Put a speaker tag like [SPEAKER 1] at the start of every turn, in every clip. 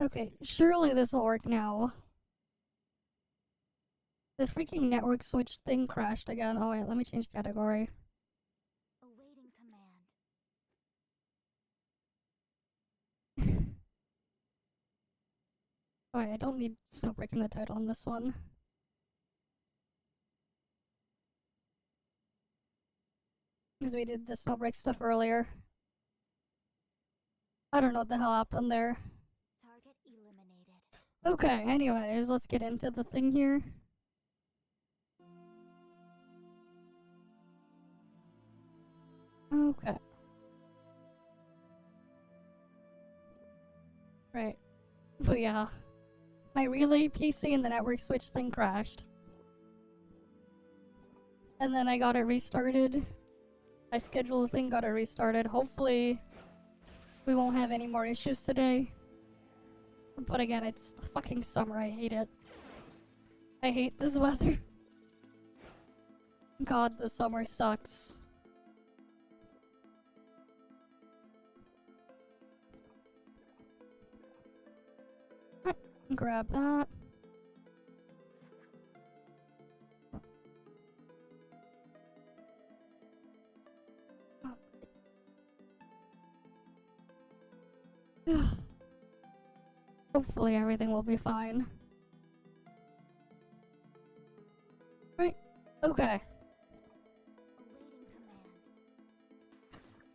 [SPEAKER 1] Okay, surely this will work now. The freaking network switch thing crashed again. Oh wait, let me change category.
[SPEAKER 2] Awaiting command.
[SPEAKER 1] Oh wait, I don't need Snowbreak in the title on this one. Because we did the Snowbreak stuff earlier. I don't know what the hell happened there.
[SPEAKER 2] Target eliminated.
[SPEAKER 1] Okay, anyways, let's get into the thing here. Okay. Right. But yeah. My relay PC and the network switch thing crashed. And then I got it restarted. I scheduled the thing, got it restarted. Hopefully, we won't have any more issues today. But again, it's fucking summer. I hate it. I hate this weather. God, the summer sucks. Grab that. Hopefully everything will be fine. Right. Okay.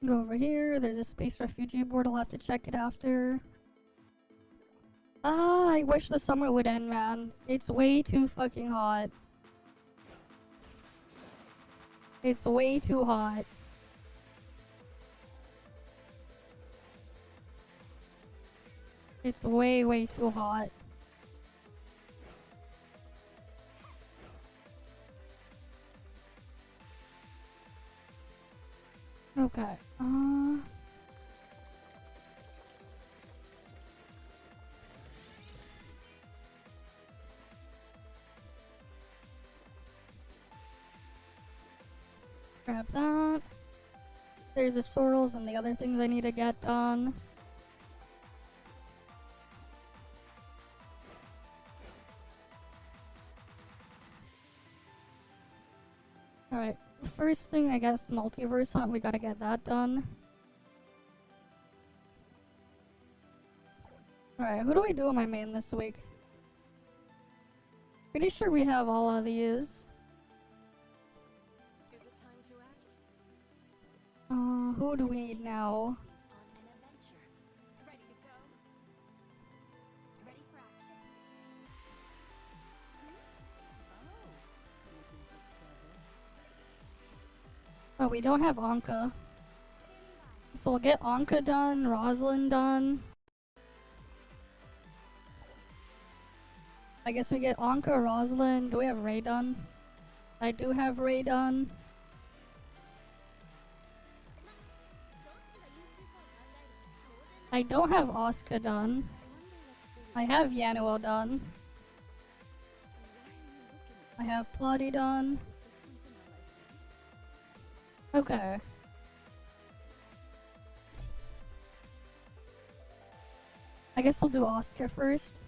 [SPEAKER 1] Go over here. There's a space refugee board. I'll have to check it after. Ah, I wish the summer would end, man. It's way too fucking hot. It's way too hot. It's way too hot. Okay. Grab that. There's the sorrels and the other things I need to get done. Alright, first thing, I guess, multiverse hunt, we gotta get that done. Alright, who do I do on my main this week? Pretty sure we have all of these.
[SPEAKER 2] Is it time to act?
[SPEAKER 1] Who do we need now?
[SPEAKER 2] On an adventure. Ready to go? Ready for action?
[SPEAKER 1] Oh, we don't have Anka. So we'll get Anka done, Rosalind done. I guess we get Anka, Rosalind. Do we have Ray done? I do have Ray done. I don't have Oscar done. I have Yanuel done. I have Plotty done. Okay. I guess we'll do Oscar first.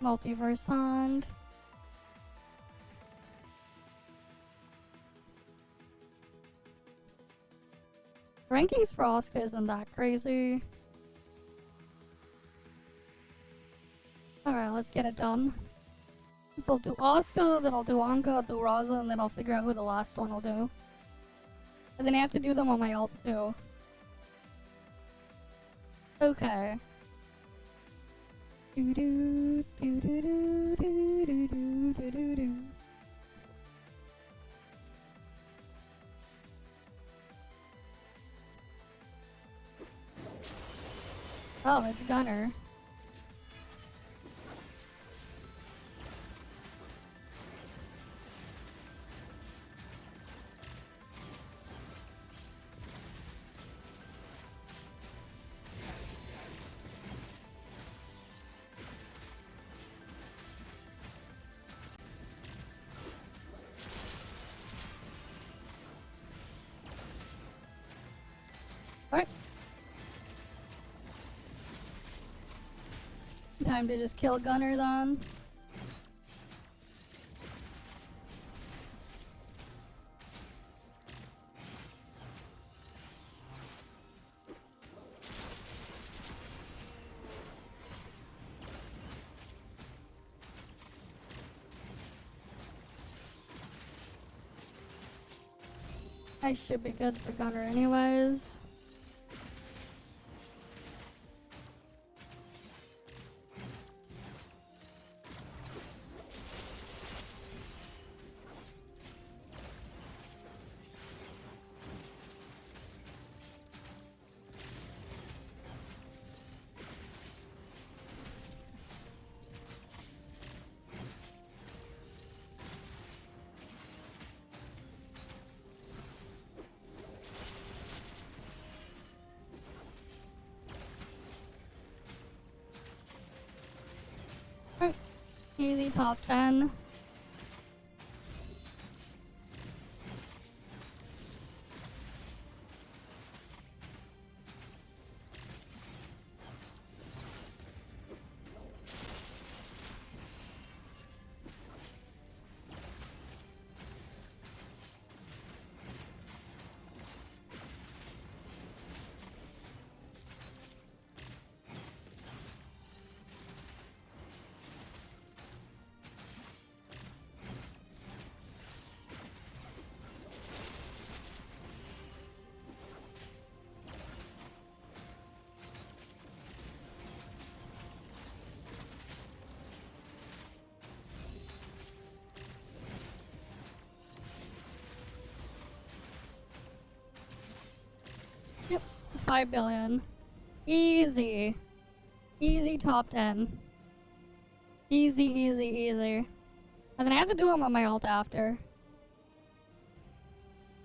[SPEAKER 1] Multiverse Hunt. Rankings for Oscar isn't that crazy. Alright, let's get it done. So I'll do Oscar, then I'll do Anka, I'll do Rosa, and then I'll figure out who the last one will do. And then I have to do them on my ult too. Okay. Oh, it's Gunner. Time to just kill Gunner then. I should be good for Gunner anyways. Easy top 10. Yep, 5 billion. Easy. Easy top 10. Easy, easy, easy. And then I have to do them on my ult after.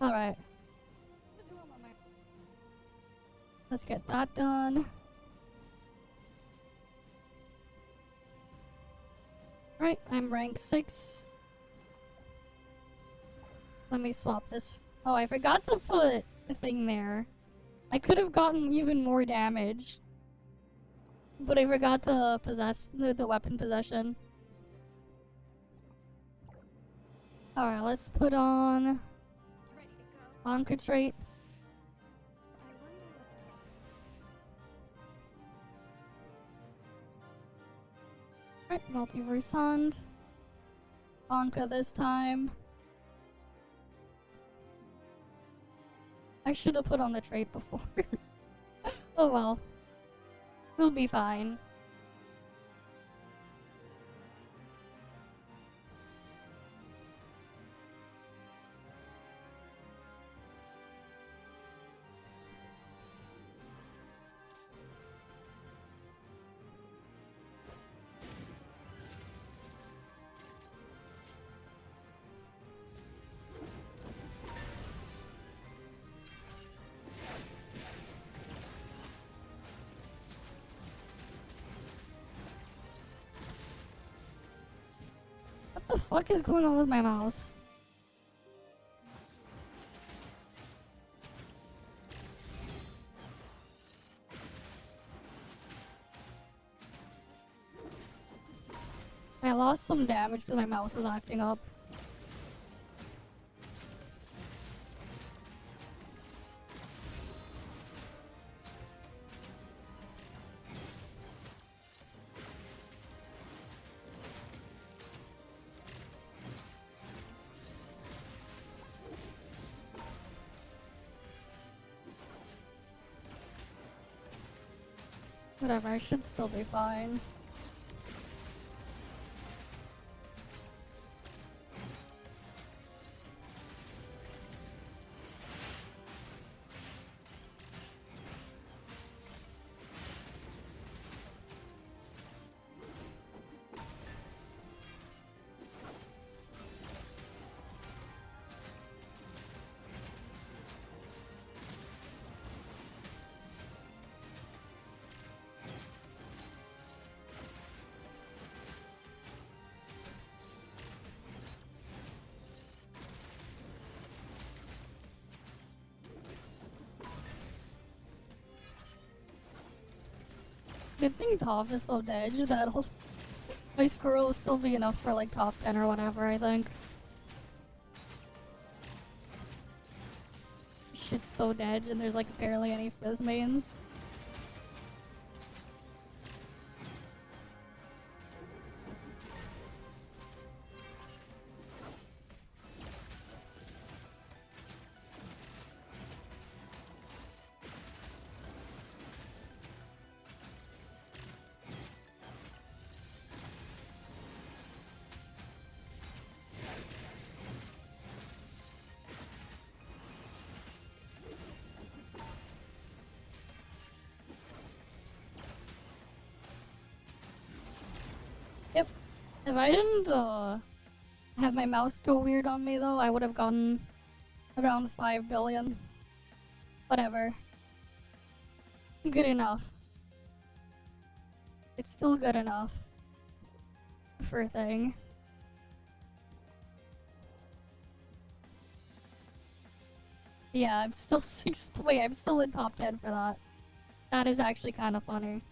[SPEAKER 1] Alright. Let's get that done. Right, I'm rank 6. Let me swap this. Oh, I forgot to put the thing there. I could have gotten even more damage. But I forgot to possess the weapon possession. Alright, let's put on
[SPEAKER 2] Ready to go.
[SPEAKER 1] Anka trait. Right, multiverse hand. Anka this time. I should have put on the trait before. Oh well. We'll be fine. What the fuck is going on with my mouse? I lost some damage because my mouse was acting up. Whatever, I should still be fine. Good thing ToF is so dead that my squirrel will still be enough for like top 10 or whatever, I think. Shit's so dead and there's like barely any fizz mains. Yep. If I didn't have my mouse go weird on me though, I would have gotten around 5 billion. Whatever. Good enough. It's still good enough for a thing. Yeah, I'm still wait, I'm still in top 10 for that. That is actually kind of funny.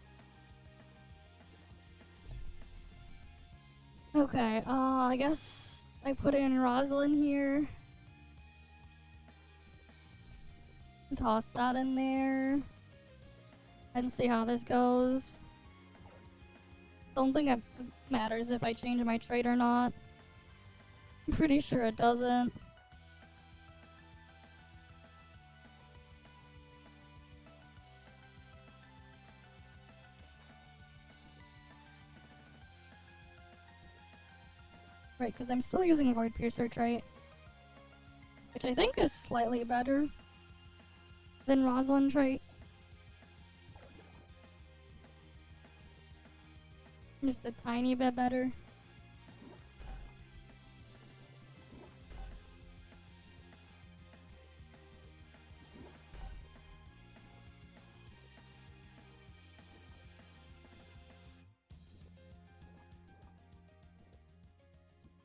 [SPEAKER 1] Okay, I guess I put in Rosalind here. Toss that in there. And see how this goes. Don't think it matters if I change my trade or not. I'm pretty sure it doesn't. Right, because I'm still using Void Piercer trait. Which I think is slightly better than Rosalind trait. Just a tiny bit better.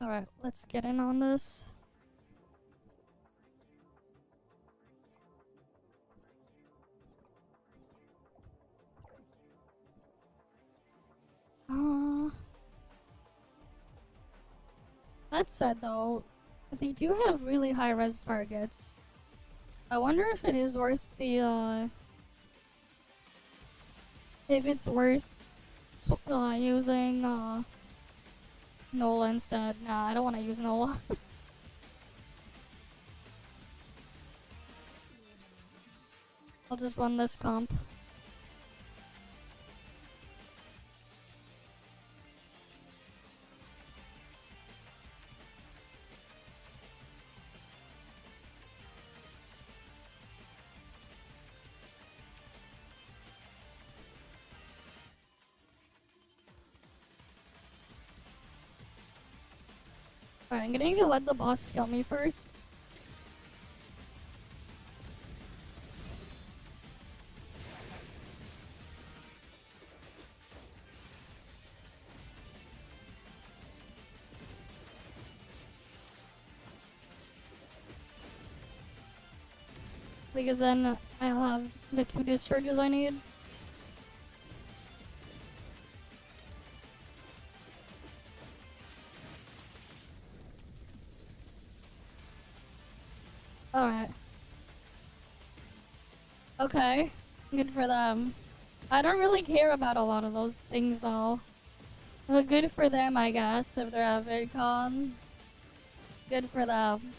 [SPEAKER 1] Alright, let's get in on this. That said though, they do have really high res targets. I wonder if it is worth the, if it's worth using, Nola instead. Nah, I don't want to use Nola. I'll just run this comp. Alright, I'm gonna need to let the boss kill me first. Because then I'll have the 2 discharges I need. Alright. Okay. Good for them. I don't really care about a lot of those things though. But good for them, I guess, if they're at VidCon. Good for them.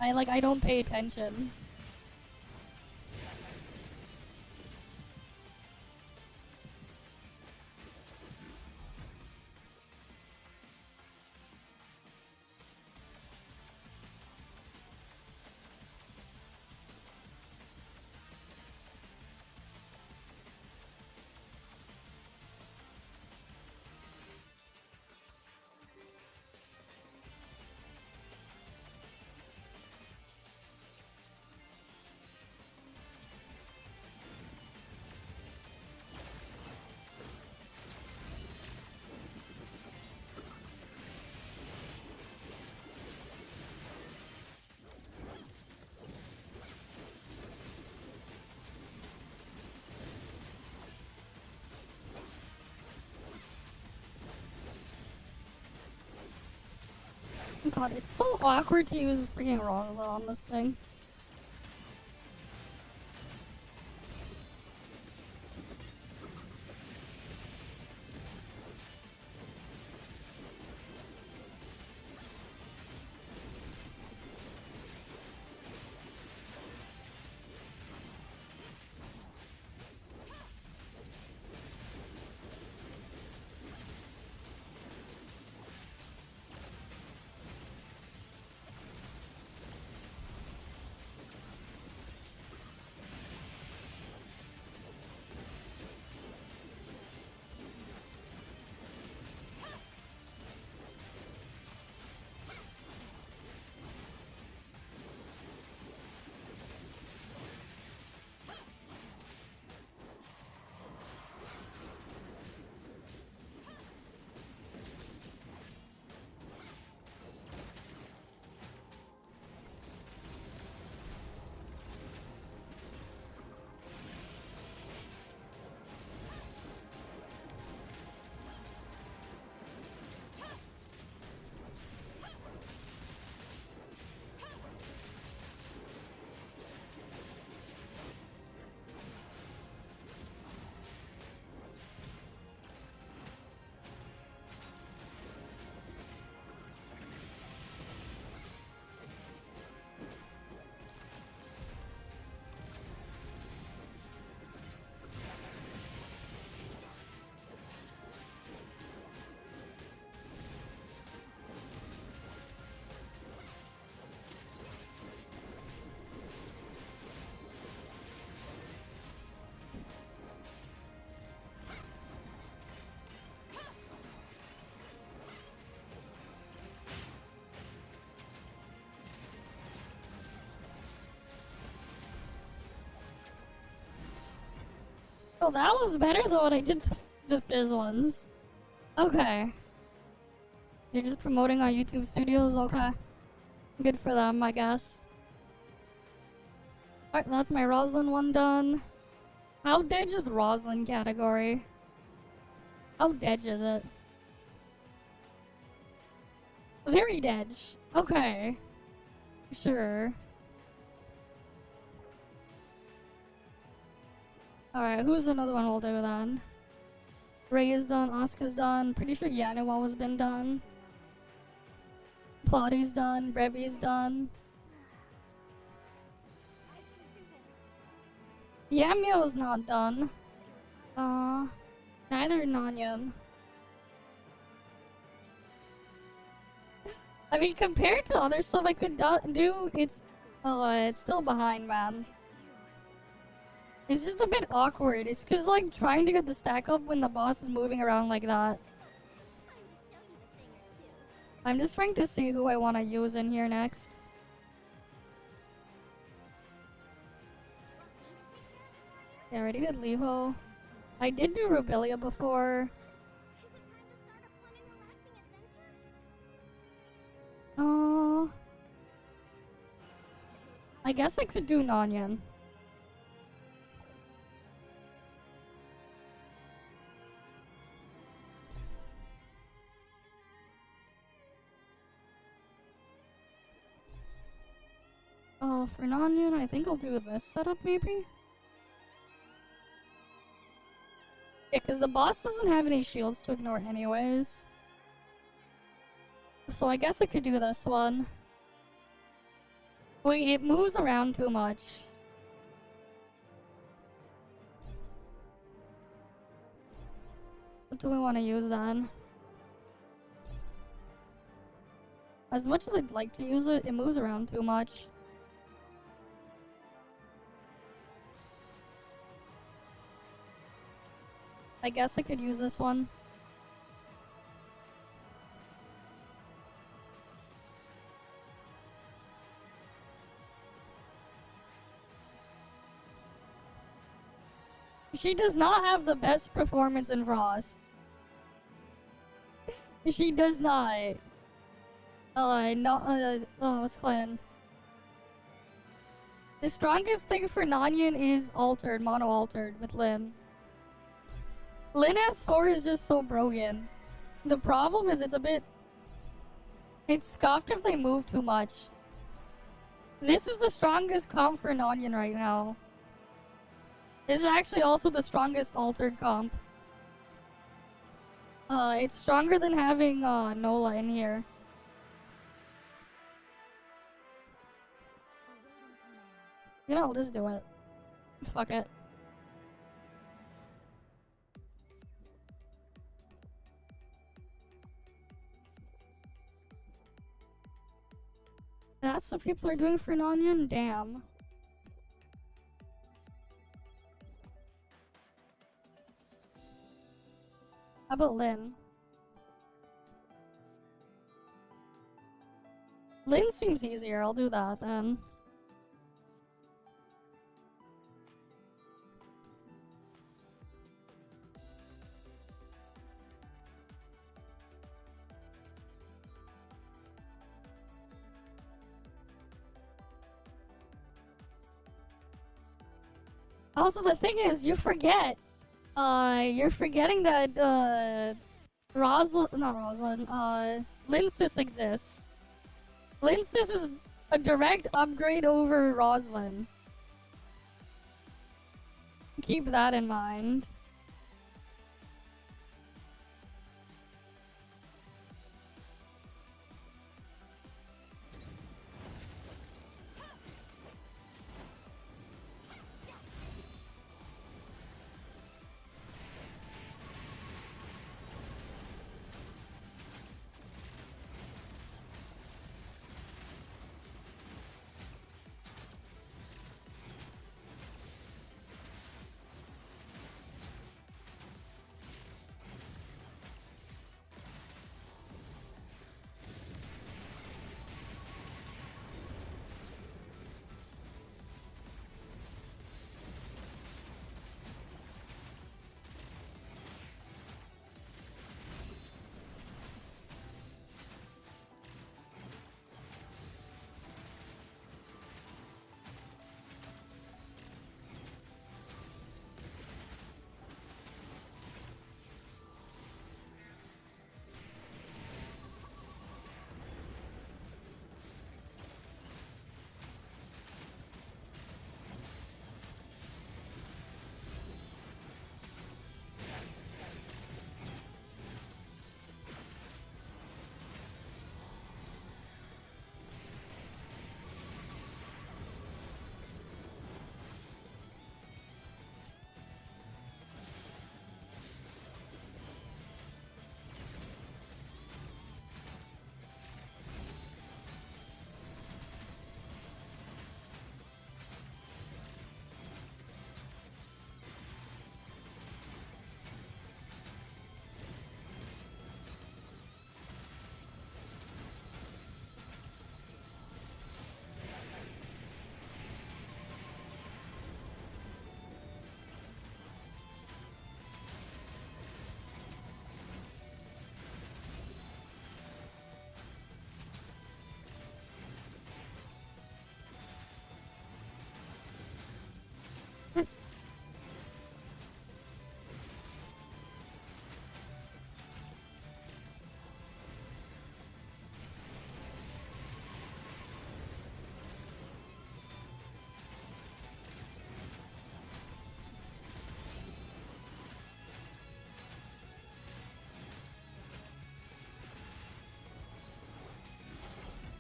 [SPEAKER 1] I don't pay attention. God, it's so awkward to use freaking Roslyn on this thing. Oh, that was better though when I did the Fizz ones. Okay. You're just promoting on YouTube Studios? Okay. Good for them, I guess. Alright, that's my Roslyn one done. How dead is Roslyn category? How dead is it? Very dead. Okay. Sure. Alright, who's another one we'll do then? Ray is done, Oscar's done. Pretty sure Yanawa has been done. Plotty's done, Brevi's done. Yamio's not done. Neither Nanyan. I mean, compared to other stuff I could do, it's still behind, man. It's just a bit awkward. It's cause like trying to get the stack up when the boss is moving around like that. I'm just trying to see who I want to use in here next. Yeah, I already did Liho. I did do Rebellia before. I guess I could do Nanyan. For Nanyan, I think I'll do this setup maybe? Yeah, because the boss doesn't have any shields to ignore anyways. So I guess I could do this one. Wait, it moves around too much. What do I want to use then? As much as I'd like to use it, it moves around too much. I guess I could use this one. She does not have the best performance in Frost. She does not. What's clan? The strongest thing for Nanyan is altered, mono altered with Lin. Lin S4 is just so broken. The problem is it's a bit... It's scuffed if they move too much. This is the strongest comp for an onion right now. This is actually also the strongest altered comp. It's stronger than having Nola in here. You know, I'll just do it. Fuck it. That's what people are doing for an onion? Damn. How about Lynn? Lynn seems easier, I'll do that then. Also, the thing is, you forget. You're forgetting that, not Rosalind, Linsis exists. Linsis is a direct upgrade over Rosalind. Keep that in mind.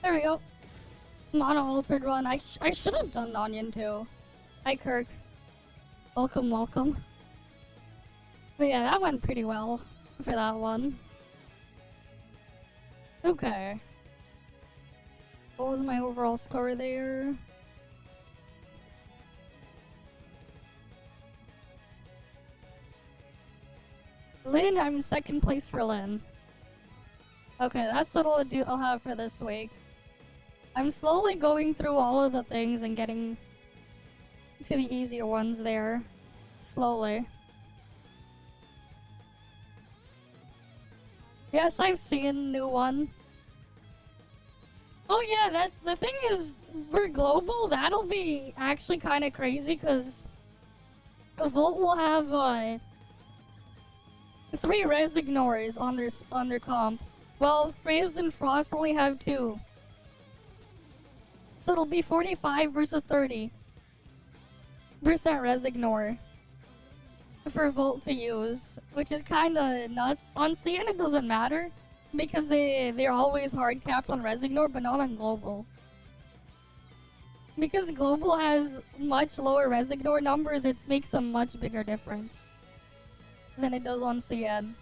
[SPEAKER 1] There we go. Mono altered run. I should have done Onion too. Hi Kirk. Welcome, welcome. But yeah, that went pretty well for that one. Okay. What was my overall score there? Lynn, I'm in second place for Lynn. Okay, that's what I'll have for this week. I'm slowly going through all of the things and getting to the easier ones there. Slowly. Yes, I've seen new one. Oh yeah, that's the thing is, for global, that'll be actually kind of crazy because Volt will have 3 res ignores on their comp. Well, Freeze and Frost only have 2. So it'll be 45 versus 30% res ignore for Volt to use, which is kinda nuts. On CN it doesn't matter, because they're always hard capped on res ignore, but not on Global. Because Global has much lower res ignore numbers, it makes a much bigger difference than it does on CN.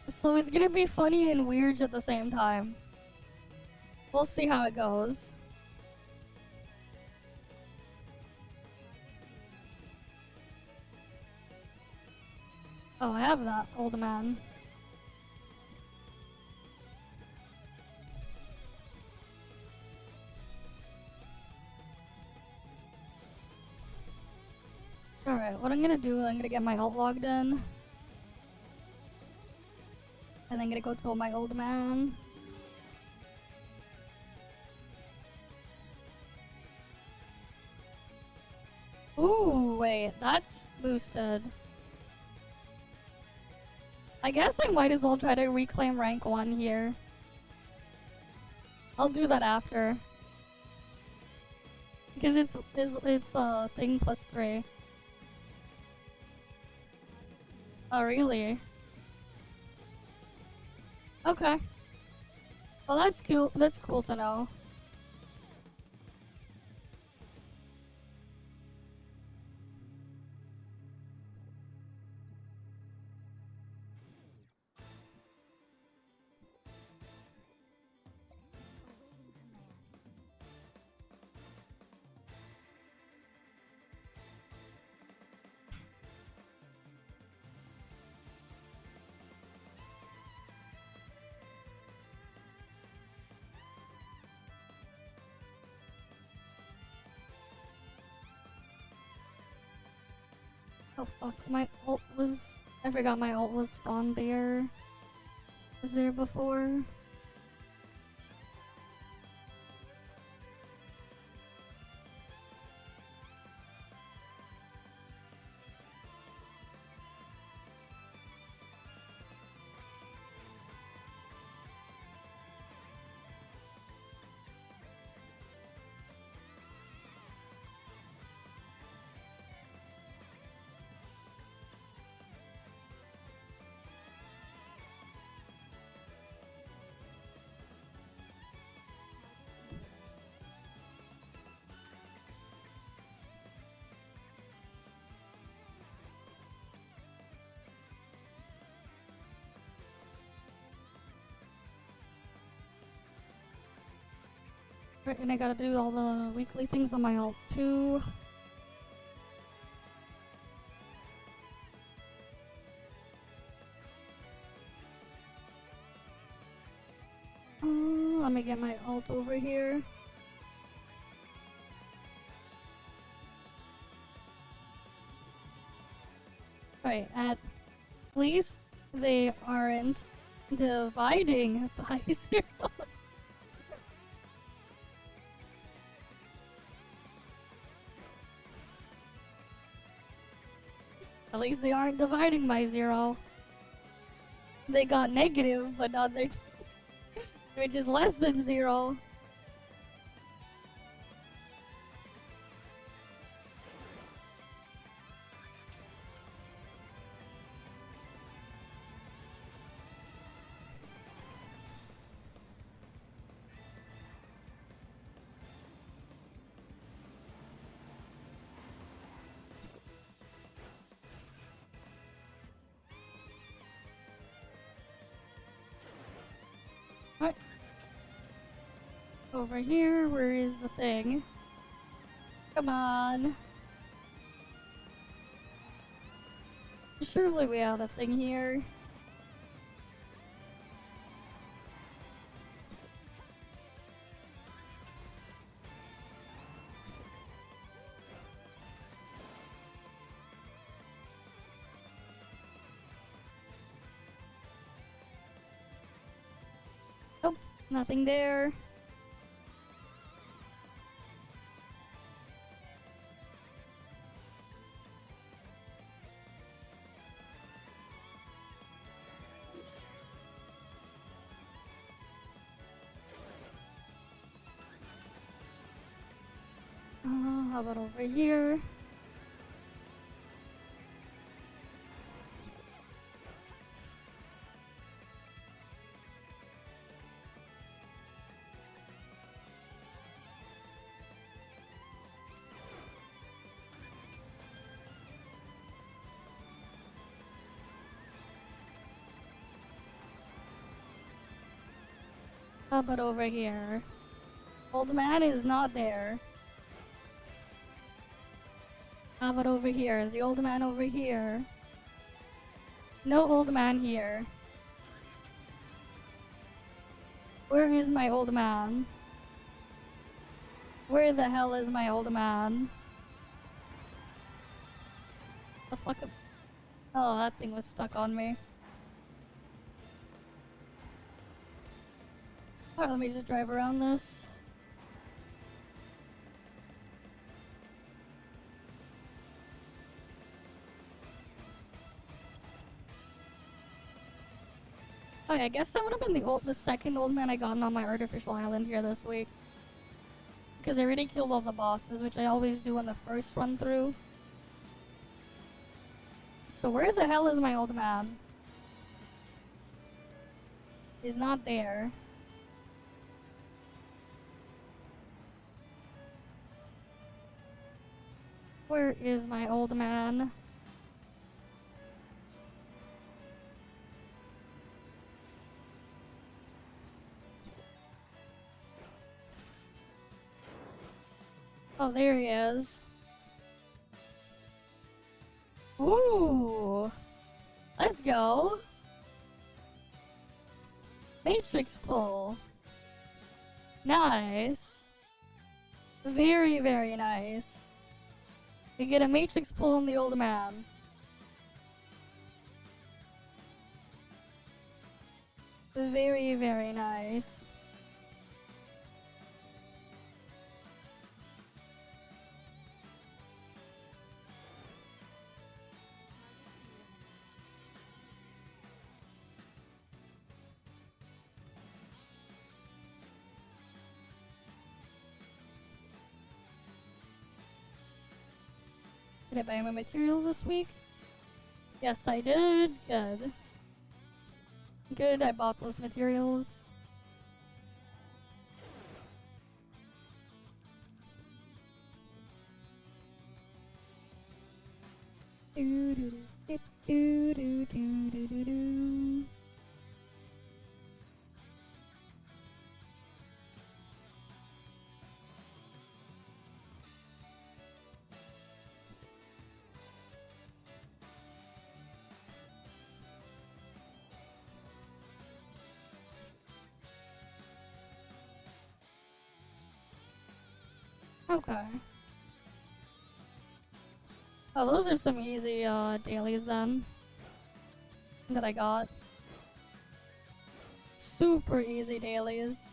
[SPEAKER 1] So it's gonna be funny and weird at the same time. We'll see how it goes. Oh, I have that, old man. Alright, what I'm gonna do, I'm gonna get my alt logged in. And I'm gonna go tell my old man. Ooh, wait, that's boosted. I guess I might as well try to reclaim rank 1 here. I'll do that after. Because it's thing +3. Oh, really? Okay. Well, that's cool. That's cool to know. Oh fuck, my ult was... I forgot my ult was spawned there. Was there before? Right, and I gotta do all the weekly things on my ult too. Let me get my ult over here. Right, at least they aren't dividing by 0. At least they aren't dividing by 0. They got negative, but not their... which is less than 0. Right. Over here, where is the thing? Come on. Surely we have a thing here. Nope, nothing there. How about over here? How about over here? Old man is not there. How about over here? Is the old man over here? No old man here. Where is my old man? Where the hell is my old man? The fuck? Oh, that thing was stuck on me. Alright, let me just drive around this. Okay, I guess that would have been the second old man I gotten on my artificial island here this week. Because I already killed all the bosses, which I always do on the first run through. So where the hell is my old man? He's not there. Where is my old man? Oh, there he is. Ooh! Let's go! Matrix pull. Nice. Very, very nice. You get a matrix pull on the old man. Very, very nice. Did I buy my materials this week? Yes, I did. Good. Good, I bought those materials. Okay. Oh, those are some easy dailies then that I got. Super easy dailies.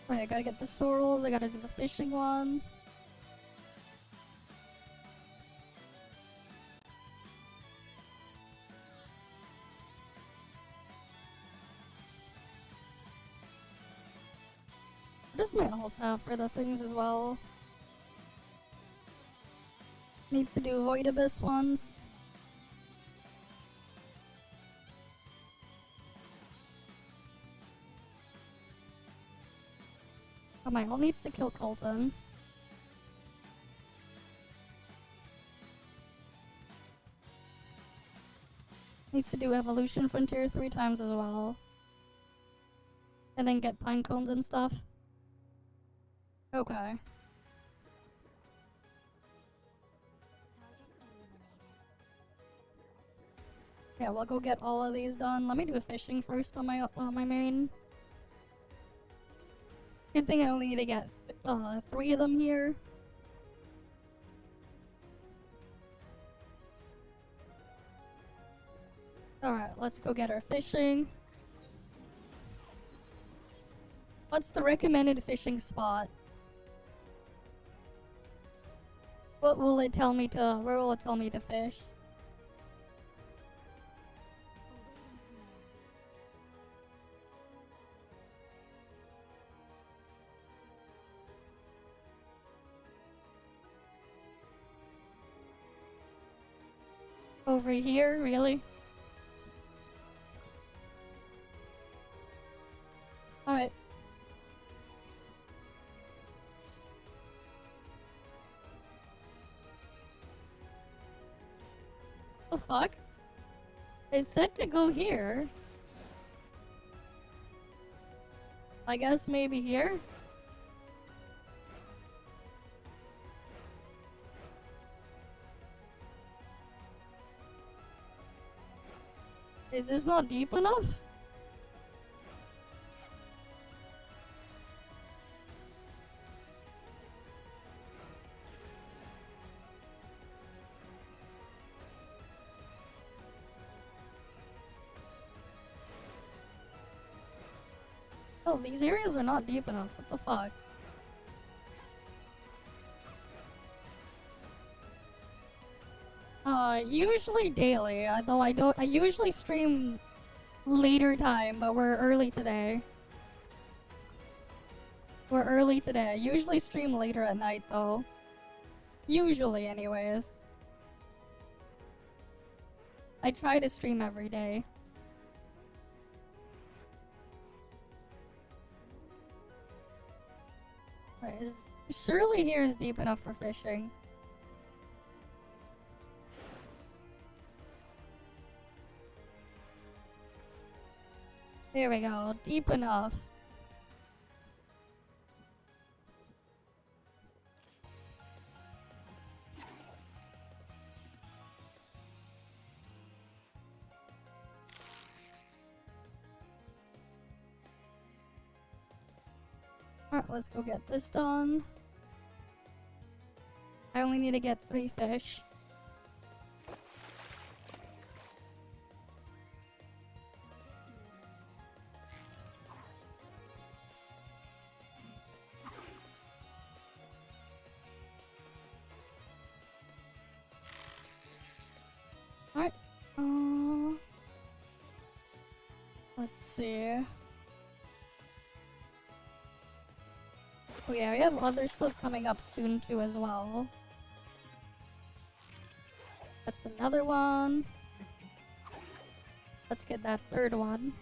[SPEAKER 1] Wait, I gotta get the sorrels, I gotta do the fishing one. What does my alt have for the things as well? Needs to do Void Abyss ones. Oh, my alt needs to kill Colton. Needs to do Evolution Frontier 3 times as well. And then get pine cones and stuff. Okay.
[SPEAKER 2] Target eliminated.
[SPEAKER 1] Yeah, we'll go get all of these done. Let me do fishing first on my main. Good thing I only need to get 3 of them here. Alright, let's go get our fishing. What's the recommended fishing spot? What will it tell me to, where will it tell me to fish?
[SPEAKER 2] Awaiting command.
[SPEAKER 1] Over here, really? Alright. The fuck? It said to go here. I guess maybe here? Is this not deep enough? Oh, these areas are not deep enough. What the fuck? Usually daily, though I usually stream later time, but we're early today. We're early today. I usually stream later at night, though. Usually, anyways. I try to stream every day. Right, surely here is deep enough for fishing. There we go, deep enough. Alright, let's go get this done. I only need to get 3 fish. Alright, let's see. Oh yeah, we have other stuff coming up soon too as well. That's another one. Let's get that third one.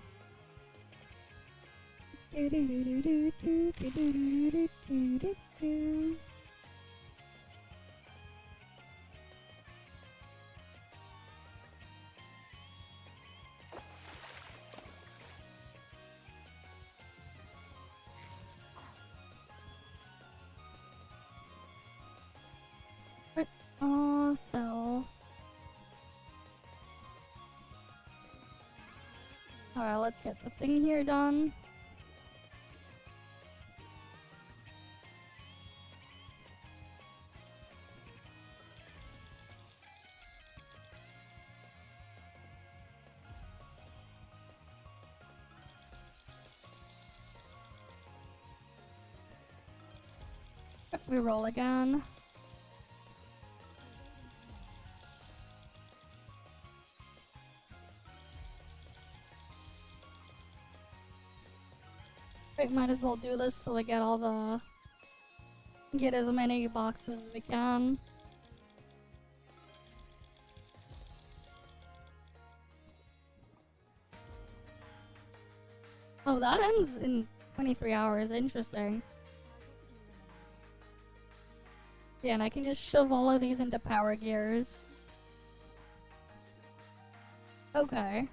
[SPEAKER 1] So... Alright, let's get the thing here done. We roll again. We might as well do this till we get all the... get as many boxes as we can. Oh, that ends in 23 hours. Interesting. Yeah, and I can just shove all of these into power gears. Okay.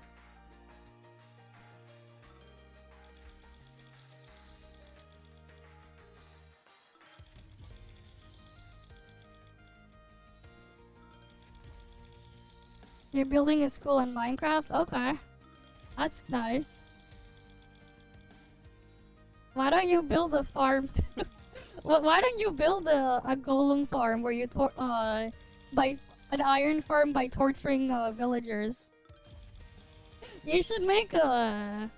[SPEAKER 1] You're building a school in Minecraft? Okay. That's nice. Why don't you build a farm too? Why don't you build a golem farm where you by an iron farm by torturing villagers? You should make a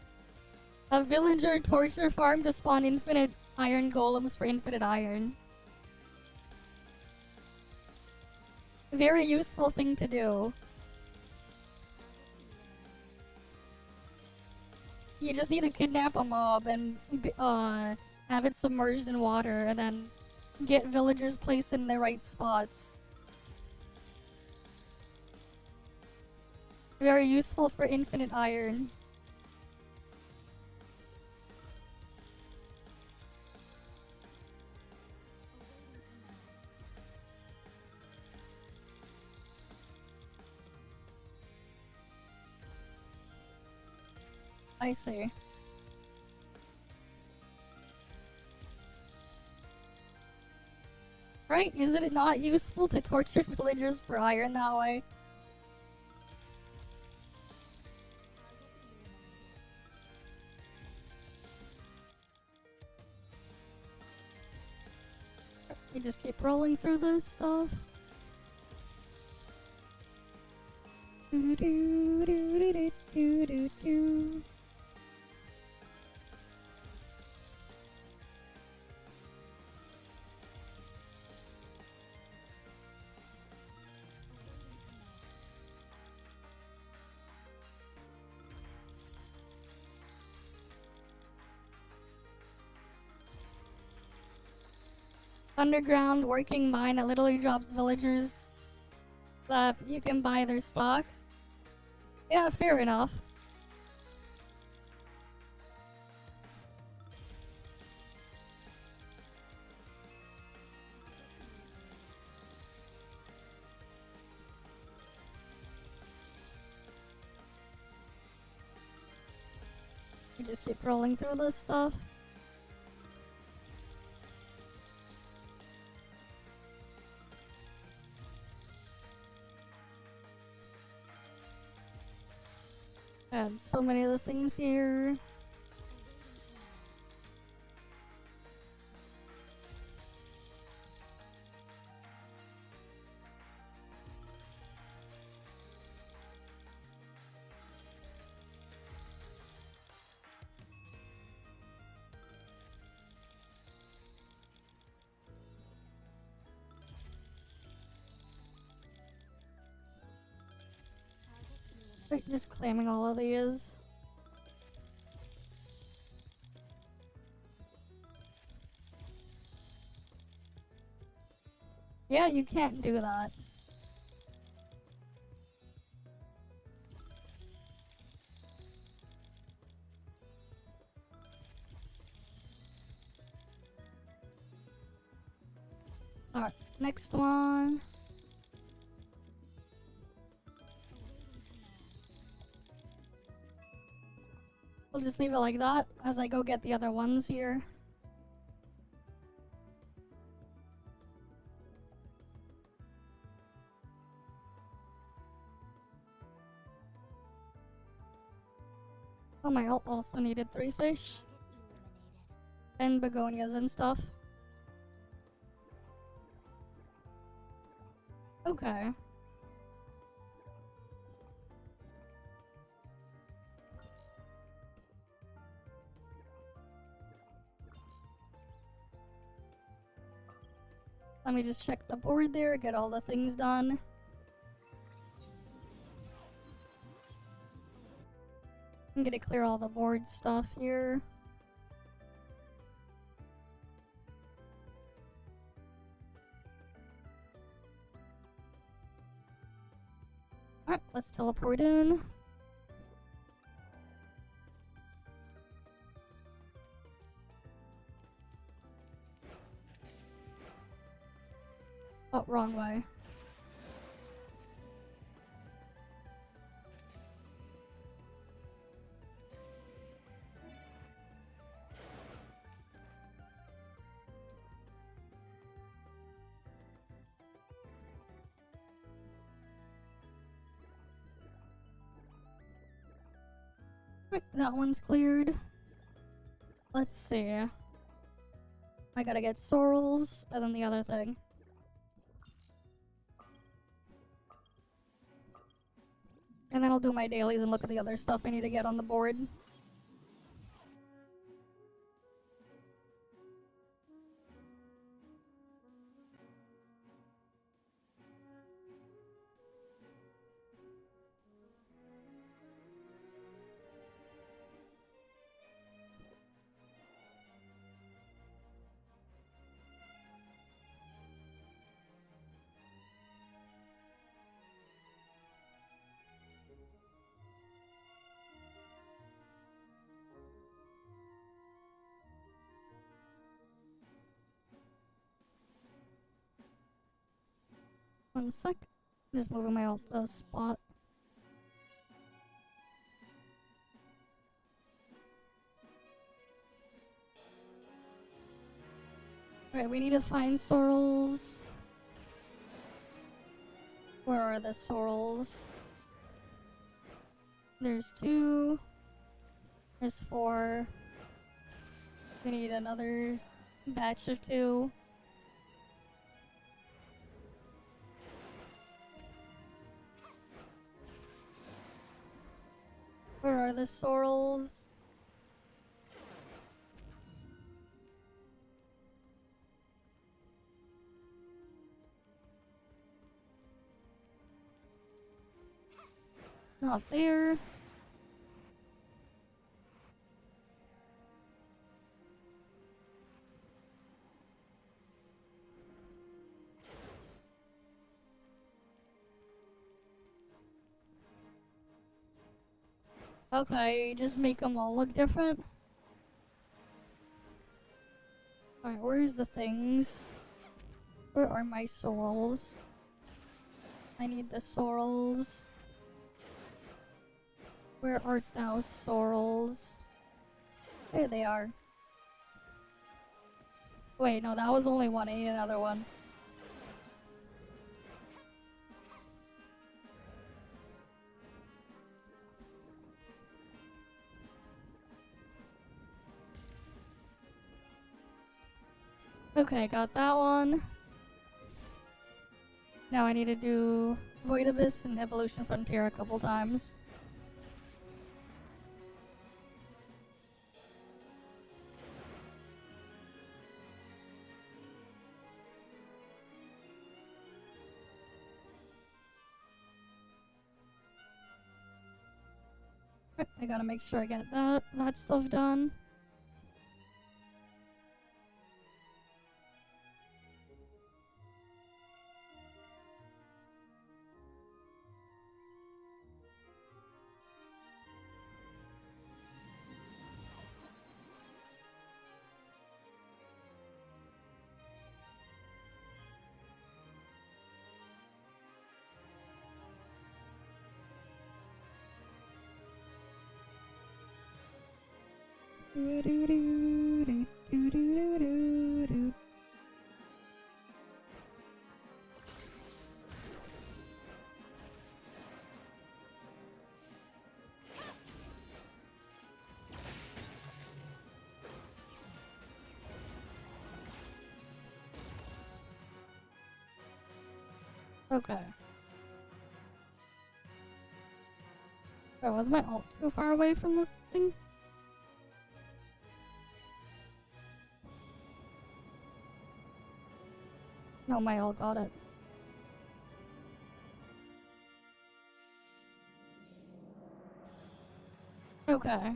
[SPEAKER 1] A villager torture farm to spawn infinite iron golems for infinite iron. Very useful thing to do. You just need to kidnap a mob and have it submerged in water and then get villagers placed in the right spots. Very useful for infinite iron. I see. Right? Isn't it not useful to torture villagers for iron that way? You just keep rolling through this stuff. Do do do do do do do. Underground working mine that literally drops villagers that you can buy their stock. Yeah, fair enough. You just keep rolling through this stuff. And so many of the things here. Right, just claiming all of these. Yeah, you can't do that. Alright, next one. We'll just leave it like that as I go get the other ones here. Oh, my ult also needed 3 fish. And begonias and stuff. Okay. Let me just check the board there, get all the things done. I'm gonna clear all the board stuff here. Alright, let's teleport in. Oh, wrong way. Right, that one's cleared. Let's see. I gotta get sorrels, and then the other thing. And then I'll do my dailies and look at the other stuff I need to get on the board. 1 sec. Just moving my alt spot. Alright, we need to find sorrels. Where are the sorrels? There's 2. There's 4. We need another batch of 2. Where are the sorrels? Not there. Okay, just make them all look different. Alright, where's the things? Where are my sorrels? I need the sorrels. Where art thou, sorrels? There they are. Wait, no, that was only one. I need another one. Okay, got that one. Now I need to do Void Abyss and Evolution Frontier a couple times. I gotta make sure I get that stuff done. Okay. Oh, was my alt too far away from the thing? No, my alt got it. Okay.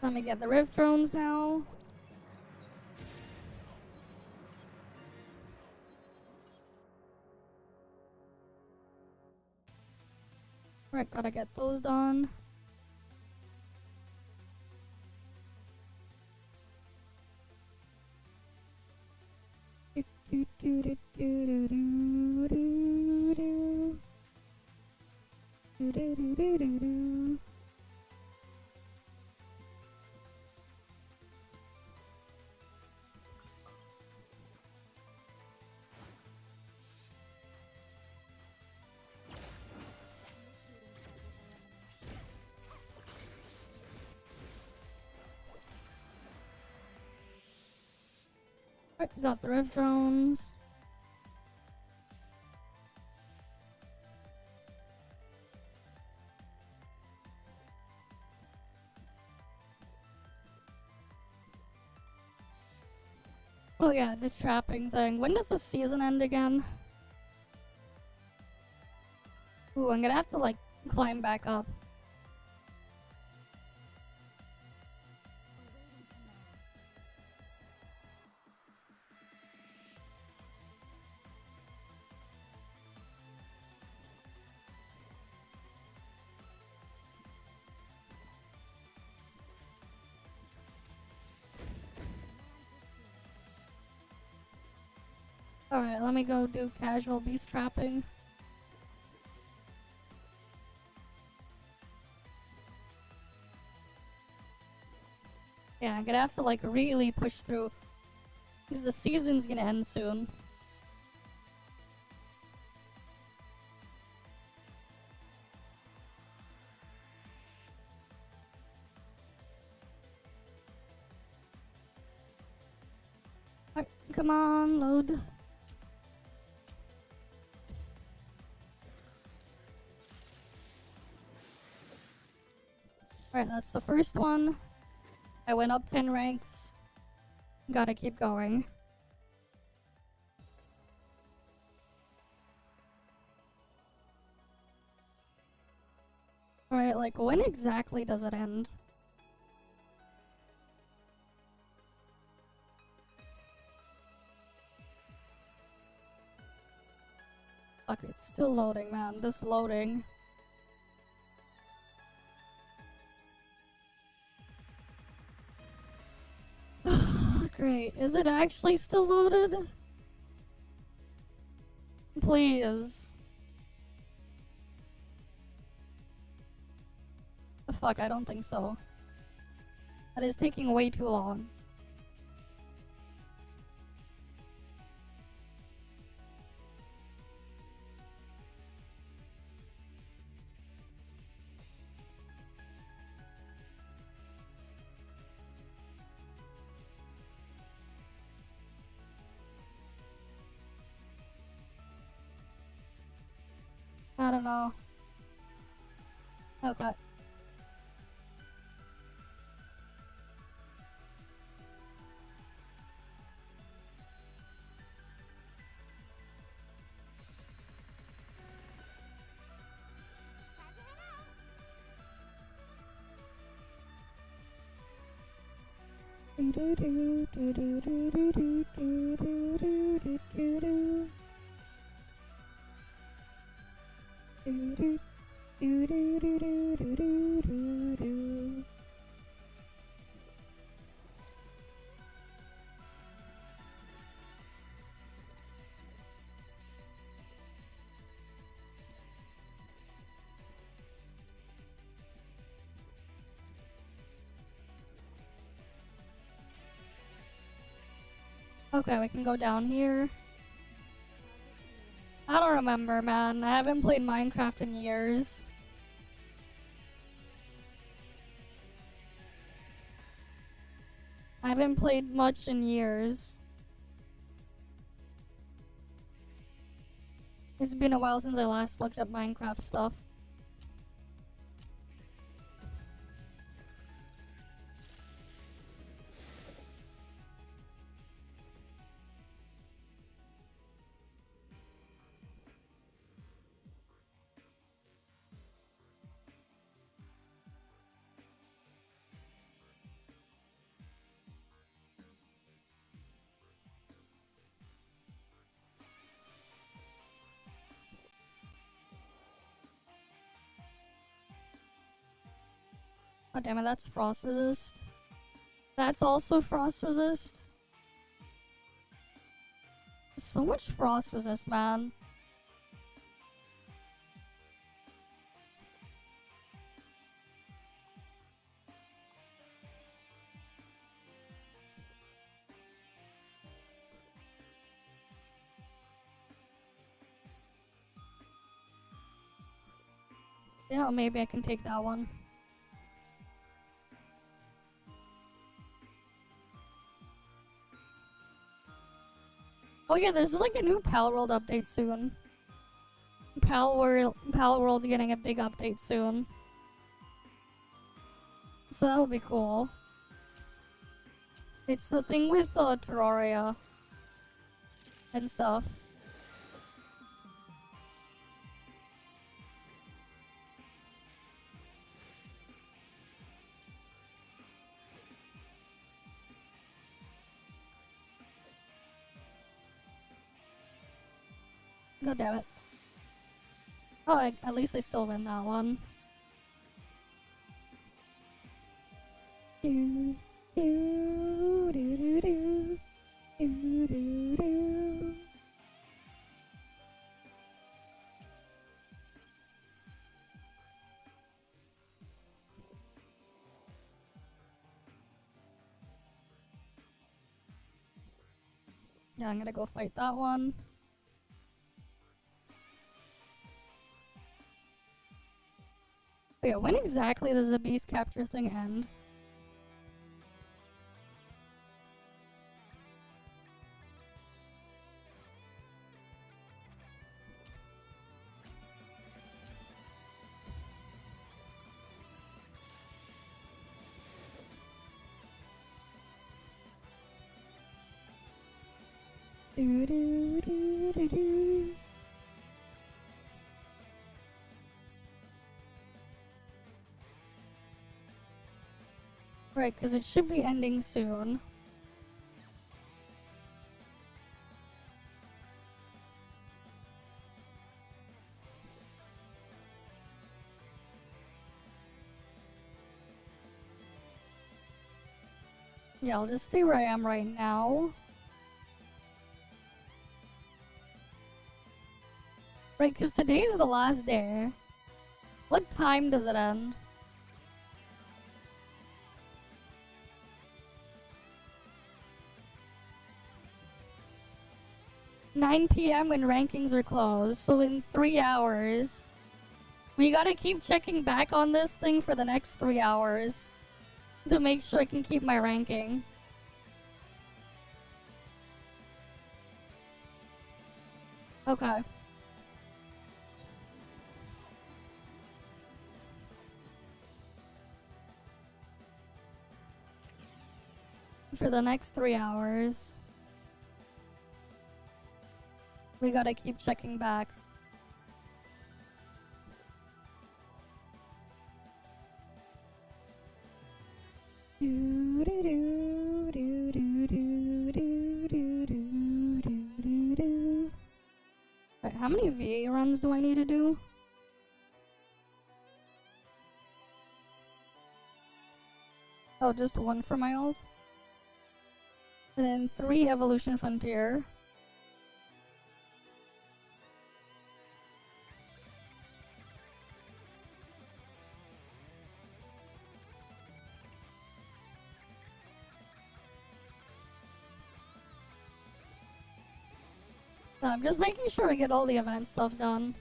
[SPEAKER 1] Let me get the rift drones now. Right, gotta get those done. Right, got the rift drones. Oh yeah, the trapping thing. When does the season end again? Ooh, I'm gonna have to like climb back up.
[SPEAKER 2] Awaiting command. Command received.
[SPEAKER 1] Alright, let me go do casual beast trapping. Yeah, I'm gonna have to like really push through because the season's gonna end soon. Alright, come on, load. Alright, that's the first one. I went up 10 ranks. Gotta keep going. Alright, like when exactly does it end? Fuck, it's still loading, man. This loading. Great. Is it actually still loaded? Please. Fuck, I don't think so. That is taking way too long. I don't know. Okay. Okay, we can go down here. I don't remember, man. I haven't played Minecraft in years. I haven't played much in years. It's been a while since I last looked up Minecraft stuff. Oh damn it, that's frost resist. That's also frost resist. So much frost resist, man. Yeah, maybe I can take that one. Oh yeah, there's like a new Pal World update soon. Pal World's getting a big update soon. So that'll be cool. It's the thing with Terraria and stuff. God damn it. Oh, at least I still win that one. Do, do, do, do, do, do, do, do. Yeah, I'm gonna go fight that one. Wait, when exactly does the beast capture thing end? Do do do do do. Right, because it should be ending soon. Yeah, I'll just stay where I am right now. Right, because today's the last day. What time does it end? "9 p.m. when rankings are closed, so in 3 hours. We gotta keep checking back on this thing for the next 3 hours to make sure I can keep my ranking. Okay. For the next 3 hours. We gotta keep checking back. Alright, how many VA runs do I need to do? Oh, just one for my ult? And then 3 Evolution Frontier. No, I'm just making sure I get all the event stuff done.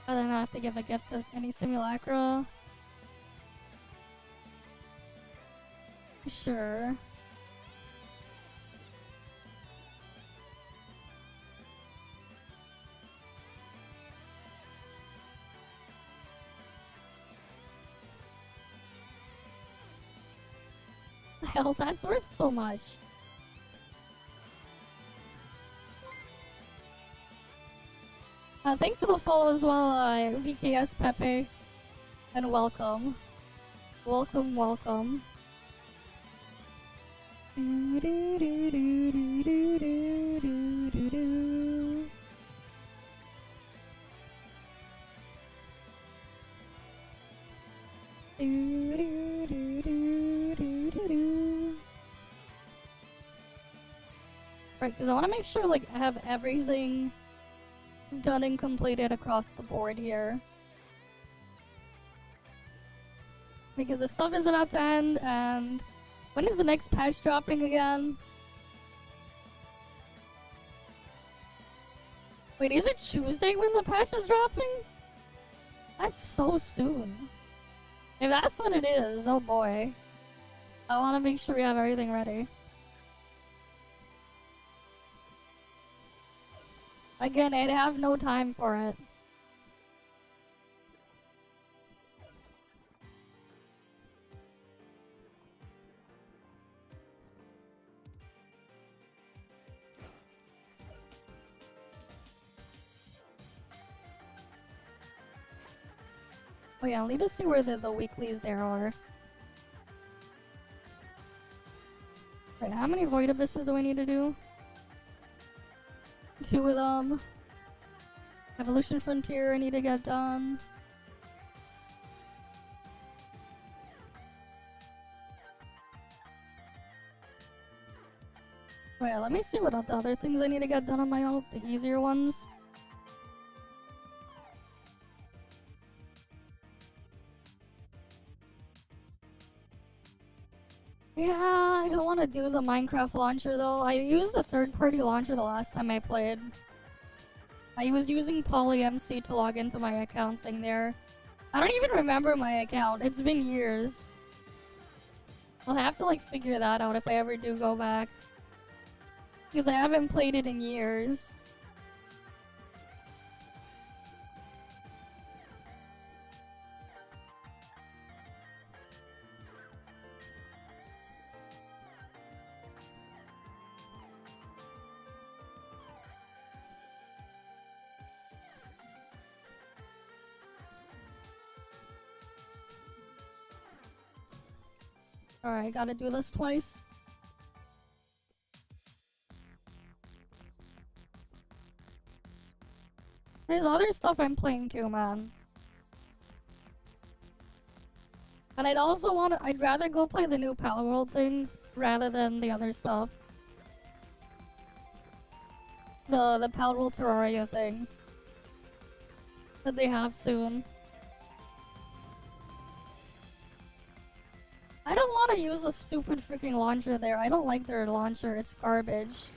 [SPEAKER 1] And then I have to give a gift to any simulacra. Sure. Hell, that's worth so much. Thanks for the follow as well, VKS Pepe. And welcome. Welcome, welcome. Do, do, do, do, do, do, do, do, do, do. Do, do, do, do, do, do, do. Right, because I want to make sure, like, I have everything done and completed across the board here. Because the stuff is about to end, and when is the next patch dropping again? Wait, is it Tuesday when the patch is dropping? That's so soon. If that's when it is, oh boy. I want to make sure we have everything ready. Again, I'd have no time for it. Oh yeah, I'll need to see where the weeklies there are. Wait, how many Void Abysses do I need to do? 2 of them. Evolution Frontier I need to get done. Wait, let me see what the other things I need to get done on my ult, the easier ones. Yeah, I don't want to do the Minecraft launcher though. I used the third-party launcher the last time I played. I was using PolyMC to log into my account thing there. I don't even remember my account. It's been years. I'll have to like figure that out if I ever do go back. Because I haven't played it in years. Alright, gotta do this twice. There's other stuff I'm playing too, man. And I'd rather go play the new Pal World thing rather than the other stuff. The Pal World Terraria thing that they have soon. I don't want to use the stupid freaking launcher there. I don't like their launcher. It's garbage.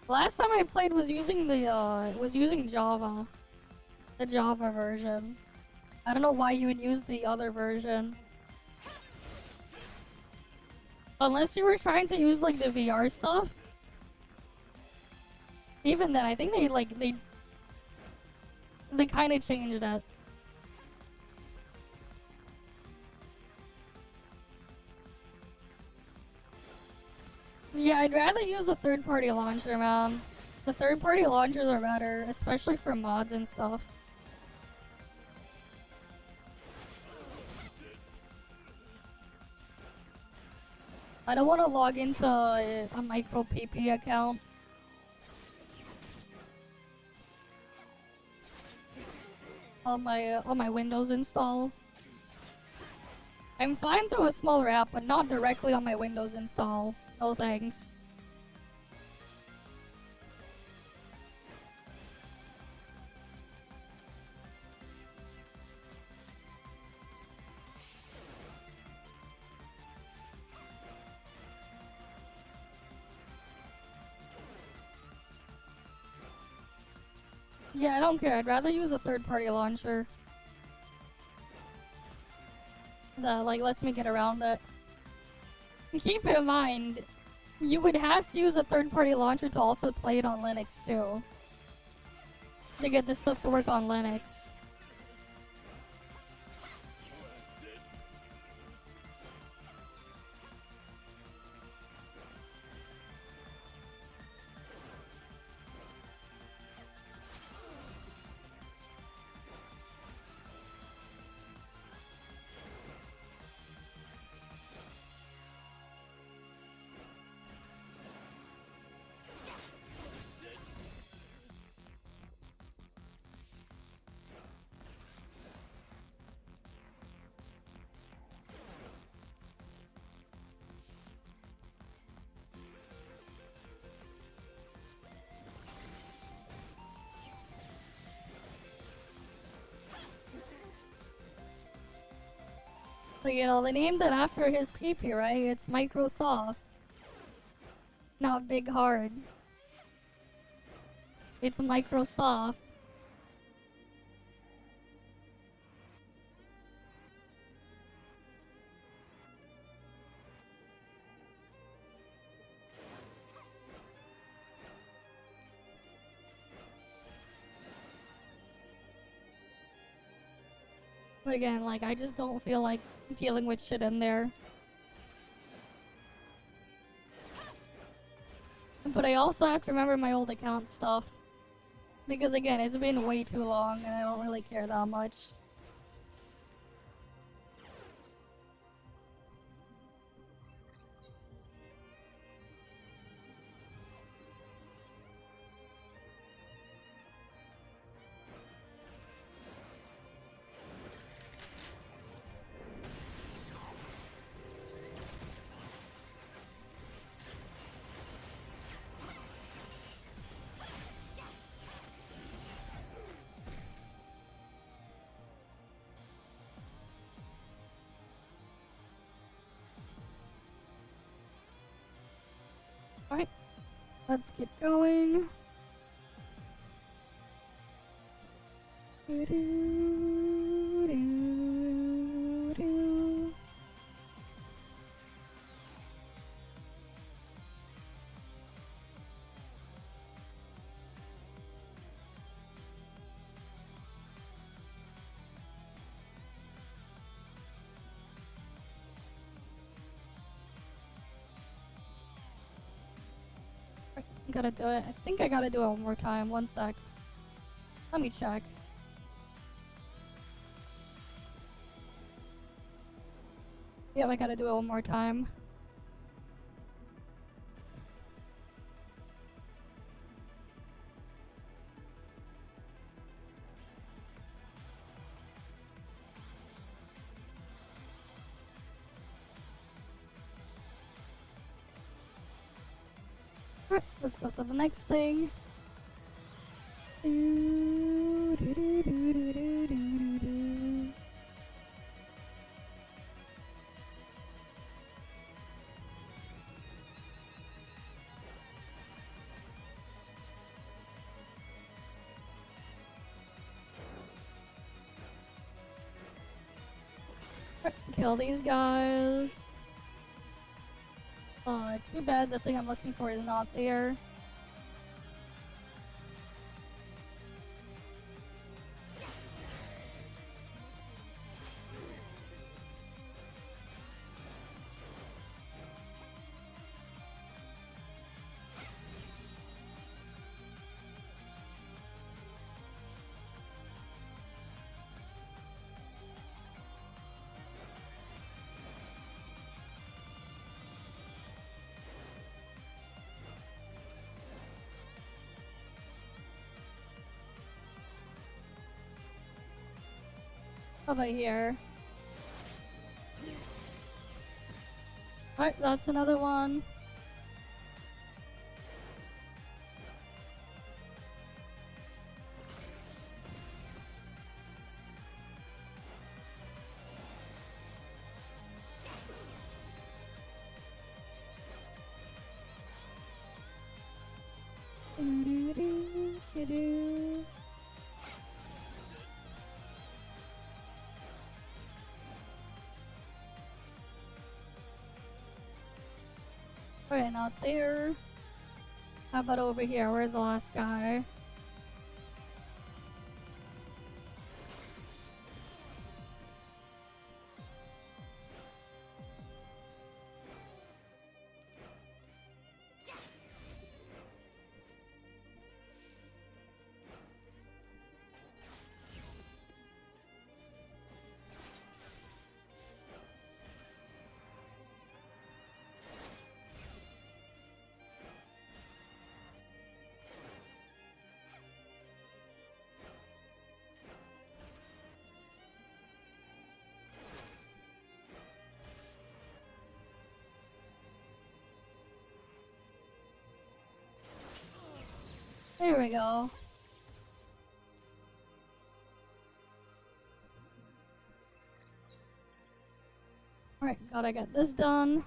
[SPEAKER 1] Last time I played was using Java. The Java version. I don't know why you would use the other version. Unless you were trying to use like the VR stuff. Even then, I think they kind of changed it. Yeah, I'd rather use a third-party launcher, man. The third-party launchers are better, especially for mods and stuff. I don't want to log into a micro PP account. On my Windows install. I'm fine through a smaller app, but not directly on my Windows install. No thanks. Yeah, I don't care. I'd rather use a third-party launcher that like lets me get around it. Keep in mind, you would have to use a third-party launcher to also play it on Linux too. To get this stuff to work on Linux. So, you know, they named it after his PP, right? It's Microsoft. Not Big Hard. It's Microsoft. But again, like, I just don't feel like dealing with shit in there. But I also have to remember my old account stuff. Because again, it's been way too long and I don't really care that much. Alright, let's keep going. Gotta do it. I think I gotta do it one more time. One sec. Let me check. Yep, I gotta do it one more time. Alright, let's go to the next thing. Kill these guys. Too bad the thing I'm looking for is not there. Over here. Alright, that's another one. Okay, not there. How about over here? Where's the last guy? There we go. Alright, gotta get this done.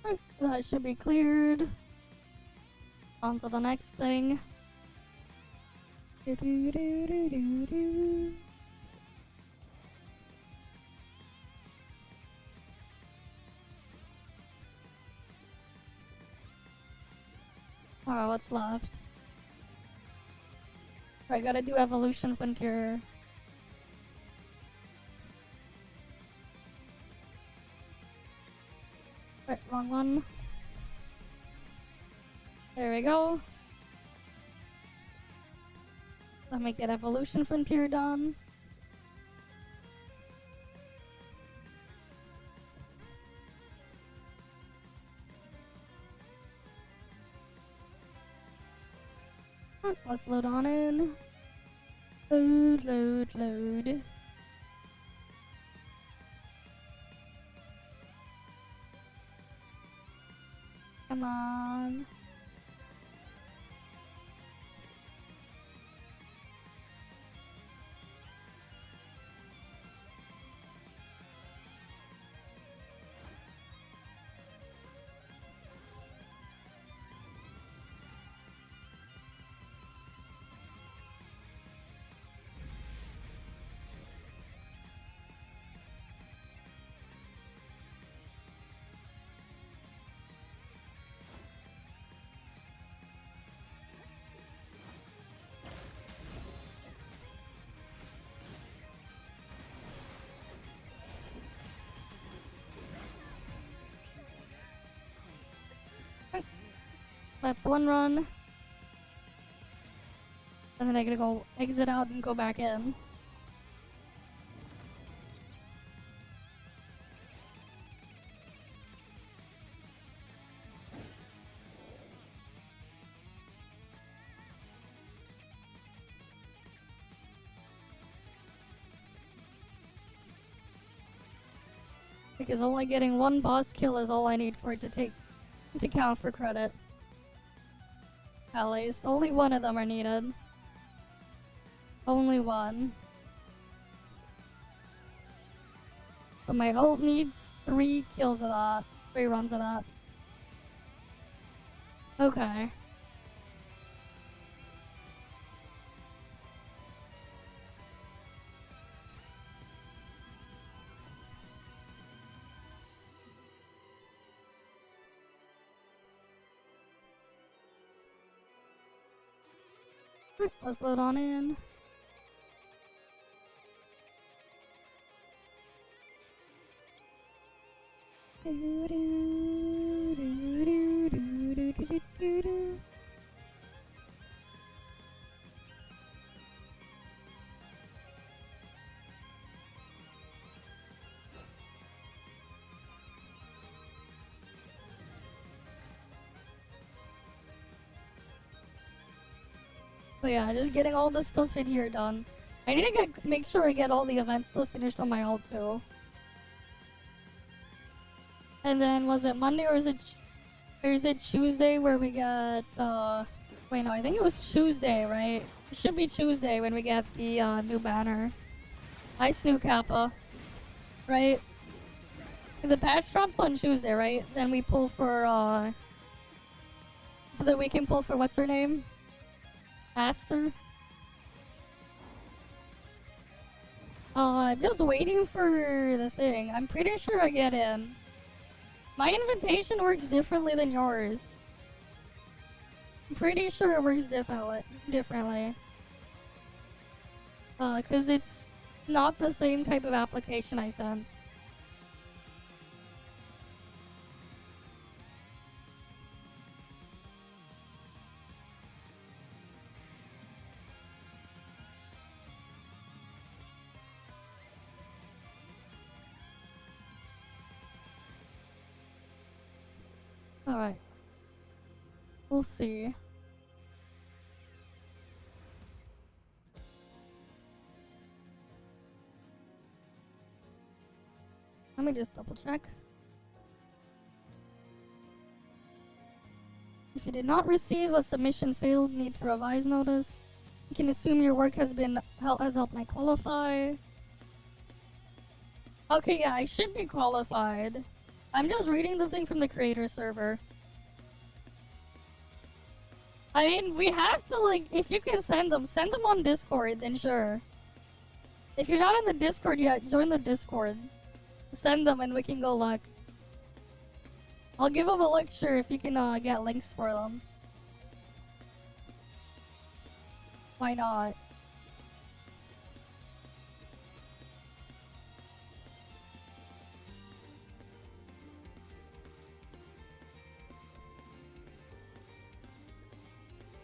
[SPEAKER 1] Alright, that should be cleared. On to the next thing. Alright, what's left? I gotta do Evolution Frontier. Right, wrong one. There we go. Let me get Evolution Frontier done. let's load on in. Load, load, load. Come on. That's one run. And then I gotta go exit out and go back in. Because only getting one boss kill is all I need for it to count for credit. At least only one of them are needed. Only one. But my ult needs 3 kills of that. 3 runs of that. Okay. Let's load on in. But yeah, just getting all the stuff in here done. I need to make sure I get all the events still finished on my ult too. And then was it Monday or is it Tuesday where we get wait no, I think it was Tuesday, right? It should be Tuesday when we get the new banner. Ice new Kappa. Right? The patch drops on Tuesday, right? Then we pull for so that we can pull for what's her name? Aster? I'm just waiting for the thing. I'm pretty sure I get in. My invitation works differently than yours. I'm pretty sure it works differently. Cause it's not the same type of application I sent. Alright. We'll see. Let me just double check. If you did not receive a submission failed, need to revise notice. You can assume your work has helped me qualify. Okay, yeah, I should be qualified. I'm just reading the thing from the creator server. I mean, we have to, like, if you can send them on Discord, then sure. If you're not in the Discord yet, join the Discord. Send them and we can go look. I'll give them a lecture if you can get links for them. Why not?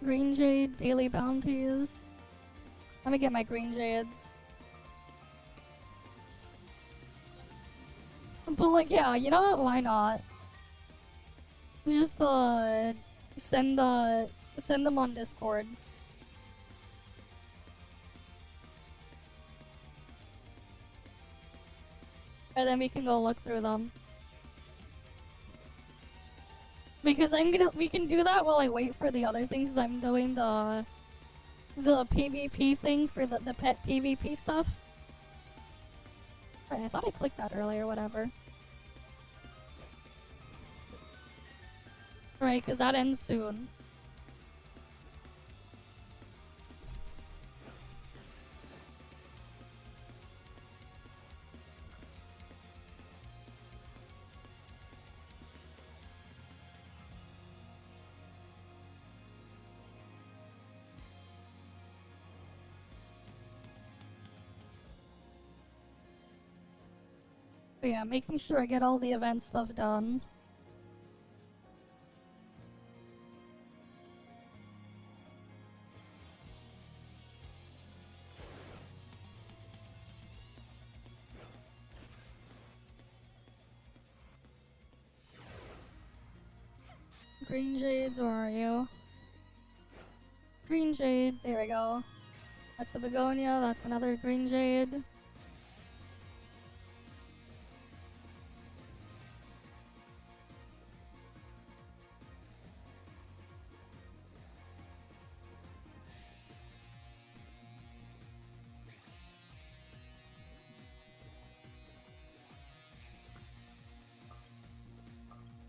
[SPEAKER 1] Green Jade, daily bounties. Let me get my green jades. But like, yeah, you know what? Why not? Just send them on Discord. And then we can go look through them. Because we can do that while I wait for the other things. I'm doing the PvP thing for the pet PvP stuff. Alright, I thought I clicked that earlier, whatever. Right, because that ends soon. But yeah, making sure I get all the event stuff done. Green Jades, where are you? Green Jade, there we go. That's the begonia, that's another Green Jade.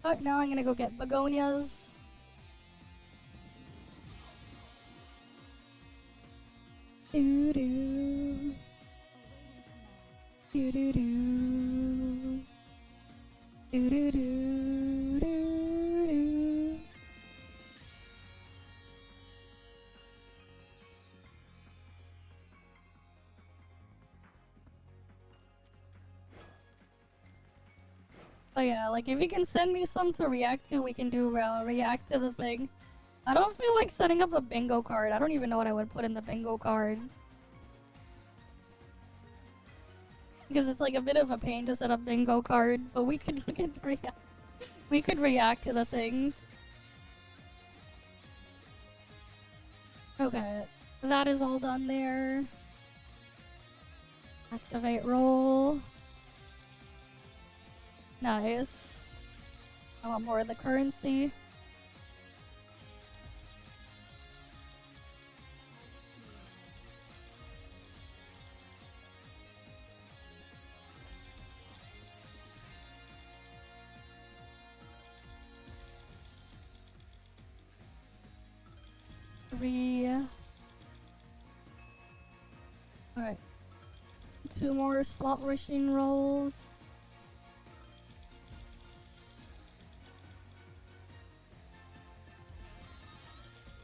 [SPEAKER 1] But now I'm gonna go get begonias. Doo doo. Doo doo doo. Doo doo doo doo doo. But yeah, like if you can send me some to react to, we can do react to the thing. I don't feel like setting up a bingo card. I don't even know what I would put in the bingo card. Because it's like a bit of a pain to set up bingo card, but we could react to the things. Okay, that is all done there. Activate roll. Nice. I want more of the currency. Alright. 2 more slot machine rolls.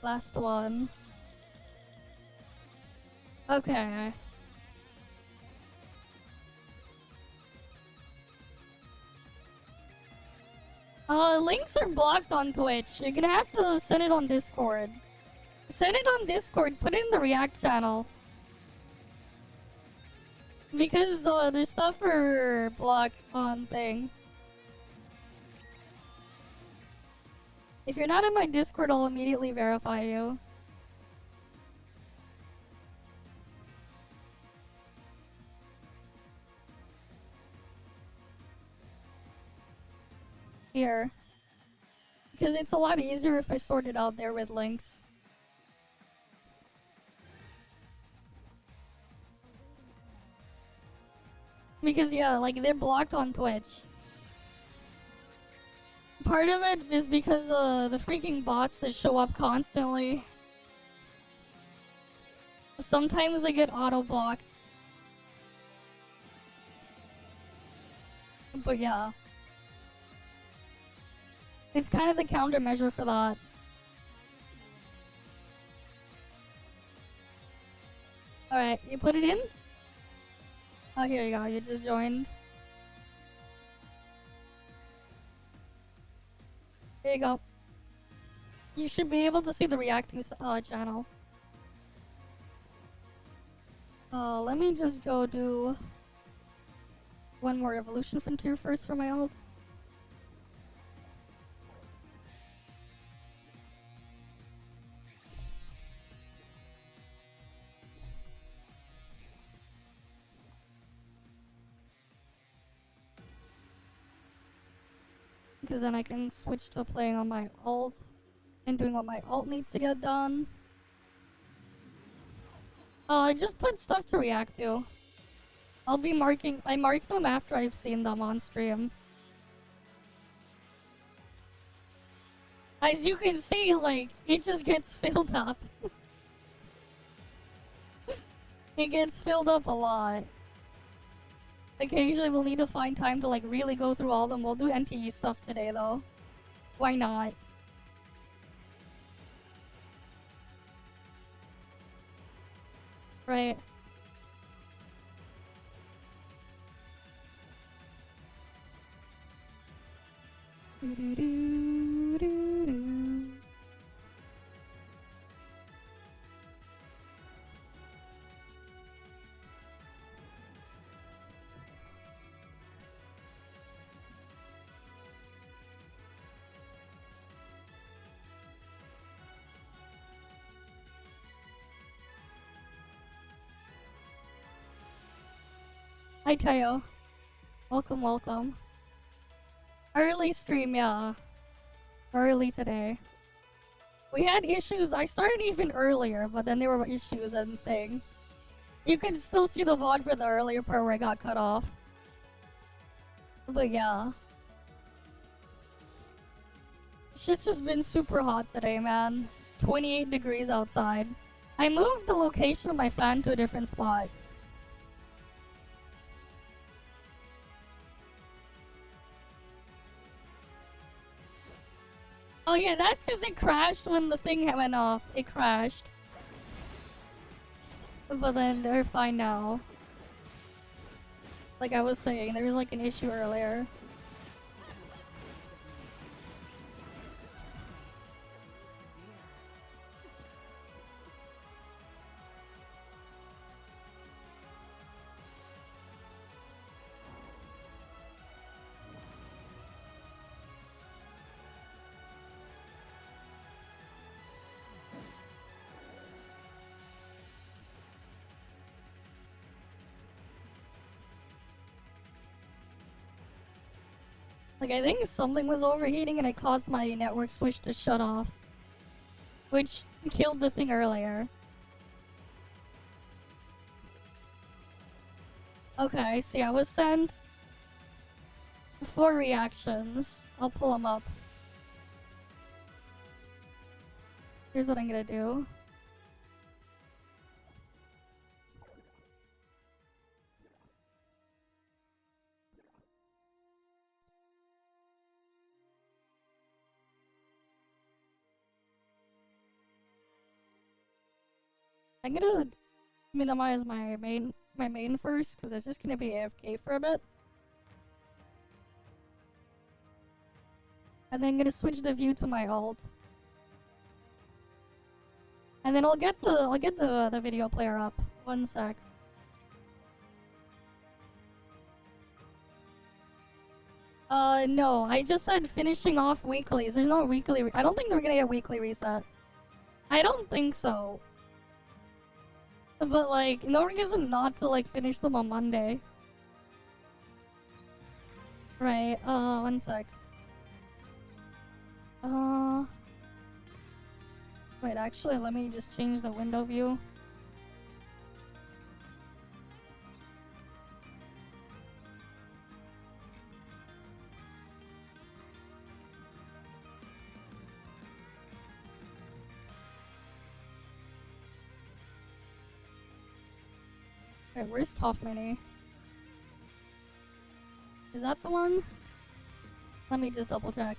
[SPEAKER 1] Last one. Okay. Links are blocked on Twitch. You're gonna have to send it on Discord. Send it on Discord, put it in the React channel. Because the stuff are blocked on thing. If you're not in my Discord, I'll immediately verify you. Here. Because it's a lot easier if I sort it out there with links. Because yeah, like they're blocked on Twitch. Part of it is because the freaking bots that show up constantly. Sometimes they get auto-blocked. But yeah. It's kind of the countermeasure for that. Alright, you put it in? Oh, here you go, you just joined. There you go. You should be able to see the React to channel. Let me just go do one more evolution frontier first for my ult. because then I can switch to playing on my alt and doing what my alt needs to get done. I just put stuff to react to. I'll be marking. I mark them after I've seen them on stream. As you can see, like, it just gets filled up. It gets filled up a lot. Occasionally we'll need to find time to like really go through all of them. We'll do NTE stuff today though. Why not? Right. Hi Tayo. Welcome, welcome. Early stream, yeah. Early today. We had issues. I started even earlier, but then there were issues and thing. You can still see the VOD for the earlier part where I got cut off. But yeah. Shit's just been super hot today, man. It's 28 degrees outside. I moved the location of my fan to a different spot. Oh yeah, that's because it crashed when the thing went off. It crashed. But then they're fine now. Like I was saying, there was like an issue earlier. Like, I think something was overheating and it caused my network switch to shut off. Which killed the thing earlier. Okay, see, I was sent 4 reactions. I'll pull them up. Here's what I'm gonna do. I'm gonna minimize my main first, because it's just gonna be AFK for a bit. And then I'm gonna switch the view to my alt. And then I'll get the video player up. One sec. No, I just said finishing off weeklies. There's no weekly. I don't think they're gonna get a weekly reset. I don't think so. But like, no reason not to like finish them on Monday. Right, one sec. Wait, actually, let me just change the window view. Wait, where's ToF Mini? Is that the one? Let me just double check.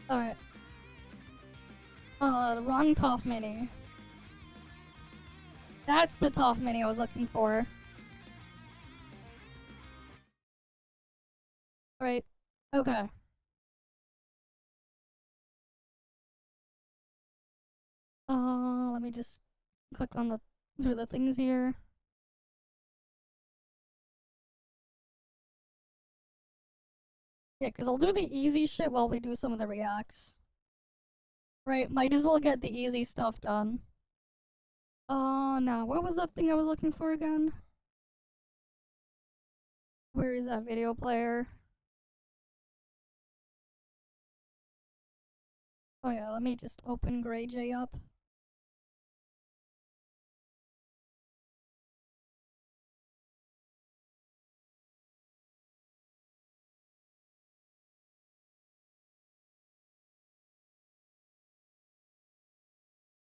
[SPEAKER 1] Alright. Wrong ToF Mini. That's the ToF Mini I was looking for. Right. Okay. Let me just click on through the things here. Yeah, because I'll do the easy shit while we do some of the reacts. Right, might as well get the easy stuff done. Now, what was that thing I was looking for again? Where is that video player? Oh yeah, let me just open GrayJ up.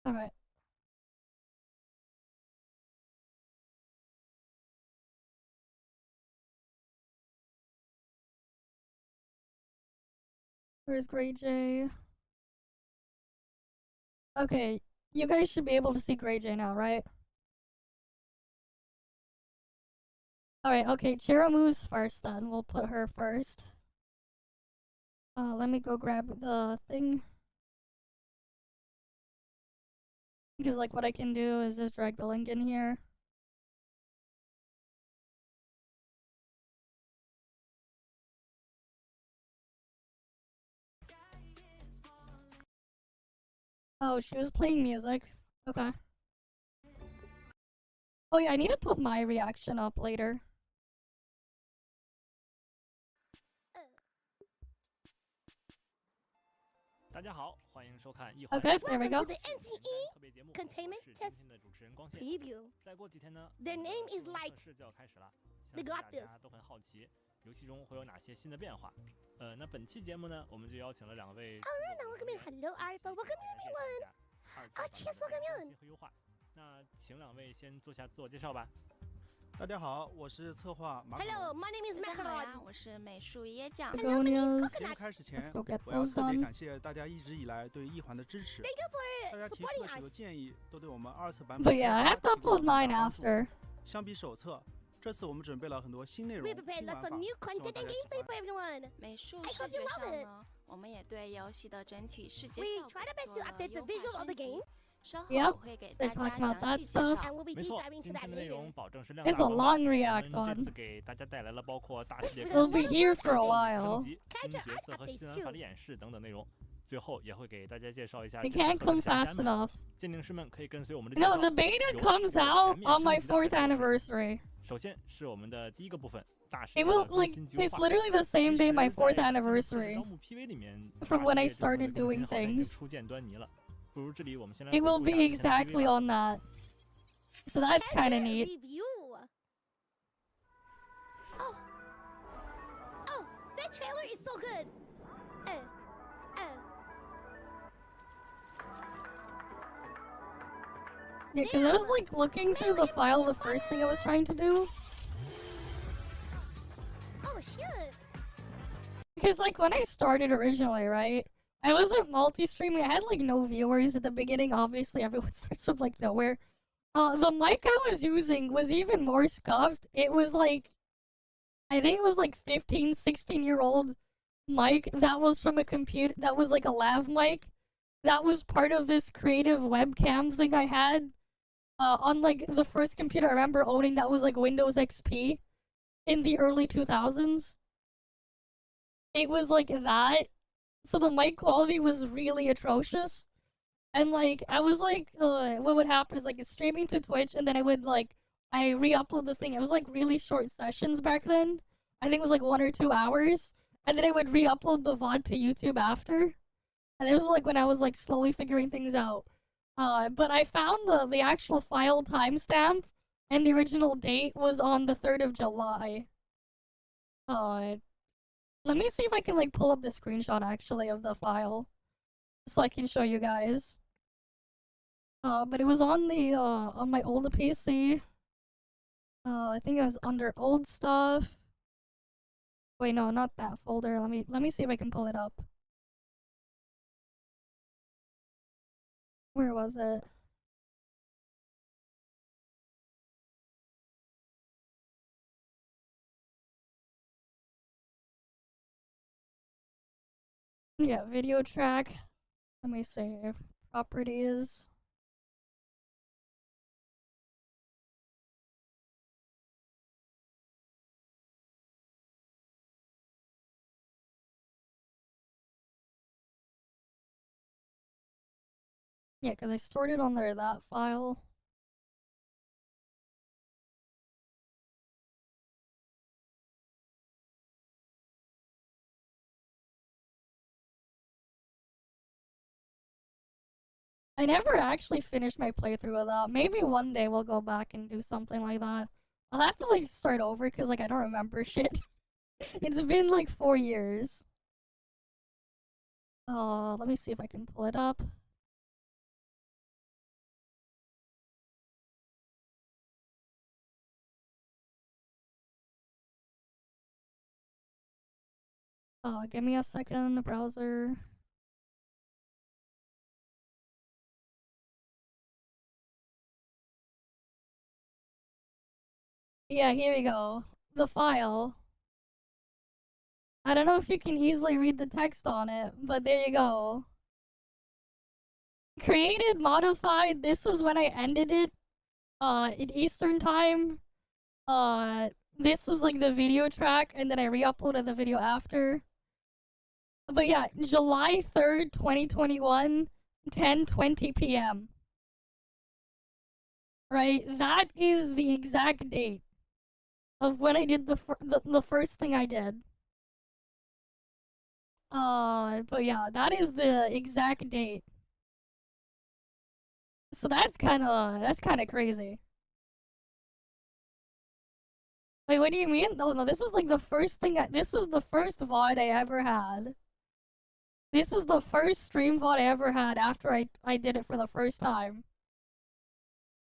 [SPEAKER 1] Alright. Where's GrayJ? Okay, you guys should be able to see GrayJ now, right? Alright, okay, Chiramu's first then. We'll put her first. Let me go grab the thing. Because, like, what I can do is just drag the link in here. Oh, she was playing music. Okay. Oh yeah, I need to put my reaction up later. Okay, there we go.
[SPEAKER 2] Welcome to the NTE Containment Test Preview. Their name is Light. They got this.
[SPEAKER 3] 游戏中会有哪些新的变化？那本期节目呢，我们就邀请了两位。
[SPEAKER 2] Alright, now welcome in. Hello, Arthur. Welcome everyone. Cheers, welcome in.
[SPEAKER 3] 和优化。那请两位先做下自我介绍吧。
[SPEAKER 4] 大家好，我是策划马可。
[SPEAKER 2] Hello, my name is
[SPEAKER 5] 大家好
[SPEAKER 2] Macaron.
[SPEAKER 5] 呀，我是美术椰酱。
[SPEAKER 2] Hello, my name is
[SPEAKER 4] 节目
[SPEAKER 2] Coconut.
[SPEAKER 4] 开始前
[SPEAKER 1] Let's go get，
[SPEAKER 4] 我要
[SPEAKER 1] those
[SPEAKER 4] 特别
[SPEAKER 1] done.
[SPEAKER 4] 感谢大家一直以来对一环的支持。
[SPEAKER 2] Thank you
[SPEAKER 4] 大
[SPEAKER 2] for
[SPEAKER 4] 家提出
[SPEAKER 2] supporting
[SPEAKER 4] 的许多
[SPEAKER 2] us.
[SPEAKER 4] 建议都对我们二次版
[SPEAKER 1] But
[SPEAKER 4] 本
[SPEAKER 1] yeah, I have to
[SPEAKER 4] 提供了
[SPEAKER 1] upload
[SPEAKER 4] 很大
[SPEAKER 1] mine
[SPEAKER 4] 帮助
[SPEAKER 1] after.
[SPEAKER 4] 相比手册，这次我们准备了很多新内容、
[SPEAKER 2] We
[SPEAKER 4] 新
[SPEAKER 2] prepared
[SPEAKER 4] 玩
[SPEAKER 2] lots
[SPEAKER 4] 法，
[SPEAKER 2] of new
[SPEAKER 4] 希望
[SPEAKER 2] content
[SPEAKER 4] 大
[SPEAKER 2] and
[SPEAKER 4] 家喜
[SPEAKER 2] gameplay
[SPEAKER 4] 欢。
[SPEAKER 2] for everyone.
[SPEAKER 5] 美术
[SPEAKER 2] I
[SPEAKER 5] 视
[SPEAKER 2] hope you
[SPEAKER 5] 觉
[SPEAKER 2] love
[SPEAKER 5] 上
[SPEAKER 2] it.
[SPEAKER 5] 呢，我们也对游戏的整体视觉
[SPEAKER 2] We
[SPEAKER 5] 效
[SPEAKER 2] tried
[SPEAKER 5] 果
[SPEAKER 2] our best
[SPEAKER 5] 做
[SPEAKER 2] to
[SPEAKER 5] 了
[SPEAKER 2] update the
[SPEAKER 5] 优化
[SPEAKER 2] visual of the
[SPEAKER 5] 升级
[SPEAKER 2] game.。
[SPEAKER 5] 稍后
[SPEAKER 1] Yep,
[SPEAKER 5] 我会给
[SPEAKER 1] they're
[SPEAKER 5] 大家
[SPEAKER 1] talking about
[SPEAKER 5] 详
[SPEAKER 1] that
[SPEAKER 5] 细介
[SPEAKER 1] stuff.
[SPEAKER 5] 绍。
[SPEAKER 2] And we'll be
[SPEAKER 3] 没
[SPEAKER 2] deep
[SPEAKER 3] 错，
[SPEAKER 2] diving
[SPEAKER 3] 今
[SPEAKER 2] into
[SPEAKER 3] 天
[SPEAKER 2] that
[SPEAKER 3] 的内
[SPEAKER 2] later.
[SPEAKER 3] 容保证是量
[SPEAKER 1] It's
[SPEAKER 3] 大
[SPEAKER 1] a
[SPEAKER 3] 的。
[SPEAKER 1] long
[SPEAKER 3] 我
[SPEAKER 1] react
[SPEAKER 3] 们这
[SPEAKER 1] one.
[SPEAKER 3] 次给大家带来了包括大世界
[SPEAKER 1] We'll be here for a
[SPEAKER 3] 升
[SPEAKER 1] while.
[SPEAKER 3] 级、新角色和新玩法的演示等等内容。最后也会给大家介绍一下
[SPEAKER 1] They
[SPEAKER 3] 这次
[SPEAKER 1] can't
[SPEAKER 3] 策略
[SPEAKER 1] come
[SPEAKER 3] 的下
[SPEAKER 1] fast
[SPEAKER 3] 线安排。
[SPEAKER 1] enough.
[SPEAKER 3] 鉴定师们可以跟随我们的介
[SPEAKER 1] No,
[SPEAKER 3] 绍。
[SPEAKER 1] the beta
[SPEAKER 3] 有
[SPEAKER 1] comes
[SPEAKER 3] 这个
[SPEAKER 1] out
[SPEAKER 3] 全面
[SPEAKER 1] on my
[SPEAKER 3] 升级的
[SPEAKER 1] 4th
[SPEAKER 3] 海报时
[SPEAKER 1] anniversary.
[SPEAKER 3] 首先是我们的第一个部分，大世
[SPEAKER 1] It
[SPEAKER 3] 界的
[SPEAKER 1] will
[SPEAKER 3] 更
[SPEAKER 1] like
[SPEAKER 3] 新及优
[SPEAKER 1] it's
[SPEAKER 3] 化。
[SPEAKER 1] literally the
[SPEAKER 3] 其
[SPEAKER 1] same day
[SPEAKER 3] 实
[SPEAKER 1] my
[SPEAKER 3] 在
[SPEAKER 1] 4th
[SPEAKER 3] 这次
[SPEAKER 1] anniversary
[SPEAKER 3] 招募 PV 里面，
[SPEAKER 1] from
[SPEAKER 3] 大
[SPEAKER 1] when I
[SPEAKER 3] 世界这部分
[SPEAKER 1] started
[SPEAKER 3] 的更新
[SPEAKER 1] doing
[SPEAKER 3] 好像已经
[SPEAKER 1] things.
[SPEAKER 3] 初见端倪了。不如这里我们先来
[SPEAKER 1] It
[SPEAKER 3] 回
[SPEAKER 1] will
[SPEAKER 3] 顾一
[SPEAKER 1] be
[SPEAKER 3] 下之前的 PV
[SPEAKER 1] exactly
[SPEAKER 3] 吧。
[SPEAKER 1] on that. So that's kind of neat.
[SPEAKER 2] Review. Oh, that trailer is so good.
[SPEAKER 1] Yeah, because I was like looking through the file the first thing I was trying to do.
[SPEAKER 2] Oh shit.
[SPEAKER 1] Because like when I started originally, right? I wasn't multi-streaming. I had like no viewers at the beginning. Obviously, everyone starts from like nowhere. The mic I was using was even more scuffed. It was like, I think it was like 15, 16-year-old mic that was from a computer, that was like a lav mic. That was part of this creative webcam thing I had. On like the first computer I remember owning that was like Windows XP in the early 2000s. It was like that. So the mic quality was really atrocious. And like, I was like, what would happen is like it's streaming to Twitch and then I re-upload the thing. It was like really short sessions back then. I think it was like 1 or 2 hours. And then I would re-upload the VOD to YouTube after. And it was like when I was like slowly figuring things out. But I found the actual file timestamp and the original date was on the 3rd of July. Let me see if I can like pull up the screenshot actually of the file. So I can show you guys. But it was on the on my old PC. I think it was under old stuff. Wait, no, not that folder. Let me see if I can pull it up. Where was it? Yeah, video track. Let me save. Properties. Yeah, because I stored it on that file. I never actually finished my playthrough of that. Maybe one day we'll go back and do something like that. I'll have to like start over because like I don't remember shit. It's been like 4 years. Let me see if I can pull it up. Give me a second, browser. Yeah, here we go. The file. I don't know if you can easily read the text on it, but there you go. Created, modified, this was when I ended it. In Eastern time. This was like the video track, and then I re-uploaded the video after. But yeah, July 3rd, 2021, 10:20 p.m. Right? That is the exact date of when I did the first thing I did. But yeah, that is the exact date. So that's kind of crazy. Wait, what do you mean? No, this was like the first thing. This was the first VOD I ever had. This was the first stream VOD I ever had after I did it for the first time.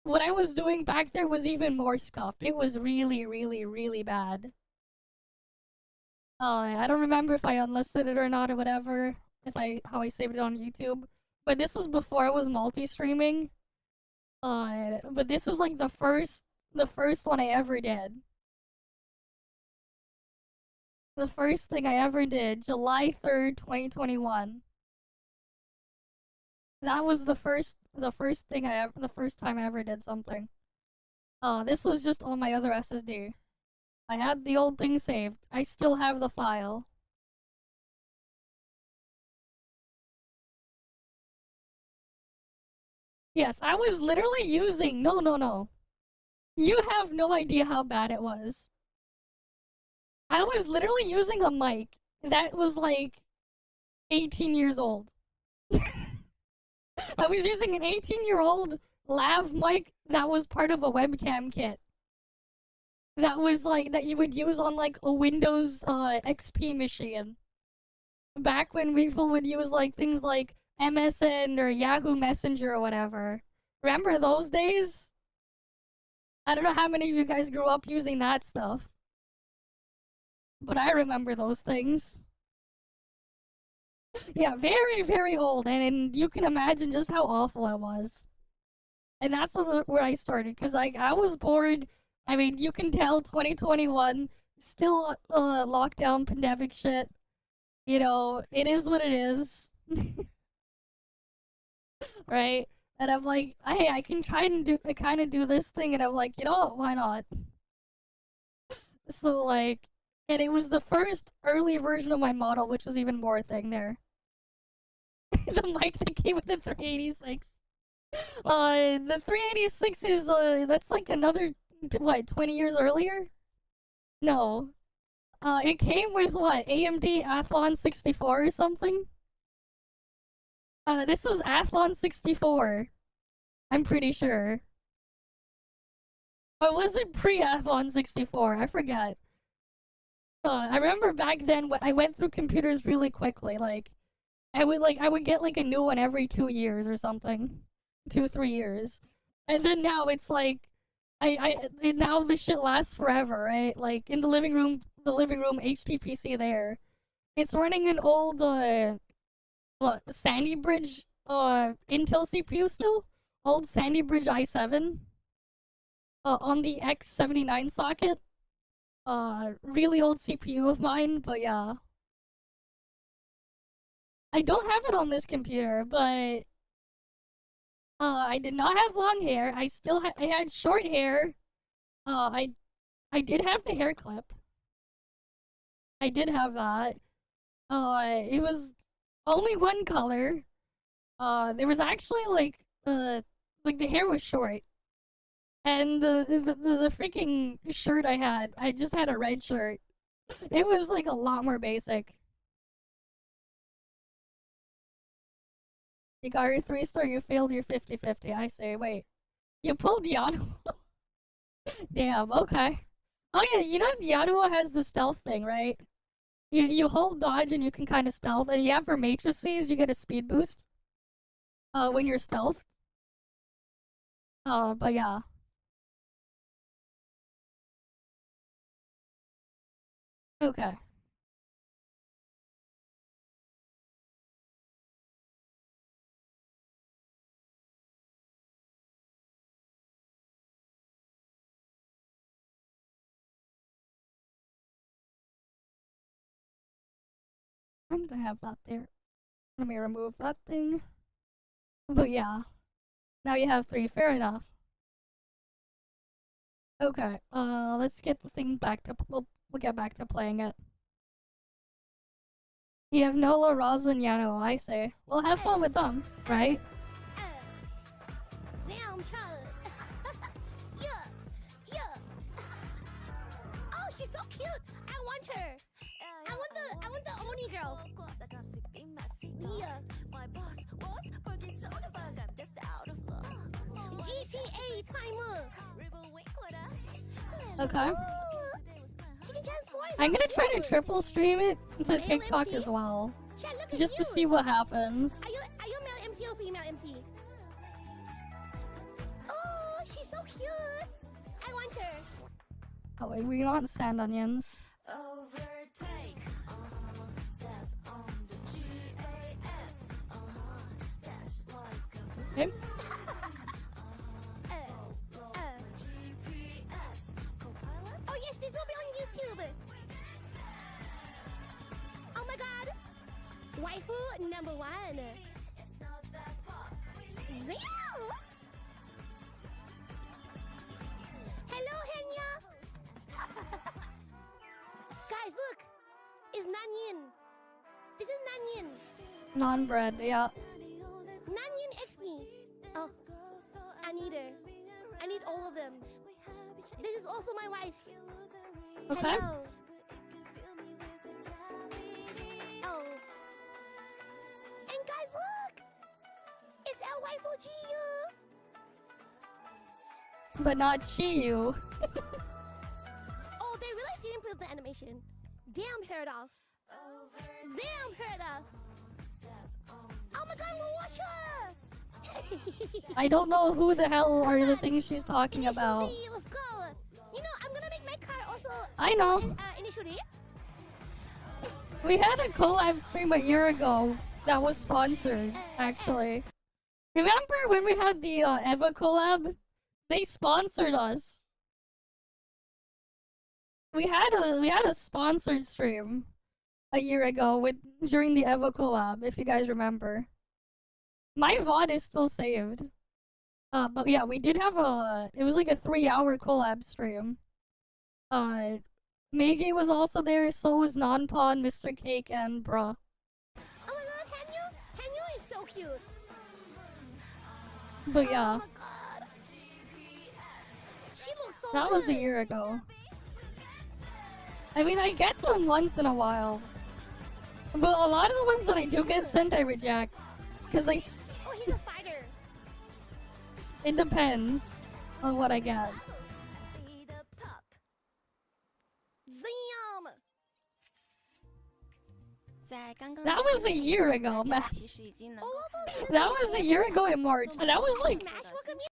[SPEAKER 1] What I was doing back there was even more scuffed. It was really, really, really bad. I don't remember if I unlisted it or not or whatever. How I saved it on YouTube. But this was before I was multi-streaming. But this was like the first one I ever did. The first thing I ever did, July 3rd, 2021. That was the first time I ever did something. This was just on my other SSD. I had the old thing saved. I still have the file. Yes, I was literally using... No. You have no idea how bad it was. I was literally using a mic that was like 18 years old. I was using an 18-year-old lav mic that was part of a webcam kit. That was like, that you would use on like a Windows XP machine. Back when people would use like things like MSN or Yahoo Messenger or whatever. Remember those days? I don't know how many of you guys grew up using that stuff. But I remember those things. Yeah, very, very old, and you can imagine just how awful it was. And that's where I started, because I was bored. I mean, you can tell 2021, still lockdown pandemic shit. You know, it is what it is. Right? And I'm like, hey, I can try and kind of do this thing, and I'm like, you know what, why not? So, like, and it was the first early version of my model, which was even more a thing there. The mic that came with the 386. The 386 is, that's like another, what, 20 years earlier? No. It came with, what, AMD Athlon 64 or something? This was Athlon 64. I'm pretty sure. Or was it pre-Athlon 64? I forget. I remember back then I went through computers really quickly. Like, I would get like a new one every 2 years or something, 2-3 years, and then now it's like, now this shit lasts forever, right? Like in the living room HTPC there, it's running an old Sandy Bridge Intel CPU still, old Sandy Bridge i7, on the X79 socket. Really old CPU of mine, but yeah. I don't have it on this computer, but I did not have long hair. I had short hair. I did have the hair clip. I did have that. It was only one color. There was actually like like the hair was short, and the freaking shirt I just had a red shirt. It was like a lot more basic. You got your 3-star, you failed your 50-50. I say, wait, you pulled Yano? Damn, okay. Oh yeah, you know Yano has the stealth thing, right? You hold dodge and you can kind of stealth, and you have for matrices, you get a speed boost. When you're stealth. But yeah. Okay. I'm gonna have that there. Let me remove that thing. But yeah. Now you have 3, fair enough. Okay, let's get the thing back to, we'll get back to playing it. You have Nola, Rosa, and Yano, I say. Well, have fun with them, right?
[SPEAKER 2] Damn, child. Yeah, yeah. Oh, she's so cute. I want her. I want the Oni girl. Yeah. GTA timer.
[SPEAKER 1] Okay.
[SPEAKER 2] She can transform.
[SPEAKER 1] I'm gonna try to triple stream it to TikTok as well.
[SPEAKER 2] Chat, look,
[SPEAKER 1] Just to
[SPEAKER 2] it's
[SPEAKER 1] see what happens.
[SPEAKER 2] Are you male MC or female MC? Oh, she's so cute. I want her.
[SPEAKER 1] Oh wait, we want sand onions.
[SPEAKER 2] Overtake. Step on the GAS. Dash like a
[SPEAKER 1] Okay.
[SPEAKER 2] Oh yes, this will be on YouTube. Oh my god. Waifu number 1. Damn. Hello, Henya. Guys, look. It's Nanyin. This is Nanyin.
[SPEAKER 1] Non-bread, yeah.
[SPEAKER 2] Nanyin X me. Oh, I need her. I need all of them. This is also my wife.
[SPEAKER 1] Okay.
[SPEAKER 2] Hello. Oh. And guys, look! It's our waifu Jiyu!
[SPEAKER 1] But not Chiyu.
[SPEAKER 2] Oh, they really did improve the animation. Damn, heard off. Damn, heard off. Oh my god, we'll watch her!
[SPEAKER 1] I don't know who the hell are the things she's talking about.
[SPEAKER 2] Initially, let's go. You know, I'm gonna make my car also.
[SPEAKER 1] I know.
[SPEAKER 2] Initially.
[SPEAKER 1] We had a collab stream a year ago that was sponsored, actually. Remember when we had the Eva collab? They sponsored us. We had a sponsored stream a year ago during the Eva collab, if you guys remember. My VOD is still saved. But yeah, we did have it was like a 3-hour collab stream. Meigi was also there, so was Nonpon, Mr. Cake, and Bruh.
[SPEAKER 2] Oh my god, Hanyu is so cute.
[SPEAKER 1] But yeah,
[SPEAKER 2] Oh my god. She looks so
[SPEAKER 1] that
[SPEAKER 2] good.
[SPEAKER 1] was a year ago. I mean, I get them once in a while. But a lot of the ones that I do get sent, I reject. Because they...
[SPEAKER 2] Oh, he's a fighter.
[SPEAKER 1] It depends on what I get.
[SPEAKER 2] Zam.
[SPEAKER 1] That was a year ago, man. That was a year ago in March. And that was like...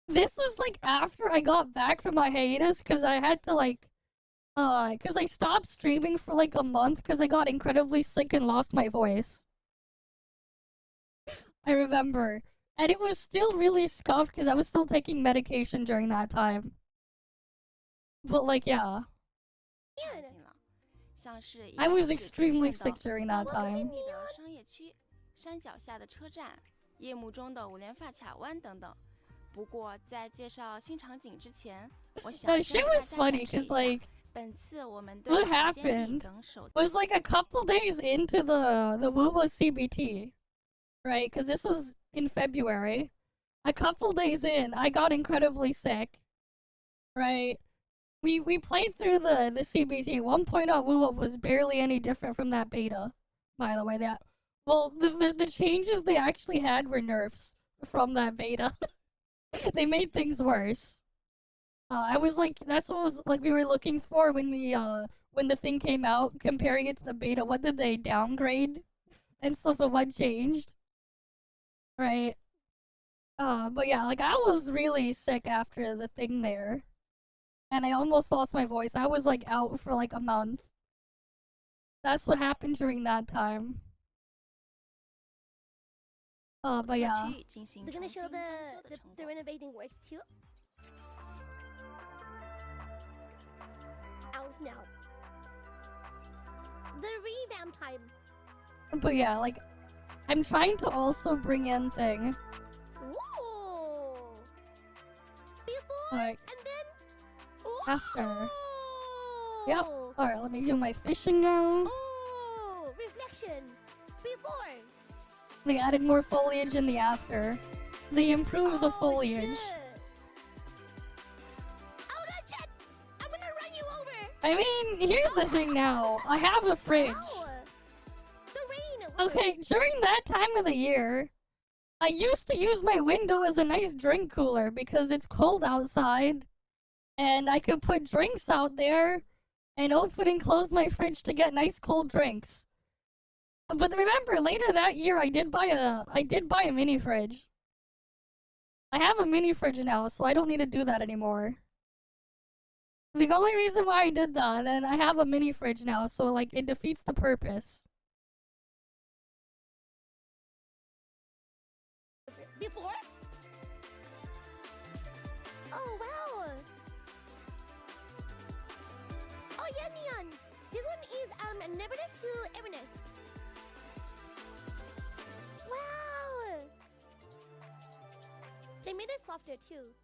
[SPEAKER 1] This was like after I got back from my hiatus, because I had to like... because I stopped streaming for like a month because I got incredibly sick and lost my voice. I remember. And it was still really scuffed because I was still taking medication during that time. But like, yeah. I was extremely sick during that time.
[SPEAKER 5] 山脚下的车站、夜幕中的五连发卡湾等等。不过在介绍新场景之前，我想
[SPEAKER 1] No, shit was funny because like
[SPEAKER 5] 本次我们对
[SPEAKER 1] what
[SPEAKER 5] 时间
[SPEAKER 1] happened
[SPEAKER 5] 里等手
[SPEAKER 1] was like a couple days into the WooWoo CBT, right? Because this was in February. a couple days in, I got incredibly sick. Right? We played through the CBT. 1.0 was barely any different from that beta. By the way, the changes they actually had were nerfs from that beta. They made things worse. I was like, that's what was like we were looking for when when the thing came out, comparing it to the beta. What did they downgrade and stuff, and what changed? Right. But yeah, like I was really sick after the thing there, and I almost lost my voice. I was like out for like a month. That's what happened during that time. But yeah.
[SPEAKER 2] They're gonna show the renovating works too. Else now. The revamp time.
[SPEAKER 1] But yeah, like I'm trying to also bring in thing.
[SPEAKER 2] Whoa. Before
[SPEAKER 1] Like
[SPEAKER 2] and then
[SPEAKER 1] after.
[SPEAKER 2] Whoa.
[SPEAKER 1] Yep. Alright, let me do my fishing now.
[SPEAKER 2] Oh, reflection. Before.
[SPEAKER 1] They added more foliage in the after. They improved the
[SPEAKER 2] Oh,
[SPEAKER 1] foliage.
[SPEAKER 2] shit. Oh god, Chet! I'm gonna run you over.
[SPEAKER 1] I mean, here's the thing now. I have a fridge.
[SPEAKER 2] Ow. The rain.
[SPEAKER 1] Okay, during that time of the year, I used to use my window as a nice drink cooler because it's cold outside. And I could put drinks out there and open and close my fridge to get nice cold drinks. But remember, later that year, I did buy a mini fridge. I have a mini fridge now, so I don't need to do that anymore. The only reason why I did that, and I have a mini fridge now, so like it defeats the purpose.
[SPEAKER 2] Before? Oh wow! Oh yeah, Neon. This one is neverness to everness. Wow! They made it softer too.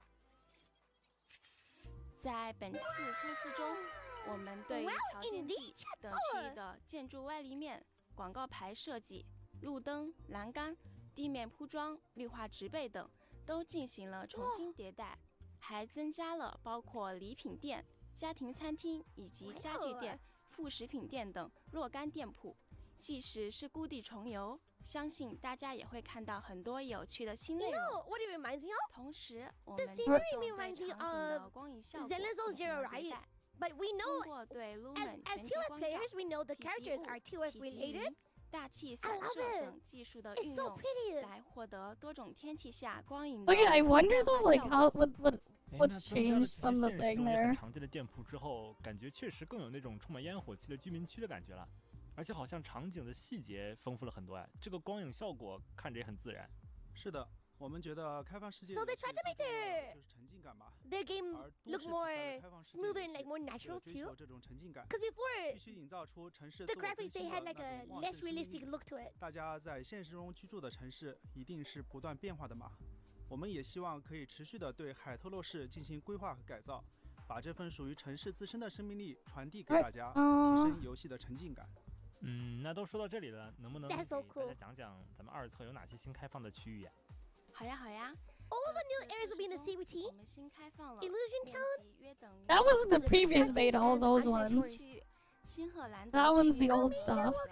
[SPEAKER 5] 在本次测试中，我们对于
[SPEAKER 2] Wow,
[SPEAKER 5] 桥间地
[SPEAKER 2] indeed,
[SPEAKER 5] 等区域的建筑外立面、广告牌设计、路灯、栏杆、地面铺装、绿化植被等都进行了重新迭代，还增加了包括礼品店、家庭餐厅以及家具店、副食品店等若干店铺。即使是故地重游，相信大家也会看到很多有趣的新内
[SPEAKER 2] You
[SPEAKER 5] 容。
[SPEAKER 2] know what it reminds me of?
[SPEAKER 5] 同时，我
[SPEAKER 2] The
[SPEAKER 5] 们
[SPEAKER 2] scenery
[SPEAKER 5] 注重对
[SPEAKER 2] reminds
[SPEAKER 5] 场
[SPEAKER 2] me
[SPEAKER 5] 景的
[SPEAKER 2] of
[SPEAKER 5] 光影效果
[SPEAKER 2] Xenosaur's
[SPEAKER 5] 进行
[SPEAKER 2] Zero,
[SPEAKER 5] 了迭
[SPEAKER 2] right?
[SPEAKER 5] 代。
[SPEAKER 2] But we
[SPEAKER 5] 通
[SPEAKER 2] know
[SPEAKER 5] 过对
[SPEAKER 2] as
[SPEAKER 5] Lumen
[SPEAKER 2] as
[SPEAKER 5] 全景
[SPEAKER 2] ToF
[SPEAKER 5] 光照、
[SPEAKER 2] players, we know the
[SPEAKER 5] 体积
[SPEAKER 2] characters
[SPEAKER 5] 物
[SPEAKER 2] are ToF
[SPEAKER 5] 体积
[SPEAKER 2] related.
[SPEAKER 5] 云、大气
[SPEAKER 2] I
[SPEAKER 5] 散
[SPEAKER 2] love
[SPEAKER 5] 射
[SPEAKER 2] it.
[SPEAKER 5] 等技术的
[SPEAKER 2] It's
[SPEAKER 5] 运
[SPEAKER 2] so
[SPEAKER 5] 用，
[SPEAKER 2] pretty.
[SPEAKER 5] 来获得多种天气下光影
[SPEAKER 1] Okay,
[SPEAKER 5] 的
[SPEAKER 1] I
[SPEAKER 5] 不
[SPEAKER 1] wonder
[SPEAKER 5] 断
[SPEAKER 1] though,
[SPEAKER 5] 化
[SPEAKER 1] like
[SPEAKER 5] 效
[SPEAKER 1] how
[SPEAKER 5] 果。
[SPEAKER 1] what's
[SPEAKER 3] 那增加了
[SPEAKER 1] changed
[SPEAKER 3] 这
[SPEAKER 1] from
[SPEAKER 3] 些
[SPEAKER 1] the
[SPEAKER 3] 现实
[SPEAKER 1] thing
[SPEAKER 3] 中也
[SPEAKER 1] there?
[SPEAKER 3] 很常见的店铺之后，感觉确实更有那种充满烟火气的居民区的感觉了。而且好像场景的细节丰富了很多哎，这个光影效果看着也很自然。
[SPEAKER 4] 是的，我们觉得开放世界
[SPEAKER 2] So they tried to make
[SPEAKER 4] 就是沉浸感吧，
[SPEAKER 2] their game
[SPEAKER 4] 而都
[SPEAKER 2] look
[SPEAKER 4] 市题材
[SPEAKER 2] more
[SPEAKER 4] 的开放世界
[SPEAKER 2] smoother
[SPEAKER 4] 游
[SPEAKER 2] and
[SPEAKER 4] 戏
[SPEAKER 2] like more
[SPEAKER 4] 为
[SPEAKER 2] natural
[SPEAKER 4] 了追
[SPEAKER 2] too.
[SPEAKER 4] 求这种沉浸感，
[SPEAKER 2] Because
[SPEAKER 4] 必
[SPEAKER 2] before
[SPEAKER 4] 须营造出城市
[SPEAKER 2] the
[SPEAKER 4] 自我更
[SPEAKER 2] graphics they
[SPEAKER 4] 新
[SPEAKER 2] had
[SPEAKER 4] 的
[SPEAKER 2] like
[SPEAKER 4] 那
[SPEAKER 2] a
[SPEAKER 4] 种旺
[SPEAKER 2] less
[SPEAKER 4] 盛生命
[SPEAKER 2] realistic
[SPEAKER 4] 力。
[SPEAKER 2] look to it.
[SPEAKER 4] 大家在现实中居住的城市一定是不断变化的嘛，我们也希望可以持续的对海特洛市进行规划和改造，把这份属于城市自身的生命力传递给大家，提升游戏的沉浸感。
[SPEAKER 3] 那都说到这里了，能不能给
[SPEAKER 2] That's so
[SPEAKER 3] 大
[SPEAKER 2] cool.
[SPEAKER 3] 家讲讲咱们二测有哪些新开放的区域呀？
[SPEAKER 5] 好呀好呀。
[SPEAKER 2] All the new areas will be in the
[SPEAKER 5] 这次
[SPEAKER 2] CBT.
[SPEAKER 5] 我们新开放了
[SPEAKER 2] Illusion
[SPEAKER 5] 面
[SPEAKER 2] Town.
[SPEAKER 5] 积约等于
[SPEAKER 1] That was the
[SPEAKER 2] The
[SPEAKER 1] previous
[SPEAKER 2] Disguise
[SPEAKER 1] beta, all
[SPEAKER 2] and
[SPEAKER 1] those
[SPEAKER 2] Unmeasured
[SPEAKER 1] ones.
[SPEAKER 5] 区域，新荷兰
[SPEAKER 1] That
[SPEAKER 5] 地
[SPEAKER 1] one's
[SPEAKER 5] 区
[SPEAKER 1] the old
[SPEAKER 5] 和
[SPEAKER 1] stuff
[SPEAKER 5] 和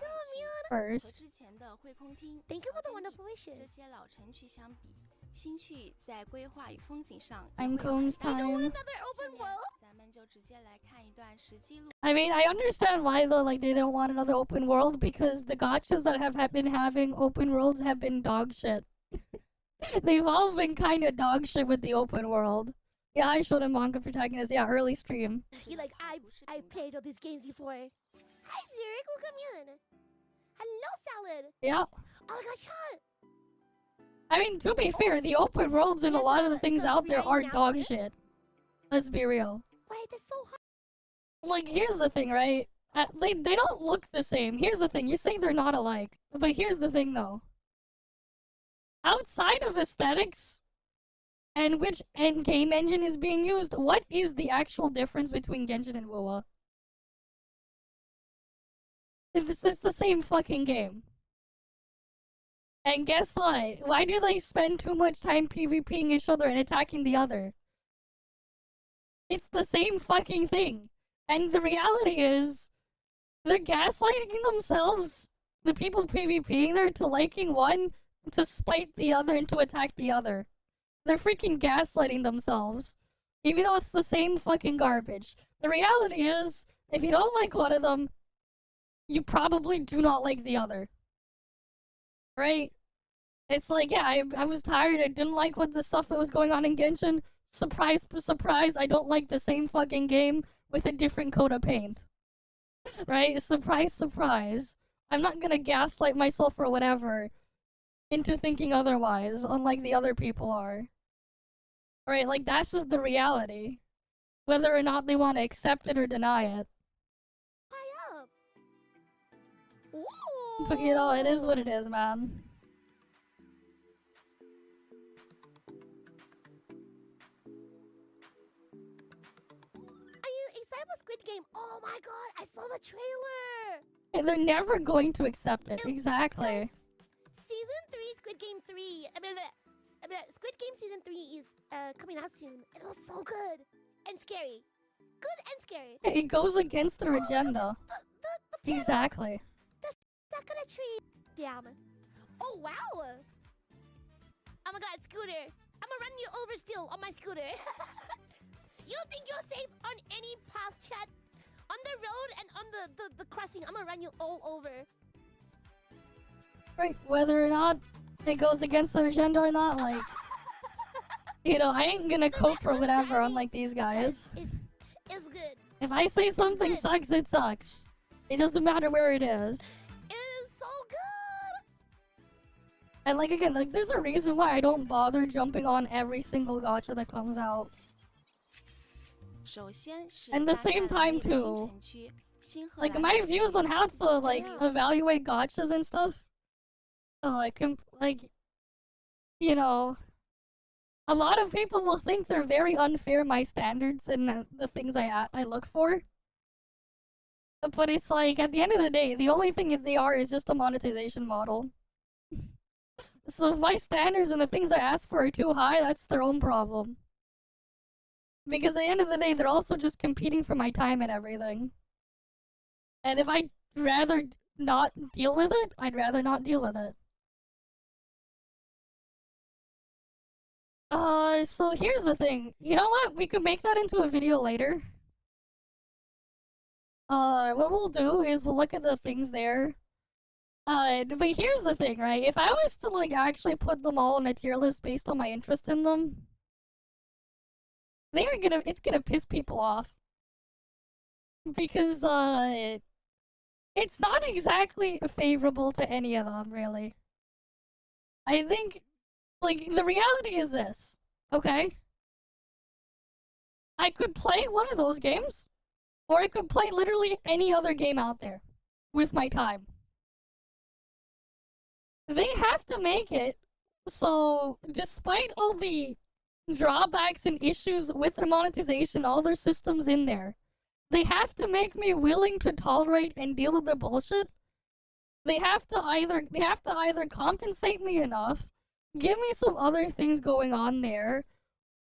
[SPEAKER 1] first.
[SPEAKER 5] 之前的会空厅、
[SPEAKER 2] Thank you for the
[SPEAKER 5] 桥间地
[SPEAKER 2] wonderful wishes.
[SPEAKER 5] 这些老城区相比，新区在规划与风景上
[SPEAKER 1] I'm Cone's
[SPEAKER 2] I don't want
[SPEAKER 1] time.
[SPEAKER 2] another
[SPEAKER 5] 下
[SPEAKER 2] open
[SPEAKER 5] 面
[SPEAKER 2] world.
[SPEAKER 5] 咱们就直接来看一段实际录。
[SPEAKER 1] I mean, I understand why though, like they don't want another open world because the gotchas that have been having open worlds have been dog shit. They've all been kind of dog shit with the open world. Yeah, I showed a manga protagonist. Yeah, early stream.
[SPEAKER 2] You like I played all these games before. Hi Zurich, welcome in. Hello salad.
[SPEAKER 1] Yeah.
[SPEAKER 2] Oh my god, Chan.
[SPEAKER 1] I mean, to be fair, the open worlds and a lot of the things out there are dog shit. Let's be real.
[SPEAKER 2] Wait, that's so hard.
[SPEAKER 1] Like, here's the thing, right? They don't look the same. Here's the thing. You say they're not alike. But here's the thing, though. Outside of aesthetics and which end game engine is being used, what is the actual difference between Genshin and WoA? It's the same fucking game. And guess what? Why do they spend too much time PvPing each other and attacking the other? It's the same fucking thing. And the reality is, they're gaslighting themselves, the people PvPing there, to liking one, to spite the other, and to attack the other. They're freaking gaslighting themselves. Even though it's the same fucking garbage. The reality is, if you don't like one of them, you probably do not like the other. Right? It's like, yeah, I was tired, I didn't like what the stuff that was going on in Genshin. Surprise, surprise, I don't like the same fucking game with a different coat of paint. Right? Surprise, surprise. I'm not gonna gaslight myself or whatever into thinking otherwise, unlike the other people are. Right? Like, that's just the reality. Whether or not they want to accept it or deny it.
[SPEAKER 2] High up.
[SPEAKER 1] But you know, it is what it is, man.
[SPEAKER 2] Are you excited for Squid Game? Oh my god, I saw the trailer!
[SPEAKER 1] And they're never going to accept it. Exactly.
[SPEAKER 2] Season 3, Squid Game 3. Squid Game Season 3 is coming out soon. It was so good. And scary. Good and scary.
[SPEAKER 1] It goes against their agenda.
[SPEAKER 2] The
[SPEAKER 1] Exactly.
[SPEAKER 2] Sakura tree. Damn. Oh wow. Oh my god, scooter. I'ma run you over still on my scooter. You think you're safe on any path, chat? On the road and on the crossing, I'ma run you all over.
[SPEAKER 1] Right, whether or not it goes against their agenda or not, like, you know, I ain't gonna cope or whatever, unlike these guys.
[SPEAKER 2] It's good.
[SPEAKER 1] If I say something sucks, it sucks. It doesn't matter where it is.
[SPEAKER 2] It is so good.
[SPEAKER 1] And like, again, like, there's a reason why I don't bother jumping on every single gacha that comes out.
[SPEAKER 5] 首先是
[SPEAKER 1] And the
[SPEAKER 5] 发
[SPEAKER 1] same
[SPEAKER 5] 散
[SPEAKER 1] time
[SPEAKER 5] 类的新
[SPEAKER 1] too.
[SPEAKER 5] 城区新荷
[SPEAKER 1] Like,
[SPEAKER 5] 兰
[SPEAKER 1] my
[SPEAKER 5] 的
[SPEAKER 1] views on how to, like,
[SPEAKER 2] Yeah.
[SPEAKER 1] evaluate gachas and stuff, like, you know, a lot of people will think they're very unfair, my standards and the things I look for. But it's like, at the end of the day, the only thing that they are is just a monetization model. So if my standards and the things I ask for are too high, that's their own problem. Because at the end of the day, they're also just competing for my time and everything. And if I'd rather not deal with it, I'd rather not deal with it. So here's the thing. You know what? We could make that into a video later. What we'll do is we'll look at the things there. But here's the thing, right? If I was to, like, actually put them all on a tier list based on my interest in them, it's gonna piss people off. Because, it's not exactly favorable to any of them, really. I think, like, the reality is this, okay? I could play one of those games, or I could play literally any other game out there with my time. They have to make it so, despite all the drawbacks and issues with their monetization, all their systems in there, they have to make me willing to tolerate and deal with their bullshit. They have to either compensate me enough, give me some other things going on there,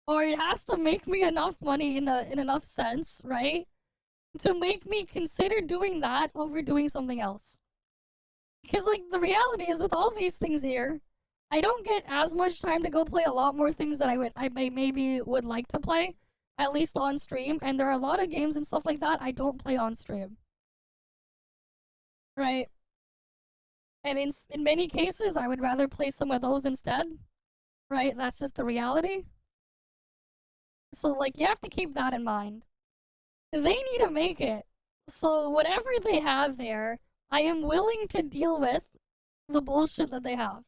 [SPEAKER 1] or it has to make me enough money in enough sense, right? To make me consider doing that over doing something else. Because, like, the reality is with all these things here, I don't get as much time to go play a lot more things that I maybe would like to play, at least on stream, and there are a lot of games and stuff like that I don't play on stream. Right? And in many cases, I would rather play some of those instead. Right? That's just the reality. So, like, you have to keep that in mind. They need to make it so whatever they have there, I am willing to deal with the bullshit that they have.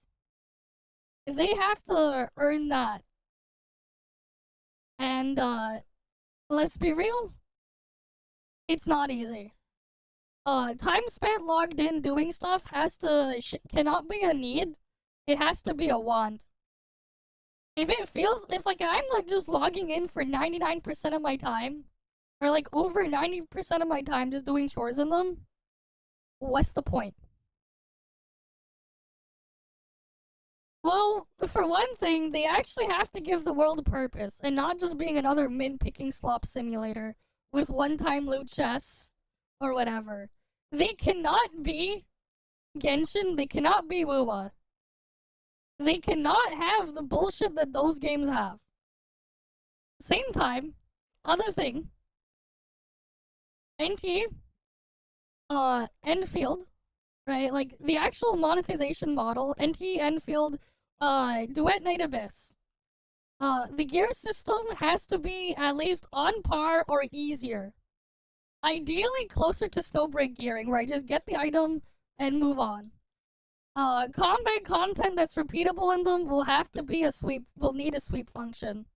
[SPEAKER 1] They have to earn that. And, let's be real, it's not easy. Time spent logged in doing stuff cannot be a need, it has to be a want. If like I'm like just logging in for 99% of my time, or like over 90% of my time just doing chores in them, what's the point? Well, for one thing, they actually have to give the world a purpose, and not just being another min-picking slop simulator with one-time loot chests or whatever. They cannot be Genshin, they cannot be WoWa. They cannot have the bullshit that those games have. Same time, other thing, NT, EnField, right? Like, the actual monetization model, NT, EnField, Duet Night Abyss. The gear system has to be at least on par or easier. Ideally closer to Snowbreak gearing, where I just get the item and move on. Combat content that's repeatable in them will have to be will need a sweep function.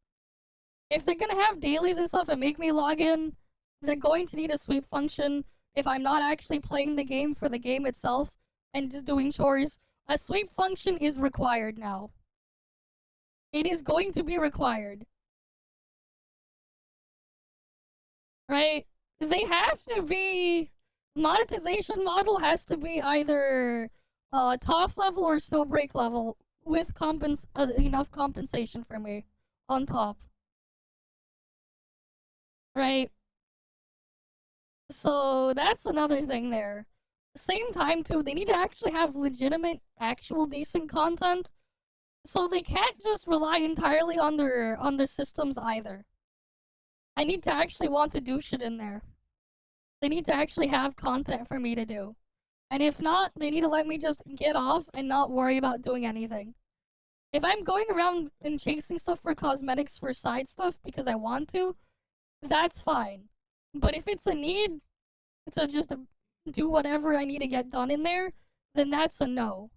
[SPEAKER 1] If they're gonna have dailies and stuff and make me log in, they're going to need a sweep function. If I'm not actually playing the game for the game itself and just doing chores, a sweep function is required now. It is going to be required. Right? They have to be... Monetization model has to be either ToF level or Snowbreak level with enough compensation for me on top. Right? So that's another thing there. Same time too, they need to actually have legitimate, actual decent content. So they can't just rely entirely on their systems either. I need to actually want to do shit in there. They need to actually have content for me to do. And if not, they need to let me just get off and not worry about doing anything. If I'm going around and chasing stuff for cosmetics for side stuff because I want to, that's fine. But if it's a need to just do whatever I need to get done in there, then that's a no.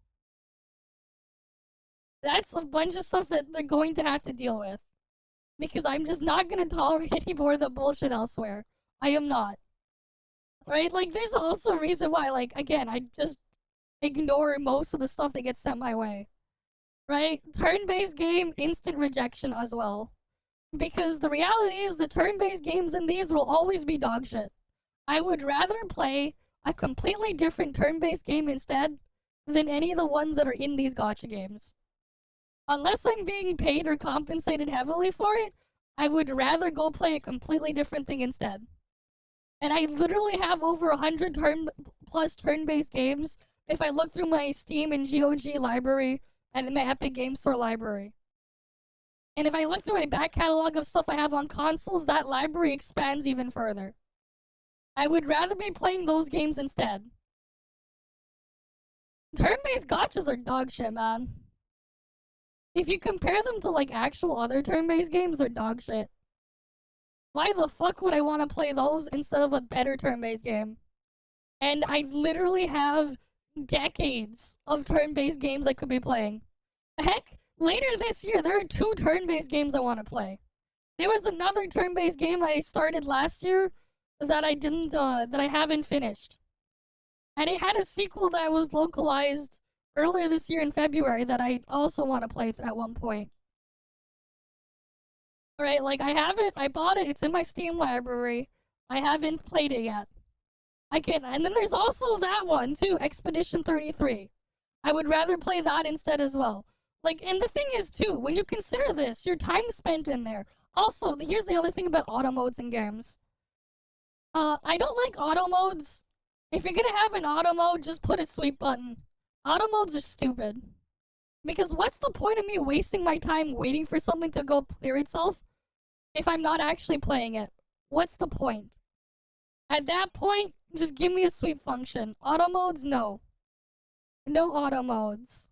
[SPEAKER 1] That's a bunch of stuff that they're going to have to deal with. Because I'm just not gonna tolerate any more of the bullshit elsewhere. I am not. Right? Like, there's also a reason why, like, again, I just ignore most of the stuff that gets sent my way. Right? Turn-based game, instant rejection as well. Because the reality is the turn-based games in these will always be dog shit. I would rather play a completely different turn-based game instead than any of the ones that are in these gacha games. Unless I'm being paid or compensated heavily for it, I would rather go play a completely different thing instead. And I literally have over 100 turn-based games if I look through my Steam and GOG library and my Epic Game Store library. And if I look through my back catalog of stuff I have on consoles, that library expands even further. I would rather be playing those games instead. Turn-based gachas are dog shit, man. If you compare them to, like, actual other turn-based games, they're dog shit. Why the fuck would I want to play those instead of a better turn-based game? And I literally have decades of turn-based games I could be playing. Heck, later this year, there are 2 turn-based games I want to play. There was another turn-based game that I started last year that I haven't finished. And it had a sequel that was localized earlier this year in February that I also want to play at one point. Alright, like, I have it, I bought it, it's in my Steam library. I haven't played it yet. And then there's also that one, too, Expedition 33. I would rather play that instead as well. Like, and the thing is, too, when you consider this, your time spent in there. Also, here's the other thing about auto modes in games. I don't like auto modes. If you're gonna have an auto mode, just put a sweep button. Auto modes are stupid. Because what's the point of me wasting my time waiting for something to go clear itself if I'm not actually playing it? What's the point? At that point, just give me a sweep function. Auto modes, no. No auto modes.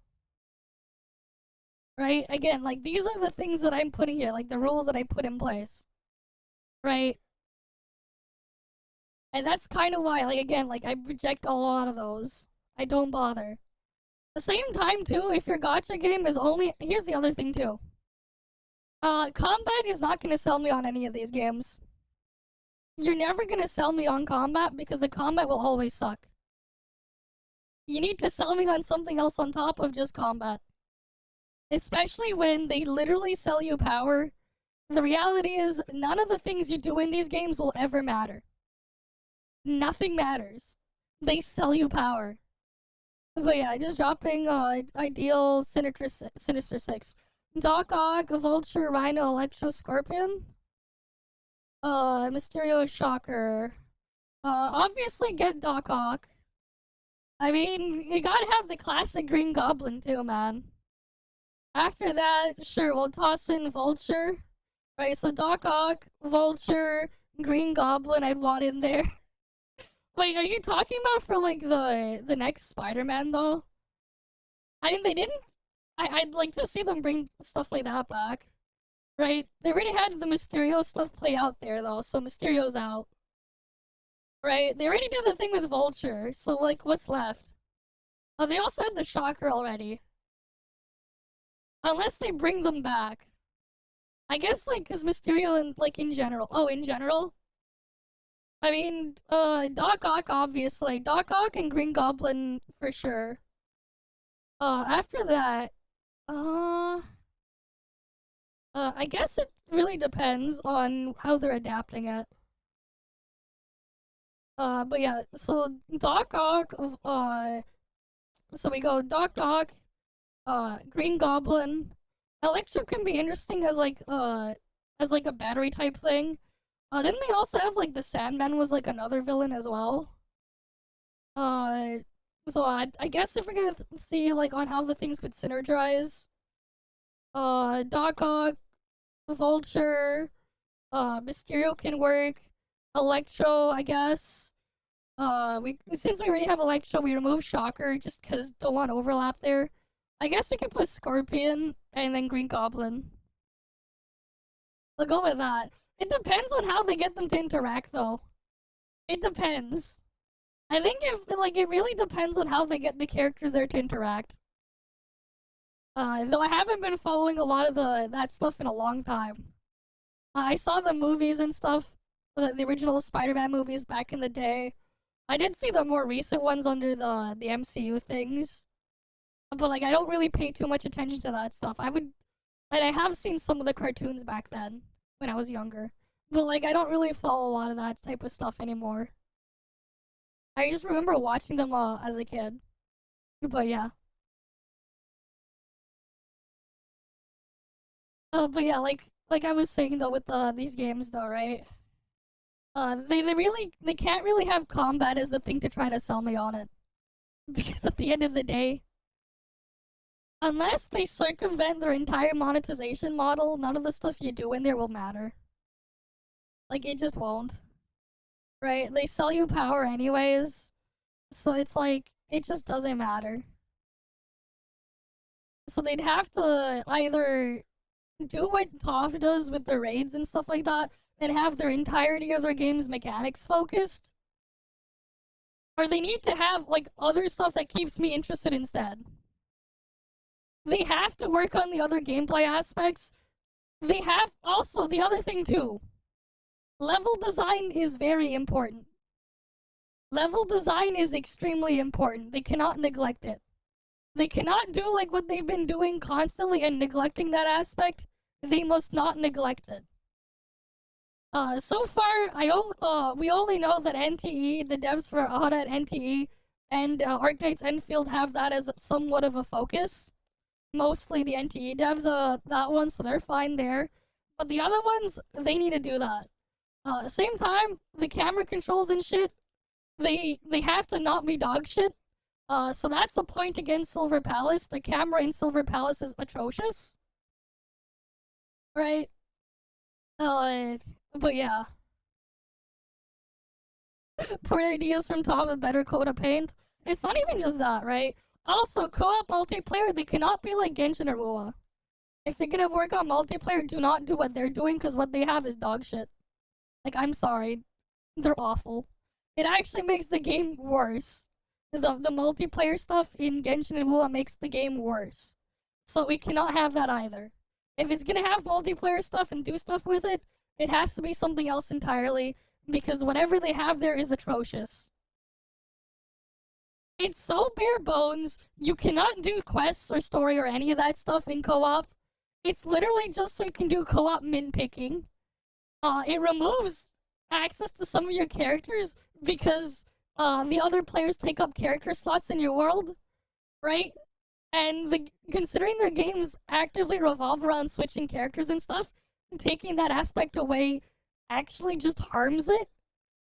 [SPEAKER 1] Right? Again, like, these are the things that I'm putting here, like the rules that I put in place. Right? And that's kind of why, like, again, like, I reject a lot of those. I don't bother. At the same time, too, if your gacha game is only... Here's the other thing, too. Combat is not gonna sell me on any of these games. You're never gonna sell me on combat because the combat will always suck. You need to sell me on something else on top of just combat. Especially when they literally sell you power. The reality is, none of the things you do in these games will ever matter. Nothing matters. They sell you power. But yeah, just dropping Ideal, Sinister 6. Doc Ock, Vulture, Rhino, Electro, Scorpion. Mysterio, Shocker. Obviously get Doc Ock. I mean, you gotta have the classic Green Goblin too, man. After that, sure, we'll toss in Vulture. Right, so Doc Ock, Vulture, Green Goblin I'd want in there. Wait, are you talking about for like the next Spider-Man though? I mean, they didn't. I'd like to see them bring stuff like that back. Right? They already had the Mysterio stuff play out there though, so Mysterio's out. Right? They already did the thing with Vulture, so like, what's left? Oh, they also had the Shocker already. Unless they bring them back. I guess, like, cause Mysterio and, like, in general. Oh, in general? I mean, Doc Ock, obviously. Doc Ock and Green Goblin, for sure. After that, I guess it really depends on how they're adapting it. But yeah, so Doc Ock, so we go Doc Ock, Green Goblin. Electro can be interesting as like a battery type thing. Didn't they also have like the Sandman was like another villain as well? So I guess if we're gonna see like on how the things could synergize, Doc Ock, Vulture, Mysterio can work. Electro, I guess. Since we already have Electro, we remove Shocker just because don't want overlap there. I guess we could put Scorpion and then Green Goblin. We'll go with that. It depends on how they get them to interact, though. It depends. I think it really depends on how they get the characters there to interact. Though I haven't been following a lot of that stuff in a long time. I saw the movies and stuff, the original Spider-Man movies back in the day. I did see the more recent ones under the MCU things. But like I don't really pay too much attention to that stuff. And I have seen some of the cartoons back then when I was younger. But like I don't really follow a lot of that type of stuff anymore. I just remember watching them as a kid. But yeah. But yeah, like I was saying though with these games though, right? They can't really have combat as the thing to try to sell me on it. Because at the end of the day, unless they circumvent their entire monetization model, none of the stuff you do in there will matter. Like, it just won't. Right? They sell you power anyways, so it's like, it just doesn't matter. So they'd have to either do what ToF does with the raids and stuff like that, and have their entirety of their game's mechanics focused, or they need to have, like, other stuff that keeps me interested instead. They have to work on the other gameplay aspects. They have also the other thing too. Level design is very important. Level design is extremely important. They cannot neglect it. They cannot do like what they've been doing constantly and neglecting that aspect. They must not neglect it. So far, we only know that NTE, the devs for AHA at NTE, and Arknight's Enfield have that as somewhat of a focus. Mostly the NTE devs, that one, so they're fine there. But the other ones, they need to do that. Same time, the camera controls and shit, they have to not be dog shit. So that's the point against Silver Palace. The camera in Silver Palace is atrocious. Right? But yeah. Port ideas from ToF with better code of paint. It's not even just that, right? Also, co-op multiplayer, they cannot be like Genshin or WoA. If they're gonna work on multiplayer, do not do what they're doing, because what they have is dog shit. Like, I'm sorry. They're awful. It actually makes the game worse. The multiplayer stuff in Genshin and WoA makes the game worse. So we cannot have that either. If it's gonna have multiplayer stuff and do stuff with it, it has to be something else entirely, because whatever they have there is atrocious. It's so bare bones, you cannot do quests or story or any of that stuff in co-op. It's literally just so you can do co-op min-picking. It removes access to some of your characters because the other players take up character slots in your world. right? And considering their games actively revolve around switching characters and stuff, taking that aspect away actually just harms it.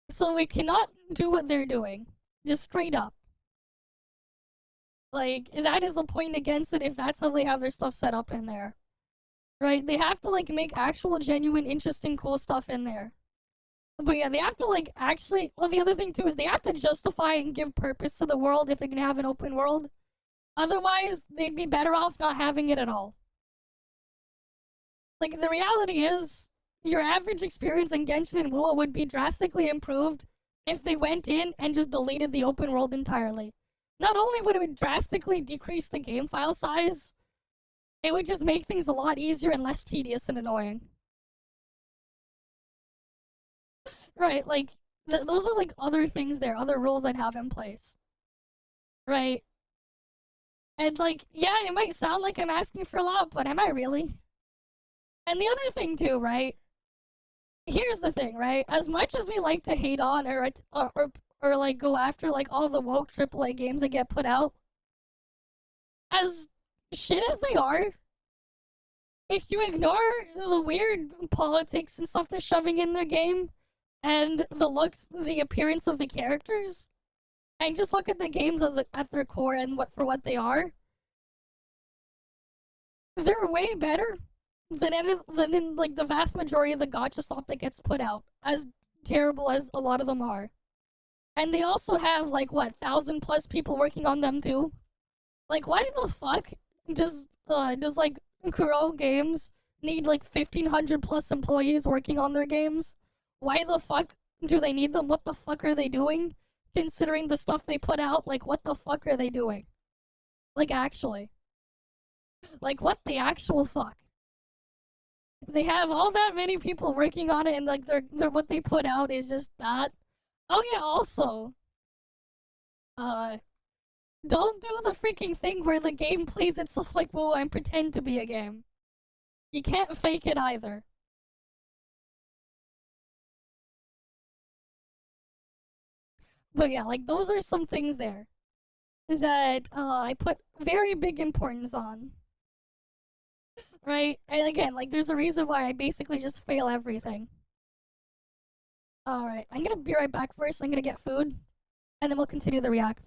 [SPEAKER 1] So we cannot do what they're doing. Just straight up. Like, that is a point against it if that's how they have their stuff set up in there. Right? They have to, like, make actual, genuine, interesting, cool stuff in there. But yeah, they have to, like, actually... Well, the other thing, too, is they have to justify and give purpose to the world if they're gonna have an open world. Otherwise, they'd be better off not having it at all. Like, the reality is, your average experience in Genshin and WoW would be drastically improved if they went in and just deleted the open world entirely. Not only would it drastically decrease the game file size, it would just make things a lot easier and less tedious and annoying. Right, like, those are like other things there, other rules I'd have in place. Right? And like, yeah, it might sound like I'm asking for a lot, but am I really? And the other thing too, right? Here's the thing, right? As much as we like to hate on or like go after like all the woke AAA games that get put out, as shit as they are, if you ignore the weird politics and stuff they're shoving in their game, and the appearance of the characters, and just look at the games at their core and for what they are, they're way better than in like the vast majority of the gacha stuff that gets put out, as terrible as a lot of them are. And they also have like what 1,000+ people working on them too. Like, why the fuck does like Kuro Games need like 1,500+ employees working on their games? Why the fuck do they need them? What the fuck are they doing? Considering the stuff they put out, like, what the fuck are they doing? Like, actually. Like, what the actual fuck? They have all that many people working on it, and like, they're what they put out is just that. Oh yeah, also, don't do the freaking thing where the game plays itself like WoW and pretend to be a game. You can't fake it either. But yeah, like, those are some things there that I put very big importance on. Right? And again, like, there's a reason why I basically just fail everything. Alright, I'm gonna be right back first. I'm gonna get food, and then we'll continue the react.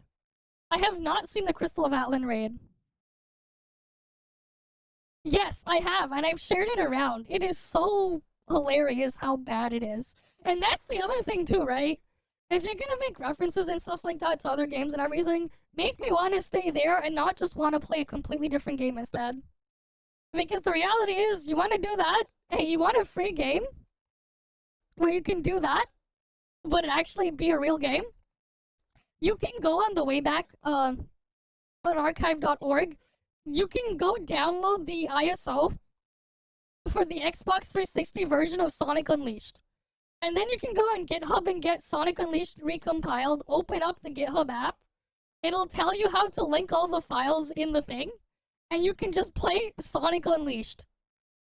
[SPEAKER 1] I have not seen the Crystal of Atlan raid. Yes, I have, and I've shared it around. It is so hilarious how bad it is. And that's the other thing too, right? If you're gonna make references and stuff like that to other games and everything, make me want to stay there and not just want to play a completely different game instead. Because the reality is, you want to do that, hey, you want a free game where you can do that, but it actually be a real game, you can go on the Wayback on archive.org. You can go download the ISO for the Xbox 360 version of Sonic Unleashed. And then you can go on GitHub and get Sonic Unleashed recompiled, open up the GitHub app. It'll tell you how to link all the files in the thing, and you can just play Sonic Unleashed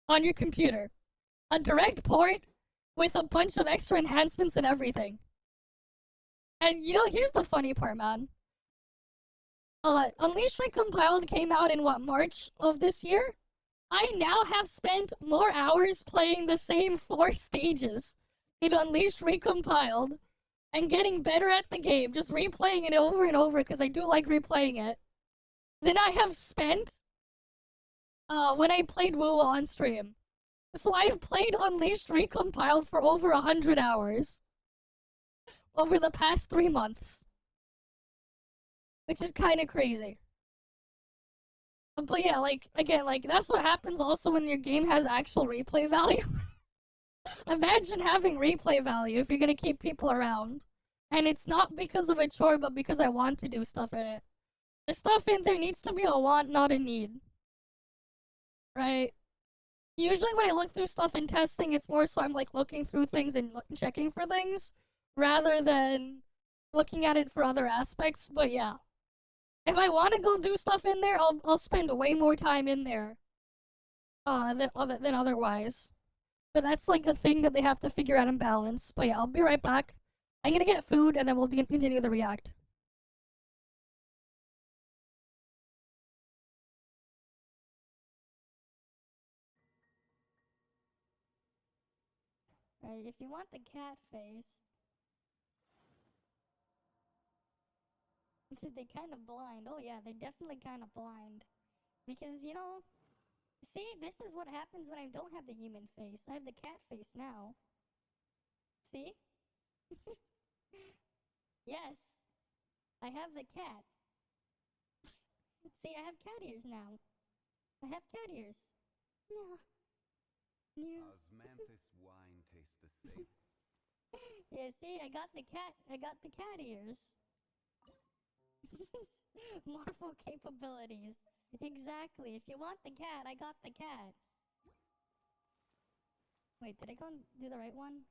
[SPEAKER 1] on your computer. A direct port with a bunch of extra enhancements and everything. And you know, here's the funny part, man. Unleashed Recompiled came out in what, March of this year? I now have spent more hours playing the same 4 stages in Unleashed Recompiled and getting better at the game, just replaying it over and over because I do like replaying it, than I have spent when I played WoW on stream. So I've played Unleashed Recompiled for over 100 hours over the past 3 months, which is kind of crazy. But yeah, like, again, like, that's what happens also when your game has actual replay value. Imagine having replay value if you're gonna keep people around. And it's not because of a chore, but because I want to do stuff in it. The stuff in there needs to be a want, not a need. Right? Usually when I look through stuff in testing, it's more so I'm like looking through things and checking for things, rather than looking at it for other aspects. But yeah. If I want to go do stuff in there, I'll spend way more time in there than otherwise. But that's like a thing that they have to figure out and balance. But yeah, I'll be right back. I'm gonna get food and then we'll continue the react. Right, if you want the cat face, they kind of blind. Oh yeah, they're definitely kind of blind. Because, you know, see, this is what happens when I don't have the human face. I have the cat face now. See? Yes, I have the cat. See, I have cat ears now. I have cat ears. No. Yeah.
[SPEAKER 6] Osmanthus wine tastes the same.
[SPEAKER 1] Yeah, see, I got the cat ears. Morpho capabilities. Exactly. If you want the cat, I got the cat. Wait, did I go and do the right one?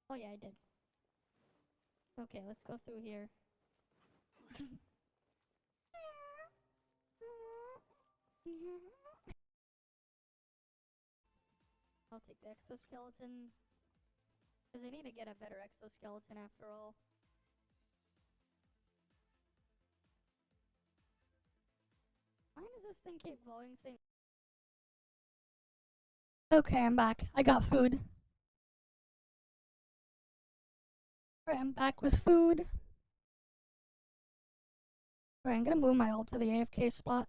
[SPEAKER 1] Oh yeah, I did. Okay, let's go through here. I'll take the exoskeleton. Because I need to get a better exoskeleton after all. Why does this thing keep glowing? Okay, I'm back. I got food. Alright, I'm back with food. Alright, I'm gonna move my ult to the AFK spot.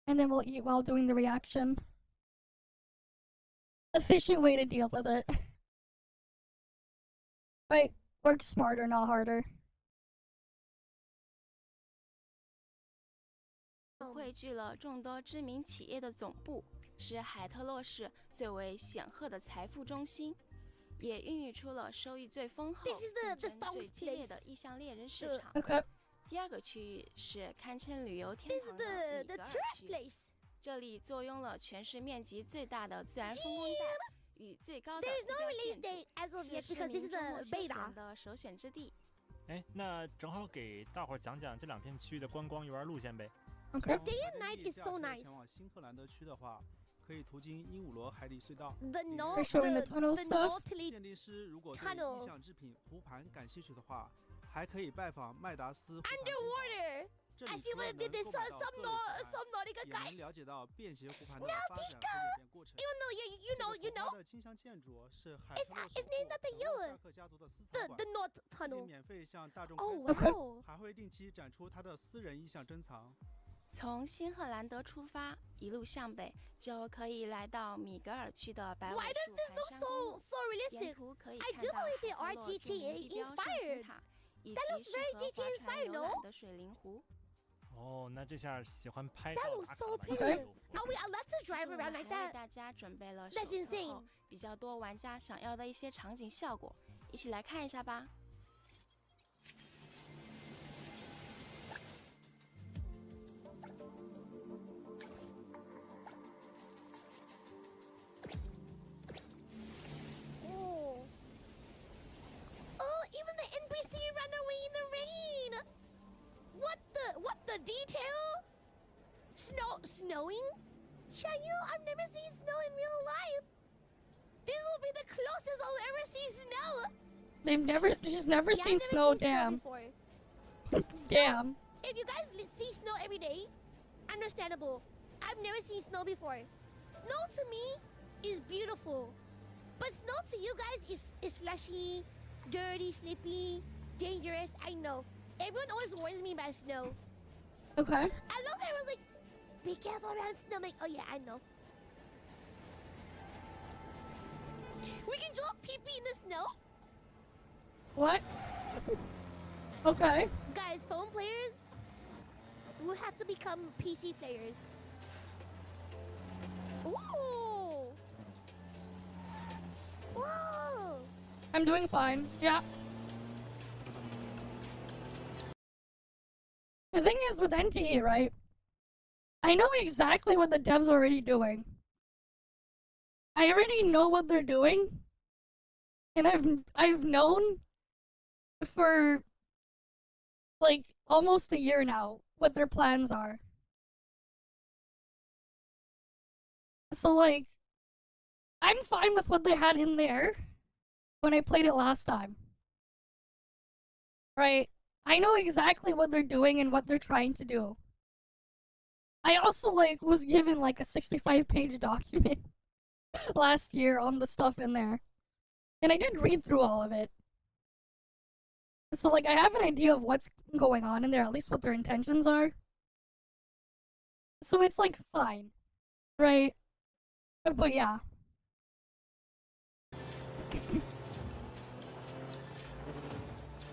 [SPEAKER 1] And then we'll eat while doing the reaction. Efficient way to deal with it. Right, work smarter, not harder.
[SPEAKER 5] 汇聚了众多知名企业的总部，是海特洛市最为显赫的财富中心，也孕育出了收益最丰厚、
[SPEAKER 2] This is the
[SPEAKER 5] 竞争
[SPEAKER 2] song's
[SPEAKER 5] 最激烈的
[SPEAKER 2] place.
[SPEAKER 5] 意向猎人市场。
[SPEAKER 1] Okay.
[SPEAKER 5] 第二个区域是堪称旅游天
[SPEAKER 2] This is
[SPEAKER 5] 堂的
[SPEAKER 2] the
[SPEAKER 5] 米格尔
[SPEAKER 2] trash
[SPEAKER 5] 区，
[SPEAKER 2] place.
[SPEAKER 5] 这里坐拥了全市面积最大的自然风光带与最高的
[SPEAKER 2] There
[SPEAKER 5] 地
[SPEAKER 2] is no
[SPEAKER 5] 标
[SPEAKER 2] release
[SPEAKER 5] 建筑，
[SPEAKER 2] date as of
[SPEAKER 5] 是
[SPEAKER 2] yet
[SPEAKER 5] 市
[SPEAKER 2] because
[SPEAKER 5] 民
[SPEAKER 2] this is
[SPEAKER 5] 周
[SPEAKER 2] the
[SPEAKER 5] 末休闲
[SPEAKER 2] beta.
[SPEAKER 5] 的首选之地。
[SPEAKER 3] 哎，那正好给大伙儿讲讲这两片区域的观光游玩路线呗。
[SPEAKER 1] Okay.
[SPEAKER 2] Day and night is so
[SPEAKER 4] 下车
[SPEAKER 2] nice.
[SPEAKER 4] 前往新荷兰的区的话，可以途经鹦鹉螺海底隧道。
[SPEAKER 2] The
[SPEAKER 4] 里面
[SPEAKER 2] north,
[SPEAKER 1] showing the tunnel
[SPEAKER 2] the
[SPEAKER 1] stuff.
[SPEAKER 2] northerly
[SPEAKER 4] 鉴定师如果对
[SPEAKER 2] tunnel
[SPEAKER 4] 意象制品湖盘感兴趣的话，还可以拜访麦达斯湖盘工坊。
[SPEAKER 2] underwater.
[SPEAKER 4] 这
[SPEAKER 2] I
[SPEAKER 4] 里
[SPEAKER 2] see
[SPEAKER 4] 除了
[SPEAKER 2] what
[SPEAKER 4] 能
[SPEAKER 2] there's
[SPEAKER 4] 购买到各类湖盘，
[SPEAKER 2] some nautical
[SPEAKER 4] 也能
[SPEAKER 2] guys.
[SPEAKER 4] 了解到便携湖盘的发展和演变过程。
[SPEAKER 2] Even though you
[SPEAKER 4] 这
[SPEAKER 2] know
[SPEAKER 4] 个
[SPEAKER 2] you
[SPEAKER 4] 湖
[SPEAKER 2] know
[SPEAKER 4] 畔的金香建筑是海
[SPEAKER 2] It's-
[SPEAKER 4] 特洛
[SPEAKER 2] it's named after
[SPEAKER 4] 首
[SPEAKER 2] you.
[SPEAKER 4] 富夏克家族的私
[SPEAKER 2] the
[SPEAKER 4] 藏馆，
[SPEAKER 2] the north
[SPEAKER 4] 不仅
[SPEAKER 2] tunnel.
[SPEAKER 4] 免费向大众
[SPEAKER 2] Oh
[SPEAKER 4] 开放，
[SPEAKER 2] wow.
[SPEAKER 4] 还会定期展出他的私人意象珍藏。
[SPEAKER 5] 从新赫兰德出发，一路向北就可以来到米格尔区的百尾
[SPEAKER 2] Why
[SPEAKER 5] 树
[SPEAKER 2] does this
[SPEAKER 5] 盘
[SPEAKER 2] look
[SPEAKER 5] 山公
[SPEAKER 2] so
[SPEAKER 5] 路。
[SPEAKER 2] so
[SPEAKER 5] 沿
[SPEAKER 2] realistic?
[SPEAKER 5] 途可以
[SPEAKER 2] I
[SPEAKER 5] 看
[SPEAKER 2] do
[SPEAKER 5] 到
[SPEAKER 2] believe they
[SPEAKER 5] 海
[SPEAKER 2] are
[SPEAKER 5] 特洛著名
[SPEAKER 2] GTA
[SPEAKER 5] 地标圣
[SPEAKER 2] inspired.
[SPEAKER 5] 青塔，以
[SPEAKER 2] That
[SPEAKER 5] 及
[SPEAKER 2] looks
[SPEAKER 5] 适
[SPEAKER 2] very
[SPEAKER 5] 合
[SPEAKER 2] GTA
[SPEAKER 5] 划船
[SPEAKER 2] inspired,
[SPEAKER 5] 游
[SPEAKER 2] no?
[SPEAKER 5] 览的水灵湖。
[SPEAKER 3] 哦，那这下喜欢拍
[SPEAKER 2] That
[SPEAKER 3] 照
[SPEAKER 2] looks
[SPEAKER 3] 打
[SPEAKER 2] so
[SPEAKER 3] 卡的
[SPEAKER 2] pretty.
[SPEAKER 3] 人就有福
[SPEAKER 2] Are we allowed to
[SPEAKER 5] 其实
[SPEAKER 2] drive
[SPEAKER 5] 我
[SPEAKER 2] around
[SPEAKER 5] 们
[SPEAKER 2] like
[SPEAKER 5] 还为
[SPEAKER 2] that?
[SPEAKER 5] 大家准备了
[SPEAKER 2] That's
[SPEAKER 5] 手册
[SPEAKER 2] insane.
[SPEAKER 5] 后比较多玩家想要的一些场景效果，一起来看一下吧。
[SPEAKER 2] Oh. Oh, even the NPC ran away in the rain. What the detail? Snowing? Shayu, I've never seen snow in real life. This will be the closest I'll ever see snow.
[SPEAKER 1] She's never
[SPEAKER 2] Yeah, I've
[SPEAKER 1] seen
[SPEAKER 2] never
[SPEAKER 1] snow,
[SPEAKER 2] seen
[SPEAKER 1] damn.
[SPEAKER 2] before.
[SPEAKER 1] Damn.
[SPEAKER 2] If you guys see snow every day, understandable. I've never seen snow before. Snow to me is beautiful. But snow to you guys is slushy, dirty, slippy, dangerous. I know. Everyone always warns me about snow.
[SPEAKER 1] Okay.
[SPEAKER 2] I love how everyone's like, be careful around snow. I'm like, oh yeah, I know. We can drop pee-pee in the snow.
[SPEAKER 1] What? Okay.
[SPEAKER 2] Guys, phone players will have to become PC players. Ooh! Whoa!
[SPEAKER 1] I'm doing fine. Yeah. The thing is with NTE, right? I know exactly what the devs are already doing. I already know what they're doing. And I've known for like almost a year now what their plans are. So like I'm fine with what they had in there when I played it last time. Right? I know exactly what they're doing and what they're trying to do. I also like was given like a 65-page document last year on the stuff in there. And I did read through all of it. So like I have an idea of what's going on in there, at least what their intentions are. So it's like fine. Right? But yeah.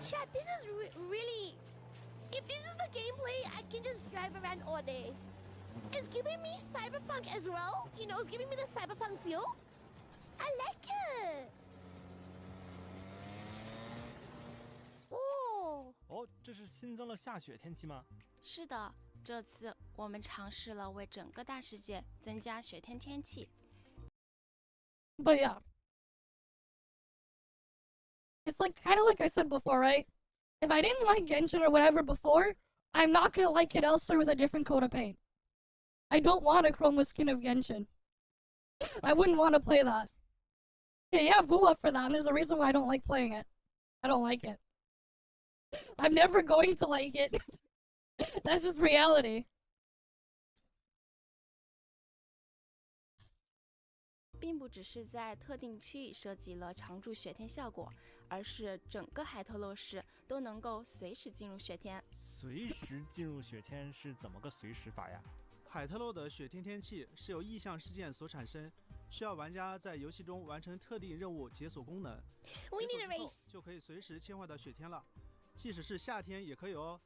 [SPEAKER 2] Chat, this is really. If this is the gameplay, I can just drive around all day. It's giving me cyberpunk as well. You know, it's giving me the cyberpunk feel. I like it. Oh.
[SPEAKER 3] 哦，这是新增了下雪天气吗？
[SPEAKER 5] 是的，这次我们尝试了为整个大世界增加雪天天气。
[SPEAKER 1] But yeah. It's like kind of like I said before, right? If I didn't like Genshin or whatever before, I'm not gonna like it elsewhere with a different coat of paint. I don't want a chroma skin of Genshin. I wouldn't want to play that. Yeah, Vua for that, and there's a reason why I don't like playing it. I don't like it. I'm never going to like it. That's just reality.
[SPEAKER 5] 并不只是在特定区域设计了常驻雪天效果，而是整个海特洛市都能够随时进入雪天。
[SPEAKER 3] 随时进入雪天是怎么个随时法呀？
[SPEAKER 4] 海特洛的雪天天气是由异象事件所产生，需要玩家在游戏中完成特定任务解锁功能，
[SPEAKER 2] We
[SPEAKER 4] 解
[SPEAKER 2] need
[SPEAKER 4] 锁
[SPEAKER 2] a
[SPEAKER 4] 之后
[SPEAKER 2] race.
[SPEAKER 4] 就可以随时切换到雪天了，即使是夏天也可以哦。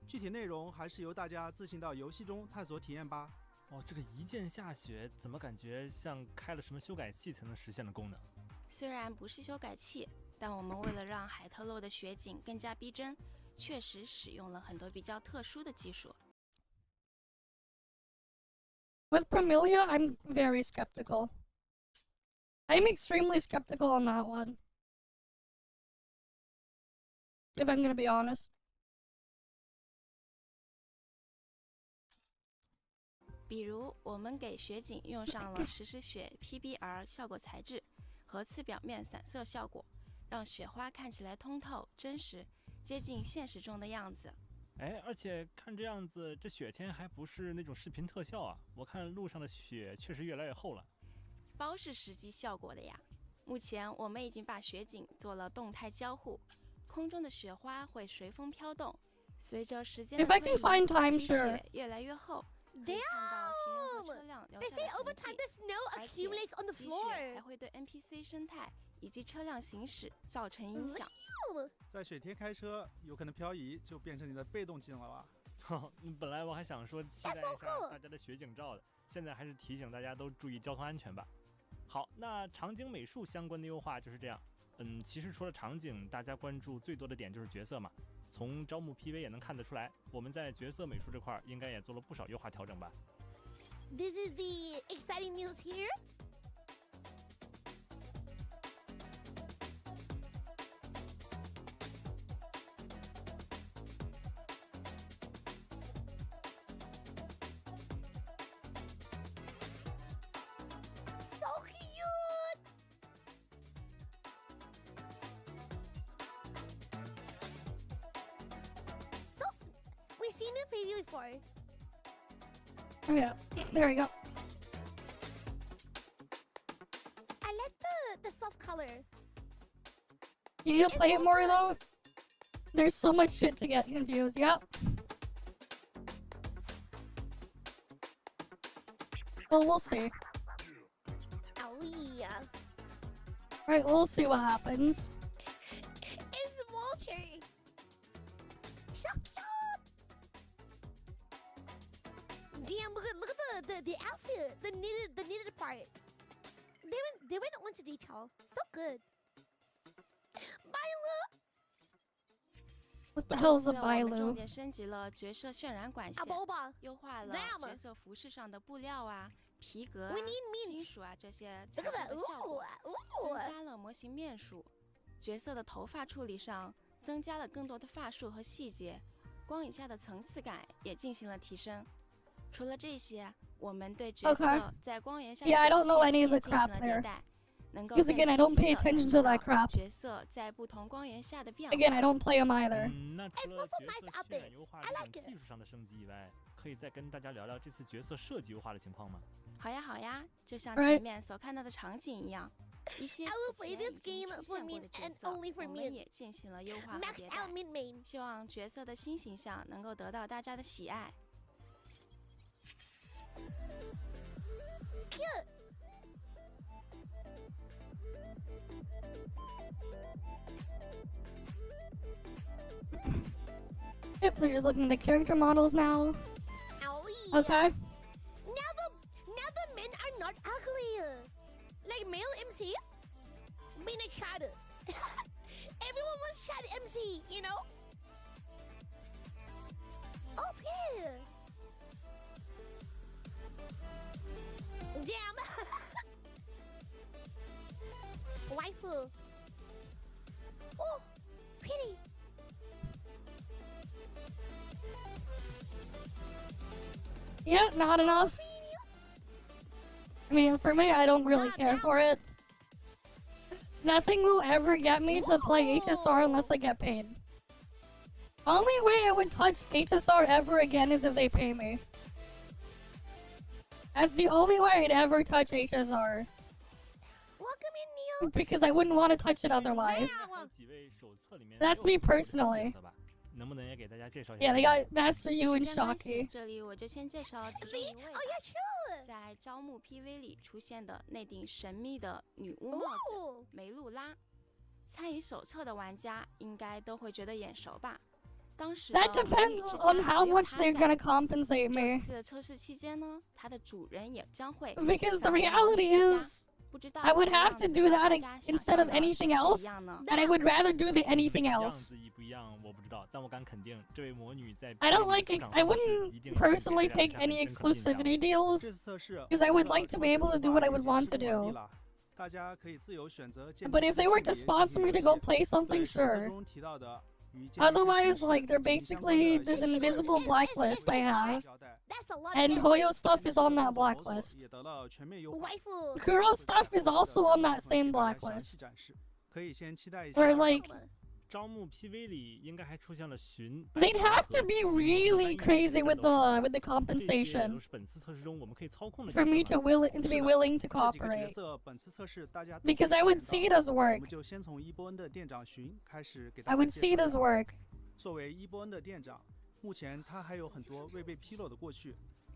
[SPEAKER 4] 具体内容还是由大家自行到游戏中探索体验吧。
[SPEAKER 3] 哦，这个一键下雪怎么感觉像开了什么修改器才能实现的功能？
[SPEAKER 5] 虽然不是修改器，但我们为了让海特洛的雪景更加逼真，确实使用了很多比较特殊的技术。
[SPEAKER 1] With Promilia, I'm very skeptical. I'm extremely skeptical on that one. If I'm gonna be honest.
[SPEAKER 5] 比如，我们给雪景用上了实时雪 PBR 效果材质和次表面散色效果，让雪花看起来通透、真实，接近现实中的样子。
[SPEAKER 3] 哎，而且看这样子，这雪天还不是那种视频特效啊！我看路上的雪确实越来越厚了。
[SPEAKER 5] 包是实际效果的呀。目前我们已经把雪景做了动态交互，空中的雪花会随风飘动，随着时间的
[SPEAKER 1] If I
[SPEAKER 5] 推
[SPEAKER 1] can
[SPEAKER 5] 移，
[SPEAKER 1] find time,
[SPEAKER 5] 积
[SPEAKER 1] sure.
[SPEAKER 5] 雪越来越厚。可以看到行人和车辆留
[SPEAKER 2] They
[SPEAKER 5] 下
[SPEAKER 2] say
[SPEAKER 5] 的
[SPEAKER 2] over
[SPEAKER 5] 痕
[SPEAKER 2] time
[SPEAKER 5] 迹，
[SPEAKER 2] the snow
[SPEAKER 5] 而且
[SPEAKER 2] accumulates on the
[SPEAKER 5] 积雪还
[SPEAKER 2] floor.
[SPEAKER 5] 会对 NPC 生态以及车辆行驶造成影响。
[SPEAKER 4] 在雪天开车有可能漂移，就变成你的被动技能了吧？
[SPEAKER 3] 本来我还想说期待
[SPEAKER 2] That's
[SPEAKER 3] 一
[SPEAKER 2] so
[SPEAKER 3] 下
[SPEAKER 2] cool.
[SPEAKER 3] 大家的雪景照的，现在还是提醒大家都注意交通安全吧。好，那场景美术相关的优化就是这样。其实除了场景，大家关注最多的点就是角色嘛。从招募 PV 也能看得出来，我们在角色美术这块应该也做了不少优化调整吧。
[SPEAKER 2] This is the exciting news here. So cute. We've seen the preview before.
[SPEAKER 1] Oh yeah, there we go.
[SPEAKER 2] I like the soft color.
[SPEAKER 1] You need to
[SPEAKER 2] It's
[SPEAKER 1] play it
[SPEAKER 2] so
[SPEAKER 1] more
[SPEAKER 2] good.
[SPEAKER 1] though. There's so much shit to get confused. Yep. Well, we'll see.
[SPEAKER 2] Oh yeah.
[SPEAKER 1] Right, we'll see what happens.
[SPEAKER 2] It's Vulture. So cute. Damn, look at the outfit, the knitted part. They went on to detail. So good. Viola.
[SPEAKER 1] What the hell's
[SPEAKER 5] 这
[SPEAKER 1] a
[SPEAKER 5] 次我们重
[SPEAKER 1] Bailu?
[SPEAKER 5] 点升级了角色渲染管线，
[SPEAKER 2] Aboba.
[SPEAKER 5] 优化了
[SPEAKER 2] Damn.
[SPEAKER 5] 角色服饰上的布料啊、皮革啊
[SPEAKER 2] We、need
[SPEAKER 5] 金
[SPEAKER 2] mint.
[SPEAKER 5] 属啊这些材
[SPEAKER 2] Look
[SPEAKER 5] 质
[SPEAKER 2] at that.
[SPEAKER 5] 的效果，
[SPEAKER 2] Ooh.
[SPEAKER 5] 增加了模型面数。角色的头发处理上增加了更多的发束和细节，光影下的层次感也进行了提升。除了这些，我们对角色
[SPEAKER 1] Okay.
[SPEAKER 5] 在光源下的
[SPEAKER 1] Yeah, I
[SPEAKER 5] 表
[SPEAKER 1] don't know
[SPEAKER 5] 现
[SPEAKER 1] any
[SPEAKER 5] 也
[SPEAKER 1] of the
[SPEAKER 5] 进行
[SPEAKER 1] crap
[SPEAKER 5] 了
[SPEAKER 1] there.
[SPEAKER 5] 迭代，能够
[SPEAKER 1] Because
[SPEAKER 5] 更
[SPEAKER 1] again, I
[SPEAKER 5] 清
[SPEAKER 1] don't
[SPEAKER 5] 晰
[SPEAKER 1] pay
[SPEAKER 5] 地
[SPEAKER 1] attention
[SPEAKER 5] 感
[SPEAKER 1] to
[SPEAKER 5] 受
[SPEAKER 1] that
[SPEAKER 5] 到
[SPEAKER 1] crap.
[SPEAKER 5] 角色在不同光源下的变化。
[SPEAKER 1] Again, I don't play them either.
[SPEAKER 3] 那除
[SPEAKER 2] It's
[SPEAKER 3] 了
[SPEAKER 2] also
[SPEAKER 3] 角
[SPEAKER 2] nice
[SPEAKER 3] 色渲染
[SPEAKER 2] updates.
[SPEAKER 3] 优化
[SPEAKER 2] I
[SPEAKER 3] 这
[SPEAKER 2] like
[SPEAKER 3] 种
[SPEAKER 2] it.
[SPEAKER 3] 技术上的升级以外，可以再跟大家聊聊这次角色设计优化的情况吗？
[SPEAKER 5] 好呀，好呀，就像
[SPEAKER 1] Right.
[SPEAKER 5] 前面所看到的场景一样，一些
[SPEAKER 2] I will
[SPEAKER 5] 此
[SPEAKER 2] play
[SPEAKER 5] 前
[SPEAKER 2] this
[SPEAKER 5] 已经
[SPEAKER 2] game
[SPEAKER 5] 出
[SPEAKER 2] for
[SPEAKER 5] 现过
[SPEAKER 2] me
[SPEAKER 5] 的角
[SPEAKER 2] and
[SPEAKER 5] 色，
[SPEAKER 2] only for
[SPEAKER 5] 我
[SPEAKER 2] me.
[SPEAKER 5] 们也进行了优化和
[SPEAKER 2] Maxed
[SPEAKER 5] 迭
[SPEAKER 2] out
[SPEAKER 5] 代，
[SPEAKER 2] mid main.
[SPEAKER 5] 希望角色的新形象能够得到大家的喜爱。
[SPEAKER 2] Cute.
[SPEAKER 1] Yep, they're just looking at the character models now.
[SPEAKER 2] Oh yeah.
[SPEAKER 1] Okay.
[SPEAKER 2] Now the men are not ugly. Like male MC, being a child. Everyone wants child MC, you know? Oh, pretty. Damn. Waifu. Oh, pretty.
[SPEAKER 1] Yeah, not enough. I mean, for me, I don't really
[SPEAKER 2] Not
[SPEAKER 1] care
[SPEAKER 2] that
[SPEAKER 1] for it. Nothing will ever get me to play HSR unless I get paid. Only way I would touch HSR ever again is if they pay me. That's the only way I'd ever touch HSR.
[SPEAKER 2] Welcome in, Neil.
[SPEAKER 1] Because I wouldn't want to touch it otherwise.
[SPEAKER 3] 还有几位手册里面
[SPEAKER 1] That's me personally.
[SPEAKER 3] 角色吧，能不能也给大家介绍一下？
[SPEAKER 1] Yeah, they got Master Yu
[SPEAKER 5] 时
[SPEAKER 1] and
[SPEAKER 5] 间关系，
[SPEAKER 1] Shocky.
[SPEAKER 5] 这里我就先介绍其中
[SPEAKER 2] See?
[SPEAKER 5] 一位
[SPEAKER 2] Oh
[SPEAKER 5] 吧。
[SPEAKER 2] yeah, true.
[SPEAKER 5] 在招募 PV 里出现的那顶神秘的女巫帽子
[SPEAKER 2] Oh.
[SPEAKER 5] 梅露拉，参与手册的玩家应该都会觉得眼熟吧？当时
[SPEAKER 1] That
[SPEAKER 5] 的
[SPEAKER 1] depends
[SPEAKER 5] 模拟
[SPEAKER 1] on
[SPEAKER 5] 之家
[SPEAKER 1] how
[SPEAKER 5] 只有
[SPEAKER 1] much
[SPEAKER 5] 它
[SPEAKER 1] they're
[SPEAKER 5] 在
[SPEAKER 1] gonna compensate
[SPEAKER 5] 这
[SPEAKER 1] me.
[SPEAKER 5] 次的测试期间呢，它的主人也将会
[SPEAKER 1] Because the
[SPEAKER 5] 返回模拟
[SPEAKER 1] reality
[SPEAKER 5] 之家
[SPEAKER 1] is,
[SPEAKER 5] 不知道
[SPEAKER 1] I would
[SPEAKER 5] 这个
[SPEAKER 1] have
[SPEAKER 5] 样
[SPEAKER 1] to
[SPEAKER 5] 子
[SPEAKER 1] do
[SPEAKER 5] 和
[SPEAKER 1] that
[SPEAKER 5] 大家想
[SPEAKER 1] instead of
[SPEAKER 5] 象的
[SPEAKER 1] anything
[SPEAKER 5] 是不是
[SPEAKER 1] else.
[SPEAKER 5] 一样呢？
[SPEAKER 1] And I would rather do the anything
[SPEAKER 3] 样
[SPEAKER 1] else.
[SPEAKER 3] 子一不一样我不知道，但我敢肯定，这位魔女在
[SPEAKER 1] I don't
[SPEAKER 3] 片里
[SPEAKER 1] like
[SPEAKER 3] 出
[SPEAKER 1] it.
[SPEAKER 3] 场
[SPEAKER 1] I
[SPEAKER 3] 方式
[SPEAKER 1] wouldn't
[SPEAKER 3] 一定
[SPEAKER 1] personally
[SPEAKER 3] 给大家
[SPEAKER 1] take
[SPEAKER 3] 留下很
[SPEAKER 1] any
[SPEAKER 3] 深刻的印象。
[SPEAKER 1] exclusivity deals.
[SPEAKER 4] 这次测试
[SPEAKER 1] Because I would
[SPEAKER 4] 我们
[SPEAKER 1] like to be able to do what I would want to do.
[SPEAKER 4] 大家可以自由选择建
[SPEAKER 1] But
[SPEAKER 4] 立
[SPEAKER 1] if they were to
[SPEAKER 4] 性别
[SPEAKER 1] sponsor me to
[SPEAKER 4] 进行
[SPEAKER 1] go
[SPEAKER 4] 游戏
[SPEAKER 1] play
[SPEAKER 4] 对
[SPEAKER 1] something,
[SPEAKER 4] 手册
[SPEAKER 1] sure.
[SPEAKER 4] 中提到的与建立性
[SPEAKER 1] Otherwise,
[SPEAKER 4] 趋势
[SPEAKER 1] like, they're
[SPEAKER 4] 进行相关
[SPEAKER 1] basically
[SPEAKER 4] 的
[SPEAKER 1] this
[SPEAKER 4] 信息
[SPEAKER 1] invisible blacklist they have.
[SPEAKER 4] 交代
[SPEAKER 2] That's a lot
[SPEAKER 1] And
[SPEAKER 2] of
[SPEAKER 1] Hoyo
[SPEAKER 2] effort.
[SPEAKER 1] stuff is on that
[SPEAKER 4] 动作搜索
[SPEAKER 1] blacklist.
[SPEAKER 4] 也得了全面优化
[SPEAKER 2] Waifu.
[SPEAKER 1] Kuro stuff is also on that same
[SPEAKER 4] 给大家详细
[SPEAKER 1] blacklist.
[SPEAKER 4] 展示可以先期待一下
[SPEAKER 1] Where, like,
[SPEAKER 3] 招募 PV 里应该还出现了寻。
[SPEAKER 1] they'd have to be really crazy with the
[SPEAKER 3] 这些都
[SPEAKER 1] compensation
[SPEAKER 3] 是本次测试中我们可以操控的
[SPEAKER 1] for
[SPEAKER 3] 角
[SPEAKER 1] me
[SPEAKER 3] 色
[SPEAKER 1] to
[SPEAKER 3] 吧
[SPEAKER 1] will to be willing to
[SPEAKER 4] 这几个角
[SPEAKER 1] cooperate.
[SPEAKER 4] 色本次测试大家都
[SPEAKER 1] Because
[SPEAKER 4] 会
[SPEAKER 1] I would
[SPEAKER 4] 见
[SPEAKER 1] see
[SPEAKER 4] 到
[SPEAKER 1] it as
[SPEAKER 4] 我
[SPEAKER 1] work.
[SPEAKER 4] 们就先从伊波恩的店长寻开始给大
[SPEAKER 1] I
[SPEAKER 4] 家
[SPEAKER 1] would
[SPEAKER 4] 介
[SPEAKER 1] see it
[SPEAKER 4] 绍
[SPEAKER 1] as
[SPEAKER 4] 一下
[SPEAKER 1] work.
[SPEAKER 4] 作为伊波恩的店长，目前他还有很多未被披露的过去，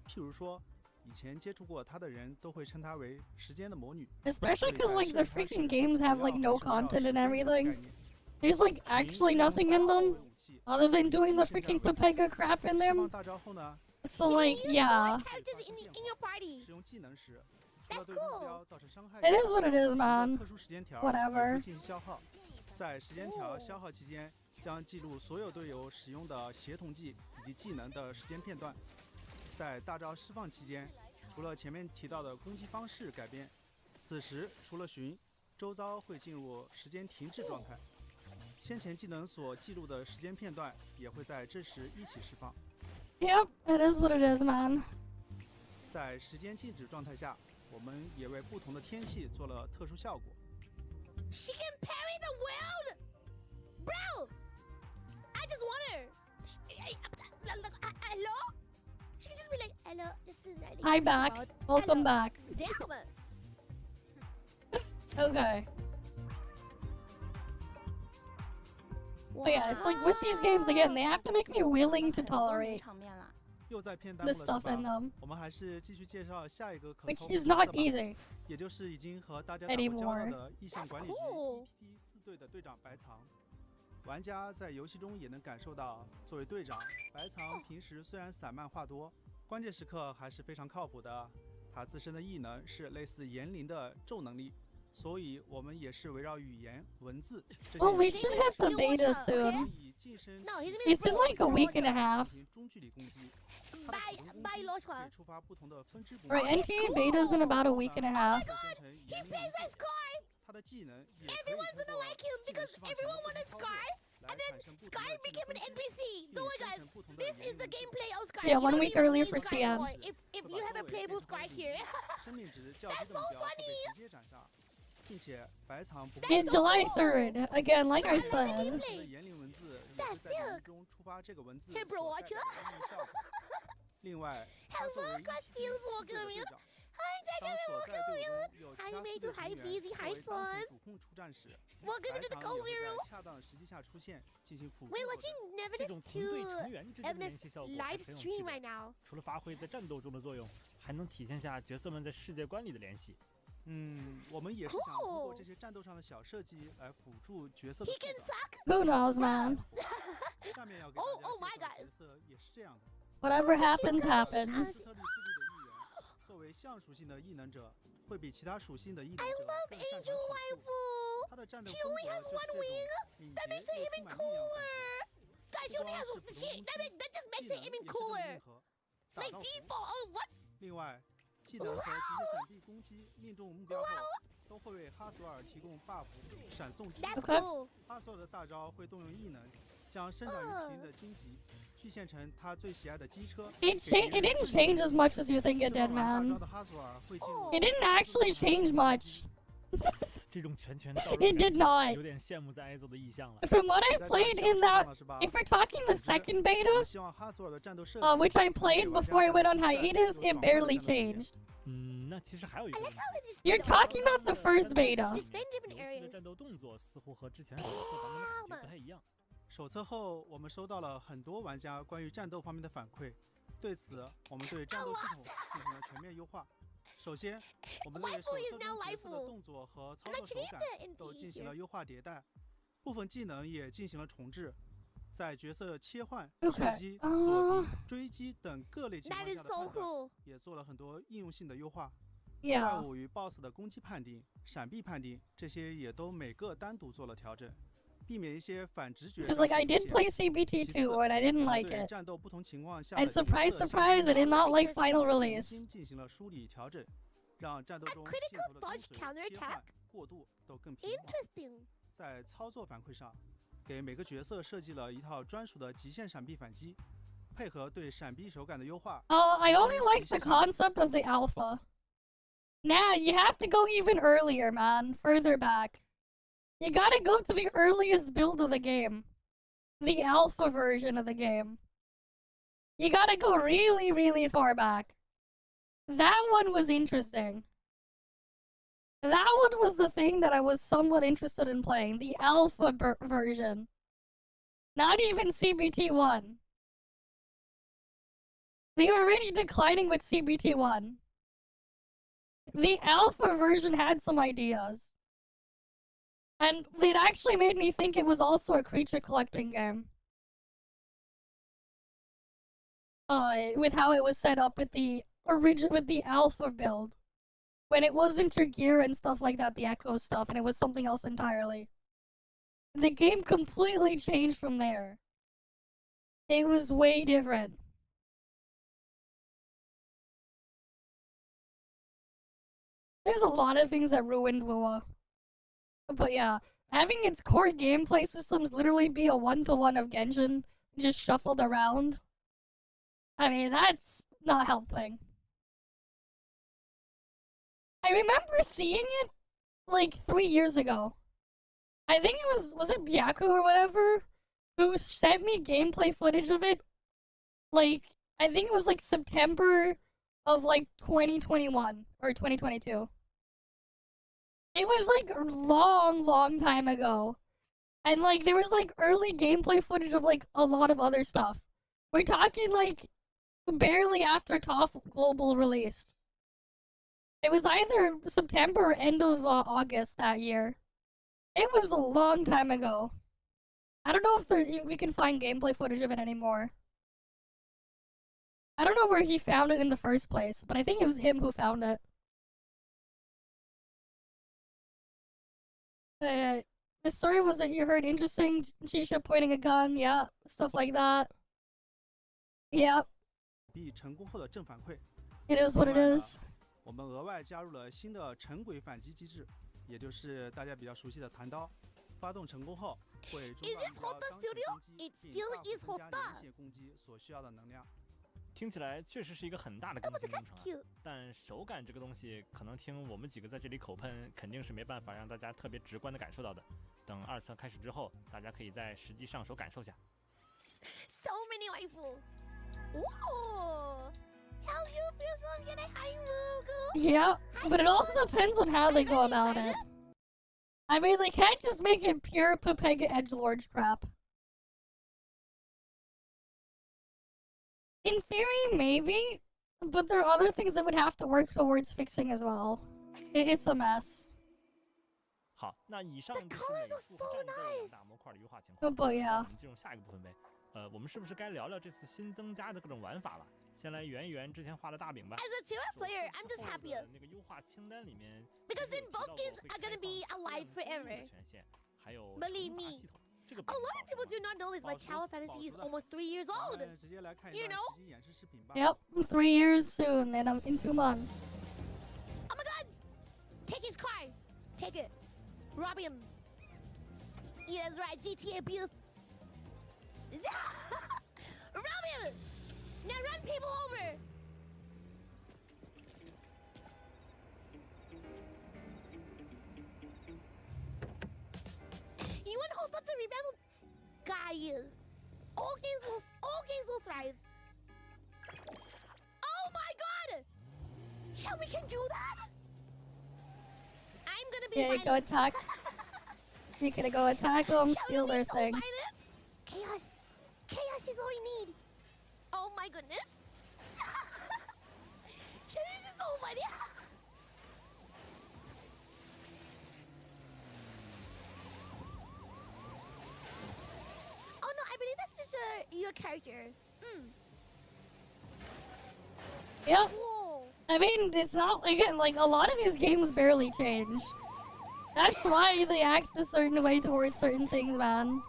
[SPEAKER 4] 譬如说，以前接触过他的人都会称他为时间的魔女。
[SPEAKER 1] Especially because, like, the freaking games have, like, no content and
[SPEAKER 4] 主要还是围绕
[SPEAKER 1] everything.
[SPEAKER 4] 时间这个概念
[SPEAKER 1] There's, like,
[SPEAKER 4] 寻
[SPEAKER 1] actually
[SPEAKER 4] 使用
[SPEAKER 1] nothing in
[SPEAKER 4] 作
[SPEAKER 1] them
[SPEAKER 4] 为武器
[SPEAKER 1] other than doing the freaking Pepega crap in
[SPEAKER 4] 释放
[SPEAKER 1] them.
[SPEAKER 4] 大招后呢，
[SPEAKER 1] So, like, yeah.
[SPEAKER 2] Characters in your party.
[SPEAKER 4] 使用技能时，除了
[SPEAKER 2] That's
[SPEAKER 4] 对目
[SPEAKER 2] cool.
[SPEAKER 4] 标造成伤害
[SPEAKER 1] It
[SPEAKER 4] 以
[SPEAKER 1] is what it is,
[SPEAKER 4] 外，
[SPEAKER 1] man.
[SPEAKER 4] 特殊时间条
[SPEAKER 1] Whatever.
[SPEAKER 4] 也会进行消耗，在时间条消耗期间，将记录所有队友使用的协同技以及技能的时间片段。在大招释放期间，除了前面提到的攻击方式改变，此时除了寻，周遭会进入时间停滞状态。先前技能所记录的时间片段也会在这时一起释放。
[SPEAKER 1] Yep, it is what it is, man.
[SPEAKER 4] 在时间静止状态下，我们也为不同的天气做了特殊效果。
[SPEAKER 2] She can parry the world, bro. I just want her. Hello? She can just be like, hello, this is Natalie.
[SPEAKER 1] Hi back. Welcome back.
[SPEAKER 2] Damn.
[SPEAKER 1] Okay. But yeah, it's like with these games again, they have to make me willing to tolerate
[SPEAKER 5] 场面了。
[SPEAKER 4] 又在骗弹
[SPEAKER 1] the
[SPEAKER 4] 幕了
[SPEAKER 1] stuff
[SPEAKER 4] 是
[SPEAKER 1] in
[SPEAKER 4] 吧？
[SPEAKER 1] them,
[SPEAKER 4] 我们还是继续介绍下一个可
[SPEAKER 1] which
[SPEAKER 4] 操控
[SPEAKER 1] is
[SPEAKER 4] 的角
[SPEAKER 1] not
[SPEAKER 4] 色吧
[SPEAKER 1] easy.
[SPEAKER 4] 也就是已经和大家打过交道
[SPEAKER 1] Anymore.
[SPEAKER 4] 的意向管理局
[SPEAKER 2] cool.
[SPEAKER 4] ET4队的队长白藏。玩家在游戏中也能感受到，作为队长，白藏平时虽然散漫话多，关键时刻还是非常靠谱的。他自身的异能是类似言灵的咒能力，所以我们也是围绕语言、文字这些
[SPEAKER 1] Well, we
[SPEAKER 4] 元素
[SPEAKER 1] should have the beta
[SPEAKER 4] 可
[SPEAKER 1] soon.
[SPEAKER 4] 以近身
[SPEAKER 2] No, he's
[SPEAKER 1] ，It's in like a week and a half.
[SPEAKER 4] 进行中距离攻击。
[SPEAKER 2] By by 罗传
[SPEAKER 4] 可以触发不同的分支攻击。
[SPEAKER 1] Right, NT beta's in about a week and a half.
[SPEAKER 2] He plays as Sky.
[SPEAKER 4] 他的技能也
[SPEAKER 2] Everyone's gonna like him because everyone wanted Sky. And then Sky became an NPC. Don't worry, guys. This is the gameplay of Sky.
[SPEAKER 1] Yeah,
[SPEAKER 2] You
[SPEAKER 1] one
[SPEAKER 2] don't
[SPEAKER 1] week
[SPEAKER 2] even
[SPEAKER 1] earlier
[SPEAKER 2] need
[SPEAKER 1] for
[SPEAKER 2] Sky
[SPEAKER 1] CN.
[SPEAKER 2] anymore If you have a playable Sky here.
[SPEAKER 4] 生命值较低的目标会被直接斩杀，并且白藏不会
[SPEAKER 1] Yeah, July 3rd. Again, like I
[SPEAKER 2] 他的
[SPEAKER 1] said.
[SPEAKER 2] gameplay
[SPEAKER 4] 言灵文字也
[SPEAKER 2] That's
[SPEAKER 4] 会在游戏
[SPEAKER 2] sick.
[SPEAKER 4] 中触发这个文字
[SPEAKER 2] Hey, bro,
[SPEAKER 4] 所
[SPEAKER 2] watch
[SPEAKER 4] 带来的效果。另外，他
[SPEAKER 2] Hello,
[SPEAKER 4] 作为一
[SPEAKER 2] Crossfields
[SPEAKER 4] 支四队的队
[SPEAKER 2] Walker
[SPEAKER 4] 长，当所在队伍中有其他四队成员作为当前主控出战时，
[SPEAKER 2] Welcome
[SPEAKER 4] 白
[SPEAKER 2] to the
[SPEAKER 4] 场
[SPEAKER 2] Cold
[SPEAKER 4] 也会
[SPEAKER 2] Zero.
[SPEAKER 4] 在恰当的时机下出现，进行辅助
[SPEAKER 2] We're
[SPEAKER 4] 作战。
[SPEAKER 2] watching
[SPEAKER 3] 这种
[SPEAKER 2] Nevertheless
[SPEAKER 3] 同队
[SPEAKER 2] 2
[SPEAKER 3] 成员之间的联
[SPEAKER 2] Evidence
[SPEAKER 3] 系效果还
[SPEAKER 2] live
[SPEAKER 3] 很有
[SPEAKER 2] stream
[SPEAKER 3] 趣的
[SPEAKER 2] right now.
[SPEAKER 3] 除了发挥在战斗中的作用，还能体现下角色们在世界观里的联系。
[SPEAKER 4] 我们也是想通过这些战斗上的小设计来辅助角色的
[SPEAKER 2] He
[SPEAKER 4] 塑
[SPEAKER 2] can
[SPEAKER 4] 造。
[SPEAKER 2] suck.
[SPEAKER 1] Who knows, man?
[SPEAKER 4] 下面要给
[SPEAKER 2] Oh,
[SPEAKER 4] 大
[SPEAKER 2] oh
[SPEAKER 4] 家
[SPEAKER 2] my
[SPEAKER 4] 介绍
[SPEAKER 2] God.
[SPEAKER 4] 的角色也是这样的。
[SPEAKER 1] Whatever happens,
[SPEAKER 4] 斯
[SPEAKER 1] happens.
[SPEAKER 4] 特利四队的一员，作为象属性的异能者，会比其他属性的异能者更擅长
[SPEAKER 2] Angel
[SPEAKER 4] 体术。
[SPEAKER 2] waifu.
[SPEAKER 4] 他的战斗
[SPEAKER 2] She
[SPEAKER 4] 风
[SPEAKER 2] only
[SPEAKER 4] 格
[SPEAKER 2] has
[SPEAKER 4] 就是
[SPEAKER 2] one
[SPEAKER 4] 这种
[SPEAKER 2] wing.
[SPEAKER 4] 敏
[SPEAKER 2] That
[SPEAKER 4] 捷
[SPEAKER 2] makes it
[SPEAKER 4] 又
[SPEAKER 2] even
[SPEAKER 4] 充满力量的感
[SPEAKER 2] cooler.
[SPEAKER 4] 觉。
[SPEAKER 2] Guys, she only has
[SPEAKER 4] 不光是普通
[SPEAKER 2] she.
[SPEAKER 4] 攻击，
[SPEAKER 2] That just
[SPEAKER 4] 技
[SPEAKER 2] makes
[SPEAKER 4] 能
[SPEAKER 2] it
[SPEAKER 4] 也
[SPEAKER 2] even
[SPEAKER 4] 是这么
[SPEAKER 2] cooler.
[SPEAKER 4] 硬核。打
[SPEAKER 2] Like
[SPEAKER 4] 到服
[SPEAKER 2] default. Oh, what?
[SPEAKER 4] 另外，技能和极限闪避攻击命中目标后，都会为哈索尔提供 buff 闪送之
[SPEAKER 2] That's
[SPEAKER 4] 力。
[SPEAKER 1] Okay.
[SPEAKER 2] cool.
[SPEAKER 4] 哈索尔的大招会动用异能，将生长于体内的荆棘具现成他最喜爱的机车。
[SPEAKER 1] It didn't change as much as you think it
[SPEAKER 4] 释放
[SPEAKER 1] did,
[SPEAKER 4] 完大招
[SPEAKER 1] man.
[SPEAKER 4] 的哈索尔会进入
[SPEAKER 1] It didn't actually change much.
[SPEAKER 3] 这种拳拳到肉
[SPEAKER 1] It
[SPEAKER 3] 的
[SPEAKER 1] did
[SPEAKER 3] 感觉
[SPEAKER 1] not.
[SPEAKER 3] 有点羡慕在挨揍的意向了。
[SPEAKER 1] From what I
[SPEAKER 4] 在
[SPEAKER 1] played
[SPEAKER 4] 小
[SPEAKER 1] in
[SPEAKER 4] 事
[SPEAKER 1] that,
[SPEAKER 4] 上了是吧？
[SPEAKER 1] if we're talking the
[SPEAKER 4] 总之
[SPEAKER 1] second
[SPEAKER 4] 我
[SPEAKER 1] beta,
[SPEAKER 4] 们希望哈索尔的战斗设计
[SPEAKER 1] which I
[SPEAKER 4] 能给
[SPEAKER 1] played
[SPEAKER 4] 玩家
[SPEAKER 1] before I
[SPEAKER 4] 带
[SPEAKER 1] went
[SPEAKER 4] 来
[SPEAKER 1] on
[SPEAKER 4] 精彩
[SPEAKER 1] hiatus,
[SPEAKER 4] 又
[SPEAKER 1] it
[SPEAKER 4] 爽快的
[SPEAKER 1] barely
[SPEAKER 4] 战斗体验。
[SPEAKER 1] changed.
[SPEAKER 3] 那其实还有一个
[SPEAKER 2] I
[SPEAKER 3] 问
[SPEAKER 2] like
[SPEAKER 3] 题，
[SPEAKER 2] how they just
[SPEAKER 1] You're
[SPEAKER 2] split
[SPEAKER 1] talking
[SPEAKER 2] up.
[SPEAKER 1] about the first beta.
[SPEAKER 2] There's been different
[SPEAKER 3] 游戏的
[SPEAKER 2] areas.
[SPEAKER 3] 战斗动作似乎和之前手册版本的感觉不太一样。
[SPEAKER 4] 手册后，我们收到了很多玩家关于战斗方面的反馈，对此，我们对战斗系统进行了全面优化。首先，我们对手
[SPEAKER 2] Waifu is
[SPEAKER 4] 册
[SPEAKER 2] now
[SPEAKER 4] 中角色的
[SPEAKER 2] waifu.
[SPEAKER 4] 动作和操
[SPEAKER 2] I'm
[SPEAKER 4] 作
[SPEAKER 2] not
[SPEAKER 4] 手
[SPEAKER 2] changing
[SPEAKER 4] 感
[SPEAKER 2] the
[SPEAKER 4] 都
[SPEAKER 2] NP
[SPEAKER 4] 进行
[SPEAKER 2] here.
[SPEAKER 4] 了优化迭代，部分技能也进行了重置，在角色切换、
[SPEAKER 1] Okay.
[SPEAKER 4] 射击、锁敌、追击等各类情
[SPEAKER 2] That
[SPEAKER 4] 况
[SPEAKER 2] is
[SPEAKER 4] 下的
[SPEAKER 2] so
[SPEAKER 4] 判断，
[SPEAKER 2] cool.
[SPEAKER 4] 也做了很多应用性的优化。怪
[SPEAKER 1] Yeah.
[SPEAKER 4] 物与 BOSS 的攻击判定、闪避判定，这些也都每个单独做了调整，避免一些反直觉。
[SPEAKER 1] Because, like, I did play CBT2 and I didn't like
[SPEAKER 4] 对
[SPEAKER 1] it.
[SPEAKER 4] 战斗不同情况下
[SPEAKER 1] And
[SPEAKER 4] 的角色
[SPEAKER 1] surprise,
[SPEAKER 4] 相
[SPEAKER 1] surprise, I
[SPEAKER 4] 应
[SPEAKER 1] did not like
[SPEAKER 2] Because
[SPEAKER 1] final
[SPEAKER 4] 重
[SPEAKER 1] release.
[SPEAKER 4] 新进行了梳理调整，让战斗
[SPEAKER 2] A
[SPEAKER 4] 中
[SPEAKER 2] critical
[SPEAKER 4] 镜头的跟
[SPEAKER 2] dodge
[SPEAKER 4] 随、
[SPEAKER 2] counter
[SPEAKER 4] 切
[SPEAKER 2] attack.
[SPEAKER 4] 换、过渡都更平滑。
[SPEAKER 2] Interesting.
[SPEAKER 4] 在操作反馈上，给每个角色设计了一套专属的极限闪避反击，配合对闪避手感的优化。
[SPEAKER 1] I only like the concept of the alpha. Nah, you have to go even earlier, man. Further back. You gotta go to the earliest build of the game. The alpha version of the game. You gotta go really, really far back. That one was interesting. That one was the thing that I was somewhat interested in playing. The alpha version. Not even CBT1. They were already declining with CBT1. The alpha version had some ideas. And it actually made me think it was also a creature collecting game. With how it was set up with the alpha build. When it wasn't your gear and stuff like that, the echo stuff, and it was something else entirely. The game completely changed from there. It was way different. There's a lot of things that ruined WoA. But yeah, having its core gameplay systems literally be a one-to-one of Genshin, just shuffled around. I mean, that's not helping. I remember seeing it like 3 years ago. I think it was it Byaku or whatever who sent me gameplay footage of it. Like, I think it was like September of like 2021 or 2022. It was like a long time ago. And like there was like early gameplay footage of like a lot of other stuff. We're talking like barely after ToF Global released. It was either September or end of August that year. It was a long time ago. I don't know if we can find gameplay footage of it anymore. I don't know where he found it in the first place, but I think it was him who found it. The story was that you heard interesting, Shisha pointing a gun, yeah, stuff like that. Yep.
[SPEAKER 4] 比成功后的正反馈。
[SPEAKER 1] It is what it is.
[SPEAKER 4] 我们额外加入了新的成轨反击机制，也就是大家比较熟悉的弹刀。发动成功后，会中
[SPEAKER 2] Is
[SPEAKER 4] 断
[SPEAKER 2] this
[SPEAKER 4] 目标
[SPEAKER 2] Hota
[SPEAKER 4] 当前
[SPEAKER 2] Studio?
[SPEAKER 4] 攻击，
[SPEAKER 2] It
[SPEAKER 4] 并
[SPEAKER 2] still
[SPEAKER 4] 大幅
[SPEAKER 2] is
[SPEAKER 4] 增加
[SPEAKER 2] Hota.
[SPEAKER 4] 连线攻击所需要的能量。
[SPEAKER 3] 听起来确实是一个很大的
[SPEAKER 2] Oh,
[SPEAKER 3] 更
[SPEAKER 2] but
[SPEAKER 3] 新工
[SPEAKER 2] that's
[SPEAKER 3] 程啊，
[SPEAKER 2] cute.
[SPEAKER 3] 但手感这个东西，可能听我们几个在这里口喷，肯定是没办法让大家特别直观的感受到的。等2测开始之后，大家可以在实际上手感受下。
[SPEAKER 2] So many waifu. Ooh. How's your first time getting high, Moogold?
[SPEAKER 1] Yeah, but it also depends on how they go about it. I mean, they can't just make it pure Pepega edgelord crap. In theory, maybe, but there are other things that would have to work towards fixing as well. It's a mess.
[SPEAKER 3] 好，那以上
[SPEAKER 2] The
[SPEAKER 3] 就是
[SPEAKER 2] colors
[SPEAKER 3] 美
[SPEAKER 2] are
[SPEAKER 3] 术
[SPEAKER 2] so
[SPEAKER 3] 和战斗两
[SPEAKER 2] nice.
[SPEAKER 3] 大模块的优化情
[SPEAKER 1] Oh
[SPEAKER 3] 况。
[SPEAKER 1] boy,
[SPEAKER 3] 那
[SPEAKER 1] yeah.
[SPEAKER 3] 我们进入下一个部分呗。我们是不是该聊聊这次新增加的各种玩法了？先来圆一圆之前画的大饼吧。
[SPEAKER 2] As a 2F player, I'm just
[SPEAKER 3] 后
[SPEAKER 2] happy
[SPEAKER 3] 的那个优化清单里面
[SPEAKER 2] because
[SPEAKER 3] 其实
[SPEAKER 2] then
[SPEAKER 3] 有提到
[SPEAKER 2] both
[SPEAKER 3] 过
[SPEAKER 2] games
[SPEAKER 3] 会
[SPEAKER 2] are gonna
[SPEAKER 3] 开
[SPEAKER 2] be
[SPEAKER 3] 放
[SPEAKER 2] alive
[SPEAKER 3] 个人
[SPEAKER 2] forever.
[SPEAKER 3] 的权限，还有
[SPEAKER 2] Believe
[SPEAKER 3] 惩罚
[SPEAKER 2] me.
[SPEAKER 3] 系统。这个
[SPEAKER 2] A lot of people
[SPEAKER 3] 保持
[SPEAKER 2] do not know this, but
[SPEAKER 4] 保持
[SPEAKER 2] Tower Fantasy is
[SPEAKER 4] 保持的
[SPEAKER 2] almost 3 years
[SPEAKER 4] 咱
[SPEAKER 2] old.
[SPEAKER 4] 们直接来看一
[SPEAKER 2] You
[SPEAKER 4] 段
[SPEAKER 2] know?
[SPEAKER 4] 实际演示视频吧。
[SPEAKER 1] Yep, 3 years soon, and in 2 months.
[SPEAKER 2] Oh my god! Take his car! Take it. Rob him. Yeah, that's right, GTA abuse. Rob him! Now run people over! You want to hold on to remember? Guys, all games will thrive. Oh my god! Yeah, we can do that! I'm gonna be
[SPEAKER 1] Okay, go
[SPEAKER 2] violent.
[SPEAKER 1] attack. You're gonna go attack them,
[SPEAKER 2] Shall
[SPEAKER 1] steal
[SPEAKER 2] we
[SPEAKER 1] their
[SPEAKER 2] be so
[SPEAKER 1] thing.
[SPEAKER 2] violent? Chaos. Chaos is all we need. Oh my goodness. Shall this is so funny. Oh no, I believe that's just your character.
[SPEAKER 1] Yep.
[SPEAKER 2] Whoa.
[SPEAKER 1] I mean, it's not, again, like, a lot of these games barely change. That's why they act a certain way towards certain things, man.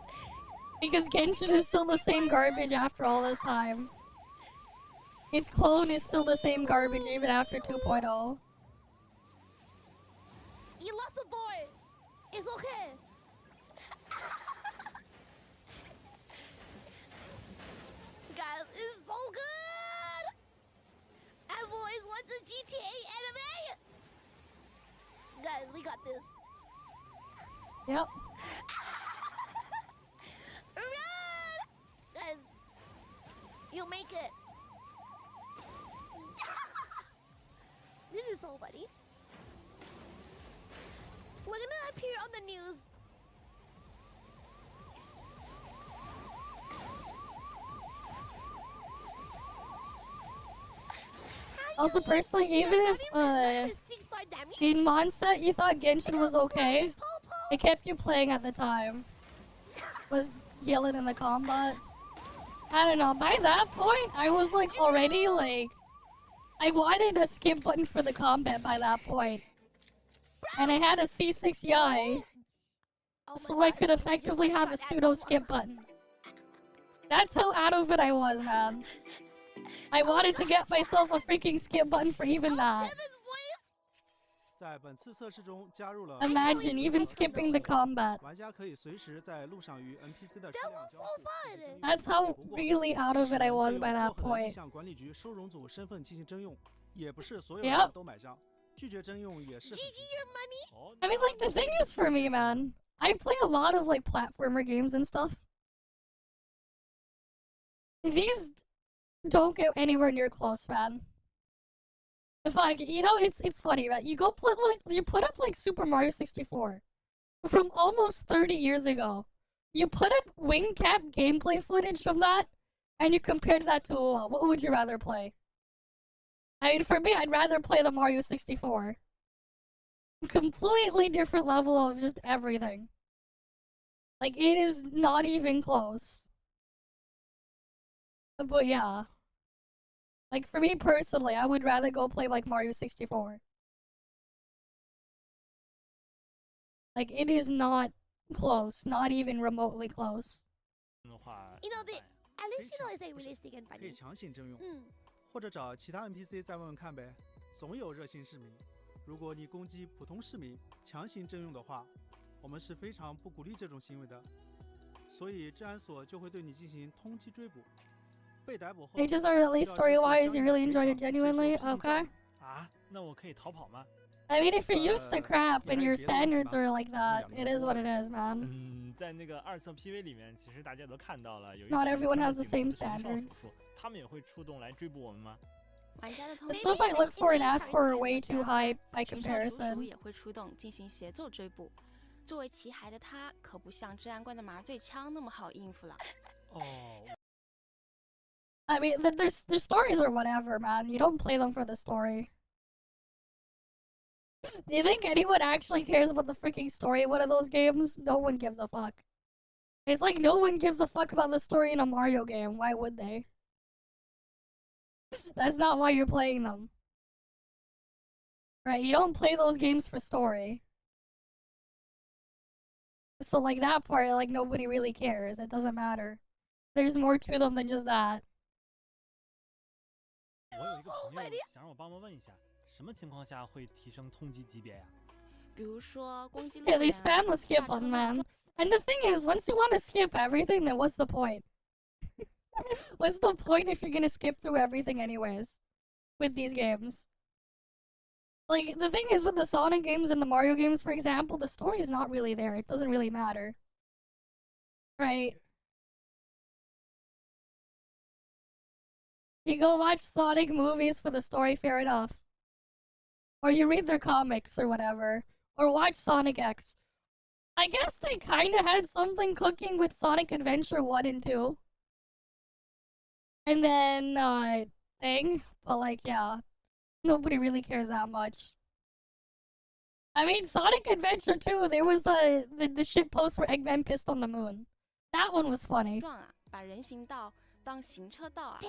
[SPEAKER 1] Because Genshin is still the same garbage after all this time. Its clone is still the same garbage even after 2.0.
[SPEAKER 2] You lost the boy. It's okay. Guys, it's so good. I've always wanted GTA anime. Guys, we got this.
[SPEAKER 1] Yep.
[SPEAKER 2] Run! Guys, you'll make it. This is so funny. We're gonna appear on the news.
[SPEAKER 1] Also, personally, even if, in Mondstadt you thought Genshin was okay, it kept you playing at the time. Was yelling in the combat. I don't know, by that point, I was like already like... I wanted a skip button for the combat by that point. And I had a C6 Yai, so I could effectively have a pseudo skip button. That's how out of it I was, man. I wanted to get myself a freaking skip button for even that.
[SPEAKER 4] 在本次测试中加入了
[SPEAKER 1] Imagine even skipping the combat.
[SPEAKER 4] 玩家可以随时在路上与 NPC 的车辆交互。
[SPEAKER 1] That's how really out of it I was by that
[SPEAKER 4] 立
[SPEAKER 1] point.
[SPEAKER 4] 向管理局收容组身份进行征用，也不是所有
[SPEAKER 1] Yep.
[SPEAKER 4] 人都买账，拒绝征用也是。
[SPEAKER 2] GG your money.
[SPEAKER 3] 哦，
[SPEAKER 1] I mean, like, the thing is for me, man, I play a lot of, like, platformer games and stuff. These don't get anywhere near close, man. If I, you know, it's funny, right? You go put, like, you put up, like, Super Mario 64 from almost 30 years ago. You put up wing cap gameplay footage from that, and you compared that to, what would you rather play? I mean, for me, I'd rather play the Mario 64. Completely different level of just everything. Like, it is not even close. But yeah. Like, for me personally, I would rather go play, like, Mario 64. Like, it is not close. Not even remotely close.
[SPEAKER 3] 的话
[SPEAKER 2] You know,
[SPEAKER 3] 怎么
[SPEAKER 2] the,
[SPEAKER 3] 办呀
[SPEAKER 2] at least you know it's
[SPEAKER 4] 可以
[SPEAKER 2] like realistic and
[SPEAKER 4] 可以
[SPEAKER 2] funny.
[SPEAKER 4] 强行征用，
[SPEAKER 2] Mm.
[SPEAKER 4] 或者找其他 NPC 再问问看呗，总有热心市民。如果你攻击普通市民，强行征用的话，我们是非常不鼓励这种行为的，所以治安所就会对你进行通缉追捕。被逮捕后，
[SPEAKER 1] They just are at least story-wise, you really enjoyed it genuinely? Okay.
[SPEAKER 3] 啊，那我可以逃跑吗？
[SPEAKER 1] I mean, if you're used to crap and your
[SPEAKER 4] 你还有别的问题
[SPEAKER 1] standards
[SPEAKER 4] 吗？
[SPEAKER 1] are like that,
[SPEAKER 4] 两
[SPEAKER 1] it
[SPEAKER 4] 个
[SPEAKER 1] is what it is, man.
[SPEAKER 3] 在那个二测 PV 里面，其实大家都看到了，有一
[SPEAKER 1] Not
[SPEAKER 3] 群
[SPEAKER 1] everyone
[SPEAKER 3] 穿
[SPEAKER 1] has
[SPEAKER 3] 着
[SPEAKER 1] the
[SPEAKER 3] 警
[SPEAKER 1] same
[SPEAKER 3] 服的神少
[SPEAKER 1] standards.
[SPEAKER 3] 数，他们也会出动来追捕我们吗？
[SPEAKER 5] 玩家的通
[SPEAKER 1] The
[SPEAKER 5] 缉
[SPEAKER 1] stuff I look for and ask for are way
[SPEAKER 5] 因
[SPEAKER 1] too
[SPEAKER 5] 为
[SPEAKER 1] high by
[SPEAKER 5] 水上叔叔
[SPEAKER 1] comparison.
[SPEAKER 5] 也会出动进行协作追捕。作为骑孩的他，可不像治安官的麻醉枪那么好应付了。
[SPEAKER 3] 哦，
[SPEAKER 1] I mean, their stories are whatever, man. You don't play them for the story. Do you think anyone actually cares about the freaking story in one of those games? No one gives a fuck. It's like no one gives a fuck about the story in a Mario game. Why would they? That's not why you're playing them. Right? You don't play those games for story. So, like, that part, like, nobody really cares. It doesn't matter. There's more to them than just that.
[SPEAKER 3] 我有一个朋友想让我帮忙问一下，什么情况下会提升通缉级别呀？
[SPEAKER 5] 比如说攻击路
[SPEAKER 1] Yeah, they
[SPEAKER 5] 人、
[SPEAKER 1] spam the skip
[SPEAKER 5] 驾车
[SPEAKER 1] button,
[SPEAKER 5] 路
[SPEAKER 1] man. And the thing is, once you want to skip everything, then what's the point? What's the point if you're gonna skip through everything anyways? With these games. Like, the thing is with the Sonic games and the Mario games, for example, the story is not really there. It doesn't really matter. Right? You go watch Sonic movies for the story, fair enough. Or you read their comics or whatever. Or watch Sonic X. I guess they kinda had something cooking with Sonic Adventure 1 and 2. And then, thing. But, like, yeah. Nobody really cares that much. I mean, Sonic Adventure 2, there was the shit post where Eggman pissed on the moon. That one was funny.
[SPEAKER 5] 撞啊，把人行道当行车道啊，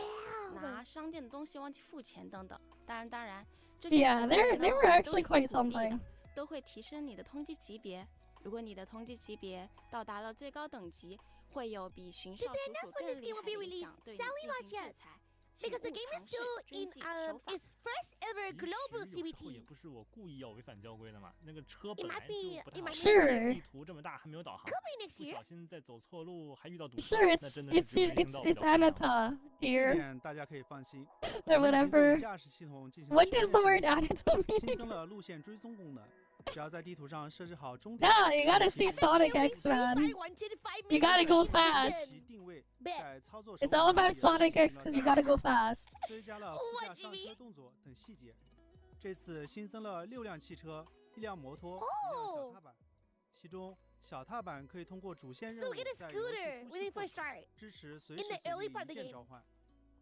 [SPEAKER 5] 拿商店的东西忘记付钱等等。当然，这些
[SPEAKER 1] Yeah,
[SPEAKER 5] 行为
[SPEAKER 1] they
[SPEAKER 5] 呢
[SPEAKER 1] were
[SPEAKER 5] 我们都
[SPEAKER 1] actually
[SPEAKER 5] 是
[SPEAKER 1] quite
[SPEAKER 5] 鼓励的
[SPEAKER 1] something.
[SPEAKER 5] 都会提升你的通缉级别。如果你的通缉级别到达了最高等级，会有比巡哨
[SPEAKER 2] Did they
[SPEAKER 5] 叔
[SPEAKER 2] announce
[SPEAKER 5] 叔
[SPEAKER 2] when
[SPEAKER 5] 更
[SPEAKER 2] this
[SPEAKER 5] 厉
[SPEAKER 2] game
[SPEAKER 5] 害
[SPEAKER 2] will be
[SPEAKER 5] 的影响
[SPEAKER 2] released?
[SPEAKER 5] 对你
[SPEAKER 2] Sadly
[SPEAKER 5] 进
[SPEAKER 2] not
[SPEAKER 5] 行制
[SPEAKER 2] yet.
[SPEAKER 5] 裁。请
[SPEAKER 2] Because the
[SPEAKER 5] 勿
[SPEAKER 2] game
[SPEAKER 5] 尝
[SPEAKER 2] is
[SPEAKER 5] 试
[SPEAKER 2] still
[SPEAKER 5] 遵
[SPEAKER 2] in
[SPEAKER 5] 纪守法。
[SPEAKER 2] its first ever
[SPEAKER 3] 其实
[SPEAKER 2] global
[SPEAKER 3] 有时候
[SPEAKER 2] CBT.
[SPEAKER 3] 也不是我故意要违反交规的嘛，那个车本
[SPEAKER 2] It
[SPEAKER 3] 来
[SPEAKER 2] might
[SPEAKER 3] 就
[SPEAKER 2] be-
[SPEAKER 3] 不
[SPEAKER 2] it
[SPEAKER 3] 太好
[SPEAKER 2] might
[SPEAKER 3] 开，
[SPEAKER 1] Sure.
[SPEAKER 3] 地图这么大还没有导航，
[SPEAKER 2] Could be next
[SPEAKER 3] 不
[SPEAKER 2] year.
[SPEAKER 3] 小心再走错路还遇到堵车，
[SPEAKER 1] Sure,
[SPEAKER 3] 那
[SPEAKER 1] it's
[SPEAKER 3] 真的是
[SPEAKER 1] it's
[SPEAKER 3] 只有人行
[SPEAKER 1] it's
[SPEAKER 3] 道比
[SPEAKER 1] it's
[SPEAKER 3] 较漂亮。
[SPEAKER 1] Anata
[SPEAKER 4] 这
[SPEAKER 1] here
[SPEAKER 4] 点大家可以放心。
[SPEAKER 1] or
[SPEAKER 4] 我们已经对
[SPEAKER 1] whatever.
[SPEAKER 4] 驾驶系统进行了
[SPEAKER 1] What
[SPEAKER 4] 全
[SPEAKER 1] does
[SPEAKER 4] 面
[SPEAKER 1] the word
[SPEAKER 4] 升级
[SPEAKER 1] Anata
[SPEAKER 4] 新
[SPEAKER 1] mean?
[SPEAKER 4] 增了路线追踪功能，只要在地图上设置好终点，
[SPEAKER 1] Nah, you gotta
[SPEAKER 4] 手机
[SPEAKER 1] see Sonic X, man.
[SPEAKER 2] Sorry, wanted 5
[SPEAKER 1] You gotta go
[SPEAKER 2] minutes.
[SPEAKER 1] fast.
[SPEAKER 4] 及定位，
[SPEAKER 2] Bet.
[SPEAKER 4] 在操作手
[SPEAKER 1] It's
[SPEAKER 4] 感
[SPEAKER 1] all
[SPEAKER 4] 上
[SPEAKER 1] about
[SPEAKER 4] 也
[SPEAKER 1] Sonic
[SPEAKER 4] 进
[SPEAKER 1] X
[SPEAKER 4] 行
[SPEAKER 1] because
[SPEAKER 4] 了
[SPEAKER 1] you gotta go fast.
[SPEAKER 4] 追加了
[SPEAKER 2] What
[SPEAKER 4] 副驾
[SPEAKER 2] do
[SPEAKER 4] 上
[SPEAKER 2] you
[SPEAKER 4] 车
[SPEAKER 2] mean?
[SPEAKER 4] 动作等细节。这次新增了6辆汽车、1辆摩托、1辆小踏板，其中小踏板可以通过主线任
[SPEAKER 2] So
[SPEAKER 4] 务
[SPEAKER 2] we get a
[SPEAKER 4] 在游戏
[SPEAKER 2] scooter
[SPEAKER 4] 初
[SPEAKER 2] when
[SPEAKER 4] 期
[SPEAKER 2] we
[SPEAKER 4] 获
[SPEAKER 2] first
[SPEAKER 4] 取，
[SPEAKER 2] start.
[SPEAKER 4] 支持随
[SPEAKER 2] In
[SPEAKER 4] 时
[SPEAKER 2] the
[SPEAKER 4] 随
[SPEAKER 2] early
[SPEAKER 4] 地
[SPEAKER 2] part of the
[SPEAKER 4] 一键
[SPEAKER 2] game.
[SPEAKER 4] 召唤。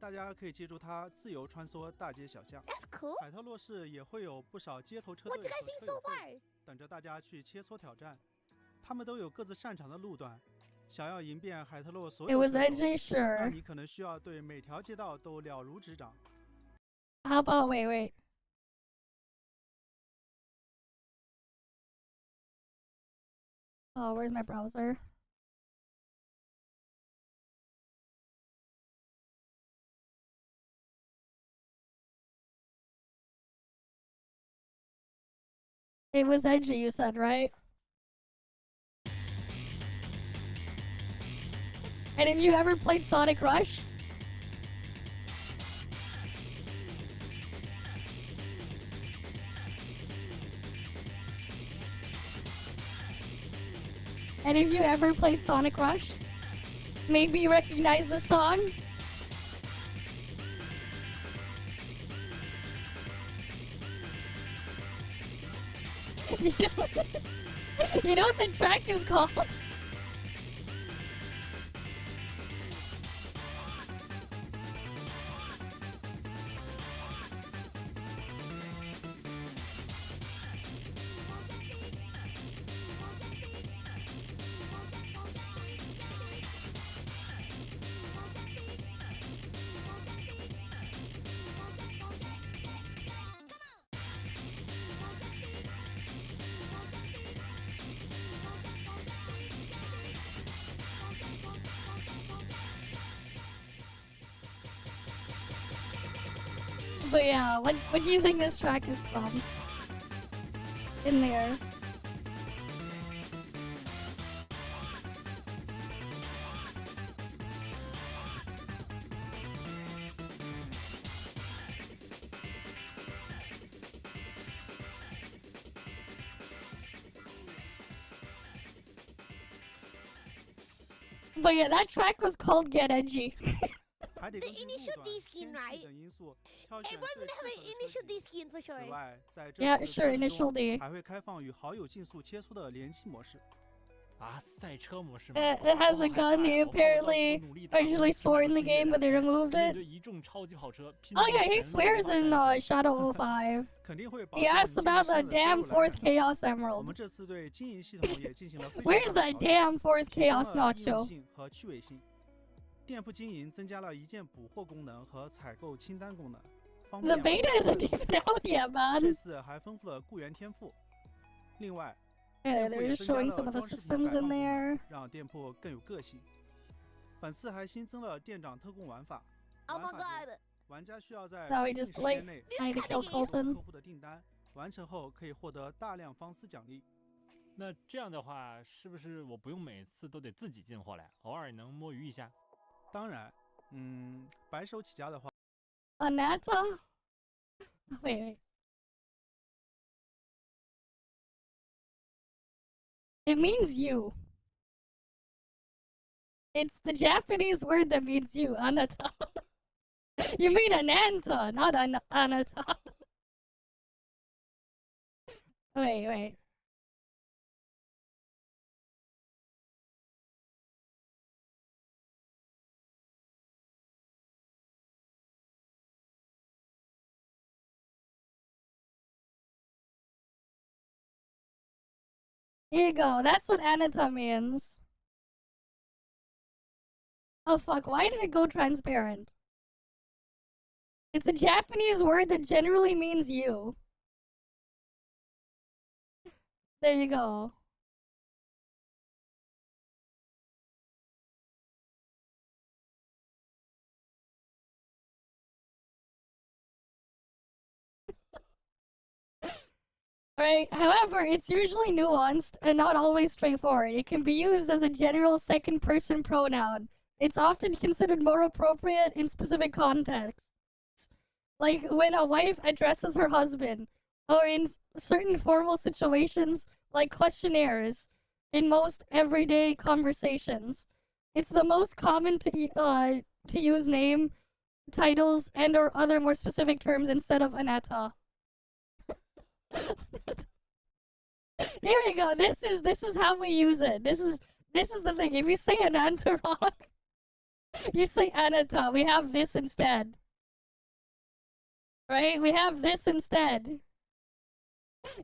[SPEAKER 4] 大家可以借助它自由穿梭大街小巷。
[SPEAKER 2] That's cool.
[SPEAKER 4] 海特洛市也会有不少街头车
[SPEAKER 2] What
[SPEAKER 4] 队
[SPEAKER 2] you
[SPEAKER 4] 和
[SPEAKER 2] guys think
[SPEAKER 4] 车
[SPEAKER 2] so
[SPEAKER 4] 友会
[SPEAKER 2] far?
[SPEAKER 4] 等着大家去切磋挑战。他们都有各自擅长的路段，想要赢遍海特洛所
[SPEAKER 1] It
[SPEAKER 4] 有
[SPEAKER 1] was
[SPEAKER 4] 车手，
[SPEAKER 1] edgy,
[SPEAKER 4] 那
[SPEAKER 1] sure.
[SPEAKER 4] 你可能需要对每条街道都了如指掌。
[SPEAKER 1] How about wait? Oh, where's my browser? It was edgy, you said, right? And have you ever played Sonic Rush? And have you ever played Sonic Rush? Maybe you recognize the song? You know what the track is called? But yeah, what do you think this track is from? In there. But yeah, that track was called Get Edgy.
[SPEAKER 4] 还得
[SPEAKER 2] The
[SPEAKER 4] 根据路
[SPEAKER 2] initial
[SPEAKER 4] 段、
[SPEAKER 2] D
[SPEAKER 4] 天
[SPEAKER 2] skin,
[SPEAKER 4] 气
[SPEAKER 2] right?
[SPEAKER 4] 等因素挑选
[SPEAKER 2] Everyone's
[SPEAKER 4] 最
[SPEAKER 2] gonna
[SPEAKER 4] 适
[SPEAKER 2] have
[SPEAKER 4] 合
[SPEAKER 2] an
[SPEAKER 4] 的车
[SPEAKER 2] initial D
[SPEAKER 4] 型。
[SPEAKER 2] skin for
[SPEAKER 4] 此
[SPEAKER 2] sure.
[SPEAKER 4] 外，在这
[SPEAKER 1] Yeah,
[SPEAKER 4] 次的
[SPEAKER 1] sure,
[SPEAKER 4] 测试
[SPEAKER 1] initial
[SPEAKER 4] 中
[SPEAKER 1] D.
[SPEAKER 4] 还会开放与好友竞速切磋的联机模式。
[SPEAKER 3] 啊，赛车模式吗？
[SPEAKER 1] It has
[SPEAKER 3] 我
[SPEAKER 1] a
[SPEAKER 3] 好害
[SPEAKER 1] gun.
[SPEAKER 3] 怕
[SPEAKER 1] He
[SPEAKER 3] 呀，我怕我到时候
[SPEAKER 1] apparently
[SPEAKER 3] 努力打工
[SPEAKER 1] originally
[SPEAKER 3] 吃满
[SPEAKER 1] swore in
[SPEAKER 3] 了
[SPEAKER 1] the
[SPEAKER 3] 星月
[SPEAKER 1] game,
[SPEAKER 3] 两
[SPEAKER 1] but they
[SPEAKER 3] 天
[SPEAKER 1] removed
[SPEAKER 3] 面
[SPEAKER 1] it.
[SPEAKER 3] 对一众超级跑车，拼
[SPEAKER 1] Oh
[SPEAKER 3] 尽
[SPEAKER 1] yeah, he
[SPEAKER 3] 全力
[SPEAKER 1] swears
[SPEAKER 3] 无法
[SPEAKER 1] in
[SPEAKER 3] 战胜
[SPEAKER 1] Shadow 05.
[SPEAKER 4] 肯定会保
[SPEAKER 1] He
[SPEAKER 4] 证
[SPEAKER 1] asks
[SPEAKER 4] 你
[SPEAKER 1] about
[SPEAKER 4] 健
[SPEAKER 1] the
[SPEAKER 4] 身的
[SPEAKER 1] damn
[SPEAKER 4] 所有来
[SPEAKER 1] fourth
[SPEAKER 4] 源。
[SPEAKER 1] Chaos
[SPEAKER 4] 我
[SPEAKER 1] Emerald.
[SPEAKER 4] 们这次对经营系统也进行了非常
[SPEAKER 1] Where's
[SPEAKER 4] 大的
[SPEAKER 1] that
[SPEAKER 4] 调整，
[SPEAKER 1] damn fourth
[SPEAKER 4] 提升
[SPEAKER 1] Chaos
[SPEAKER 4] 了易用
[SPEAKER 1] Nacho?
[SPEAKER 4] 性和趣味性。店铺经营增加了一键补货功能和采购清单功能，方
[SPEAKER 1] The
[SPEAKER 4] 便
[SPEAKER 1] beta
[SPEAKER 4] 好
[SPEAKER 1] isn't
[SPEAKER 4] 友
[SPEAKER 1] even out yet,
[SPEAKER 4] 这
[SPEAKER 1] man.
[SPEAKER 4] 次还丰富了雇员天赋。另外，
[SPEAKER 1] Yeah,
[SPEAKER 4] 店铺
[SPEAKER 1] they're
[SPEAKER 4] 也
[SPEAKER 1] just
[SPEAKER 4] 增加
[SPEAKER 1] showing
[SPEAKER 4] 了
[SPEAKER 1] some of the
[SPEAKER 4] 装饰品
[SPEAKER 1] systems
[SPEAKER 4] 摆放
[SPEAKER 1] in
[SPEAKER 4] 功能
[SPEAKER 1] there.
[SPEAKER 4] 让店铺更有个性。本次还新增了店长特供玩法，
[SPEAKER 2] Oh my
[SPEAKER 4] 玩法中
[SPEAKER 2] god.
[SPEAKER 4] 玩家需要在
[SPEAKER 1] No,
[SPEAKER 4] 规
[SPEAKER 1] he
[SPEAKER 4] 定
[SPEAKER 1] just
[SPEAKER 4] 时
[SPEAKER 1] like
[SPEAKER 4] 间内
[SPEAKER 1] trying to kill
[SPEAKER 4] 客
[SPEAKER 1] Colton.
[SPEAKER 4] 户的订单，完成后可以获得大量方丝奖励。
[SPEAKER 3] 那这样的话，是不是我不用每次都得自己进货来，偶尔能摸鱼一下？
[SPEAKER 4] 当然，白手起家的话，
[SPEAKER 1] Anata? Wait. It means you. It's the Japanese word that means you, Anata. You mean Ananta, not Anata. Wait. Here you go. That's what Anata means. Oh fuck, why did it go transparent? It's a Japanese word that generally means you. There you go. Right? However, it's usually nuanced and not always straightforward. It can be used as a general second person pronoun. It's often considered more appropriate in specific contexts. Like when a wife addresses her husband, or in certain formal situations like questionnaires, in most everyday conversations. It's the most common to use name, titles, and or other more specific terms instead of anata. Here we go. This is how we use it. This is the thing. If you say ananta wrong, you say anata. We have this instead. Right? We have this instead.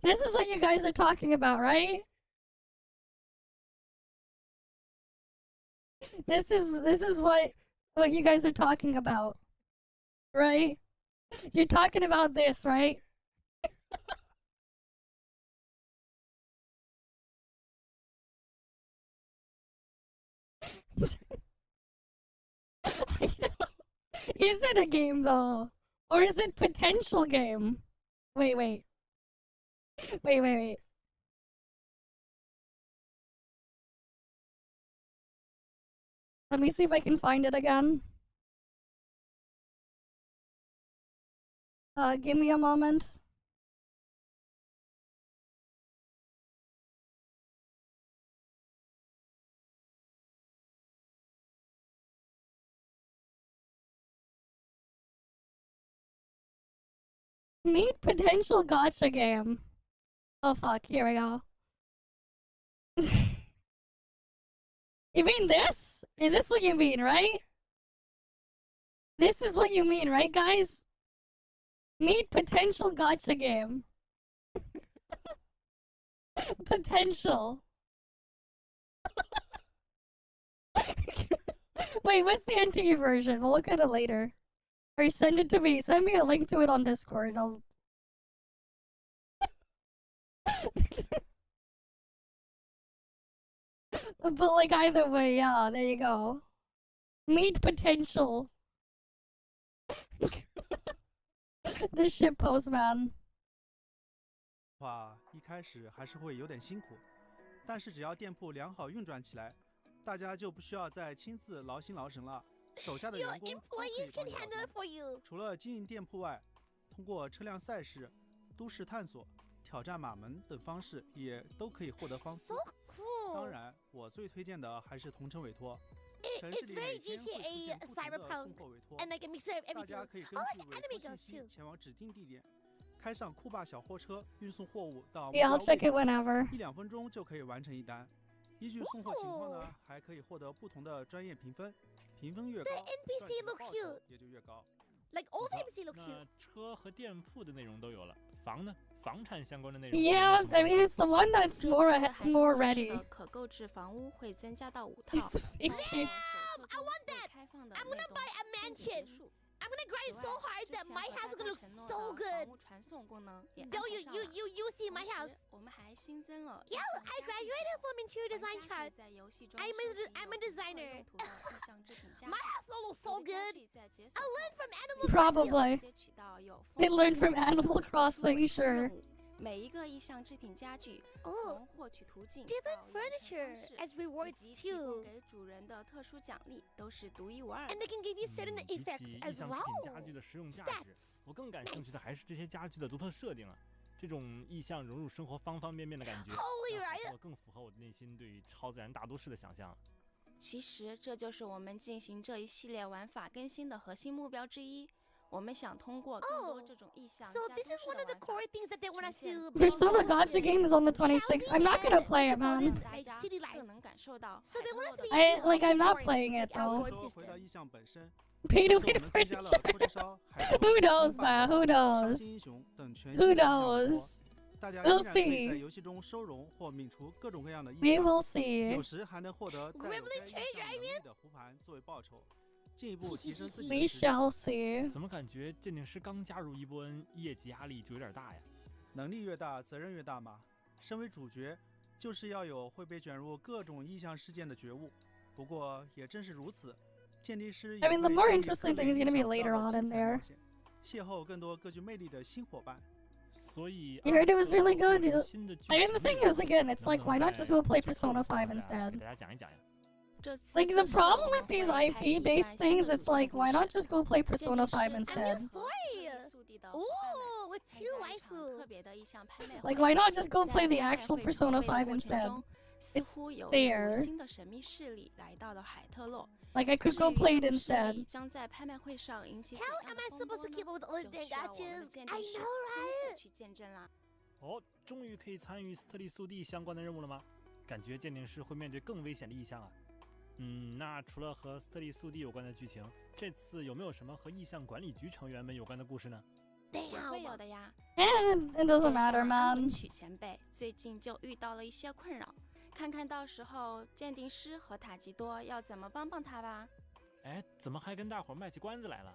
[SPEAKER 1] This is what you guys are talking about, right? This is what you guys are talking about. Right? You're talking about this, right? I know. Is it a game though? Or is it potential game? Wait. Let me see if I can find it again. Give me a moment. Meet potential gotcha game. Oh fuck, here we go. You mean this? Is this what you mean, right? This is what you mean, right, guys? Meet potential gotcha game. Potential. Wait, what's the NTE version? We'll look at it later. Or send it to me. Send me a link to it on Discord. I'll... But like either way, yeah, there you go. Meet potential. This shit post, man.
[SPEAKER 4] 话一开始还是会有点辛苦，但是只要店铺良好运转起来，大家就不需要再亲自劳心劳神了。手下的
[SPEAKER 2] Your
[SPEAKER 4] 员工都可以
[SPEAKER 2] employees
[SPEAKER 4] 帮
[SPEAKER 2] can
[SPEAKER 4] 你搞
[SPEAKER 2] handle
[SPEAKER 4] 定
[SPEAKER 2] it for you.
[SPEAKER 4] 除了经营店铺外，通过车辆赛事、都市探索、挑战马门等方式，也都可以获得方丝
[SPEAKER 2] So。cool.
[SPEAKER 4] 当然，我最推荐的还是同城委托，
[SPEAKER 2] It's very GTA Cyberpunk and like a mixture of
[SPEAKER 4] 大
[SPEAKER 2] everything.
[SPEAKER 4] 家可以
[SPEAKER 2] Oh,
[SPEAKER 4] 根据
[SPEAKER 2] like
[SPEAKER 4] 委
[SPEAKER 2] anime
[SPEAKER 4] 托
[SPEAKER 2] girls
[SPEAKER 4] 信息
[SPEAKER 2] too.
[SPEAKER 4] 前往指定地点，开上酷霸小货车运送货物到目
[SPEAKER 1] Yeah, I'll
[SPEAKER 4] 标
[SPEAKER 1] check
[SPEAKER 4] 位
[SPEAKER 1] it
[SPEAKER 4] 置，
[SPEAKER 1] whenever.
[SPEAKER 4] 1-2分钟就可以完成一单。依据送货情况呢，还可以获得不同的专业评分，评分越高，
[SPEAKER 2] NPC
[SPEAKER 4] 赚取的
[SPEAKER 2] look
[SPEAKER 4] 报酬
[SPEAKER 2] cute.
[SPEAKER 4] 也就越高。
[SPEAKER 2] Like all
[SPEAKER 3] 不
[SPEAKER 2] the
[SPEAKER 3] 错
[SPEAKER 2] NPC look
[SPEAKER 3] 那
[SPEAKER 2] cute.
[SPEAKER 3] 车和店铺的内容都有了，房呢？房产相关的内容。
[SPEAKER 1] Yeah, I mean it's the one that's
[SPEAKER 5] 这
[SPEAKER 1] more
[SPEAKER 5] 次海特
[SPEAKER 1] more
[SPEAKER 5] 洛市
[SPEAKER 1] ready.
[SPEAKER 5] 的可购置房屋会增加到5套，
[SPEAKER 1] It's
[SPEAKER 5] 包括
[SPEAKER 1] fake.
[SPEAKER 5] 手册中未开放的
[SPEAKER 2] I'm
[SPEAKER 5] 那
[SPEAKER 2] gonna
[SPEAKER 5] 栋
[SPEAKER 2] buy a
[SPEAKER 5] 并且
[SPEAKER 2] mansion.
[SPEAKER 5] 结束。
[SPEAKER 2] I'm gonna grind
[SPEAKER 5] 此
[SPEAKER 2] so
[SPEAKER 5] 外，
[SPEAKER 2] hard
[SPEAKER 5] 之
[SPEAKER 2] that
[SPEAKER 5] 前
[SPEAKER 2] my
[SPEAKER 5] 和
[SPEAKER 2] house is
[SPEAKER 5] 大
[SPEAKER 2] gonna
[SPEAKER 5] 家
[SPEAKER 2] look
[SPEAKER 5] 承诺
[SPEAKER 2] so
[SPEAKER 5] 的房
[SPEAKER 2] good.
[SPEAKER 5] 屋传送功能也安
[SPEAKER 2] Don't
[SPEAKER 5] 排
[SPEAKER 2] you
[SPEAKER 5] 上
[SPEAKER 2] you
[SPEAKER 5] 了。
[SPEAKER 2] you you see my
[SPEAKER 5] 同
[SPEAKER 2] house?
[SPEAKER 5] 时，我们还新增了
[SPEAKER 2] Yeah, I graduated from interior
[SPEAKER 5] 玩
[SPEAKER 2] design
[SPEAKER 5] 家可以
[SPEAKER 2] class.
[SPEAKER 5] 在游戏中
[SPEAKER 2] I'm
[SPEAKER 5] 收集
[SPEAKER 2] I'm a
[SPEAKER 5] 有特
[SPEAKER 2] designer.
[SPEAKER 5] 用途的意向制品家
[SPEAKER 2] My house don't look
[SPEAKER 5] 有
[SPEAKER 2] so
[SPEAKER 5] 的家
[SPEAKER 2] good.
[SPEAKER 5] 具在解
[SPEAKER 2] I
[SPEAKER 5] 锁后
[SPEAKER 2] learned from
[SPEAKER 5] 可
[SPEAKER 2] Animal
[SPEAKER 5] 以
[SPEAKER 1] Probably.
[SPEAKER 5] 直接取到有
[SPEAKER 1] They
[SPEAKER 5] 丰
[SPEAKER 1] learned
[SPEAKER 5] 富
[SPEAKER 1] from
[SPEAKER 5] 的
[SPEAKER 1] Animal
[SPEAKER 5] 特殊
[SPEAKER 1] Crossing,
[SPEAKER 5] 任
[SPEAKER 1] sure.
[SPEAKER 5] 务。每一个意向制品家具
[SPEAKER 2] Oh,
[SPEAKER 5] 从获取途径
[SPEAKER 2] different
[SPEAKER 5] 到养成方
[SPEAKER 2] furniture
[SPEAKER 5] 式
[SPEAKER 2] as
[SPEAKER 5] 以
[SPEAKER 2] rewards
[SPEAKER 5] 及提供
[SPEAKER 2] too.
[SPEAKER 5] 给主人的特殊奖励都是独一无二
[SPEAKER 2] And
[SPEAKER 5] 的。
[SPEAKER 2] they can give you certain
[SPEAKER 3] 比
[SPEAKER 2] effects
[SPEAKER 3] 起意
[SPEAKER 2] as
[SPEAKER 3] 向制
[SPEAKER 2] well.
[SPEAKER 3] 品家具的实用价值，
[SPEAKER 2] Stats.
[SPEAKER 3] 我更感兴趣的还是这些家具的独特设定啊！这种意象融入生活方方面面的感觉，
[SPEAKER 2] Holy
[SPEAKER 3] 让
[SPEAKER 2] right.
[SPEAKER 3] 海特更符合我的内心对于超自然大都市的想象。
[SPEAKER 5] 其实这就是我们进行这一系列玩法更新的核心目标之一。我们想通过更多
[SPEAKER 2] Oh,
[SPEAKER 5] 这种意向
[SPEAKER 2] So
[SPEAKER 5] 加
[SPEAKER 2] this
[SPEAKER 5] 都
[SPEAKER 2] is
[SPEAKER 5] 市
[SPEAKER 2] one
[SPEAKER 5] 的
[SPEAKER 2] of the
[SPEAKER 5] 玩法
[SPEAKER 2] core things that they want us to.
[SPEAKER 1] Persona Gotcha game is on the 26th. I'm not gonna play it,
[SPEAKER 5] 让
[SPEAKER 1] man.
[SPEAKER 5] 大
[SPEAKER 2] Like
[SPEAKER 5] 家
[SPEAKER 2] city life.
[SPEAKER 5] 更能感受到
[SPEAKER 2] So
[SPEAKER 5] 海
[SPEAKER 2] they
[SPEAKER 5] 特
[SPEAKER 2] want
[SPEAKER 5] 洛
[SPEAKER 2] us
[SPEAKER 5] 的
[SPEAKER 2] to be
[SPEAKER 1] I-
[SPEAKER 2] able
[SPEAKER 1] like,
[SPEAKER 2] to
[SPEAKER 1] I'm not
[SPEAKER 2] join
[SPEAKER 1] playing
[SPEAKER 2] this,
[SPEAKER 1] it,
[SPEAKER 2] like,
[SPEAKER 1] though.
[SPEAKER 2] outboard
[SPEAKER 4] 说回到
[SPEAKER 2] system.
[SPEAKER 4] 意向本身，
[SPEAKER 1] Pay
[SPEAKER 4] 这
[SPEAKER 1] to
[SPEAKER 4] 次我
[SPEAKER 1] win
[SPEAKER 4] 们增加了
[SPEAKER 1] furniture.
[SPEAKER 4] 拖车烧、海盗
[SPEAKER 1] Who
[SPEAKER 4] 船、
[SPEAKER 1] knows,
[SPEAKER 4] 风
[SPEAKER 1] man?
[SPEAKER 4] 暴
[SPEAKER 1] Who
[SPEAKER 4] 伤
[SPEAKER 1] knows?
[SPEAKER 4] 心英雄等全
[SPEAKER 1] Who
[SPEAKER 4] 新的意向委托，
[SPEAKER 1] knows?
[SPEAKER 4] 大家
[SPEAKER 1] We'll
[SPEAKER 4] 依然可以在
[SPEAKER 1] see.
[SPEAKER 4] 游戏中收容或抿出各种各样的意
[SPEAKER 1] We
[SPEAKER 4] 象，
[SPEAKER 1] will see.
[SPEAKER 4] 有时还能获得带有
[SPEAKER 2] Gremlin
[SPEAKER 4] 该意
[SPEAKER 2] trade
[SPEAKER 4] 向能力的胡盘作为报酬，进一步提升自己
[SPEAKER 1] We
[SPEAKER 4] 的实力。
[SPEAKER 1] shall see.
[SPEAKER 3] 怎么感觉鉴定师刚加入伊波恩，业绩压力就有点大呀？
[SPEAKER 4] 能力越大，责任越大嘛。身为主角，就是要有会被卷入各种异象事件的觉悟。不过也正是如此，鉴定师也
[SPEAKER 1] I mean, the
[SPEAKER 4] 会
[SPEAKER 1] more
[SPEAKER 4] 经历
[SPEAKER 1] interesting
[SPEAKER 4] 各
[SPEAKER 1] thing
[SPEAKER 4] 类
[SPEAKER 1] is
[SPEAKER 4] 意
[SPEAKER 1] gonna be
[SPEAKER 4] 想
[SPEAKER 1] later
[SPEAKER 4] 到
[SPEAKER 1] on
[SPEAKER 4] 的
[SPEAKER 1] in
[SPEAKER 4] 精彩冒
[SPEAKER 1] there.
[SPEAKER 4] 险，邂逅更多各具魅力的新伙伴。
[SPEAKER 3] 所以
[SPEAKER 1] You heard it was really good.
[SPEAKER 3] 有什么新的剧
[SPEAKER 1] I mean, the
[SPEAKER 3] 情
[SPEAKER 1] thing
[SPEAKER 3] 内
[SPEAKER 1] is,
[SPEAKER 3] 容
[SPEAKER 1] again, it's
[SPEAKER 3] 能
[SPEAKER 1] like,
[SPEAKER 3] 不能
[SPEAKER 1] why not
[SPEAKER 3] 在
[SPEAKER 1] just go play
[SPEAKER 3] 这个
[SPEAKER 1] Persona 5
[SPEAKER 3] 情况下
[SPEAKER 1] instead?
[SPEAKER 3] 给大家讲一讲呀。
[SPEAKER 5] 这次
[SPEAKER 1] Like,
[SPEAKER 5] 测
[SPEAKER 1] the
[SPEAKER 5] 试
[SPEAKER 1] problem
[SPEAKER 5] 我
[SPEAKER 1] with
[SPEAKER 5] 们
[SPEAKER 1] these
[SPEAKER 5] 会开启一
[SPEAKER 1] IP-based
[SPEAKER 5] 段新
[SPEAKER 1] things,
[SPEAKER 5] 的
[SPEAKER 1] it's like,
[SPEAKER 5] 路
[SPEAKER 1] why
[SPEAKER 5] 线
[SPEAKER 1] not just go play
[SPEAKER 5] 鉴
[SPEAKER 1] Persona 5
[SPEAKER 5] 定师将
[SPEAKER 1] instead?
[SPEAKER 5] 和
[SPEAKER 2] story.
[SPEAKER 5] 速地的伙伴们
[SPEAKER 2] Ooh, with
[SPEAKER 5] 参
[SPEAKER 2] two
[SPEAKER 5] 加一场
[SPEAKER 2] waifu.
[SPEAKER 5] 特别的意向拍卖
[SPEAKER 1] Like,
[SPEAKER 5] 会。
[SPEAKER 1] why not just go
[SPEAKER 5] 在
[SPEAKER 1] play the
[SPEAKER 5] 拍卖
[SPEAKER 1] actual
[SPEAKER 5] 会
[SPEAKER 1] Persona 5
[SPEAKER 5] 筹备的过程
[SPEAKER 1] instead?
[SPEAKER 5] 中似乎有一
[SPEAKER 1] there.
[SPEAKER 5] 股新的神秘势力来到了海特洛。
[SPEAKER 1] Like, I
[SPEAKER 5] 至
[SPEAKER 1] could go
[SPEAKER 5] 于
[SPEAKER 1] play it
[SPEAKER 5] 这股势力
[SPEAKER 1] instead.
[SPEAKER 5] 将在拍卖会上引起怎
[SPEAKER 2] How
[SPEAKER 5] 样
[SPEAKER 2] am
[SPEAKER 5] 的
[SPEAKER 2] I
[SPEAKER 5] 风
[SPEAKER 2] supposed
[SPEAKER 5] 波
[SPEAKER 2] to
[SPEAKER 5] 呢？
[SPEAKER 2] keep up with all
[SPEAKER 5] 就
[SPEAKER 2] the
[SPEAKER 5] 需要我们的
[SPEAKER 2] gotchas?
[SPEAKER 5] 鉴
[SPEAKER 2] I
[SPEAKER 5] 定师
[SPEAKER 2] know,
[SPEAKER 5] 亲
[SPEAKER 2] right?
[SPEAKER 5] 自去见证啦。
[SPEAKER 3] 哦，终于可以参与斯特利速递相关的任务了吗？感觉鉴定师会面对更危险的意象啊。那除了和斯特利速递有关的剧情，这次有没有什么和意象管理局成员们有关的故事呢？
[SPEAKER 5] 也会
[SPEAKER 2] Damn.
[SPEAKER 5] 有的呀。
[SPEAKER 1] And it
[SPEAKER 5] 就
[SPEAKER 1] doesn't
[SPEAKER 5] 像
[SPEAKER 1] matter,
[SPEAKER 5] 安
[SPEAKER 1] man.
[SPEAKER 5] 文曲前辈最近就遇到了一些困扰，看看到时候鉴定师和塔吉多要怎么帮他吧。
[SPEAKER 3] 哎，怎么还跟大伙儿卖起关子来了？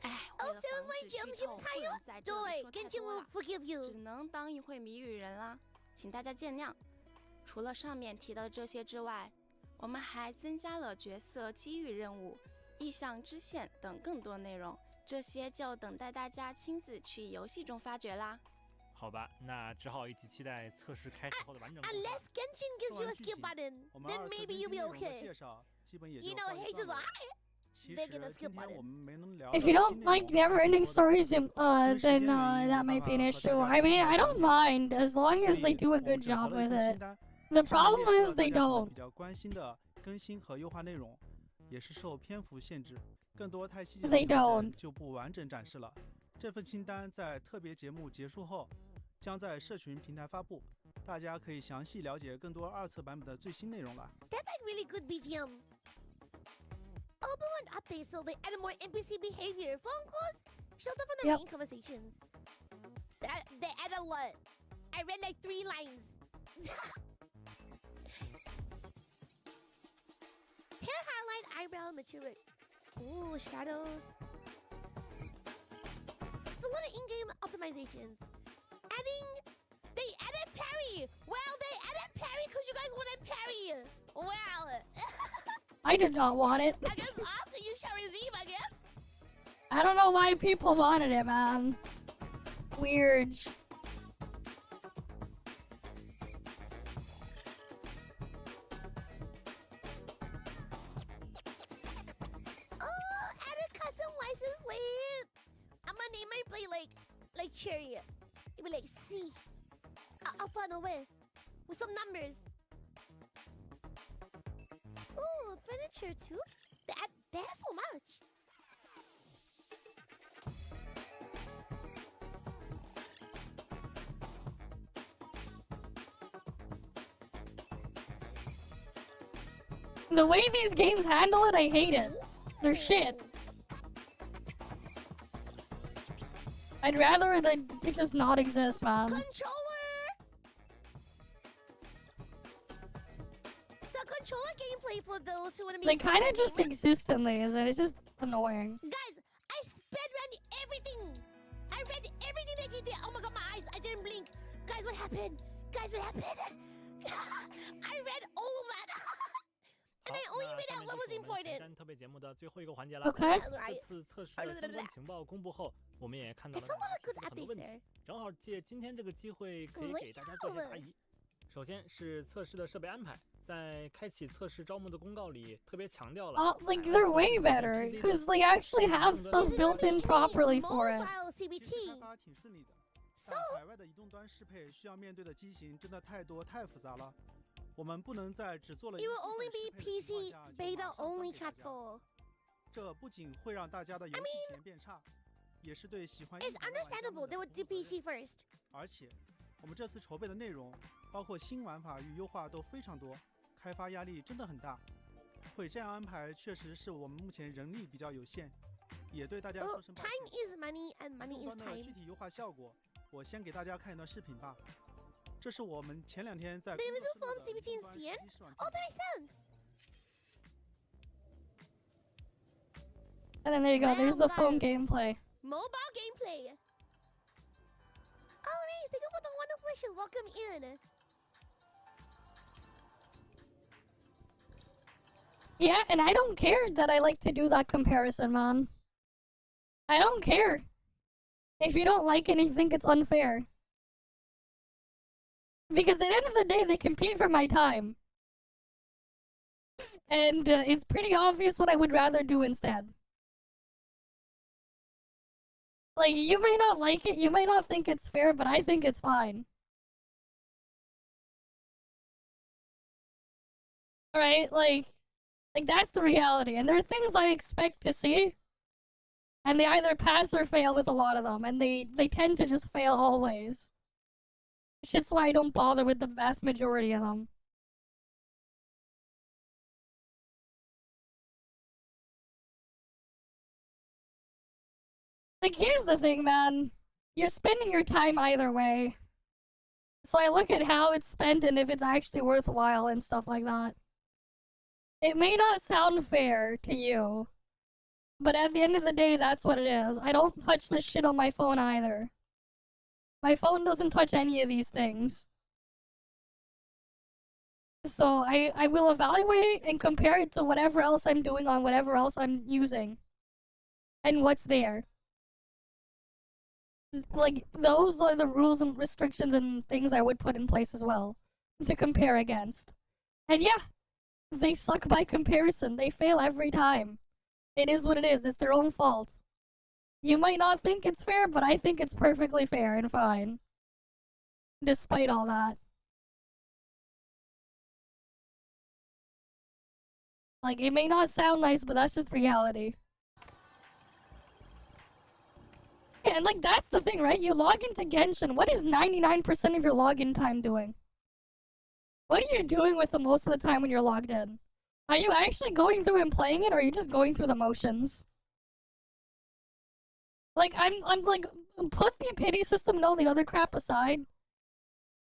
[SPEAKER 5] 哎，为
[SPEAKER 2] Oh,
[SPEAKER 5] 了
[SPEAKER 2] sounds
[SPEAKER 5] 防
[SPEAKER 2] like
[SPEAKER 5] 止
[SPEAKER 2] Jim
[SPEAKER 5] 剧透，
[SPEAKER 2] Jim
[SPEAKER 5] 不能在这里
[SPEAKER 2] 对，
[SPEAKER 5] 说
[SPEAKER 2] Genji
[SPEAKER 5] 太多
[SPEAKER 2] will
[SPEAKER 5] 了，
[SPEAKER 2] forgive
[SPEAKER 5] 只
[SPEAKER 2] you.
[SPEAKER 5] 能当一回谜语人啦，请大家见谅。除了上面提到的这些之外，我们还增加了角色机遇任务、意象支线等更多内容，这些就等待大家亲自去游戏中发掘啦。
[SPEAKER 3] 好吧，那只好一起期待测试开始后的完整故事。
[SPEAKER 2] Unless Genshin gives
[SPEAKER 4] 说
[SPEAKER 2] you
[SPEAKER 4] 完
[SPEAKER 2] a
[SPEAKER 4] 剧
[SPEAKER 2] skip
[SPEAKER 4] 情
[SPEAKER 2] button,
[SPEAKER 4] 我们
[SPEAKER 2] then
[SPEAKER 4] 二次
[SPEAKER 2] maybe
[SPEAKER 4] 更
[SPEAKER 2] you'll
[SPEAKER 4] 新
[SPEAKER 2] be
[SPEAKER 4] 内容的
[SPEAKER 2] okay.
[SPEAKER 4] 介绍基本也就
[SPEAKER 2] You know,
[SPEAKER 4] 告一
[SPEAKER 2] Hayes
[SPEAKER 4] 段
[SPEAKER 2] is
[SPEAKER 4] 落了
[SPEAKER 2] alright.
[SPEAKER 4] 其
[SPEAKER 2] They get a
[SPEAKER 4] 实
[SPEAKER 2] skip
[SPEAKER 4] 今天
[SPEAKER 2] button.
[SPEAKER 4] 我们没能聊
[SPEAKER 1] If
[SPEAKER 4] 的
[SPEAKER 1] you
[SPEAKER 4] 新
[SPEAKER 1] don't
[SPEAKER 4] 内
[SPEAKER 1] like
[SPEAKER 4] 容
[SPEAKER 1] never-ending
[SPEAKER 4] 挺多的
[SPEAKER 1] stories,
[SPEAKER 4] 因为时间
[SPEAKER 1] then
[SPEAKER 4] 原因
[SPEAKER 1] that
[SPEAKER 4] 没
[SPEAKER 1] might
[SPEAKER 4] 办
[SPEAKER 1] be an
[SPEAKER 4] 法和
[SPEAKER 1] issue.
[SPEAKER 4] 大家
[SPEAKER 1] I mean,
[SPEAKER 4] 分
[SPEAKER 1] I
[SPEAKER 4] 享
[SPEAKER 1] don't
[SPEAKER 4] 新内容
[SPEAKER 1] mind as long
[SPEAKER 4] 所
[SPEAKER 1] as they
[SPEAKER 4] 以
[SPEAKER 1] do
[SPEAKER 4] 我
[SPEAKER 1] a
[SPEAKER 4] 们
[SPEAKER 1] good
[SPEAKER 4] 整合
[SPEAKER 1] job
[SPEAKER 4] 了一
[SPEAKER 1] with
[SPEAKER 4] 份
[SPEAKER 1] it.
[SPEAKER 4] 清单
[SPEAKER 1] The
[SPEAKER 4] 上面
[SPEAKER 1] problem
[SPEAKER 4] 列
[SPEAKER 1] is
[SPEAKER 4] 出了
[SPEAKER 1] they
[SPEAKER 4] 大家可能
[SPEAKER 1] don't.
[SPEAKER 4] 比较关心的更新和优化内容，也是受篇幅限制，更多太细节的
[SPEAKER 1] They
[SPEAKER 4] 调整
[SPEAKER 1] don't.
[SPEAKER 4] 就不完整展示了。这份清单在特别节目结束后，将在社群平台发布，大家可以详细了解更多二册版本的最新内容了。
[SPEAKER 2] That like really good BGM. Open update so they added more NPC behavior. Phone calls, shelter from the
[SPEAKER 1] Yep.
[SPEAKER 2] main conversations. They added what? I read like 3 lines. Hair highlight, eyebrow, mature. Ooh, shadows. So a lot of in-game optimizations. They added parry. Well, they added parry because you guys wanted parry. Well,
[SPEAKER 1] I did not want it.
[SPEAKER 2] I guess Oscar, you shall receive, I guess.
[SPEAKER 1] I don't know why people wanted it, man. Weird.
[SPEAKER 2] Oh, added custom license plate. I'm gonna name my plate like Cherry. It'll be like C. I'll find a way with some numbers. Oh, furniture too? That's so much.
[SPEAKER 1] The way these games handle it, I hate it. They're shit. I'd rather it just not exist, man.
[SPEAKER 2] Controller! So controller gameplay for those who want to be.
[SPEAKER 1] They kind of just exist in these, and it's just annoying.
[SPEAKER 2] Guys, I read everything. I read everything they did there. Oh my god, my eyes! I didn't blink. Guys, what happened? Guys, what happened? I read all of that. And I only read out what was important.
[SPEAKER 3] 特别节目的最后一个环节了。
[SPEAKER 1] Okay.
[SPEAKER 3] 这次测试的相关情报公布后，我们也看到了
[SPEAKER 2] There's a lot of good
[SPEAKER 3] 很多
[SPEAKER 2] updates
[SPEAKER 3] 问题
[SPEAKER 2] there.
[SPEAKER 3] 正好借今天这个机会，可以给大家做些答疑。首先是测试的设备安排，在开启测试招募的公告里特别强调了。
[SPEAKER 1] Like they're way better because they actually have stuff built in properly for it.
[SPEAKER 2] Mobile
[SPEAKER 4] 其实
[SPEAKER 2] CBT.
[SPEAKER 4] 开发挺顺利的，
[SPEAKER 2] So
[SPEAKER 4] 但海外的移动端适配需要面对的机型真的太多太复杂了，我们不能在只做了
[SPEAKER 2] it
[SPEAKER 4] 一
[SPEAKER 2] will
[SPEAKER 4] 部
[SPEAKER 2] only
[SPEAKER 4] 分
[SPEAKER 2] be
[SPEAKER 4] 适配的情
[SPEAKER 2] PC
[SPEAKER 4] 况下就
[SPEAKER 2] beta
[SPEAKER 4] 马上分
[SPEAKER 2] only
[SPEAKER 4] 给大
[SPEAKER 2] chat
[SPEAKER 4] 家
[SPEAKER 2] ball.
[SPEAKER 4] 这不仅会让大家的游戏体验变差，也是对喜欢
[SPEAKER 2] It's
[SPEAKER 4] 硬盘的玩家
[SPEAKER 2] understandable
[SPEAKER 4] 们
[SPEAKER 2] they
[SPEAKER 4] 的
[SPEAKER 2] would do
[SPEAKER 4] 负责任
[SPEAKER 2] PC first.
[SPEAKER 4] 而且，我们这次筹备的内容，包括新玩法与优化都非常多，开发压力真的很大。会这样安排，确实是我们目前人力比较有限，也对大家
[SPEAKER 2] Oh,
[SPEAKER 4] 说声抱
[SPEAKER 2] time
[SPEAKER 4] 歉。
[SPEAKER 2] is money and
[SPEAKER 4] 移
[SPEAKER 2] money
[SPEAKER 4] 动
[SPEAKER 2] is
[SPEAKER 4] 端的具
[SPEAKER 2] time.
[SPEAKER 4] 体优化效果，我先给大家看一段视频吧。这是我们前2天在
[SPEAKER 2] They
[SPEAKER 4] 工
[SPEAKER 2] will
[SPEAKER 4] 作
[SPEAKER 2] do phone
[SPEAKER 4] 室内的
[SPEAKER 2] CBT
[SPEAKER 4] 移
[SPEAKER 2] in
[SPEAKER 4] 动端
[SPEAKER 2] CN?
[SPEAKER 4] 实际试玩
[SPEAKER 2] Oh,
[SPEAKER 4] 片
[SPEAKER 2] that makes sense.
[SPEAKER 1] And then there you go. There's the phone
[SPEAKER 2] Wow.
[SPEAKER 1] gameplay.
[SPEAKER 2] Mobile gameplay. Oh, nice. Thank you for the wonderful wishes. Welcome in.
[SPEAKER 1] Yeah, and I don't care that I like to do that comparison, man. I don't care. If you don't like it and you think it's unfair. Because at the end of the day, they compete for my time. And it's pretty obvious what I would rather do instead. Like, you may not like it, you may not think it's fair, but I think it's fine. Alright, like that's the reality. And there are things I expect to see. And they either pass or fail with a lot of them. And they tend to just fail always. Shit's why I don't bother with the vast majority of them. Like, here's the thing, man. You're spending your time either way. So I look at how it's spent and if it's actually worthwhile and stuff like that. It may not sound fair to you, but at the end of the day, that's what it is. I don't touch this shit on my phone either. My phone doesn't touch any of these things. So I will evaluate it and compare it to whatever else I'm doing on whatever else I'm using. And what's there. Like, those are the rules and restrictions and things I would put in place as well. To compare against. And yeah, they suck by comparison. They fail every time. It is what it is. It's their own fault. You might not think it's fair, but I think it's perfectly fair and fine. Despite all that. Like, it may not sound nice, but that's just reality. Yeah, and like, that's the thing, right? You log into Genshin. What is 99% of your login time doing? What are you doing with the most of the time when you're logged in? Are you actually going through and playing it, or are you just going through the motions? Like, I'm like, put the pity system and all the other crap aside.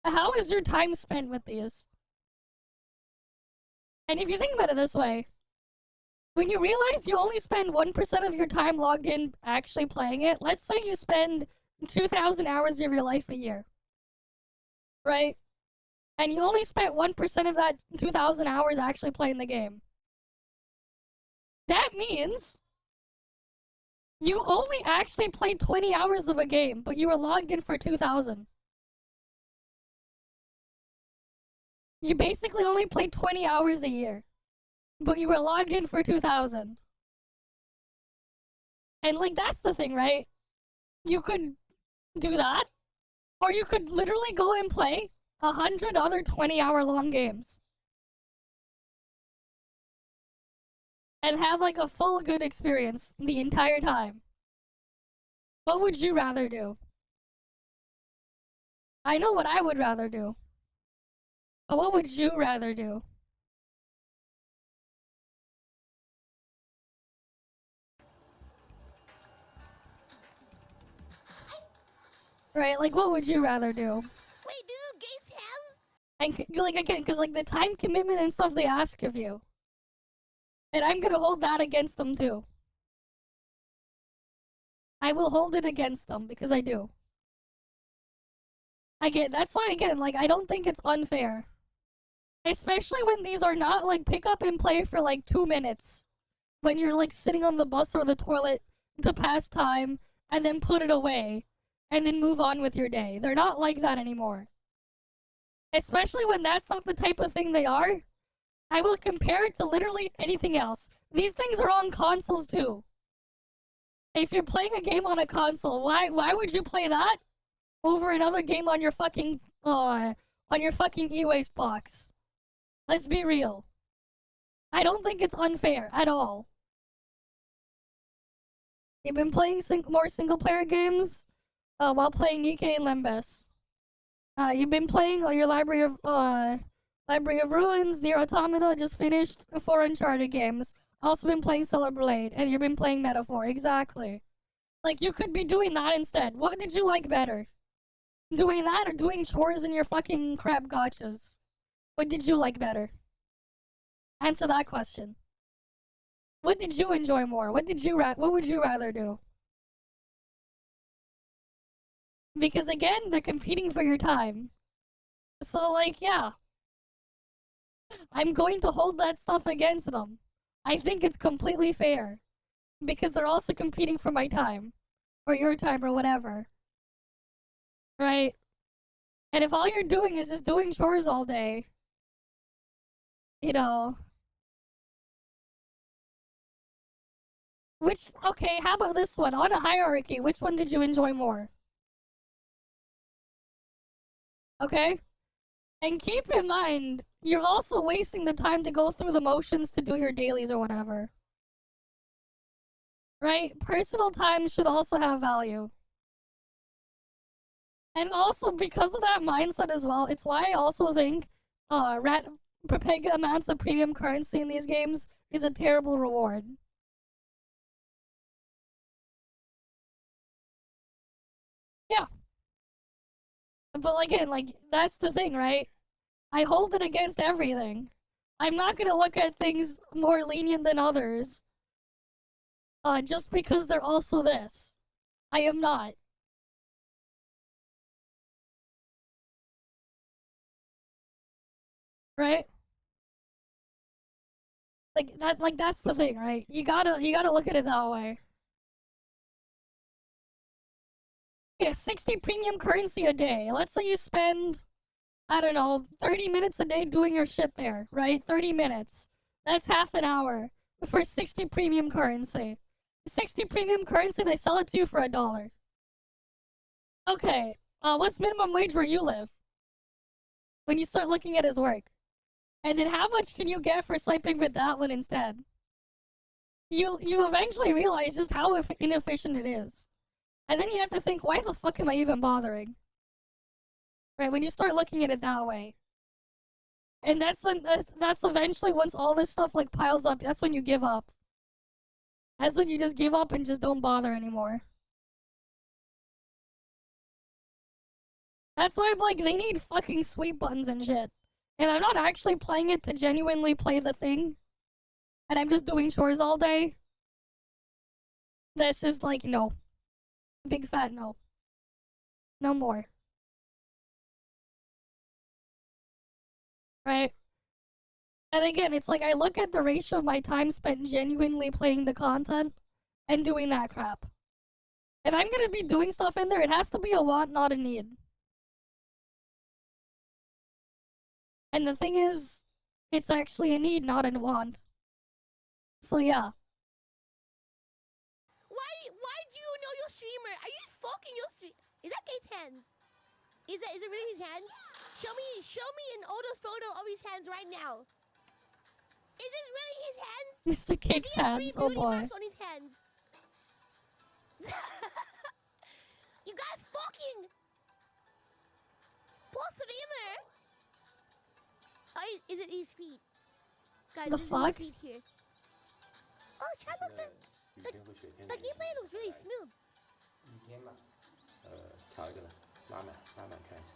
[SPEAKER 1] How is your time spent with these? And if you think about it this way, when you realize you only spend 1% of your time logged in actually playing it, let's say you spend 2,000 hours of your life a year. Right? And you only spent 1% of that 2,000 hours actually playing the game. That means you only actually played 20 hours of a game, but you were logged in for 2,000. You basically only played 20 hours a year, but you were logged in for 2,000. And like, that's the thing, right? You could do that, or you could literally go and play 100 other 20-hour long games. and have like a full good experience the entire time? What would you rather do? I know what I would rather do. But what would you rather do? Right, like what would you rather do?
[SPEAKER 2] Wait, this is Gates' hands?
[SPEAKER 1] And like again, because like the time commitment and stuff they ask of you. And I'm gonna hold that against them too. I will hold it against them because I do. Again, that's why again, like I don't think it's unfair. Especially when these are not like pick up and play for like 2 minutes. When you're like sitting on the bus or the toilet to pass time and then put it away and then move on with your day. They're not like that anymore. Especially when that's not the type of thing they are. I will compare it to literally anything else. These things are on consoles too. If you're playing a game on a console, why would you play that over another game on your fucking e-waste box? Let's be real. I don't think it's unfair at all. You've been playing more single-player games while playing Nikkei and Lembas. You've been playing your Library of Ruins, Nier Automata, just finished 4 Uncharted games. Also been playing Stellar Blade, and you've been playing Metaphor. Exactly. Like, you could be doing that instead. What did you like better? Doing that or doing chores in your fucking crap gotchas? What did you like better? Answer that question. What did you enjoy more? What would you rather do? Because again, they're competing for your time. So like, yeah. I'm going to hold that stuff against them. I think it's completely fair. Because they're also competing for my time. Or your time or whatever. Right? And if all you're doing is just doing chores all day, you know. Okay, how about this one? On a hierarchy, which one did you enjoy more? Okay? And keep in mind, you're also wasting the time to go through the motions to do your dailies or whatever. Right? Personal time should also have value. And also, because of that mindset as well, it's why I also think Pepega amounts of premium currency in these games is a terrible reward. Yeah. But again, like, that's the thing, right? I hold it against everything. I'm not gonna look at things more lenient than others. Just because they're also this. I am not. Right? That's the thing, right? You gotta look at it that way. Yeah, 60 premium currency a day. Let's say you spend, I don't know, 30 minutes a day doing your shit there, right? 30 minutes. That's half an hour for 60 premium currency. 60 premium currency, they sell it to you for $1. Okay, what's minimum wage where you live? When you start looking at his work. And then how much can you get for swiping with that one instead? You eventually realize just how inefficient it is. And then you have to think, why the fuck am I even bothering? Right, when you start looking at it that way. And that's eventually, once all this stuff like piles up, that's when you give up. That's when you just give up and just don't bother anymore. That's why, like, they need fucking sweep buttons and shit. And I'm not actually playing it to genuinely play the thing. And I'm just doing chores all day. This is like, no. Big fat no. No more. Right? And again, it's like I look at the ratio of my time spent genuinely playing the content and doing that crap. If I'm gonna be doing stuff in there, it has to be a want, not a need. And the thing is, it's actually a need, not a want. So yeah.
[SPEAKER 2] Why do you know your streamer? Are you stalking your stream? Is that Gate's hands? Is it really his hands? Show me an older photo of his hands right now. Is this really his hands?
[SPEAKER 1] Mr. Cake's
[SPEAKER 2] Does he have
[SPEAKER 1] hands.
[SPEAKER 2] 3
[SPEAKER 1] Oh
[SPEAKER 2] beauty
[SPEAKER 1] boy.
[SPEAKER 2] marks on his hands? You guys stalking? Poor streamer. Oh, is it his feet? Guys,
[SPEAKER 1] The
[SPEAKER 2] this is
[SPEAKER 1] fuck?
[SPEAKER 2] his feet here. Oh, chat, look, the gameplay looks really smooth.
[SPEAKER 7] 雨天嘛，调一个拉满看一下。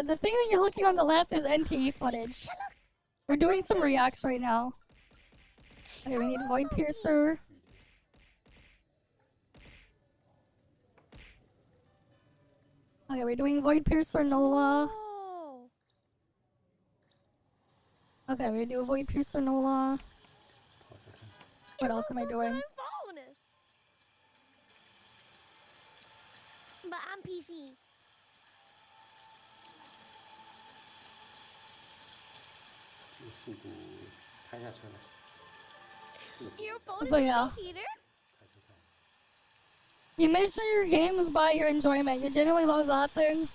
[SPEAKER 1] The thing that you're looking on the left is NTE footage. We're doing some reacts right now. Okay, we need Void Piercer. Okay, we're doing Void Piercer Nola.
[SPEAKER 2] Oh.
[SPEAKER 1] Okay, we do Void Piercer Nola.
[SPEAKER 7] 跑着看。
[SPEAKER 1] What else am I doing?
[SPEAKER 2] Phone. But I'm PC.
[SPEAKER 7] 这个速度开一下车来。这个速度
[SPEAKER 2] Your phone is
[SPEAKER 1] But
[SPEAKER 2] a
[SPEAKER 1] yeah.
[SPEAKER 2] heater?
[SPEAKER 7] 开车看。
[SPEAKER 1] You measure your games by your enjoyment. You generally love that thing.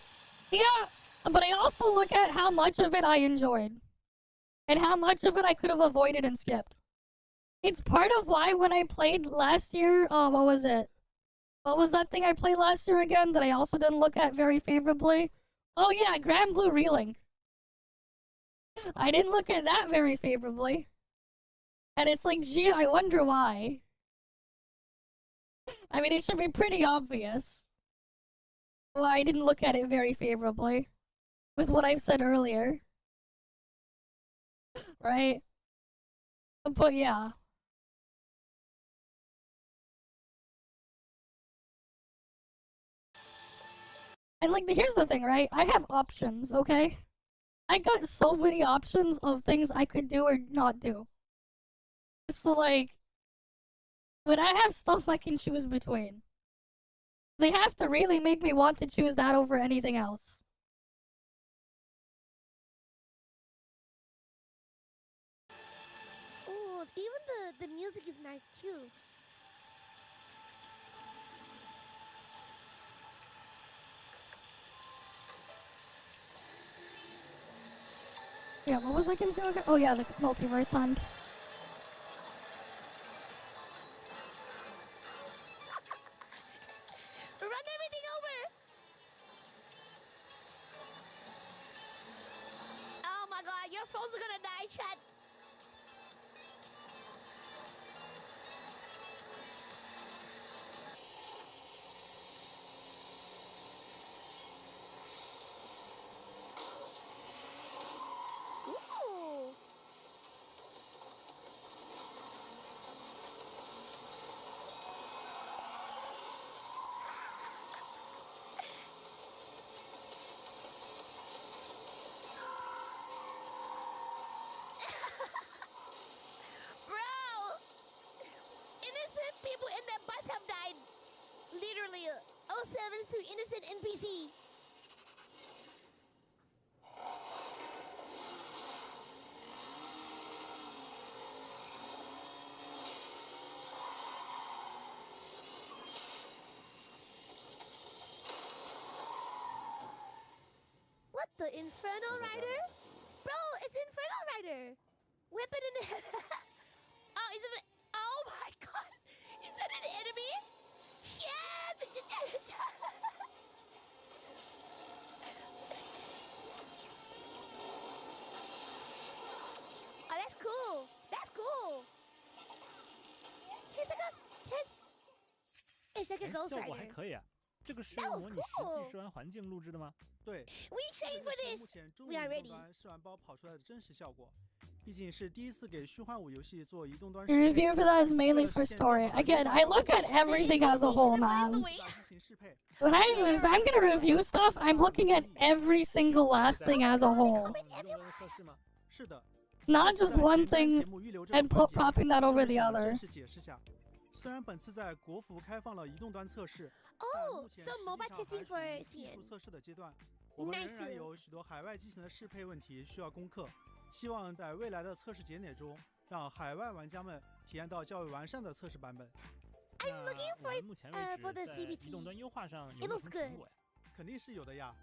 [SPEAKER 1] Yeah, but I also look at how much of it I enjoyed. And how much of it I could have avoided and skipped. It's part of why when I played last year, what was it? What was that thing I played last year again that I also didn't look at very favorably? Oh yeah, Grand Blue Relink. I didn't look at that very favorably. And it's like, gee, I wonder why. I mean, it should be pretty obvious why I didn't look at it very favorably with what I've said earlier. Right? But yeah. And like, here's the thing, right? I have options, okay? I got so many options of things I could do or not do. So like, when I have stuff I can choose between, they have to really make me want to choose that over anything else.
[SPEAKER 2] Oh, even the music is nice too.
[SPEAKER 1] Yeah, what was I gonna do again? Oh yeah, the multiverse hunt.
[SPEAKER 2] Run everything over! Oh my god, your phones are gonna die, chat. Ooh. Bro! Innocent people in that bus have died. Literally, 07s to innocent NPC. What the Infernal Rider? Bro, it's Infernal Rider. Weapon in the Oh, is it oh my god. Is that an enemy? Shit! Oh, that's cool. That's cool. Here's like a
[SPEAKER 3] 哎，
[SPEAKER 2] Ghost
[SPEAKER 3] 效果还
[SPEAKER 2] Rider.
[SPEAKER 3] 可以啊。这个是
[SPEAKER 2] That was
[SPEAKER 3] 模拟实
[SPEAKER 2] cool.
[SPEAKER 3] 际试玩环境录制的吗？
[SPEAKER 4] 对，
[SPEAKER 2] We
[SPEAKER 4] 这
[SPEAKER 2] trained
[SPEAKER 4] 个
[SPEAKER 2] for
[SPEAKER 4] 是
[SPEAKER 2] this.
[SPEAKER 4] 目前中
[SPEAKER 2] We
[SPEAKER 4] 文
[SPEAKER 2] are
[SPEAKER 4] 移
[SPEAKER 2] ready.
[SPEAKER 4] 动端试玩包跑出来的真实效果。毕竟是第一次给虚幻五游戏做移动端
[SPEAKER 1] The
[SPEAKER 4] 适配
[SPEAKER 1] review for that is mainly for story. Again, I look at everything as a whole, man.
[SPEAKER 4] 大机型适配。
[SPEAKER 1] If I'm gonna review stuff, I'm looking at every single last thing as a whole.
[SPEAKER 4] 移动端的测试吗？是的。
[SPEAKER 1] Not
[SPEAKER 4] 这
[SPEAKER 1] just
[SPEAKER 4] 次在
[SPEAKER 1] one
[SPEAKER 4] 前端
[SPEAKER 1] thing
[SPEAKER 4] 节目预留这个
[SPEAKER 1] and
[SPEAKER 4] 环节
[SPEAKER 1] propping that
[SPEAKER 4] 特
[SPEAKER 1] over
[SPEAKER 4] 别
[SPEAKER 1] the
[SPEAKER 4] 想
[SPEAKER 1] other.
[SPEAKER 4] 正式解释下。虽然本次在国服开放了移动端测试，但
[SPEAKER 2] Oh,
[SPEAKER 4] 目前
[SPEAKER 2] so
[SPEAKER 4] 实际
[SPEAKER 2] mobile
[SPEAKER 4] 上
[SPEAKER 2] testing
[SPEAKER 4] 还
[SPEAKER 2] for
[SPEAKER 4] 处于技术
[SPEAKER 2] CN.
[SPEAKER 4] 测试的阶段，我们仍
[SPEAKER 2] Nice.
[SPEAKER 4] 然有许多海外机型的适配问题需要攻克。希望在未来的测试节点中，让海外玩家们体验到较为完善的测试版本。
[SPEAKER 3] 那我们目前为
[SPEAKER 2] for the
[SPEAKER 3] 止在
[SPEAKER 2] CBT.
[SPEAKER 3] 移动端优化上
[SPEAKER 2] It
[SPEAKER 3] 有没有
[SPEAKER 2] looks
[SPEAKER 3] 什么成果呀？
[SPEAKER 4] 肯定是有的呀。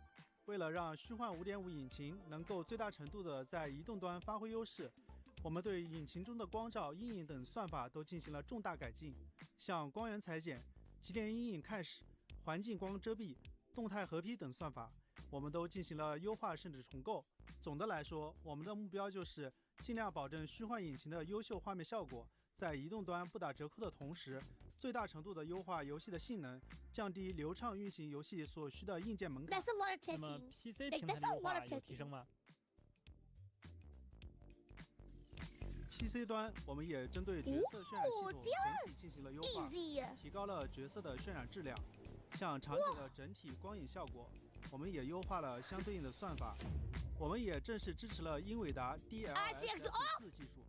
[SPEAKER 4] 为了让虚幻5.5引擎能够最大程度的在移动端发挥优势，我们对引擎中的光照、阴影等算法都进行了重大改进，像光源裁剪、极点阴影看始、环境光遮蔽、动态合批等算法，我们都进行了优化甚至重构。总的来说，我们的目标就是尽量保证虚幻引擎的优秀画面效果，在移动端不打折扣的同时，最大程度的优化游戏的性能，降低流畅运行游戏所需的硬件门槛。
[SPEAKER 2] That's a lot of
[SPEAKER 3] 那么
[SPEAKER 2] testing.
[SPEAKER 3] PC
[SPEAKER 2] Like,
[SPEAKER 3] 平台
[SPEAKER 2] that's
[SPEAKER 3] 的
[SPEAKER 2] a
[SPEAKER 3] 优
[SPEAKER 2] lot
[SPEAKER 3] 化
[SPEAKER 2] of
[SPEAKER 3] 有
[SPEAKER 2] testing.
[SPEAKER 3] 提升吗？
[SPEAKER 4] PC 端我们也针对角色渲染系统整体进行了优化，
[SPEAKER 2] Easy.
[SPEAKER 4] 提高了角色的渲染质量。像场景的整体光影效果，我们也优化了相对应的算法。我们也正式支持了英伟达 DLSS4 技术，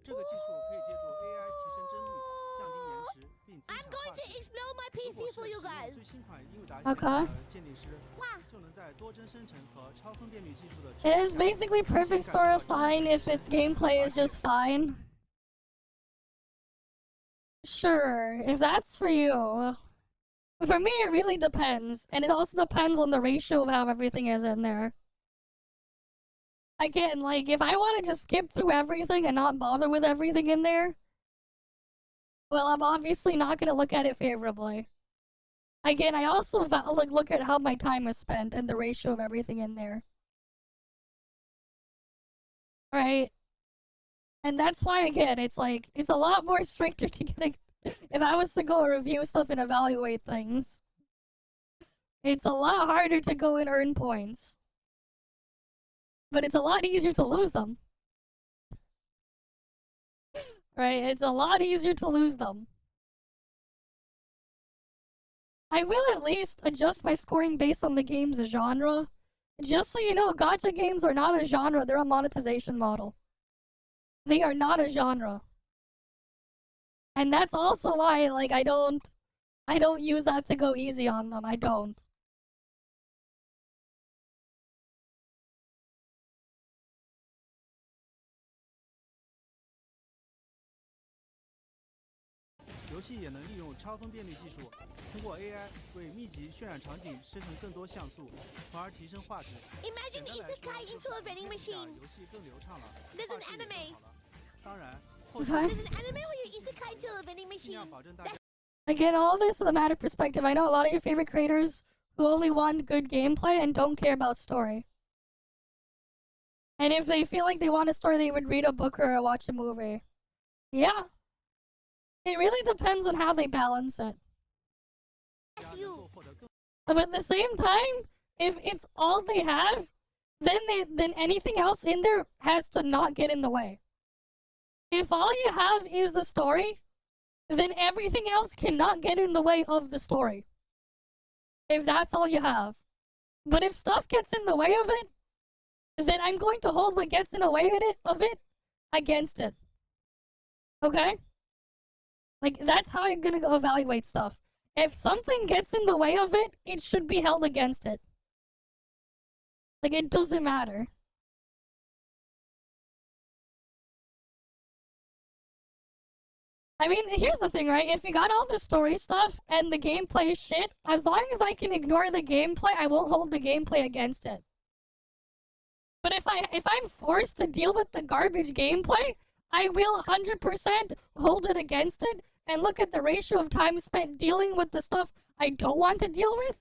[SPEAKER 4] 这个技术可以借助 AI 提升帧率、降低延迟，并增
[SPEAKER 2] I'm
[SPEAKER 4] 强
[SPEAKER 2] going
[SPEAKER 4] 画
[SPEAKER 2] to
[SPEAKER 4] 质。
[SPEAKER 2] explode my
[SPEAKER 4] 如
[SPEAKER 2] PC
[SPEAKER 4] 果
[SPEAKER 2] for
[SPEAKER 4] 是
[SPEAKER 2] you
[SPEAKER 4] 使用
[SPEAKER 2] guys.
[SPEAKER 4] 最新款英伟达
[SPEAKER 1] Okay.
[SPEAKER 4] 系统的鉴定师，
[SPEAKER 2] 哇，
[SPEAKER 4] 就能在多帧生成和超分辨率技术的
[SPEAKER 1] It is basically perfect story fine if its gameplay is just fine. Sure, if that's for you. For me, it really depends. And it also depends on the ratio of how everything is in there. Again, like, if I want to just skip through everything and not bother with everything in there, well, I'm obviously not going to look at it favorably. Again, I also look at how my time is spent and the ratio of everything in there. Right? And that's why, again, it's like, it's a lot more stricter to get if I was to go review stuff and evaluate things. It's a lot harder to go and earn points. But it's a lot easier to lose them. Right? It's a lot easier to lose them. I will at least adjust my scoring based on the game's genre. Just so you know, gacha games are not a genre, they're a monetization model. They are not a genre. And that's also why, like, I don't use that to go easy on them. I don't.
[SPEAKER 4] 《游戏也能利用超分辨率技术，通过 AI 为密集渲染场景生成更多像素，从而提升画质。
[SPEAKER 2] Imagine
[SPEAKER 4] 简单来说，
[SPEAKER 2] isekai
[SPEAKER 4] 就是
[SPEAKER 2] into a
[SPEAKER 4] 把
[SPEAKER 2] vending
[SPEAKER 4] 游戏
[SPEAKER 2] machine.
[SPEAKER 4] 游戏更流畅了，
[SPEAKER 2] There's
[SPEAKER 4] 画
[SPEAKER 2] an
[SPEAKER 4] 质也更
[SPEAKER 2] anime.
[SPEAKER 4] 好了。当然，后期
[SPEAKER 1] Okay.
[SPEAKER 2] There's an anime where you isekai into a vending
[SPEAKER 4] 尽量
[SPEAKER 2] machine.
[SPEAKER 4] 保证大家。
[SPEAKER 1] Again, all this is a matter of perspective. I know a lot of your favorite creators who only want good gameplay and don't care about story. And if they feel like they want a story, they would read a book or watch a movie. Yeah. It really depends on how they balance it.
[SPEAKER 2] That's
[SPEAKER 4] 能
[SPEAKER 2] you.
[SPEAKER 4] 够获得更
[SPEAKER 1] But at the same time, if it's all they have, then anything else in there has to not get in the way. If all you have is the story, then everything else cannot get in the way of the story. If that's all you have. But if stuff gets in the way of it, then I'm going to hold what gets in the way of it against it. Okay? Like, that's how I'm gonna go evaluate stuff. If something gets in the way of it, it should be held against it. Like, it doesn't matter. I mean, here's the thing, right? If you got all the story stuff and the gameplay is shit, as long as I can ignore the gameplay, I won't hold the gameplay against it. But if I'm forced to deal with the garbage gameplay, I will 100% hold it against it and look at the ratio of time spent dealing with the stuff I don't want to deal with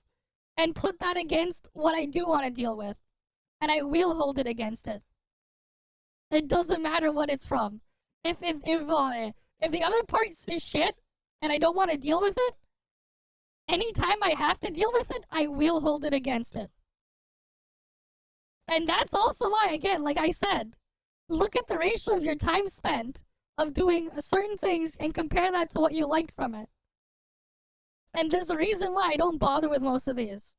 [SPEAKER 1] and put that against what I do want to deal with. And I will hold it against it. It doesn't matter what it's from. If the other part is shit and I don't want to deal with it, anytime I have to deal with it, I will hold it against it. And that's also why, again, like I said, look at the ratio of your time spent of doing certain things and compare that to what you liked from it. And there's a reason why I don't bother with most of these.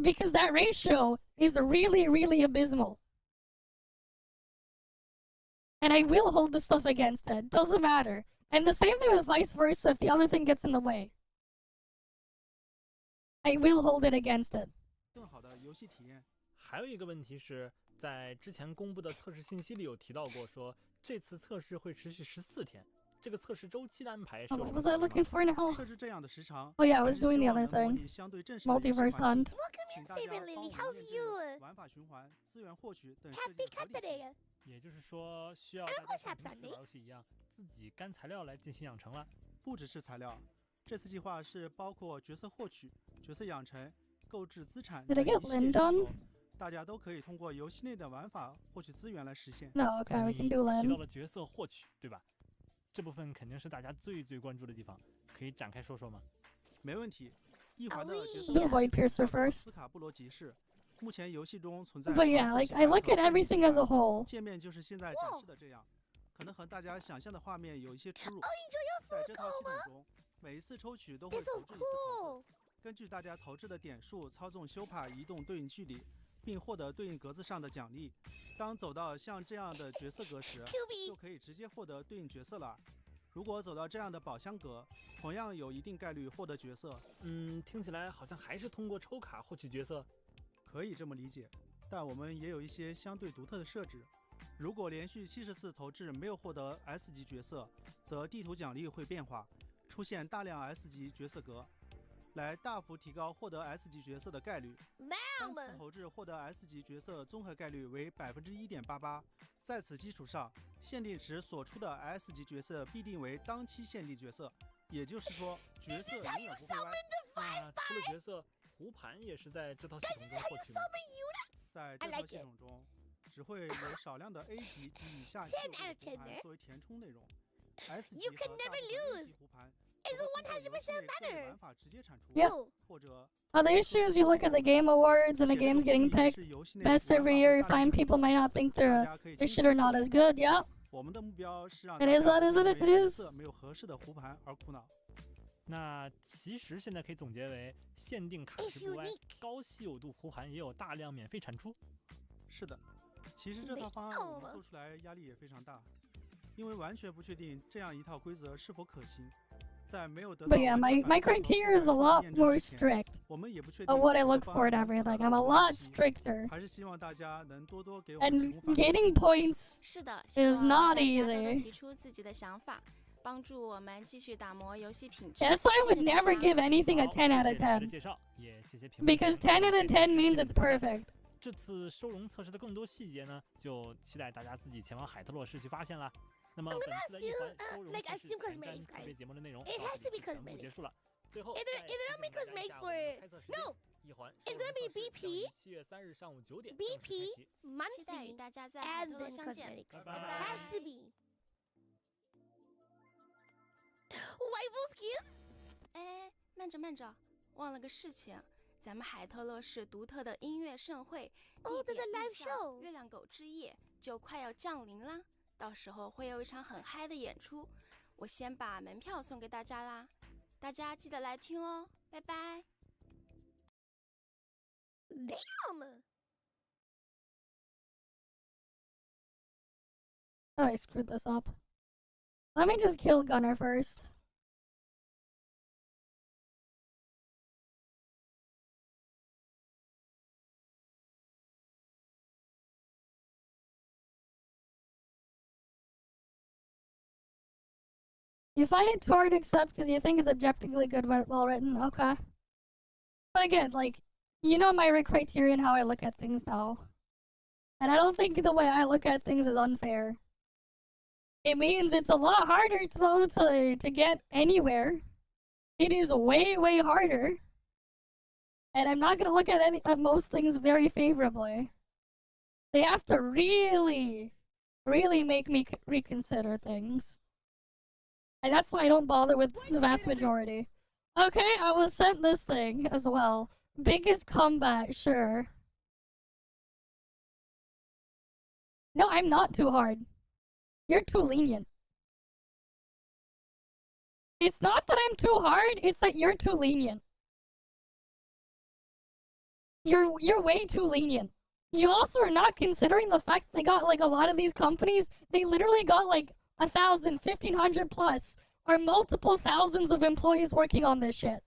[SPEAKER 1] Because that ratio is really, really abysmal. And I will hold the stuff against it. Doesn't matter. And the same thing with vice versa if the other thing gets in the way. I will hold it against it.
[SPEAKER 4] 更好的游戏体验。
[SPEAKER 3] 还有一个问题是在之前公布的测试信息里有提到过，说这次测试会持续14天。这个测试周期的安排是
[SPEAKER 1] Oh,
[SPEAKER 3] 有
[SPEAKER 1] what
[SPEAKER 3] 什么
[SPEAKER 1] was I
[SPEAKER 3] 考虑吗
[SPEAKER 1] looking for now?
[SPEAKER 4] 设置这样的时长，
[SPEAKER 1] Oh yeah, I
[SPEAKER 4] 还
[SPEAKER 1] was
[SPEAKER 4] 是
[SPEAKER 1] doing
[SPEAKER 4] 希
[SPEAKER 1] the
[SPEAKER 4] 望
[SPEAKER 1] other
[SPEAKER 4] 能模
[SPEAKER 1] thing.
[SPEAKER 4] 拟相对正式的游戏
[SPEAKER 1] Multiverse
[SPEAKER 4] 环
[SPEAKER 1] Hunt.
[SPEAKER 4] 境，请大
[SPEAKER 2] Say
[SPEAKER 4] 家帮
[SPEAKER 2] Lily,
[SPEAKER 4] 我们
[SPEAKER 2] how's
[SPEAKER 4] 验证
[SPEAKER 2] you?
[SPEAKER 4] 玩法循环、资源获取等设计
[SPEAKER 2] Happy
[SPEAKER 4] 的合理性。
[SPEAKER 2] Saturday.
[SPEAKER 3] 也就是说，需要大家像平时玩游戏一样，自己干材料来进行养成了。
[SPEAKER 4] 不只是材料，这次计划是包括角色获取、角色养成、购置资产
[SPEAKER 1] Did I
[SPEAKER 4] 等
[SPEAKER 1] get
[SPEAKER 4] 一系列
[SPEAKER 1] Lin
[SPEAKER 4] 需
[SPEAKER 1] done?
[SPEAKER 4] 求，大家都可以通过游戏内的玩法获取资源来实现。
[SPEAKER 1] No, okay, we can do
[SPEAKER 3] 提到
[SPEAKER 1] Lin.
[SPEAKER 3] 了角色获取，对吧？这部分肯定是大家最关注的地方，可以展开说说吗？
[SPEAKER 4] 没问题。一环的角色
[SPEAKER 1] Do
[SPEAKER 4] 获
[SPEAKER 1] Void
[SPEAKER 4] 取
[SPEAKER 1] Piercer
[SPEAKER 4] 叫做
[SPEAKER 1] first.
[SPEAKER 4] 斯卡布罗集市，目前游戏中存在
[SPEAKER 1] But yeah,
[SPEAKER 4] 重复
[SPEAKER 1] like
[SPEAKER 4] 其
[SPEAKER 1] I
[SPEAKER 4] 他
[SPEAKER 1] look
[SPEAKER 4] 的
[SPEAKER 1] at
[SPEAKER 4] 设计
[SPEAKER 1] everything
[SPEAKER 4] 计
[SPEAKER 1] as a
[SPEAKER 4] 划
[SPEAKER 1] whole.
[SPEAKER 4] 界面就是现在展示的这样，可能和大家想象的画面有一些出入。
[SPEAKER 2] Oh, enjoy
[SPEAKER 4] 在
[SPEAKER 2] your
[SPEAKER 4] 这
[SPEAKER 2] food
[SPEAKER 4] 套系统
[SPEAKER 2] coma.
[SPEAKER 4] 中，每一次抽取都会
[SPEAKER 2] This
[SPEAKER 4] 投
[SPEAKER 2] was
[SPEAKER 4] 掷一次骰
[SPEAKER 2] cool.
[SPEAKER 4] 子，根据大家投掷的点数操纵修帕移动对应距离，并获得对应格子上的奖励。当走到像这样的角色格时，
[SPEAKER 2] QB.
[SPEAKER 4] 就可以直接获得对应角色了。如果走到这样的宝箱格，同样有一定概率获得角色。
[SPEAKER 3] 听起来好像还是通过抽卡获取角色。
[SPEAKER 4] 可以这么理解，但我们也有一些相对独特的设置。如果连续70次投掷没有获得 S 级角色，则地图奖励会变化，出现大量 S 级角色格，来大幅提高获得 S 级角色的概率。单次
[SPEAKER 2] Ma'am.
[SPEAKER 4] 投掷获得 S 级角色综合概率为1.88%。在此基础上，限定时所出的 S 级角色必定为当期限定角色，也就是说，角色永远不会歪。
[SPEAKER 3] 那除了角色，胡盘也是在这套系统中获取吗？
[SPEAKER 4] 在这套系统中，只会有少量的 A 级及以下级别的胡盘作为填充内容。S 级
[SPEAKER 2] You
[SPEAKER 4] 和
[SPEAKER 2] can
[SPEAKER 4] 大部
[SPEAKER 2] never
[SPEAKER 4] 分 A
[SPEAKER 2] lose.
[SPEAKER 4] 级胡盘
[SPEAKER 2] It's
[SPEAKER 4] 都会通过游戏
[SPEAKER 2] 100%
[SPEAKER 4] 内设计
[SPEAKER 2] better.
[SPEAKER 4] 玩法直接产出，
[SPEAKER 1] Yeah.
[SPEAKER 4] 或者
[SPEAKER 1] Other issues, you look at the game awards and the games getting picked best every year. You find people might not think this shit are not as good. Yeah.
[SPEAKER 4] 我们的目标是让
[SPEAKER 1] It is,
[SPEAKER 4] 大
[SPEAKER 1] that
[SPEAKER 4] 家
[SPEAKER 1] is,
[SPEAKER 4] 不
[SPEAKER 1] it
[SPEAKER 4] 因为
[SPEAKER 1] is.
[SPEAKER 4] 角色没有合适的胡盘而苦恼。
[SPEAKER 3] 那其实现在可以总结为：限定卡
[SPEAKER 2] It's
[SPEAKER 3] 池不歪
[SPEAKER 2] unique.，
[SPEAKER 3] 高稀有度胡盘也有大量免费产出。
[SPEAKER 4] 是的，其实这套方案我们做出来压力也非常大，因为完全不确定这样一套规则是否可行。在没有得到
[SPEAKER 1] But yeah, my criteria is a lot more strict
[SPEAKER 4] 我们也不确定
[SPEAKER 1] of what I
[SPEAKER 4] 这个
[SPEAKER 1] look
[SPEAKER 4] 方
[SPEAKER 1] for
[SPEAKER 4] 案
[SPEAKER 1] in
[SPEAKER 4] 能不
[SPEAKER 1] everything.
[SPEAKER 4] 能
[SPEAKER 1] I'm a
[SPEAKER 4] 够
[SPEAKER 1] lot
[SPEAKER 4] 预期
[SPEAKER 1] stricter.
[SPEAKER 4] 还是希望大家能多多给我们
[SPEAKER 1] And
[SPEAKER 4] 提供反馈。
[SPEAKER 1] getting points
[SPEAKER 5] 是的，
[SPEAKER 1] is
[SPEAKER 5] 希望
[SPEAKER 1] not
[SPEAKER 5] 大家多多
[SPEAKER 1] easy.
[SPEAKER 5] 提出自己的想法，帮助我们继续打磨游戏品质。
[SPEAKER 1] That's why I
[SPEAKER 5] 谢
[SPEAKER 1] would
[SPEAKER 5] 谢大
[SPEAKER 1] never
[SPEAKER 5] 家
[SPEAKER 1] give anything a
[SPEAKER 3] 好
[SPEAKER 1] 10 out
[SPEAKER 3] 谢
[SPEAKER 1] of
[SPEAKER 3] 谢你们的
[SPEAKER 1] 10.
[SPEAKER 3] 介绍，也谢谢评论
[SPEAKER 1] Because
[SPEAKER 3] 员
[SPEAKER 1] 10 out of 10 means it's perfect.
[SPEAKER 3] 这次收容测试的更多细节呢，就期待大家自己前往海特洛市去发现啦。那么
[SPEAKER 2] I'm
[SPEAKER 3] 本
[SPEAKER 2] gonna
[SPEAKER 3] 次的一环
[SPEAKER 2] assume,
[SPEAKER 3] 收容
[SPEAKER 2] like
[SPEAKER 3] 测试
[SPEAKER 2] assume
[SPEAKER 3] 前瞻
[SPEAKER 2] cosmetics,
[SPEAKER 3] 特别
[SPEAKER 2] guys.
[SPEAKER 3] 节目的内容
[SPEAKER 2] It
[SPEAKER 3] 到
[SPEAKER 2] has
[SPEAKER 3] 这
[SPEAKER 2] to be
[SPEAKER 3] 里就全部
[SPEAKER 2] cosmetics.
[SPEAKER 3] 结束了。最后
[SPEAKER 2] If
[SPEAKER 3] 再
[SPEAKER 2] they don't make
[SPEAKER 3] 提醒大家一
[SPEAKER 2] cosmetics
[SPEAKER 3] 下
[SPEAKER 2] for
[SPEAKER 3] 我们的
[SPEAKER 2] it,
[SPEAKER 3] 开测时间
[SPEAKER 2] no,
[SPEAKER 3] 一环
[SPEAKER 2] it's gonna be BP
[SPEAKER 3] 7月3日上午9点
[SPEAKER 2] BP
[SPEAKER 5] 期待与
[SPEAKER 2] monthly
[SPEAKER 5] 大家在海
[SPEAKER 2] and
[SPEAKER 5] 特洛
[SPEAKER 2] then
[SPEAKER 5] 相见。
[SPEAKER 2] cosmetics.
[SPEAKER 3] 拜拜
[SPEAKER 2] Has to be. Waifu skins?
[SPEAKER 5] 哎，慢着，忘了个事情，咱们海特洛市独特的音乐盛会，
[SPEAKER 2] Oh,
[SPEAKER 5] 地
[SPEAKER 2] there's a
[SPEAKER 5] 点
[SPEAKER 2] live
[SPEAKER 5] 意象
[SPEAKER 2] show.
[SPEAKER 5] 月亮狗之夜就快要降临啦，到时候会有一场很嗨的演出，我先把门票送给大家啦，大家记得来听哦，拜拜。
[SPEAKER 2] Damn.
[SPEAKER 1] Oh, I screwed this up. Let me just kill Gunner first. You find it too hard to accept because you think it's objectively good, well written. Okay. But again, like, you know my criterion how I look at things now. And I don't think the way I look at things is unfair. It means it's a lot harder though to get anywhere. It is way harder. And I'm not gonna look at most things very favorably. They have to really make me reconsider things. And that's why I don't bother with the vast majority. Okay, I was sent this thing as well. Biggest comeback, sure. No, I'm not too hard. You're too lenient. It's not that I'm too hard, it's that you're too lenient. You're way too lenient. You also are not considering the fact they got like a lot of these companies, they literally got like 1,000, 1,500 plus, or multiple thousands of employees working on this shit.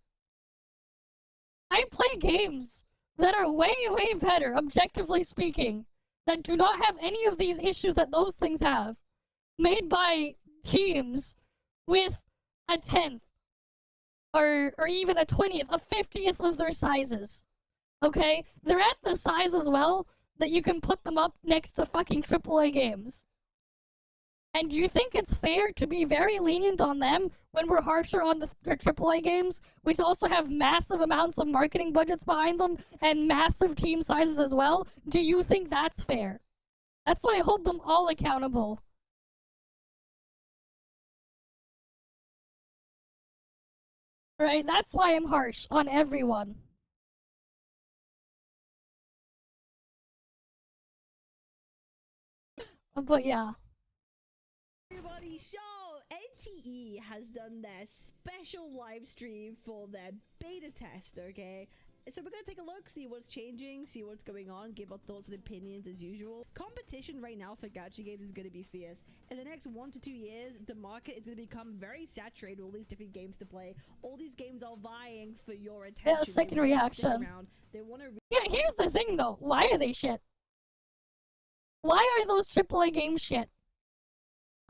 [SPEAKER 1] I play games that are way better, objectively speaking, that do not have any of these issues that those things have, made by teams with a 10th, or even a 20th, a 50th of their sizes. Okay? They're at the size as well that you can put them up next to fucking AAA games. And do you think it's fair to be very lenient on them when we're harsher on the AAA games, which also have massive amounts of marketing budgets behind them and massive team sizes as well? Do you think that's fair? That's why I hold them all accountable. Right? That's why I'm harsh on everyone. But yeah.
[SPEAKER 8] Everybody, so NTE has done their special live stream for their beta test, okay? So we're gonna take a look, see what's changing, see what's going on, give our thoughts and opinions as usual. Competition right now for gacha games is gonna be fierce. In the next 1 to 2 years, the market is gonna become very saturated with all these different games to play. All these games are vying for your attention.
[SPEAKER 1] Yeah, second reaction.
[SPEAKER 8] They want to.
[SPEAKER 1] Yeah, here's the thing though. Why are they shit? Why are those AAA games shit?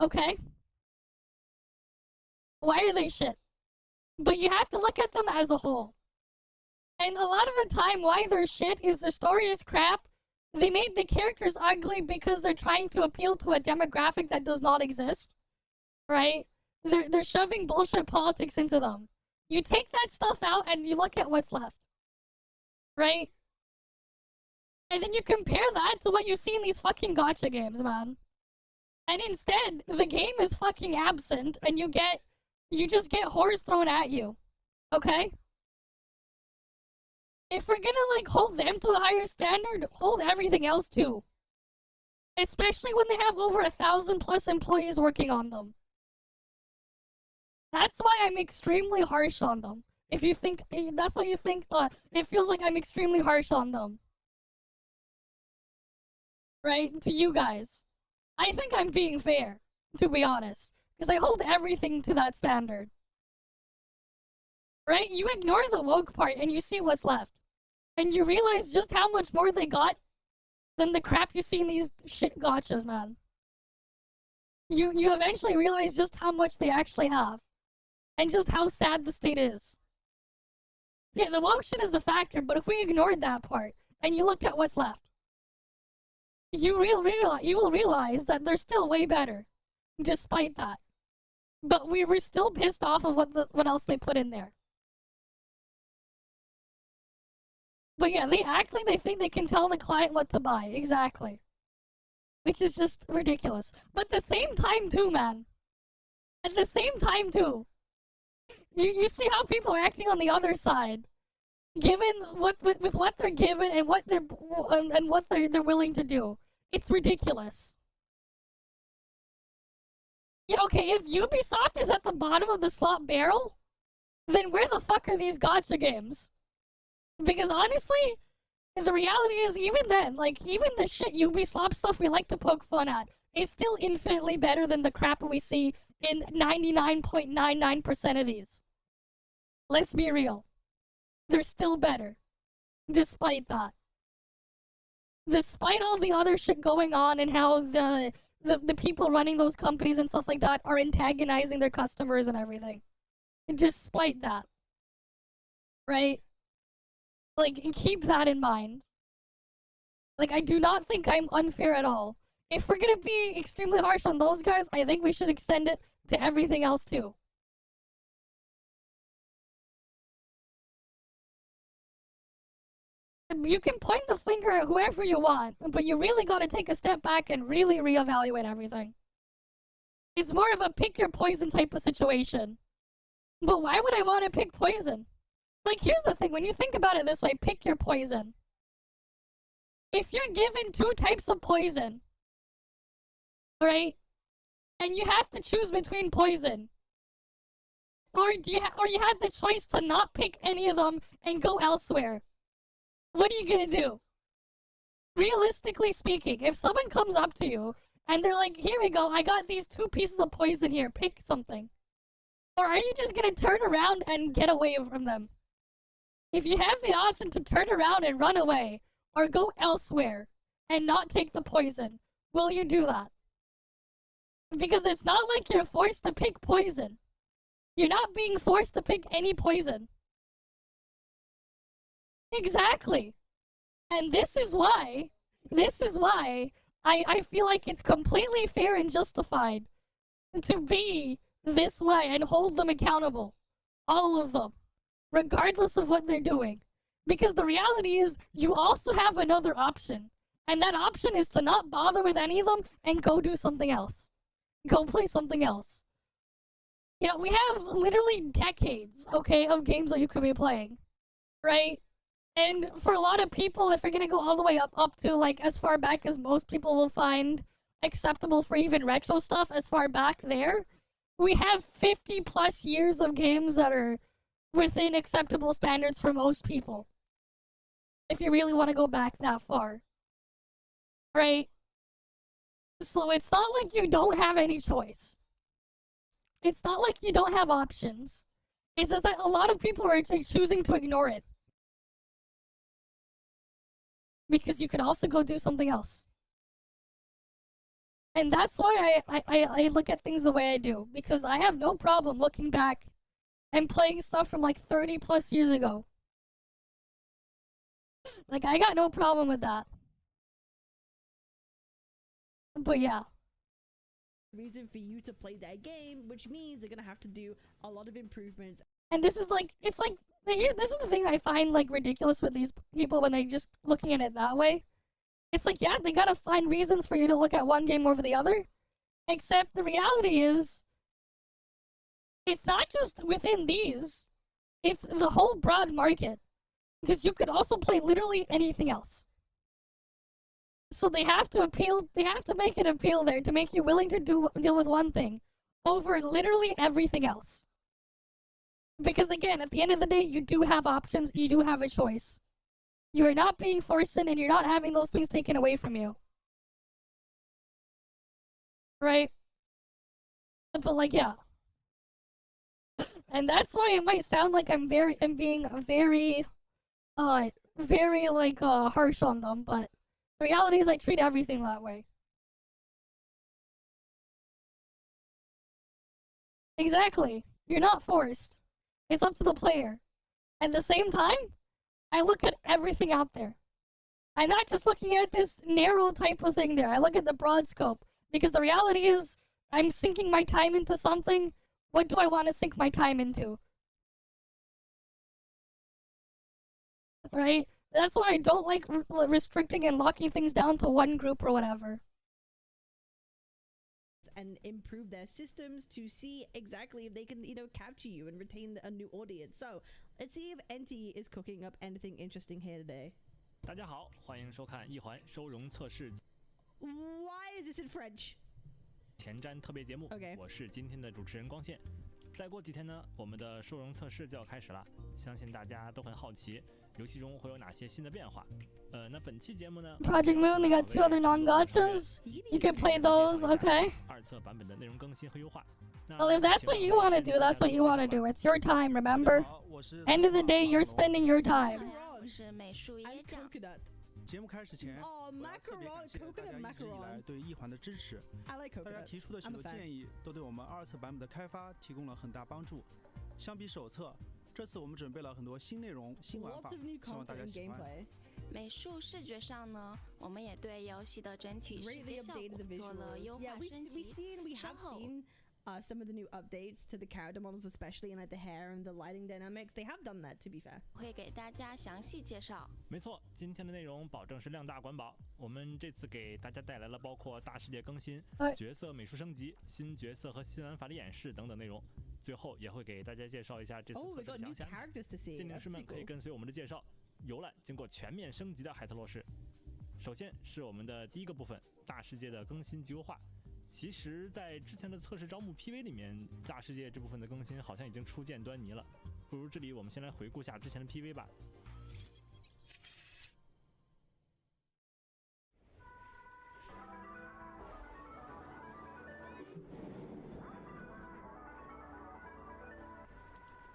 [SPEAKER 1] Okay? Why are they shit? But you have to look at them as a whole. And a lot of the time, why they're shit is the story is crap. They made the characters ugly because they're trying to appeal to a demographic that does not exist. Right? They're shoving bullshit politics into them. You take that stuff out and you look at what's left. Right? And then you compare that to what you see in these fucking gacha games, man. And instead, the game is fucking absent and you just get horrors thrown at you. Okay? If we're gonna, like, hold them to a higher standard, hold everything else too. Especially when they have over 1,000+ employees working on them. That's why I'm extremely harsh on them. If you think, that's what you think, it feels like I'm extremely harsh on them. Right? To you guys. I think I'm being fair, to be honest. Because I hold everything to that standard. Right? You ignore the woke part and you see what's left. And you realize just how much more they got than the crap you see in these shit gachas, man. You eventually realize just how much they actually have. And just how sad the state is. Yeah, the woke shit is a factor, but if we ignored that part, and you looked at what's left, you will realize that they're still way better, despite that. But we were still pissed off of what else they put in there. But yeah, they act like they think they can tell the client what to buy. Exactly. Which is just ridiculous. But at the same time too, man. At the same time too. You see how people are acting on the other side. Given with what they're given and what they're willing to do. It's ridiculous. Yeah, okay, if Ubisoft is at the bottom of the slot barrel, then where the fuck are these gacha games? Because honestly, the reality is even then, like, even the shit Ubisoft stuff we like to poke fun at is still infinitely better than the crap we see in 99.99% of these. Let's be real. They're still better. Despite that. Despite all the other shit going on and how the people running those companies and stuff like that are antagonizing their customers and everything. Despite that. Right? Like, keep that in mind. Like, I do not think I'm unfair at all. If we're gonna be extremely harsh on those guys, I think we should extend it to everything else too. You can point the finger at whoever you want, but you really gotta take a step back and really reevaluate everything. It's more of a pick your poison type of situation. But why would I want to pick poison? Like, here's the thing, when you think about it this way, pick your poison. If you're given 2 types of poison, right, and you have to choose between poison, or you have the choice to not pick any of them and go elsewhere, what are you gonna do? Realistically speaking, if someone comes up to you and they're like, here we go, I got these 2 pieces of poison here, pick something. Or are you just gonna turn around and get away from them? If you have the option to turn around and run away, or go elsewhere, and not take the poison, will you do that? Because it's not like you're forced to pick poison. You're not being forced to pick any poison. Exactly. And this is why I feel like it's completely fair and justified to be this way and hold them accountable. All of them. Regardless of what they're doing. Because the reality is, you also have another option. And that option is to not bother with any of them and go do something else. Go play something else. You know, we have literally decades, okay, of games that you could be playing. Right? And for a lot of people, if you're gonna go all the way up to, like, as far back as most people will find acceptable for even retro stuff, as far back there, we have 50 plus years of games that are within acceptable standards for most people. If you really want to go back that far. Right? So it's not like you don't have any choice. It's not like you don't have options. It's just that a lot of people are choosing to ignore it. Because you could also go do something else. And that's why I look at things the way I do. Because I have no problem looking back and playing stuff from like 30 plus years ago. Like, I got no problem with that. But yeah.
[SPEAKER 8] Reason for you to play that game, which means they're gonna have to do a lot of improvements.
[SPEAKER 1] And this is like, it's like, this is the thing I find like ridiculous with these people when they just looking at it that way. It's like, yeah, they gotta find reasons for you to look at one game over the other. Except the reality is, it's not just within these. It's the whole broad market. Because you could also play literally anything else. So they have to make an appeal there to make you willing to deal with one thing over literally everything else. Because again, at the end of the day, you do have options, you do have a choice. You are not being forced in and you're not having those things taken away from you. Right? But like, yeah. And that's why it might sound like I'm being very like, harsh on them, but the reality is I treat everything that way. Exactly. You're not forced. It's up to the player. At the same time, I look at everything out there. I'm not just looking at this narrow type of thing there. I look at the broad scope. Because the reality is, I'm sinking my time into something. What do I want to sink my time into? Right? That's why I don't like restricting and locking things down to one group or whatever.
[SPEAKER 8] And improve their systems to see exactly if they can, you know, capture you and retain a new audience. So, let's see if NT is cooking up anything interesting here today.
[SPEAKER 3] 大家好，欢迎收看一环收容测试
[SPEAKER 8] Why is this in French?
[SPEAKER 3] 前瞻特别节目。
[SPEAKER 8] Okay.
[SPEAKER 3] 我是今天的主持人光线。再过几天呢，我们的收容测试就要开始了，相信大家都很好奇，游戏中会有哪些新的变化。那本期节目呢
[SPEAKER 1] Project Moon, they got 2 other non-gachas. You can play those, okay?
[SPEAKER 3] 二测版本的内容更新和优化。
[SPEAKER 1] Well, if that's what you want to do, that's what you want to do. It's your time, remember? End of the day, you're spending your time.
[SPEAKER 5] 我是美术椰
[SPEAKER 8] And
[SPEAKER 5] 酱。
[SPEAKER 8] coconut.
[SPEAKER 4] 节目开始前，
[SPEAKER 8] Oh,
[SPEAKER 4] 我要特别感谢
[SPEAKER 8] macaron,
[SPEAKER 4] 大家
[SPEAKER 8] coconut
[SPEAKER 4] 一直以来
[SPEAKER 8] macaron.
[SPEAKER 4] 对一环的支持。
[SPEAKER 8] I like
[SPEAKER 4] 大家
[SPEAKER 8] coconuts.
[SPEAKER 4] 提出的许
[SPEAKER 8] I'm
[SPEAKER 4] 多
[SPEAKER 8] a fan.
[SPEAKER 4] 建议，都对我们二测版本的开发提供了很大帮助。相比手册，这次我们准备了很多新内容、新玩
[SPEAKER 8] Lots
[SPEAKER 4] 法，
[SPEAKER 8] of new
[SPEAKER 4] 希望大
[SPEAKER 8] content
[SPEAKER 4] 家
[SPEAKER 8] and
[SPEAKER 4] 喜欢。
[SPEAKER 8] gameplay.
[SPEAKER 5] 美术视觉上呢，我们也对游戏的整体视
[SPEAKER 8] Greatly
[SPEAKER 5] 觉效
[SPEAKER 8] updated the
[SPEAKER 5] 果做了
[SPEAKER 8] visuals.
[SPEAKER 5] 优
[SPEAKER 8] Yeah,
[SPEAKER 5] 化
[SPEAKER 8] we've
[SPEAKER 5] 升
[SPEAKER 8] we
[SPEAKER 5] 级。
[SPEAKER 8] seen we
[SPEAKER 5] 稍
[SPEAKER 8] have
[SPEAKER 5] 后
[SPEAKER 8] seen some of the new updates to the character models, especially in like the hair and the lighting dynamics. They have done that, to be fair.
[SPEAKER 5] 会给大家详细介绍。
[SPEAKER 3] 没错，今天的内容保证是量大管饱。我们这次给大家带来了包括大世界更新、角色美术升级、新角色和新玩法的演示等等内容。最后也会给大家介绍一下这次
[SPEAKER 8] Oh,
[SPEAKER 3] 测
[SPEAKER 8] we
[SPEAKER 3] 试的
[SPEAKER 8] got new
[SPEAKER 3] 详细安排。
[SPEAKER 8] characters to see.
[SPEAKER 3] 鉴定
[SPEAKER 8] That's
[SPEAKER 3] 师们
[SPEAKER 8] pretty
[SPEAKER 3] 可以
[SPEAKER 8] cool.
[SPEAKER 3] 跟随我们的介绍，游览经过全面升级的海特洛市。首先是我们的第一个部分，大世界的更新及优化。其实，在之前的测试招募 PV 里面，大世界这部分的更新好像已经初见端倪了。不如这里我们先来回顾下之前的 PV 吧。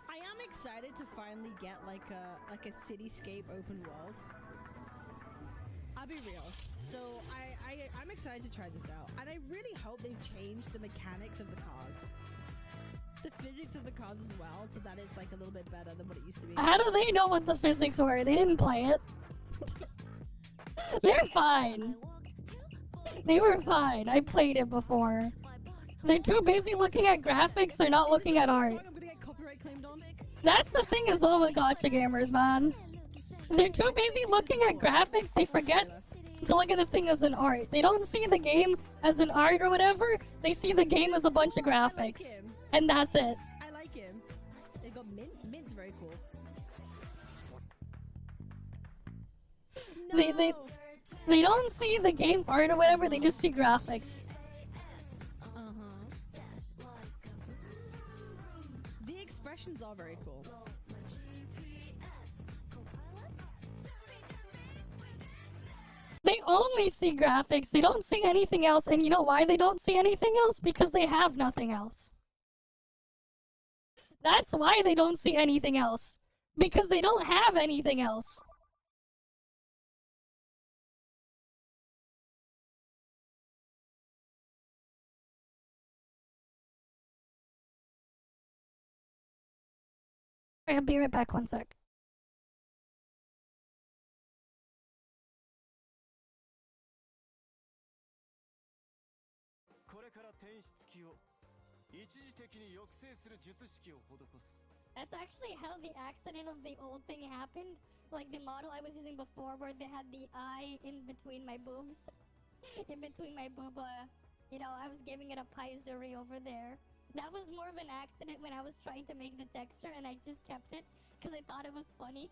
[SPEAKER 8] I am excited to finally get like a cityscape open world. I'll be real. So I'm excited to try this out, and I really hope they've changed the mechanics of the cars, the physics of the cars as well, so that it's like a little bit better than what it used to be.
[SPEAKER 1] How do they know what the physics were? They didn't play it. They're fine. They were fine. I played it before. They're too busy looking at graphics, they're not looking at art.
[SPEAKER 8] I'm gonna get copyright claimed on.
[SPEAKER 1] That's the thing as well with gacha gamers, man. They're too busy looking at graphics, they forget to look at the thing as an art. They don't see the game as an art or whatever, they see the game as a bunch of graphics. And that's it.
[SPEAKER 8] I like him. They got mint. Mint's very cool. No.
[SPEAKER 1] They don't see the game art or whatever, they just see graphics.
[SPEAKER 8] The expressions are very cool.
[SPEAKER 1] They only see graphics, they don't see anything else, and you know why they don't see anything else? Because they have nothing else. That's why they don't see anything else. Because they don't have anything else. I'll be right back, one sec.
[SPEAKER 9] これから転出機を一時的に抑制する術式を施す。
[SPEAKER 1] That's actually how the accident of the old thing happened. Like the model I was using before where they had the eye in between my boobs. In between my booba. You know, I was giving it a piezory over there. That was more of an accident when I was trying to make the texture and I just kept it because I thought it was funny.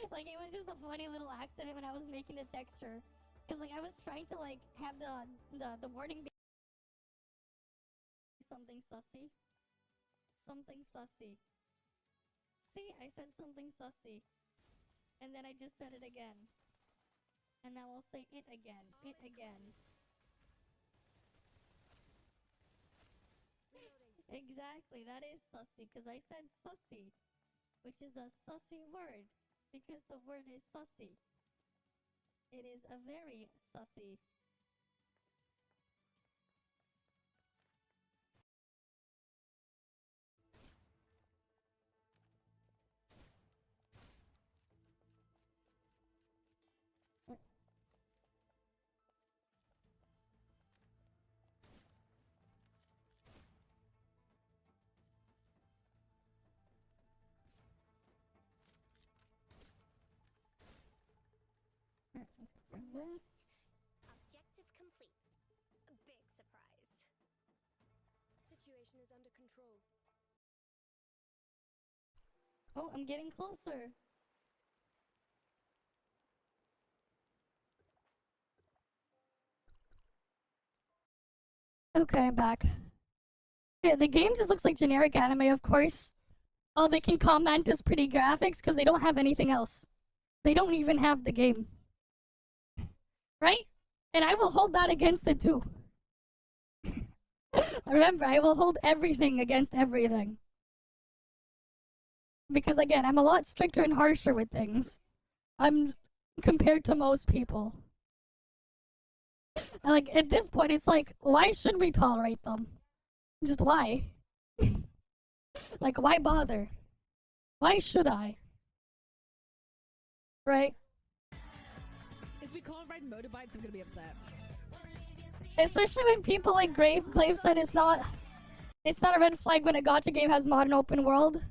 [SPEAKER 1] Like it was just a funny little accident when I was making the texture. Because like I was trying to like have the wording be something sussy. Something sussy. See, I said something sussy. And then I just said it again. And now I'll say it again. It again. Exactly, that is sussy, because I said sussy, which is a sussy word, because the word is sussy. It is a very sussy. Let's grab this.
[SPEAKER 2] Objective complete. A big surprise. Situation is under control.
[SPEAKER 1] Oh, I'm getting closer. Okay, I'm back. Yeah, the game just looks like generic anime, of course. All they can comment is pretty graphics because they don't have anything else. They don't even have the game. Right? And I will hold that against it too. Remember, I will hold everything against everything. Because again, I'm a lot stricter and harsher with things. I'm compared to most people. And like at this point, it's like, why should we tolerate them? Just why? Like, why bother? Why should I? Right?
[SPEAKER 8] If we can't ride motorbikes, I'm gonna be upset.
[SPEAKER 1] Especially when people like Glaive said it's not a red flag when a gacha game has modern open world.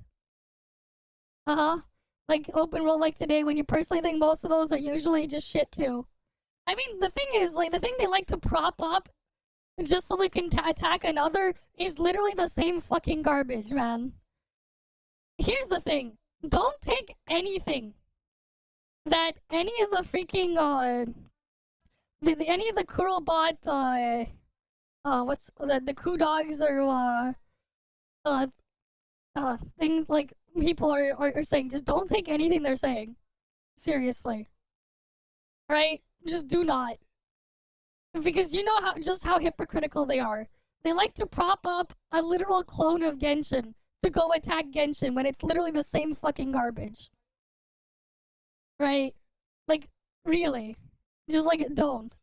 [SPEAKER 1] Like open world like today, when you personally think most of those are usually just shit too. I mean, the thing is, like, the thing they like to prop up just so they can attack another is literally the same fucking garbage, man. Here's the thing. Don't take anything that any of the freaking, any of the Kurobot, what's, the Ku Dogs or, things like people are saying. Just don't take anything they're saying. Seriously. Right? Just do not. Because you know how hypocritical they are. They like to prop up a literal clone of Genshin to go attack Genshin when it's literally the same fucking garbage. Right? Like, really. Just like, don't.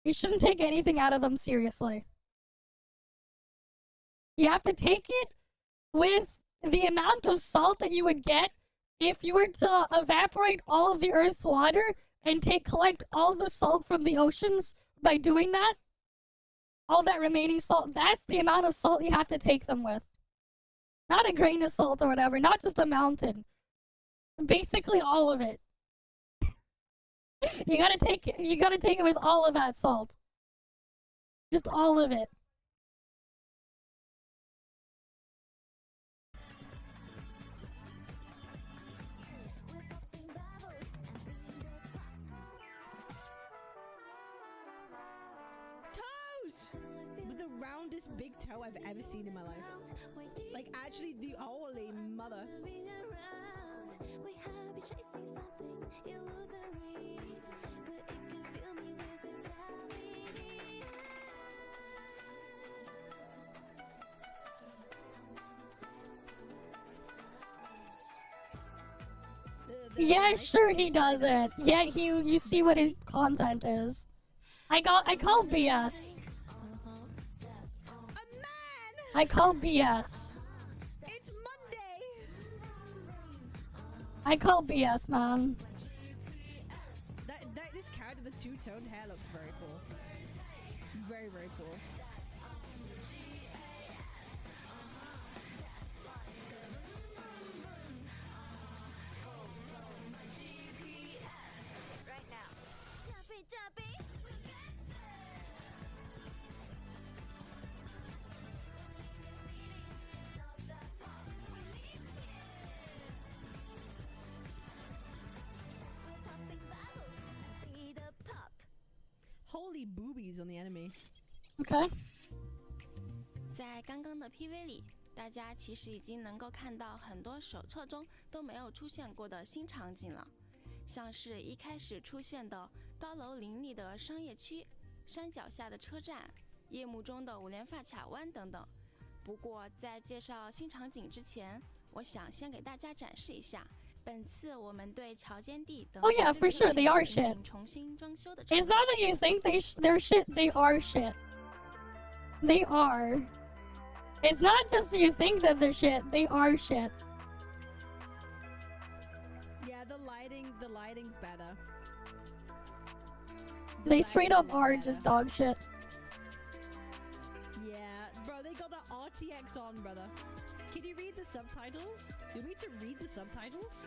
[SPEAKER 1] You shouldn't take anything out of them seriously. You have to take it with the amount of salt that you would get if you were to evaporate all of the Earth's water and collect all the salt from the oceans by doing that, all that remaining salt, that's the amount of salt you have to take them with. Not a grain of salt or whatever, not just a mountain. Basically all of it. You gotta take it with all of that salt. Just all of it.
[SPEAKER 8] Toes! With the roundest big toe I've ever seen in my life. Like, actually, the holy mother.
[SPEAKER 1] Yeah, sure he does it. Yeah, you see what his content is. I call BS. I call BS.
[SPEAKER 8] It's Monday!
[SPEAKER 1] I call BS, man.
[SPEAKER 8] This character, the two-toned hair looks very cool. Very, very cool. Holy boobies on the enemy.
[SPEAKER 1] Okay.
[SPEAKER 5] 在刚刚的 PV 里，大家其实已经能够看到很多手册中都没有出现过的新场景了，像是一开始出现的高楼林立的商业区、山脚下的车站、夜幕中的五连发卡湾等等。不过在介绍新场景之前，我想先给大家展示一下。 本次我们对桥间地等
[SPEAKER 1] Oh yeah, for sure they are shit.
[SPEAKER 5] 重新装修的。
[SPEAKER 1] It's not that you think they're shit. They are shit. They are. It's not just you think that they're shit. They are shit.
[SPEAKER 8] Yeah, the lighting's better.
[SPEAKER 1] They straight up are just dog shit.
[SPEAKER 8] Yeah, bro, they got the RTX on, brother. Can you read the subtitles? You want me to read the subtitles?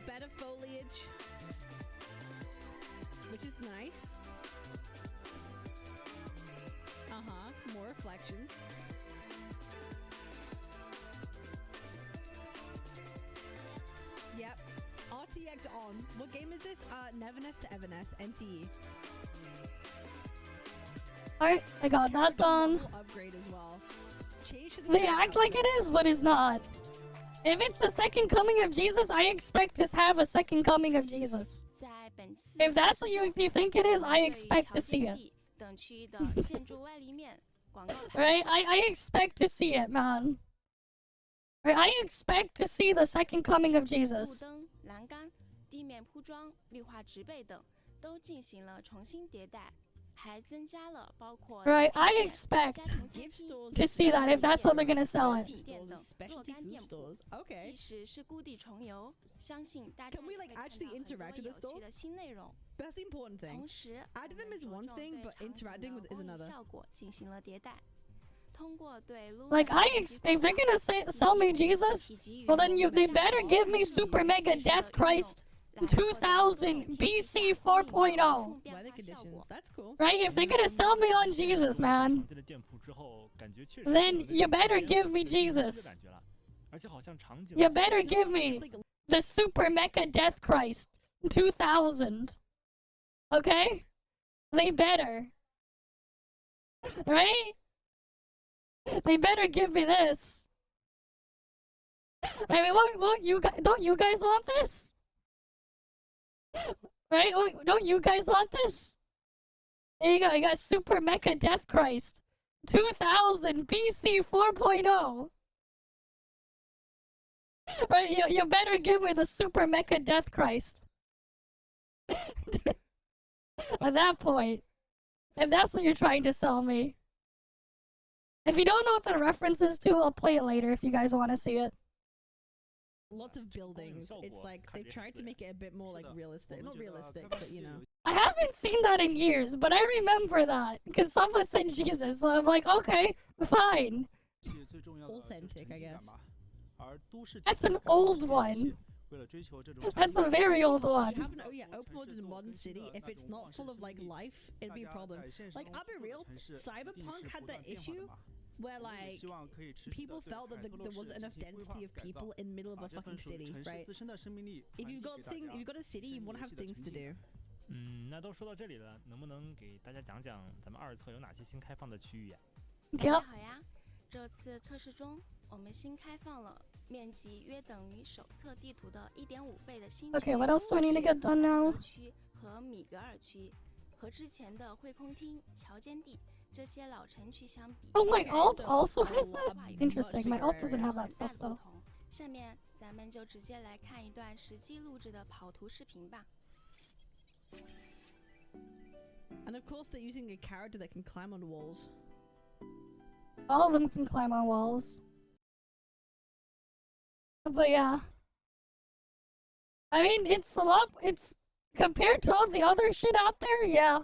[SPEAKER 8] Better foliage. Which is nice. More reflections. Yep. RTX on. What game is this? Neverness to Everness. NTE.
[SPEAKER 1] Alright, I got that done.
[SPEAKER 8] Upgrade as well.
[SPEAKER 1] They act like it is, but it's not. If it's the second coming of Jesus, I expect to have a second coming of Jesus. If that's what you think it is, I expect to see it. Right? I expect to see it, man. Right? I expect to see the second coming of Jesus. Right, I expect to see that if that's how they're gonna sell it.
[SPEAKER 8] Specialty food stores. Okay. Can we like actually interact with the stores? That's the important thing. Adding them is one thing, but interacting with is another.
[SPEAKER 1] Like I expect, if they're gonna sell me Jesus, well then they better give me Super Mega Death Christ 2000 BC 4.0.
[SPEAKER 8] Weather conditions. That's cool.
[SPEAKER 1] Right? If they're gonna sell me on Jesus, man, then you better give me Jesus. You better give me the Super Mecha Death Christ 2000. Okay? They better. Right? They better give me this. I mean, don't you guys want this? Right? Don't you guys want this? There you go. You got Super Mecha Death Christ 2000 BC 4.0. Right? You better give me the Super Mecha Death Christ. At that point, if that's what you're trying to sell me. If you don't know what the reference is to, I'll play it later if you guys want to see it.
[SPEAKER 8] lots of buildings. It's like they've tried to make it a bit more like realistic. Not realistic, but you know.
[SPEAKER 1] I haven't seen that in years, but I remember that because someone said Jesus, so I'm like, okay, fine.
[SPEAKER 8] Authentic, I guess.
[SPEAKER 1] That's an old one. That's a very old one.
[SPEAKER 8] You have an open world in a modern city. If it's not full of like life, it'd be a problem. Like, I'll be real, Cyberpunk had that issue where like people felt that there wasn't enough density of people in the middle of a fucking city, right? If you've got a city, you want to have things to do.
[SPEAKER 3] 那都说到这里了，能不能给大家讲讲咱们2测有哪些新开放的区域呀？
[SPEAKER 5] 好呀，这次测试中，我们新开放了面积约等于手册地图的1.5倍的新区。
[SPEAKER 1] Okay, what else do I need to get done now?
[SPEAKER 5] 区和米格尔区，和之前的会空厅、桥间地这些老城区相比。
[SPEAKER 1] Oh, my alt also has that? Interesting. My alt doesn't have that stuff though.
[SPEAKER 5] 下面咱们就直接来看一段实际录制的跑图视频吧。
[SPEAKER 8] And of course, they're using a character that can climb on walls.
[SPEAKER 1] All of them can climb on walls. But yeah. I mean, it's a lot. It's compared to all the other shit out there, yeah.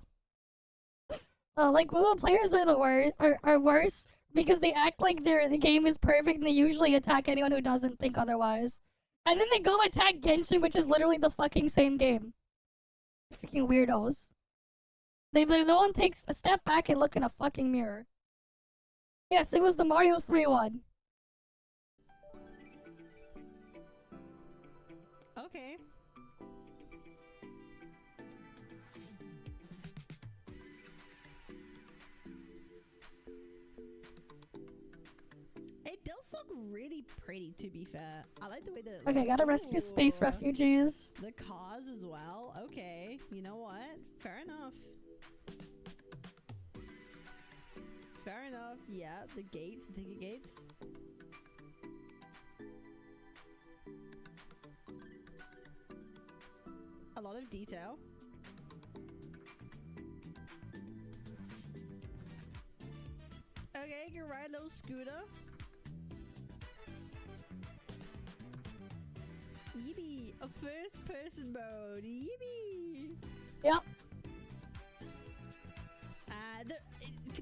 [SPEAKER 1] Like, Google players are the worst. Are worse because they act like the game is perfect and they usually attack anyone who doesn't think otherwise. And then they go attack Genshin, which is literally the fucking same game. Freaking weirdos. No one takes a step back and look in a fucking mirror. Yes, it was the Mario 3 one.
[SPEAKER 8] Okay. It does look really pretty, to be fair. I like the way that.
[SPEAKER 1] Okay, gotta rescue space refugees.
[SPEAKER 8] The cars as well. Okay, you know what? Fair enough. Fair enough. Yeah, the gates, the ticket gates. A lot of detail. Okay, you can ride a little scooter. Yippee! A first-person mode. Yippee!
[SPEAKER 1] Yep.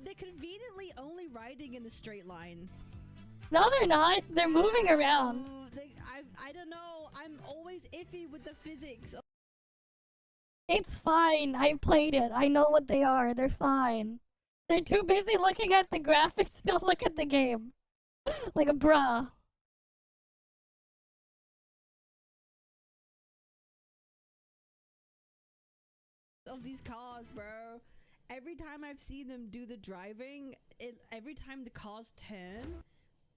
[SPEAKER 8] They're conveniently only riding in a straight line.
[SPEAKER 1] No, they're not. They're moving around.
[SPEAKER 8] I don't know. I'm always iffy with the physics.
[SPEAKER 1] It's fine. I've played it. I know what they are. They're fine. They're too busy looking at the graphics to don't look at the game. Like a bruh.
[SPEAKER 8] Of these cars, bro. Every time I've seen them do the driving, every time the cars turn,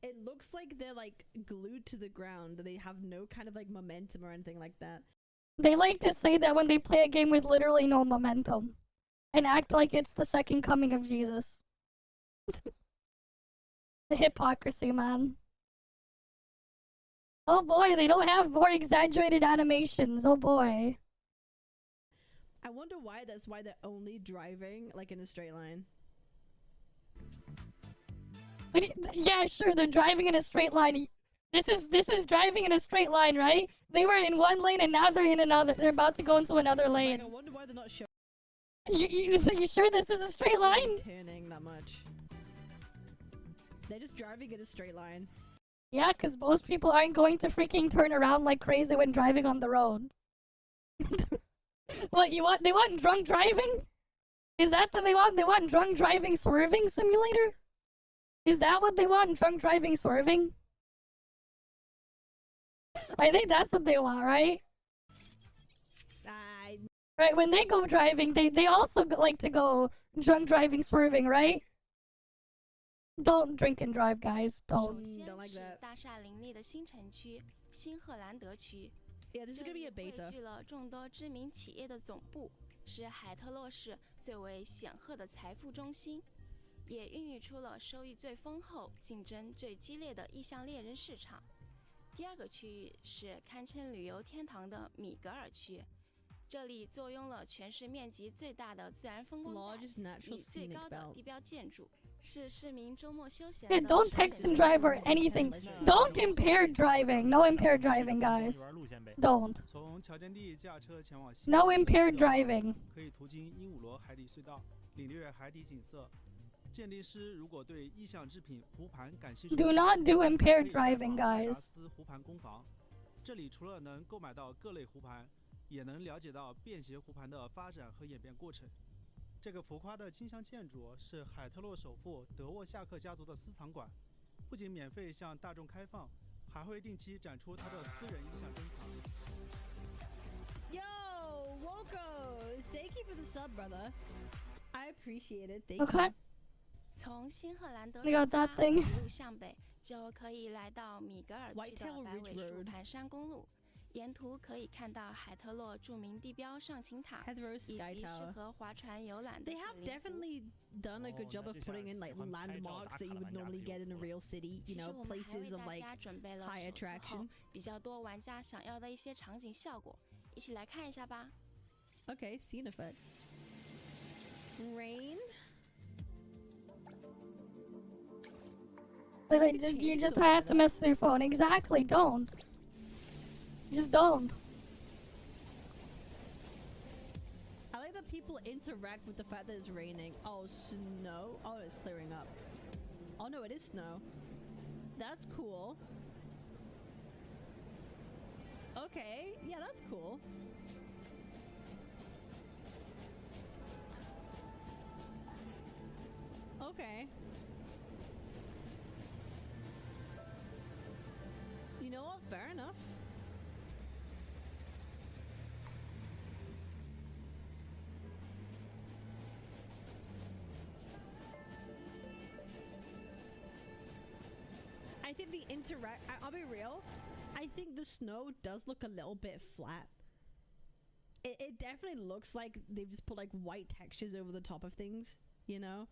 [SPEAKER 8] it looks like they're like glued to the ground. They have no kind of like momentum or anything like that.
[SPEAKER 1] They like to say that when they play a game with literally no momentum. And act like it's the second coming of Jesus. The hypocrisy, man. Oh boy, they don't have more exaggerated animations. Oh boy.
[SPEAKER 8] I wonder why that's why they're only driving like in a straight line.
[SPEAKER 1] But yeah, sure, they're driving in a straight line. This is driving in a straight line, right? They were in one lane and now they're in another. They're about to go into another lane.
[SPEAKER 8] Like, I wonder why they're not showing.
[SPEAKER 1] You sure this is a straight line?
[SPEAKER 8] Turning that much. They're just driving in a straight line.
[SPEAKER 1] Yeah, because most people aren't going to freaking turn around like crazy when driving on the road. What, they want drunk driving? Is that what they want? They want drunk driving swerving simulator? Is that what they want? Drunk driving swerving? I think that's what they want, right? Right, when they go driving, they also like to go drunk driving swerving, right? Don't drink and drive, guys. Don't.
[SPEAKER 8] Don't like that.
[SPEAKER 5] 大厦林立的新城区新赫兰德区。
[SPEAKER 8] Yeah, this is gonna be a beta.
[SPEAKER 5] 汇聚了众多知名企业的总部，是海特洛市最为显赫的财富中心，也孕育出了收益最丰厚、竞争最激烈的意向猎人市场。第二个区域是堪称旅游天堂的米格尔区，这里坐拥了全市面积最大的自然风光带与最高的地标建筑，是市民周末休闲
[SPEAKER 1] Yeah,
[SPEAKER 5] 的
[SPEAKER 1] don't
[SPEAKER 5] 休
[SPEAKER 1] text
[SPEAKER 5] 闲
[SPEAKER 1] and
[SPEAKER 5] 项
[SPEAKER 1] drive
[SPEAKER 5] 目
[SPEAKER 1] or anything.
[SPEAKER 3] No.
[SPEAKER 1] Don't impaired driving. No impaired driving,
[SPEAKER 3] 公
[SPEAKER 1] guys.
[SPEAKER 3] 园路线呗。
[SPEAKER 1] Don't.
[SPEAKER 4] 从桥间地驾车前往西
[SPEAKER 1] No
[SPEAKER 4] 部
[SPEAKER 1] impaired
[SPEAKER 4] 的话
[SPEAKER 1] driving.
[SPEAKER 4] 可以途经鹦鹉螺海底隧道，领略海底景色。鉴定师如果对意象制品湖盘感兴趣
[SPEAKER 1] Do
[SPEAKER 4] 的话，
[SPEAKER 1] not do
[SPEAKER 4] 可
[SPEAKER 1] impaired
[SPEAKER 4] 以拜
[SPEAKER 1] driving,
[SPEAKER 4] 访麦达
[SPEAKER 1] guys.
[SPEAKER 4] 斯湖盘工坊。这里除了能购买到各类湖盘，也能了解到便携湖盘的发展和演变过程。这个浮夸的金镶建筑是海特洛首富德沃夏克家族的私藏馆，不仅免费向大众开放，还会定期展出他的私人意象珍藏。
[SPEAKER 8] Yo, Woko, thank you for the sub, brother. I appreciate it. Thank
[SPEAKER 1] Okay.
[SPEAKER 8] you.
[SPEAKER 5] 从新赫兰德
[SPEAKER 1] We got
[SPEAKER 5] 出
[SPEAKER 1] that
[SPEAKER 5] 发，
[SPEAKER 1] thing.
[SPEAKER 5] 一路向北就可以来到米格尔区的
[SPEAKER 8] Whitetail
[SPEAKER 5] 白
[SPEAKER 8] Ridge
[SPEAKER 5] 尾树
[SPEAKER 8] Road
[SPEAKER 5] 盘山公路。沿途可以看到海特洛著名地标上琴塔，
[SPEAKER 8] Heathrow
[SPEAKER 5] 以
[SPEAKER 8] Sky
[SPEAKER 5] 及适
[SPEAKER 8] Tower.
[SPEAKER 5] 合划船游览的
[SPEAKER 8] They
[SPEAKER 5] 水
[SPEAKER 8] have
[SPEAKER 5] 林湖。
[SPEAKER 8] definitely done a good job of putting in like landmarks that you would normally get in a real city.
[SPEAKER 5] 其
[SPEAKER 8] You
[SPEAKER 5] 实
[SPEAKER 8] know,
[SPEAKER 5] 我们还为
[SPEAKER 8] places of
[SPEAKER 5] 大
[SPEAKER 8] like
[SPEAKER 5] 家准备了
[SPEAKER 8] high
[SPEAKER 5] 手册后
[SPEAKER 8] attraction.
[SPEAKER 5] 比较多玩家想要的一些场景效果，一起来看一下吧。
[SPEAKER 8] Okay, scene effects. Rain.
[SPEAKER 1] Like, you just have to mess with your phone. Exactly, don't. Just don't.
[SPEAKER 8] I like that people interact with the fact that it's raining. Oh, snow. Oh, it's clearing up. Oh no, it is snow. That's cool. Okay, yeah, that's cool. Okay. You know what? Fair enough. I think the I'll be real. I think the snow does look a little bit flat. It definitely looks like they've just put like white textures over the top of things, you know?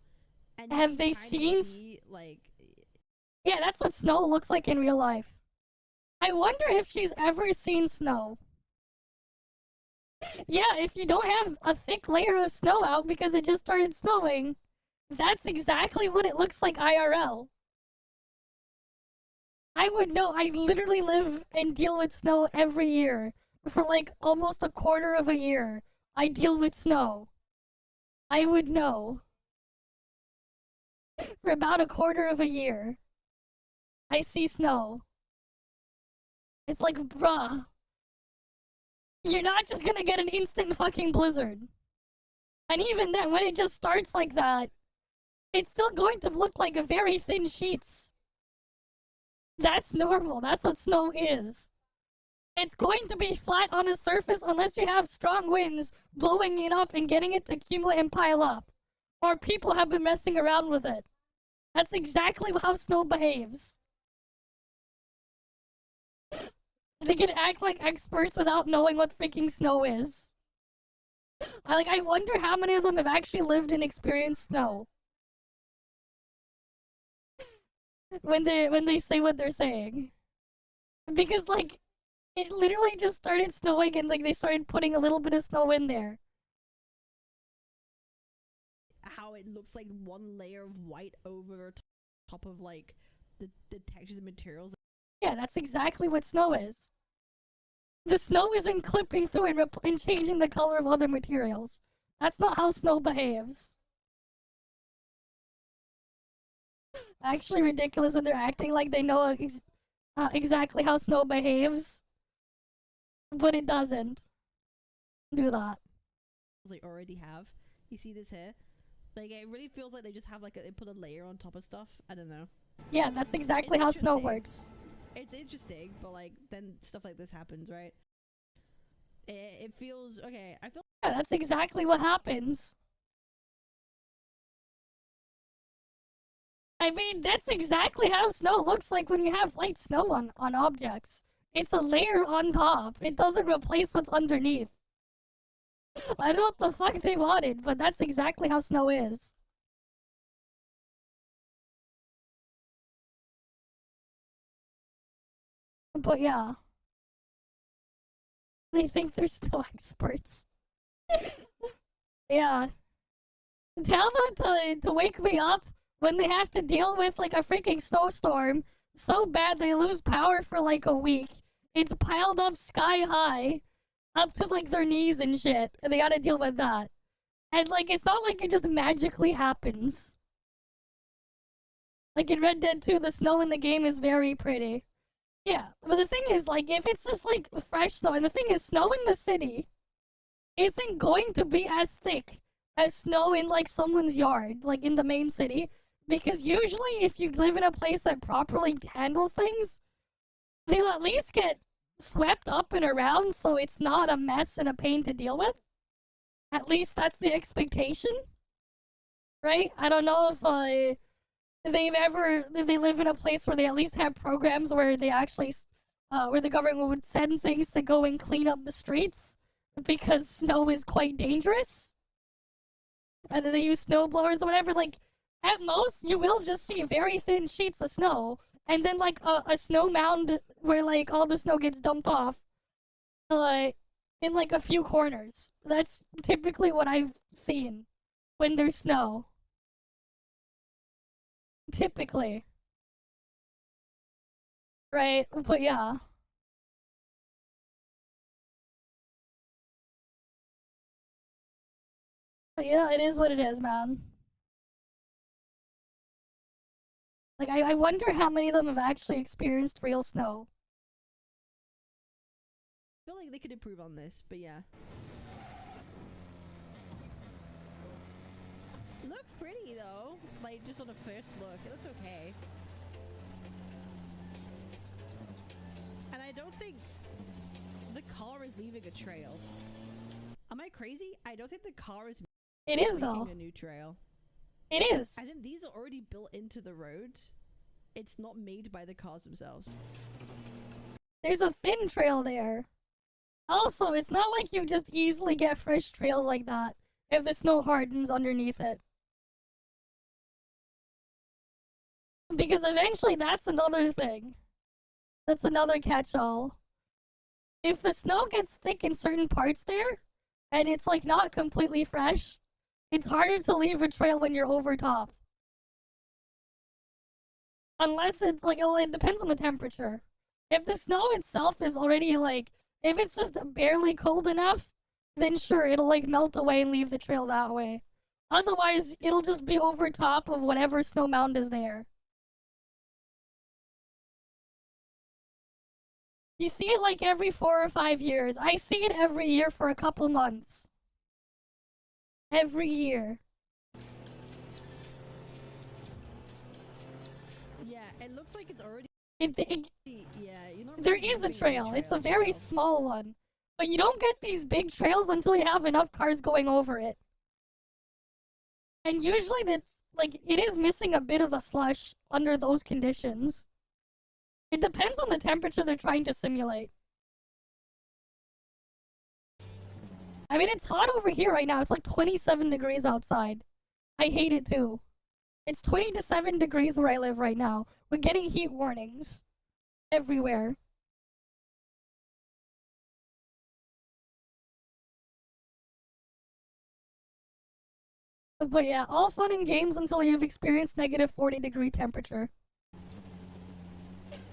[SPEAKER 8] And
[SPEAKER 1] Have
[SPEAKER 8] you
[SPEAKER 1] they
[SPEAKER 8] kind of
[SPEAKER 1] seen
[SPEAKER 8] see, like,
[SPEAKER 1] Yeah, that's what snow looks like in real life. I wonder if she's ever seen snow. Yeah, if you don't have a thick layer of snow out because it just started snowing, that's exactly what it looks like IRL. I would know. I literally live and deal with snow every year. For like almost a quarter of a year, I deal with snow. I would know. For about a quarter of a year, I see snow. It's like, bruh. You're not just gonna get an instant fucking blizzard. And even then, when it just starts like that, it's still going to look like a very thin sheets. That's normal. That's what snow is. It's going to be flat on a surface unless you have strong winds blowing it up and getting it to accumulate and pile up. Or people have been messing around with it. That's exactly how snow behaves. They can act like experts without knowing what freaking snow is. I wonder how many of them have actually lived and experienced snow. When they say what they're saying. Because like it literally just started snowing and like they started putting a little bit of snow in there.
[SPEAKER 8] how it looks like one layer of white over top of like the textures and materials.
[SPEAKER 1] Yeah, that's exactly what snow is. The snow isn't clipping through and changing the color of other materials. That's not how snow behaves. Actually ridiculous when they're acting like they know exactly how snow behaves. But it doesn't do that.
[SPEAKER 8] They already have. You see this here? Like, it really feels like they just have like they put a layer on top of stuff. I don't know.
[SPEAKER 1] Yeah, that's exactly how snow works.
[SPEAKER 8] It's interesting, but like then stuff like this happens, right? It feels okay. I feel.
[SPEAKER 1] Yeah, that's exactly what happens. I mean, that's exactly how snow looks like when you have light snow on objects. It's a layer on top. It doesn't replace what's underneath. I don't know what the fuck they wanted, but that's exactly how snow is. But yeah. They think they're snow experts. Yeah. Tell them to wake me up when they have to deal with like a freaking snowstorm so bad they lose power for like a week. It's piled up sky high, up to like their knees and shit, and they gotta deal with that. And like, it's not like it just magically happens. Like in Red Dead 2, the snow in the game is very pretty. Yeah, but the thing is, like, if it's just like fresh snow, and the thing is, snow in the city isn't going to be as thick as snow in like someone's yard, like in the main city, because usually if you live in a place that properly handles things, they'll at least get swept up and around so it's not a mess and a pain to deal with. At least that's the expectation, right? I don't know if if they live in a place where they at least have programs where they actually where the government would send things to go and clean up the streets because snow is quite dangerous, and then they use snow blowers or whatever. Like, at most you will just see very thin sheets of snow, and then like a snow mound where like all the snow gets dumped off in like a few corners. That's typically what I've seen when there's snow. Typically. Right, but yeah. But yeah, it is what it is, man. Like, I wonder how many of them have actually experienced real snow.
[SPEAKER 8] I feel like they could improve on this, but yeah. It looks pretty though, like just on a first look, it looks okay. And I don't think the car is leaving a trail. Am I crazy? I don't think the car is
[SPEAKER 1] making
[SPEAKER 8] a new trail.
[SPEAKER 1] It is.
[SPEAKER 8] I think these are already built into the roads. It's not made by the cars themselves.
[SPEAKER 1] There's a thin trail there. Also, it's not like you just easily get fresh trails like that if the snow hardens underneath it. Because eventually that's another thing. That's another catch-all. If the snow gets thick in certain parts there, and it's like not completely fresh, it's harder to leave a trail when you're over top. Unless it's like, well, it depends on the temperature. If the snow itself is already like, if it's just barely cold enough, then sure, it'll like melt away and leave the trail that way. Otherwise, it'll just be over top of whatever snow mound is there. You see it like every 4 or 5 years. I see it every year for a couple months. Every year.
[SPEAKER 8] Yeah, it looks like it's already...
[SPEAKER 1] There is a trail. It's a very small one. But you don't get these big trails until you have enough cars going over it. And usually that's, like, it is missing a bit of the slush under those conditions. It depends on the temperature they're trying to simulate. I mean, it's hot over here right now. It's like 27 degrees outside. I hate it too. It's 27 degrees where I live right now. We're getting heat warnings everywhere. But yeah, all fun and games until you've experienced negative 40-degree temperature.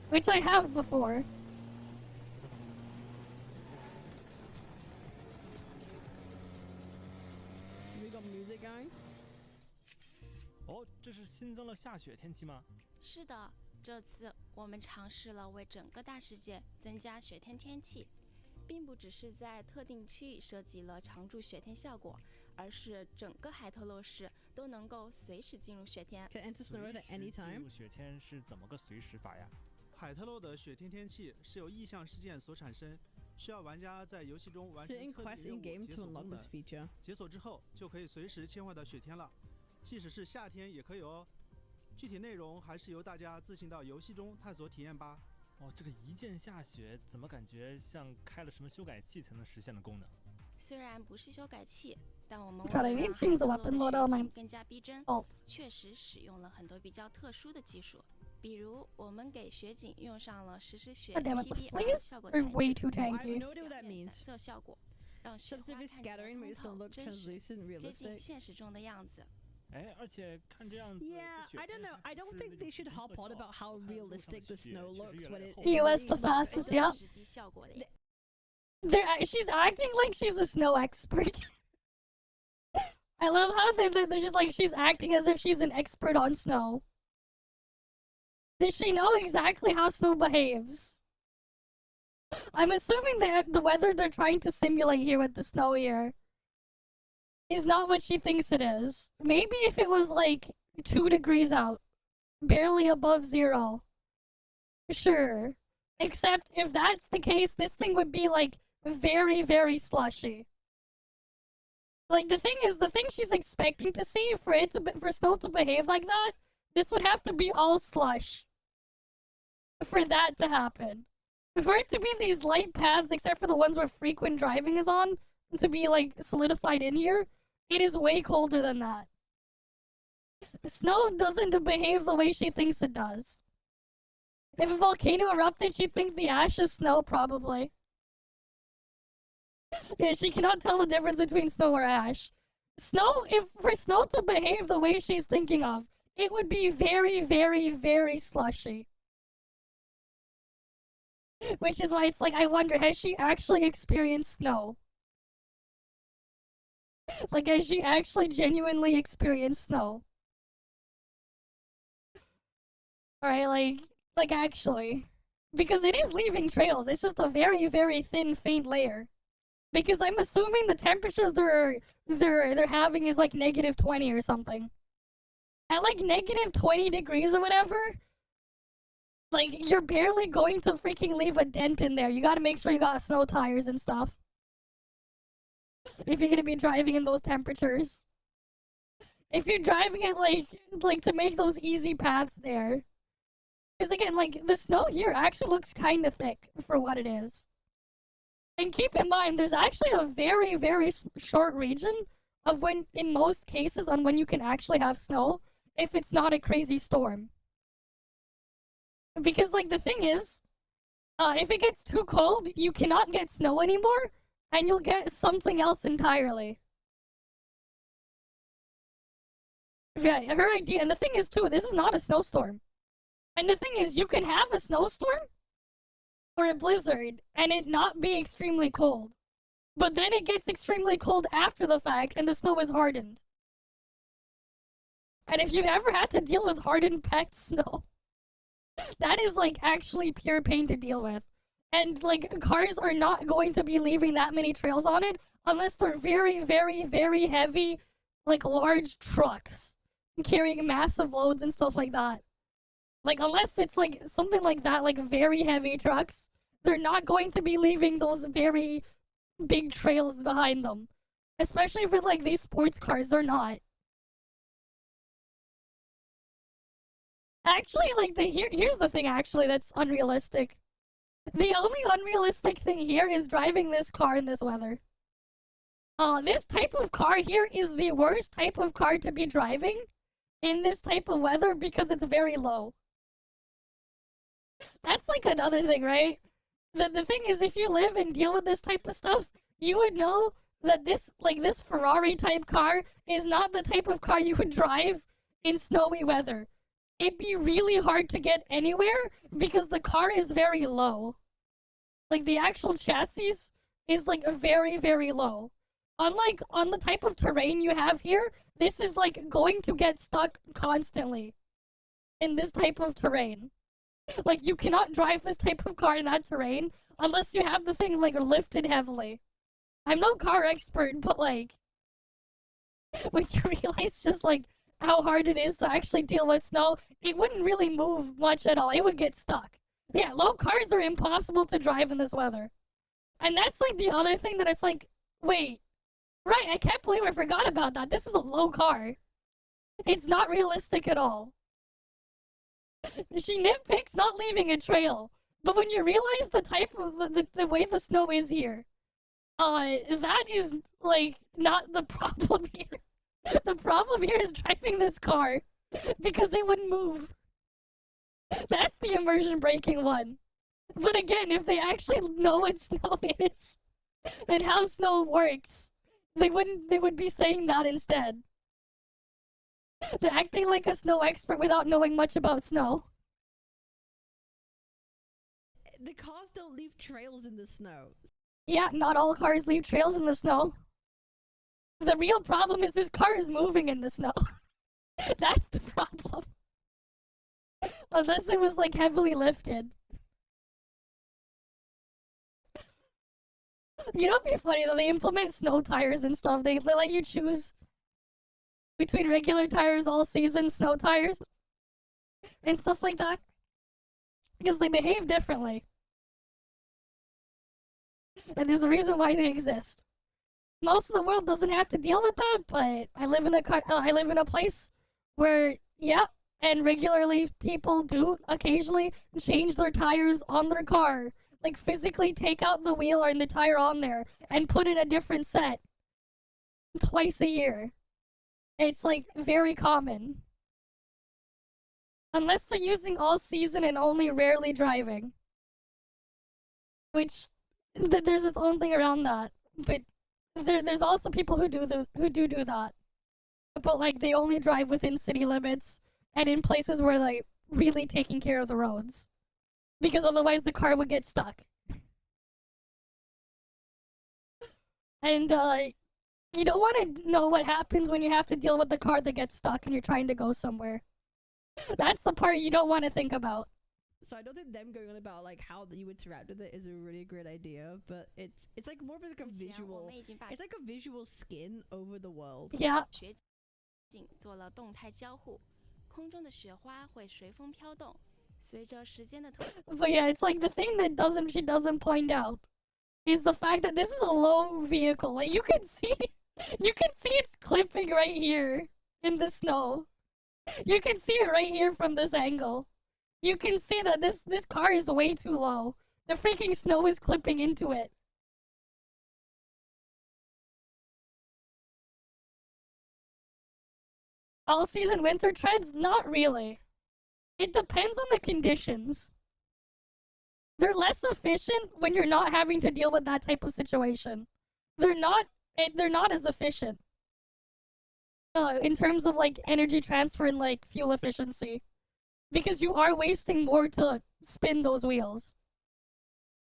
[SPEAKER 1] Which I have before.
[SPEAKER 8] We got music going?
[SPEAKER 3] 哦，这是新增了下雪天气吗？
[SPEAKER 5] 是的，这次我们尝试了为整个大世界增加雪天天气，并不只是在特定区域设计了常驻雪天效果，而是整个海特洛市都能够随时进入雪天。
[SPEAKER 8] Can enter snow at any time?
[SPEAKER 3] 进入雪天是怎么个随时法呀？
[SPEAKER 4] 海特洛的雪天天气是由异象事件所产生，需要玩家在游戏中完成特定任务解锁功能，解锁之后就可以随时切换到雪天了，即使是夏天也可以哦。具体内容还是由大家自行到游戏中探索体验吧。
[SPEAKER 3] 哦，这个一键下雪怎么感觉像开了什么修改器才能实现的功能？
[SPEAKER 5] 虽然不是修改器，但我们为
[SPEAKER 1] God, I
[SPEAKER 5] 了
[SPEAKER 1] need
[SPEAKER 5] 让
[SPEAKER 1] to change the
[SPEAKER 5] 海特
[SPEAKER 1] weapon
[SPEAKER 5] 洛
[SPEAKER 1] loader
[SPEAKER 5] 的
[SPEAKER 1] on
[SPEAKER 5] 雪
[SPEAKER 1] my
[SPEAKER 5] 景更加逼真，
[SPEAKER 1] alt.
[SPEAKER 5] 确实使用了很多比较特殊的技术，比如我们给雪景用上了实时雪
[SPEAKER 1] God damn it, the
[SPEAKER 5] PBR
[SPEAKER 1] fleas
[SPEAKER 5] 效果
[SPEAKER 1] are
[SPEAKER 5] 材
[SPEAKER 1] way
[SPEAKER 5] 质，
[SPEAKER 1] too
[SPEAKER 8] I have
[SPEAKER 1] tanky.
[SPEAKER 8] no idea what that
[SPEAKER 5] 表面
[SPEAKER 8] means.
[SPEAKER 5] 散色效果，让雪花
[SPEAKER 8] Subsurface
[SPEAKER 5] 看起来
[SPEAKER 8] scattering
[SPEAKER 5] 通
[SPEAKER 8] makes them
[SPEAKER 5] 透
[SPEAKER 8] look
[SPEAKER 5] 真实，
[SPEAKER 8] translucent,
[SPEAKER 5] 接近
[SPEAKER 8] realistic.
[SPEAKER 5] 现实中的样子。
[SPEAKER 3] 哎，而且看这样子，
[SPEAKER 8] Yeah,
[SPEAKER 3] 这雪
[SPEAKER 8] I don't
[SPEAKER 3] 天
[SPEAKER 8] know.
[SPEAKER 3] 还
[SPEAKER 8] I
[SPEAKER 3] 不
[SPEAKER 8] don't
[SPEAKER 3] 是
[SPEAKER 8] think
[SPEAKER 3] 那
[SPEAKER 8] they
[SPEAKER 3] 种
[SPEAKER 8] should
[SPEAKER 3] 很
[SPEAKER 8] hop
[SPEAKER 3] 特
[SPEAKER 8] on
[SPEAKER 3] 效
[SPEAKER 8] about how
[SPEAKER 3] 我看路上的
[SPEAKER 8] realistic the
[SPEAKER 3] 雪
[SPEAKER 8] snow
[SPEAKER 3] 确实
[SPEAKER 8] looks
[SPEAKER 3] 越
[SPEAKER 8] when
[SPEAKER 3] 来越
[SPEAKER 8] it
[SPEAKER 3] 厚
[SPEAKER 1] He was the
[SPEAKER 8] rains.
[SPEAKER 1] fastest,
[SPEAKER 8] It's
[SPEAKER 1] yeah.
[SPEAKER 5] 实际效果的耶。
[SPEAKER 1] She's acting like she's a snow expert. I love how they're just like she's acting as if she's an expert on snow. Does she know exactly how snow behaves? I'm assuming that the weather they're trying to simulate here with the snow here is not what she thinks it is. Maybe if it was like 2 degrees out, barely above 0. Sure. Except if that's the case, this thing would be like very, very slushy. Like the thing she's expecting to see for snow to behave like that, this would have to be all slush. For that to happen. For it to be these light paths, except for the ones where frequent driving is on, to be like solidified in here, it is way colder than that. Snow doesn't behave the way she thinks it does. If a volcano erupted, she'd think the ash is snow, probably. Yeah, she cannot tell the difference between snow or ash. For snow to behave the way she's thinking of, it would be very, very, very slushy. Which is why it's like, I wonder, has she actually experienced snow? Like, has she actually genuinely experienced snow? Alright, like actually. Because it is leaving trails, it's just a very, very thin, faint layer. Because I'm assuming the temperatures they're having is like -20 or something. At like -20 degrees or whatever, like you're barely going to freaking leave a dent in there. You gotta make sure you got snow tires and stuff. If you're gonna be driving in those temperatures. If you're driving it like to make those easy paths there. Because again, like the snow here actually looks kind of thick for what it is. And keep in mind, there's actually a very, very short region of when, in most cases, on when you can actually have snow if it's not a crazy storm. Because, like, the thing is, if it gets too cold, you cannot get snow anymore, and you'll get something else entirely. Yeah, her idea, and the thing is, too, this is not a snowstorm. And the thing is, you can have a snowstorm or a blizzard and it not be extremely cold. But then it gets extremely cold after the fact and the snow is hardened. And if you've ever had to deal with hardened packed snow, that is like actually pure pain to deal with. And like cars are not going to be leaving that many trails on it unless they're very, very, very heavy, like large trucks carrying massive loads and stuff like that. Like, unless it's, like, something like that, like, very heavy trucks, they're not going to be leaving those very big trails behind them. Especially for, like, these sports cars, they're not. Actually, like, here's the thing, actually, that's unrealistic. The only unrealistic thing here is driving this car in this weather. This type of car here is the worst type of car to be driving in this type of weather because it's very low. That's like another thing, right? The thing is, if you live and deal with this type of stuff, you would know that this Ferrari type car is not the type of car you would drive in snowy weather. It'd be really hard to get anywhere because the car is very low. Like the actual chassis is like very, very low. Unlike on the type of terrain you have here, this is like going to get stuck constantly in this type of terrain. Like, you cannot drive this type of car in that terrain unless you have the thing, like, lifted heavily. I'm no car expert, but, like, when you realize just, like, how hard it is to actually deal with snow, it wouldn't really move much at all. It would get stuck. Yeah, low cars are impossible to drive in this weather. And that's, like, the other thing that it's like, wait, right, I can't believe I forgot about that. This is a low car. It's not realistic at all. She nitpicks not leaving a trail, but when you realize the type of the way the snow is here, that is like not the problem here. The problem here is driving this car because it wouldn't move. That's the immersion breaking one. But again, if they actually know what snow is and how snow works, they would be saying that instead. They're acting like a snow expert without knowing much about snow.
[SPEAKER 8] The cars don't leave trails in the snow.
[SPEAKER 1] Yeah, not all cars leave trails in the snow. The real problem is this car is moving in the snow. That's the problem. Unless it was like heavily lifted. You know what'd be funny though? They implement snow tires and stuff. They let you choose between regular tires, all season, snow tires, and stuff like that. Because they behave differently. And there's a reason why they exist. Most of the world doesn't have to deal with that, but I live in a place where, yeah, and regularly people do occasionally change their tires on their car. Like physically take out the wheel or the tire on there and put in a different set twice a year. It's like very common. Unless they're using all season and only rarely driving. Which there's its own thing around that. But there's also people who do that. But like they only drive within city limits and in places where they're really taking care of the roads. Because otherwise the car would get stuck. And you don't want to know what happens when you have to deal with the car that gets stuck and you're trying to go somewhere. That's the part you don't want to think about.
[SPEAKER 8] So I don't think them going on about like how you interact with it is a really great idea, but it's like more of like a visual. It's like a visual skin over the world.
[SPEAKER 1] Yeah.
[SPEAKER 5] 雪景做了动态交互，空中的雪花会随风飘动，随着时间的推。
[SPEAKER 1] But yeah, it's like the thing that she doesn't point out is the fact that this is a low vehicle. Like you can see it's clipping right here in the snow. You can see it right here from this angle. You can see that this car is way too low. The freaking snow is clipping into it. All season winter treads? Not really. It depends on the conditions. They're less efficient when you're not having to deal with that type of situation. They're not as efficient. In terms of like energy transfer and like fuel efficiency. Because you are wasting more to spin those wheels.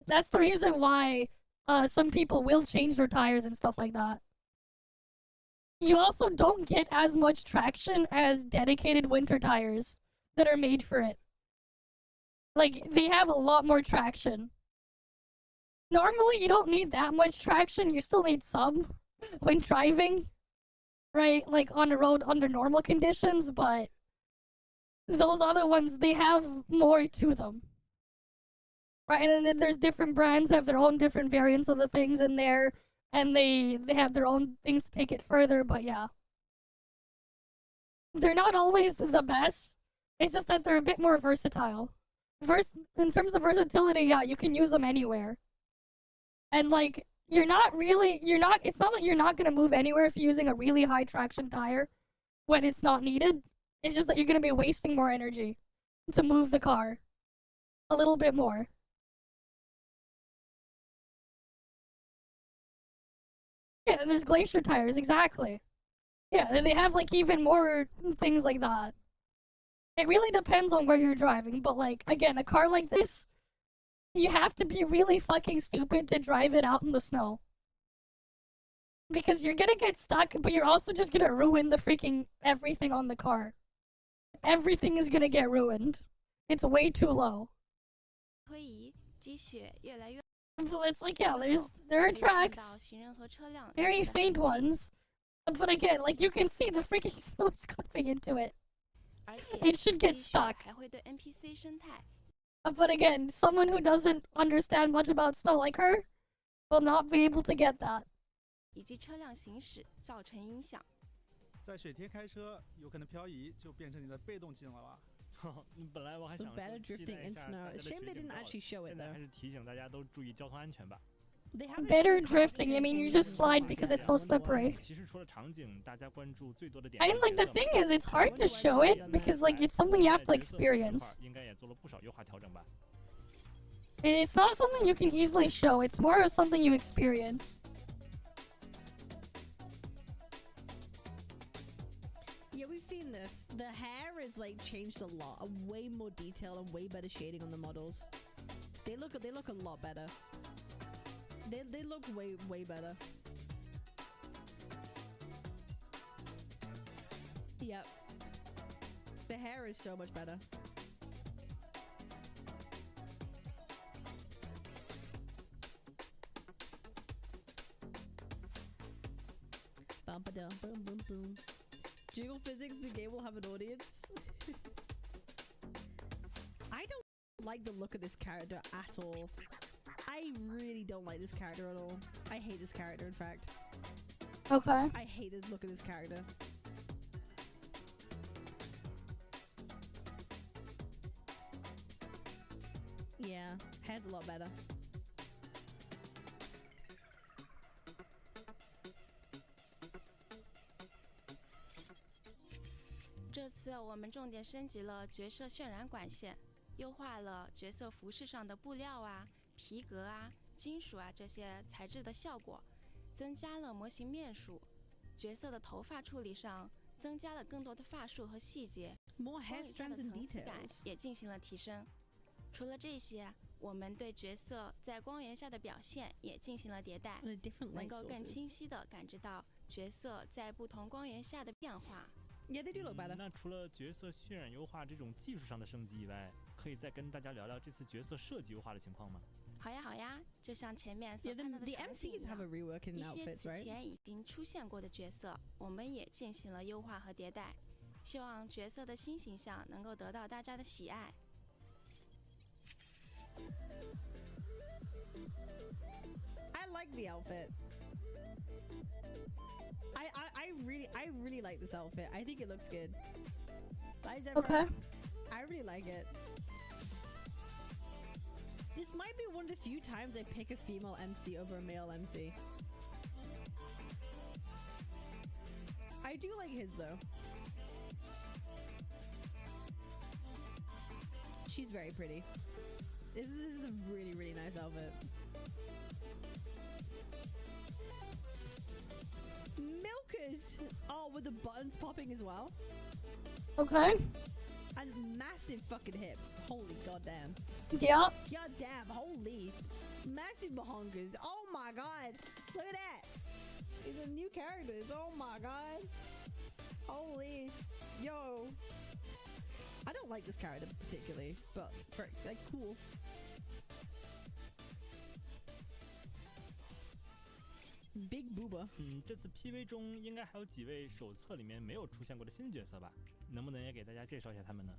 [SPEAKER 1] That's the reason why some people will change their tires and stuff like that. You also don't get as much traction as dedicated winter tires that are made for it. Like, they have a lot more traction. Normally, you don't need that much traction. You still need some when driving, right? Like, on the road under normal conditions, but those other ones, they have more to them. Right, and then there's different brands have their own different variants of the things in there, and they have their own things to take it further, but yeah. They're not always the best. It's just that they're a bit more versatile. In terms of versatility, yeah, you can use them anywhere. And like, it's not that you're not gonna move anywhere if you're using a really high traction tire when it's not needed. It's just that you're gonna be wasting more energy to move the car. A little bit more. Yeah, and there's glacier tires, exactly. Yeah, and they have like even more things like that. It really depends on where you're driving, but like, again, a car like this, you have to be really fucking stupid to drive it out in the snow. Because you're gonna get stuck, but you're also just gonna ruin the freaking everything on the car. Everything is gonna get ruined. It's way too low.
[SPEAKER 5] 推移，积雪越来越。
[SPEAKER 1] It's like, yeah, there are tracks. Very faint ones. But again, like, you can see the freaking snow is clipping into it. It should get stuck. But again, someone who doesn't understand much about snow like her will not be able to get that.
[SPEAKER 5] 以及车辆行驶造成影响。
[SPEAKER 4] 在雪天开车，有可能漂移就变成你的被动技能了吧？
[SPEAKER 3] 本来我还想
[SPEAKER 8] better drifting in snow. It's shame they didn't actually show it
[SPEAKER 3] 现在
[SPEAKER 8] though.
[SPEAKER 3] 还是提醒大家都注意交通安全吧。
[SPEAKER 1] Better drifting, I mean, you just slide because it's so slippery.
[SPEAKER 3] 其实除了场景，大家关注最多的点。
[SPEAKER 1] I mean, like, the thing is, it's hard to show it because, like, it's something you have to experience.
[SPEAKER 3] 应该也做了不少优化调整吧。
[SPEAKER 1] It's not something you can easily show, it's more of something you experience.
[SPEAKER 8] Yeah, we've seen this. The hair is like changed a lot, way more detail and way better shading on the models. They look a lot better. They look way better. Yep. The hair is so much better. Bum ba dum boom boom boom. Jiggle physics, the game will have an audience. I don't like the look of this character at all. I really don't like this character at all. I hate this character, in fact.
[SPEAKER 1] Okay.
[SPEAKER 8] I hate the look of this character. Yeah, hair's a lot better.
[SPEAKER 5] 这次我们重点升级了角色渲染管线，优化了角色服饰上的布料啊、皮革啊、金属啊这些材质的效果，增加了模型面数。角色的头发处理上增加了更多的发束和细节，
[SPEAKER 8] More
[SPEAKER 5] 光
[SPEAKER 8] hair
[SPEAKER 5] 影下的
[SPEAKER 8] strands and
[SPEAKER 5] 层次感
[SPEAKER 8] details.
[SPEAKER 5] 也进行了提升。除了这些，我们对角色在光源下的表现也进行了迭代，
[SPEAKER 8] And different
[SPEAKER 5] 能
[SPEAKER 8] light
[SPEAKER 5] 够更清
[SPEAKER 8] sources.
[SPEAKER 5] 晰地感知到角色在不同光源下的变化。
[SPEAKER 8] Yeah, they do look better.
[SPEAKER 3] 那除了角色渲染优化这种技术上的升级以外，可以再跟大家聊聊这次角色设计优化的情况吗？
[SPEAKER 5] 好呀，好呀，就像前面所
[SPEAKER 8] Yeah,
[SPEAKER 5] 看到
[SPEAKER 8] the
[SPEAKER 5] 的场景一
[SPEAKER 8] MCs have a
[SPEAKER 5] 样，
[SPEAKER 8] rework in
[SPEAKER 5] 一些
[SPEAKER 8] outfits,
[SPEAKER 5] 此
[SPEAKER 8] right?
[SPEAKER 5] 前已经出现过的角色，我们也进行了优化和迭代，希望角色的新形象能够得到大家的喜爱。
[SPEAKER 8] I like the outfit. I really like this outfit. I think it looks good. Bye, Zebra.
[SPEAKER 1] Okay.
[SPEAKER 8] I really like it. This might be one of the few times I pick a female MC over a male MC. I do like his though. She's very pretty. This is a really nice outfit. Milkers! Oh, with the buttons popping as well.
[SPEAKER 1] Okay.
[SPEAKER 8] And massive fucking hips. Holy goddamn.
[SPEAKER 1] Yeah.
[SPEAKER 8] Goddamn, holy. Massive mahongas. Oh my god. Look at that. These are new characters. Oh my god. Holy. Yo. I don't like this character particularly, but like cool. Big booba.
[SPEAKER 3] 这次 PV 中应该还有几位手册里面没有出现过的新角色吧？能不能也给大家介绍一下他们呢？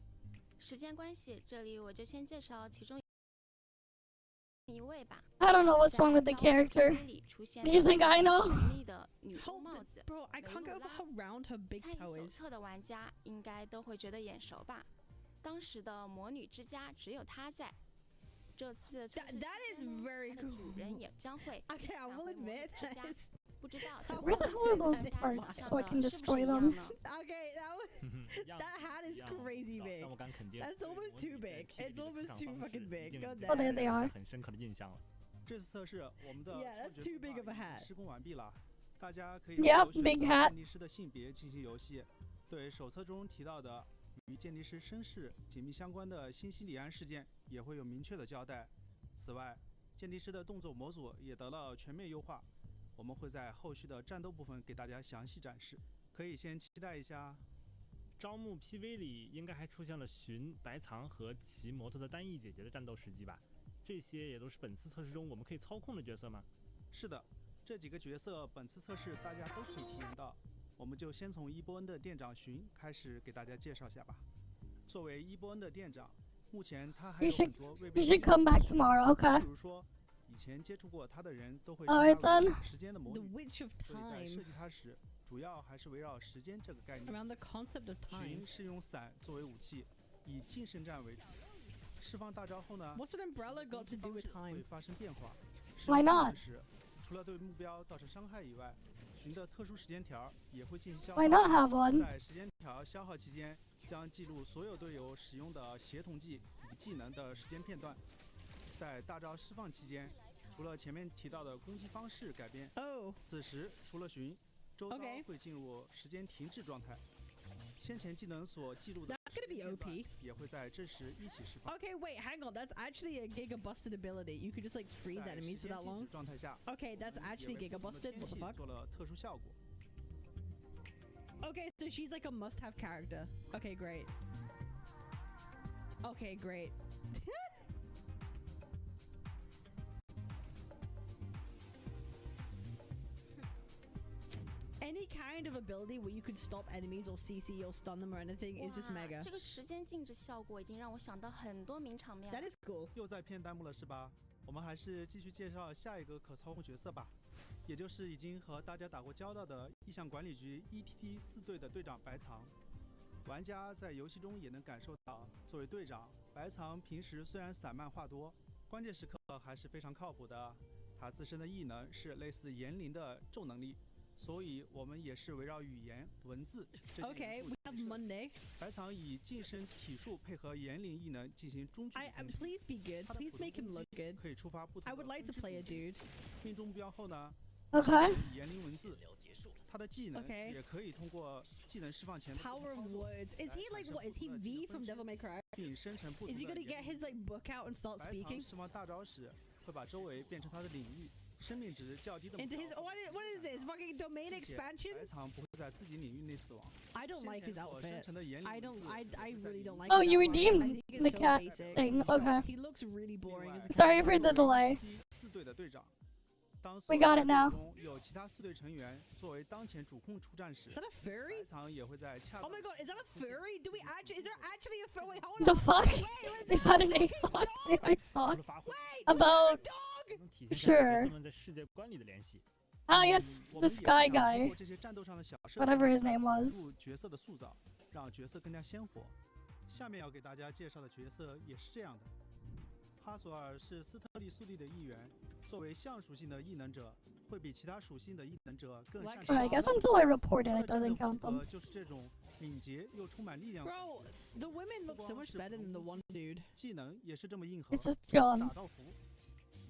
[SPEAKER 5] 时间关系，这里我就先介绍其中一位吧。
[SPEAKER 1] I don't know what's wrong with the character. Do you think I know?
[SPEAKER 5] 神秘的女巫帽子。
[SPEAKER 8] Bro, I can't get over how round her big
[SPEAKER 5] 参与
[SPEAKER 8] toe
[SPEAKER 5] 手
[SPEAKER 8] is.
[SPEAKER 5] 册的玩家应该都会觉得眼熟吧？当时的魔女之家只有她在。这次测试
[SPEAKER 8] That is very
[SPEAKER 5] 它的主
[SPEAKER 8] cool.
[SPEAKER 5] 人也将会
[SPEAKER 8] Okay, I
[SPEAKER 5] 返
[SPEAKER 8] will
[SPEAKER 5] 回魔女
[SPEAKER 8] admit
[SPEAKER 5] 之
[SPEAKER 8] that
[SPEAKER 5] 家
[SPEAKER 8] is.
[SPEAKER 5] 不知道
[SPEAKER 1] Where the hell are those parts so I can destroy them?
[SPEAKER 8] Okay, that hat is crazy big.
[SPEAKER 3] 但我敢肯定
[SPEAKER 8] That's almost too big. It's almost too fucking big. God
[SPEAKER 1] Oh, there
[SPEAKER 8] damn.
[SPEAKER 1] they are.
[SPEAKER 3] 很深刻的印象了。
[SPEAKER 4] 这次测试我们的
[SPEAKER 8] Yeah, that's
[SPEAKER 4] 数学
[SPEAKER 8] too big of a
[SPEAKER 4] 已经
[SPEAKER 8] hat.
[SPEAKER 4] 施工完毕了，大家可以
[SPEAKER 1] Yep,
[SPEAKER 4] 选
[SPEAKER 1] big
[SPEAKER 4] 择
[SPEAKER 1] hat.
[SPEAKER 4] 鉴定师的性别进行游戏，对手册中提到的与鉴定师身世紧密相关的新西里安事件也会有明确的交代。此外，鉴定师的动作模组也得了全面优化，我们会在后续的战斗部分给大家详细展示，可以先期待一下。
[SPEAKER 3] 招募 PV 里应该还出现了寻、白藏和骑摩托的单翼姐姐的战斗时机吧？这些也都是本次测试中我们可以操控的角色吗？
[SPEAKER 4] 是的，这几个角色本次测试大家都可以体验到。我们就先从伊波恩的店长寻开始给大家介绍下吧。作为伊波恩的店长，目前他还
[SPEAKER 1] You
[SPEAKER 4] 有
[SPEAKER 1] should
[SPEAKER 4] 很多未被
[SPEAKER 1] you should come back tomorrow, okay?
[SPEAKER 4] 比如说，以前接触过他的人都会
[SPEAKER 1] Alright
[SPEAKER 4] 称他为
[SPEAKER 1] then.
[SPEAKER 4] 时间的魔
[SPEAKER 8] The
[SPEAKER 4] 女，
[SPEAKER 8] Witch of
[SPEAKER 4] 所以在设
[SPEAKER 8] Time.
[SPEAKER 4] 计他时，主要还是围绕时间这个概念。
[SPEAKER 8] Around the concept of time.
[SPEAKER 4] 寻是用伞作为武器，以近身战为主。释放大招后呢，
[SPEAKER 8] What's an umbrella got to do with
[SPEAKER 4] 会
[SPEAKER 8] time?
[SPEAKER 4] 发生变化。
[SPEAKER 1] Why not?
[SPEAKER 4] 时，除了对目标造成伤害以外，寻的特殊时间条也会进行消耗。
[SPEAKER 1] Why not have one?
[SPEAKER 4] 在时间条消耗期间，将记录所有队友使用的协同技与技能的时间片段。在大招释放期间，除了前面提到的攻击方式改变，
[SPEAKER 8] Oh.
[SPEAKER 4] 此时除了寻，周遭
[SPEAKER 8] Okay.
[SPEAKER 4] 会进入时间停滞状态。先前技能所记录的
[SPEAKER 8] That's gonna be
[SPEAKER 4] 片段
[SPEAKER 8] OP.
[SPEAKER 4] 也会在这时一起释放。
[SPEAKER 8] Okay, wait, hang on. That's actually a Giga busted ability. You could just like freeze
[SPEAKER 4] 在
[SPEAKER 8] enemies
[SPEAKER 4] 时
[SPEAKER 8] for
[SPEAKER 4] 间
[SPEAKER 8] that
[SPEAKER 4] 静止
[SPEAKER 8] long.
[SPEAKER 4] 状态下，
[SPEAKER 8] Okay, that's
[SPEAKER 4] 我们也
[SPEAKER 8] actually
[SPEAKER 4] 为
[SPEAKER 8] Giga
[SPEAKER 4] 不同的
[SPEAKER 8] busted.
[SPEAKER 4] 天
[SPEAKER 8] What the
[SPEAKER 4] 气
[SPEAKER 8] fuck?
[SPEAKER 4] 做了特殊效果。
[SPEAKER 8] Okay, so she's like a must-have character. Okay, great. Okay, great. Any kind of ability where you could stop enemies or CC or stun them or anything is just
[SPEAKER 5] 哇
[SPEAKER 8] mega.
[SPEAKER 5] 这个时间静止效果已经让我想到很多名场面了
[SPEAKER 8] That。is cool.
[SPEAKER 4] 又在骗弹幕了是吧？我们还是继续介绍下一个可操控角色吧，也就是已经和大家打过交道的意向管理局 ETT4队的队长白藏。玩家在游戏中也能感受到，作为队长，白藏平时虽然散漫话多，关键时刻还是非常靠谱的。他自身的异能是类似言灵的咒能力，所以我们也是围绕语言、文字这些
[SPEAKER 8] Okay,
[SPEAKER 4] 元
[SPEAKER 8] we
[SPEAKER 4] 素
[SPEAKER 8] have
[SPEAKER 4] 去设计。
[SPEAKER 8] Monday.
[SPEAKER 4] 白藏以近身体术配合言灵异能进行中距离
[SPEAKER 8] I
[SPEAKER 4] 攻击。
[SPEAKER 8] please be good.
[SPEAKER 4] 他的
[SPEAKER 8] Please
[SPEAKER 4] 普通
[SPEAKER 8] make him
[SPEAKER 4] 攻击
[SPEAKER 8] look good.
[SPEAKER 4] 可以触发不同
[SPEAKER 8] I
[SPEAKER 4] 的
[SPEAKER 8] would like to
[SPEAKER 4] 分支
[SPEAKER 8] play a
[SPEAKER 4] 攻击
[SPEAKER 8] dude.
[SPEAKER 4] 命中目标后呢，
[SPEAKER 1] Okay.
[SPEAKER 4] 以言灵文字。他的技能
[SPEAKER 8] Okay.
[SPEAKER 4] 也可以通过技能释放前的
[SPEAKER 8] Power of
[SPEAKER 4] 操作
[SPEAKER 8] words. Is he like what? Is he V from Devil May Cry?
[SPEAKER 4] 并生成不同
[SPEAKER 8] Is he
[SPEAKER 4] 的
[SPEAKER 8] gonna
[SPEAKER 4] 言
[SPEAKER 8] get
[SPEAKER 4] 灵
[SPEAKER 8] his like book out and start
[SPEAKER 4] 白藏
[SPEAKER 8] speaking
[SPEAKER 4] 释放大招时，会把周围变成他的领域，生命值较低的目
[SPEAKER 8] into
[SPEAKER 4] 标
[SPEAKER 8] his? What is this? Fucking domain
[SPEAKER 4] 并且
[SPEAKER 8] expansion?
[SPEAKER 4] 白藏不会在自己领域内死亡。
[SPEAKER 8] I don't
[SPEAKER 4] 先
[SPEAKER 8] like
[SPEAKER 4] 前
[SPEAKER 8] his
[SPEAKER 4] 所生
[SPEAKER 8] outfit.
[SPEAKER 4] 成的言灵
[SPEAKER 8] I
[SPEAKER 4] 文
[SPEAKER 8] don't.
[SPEAKER 4] 字
[SPEAKER 8] I
[SPEAKER 4] 也会
[SPEAKER 8] really
[SPEAKER 4] 在领
[SPEAKER 8] don't
[SPEAKER 4] 域
[SPEAKER 8] like.
[SPEAKER 1] Oh,
[SPEAKER 8] his
[SPEAKER 1] you
[SPEAKER 8] outfit.
[SPEAKER 1] redeemed
[SPEAKER 8] I think it's
[SPEAKER 1] the
[SPEAKER 8] so
[SPEAKER 1] cat
[SPEAKER 8] basic.
[SPEAKER 1] thing. Okay.
[SPEAKER 8] He looks really boring as a
[SPEAKER 1] Sorry for the delay.
[SPEAKER 4] 4队的队长。当
[SPEAKER 1] We got
[SPEAKER 4] 所
[SPEAKER 1] it
[SPEAKER 4] 有
[SPEAKER 1] now.
[SPEAKER 4] 队中有其他4队成员作为当前主控出战时
[SPEAKER 8] Is，that a
[SPEAKER 4] 白
[SPEAKER 8] furry?
[SPEAKER 4] 藏也会在恰
[SPEAKER 8] Oh
[SPEAKER 4] 当
[SPEAKER 8] my
[SPEAKER 4] 的
[SPEAKER 8] god, is that a furry? Do we actually? Is there actually a furry? Wait, hold
[SPEAKER 1] The
[SPEAKER 8] on.
[SPEAKER 1] fuck?
[SPEAKER 8] Wait, what is
[SPEAKER 1] They
[SPEAKER 8] that?
[SPEAKER 1] found an ace on me. I saw
[SPEAKER 3] 除了发挥，
[SPEAKER 8] Wait,
[SPEAKER 1] about.
[SPEAKER 8] dog.
[SPEAKER 3] 能体现出来
[SPEAKER 1] Sure.
[SPEAKER 3] 角色们在世界观里的联系。
[SPEAKER 1] Ah, yes,
[SPEAKER 4] 我
[SPEAKER 1] the
[SPEAKER 4] 们也
[SPEAKER 1] sky
[SPEAKER 4] 想通
[SPEAKER 1] guy.
[SPEAKER 4] 过这些战斗上的小设计
[SPEAKER 1] Whatever his
[SPEAKER 4] 来
[SPEAKER 1] name
[SPEAKER 4] 辅
[SPEAKER 1] was.
[SPEAKER 4] 助角色的塑造，让角色更加鲜活。下面要给大家介绍的角色也是这样的。哈索尔是斯特利速递的一员，作为象属性的异能者，会比其他属性的异能者更擅
[SPEAKER 8] Like
[SPEAKER 4] 长
[SPEAKER 1] Alright, I
[SPEAKER 4] 发
[SPEAKER 1] guess
[SPEAKER 4] 挥。
[SPEAKER 1] until I report it,
[SPEAKER 4] 他
[SPEAKER 1] it
[SPEAKER 4] 的战斗
[SPEAKER 1] doesn't
[SPEAKER 4] 风
[SPEAKER 1] count them.
[SPEAKER 4] 格就是这种敏捷又充满力量的感
[SPEAKER 8] Bro,
[SPEAKER 4] 觉，
[SPEAKER 8] the women look so much better than the one dude.
[SPEAKER 4] 技能也是这么硬核，
[SPEAKER 1] It's just
[SPEAKER 4] 打
[SPEAKER 1] gone.
[SPEAKER 4] 道服。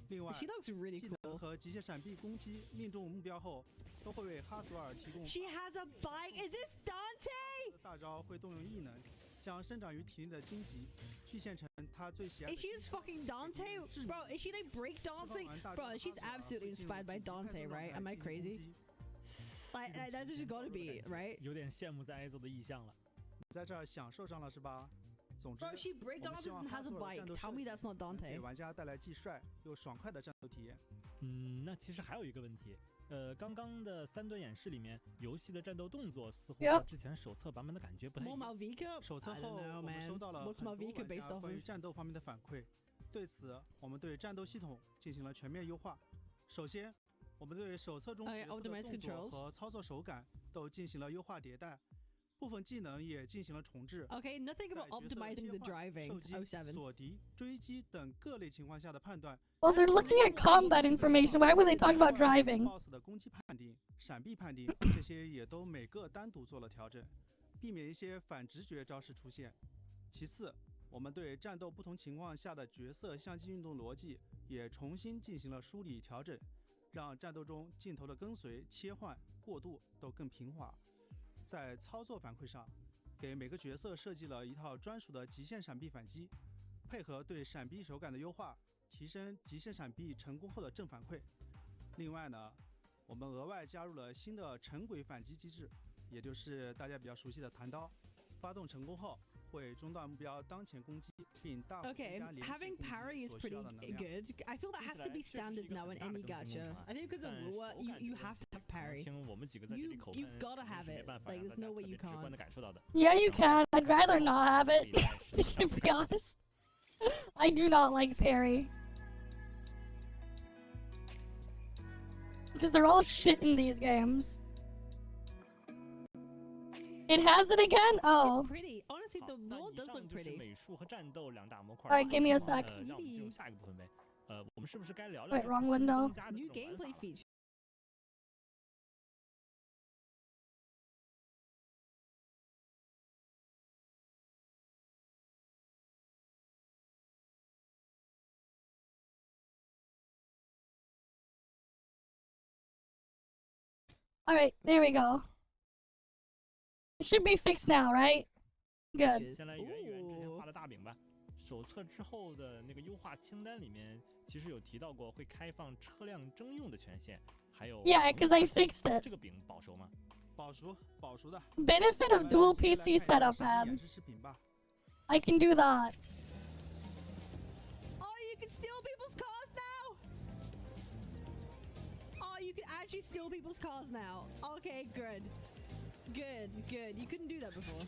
[SPEAKER 4] 另外，
[SPEAKER 8] She looks really
[SPEAKER 4] 技能
[SPEAKER 8] cool.
[SPEAKER 4] 和极限闪避攻击命中目标后，都会为哈索尔提供
[SPEAKER 8] She has a bike. Is this Dante?
[SPEAKER 4] 大招会动用异能，将生长于体内的荆棘具现成他最喜爱的
[SPEAKER 8] Is she just fucking Dante? Bro, is she like break
[SPEAKER 4] 释放
[SPEAKER 8] dancing?
[SPEAKER 4] 完大招
[SPEAKER 8] Bro,
[SPEAKER 4] 的
[SPEAKER 8] she's
[SPEAKER 4] 哈索尔
[SPEAKER 8] absolutely
[SPEAKER 4] 会进入
[SPEAKER 8] inspired by
[SPEAKER 4] 紧急快
[SPEAKER 8] Dante,
[SPEAKER 4] 速状
[SPEAKER 8] right?
[SPEAKER 4] 态
[SPEAKER 8] Am I
[SPEAKER 4] 进行攻
[SPEAKER 8] crazy?
[SPEAKER 4] 击
[SPEAKER 8] Like, that's just gotta be, right?
[SPEAKER 3] 有点羡慕在 A 组的意向了。
[SPEAKER 4] 在这儿享受上了是吧？总之，
[SPEAKER 8] Bro, she break
[SPEAKER 4] 我们希
[SPEAKER 8] dances
[SPEAKER 4] 望
[SPEAKER 8] and
[SPEAKER 4] 哈
[SPEAKER 8] has a
[SPEAKER 4] 索尔的
[SPEAKER 8] bike.
[SPEAKER 4] 战斗
[SPEAKER 8] Tell
[SPEAKER 4] 设
[SPEAKER 8] me
[SPEAKER 4] 计
[SPEAKER 8] that's not
[SPEAKER 4] 能给
[SPEAKER 8] Dante.
[SPEAKER 4] 玩家带来既帅又爽快的战斗体验。
[SPEAKER 3] 那其实还有一个问题，刚刚的3段演示里面，游戏的战斗动作似乎
[SPEAKER 1] Yep.
[SPEAKER 3] 和之前手册版本的感觉不太一
[SPEAKER 8] More
[SPEAKER 3] 样。
[SPEAKER 8] Malvika?
[SPEAKER 4] 手册
[SPEAKER 8] I
[SPEAKER 4] 后，
[SPEAKER 8] don't know,
[SPEAKER 4] 我们
[SPEAKER 8] man.
[SPEAKER 4] 收到了
[SPEAKER 8] What's
[SPEAKER 4] 很多
[SPEAKER 8] Malvika
[SPEAKER 4] 玩
[SPEAKER 8] based
[SPEAKER 4] 家
[SPEAKER 8] off
[SPEAKER 4] 关于
[SPEAKER 8] of?
[SPEAKER 4] 战斗方面的反馈。对此，我们对战斗系统进行了全面优化。首先，我们对手册中角
[SPEAKER 8] Okay,
[SPEAKER 4] 色的
[SPEAKER 8] optimized
[SPEAKER 4] 动作
[SPEAKER 8] controls.
[SPEAKER 4] 和操作手感都进行了优化迭代，部分技能也进行了重置。
[SPEAKER 8] Okay, nothing
[SPEAKER 4] 在
[SPEAKER 8] about
[SPEAKER 4] 角色
[SPEAKER 8] optimizing
[SPEAKER 4] 切
[SPEAKER 8] the
[SPEAKER 4] 换、
[SPEAKER 8] driving.
[SPEAKER 4] 射击、
[SPEAKER 8] 07.
[SPEAKER 4] 锁敌、追击等各类情况下的判断。
[SPEAKER 1] Well, they're looking at combat information. Why would they talk about driving?
[SPEAKER 4] BOSS 的攻击判定、闪避判定这些也都每个单独做了调整，避免一些反直觉招式出现。其次，我们对战斗不同情况下的角色相机运动逻辑也重新进行了梳理调整，让战斗中镜头的跟随、切换、过渡都更平滑。在操作反馈上，给每个角色设计了一套专属的极限闪避反击，配合对闪避手感的优化，提升极限闪避成功后的正反馈。另外呢，我们额外加入了新的沉轨反击机制，也就是大家比较熟悉的弹刀，发动成功后会中断目标当前攻击，并大幅增
[SPEAKER 8] Okay,
[SPEAKER 4] 加连续
[SPEAKER 8] having
[SPEAKER 4] 攻
[SPEAKER 8] parry
[SPEAKER 4] 击
[SPEAKER 8] is
[SPEAKER 4] 所需
[SPEAKER 8] pretty
[SPEAKER 4] 要的能量。
[SPEAKER 8] good. I feel that has to be standard now in any gacha. I think because of Lua, you have to have parry.
[SPEAKER 3] 听我们几个在这里口喷，
[SPEAKER 8] You gotta have
[SPEAKER 3] 是没
[SPEAKER 8] it.
[SPEAKER 3] 办法
[SPEAKER 8] Like,
[SPEAKER 3] 让
[SPEAKER 8] there's
[SPEAKER 3] 大家
[SPEAKER 8] no way
[SPEAKER 3] 特
[SPEAKER 8] you
[SPEAKER 3] 别直观
[SPEAKER 8] can't.
[SPEAKER 3] 的感受到的。
[SPEAKER 1] Yeah, you can. I'd rather not have
[SPEAKER 3] 所
[SPEAKER 1] it.
[SPEAKER 3] 以在实际
[SPEAKER 1] To be honest, I do not like parry. Because they're all shit in these games. It has it again? Oh.
[SPEAKER 8] It's pretty. Honestly,
[SPEAKER 3] 好
[SPEAKER 8] the
[SPEAKER 3] 那
[SPEAKER 8] wall
[SPEAKER 3] 以
[SPEAKER 8] does
[SPEAKER 3] 上
[SPEAKER 8] look
[SPEAKER 3] 就是
[SPEAKER 8] pretty.
[SPEAKER 3] 美术和战斗2大模块。
[SPEAKER 1] Alright, give me a sec.
[SPEAKER 3] 让我们进入下一个部分呗。我们是不是该聊聊
[SPEAKER 1] Wait,
[SPEAKER 3] 这
[SPEAKER 1] wrong
[SPEAKER 3] 次新
[SPEAKER 1] window.
[SPEAKER 3] 增加的这
[SPEAKER 8] New
[SPEAKER 3] 种玩
[SPEAKER 8] gameplay
[SPEAKER 3] 法了
[SPEAKER 8] feature.
[SPEAKER 1] Alright, there we go. It should be fixed now, right? Good.
[SPEAKER 3] 先来圆一圆之前画的大饼吧。手册之后的那个优化清单里面，其实有提到过会开放车辆征用的权限，还有
[SPEAKER 1] Yeah, because I fixed it.
[SPEAKER 3] 这个饼保熟吗？
[SPEAKER 4] 保熟的。
[SPEAKER 1] Benefit of dual PC setup, man.
[SPEAKER 4] 演示视频吧。
[SPEAKER 1] I can do that.
[SPEAKER 8] Oh, you can steal people's cars now. Oh, you can actually steal people's cars now. Okay, good. Good. You couldn't do that before.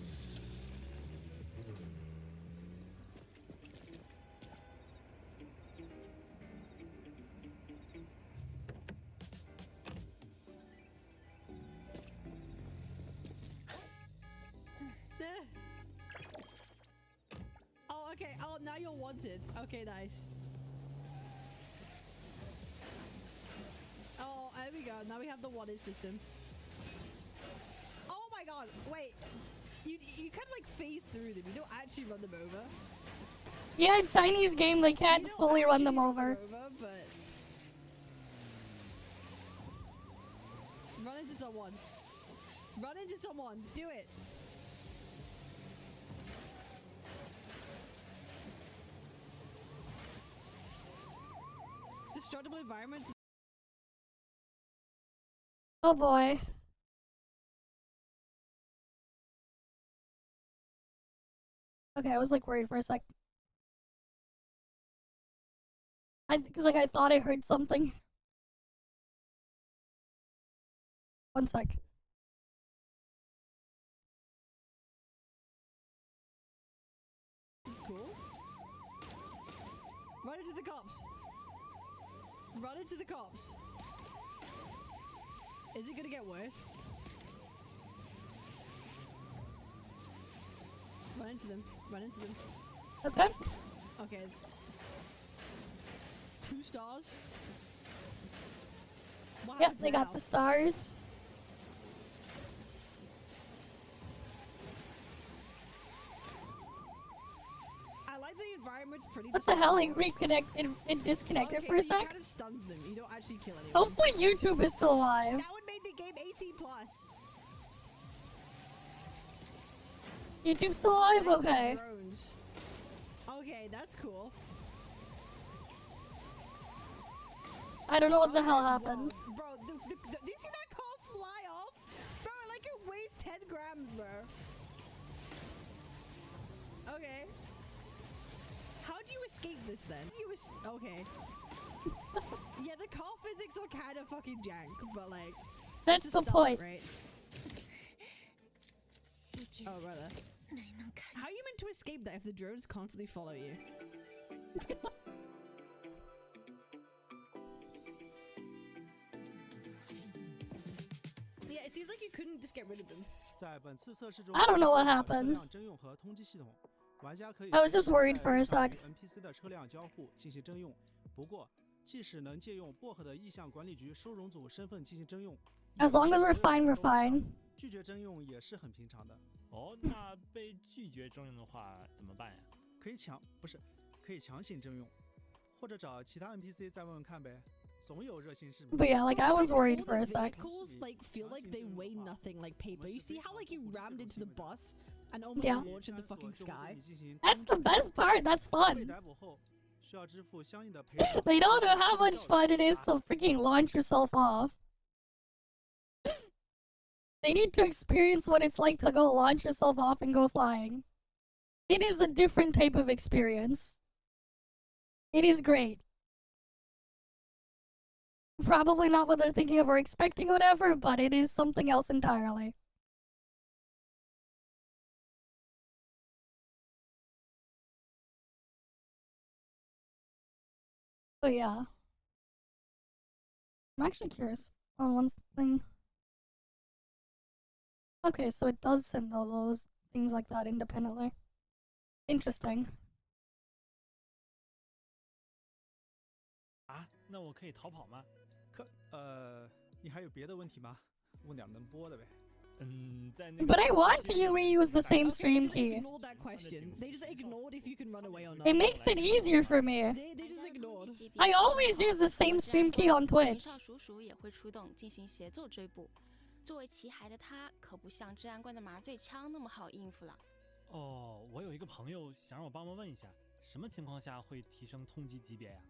[SPEAKER 8] Oh, okay. Oh, now you're wanted. Okay, nice. Oh, there we go. Now we have the wanted system. Oh my god, wait. You kind of like phase through them. You don't actually run them over.
[SPEAKER 1] Yeah, Chinese game, they can't
[SPEAKER 8] You don't
[SPEAKER 1] fully run
[SPEAKER 8] actually
[SPEAKER 1] them over.
[SPEAKER 8] But run into someone. Run into someone. Do it. Destructible environments.
[SPEAKER 1] Oh boy. Okay, I was like worried for a sec. Because like I thought I heard something. One sec.
[SPEAKER 8] This is cool. Run into the cops. Run into the cops. Is it gonna get worse? Run into them. Run into them.
[SPEAKER 1] Okay.
[SPEAKER 8] Okay. 2 stars. What
[SPEAKER 1] Yep,
[SPEAKER 8] happens
[SPEAKER 1] they got
[SPEAKER 8] now?
[SPEAKER 1] the stars.
[SPEAKER 8] I like the environment's pretty.
[SPEAKER 1] What the hell? It reconnected. It disconnected
[SPEAKER 8] Okay,
[SPEAKER 1] for a
[SPEAKER 8] so you
[SPEAKER 1] sec.
[SPEAKER 8] kind of stunned them. You don't actually kill anyone.
[SPEAKER 1] Hopefully YouTube is still alive.
[SPEAKER 8] That would make the game 18 plus.
[SPEAKER 1] YouTube's still alive?
[SPEAKER 8] Like the
[SPEAKER 1] Okay.
[SPEAKER 8] drones. Okay, that's cool.
[SPEAKER 1] I don't know what the hell
[SPEAKER 8] Okay,
[SPEAKER 1] happened.
[SPEAKER 8] whoa. Bro, do you see that car fly off? Bro, like it weighs 10 grams, bro. Okay. How do you escape this then? Okay. Yeah, the car physics are kind of fucking jank, but like...
[SPEAKER 1] That's
[SPEAKER 8] it's
[SPEAKER 1] the
[SPEAKER 8] a start,
[SPEAKER 1] point.
[SPEAKER 8] Right? Oh, brother. How are you meant to escape that if the drones constantly follow you? Yeah, it seems like you couldn't just get rid of them.
[SPEAKER 4] 在本次测试中
[SPEAKER 1] I don't know what
[SPEAKER 4] 车
[SPEAKER 1] happened.
[SPEAKER 4] 辆征用和通缉系统，玩家可以
[SPEAKER 1] I was just
[SPEAKER 4] 随时
[SPEAKER 1] worried
[SPEAKER 4] 在
[SPEAKER 1] for a
[SPEAKER 4] 上
[SPEAKER 1] sec.
[SPEAKER 4] 与 NPC 的车辆交互进行征用。不过，即使能借用薄荷的意向管理局收容组身份进行征用，
[SPEAKER 1] As long as we're
[SPEAKER 4] 也不是所有
[SPEAKER 1] fine,
[SPEAKER 4] 人
[SPEAKER 1] we're
[SPEAKER 4] 都能
[SPEAKER 1] fine.
[SPEAKER 4] 拒绝征用也是很平常的。
[SPEAKER 3] 哦，那被拒绝征用的话怎么办呀？
[SPEAKER 4] 可以强行征用，或者找其他 NPC 再问问看呗。总有热心市民。
[SPEAKER 1] But yeah, like I was worried
[SPEAKER 8] All
[SPEAKER 1] for
[SPEAKER 8] the
[SPEAKER 1] a sec.
[SPEAKER 8] Vehicles like feel like they weigh nothing like paper. You see how like you rammed into the bus and almost
[SPEAKER 1] Yeah.
[SPEAKER 8] launched in the fucking sky?
[SPEAKER 1] That's the best part. That's
[SPEAKER 4] 被
[SPEAKER 1] fun.
[SPEAKER 4] 逮捕后需要支付相应的赔偿。
[SPEAKER 1] They don't know how much fun it is to freaking launch yourself off. They need to experience what it's like to go launch yourself off and go flying. It is a different type of experience. It is great. Probably not what they're thinking of or expecting, whatever, but it is something else entirely. But yeah. I'm actually curious on one thing. Okay, so it does send all those things like that independently. Interesting.
[SPEAKER 3] 啊，那我可以逃跑吗？
[SPEAKER 4] 你还有别的问题吗？问点能播的呗。
[SPEAKER 3] 嗯，在那个
[SPEAKER 1] But I want to reuse the same stream
[SPEAKER 8] They
[SPEAKER 1] key.
[SPEAKER 8] ignored that question. They just ignored if you can run away or not.
[SPEAKER 1] It makes it easier for me.
[SPEAKER 8] They just ignored.
[SPEAKER 1] I always use the same stream key on Twitch.
[SPEAKER 5] 上鼠鼠也会出动进行协奏追捕。作为骑海的他，可不像治安官的麻醉枪那么好应付了。
[SPEAKER 3] 哦，我有一个朋友想让我帮忙问一下，什么情况下会提升通缉级别呀？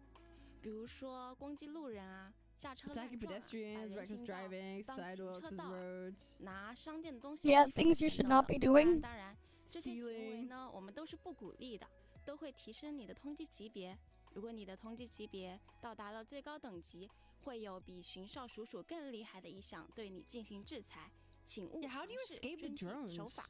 [SPEAKER 5] 比如说攻击路人啊，驾车乱
[SPEAKER 8] Attacking
[SPEAKER 5] 撞啊，
[SPEAKER 8] pedestrians,
[SPEAKER 5] 人
[SPEAKER 8] reckless
[SPEAKER 5] 行道
[SPEAKER 8] driving,
[SPEAKER 5] 当行
[SPEAKER 8] sidewalks
[SPEAKER 5] 车
[SPEAKER 8] as
[SPEAKER 5] 道啊，
[SPEAKER 8] roads,
[SPEAKER 5] 拿商店的东西
[SPEAKER 1] Yeah,
[SPEAKER 5] 欺负
[SPEAKER 1] things you
[SPEAKER 5] 人
[SPEAKER 1] should
[SPEAKER 5] 等
[SPEAKER 1] not
[SPEAKER 5] 等
[SPEAKER 1] be doing.
[SPEAKER 5] 当然，这些行为
[SPEAKER 8] stealing.
[SPEAKER 5] 呢，我们都是不鼓励的，都会提升你的通缉级别。如果你的通缉级别到达了最高等级，会有比巡哨叔叔更厉害的意向对你进行制裁，请勿
[SPEAKER 8] Yeah, how
[SPEAKER 5] 尝
[SPEAKER 8] do you
[SPEAKER 5] 试
[SPEAKER 8] escape the
[SPEAKER 5] 遵纪守
[SPEAKER 8] drones?
[SPEAKER 5] 法。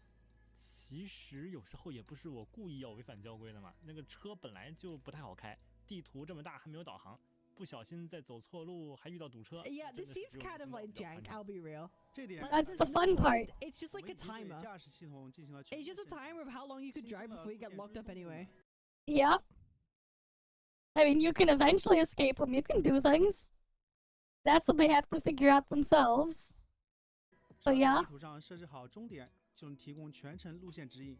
[SPEAKER 3] 其实有时候也不是我故意要违反交规的嘛，那个车本来就不太好开，地图这么大还没有导航，不小心再走错路还遇到堵车。
[SPEAKER 8] Yeah,
[SPEAKER 3] 真
[SPEAKER 8] this
[SPEAKER 3] 的是
[SPEAKER 8] seems
[SPEAKER 3] 只有
[SPEAKER 8] kind of
[SPEAKER 3] 行动
[SPEAKER 8] like
[SPEAKER 3] 比较宽
[SPEAKER 8] jank,
[SPEAKER 3] 敞
[SPEAKER 8] I'll be real.
[SPEAKER 4] 这点
[SPEAKER 8] But
[SPEAKER 1] That's the
[SPEAKER 8] there's
[SPEAKER 1] fun
[SPEAKER 8] no
[SPEAKER 1] part.
[SPEAKER 8] point. It's just
[SPEAKER 4] 我
[SPEAKER 8] like
[SPEAKER 4] 们
[SPEAKER 8] a
[SPEAKER 4] 已经对
[SPEAKER 8] timer.
[SPEAKER 4] 驾驶系统进行了
[SPEAKER 8] It's just a timer of how long you could drive before you get locked up anyway.
[SPEAKER 1] Yep. I mean, you can eventually escape them. You can do things. That's what they have to figure out themselves.
[SPEAKER 4] 只
[SPEAKER 1] Oh
[SPEAKER 4] 要
[SPEAKER 1] yeah.
[SPEAKER 4] 在地图上设置好终点，就能提供全程路线指引。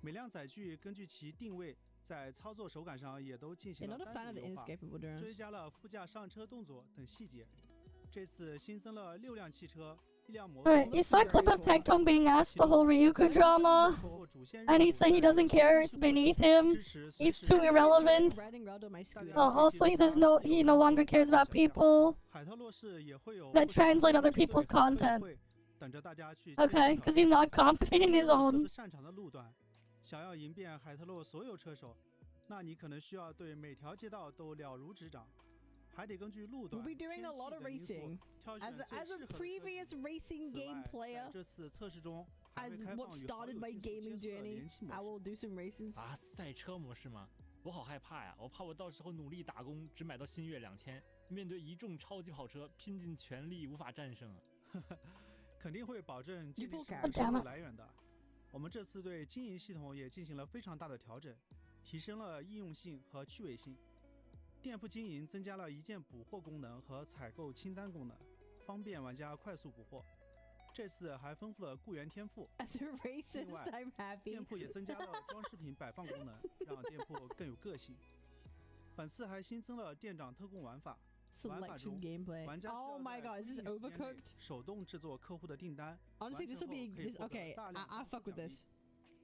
[SPEAKER 4] 每辆载具根据其定位，在操作手感上也都进
[SPEAKER 8] You're
[SPEAKER 4] 行了
[SPEAKER 8] not a fan
[SPEAKER 4] 单
[SPEAKER 8] of
[SPEAKER 4] 独
[SPEAKER 8] the
[SPEAKER 4] 优化，
[SPEAKER 8] inescapable
[SPEAKER 4] 追
[SPEAKER 8] drones.
[SPEAKER 4] 加了副驾上车动作等细节。这次新增了6辆汽车、1辆摩托。
[SPEAKER 1] Alright, you saw a clip of Tectone being asked the whole Ryuko drama,
[SPEAKER 4] 通过主线
[SPEAKER 1] and he
[SPEAKER 4] 任务
[SPEAKER 1] said he
[SPEAKER 4] 在
[SPEAKER 1] doesn't care, it's
[SPEAKER 4] 支
[SPEAKER 1] beneath him.
[SPEAKER 4] 持随
[SPEAKER 1] He's
[SPEAKER 4] 时
[SPEAKER 1] too
[SPEAKER 4] 随地
[SPEAKER 1] irrelevant.
[SPEAKER 8] Riding around on my scooter.
[SPEAKER 1] Also, he says he no longer cares about people
[SPEAKER 4] 海特洛市也会有
[SPEAKER 1] that
[SPEAKER 4] 不少
[SPEAKER 1] translate other
[SPEAKER 4] 车队
[SPEAKER 1] people's
[SPEAKER 4] 和车友
[SPEAKER 1] content.
[SPEAKER 4] 会等着大家去
[SPEAKER 1] Okay, because he's not confident in his
[SPEAKER 4] 各
[SPEAKER 1] own.
[SPEAKER 4] 自擅长的路段。想要赢遍海特洛所有车手，那你可能需要对每条街道都了如指掌，还得根据路
[SPEAKER 8] We'll
[SPEAKER 4] 段、
[SPEAKER 8] be
[SPEAKER 4] 天
[SPEAKER 8] doing
[SPEAKER 4] 气
[SPEAKER 8] a lot of
[SPEAKER 4] 等因素
[SPEAKER 8] racing.
[SPEAKER 4] 挑选
[SPEAKER 8] As
[SPEAKER 4] 最
[SPEAKER 8] a
[SPEAKER 4] 适合的车
[SPEAKER 8] previous
[SPEAKER 4] 型。
[SPEAKER 8] racing
[SPEAKER 4] 此
[SPEAKER 8] game
[SPEAKER 4] 外，
[SPEAKER 8] player,
[SPEAKER 4] 在这次测试中，还
[SPEAKER 8] as
[SPEAKER 4] 会开
[SPEAKER 8] what
[SPEAKER 4] 放与好
[SPEAKER 8] started
[SPEAKER 4] 友
[SPEAKER 8] my
[SPEAKER 4] 竞速
[SPEAKER 8] gaming
[SPEAKER 4] 接触的
[SPEAKER 8] journey,
[SPEAKER 4] 联系模
[SPEAKER 8] I
[SPEAKER 4] 式。
[SPEAKER 8] will do some races.
[SPEAKER 3] 啊，赛车模式吗？我好害怕呀！我怕我到时候努力打工，只买到星越2000，面对一众超级跑车，拼尽全力无法战胜啊！
[SPEAKER 4] 肯定会保证建立
[SPEAKER 8] pull
[SPEAKER 4] 收
[SPEAKER 8] card.
[SPEAKER 4] 入
[SPEAKER 1] Damn it.
[SPEAKER 4] 来源的。我们这次对经营系统也进行了非常大的调整，提升了易用性和趣味性。店铺经营增加了一键补货功能和采购清单功能，方便玩家快速补货。这次还丰富了雇员天赋，
[SPEAKER 8] As a racist,
[SPEAKER 4] 另外
[SPEAKER 8] I'm happy.
[SPEAKER 4] 店铺也增加了装饰品摆放功能，让店铺更有个性。本次还新增了店长特供玩法，
[SPEAKER 8] Selection gameplay.
[SPEAKER 4] 玩家需
[SPEAKER 8] Oh
[SPEAKER 4] 要
[SPEAKER 8] my
[SPEAKER 4] 在
[SPEAKER 8] god,
[SPEAKER 4] 规
[SPEAKER 8] is
[SPEAKER 4] 定
[SPEAKER 8] this
[SPEAKER 4] 时间内
[SPEAKER 8] overcooked?
[SPEAKER 4] 手动制作客户的订单。
[SPEAKER 8] Honestly, this will be
[SPEAKER 4] 完成后可以
[SPEAKER 8] this.
[SPEAKER 4] 获得
[SPEAKER 8] Okay,
[SPEAKER 4] 大量
[SPEAKER 8] I
[SPEAKER 4] 丰
[SPEAKER 8] fuck
[SPEAKER 4] 富
[SPEAKER 8] with
[SPEAKER 4] 奖励
[SPEAKER 8] this.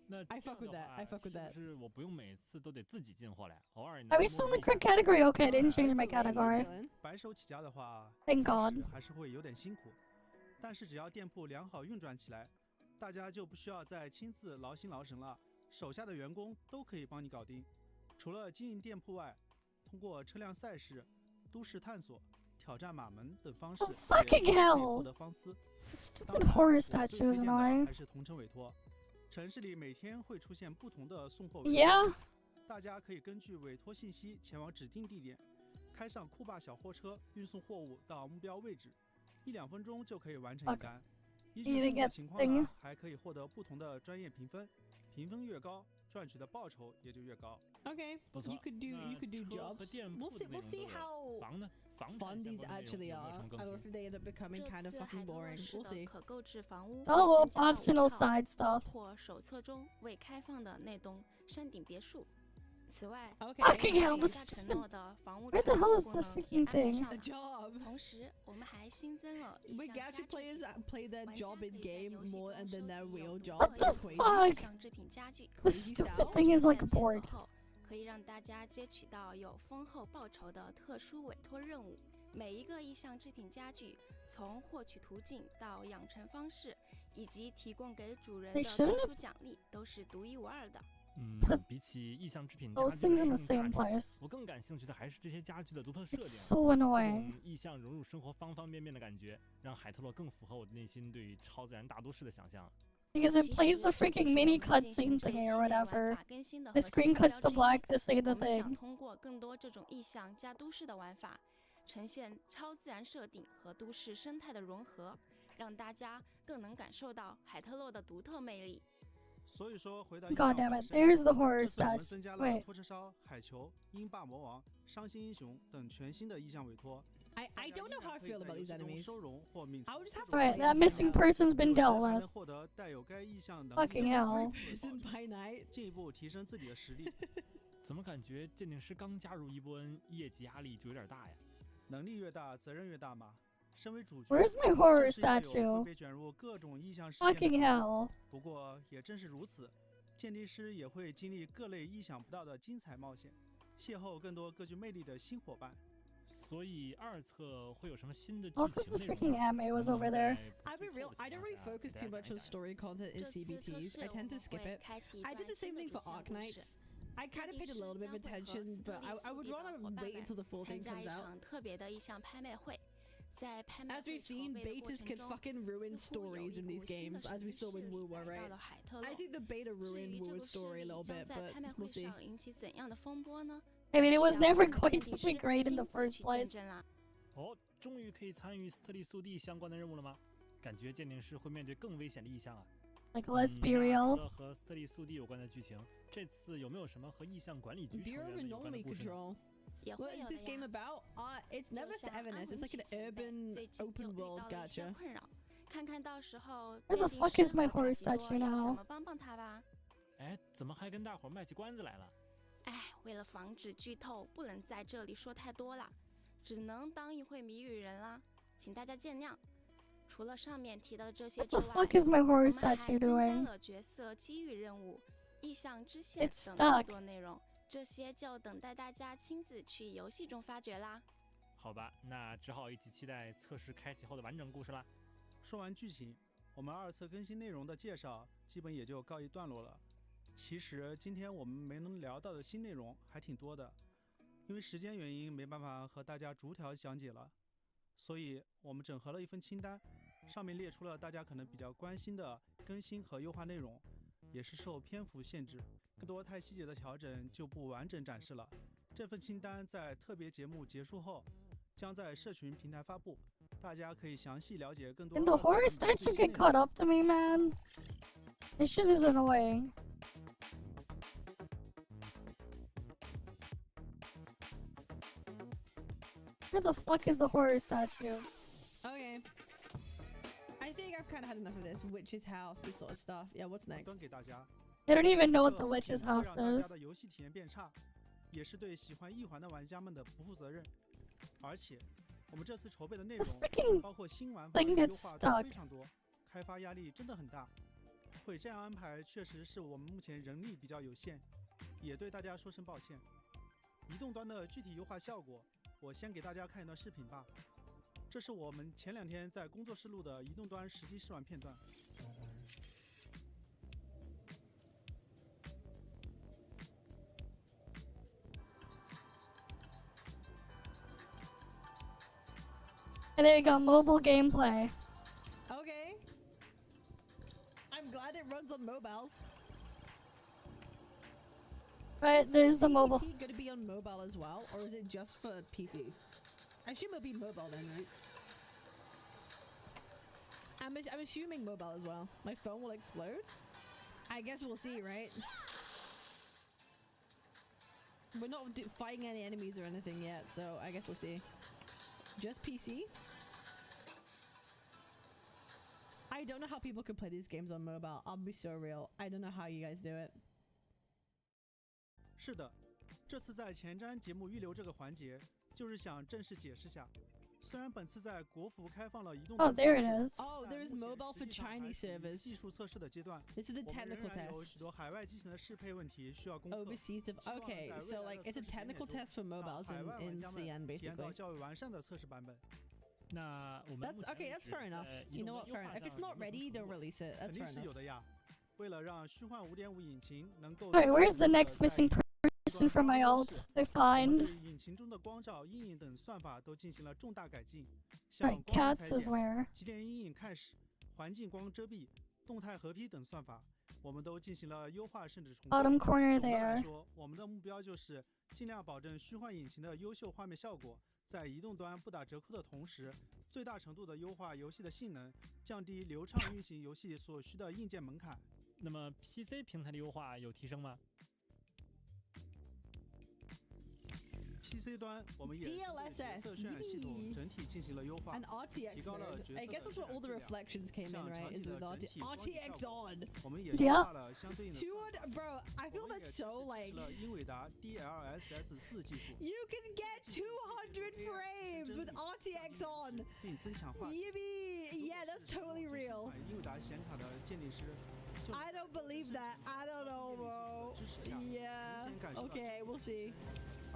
[SPEAKER 3] 那
[SPEAKER 8] I
[SPEAKER 3] 这样
[SPEAKER 8] fuck with
[SPEAKER 3] 的
[SPEAKER 8] that,
[SPEAKER 3] 话
[SPEAKER 8] I fuck with
[SPEAKER 3] 是
[SPEAKER 8] that.
[SPEAKER 3] 不是我不用每次都得自己进货嘞？偶尔
[SPEAKER 1] Are we still in the correct category? Okay, I didn't change my category.
[SPEAKER 8] Excellent.
[SPEAKER 4] 白手起家的话，
[SPEAKER 1] Thank
[SPEAKER 4] 开
[SPEAKER 1] God.
[SPEAKER 4] 始还是会有点辛苦，但是只要店铺良好运转起来，大家就不需要再亲自劳心劳神了，手下的员工都可以帮你搞定。除了经营店铺外，通过车辆赛事、都市探索、挑战马门等方式
[SPEAKER 1] Oh,
[SPEAKER 4] 也
[SPEAKER 1] fucking
[SPEAKER 4] 可以
[SPEAKER 1] hell
[SPEAKER 4] 获得方丝。
[SPEAKER 1] Stupid horror
[SPEAKER 4] 我最推
[SPEAKER 1] statues
[SPEAKER 4] 荐的
[SPEAKER 1] annoying.
[SPEAKER 4] 还是同城委托。城市里每天会出现不同的送货委托，
[SPEAKER 1] Yeah.
[SPEAKER 4] 大家可以根据委托信息前往指定地点，开上酷霸小货车运送货物到目标位置，1-2分钟就可以完成一
[SPEAKER 1] Okay.
[SPEAKER 4] 单。依
[SPEAKER 1] You
[SPEAKER 4] 据
[SPEAKER 1] need
[SPEAKER 4] 送
[SPEAKER 1] to
[SPEAKER 4] 货
[SPEAKER 1] get
[SPEAKER 4] 情况
[SPEAKER 1] thing.
[SPEAKER 4] 呢，还可以获得不同的专业评分，评分越高，赚取的报酬也就越高。
[SPEAKER 8] Okay,
[SPEAKER 3] 不错。
[SPEAKER 8] you could do
[SPEAKER 3] 那
[SPEAKER 8] you could do
[SPEAKER 3] 车和
[SPEAKER 8] jobs.
[SPEAKER 3] 店
[SPEAKER 8] We'll
[SPEAKER 3] 铺
[SPEAKER 8] see
[SPEAKER 3] 的
[SPEAKER 8] we'll
[SPEAKER 3] 内
[SPEAKER 8] see
[SPEAKER 3] 容都有
[SPEAKER 8] how
[SPEAKER 3] 房呢？房产
[SPEAKER 8] fun
[SPEAKER 3] 相
[SPEAKER 8] these
[SPEAKER 3] 关的内容
[SPEAKER 8] actually
[SPEAKER 3] 有没有什
[SPEAKER 8] are,
[SPEAKER 3] 么更
[SPEAKER 8] or
[SPEAKER 3] 新
[SPEAKER 8] if they end up becoming
[SPEAKER 5] 这
[SPEAKER 8] kind of
[SPEAKER 5] 次海
[SPEAKER 8] fucking
[SPEAKER 5] 特洛
[SPEAKER 8] boring.
[SPEAKER 5] 市
[SPEAKER 8] We'll
[SPEAKER 5] 的
[SPEAKER 8] see.
[SPEAKER 5] 可购置房屋
[SPEAKER 1] Oh,
[SPEAKER 5] 增加了5
[SPEAKER 1] optional
[SPEAKER 5] 套
[SPEAKER 1] side stuff.
[SPEAKER 5] 或手册中未开放的那栋山顶别墅。此外，
[SPEAKER 8] Okay.
[SPEAKER 1] Fucking hell,
[SPEAKER 5] 给
[SPEAKER 1] this
[SPEAKER 5] 大承诺的房屋
[SPEAKER 1] Where the
[SPEAKER 5] 承
[SPEAKER 1] hell
[SPEAKER 5] 诺
[SPEAKER 1] is
[SPEAKER 5] 功
[SPEAKER 1] this
[SPEAKER 5] 能
[SPEAKER 1] freaking
[SPEAKER 5] 也安排
[SPEAKER 1] thing?
[SPEAKER 5] 上
[SPEAKER 8] A
[SPEAKER 5] 了。
[SPEAKER 8] job.
[SPEAKER 5] 同时，我们还新增了一
[SPEAKER 8] We
[SPEAKER 5] 项家
[SPEAKER 8] actually
[SPEAKER 5] 具
[SPEAKER 8] players
[SPEAKER 5] 系统。
[SPEAKER 8] play their
[SPEAKER 5] 玩家
[SPEAKER 8] job
[SPEAKER 5] 可
[SPEAKER 8] in
[SPEAKER 5] 以在
[SPEAKER 8] game
[SPEAKER 5] 游戏
[SPEAKER 8] more
[SPEAKER 5] 中
[SPEAKER 8] and
[SPEAKER 5] 收
[SPEAKER 8] then their
[SPEAKER 5] 集有
[SPEAKER 8] real
[SPEAKER 5] 独
[SPEAKER 8] job.
[SPEAKER 5] 特
[SPEAKER 1] What the
[SPEAKER 8] 是
[SPEAKER 5] 意思
[SPEAKER 8] crazy.
[SPEAKER 5] 的
[SPEAKER 1] fuck?
[SPEAKER 5] 意象制品家具。
[SPEAKER 1] This
[SPEAKER 8] Crazy
[SPEAKER 1] stupid
[SPEAKER 8] style.
[SPEAKER 1] thing is like a
[SPEAKER 5] 在解锁
[SPEAKER 1] board.
[SPEAKER 5] 后，可以让大家接取到有丰厚报酬的特殊委托任务。每一个意象制品家具，从获取途径到养成方式，以及提供给主人的
[SPEAKER 1] They
[SPEAKER 5] 特
[SPEAKER 1] shouldn't
[SPEAKER 5] 殊奖励，都是独一无二的。
[SPEAKER 3] 比起意象制品家
[SPEAKER 1] Those
[SPEAKER 3] 具
[SPEAKER 1] things
[SPEAKER 3] 的
[SPEAKER 1] in the
[SPEAKER 3] 实用
[SPEAKER 1] same
[SPEAKER 3] 价值，
[SPEAKER 1] place.
[SPEAKER 3] 我更感兴趣的还是这些家具的独特设
[SPEAKER 1] It's
[SPEAKER 3] 计。
[SPEAKER 1] so
[SPEAKER 3] 这
[SPEAKER 1] annoying.
[SPEAKER 3] 种意象融入生活方方面面的感觉，让海特洛更符合我内心对于超自然大都市的想象。
[SPEAKER 1] Because it plays the freaking mini cutscene thing or whatever. The screen cuts to black to say the
[SPEAKER 5] 我们想
[SPEAKER 1] thing.
[SPEAKER 5] 通过更多这种意象加都市的玩法，呈现超自然设定和都市生态的融合，让大家更能感受到海特洛的独特魅力。
[SPEAKER 4] 所以说，回到
[SPEAKER 1] God damn it, there's the horror
[SPEAKER 4] 这次我们
[SPEAKER 1] stats.
[SPEAKER 4] 增加了
[SPEAKER 1] Wait.
[SPEAKER 4] 拖车烧、海球、鹰霸魔王、伤心英雄等全新的意象委托。
[SPEAKER 8] I don't know how I feel about these enemies.
[SPEAKER 4] 收容或抿
[SPEAKER 8] I would just have
[SPEAKER 4] 这
[SPEAKER 8] to
[SPEAKER 4] 种
[SPEAKER 1] Alright,
[SPEAKER 8] play
[SPEAKER 1] that
[SPEAKER 8] them
[SPEAKER 1] missing
[SPEAKER 8] somehow.
[SPEAKER 1] person's been
[SPEAKER 4] 有时
[SPEAKER 1] dealt
[SPEAKER 4] 还
[SPEAKER 1] with.
[SPEAKER 4] 能获得带有该意象能力
[SPEAKER 1] Fucking
[SPEAKER 4] 的
[SPEAKER 1] hell.
[SPEAKER 8] Prison by night.
[SPEAKER 4] 进一步提升自己的实力。
[SPEAKER 3] 怎么感觉鉴定师刚加入一波恩，业绩压力就有点大呀？
[SPEAKER 4] 能力越大，责任越大嘛。身为主角，
[SPEAKER 1] Where's my horror
[SPEAKER 4] 正是要有
[SPEAKER 1] statue?
[SPEAKER 4] 会被卷入各种异象事件的
[SPEAKER 1] Fucking
[SPEAKER 4] 可能
[SPEAKER 1] hell.
[SPEAKER 4] 不过也正是如此，鉴定师也会经历各类意想不到的精彩冒险，邂逅更多各具魅力的新伙伴。
[SPEAKER 3] 所以二册会有什么新的剧
[SPEAKER 1] Oh, 'cause
[SPEAKER 3] 情
[SPEAKER 1] the
[SPEAKER 3] 内容
[SPEAKER 1] freaking
[SPEAKER 3] 吗？
[SPEAKER 1] anime was
[SPEAKER 3] 能不
[SPEAKER 1] over
[SPEAKER 3] 能
[SPEAKER 1] there.
[SPEAKER 3] 在
[SPEAKER 8] I'll
[SPEAKER 3] 不
[SPEAKER 8] be
[SPEAKER 3] 剧
[SPEAKER 8] real,
[SPEAKER 3] 透的
[SPEAKER 8] I
[SPEAKER 3] 情
[SPEAKER 8] don't
[SPEAKER 3] 况
[SPEAKER 8] really
[SPEAKER 3] 下给
[SPEAKER 8] focus
[SPEAKER 3] 大
[SPEAKER 8] too
[SPEAKER 3] 家
[SPEAKER 8] much
[SPEAKER 3] 讲
[SPEAKER 8] on
[SPEAKER 3] 一下？
[SPEAKER 8] story content in
[SPEAKER 5] 这次测
[SPEAKER 8] CBTs.
[SPEAKER 5] 试
[SPEAKER 8] I
[SPEAKER 5] 我
[SPEAKER 8] tend to
[SPEAKER 5] 们
[SPEAKER 8] skip
[SPEAKER 5] 会
[SPEAKER 8] it.
[SPEAKER 5] 开启一
[SPEAKER 8] I
[SPEAKER 5] 段
[SPEAKER 8] did the
[SPEAKER 5] 新
[SPEAKER 8] same
[SPEAKER 5] 的
[SPEAKER 8] thing
[SPEAKER 5] 主
[SPEAKER 8] for
[SPEAKER 5] 线故
[SPEAKER 8] Arc
[SPEAKER 5] 事。
[SPEAKER 8] Knights. I
[SPEAKER 5] 鉴
[SPEAKER 8] kind of
[SPEAKER 5] 定
[SPEAKER 8] paid a
[SPEAKER 5] 师
[SPEAKER 8] little bit
[SPEAKER 5] 将
[SPEAKER 8] of
[SPEAKER 5] 会和
[SPEAKER 8] attention,
[SPEAKER 5] 斯
[SPEAKER 8] but
[SPEAKER 5] 特利
[SPEAKER 8] I
[SPEAKER 5] 速
[SPEAKER 8] would
[SPEAKER 5] 递的
[SPEAKER 8] rather
[SPEAKER 5] 伙伴
[SPEAKER 8] wait
[SPEAKER 5] 们
[SPEAKER 8] until the full
[SPEAKER 5] 参
[SPEAKER 8] thing
[SPEAKER 5] 加
[SPEAKER 8] comes
[SPEAKER 5] 一
[SPEAKER 8] out.
[SPEAKER 5] 场特别的意向拍卖会。在拍卖
[SPEAKER 8] As
[SPEAKER 5] 会
[SPEAKER 8] we've
[SPEAKER 5] 筹
[SPEAKER 8] seen,
[SPEAKER 5] 备的过
[SPEAKER 8] betas
[SPEAKER 5] 程
[SPEAKER 8] can
[SPEAKER 5] 中，
[SPEAKER 8] fucking ruin
[SPEAKER 5] 似乎有
[SPEAKER 8] stories
[SPEAKER 5] 一
[SPEAKER 8] in
[SPEAKER 5] 股
[SPEAKER 8] these
[SPEAKER 5] 新的
[SPEAKER 8] games,
[SPEAKER 5] 神
[SPEAKER 8] as we
[SPEAKER 5] 秘
[SPEAKER 8] saw
[SPEAKER 5] 势
[SPEAKER 8] with
[SPEAKER 5] 力
[SPEAKER 8] Woowa,
[SPEAKER 5] 来
[SPEAKER 8] right?
[SPEAKER 5] 到了海特
[SPEAKER 8] I
[SPEAKER 5] 洛。
[SPEAKER 8] think the beta
[SPEAKER 5] 至于
[SPEAKER 8] ruined
[SPEAKER 5] 这
[SPEAKER 8] Woowa
[SPEAKER 5] 股势
[SPEAKER 8] story a
[SPEAKER 5] 力
[SPEAKER 8] little
[SPEAKER 5] 将
[SPEAKER 8] bit,
[SPEAKER 5] 在
[SPEAKER 8] but
[SPEAKER 5] 拍卖
[SPEAKER 8] we'll
[SPEAKER 5] 会
[SPEAKER 8] see.
[SPEAKER 5] 上引起怎样的风波呢？
[SPEAKER 1] I mean, it was
[SPEAKER 5] 就让
[SPEAKER 1] never
[SPEAKER 5] 我们
[SPEAKER 1] going
[SPEAKER 5] 鉴
[SPEAKER 1] to
[SPEAKER 5] 定
[SPEAKER 1] be
[SPEAKER 5] 师
[SPEAKER 1] great in the
[SPEAKER 5] 亲自
[SPEAKER 1] first
[SPEAKER 5] 去见
[SPEAKER 1] place.
[SPEAKER 5] 证啦。
[SPEAKER 3] 哦，终于可以参与斯特利速递相关的任务了吗？感觉鉴定师会面对更危险的异象啊。
[SPEAKER 1] Like, let's be
[SPEAKER 3] 那除
[SPEAKER 1] real.
[SPEAKER 3] 了和斯特利速递有关的剧情，这次有没有什么和意向管理局成
[SPEAKER 8] Bureau
[SPEAKER 3] 员
[SPEAKER 8] of
[SPEAKER 3] 的有关的
[SPEAKER 8] Anomaly
[SPEAKER 3] 故事呢？
[SPEAKER 8] Control.
[SPEAKER 5] 也
[SPEAKER 8] What
[SPEAKER 5] 会
[SPEAKER 8] is
[SPEAKER 5] 有
[SPEAKER 8] this
[SPEAKER 5] 的
[SPEAKER 8] game
[SPEAKER 5] 呀。
[SPEAKER 8] about? It's
[SPEAKER 5] 就
[SPEAKER 8] never
[SPEAKER 5] 像
[SPEAKER 8] to
[SPEAKER 5] 安
[SPEAKER 8] Evanescence.
[SPEAKER 5] 文
[SPEAKER 8] It's like
[SPEAKER 5] 许
[SPEAKER 8] an
[SPEAKER 5] 前辈
[SPEAKER 8] urban
[SPEAKER 5] 最近就
[SPEAKER 8] open
[SPEAKER 5] 遇
[SPEAKER 8] world
[SPEAKER 5] 到了一些
[SPEAKER 8] gacha.
[SPEAKER 5] 困扰，看看到时候
[SPEAKER 1] Where the
[SPEAKER 5] 鉴定
[SPEAKER 1] fuck
[SPEAKER 5] 师
[SPEAKER 1] is my
[SPEAKER 5] 和
[SPEAKER 1] horror
[SPEAKER 5] 凯基多
[SPEAKER 1] statue
[SPEAKER 5] 要
[SPEAKER 1] now?
[SPEAKER 5] 怎么帮帮他吧。
[SPEAKER 3] 哎，怎么还跟大伙儿卖起关子来了？
[SPEAKER 5] 哎，为了防止剧透，不能在这里说太多啦，只能当一回谜语人啦，请大家见谅。除了上面提到的这些
[SPEAKER 1] What
[SPEAKER 5] 之
[SPEAKER 1] the
[SPEAKER 5] 外，
[SPEAKER 1] fuck is my
[SPEAKER 5] 我
[SPEAKER 1] horror
[SPEAKER 5] 们还
[SPEAKER 1] statue
[SPEAKER 5] 增加
[SPEAKER 1] doing?
[SPEAKER 5] 了角色机遇任务、意向支线
[SPEAKER 1] It's
[SPEAKER 5] 等更
[SPEAKER 1] stuck.
[SPEAKER 5] 多内容，这些就等待大家亲自去游戏中发掘啦。
[SPEAKER 3] 好吧，那只好一起期待测试开启后的完整故事啦。
[SPEAKER 4] 说完剧情，我们二次更新内容的介绍基本也就告一段落了。其实今天我们没能聊到的新内容还挺多的，因为时间原因没办法和大家逐条讲解了，所以我们整合了一份清单，上面列出了大家可能比较关心的更新和优化内容，也是受篇幅限制，更多太细节的调整就不完整展示了。这份清单在特别节目结束后将在社群平台发布，大家可以详细了解更多。
[SPEAKER 1] Did the horror statue get caught up to me, man? This shit is annoying. Where the fuck is the horror statue?
[SPEAKER 8] Okay. I think I've kind of had enough of this. Witch's house, this sort of stuff. Yeah, what's next?
[SPEAKER 4] 端给大家。
[SPEAKER 1] I don't even know what
[SPEAKER 4] 这
[SPEAKER 1] the
[SPEAKER 4] 不
[SPEAKER 1] witch's
[SPEAKER 4] 仅会
[SPEAKER 1] house
[SPEAKER 4] 让大家
[SPEAKER 1] is.
[SPEAKER 4] 的游戏体验变差，也是对喜欢异环的玩家们的不负责任。而且，我们这次筹备的内
[SPEAKER 1] The
[SPEAKER 4] 容
[SPEAKER 1] freaking
[SPEAKER 4] 包括新玩法
[SPEAKER 1] thing
[SPEAKER 4] 的
[SPEAKER 1] gets
[SPEAKER 4] 优化
[SPEAKER 1] stuck.
[SPEAKER 4] 都非常多，开发压力真的很大。会这样安排，确实是我们目前人力比较有限，也对大家说声抱歉。移动端的具体优化效果，我先给大家看一段视频吧。这是我们前2天在工作室录的移动端实际试玩片段。
[SPEAKER 1] And there you go, mobile gameplay.
[SPEAKER 8] Okay. I'm glad it runs on mobiles.
[SPEAKER 1] Right, there's the mobile.
[SPEAKER 8] Is it going to be on mobile as well, or is it just for PC? I assume it'll be mobile then, right? I'm assuming mobile as well. My phone will explode? I guess we'll see, right? We're not fighting any enemies or anything yet, so I guess we'll see. Just PC? I don't know how people can play these games on mobile. I'll be so real. I don't know how you guys do it.
[SPEAKER 4] 是的，这次在前瞻节目预留这个环节，就是想正式解释下。虽然本次在国服开放了移动
[SPEAKER 1] Oh,
[SPEAKER 4] 端
[SPEAKER 1] there
[SPEAKER 4] 测试
[SPEAKER 1] it is.
[SPEAKER 8] 哦 Oh,
[SPEAKER 4] 但
[SPEAKER 8] there is
[SPEAKER 4] 目前
[SPEAKER 8] mobile for
[SPEAKER 4] 实际上还
[SPEAKER 8] Chinese
[SPEAKER 4] 属于
[SPEAKER 8] servers.
[SPEAKER 4] 技术测试的阶段。
[SPEAKER 8] This is the
[SPEAKER 4] 我们仍
[SPEAKER 8] technical
[SPEAKER 4] 然有
[SPEAKER 8] test.
[SPEAKER 4] 许多海外机型的适配问题需要攻克。
[SPEAKER 8] Overseas dev.
[SPEAKER 4] 希望
[SPEAKER 8] Okay,
[SPEAKER 4] 在
[SPEAKER 8] so
[SPEAKER 4] 未来
[SPEAKER 8] like
[SPEAKER 4] 的
[SPEAKER 8] it's a
[SPEAKER 4] 测试检验
[SPEAKER 8] technical
[SPEAKER 4] 中
[SPEAKER 8] test for
[SPEAKER 4] 让
[SPEAKER 8] mobiles
[SPEAKER 4] 海外
[SPEAKER 8] in
[SPEAKER 4] 玩家
[SPEAKER 8] CN
[SPEAKER 4] 们体验到
[SPEAKER 8] basically.
[SPEAKER 4] 较为完善的测试版本。
[SPEAKER 3] 那我们
[SPEAKER 8] That's
[SPEAKER 3] 目前
[SPEAKER 8] okay.
[SPEAKER 3] 为
[SPEAKER 8] That's
[SPEAKER 3] 止
[SPEAKER 8] fair enough.
[SPEAKER 3] 在移
[SPEAKER 8] You
[SPEAKER 3] 动
[SPEAKER 8] know
[SPEAKER 3] 端
[SPEAKER 8] what?
[SPEAKER 3] 优
[SPEAKER 8] Fair
[SPEAKER 3] 化
[SPEAKER 8] enough. If it's
[SPEAKER 3] 上
[SPEAKER 8] not
[SPEAKER 3] 有没有
[SPEAKER 8] ready,
[SPEAKER 3] 什么
[SPEAKER 8] they'll
[SPEAKER 3] 突破
[SPEAKER 8] release it.
[SPEAKER 4] 肯
[SPEAKER 8] That's
[SPEAKER 4] 定
[SPEAKER 8] fair
[SPEAKER 4] 是
[SPEAKER 8] enough.
[SPEAKER 4] 有的呀。为了让虚幻5.5引擎能够
[SPEAKER 1] Alright, where's the
[SPEAKER 4] 更好地
[SPEAKER 1] next
[SPEAKER 4] 在
[SPEAKER 1] missing person from my alt? They
[SPEAKER 4] 我们
[SPEAKER 1] find.
[SPEAKER 4] 对引擎中的光照、阴影等算法都进行了重大改进，
[SPEAKER 1] Right,
[SPEAKER 4] 像光源
[SPEAKER 1] cats
[SPEAKER 4] 裁
[SPEAKER 1] is
[SPEAKER 4] 剪、
[SPEAKER 1] where?
[SPEAKER 4] 极点阴影看始、环境光遮蔽、动态合批等算法，我们都进行了优化甚至重构。
[SPEAKER 1] Bottom corner
[SPEAKER 4] 总的来
[SPEAKER 1] there.
[SPEAKER 4] 说，我们的目标就是尽量保证虚幻引擎的优秀画面效果，在移动端不打折扣的同时，最大程度的优化游戏的性能，降低流畅运行游戏所需的硬件门槛。
[SPEAKER 3] 那么 PC 平台的优化有提升吗？
[SPEAKER 4] PC 端，我们也针对角色渲染系统整体进行了优化，
[SPEAKER 8] An RTX
[SPEAKER 4] 提高了
[SPEAKER 8] mode.
[SPEAKER 4] 角色
[SPEAKER 8] I guess
[SPEAKER 4] 的
[SPEAKER 8] that's where all the
[SPEAKER 4] 渲染质量。
[SPEAKER 8] reflections came in,
[SPEAKER 4] 像
[SPEAKER 8] right?
[SPEAKER 4] 场
[SPEAKER 8] Is
[SPEAKER 4] 景
[SPEAKER 8] it
[SPEAKER 4] 的
[SPEAKER 8] the
[SPEAKER 4] 整体光线
[SPEAKER 8] RTX
[SPEAKER 4] 效果，
[SPEAKER 8] on?
[SPEAKER 4] 我们也
[SPEAKER 1] Yeah.
[SPEAKER 4] 优化了相对应的算
[SPEAKER 8] 200,
[SPEAKER 4] 法。
[SPEAKER 8] bro. I
[SPEAKER 4] 我
[SPEAKER 8] feel
[SPEAKER 4] 们也
[SPEAKER 8] that's
[SPEAKER 4] 支
[SPEAKER 8] so
[SPEAKER 4] 持
[SPEAKER 8] like
[SPEAKER 4] 了英伟达 DLSS 4技术，
[SPEAKER 8] you can get 200 frames with RTX on.
[SPEAKER 4] 并增强画质。
[SPEAKER 8] Yippee! Yeah, that's totally real.
[SPEAKER 4] 英伟达显卡的鉴定师就
[SPEAKER 8] I don't believe that. I don't know, bro.
[SPEAKER 4] 支持下，
[SPEAKER 8] Yeah.
[SPEAKER 4] 明显感受到
[SPEAKER 8] Okay, we'll see.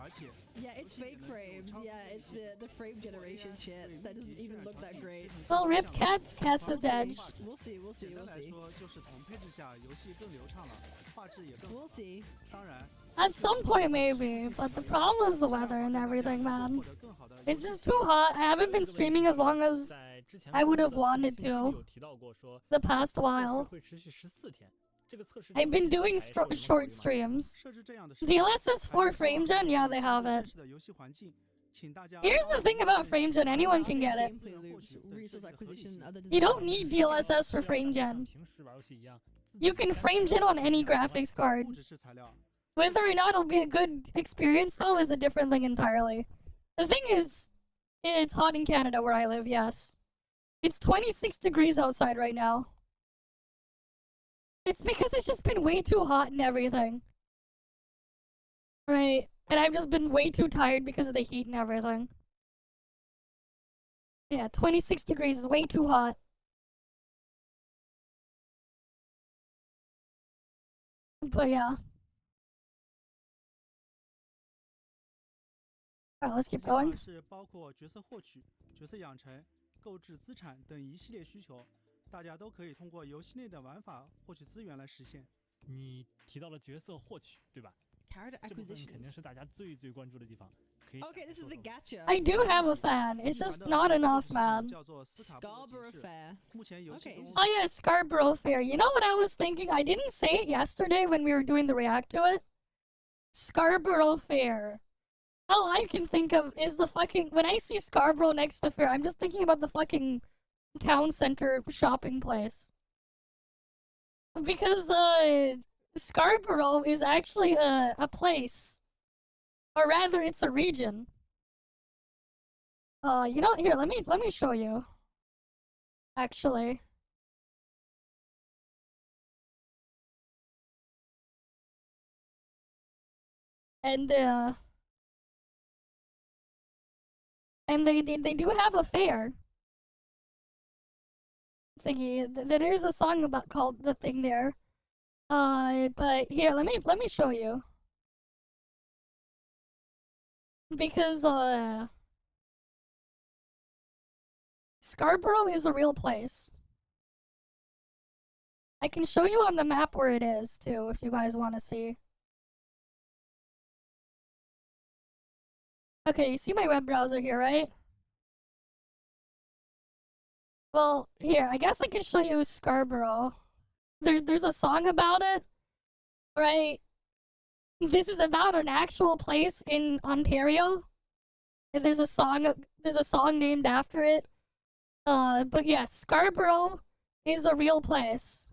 [SPEAKER 4] 而且
[SPEAKER 8] Yeah, it's fake frames. Yeah, it's the frame generation shit. That doesn't even look that great.
[SPEAKER 1] Well, rip Cats. Cats is dead.
[SPEAKER 8] We'll see. We'll see.
[SPEAKER 4] 简单
[SPEAKER 8] We'll
[SPEAKER 4] 来
[SPEAKER 8] see.
[SPEAKER 4] 说，就是同配置下游戏更流畅了，画质也更好。
[SPEAKER 8] We'll see.
[SPEAKER 4] 当然，
[SPEAKER 1] At some point, maybe, but the problem is the weather and everything, man.
[SPEAKER 4] 获得更好的
[SPEAKER 1] It's just too hot. I haven't been streaming as long as
[SPEAKER 3] 在之前
[SPEAKER 1] I would have
[SPEAKER 3] 公布的
[SPEAKER 1] wanted
[SPEAKER 3] 信息里
[SPEAKER 1] to
[SPEAKER 3] 有提到过说
[SPEAKER 1] the past
[SPEAKER 3] 测试
[SPEAKER 1] while.
[SPEAKER 3] 会持续14天。这个测试
[SPEAKER 1] I've been doing
[SPEAKER 3] 还是有什么考虑
[SPEAKER 1] short
[SPEAKER 3] 吗？
[SPEAKER 1] streams.
[SPEAKER 4] 设置这样的
[SPEAKER 1] DLSS 4 frame gen, yeah, they have it.
[SPEAKER 4] 的游戏环境，请大家
[SPEAKER 1] Here's the thing about frame gen, anyone can get it.
[SPEAKER 8] Gameplay loops, resource acquisition, other
[SPEAKER 1] You don't
[SPEAKER 8] design.
[SPEAKER 1] need DLSS for frame
[SPEAKER 3] 像
[SPEAKER 1] gen.
[SPEAKER 3] 平时玩游戏一样，
[SPEAKER 1] You can frame gen on any graphics card.
[SPEAKER 4] 不只是材料，
[SPEAKER 1] Whether or not it'll be a good experience, though, is a different thing entirely. The thing is, it's hot in Canada where I live, yes. It's 26 degrees outside right now. It's because it's just been way too hot and everything. Right? And I've just been way too tired because of the heat and everything. Yeah, 26 degrees is way too hot. But yeah. Alright, let's keep
[SPEAKER 4] 计划
[SPEAKER 1] going.
[SPEAKER 4] 是包括角色获取、角色养成、购置资产等一系列需求，大家都可以通过游戏内的玩法获取资源来实现。
[SPEAKER 3] 你提到了角色获取，对吧？
[SPEAKER 8] Character
[SPEAKER 3] 这部分肯定
[SPEAKER 8] acquisitions.
[SPEAKER 3] 是大家最关注的地方。可以
[SPEAKER 8] Okay, this is
[SPEAKER 3] 说
[SPEAKER 8] the
[SPEAKER 3] 说
[SPEAKER 8] gacha.
[SPEAKER 1] I do have a fan. It's just not enough, man.
[SPEAKER 4] 叫做斯卡布罗
[SPEAKER 8] Scarborough
[SPEAKER 4] 集市
[SPEAKER 8] Fair.
[SPEAKER 4] 目前游戏
[SPEAKER 8] Okay,
[SPEAKER 4] 中
[SPEAKER 1] Oh yeah, Scarborough Fair. You know what I was thinking? I didn't say it yesterday when we were doing the react to it. Scarborough Fair. All I can think of is the fucking... When I see Scarborough next to Fair, I'm just thinking about the fucking town center shopping place. Because, Scarborough is actually a place. Or rather, it's a region. You know, here, let me show you. Actually. And they do have a fair thingy. There's a song about called the thing there. But here, let me show you. Because Scarborough is a real place. I can show you on the map where it is too, if you guys want to see. Okay, you see my web browser here, right? Well, here, I guess I can show you Scarborough. There's a song about it, right? This is about an actual place in Ontario. And there's a song named after it. But yeah, Scarborough is a real place.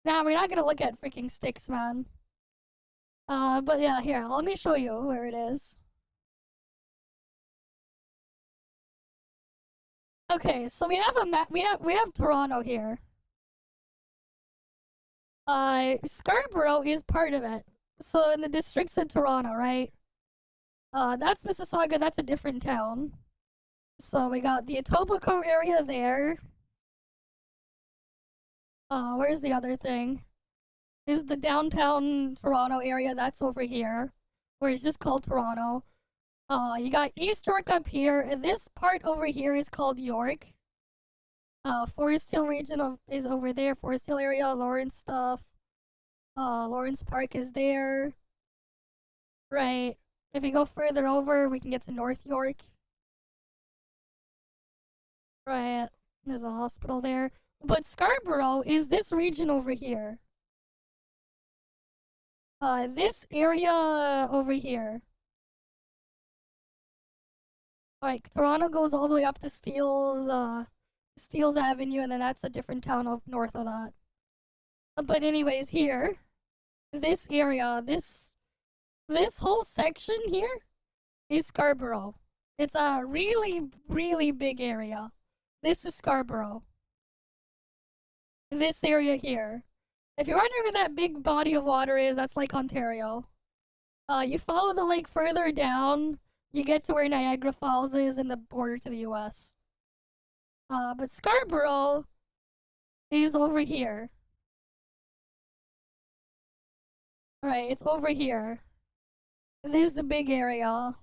[SPEAKER 1] Nah, we're not gonna look at freaking sticks, man. But yeah, here, let me show you where it is. Okay, so we have a map. We have Toronto here. Scarborough is part of it. So in the districts of Toronto, right? That's Mississauga. That's a different town. So we got the Etobicoke area there. Where's the other thing? Is the downtown Toronto area, that's over here. Where it's just called Toronto. You got East York up here, and this part over here is called York. Forest Hill region is over there, Forest Hill area, Lawrence stuff. Lawrence Park is there. Right. If we go further over, we can get to North York. Right. There's a hospital there. But Scarborough is this region over here. This area over here. Like, Toronto goes all the way up to Steeles Avenue, and then that's a different town north of that. But anyways, here, this area, this whole section here is Scarborough. It's a really, really big area. This is Scarborough. This area here. If you're wondering where that big body of water is, that's Lake Ontario. You follow the lake further down, you get to where Niagara Falls is and the border to the US. But Scarborough is over here. Alright, it's over here. This is a big area.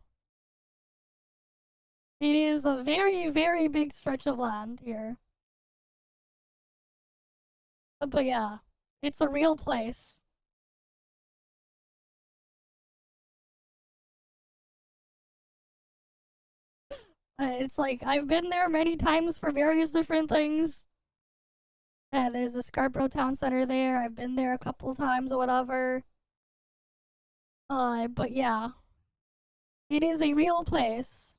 [SPEAKER 1] It is a very, very big stretch of land here. But yeah, it's a real place. It's like, I've been there many times for various different things. There's the Scarborough Town Center there. I've been there a couple times or whatever. But yeah. It is a real place.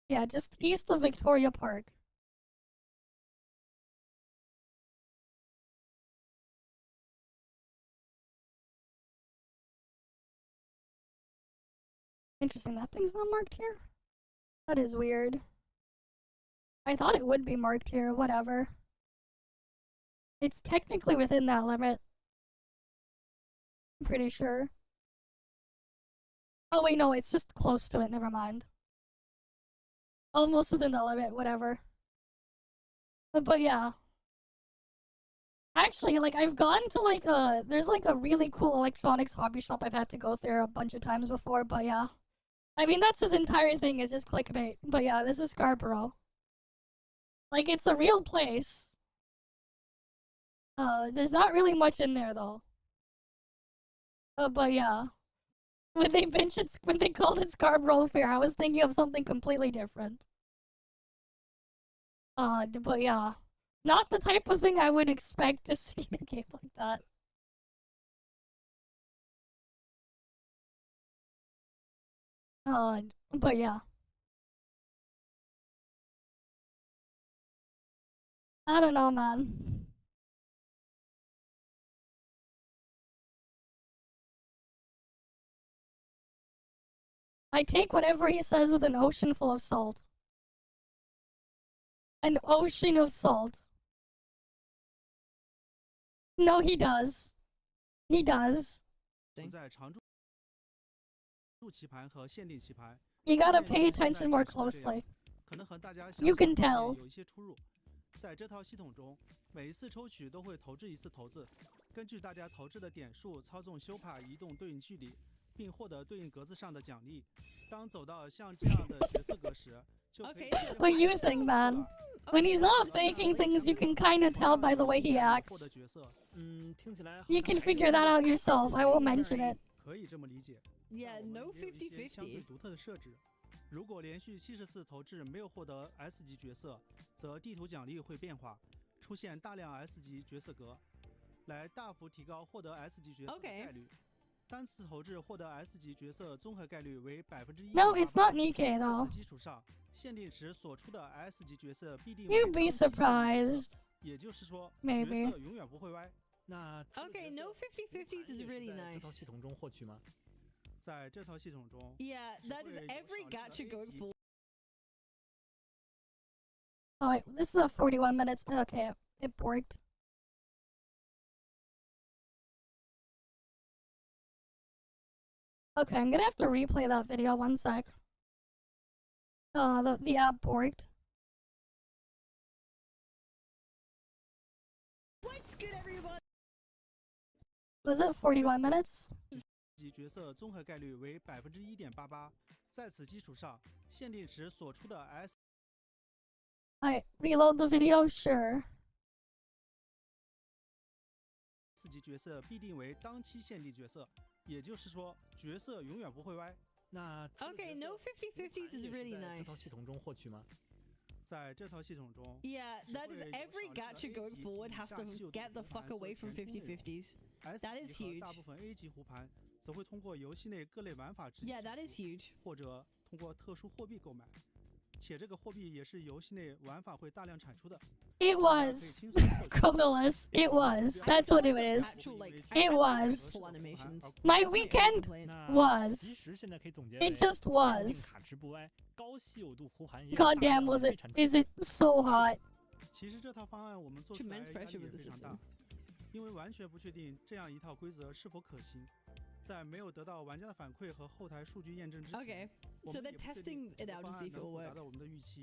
[SPEAKER 1] Yeah, just east of Victoria Park. Interesting, that thing's not marked here? That is weird. I thought it would be marked here, whatever. It's technically within that limit. I'm pretty sure. Oh wait, no, it's just close to it, never mind. Almost within the limit, whatever. But yeah. Actually, like, I've gone to, like, there's, like, a really cool electronics hobby shop I've had to go through a bunch of times before, but yeah. I mean, that's his entire thing, is just clickbait. But yeah, this is Scarborough. Like, it's a real place. There's not really much in there, though. But yeah. When they called it Scarborough Fair, I was thinking of something completely different. But yeah. Not the type of thing I would expect to see in a game like that. But yeah. I don't know, man. I take whatever he says with an ocean full of salt. An ocean of salt. No, he does. He does. You gotta pay attention more closely. You can tell.
[SPEAKER 4] 在这套系统中，每一次抽取都会投掷一次投掷，根据大家投掷的点数操纵修帕移动对应距离，并获得对应格子上的奖励。当走到像这样的角色格时，就可以。
[SPEAKER 1] What you think, man? When he's not faking things, you can kind of tell by the way he acts. You can figure that out yourself. I won't mention it.
[SPEAKER 4] 可以这么理解。
[SPEAKER 8] Yeah, no 50-50.
[SPEAKER 4] 相对独特的设置。如果连续70次投掷没有获得 S 级角色，则地图奖励会变化，出现大量 S 级角色格，来大幅提高获得 S 级角色的概率。单次投掷获得 S 级角色综合概率为1%。
[SPEAKER 1] No, it's not Nikkei though.
[SPEAKER 4] 在此基础上，限定时所出的 S 级角色必定
[SPEAKER 1] You'd be surprised.
[SPEAKER 4] 也就是说，
[SPEAKER 1] Maybe.
[SPEAKER 4] 角色永远不会歪。
[SPEAKER 3] 那
[SPEAKER 8] Okay, no 50-50s is really
[SPEAKER 3] 这
[SPEAKER 8] nice.
[SPEAKER 3] 套系统中获取吗？
[SPEAKER 4] 在这套系统中
[SPEAKER 8] Yeah, that is every gacha going forward.
[SPEAKER 1] Oh wait, this is a 41 minutes. Okay, it worked. Okay, I'm gonna have to replay that video. One sec. The app worked.
[SPEAKER 8] What's good, everyone?
[SPEAKER 1] Was it 41 minutes?
[SPEAKER 4] 级角色综合概率为1.88%。在此基础上，限定时所出的 S。I
[SPEAKER 1] reload the video, sure.
[SPEAKER 4] 4级角色必定为当期限定角色，也就是说，角色永远不会歪。
[SPEAKER 3] 那
[SPEAKER 8] Okay, no 50-50s is really
[SPEAKER 3] 在
[SPEAKER 8] nice.
[SPEAKER 3] 这套系统中获取吗？
[SPEAKER 4] 在这套系统中
[SPEAKER 8] Yeah, that is every gacha going forward has to get the fuck away from 50-50s. That is
[SPEAKER 4] 和
[SPEAKER 8] huge.
[SPEAKER 4] 大部分 A 级胡盘则会通过游戏内各类玩法之
[SPEAKER 8] Yeah, that is huge.
[SPEAKER 4] 或者通过特殊货币购买，且这个货币也是游戏内玩法会大量产出的。
[SPEAKER 1] It was. Cronolus. It was. That's what it is.
[SPEAKER 8] Actual, like,
[SPEAKER 1] It
[SPEAKER 8] actual
[SPEAKER 1] was.
[SPEAKER 8] full animations.
[SPEAKER 1] My
[SPEAKER 8] That's my only
[SPEAKER 1] weekend
[SPEAKER 8] complaint.
[SPEAKER 3] 那
[SPEAKER 1] was.
[SPEAKER 3] 其实现在可以总结
[SPEAKER 1] It
[SPEAKER 3] 为
[SPEAKER 1] just
[SPEAKER 3] 限定
[SPEAKER 1] was.
[SPEAKER 3] 卡池不歪，高稀有度呼喊也有
[SPEAKER 1] God
[SPEAKER 3] 大
[SPEAKER 1] damn,
[SPEAKER 3] 量
[SPEAKER 1] was
[SPEAKER 3] 非
[SPEAKER 1] it?
[SPEAKER 3] 产出
[SPEAKER 1] Is it so hot?
[SPEAKER 4] 其实这套方案我们做出来
[SPEAKER 8] Tremendous
[SPEAKER 4] 压力
[SPEAKER 8] pressure
[SPEAKER 4] 也
[SPEAKER 8] with the
[SPEAKER 4] 非常
[SPEAKER 8] system.
[SPEAKER 4] 大，因为完全不确定这样一套规则是否可行。在没有得到玩家的反馈和后台数据验证之前，
[SPEAKER 8] Okay,
[SPEAKER 4] 我
[SPEAKER 8] so
[SPEAKER 4] 们
[SPEAKER 8] they're
[SPEAKER 4] 也不确
[SPEAKER 8] testing
[SPEAKER 4] 定
[SPEAKER 8] it
[SPEAKER 4] 这个
[SPEAKER 8] out to
[SPEAKER 4] 方
[SPEAKER 8] see
[SPEAKER 4] 案
[SPEAKER 8] if it
[SPEAKER 4] 能
[SPEAKER 8] will
[SPEAKER 4] 否达
[SPEAKER 8] work.
[SPEAKER 4] 到我们的预期。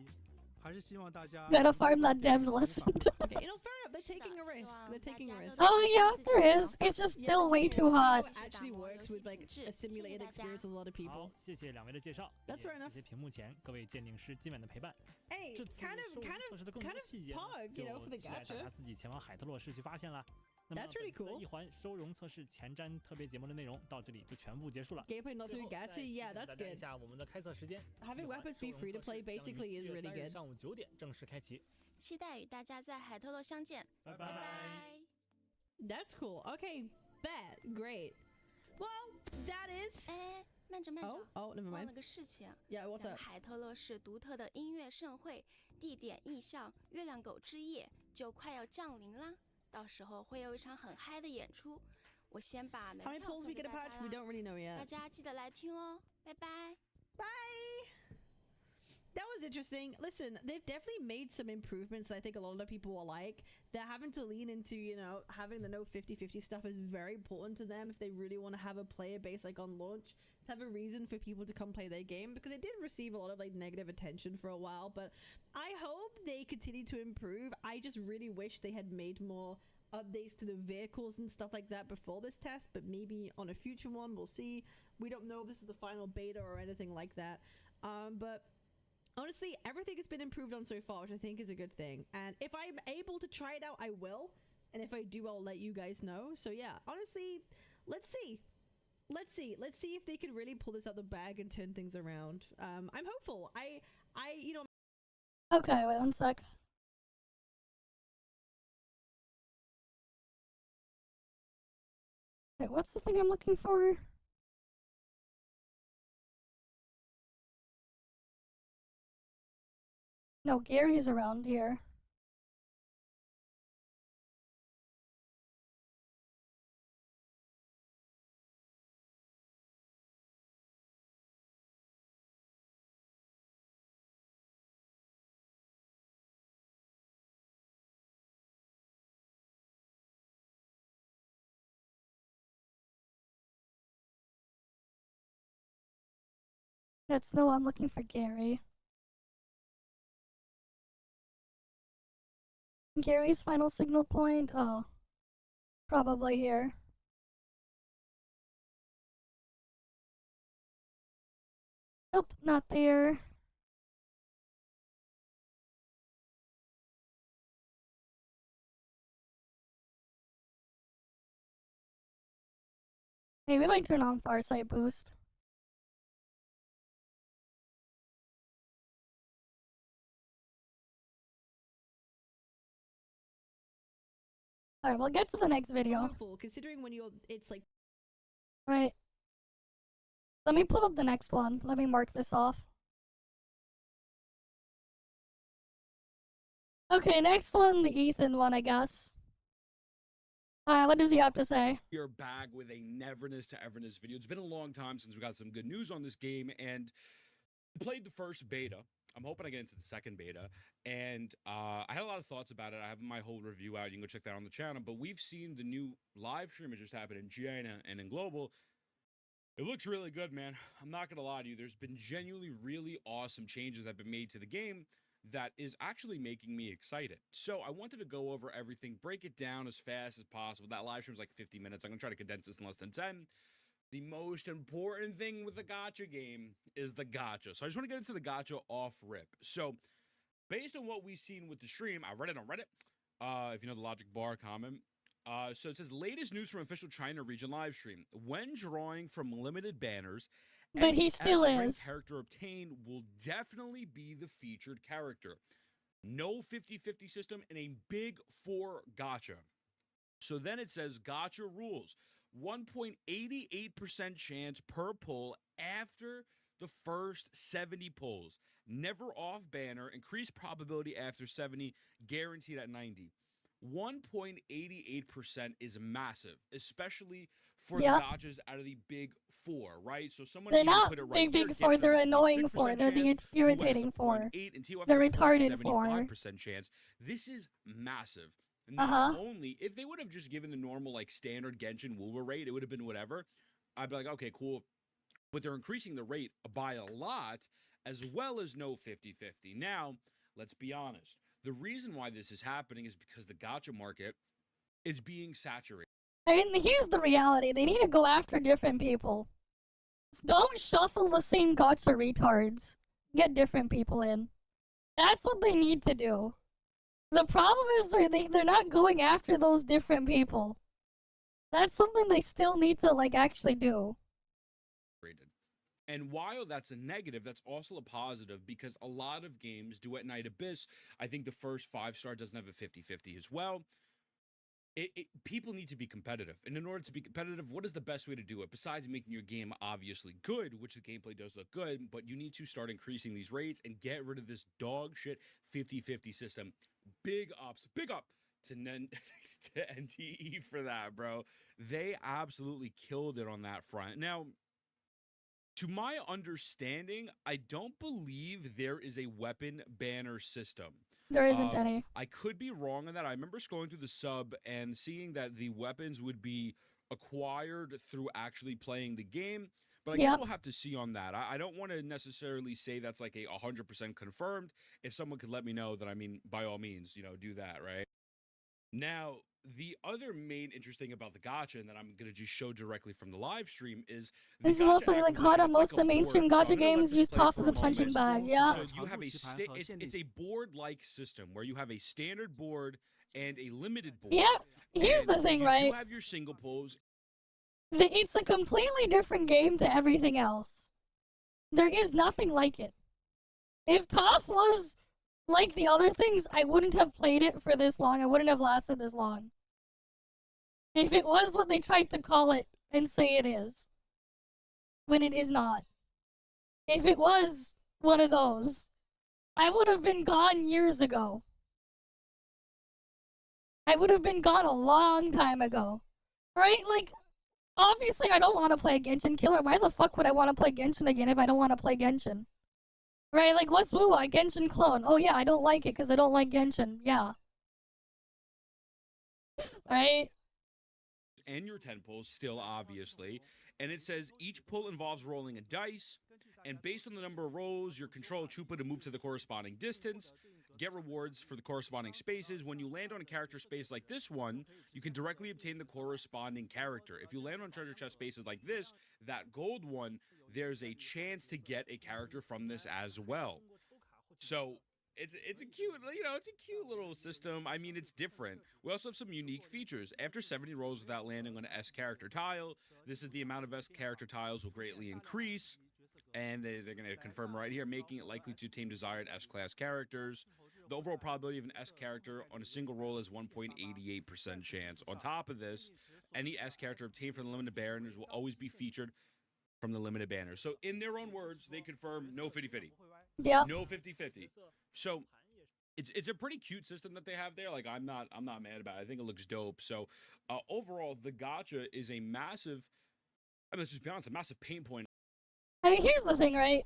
[SPEAKER 4] 还是希望大家
[SPEAKER 1] Gotta farm that dev's lesson.
[SPEAKER 8] Okay, you know, fair enough. They're
[SPEAKER 5] 是的
[SPEAKER 8] taking a
[SPEAKER 5] 希
[SPEAKER 8] risk.
[SPEAKER 5] 望
[SPEAKER 8] They're
[SPEAKER 5] 大
[SPEAKER 8] taking
[SPEAKER 5] 家
[SPEAKER 8] a
[SPEAKER 5] 都
[SPEAKER 8] risk.
[SPEAKER 5] 能
[SPEAKER 1] Oh
[SPEAKER 5] 坚
[SPEAKER 1] yeah,
[SPEAKER 5] 持
[SPEAKER 1] there
[SPEAKER 5] 自
[SPEAKER 1] is.
[SPEAKER 5] 己
[SPEAKER 1] It's just
[SPEAKER 8] Yeah,
[SPEAKER 1] still
[SPEAKER 8] the
[SPEAKER 1] way
[SPEAKER 8] thing
[SPEAKER 1] too
[SPEAKER 8] is,
[SPEAKER 1] hot.
[SPEAKER 8] it actually works with like a
[SPEAKER 5] 谢谢
[SPEAKER 8] simulated
[SPEAKER 5] 大家。
[SPEAKER 8] experience with a lot of
[SPEAKER 3] 好
[SPEAKER 8] people.，
[SPEAKER 3] 谢谢两位的介绍，
[SPEAKER 8] That's
[SPEAKER 3] 也
[SPEAKER 8] fair enough.
[SPEAKER 3] 谢谢屏幕前各位鉴定师今晚的陪伴。
[SPEAKER 8] Hey,
[SPEAKER 3] 这次
[SPEAKER 8] kind
[SPEAKER 3] 收
[SPEAKER 8] of,
[SPEAKER 3] 容
[SPEAKER 8] kind
[SPEAKER 3] 测试的
[SPEAKER 8] of,
[SPEAKER 3] 更多
[SPEAKER 8] kind
[SPEAKER 3] 的
[SPEAKER 8] of
[SPEAKER 3] 细节呢，
[SPEAKER 8] pog, you know, for the
[SPEAKER 3] 就期待大
[SPEAKER 8] gacha.
[SPEAKER 3] 家自己前往海特洛市去发现啦。那么
[SPEAKER 8] That's really
[SPEAKER 3] 本次的
[SPEAKER 8] cool.
[SPEAKER 3] 一环收容测试前瞻特别节目的内容到这里就全部结束了。
[SPEAKER 8] Gameplay not
[SPEAKER 3] 最
[SPEAKER 8] through
[SPEAKER 3] 后再
[SPEAKER 8] gacha.
[SPEAKER 3] 提
[SPEAKER 8] Yeah,
[SPEAKER 3] 醒
[SPEAKER 8] that's
[SPEAKER 3] 大家一
[SPEAKER 8] good.
[SPEAKER 3] 下我们的开测时间，
[SPEAKER 8] Having
[SPEAKER 3] 一环
[SPEAKER 8] weapons
[SPEAKER 3] 收
[SPEAKER 8] be
[SPEAKER 3] 容
[SPEAKER 8] free to
[SPEAKER 3] 测
[SPEAKER 8] play
[SPEAKER 3] 试将于
[SPEAKER 8] basically is
[SPEAKER 3] 7月
[SPEAKER 8] really
[SPEAKER 3] 3日
[SPEAKER 8] good.
[SPEAKER 3] 上午9点正式开启。
[SPEAKER 5] 期待与大家在海特洛相见，
[SPEAKER 3] 拜
[SPEAKER 5] 拜拜。
[SPEAKER 8] That's cool. Okay, bet. Great. Well, that is.
[SPEAKER 5] 哎，慢着慢着
[SPEAKER 8] Oh, never
[SPEAKER 5] 忘
[SPEAKER 8] mind.
[SPEAKER 5] 了个事情。
[SPEAKER 8] Yeah, what's
[SPEAKER 5] 咱们
[SPEAKER 8] up?
[SPEAKER 5] 海特洛市独特的音乐盛会，地点意象月亮狗之夜就快要降临啦，到时候会有一场很嗨的演出。我先把门
[SPEAKER 8] How many
[SPEAKER 5] 票
[SPEAKER 8] polls
[SPEAKER 5] 送
[SPEAKER 8] we
[SPEAKER 5] 给
[SPEAKER 8] get a
[SPEAKER 5] 大
[SPEAKER 8] patch?
[SPEAKER 5] 家
[SPEAKER 8] We
[SPEAKER 5] 啦，
[SPEAKER 8] don't really know
[SPEAKER 5] 大
[SPEAKER 8] yet.
[SPEAKER 5] 家记得来听哦，拜拜。
[SPEAKER 8] Bye. That was interesting. Listen, they've definitely made some improvements that I think a lot of people will like. They're having to lean into, you know, having the no 50-50 stuff is very important to them if they really want to have a player base like on launch, to have a reason for people to come play their game, because it did receive a lot of like negative attention for a while, but I hope they continue to improve. I just really wish they had made more updates to the vehicles and stuff like that before this test, but maybe on a future one we'll see. We don't know if this is the final beta or anything like that, but honestly, everything has been improved on so far, which I think is a good thing. And if I'm able to try it out, I will. And if I do, I'll let you guys know. So yeah, honestly, let's see. Let's see if they can really pull this out the bag and turn things around. I'm hopeful. You know.
[SPEAKER 1] Okay, wait one sec. Wait, what's the thing I'm looking for? No, Gary's around here. That's no, I'm looking for Gary. Gary's final signal point? Oh. Probably here. Nope, not there. Maybe if I turn on Farsight Boost. Alright, we'll get to the next video.
[SPEAKER 8] Hopeful, considering when it's like.
[SPEAKER 1] Right. Let me pull up the next one. Let me mark this off. Okay, next one, the Ethan one, I guess. What does he have to say?
[SPEAKER 10] We are back with a Neverness to Everness video. It's been a long time since we got some good news on this game, and I played the first beta. I'm hoping I get into the second beta, and I had a lot of thoughts about it. I have my whole review out. You can go check that on the channel, but we've seen the new live stream that just happened in China and in Global. It looks really good, man. I'm not gonna lie to you. There's been genuinely really awesome changes that have been made to the game that is actually making me excited. So I wanted to go over everything, break it down as fast as possible. That live stream is like 50 minutes. I'm gonna try to condense this in less than 10. The most important thing with the gacha game is the gacha. So I just want to get into the gacha off rip. So based on what we've seen with the stream, I read it on Reddit. If you know the logic bar comment. So it says, latest news from official China region live stream. When drawing from limited banners,
[SPEAKER 1] But he
[SPEAKER 10] any
[SPEAKER 1] still
[SPEAKER 10] S-rank
[SPEAKER 1] is.
[SPEAKER 10] character obtained will definitely be the featured character. No 50-50 system and a big 4 gacha. So then it says gacha rules. 1.88% chance per pull after the first 70 pulls. Never off banner, increased probability after 70, guaranteed at 90. 1.88% is massive, especially for the
[SPEAKER 1] Yep.
[SPEAKER 10] gotchas out of the big four, right? So someone
[SPEAKER 1] They're
[SPEAKER 10] even
[SPEAKER 1] not
[SPEAKER 10] put it right
[SPEAKER 1] big
[SPEAKER 10] here.
[SPEAKER 1] four,
[SPEAKER 10] Genshin
[SPEAKER 1] they're
[SPEAKER 10] has a
[SPEAKER 1] annoying
[SPEAKER 10] 0.6%
[SPEAKER 1] four, they're the
[SPEAKER 10] chance, Wu has a
[SPEAKER 1] irritating four.
[SPEAKER 10] 0.8, and ToF
[SPEAKER 1] The
[SPEAKER 10] has a
[SPEAKER 1] retarded four.
[SPEAKER 10] 0.75% chance. This is massive. Not
[SPEAKER 1] Uh-huh.
[SPEAKER 10] only, if they would have just given the normal, like, standard Genshin Woowa rate, it would have been whatever. I'd be like, okay, cool. But they're increasing the rate by a lot, as well as no 50-50. Now, let's be honest. The reason why this is happening is because the gacha market is being saturated.
[SPEAKER 1] I mean, here's the reality. They need to go after different people. Don't shuffle the same gacha retards. Get different people in. That's what they need to do. The problem is they're not going after those different people. That's something they still need to, like, actually do.
[SPEAKER 10] And while that's a negative, that's also a positive because a lot of games, Duet Night Abyss, I think the first 5-star doesn't have a 50-50 as well. People need to be competitive. And in order to be competitive, what is the best way to do it? Besides making your game obviously good, which the gameplay does look good, but you need to start increasing these rates and get rid of this dog shit 50-50 system. Big up to to NTE for that, bro. They absolutely killed it on that front. Now, to my understanding, I don't believe there is a weapon banner system.
[SPEAKER 1] There isn't any.
[SPEAKER 10] I could be wrong on that. I remember scrolling through the sub and seeing that the weapons would be acquired through actually playing the game. But I guess we'll have to see on that. I don't want to necessarily say that's like a 100% confirmed. If someone could let me know, then I mean, by all means, you know, do that, right? Now, the other main interesting about the gacha, and that I'm going to just show directly from the live stream, is
[SPEAKER 1] this is also like hot on most of the mainstream gacha games use ToF as a punching bag. Yeah.
[SPEAKER 10] So you have it's a board-like system where you have a standard board and a limited board.
[SPEAKER 1] Yeah. Here's the thing, right?
[SPEAKER 10] You have your single pulls.
[SPEAKER 1] It's a completely different game to everything else. There is nothing like it. If ToF was like the other things, I wouldn't have played it for this long. I wouldn't have lasted this long. If it was what they tried to call it and say it is, when it is not. If it was one of those, I would have been gone years ago. I would have been gone a long time ago. Right? Like, obviously I don't want to play a Genshin killer. Why the fuck would I want to play Genshin again if I don't want to play Genshin? Right, like, what's Wuwa? Genshin clone. Oh yeah, I don't like it because I don't like Genshin. Yeah. Right?
[SPEAKER 10] And your 10 pulls, still obviously. And it says each pull involves rolling a dice, and based on the number of rolls, your control chupa to move to the corresponding distance. Get rewards for the corresponding spaces. When you land on a character space like this one, you can directly obtain the corresponding character. If you land on treasure chest spaces like this, that gold one, there's a chance to get a character from this as well. So it's a cute, you know, it's a cute little system. I mean, it's different. We also have some unique features. After 70 rolls without landing on an S character tile, this is the amount of S character tiles will greatly increase. And they're going to confirm right here, making it likely to obtain desired S-class characters. The overall probability of an S character on a single roll is 1.88% chance. On top of this, any S character obtained from the limited banners will always be featured from the limited banners. So in their own words, they confirm no 50-50.
[SPEAKER 1] Yeah.
[SPEAKER 10] No 50-50. So it's a pretty cute system that they have there. Like, I'm not mad about it. I think it looks dope. So overall, the gacha is a massive, I mean, let's just be honest, a massive pain point.
[SPEAKER 1] I mean, here's the thing, right?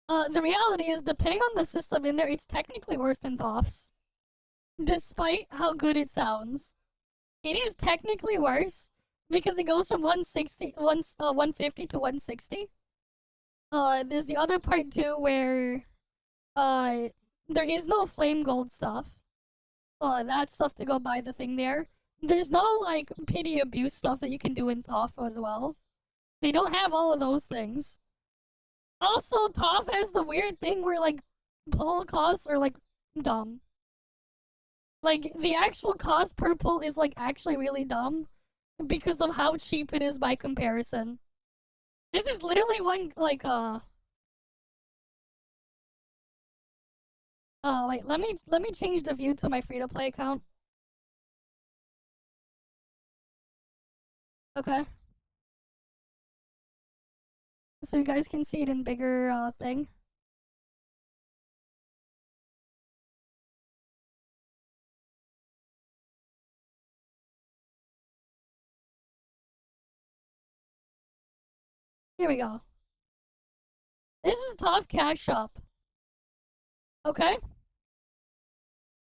[SPEAKER 1] The reality is, depending on the system in there, it's technically worse than ToF's. Despite how good it sounds. It is technically worse, because it goes from 150 to 160. There's the other part too, where, there is no flame gold stuff. That stuff to go buy the thing there. There's no, like, pity abuse stuff that you can do in ToF as well. They don't have all of those things. Also, ToF has the weird thing where, like, pull costs are, like, dumb. Like, the actual cost per pull is, like, actually really dumb because of how cheap it is by comparison. This is literally one, like, oh, wait, let me change the view to my free-to-play account. Okay. so you guys can see it in bigger thing. Here we go. This is ToF Cash Shop. Okay?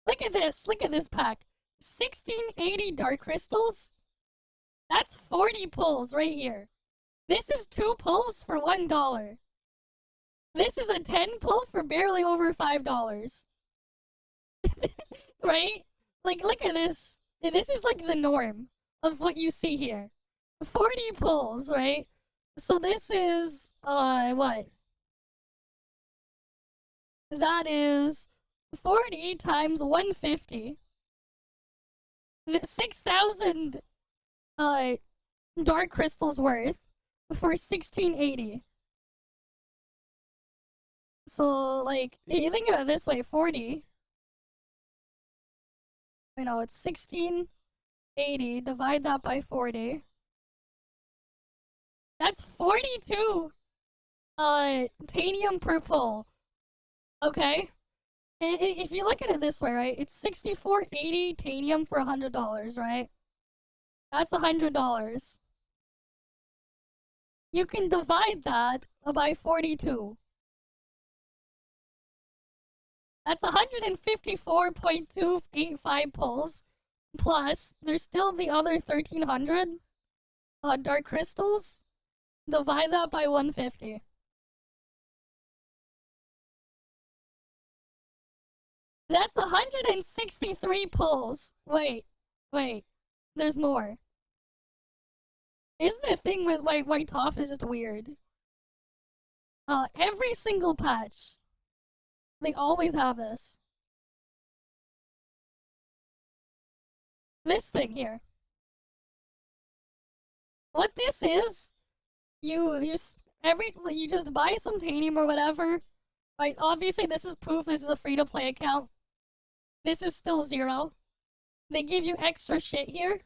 [SPEAKER 1] Look at this. Look at this pack. 1680 Dark Crystals. That's 40 pulls right here. This is 2 pulls for $1. This is a 10 pull for barely over $5. Right? Like, look at this. This is like the norm of what you see here. 40 pulls, right? So this is, what? That is 40 times 150. 6,000, dark crystals worth for 1680. So, like, you think of it this way, 40. You know, it's 1680, divide that by 40. That's 42, tanium per pull. Okay? If you look at it this way, right? It's 64.80 tanium for $100, right? That's $100. You can divide that by 42. That's 154.285 pulls. Plus, there's still the other 1,300 dark crystals. Divide that by 150. That's 163 pulls. Wait. There's more. Isn't the thing with white ToF is just weird? Every single patch, they always have this. This thing here. What this is, you just buy some tanium or whatever. Right, obviously this is proof this is a free-to-play account. This is still 0. They give you extra shit here.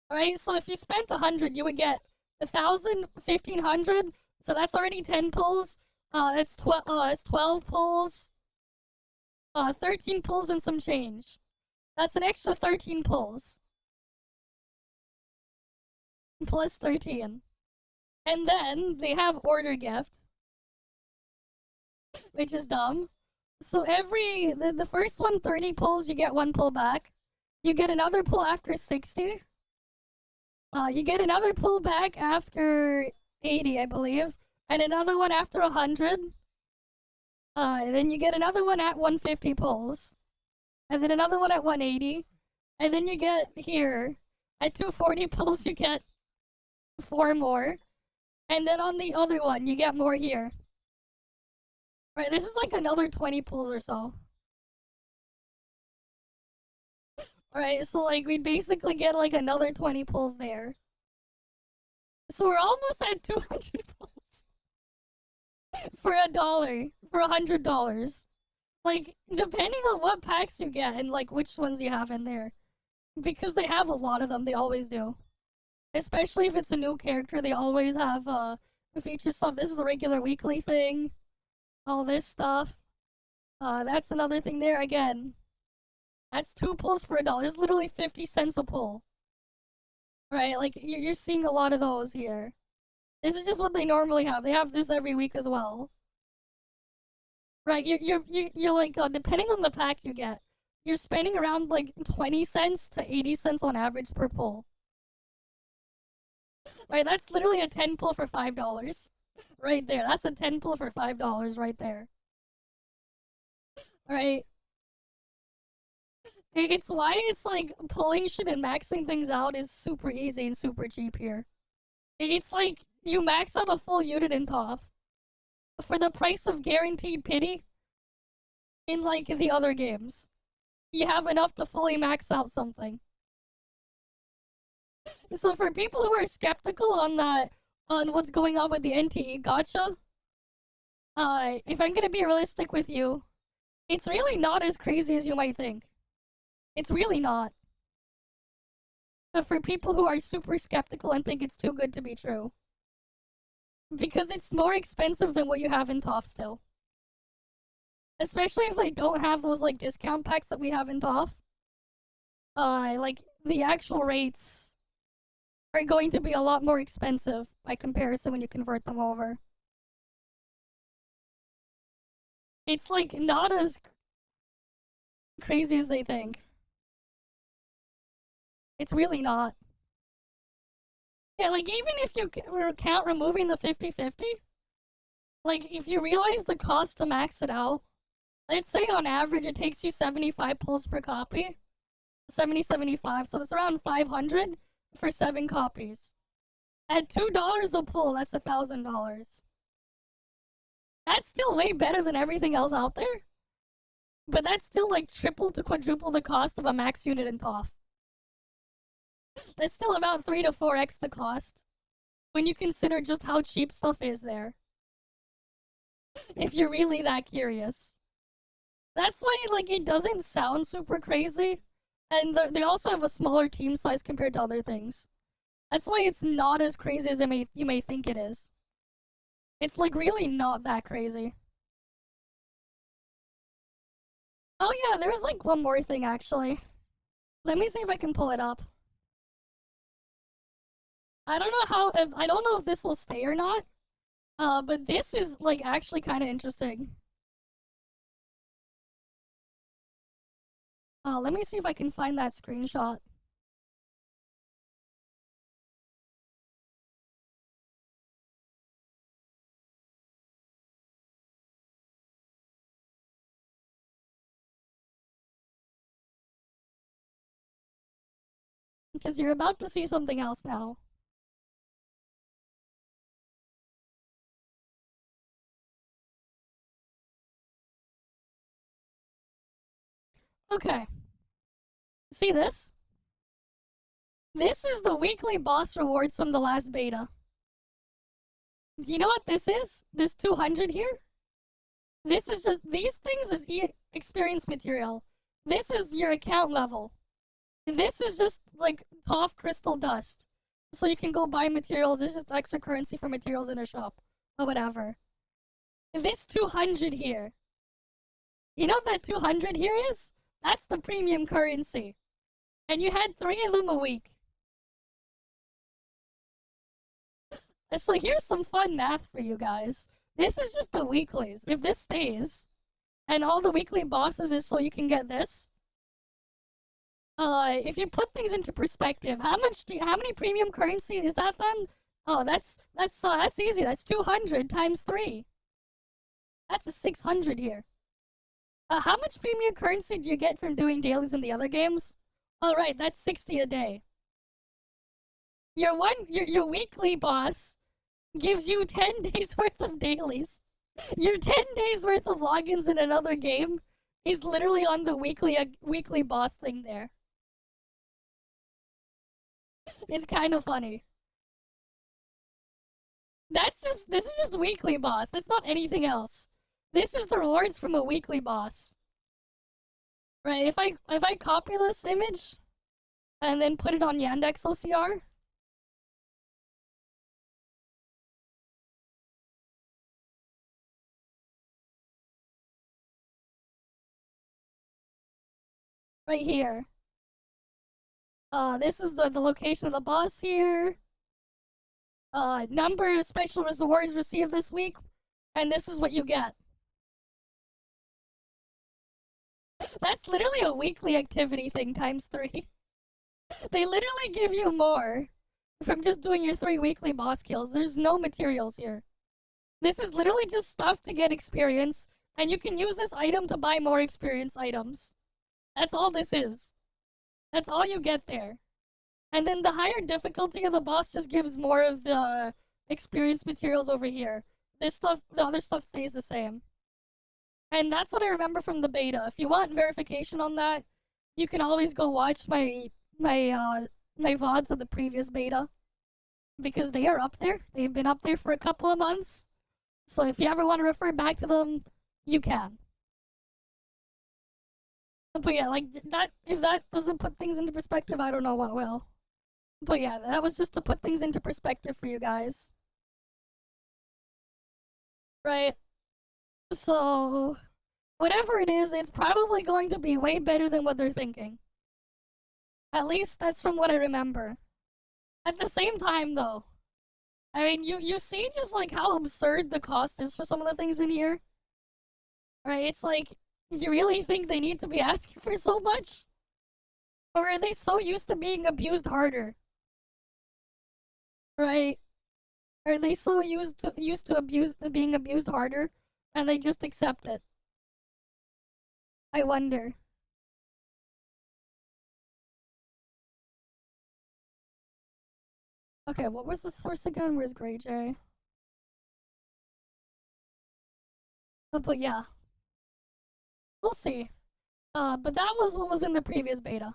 [SPEAKER 1] Alright, so if you spent 100, you would get 1,000, 1,500. So that's already 10 pulls. It's 12 pulls. 13 pulls and some change. That's an extra 13 pulls. Plus 13. And then they have order gift, which is dumb. So the first one, 30 pulls, you get 1 pull back. You get another pull after 60. You get another pull back after 80, I believe. And another one after 100. And then you get another one at 150 pulls. And then another one at 180. And then you get here, at 240 pulls, you get 4 more. And then on the other one, you get more here. Right, this is like another 20 pulls or so. Alright, so like we basically get like another 20 pulls there. So we're almost at 200 pulls. For $1, for $100. Like, depending on what packs you get and like which ones you have in there. Because they have a lot of them, they always do. Especially if it's a new character, they always have feature stuff. This is a regular weekly thing. All this stuff. That's another thing there again. That's 2 pulls for $1. It's literally 50 cents a pull. Right, like you're seeing a lot of those here. This is just what they normally have. They have this every week as well. Right, you're like depending on the pack you get, you're spending around like 20 cents to 80 cents on average per pull. Right, that's literally a 10 pull for $5. Right there. That's a 10 pull for $5 right there. Alright. It's why it's like pulling shit and maxing things out is super easy and super cheap here. It's like you max out a full unit in ToF for the price of guaranteed pity in like the other games. You have enough to fully max out something. So for people who are skeptical on that, on what's going on with the NTE gacha, if I'm gonna be realistic with you, it's really not as crazy as you might think. It's really not. But for people who are super skeptical and think it's too good to be true. Because it's more expensive than what you have in ToF still. Especially if they don't have those like discount packs that we have in ToF. Like the actual rates are going to be a lot more expensive by comparison when you convert them over. It's like not as crazy as they think. It's really not. Yeah, like even if you count removing the 50/50, like if you realize the cost to max it out, let's say on average it takes you 75 pulls per copy. 75, so that's around 500 for 7 copies. At $2 a pull, that's $1,000. That's still way better than everything else out there. But that's still like triple to quadruple the cost of a max unit in ToF. That's still about 3 to 4x the cost when you consider just how cheap stuff is there. If you're really that curious. That's why like it doesn't sound super crazy. And they also have a smaller team size compared to other things. That's why it's not as crazy as you may think it is. It's like really not that crazy. Oh yeah, there was like one more thing actually. Let me see if I can pull it up. I don't know if this will stay or not. But this is like actually kind of interesting. Let me see if I can find that screenshot. Because you're about to see something else now. Okay. See this? This is the weekly boss rewards from the last beta. Do you know what this is? This 200 here? This is just, these things is experience material. This is your account level. This is just like ToF crystal dust. So you can go buy materials. This is extra currency for materials in a shop. Or whatever. This 200 here. You know what that 200 here is? That's the premium currency. And you had 3 of them a week. So here's some fun math for you guys. This is just the weeklies. If this stays, and all the weekly bosses is so you can get this, if you put things into perspective, how many premium currency is that then? Oh, that's easy. That's 200 times 3. That's a 600 here. How much premium currency do you get from doing dailies in the other games? All right, that's 60 a day. Your weekly boss gives you 10 days worth of dailies. Your 10 days worth of logins in another game is literally on the weekly boss thing there. It's kind of funny. This is just weekly boss. That's not anything else. This is the rewards from a weekly boss. Right, if I copy this image and then put it on Yandex OCR, right here. This is the location of the boss here. Number of special rewards received this week, and this is what you get. That's literally a weekly activity thing times 3. They literally give you more from just doing your 3 weekly boss kills. There's no materials here. This is literally just stuff to get experience, and you can use this item to buy more experience items. That's all this is. That's all you get there. And then the higher difficulty of the boss just gives more of the experience materials over here. This stuff, the other stuff stays the same. And that's what I remember from the beta. If you want verification on that, you can always go watch my VODs of the previous beta. Because they are up there. They've been up there for a couple of months. So if you ever want to refer back to them, you can. But yeah, like, if that doesn't put things into perspective, I don't know what will. But yeah, that was just to put things into perspective for you guys. right? So, whatever it is, it's probably going to be way better than what they're thinking. At least that's from what I remember. At the same time, though, I mean, you see just like how absurd the cost is for some of the things in here, right? It's like, you really think they need to be asking for so much? Or are they so used to being abused harder? Right? Are they so used to being abused harder, and they just accept it? I wonder. Okay, what was the source again? Where's Grey J? But yeah, we'll see. But that was what was in the previous beta.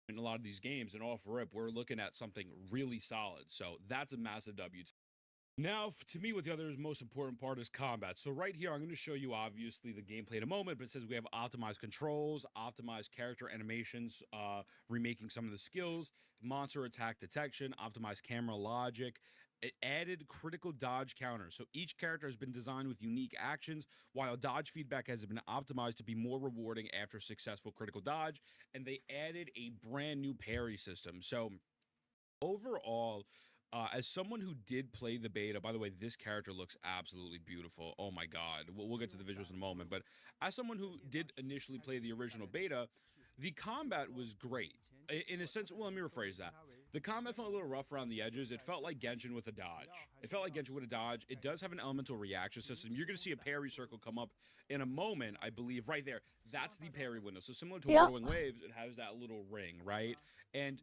[SPEAKER 10] In a lot of these games, and off rip, we're looking at something really solid. So that's a massive W. Now, to me, what the other most important part is combat. So right here, I'm going to show you, obviously, the gameplay in a moment, but it says we have optimized controls, optimized character animations, remaking some of the skills, monster attack detection, optimized camera logic. It added critical dodge counters. So each character has been designed with unique actions, while dodge feedback has been optimized to be more rewarding after successful critical dodge. And they added a brand new parry system. So overall, as someone who did play the beta, by the way, this character looks absolutely beautiful. Oh my god. We'll get to the visuals in a moment. But as someone who did initially play the original beta, the combat was great. In a sense, well, let me rephrase that. The combat felt a little rough around the edges. It felt like Genshin with a dodge. It does have an elemental reaction system. You're going to see a parry circle come up in a moment, I believe, right there. That's the parry window. So similar to Whirlwind Waves, it has that little ring, right? And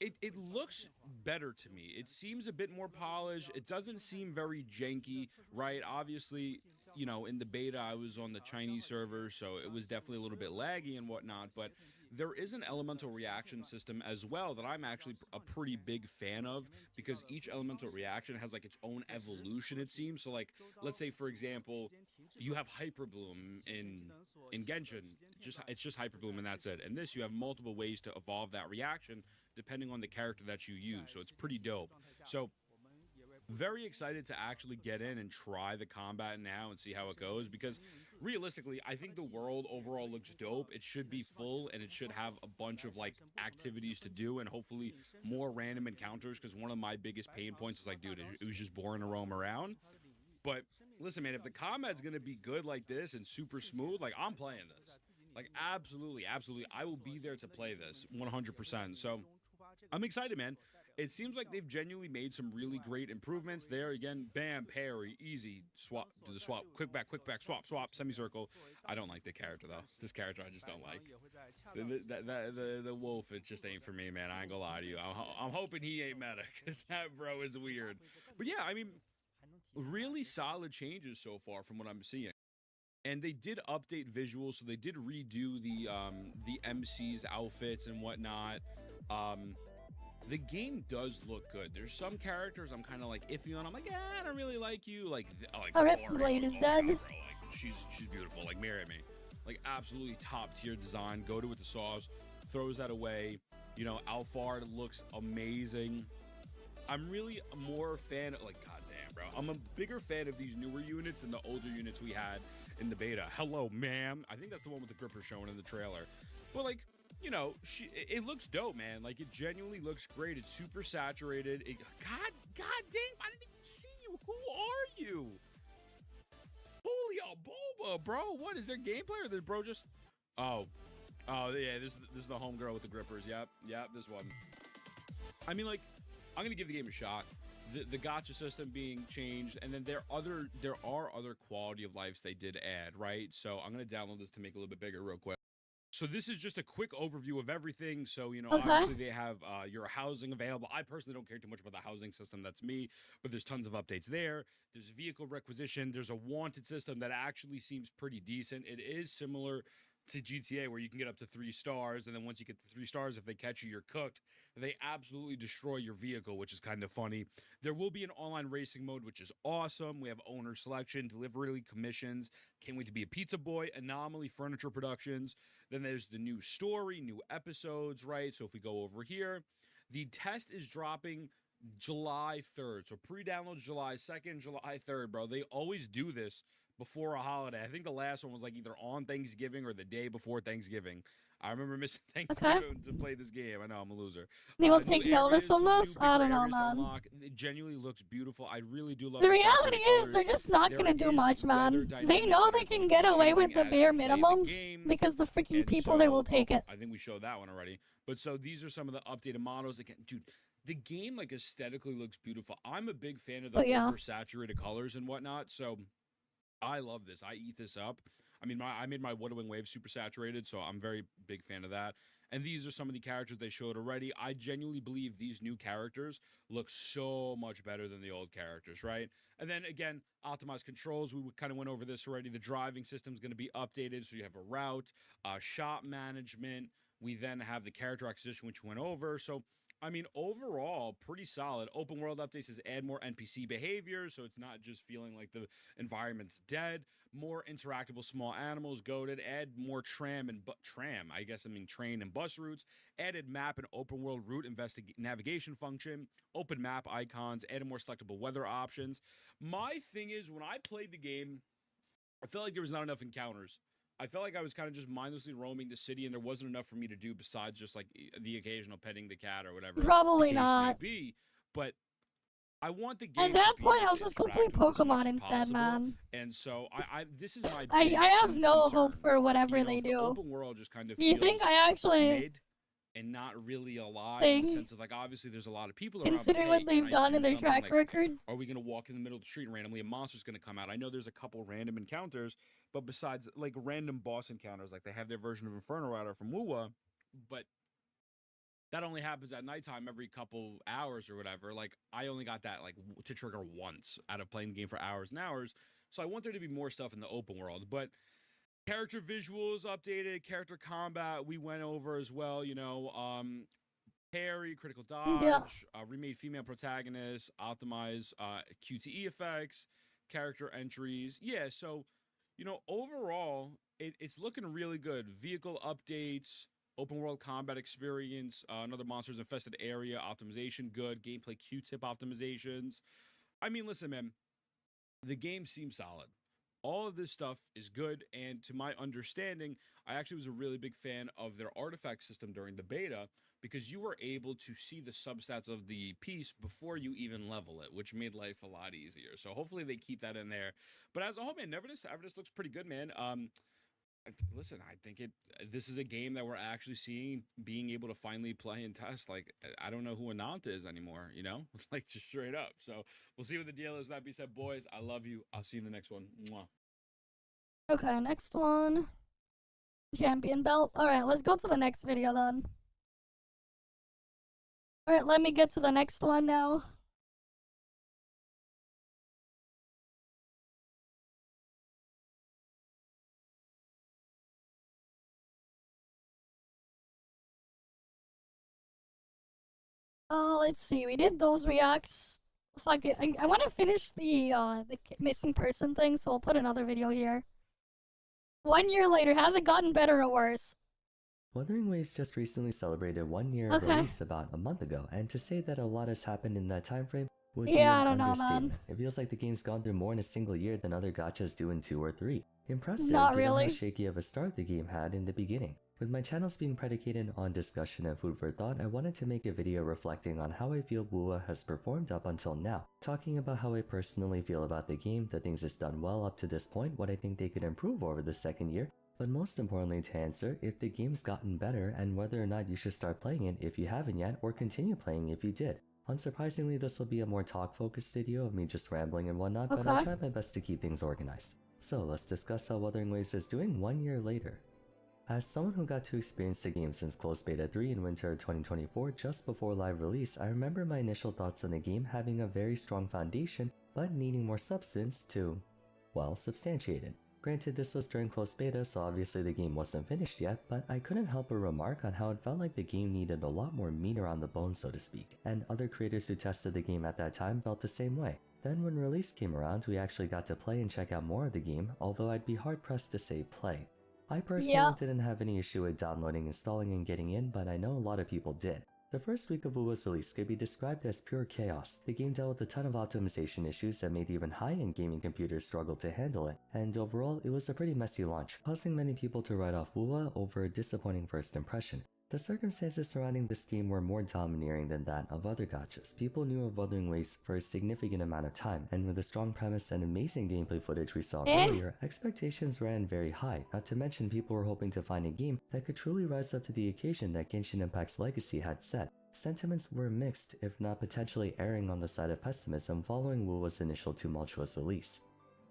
[SPEAKER 10] it looks better to me. It seems a bit more polished. It doesn't seem very janky, right? Obviously, you know, in the beta, I was on the Chinese server, so it was definitely a little bit laggy and whatnot, but there is an elemental reaction system as well that I'm actually a pretty big fan of, because each elemental reaction has like its own evolution, it seems. So like, let's say for example, you have Hyper Bloom in Genshin. It's just Hyper Bloom and that's it. And this, you have multiple ways to evolve that reaction depending on the character that you use. So it's pretty dope. So very excited to actually get in and try the combat now and see how it goes, because realistically, I think the world overall looks dope. It should be full and it should have a bunch of like activities to do and hopefully more random encounters, because one of my biggest pain points is like, dude, it was just boring to roam around. But listen, man, if the combat's gonna be good like this and super smooth, like, I'm playing this. Like, absolutely, absolutely, I will be there to play this 100%. So I'm excited, man. It seems like they've genuinely made some really great improvements there. Again, bam, parry, easy, swap, do the swap, quick back, swap, semicircle. I don't like the character, though. This character I just don't like. The wolf, it just ain't for me, man. I ain't gonna lie to you. I'm hoping he ain't meta, because that bro is weird. But yeah, I mean, really solid changes so far from what I'm seeing. And they did update visuals, so they did redo the MC's outfits and whatnot. The game does look good. There's some characters I'm kind of like iffy on. I'm like, yeah, I don't really like you. Like
[SPEAKER 1] Alright, Blade is dead.
[SPEAKER 10] God, bro, like, she's beautiful. Like, marry me. Like, absolutely top tier design. Go to it with the sauce. Throws that away. You know, Alphard looks amazing. I'm really more a fan of, like, goddamn, bro. I'm a bigger fan of these newer units than the older units we had in the beta. Hello, ma'am. I think that's the one with the gripper showing in the trailer. But, like, you know, it looks dope, man. Like, it genuinely looks great. It's super saturated. God dang, I didn't even see you. Who are you? Holy boba, bro. What is there gameplay or did bro just? Oh, yeah. This is the homegirl with the grippers. Yep, this one. I mean, like, I'm gonna give the game a shot. The gacha system being changed, and then there are other quality of lives they did add, right? So I'm gonna download this to make it a little bit bigger real quick. So this is just a quick overview of everything. So, you know, obviously they have your housing available. I personally don't care too much about the housing system. That's me. But there's tons of updates there. There's vehicle requisition. There's a wanted system that actually seems pretty decent. It is similar to GTA, where you can get up to 3 stars. And then once you get the 3 stars, if they catch you, you're cooked. They absolutely destroy your vehicle, which is kind of funny. There will be an online racing mode, which is awesome. We have owner selection, delivery commissions. Can't wait to be a pizza boy. Anomaly furniture productions. Then there's the new story, new episodes, right? So if we go over here, the test is dropping July 3rd. So pre-download July 2nd, July 3rd, bro. They always do this before a holiday. I think the last one was like either on Thanksgiving or the day before Thanksgiving. I remember missing Thanksgiving to play this game. I know I'm a loser.
[SPEAKER 1] They will
[SPEAKER 10] New
[SPEAKER 1] take notice
[SPEAKER 10] areas,
[SPEAKER 1] of
[SPEAKER 10] some new
[SPEAKER 1] this?
[SPEAKER 10] bigger
[SPEAKER 1] I don't know,
[SPEAKER 10] areas to
[SPEAKER 1] man.
[SPEAKER 10] unlock. It genuinely looks beautiful. I really do love
[SPEAKER 1] The
[SPEAKER 10] the
[SPEAKER 1] reality
[SPEAKER 10] saturated
[SPEAKER 1] is,
[SPEAKER 10] colors.
[SPEAKER 1] they're just not
[SPEAKER 10] There
[SPEAKER 1] gonna do
[SPEAKER 10] is
[SPEAKER 1] much, man.
[SPEAKER 10] weather
[SPEAKER 1] They know
[SPEAKER 10] dynamics
[SPEAKER 1] they
[SPEAKER 10] that are
[SPEAKER 1] can
[SPEAKER 10] going to
[SPEAKER 1] get
[SPEAKER 10] be
[SPEAKER 1] away with
[SPEAKER 10] changing
[SPEAKER 1] the
[SPEAKER 10] as
[SPEAKER 1] bare
[SPEAKER 10] you play the
[SPEAKER 1] minimum
[SPEAKER 10] game.
[SPEAKER 1] because the freaking
[SPEAKER 10] And
[SPEAKER 1] people there will
[SPEAKER 10] so,
[SPEAKER 1] take it.
[SPEAKER 10] I think we showed that one already. But so these are some of the updated models. Again, dude, the game like aesthetically looks beautiful. I'm a big fan of the
[SPEAKER 1] yeah.
[SPEAKER 10] oversaturated colors and whatnot. So I love this. I eat this up. I mean, I made my Wood Wing Wave super saturated, so I'm very big fan of that. And these are some of the characters they showed already. I genuinely believe these new characters look so much better than the old characters, right? And then again, optimized controls. We kind of went over this already. The driving system is going to be updated, so you have a route, shop management. We then have the character acquisition, which went over. So I mean, overall, pretty solid. Open world updates is add more NPC behavior, so it's not just feeling like the environment's dead. More interactable small animals, goaded. Add more train and bus routes. Added map and open world route navigation function. Open map icons. Added more selectable weather options. My thing is, when I played the game, I felt like there was not enough encounters. I felt like I was kind of just mindlessly roaming the city, and there wasn't enough for me to do besides just like the occasional petting the cat or whatever.
[SPEAKER 1] Probably
[SPEAKER 10] the case
[SPEAKER 1] not.
[SPEAKER 10] may be. But I want the game.
[SPEAKER 1] At that
[SPEAKER 10] to be
[SPEAKER 1] point, I'll
[SPEAKER 10] as
[SPEAKER 1] just go play
[SPEAKER 10] interactive as much
[SPEAKER 1] Pokemon
[SPEAKER 10] as
[SPEAKER 1] instead,
[SPEAKER 10] possible.
[SPEAKER 1] man.
[SPEAKER 10] And so this is my.
[SPEAKER 1] I have no hope for whatever
[SPEAKER 10] you know,
[SPEAKER 1] they
[SPEAKER 10] the
[SPEAKER 1] do.
[SPEAKER 10] Open world just kind of.
[SPEAKER 1] Do you think I actually?
[SPEAKER 10] Mid and not really alive in the sense of like obviously there's a lot of people around.
[SPEAKER 1] Considering
[SPEAKER 10] But,
[SPEAKER 1] what they've done in their track record.
[SPEAKER 10] Are we gonna walk in the middle of the street and randomly a monster's gonna come out? I know there's a couple random encounters, but besides like random boss encounters, like they have their version of Inferno Rider from Wuwa, but that only happens at nighttime every couple hours or whatever. Like I only got that like to trigger once out of playing the game for hours and hours. So I want there to be more stuff in the open world, but character visuals updated, character combat we went over as well, you know, parry, critical dodge, remade female protagonist, optimize QTE effects, character entries. Yeah, so, you know, overall, it's looking really good. Vehicle updates, open world combat experience, another monsters infested area optimization, good. Gameplay Q-tip optimizations. I mean, listen, man, the game seems solid. All of this stuff is good, and to my understanding, I actually was a really big fan of their artifact system during the beta because you were able to see the substats of the piece before you even level it, which made life a lot easier. So hopefully they keep that in there. But as a whole, man, Neverness looks pretty good, man. Listen, I think this is a game that we're actually seeing being able to finally play and test. Like, I don't know who Anant is anymore, you know? Like, just straight up. So, we'll see what the deal is. That being said, boys, I love you. I'll see you in the next one. Mwah.
[SPEAKER 1] Okay, next one. Champion belt. Alright, let's go to the next video then. Alright, let me get to the next one now. Let's see. We did those reacts. Fuck it. I want to finish the missing person thing, so I'll put another video here. 1 year later, has it gotten better or worse?
[SPEAKER 11] Wuthering Waves just recently celebrated 1 year of release about a month ago, and to say that a lot has happened in that time frame would be
[SPEAKER 1] I
[SPEAKER 11] an
[SPEAKER 1] don't know,
[SPEAKER 11] understatement.
[SPEAKER 1] man.
[SPEAKER 11] It feels like the game's gone through more in a single year than other gachas do in 2 or 3. Impressive
[SPEAKER 1] Not
[SPEAKER 11] given
[SPEAKER 1] really.
[SPEAKER 11] how shaky of a start the game had in the beginning. With my channels being predicated on discussion and food for thought, I wanted to make a video reflecting on how I feel Wuwa has performed up until now, talking about how I personally feel about the game, the things it's done well up to this point, what I think they could improve over the second year, but most importantly to answer if the game's gotten better and whether or not you should start playing it if you haven't yet, or continue playing if you did. Unsurprisingly, this will be a more talk-focused video of me just rambling and whatnot, but I'll try my best to keep things organized. So let's discuss how Wuthering Waves is doing 1 year later. As someone who got to experience the game since closed beta 3 in winter of 2024 just before live release, I remember my initial thoughts on the game having a very strong foundation, but needing more substance to, well, substantiate it. Granted, this was during closed beta, so obviously the game wasn't finished yet, but I couldn't help but remark on how it felt like the game needed a lot more meat around the bone, so to speak, and other creators who tested the game at that time felt the same way. Then when release came around, we actually got to play and check out more of the game, although I'd be hard pressed to say play. I personally didn't have any issue with downloading, installing, and getting in, but I know a lot of people did. The first week of Wuwa's release could be described as pure chaos. The game dealt with a ton of optimization issues that made even high-end gaming computers struggle to handle it, and overall it was a pretty messy launch, causing many people to write off Wuwa over a disappointing first impression. The circumstances surrounding this game were more domineering than that of other gachas. People knew of Wuthering Waves for a significant amount of time, and with the strong premise and amazing gameplay footage we saw earlier, expectations ran very high, not to mention people were hoping to find a game that could truly rise up to the occasion that Genshin Impact's legacy had set. Sentiments were mixed, if not potentially erring on the side of pessimism following Wuwa's initial tumultuous release.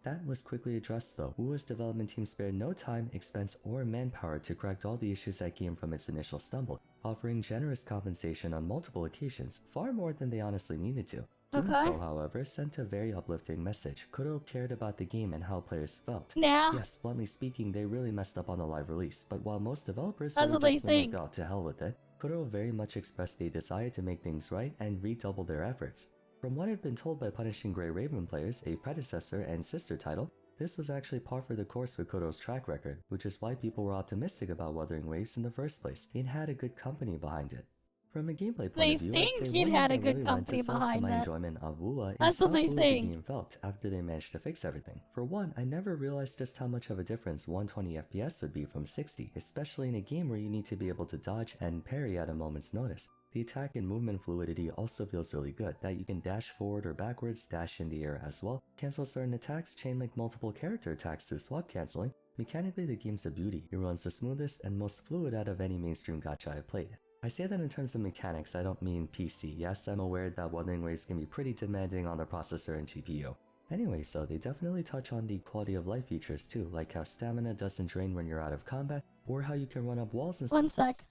[SPEAKER 11] That was quickly addressed though. Wuwa's development team spared no time, expense, or manpower to correct all the issues that came from its initial stumble, offering generous compensation on multiple occasions, far more than they honestly needed to. Doing so, however, sent a very uplifting message. Kuro cared about the game and how players felt. Yes, bluntly speaking, they really messed up on the live release, but while most developers would just been like, oh, to hell with it, Kuro very much expressed a desire to make things right and redouble their efforts. From what I've been told by Punishing Grey Raven players, a predecessor and sister title, this was actually par for the course with Kuro's track record, which is why people were optimistic about Wuthering Waves in the first place. It had a good company behind it. From a gameplay point of view, I'd say one
[SPEAKER 1] had a
[SPEAKER 11] that
[SPEAKER 1] good
[SPEAKER 11] really
[SPEAKER 1] company
[SPEAKER 11] lent itself to
[SPEAKER 1] behind
[SPEAKER 11] my
[SPEAKER 1] it.
[SPEAKER 11] enjoyment of Wuwa is
[SPEAKER 1] That's
[SPEAKER 11] how
[SPEAKER 1] what they
[SPEAKER 11] fluid the
[SPEAKER 1] think.
[SPEAKER 11] game felt after they managed to fix everything. For one, I never realized just how much of a difference 120 FPS would be from 60, especially in a game where you need to be able to dodge and parry at a moment's notice. The attack and movement fluidity also feels really good, that you can dash forward or backwards, dash in the air as well, cancel certain attacks, chain-link multiple character attacks through swap cancelling. Mechanically, the game's a beauty. It runs the smoothest and most fluid out of any mainstream gacha I've played. I say that in terms of mechanics, I don't mean PC. Yes, I'm aware that Wuthering Waves can be pretty demanding on the processor and GPU. Anyway, so they definitely touch on the quality of life features too, like how stamina doesn't drain when you're out of combat, or how you can run up walls and
[SPEAKER 1] One sec.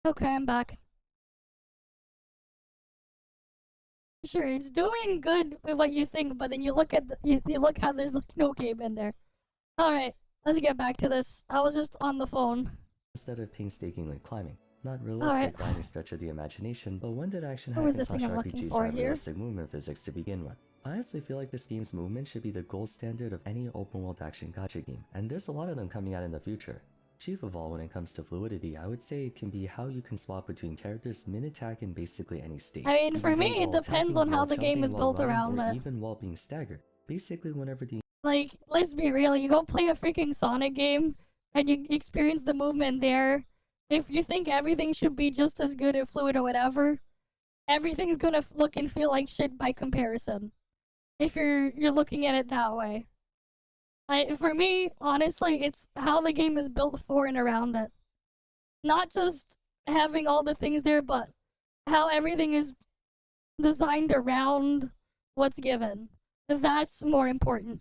[SPEAKER 1] Okay, I'm back. Sure, it's doing good with what you think, but then you look at you look how there's no game in there. Alright, let's get back to this. I was just on the phone.
[SPEAKER 11] instead of painstakingly climbing. Not realistic by any stretch of the imagination, but when did action hack and slash RPGs have realistic movement physics to begin with? I honestly feel like this game's movement should be the gold standard of any open-world action gacha game, and there's a lot of them coming out in the future. Chief of all when it comes to fluidity, I would say it can be how you can swap between characters mid-attack in basically any state.
[SPEAKER 1] I mean, for me, it depends on how the game is built around it.
[SPEAKER 11] Even while being staggered. Basically, whenever the
[SPEAKER 1] like, let's be real, you go play a freaking Sonic game, and you experience the movement there. If you think everything should be just as good or fluid or whatever, everything's gonna look and feel like shit by comparison. If you're looking at it that way. For me, honestly, it's how the game is built for and around it. Not just having all the things there, but how everything is designed around what's given. That's more important.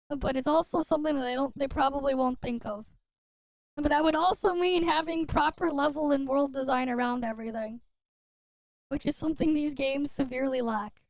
[SPEAKER 1] But it's also something that they probably won't think of. But that would also mean having proper level and world design around everything, which is something these games severely lack.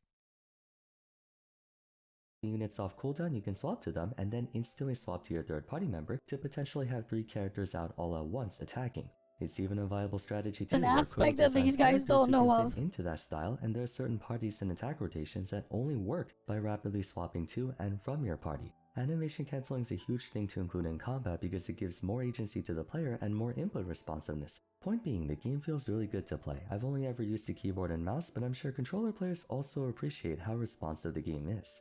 [SPEAKER 11] Units off cooldown, you can swap to them and then instantly swap to your third party member to potentially have 3 characters out all at once attacking. It's even a viable strategy too.
[SPEAKER 1] An aspect that these guys don't know of.
[SPEAKER 11] Into that style, and there are certain parties and attack rotations that only work by rapidly swapping to and from your party. Animation cancelling is a huge thing to include in combat because it gives more agency to the player and more input responsiveness. Point being, the game feels really good to play. I've only ever used a keyboard and mouse, but I'm sure controller players also appreciate how responsive the game is.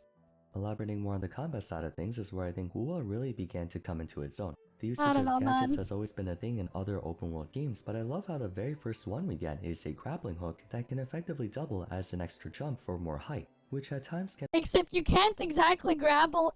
[SPEAKER 11] Elaborating more on the combat side of things is where I think WoA really began to come into its own. The usage of gadgets has always been a thing in other open world games, but I love how the very first one we get is a grappling hook that can effectively double as an extra jump for more height, which at times can—
[SPEAKER 1] Except you can't exactly grapple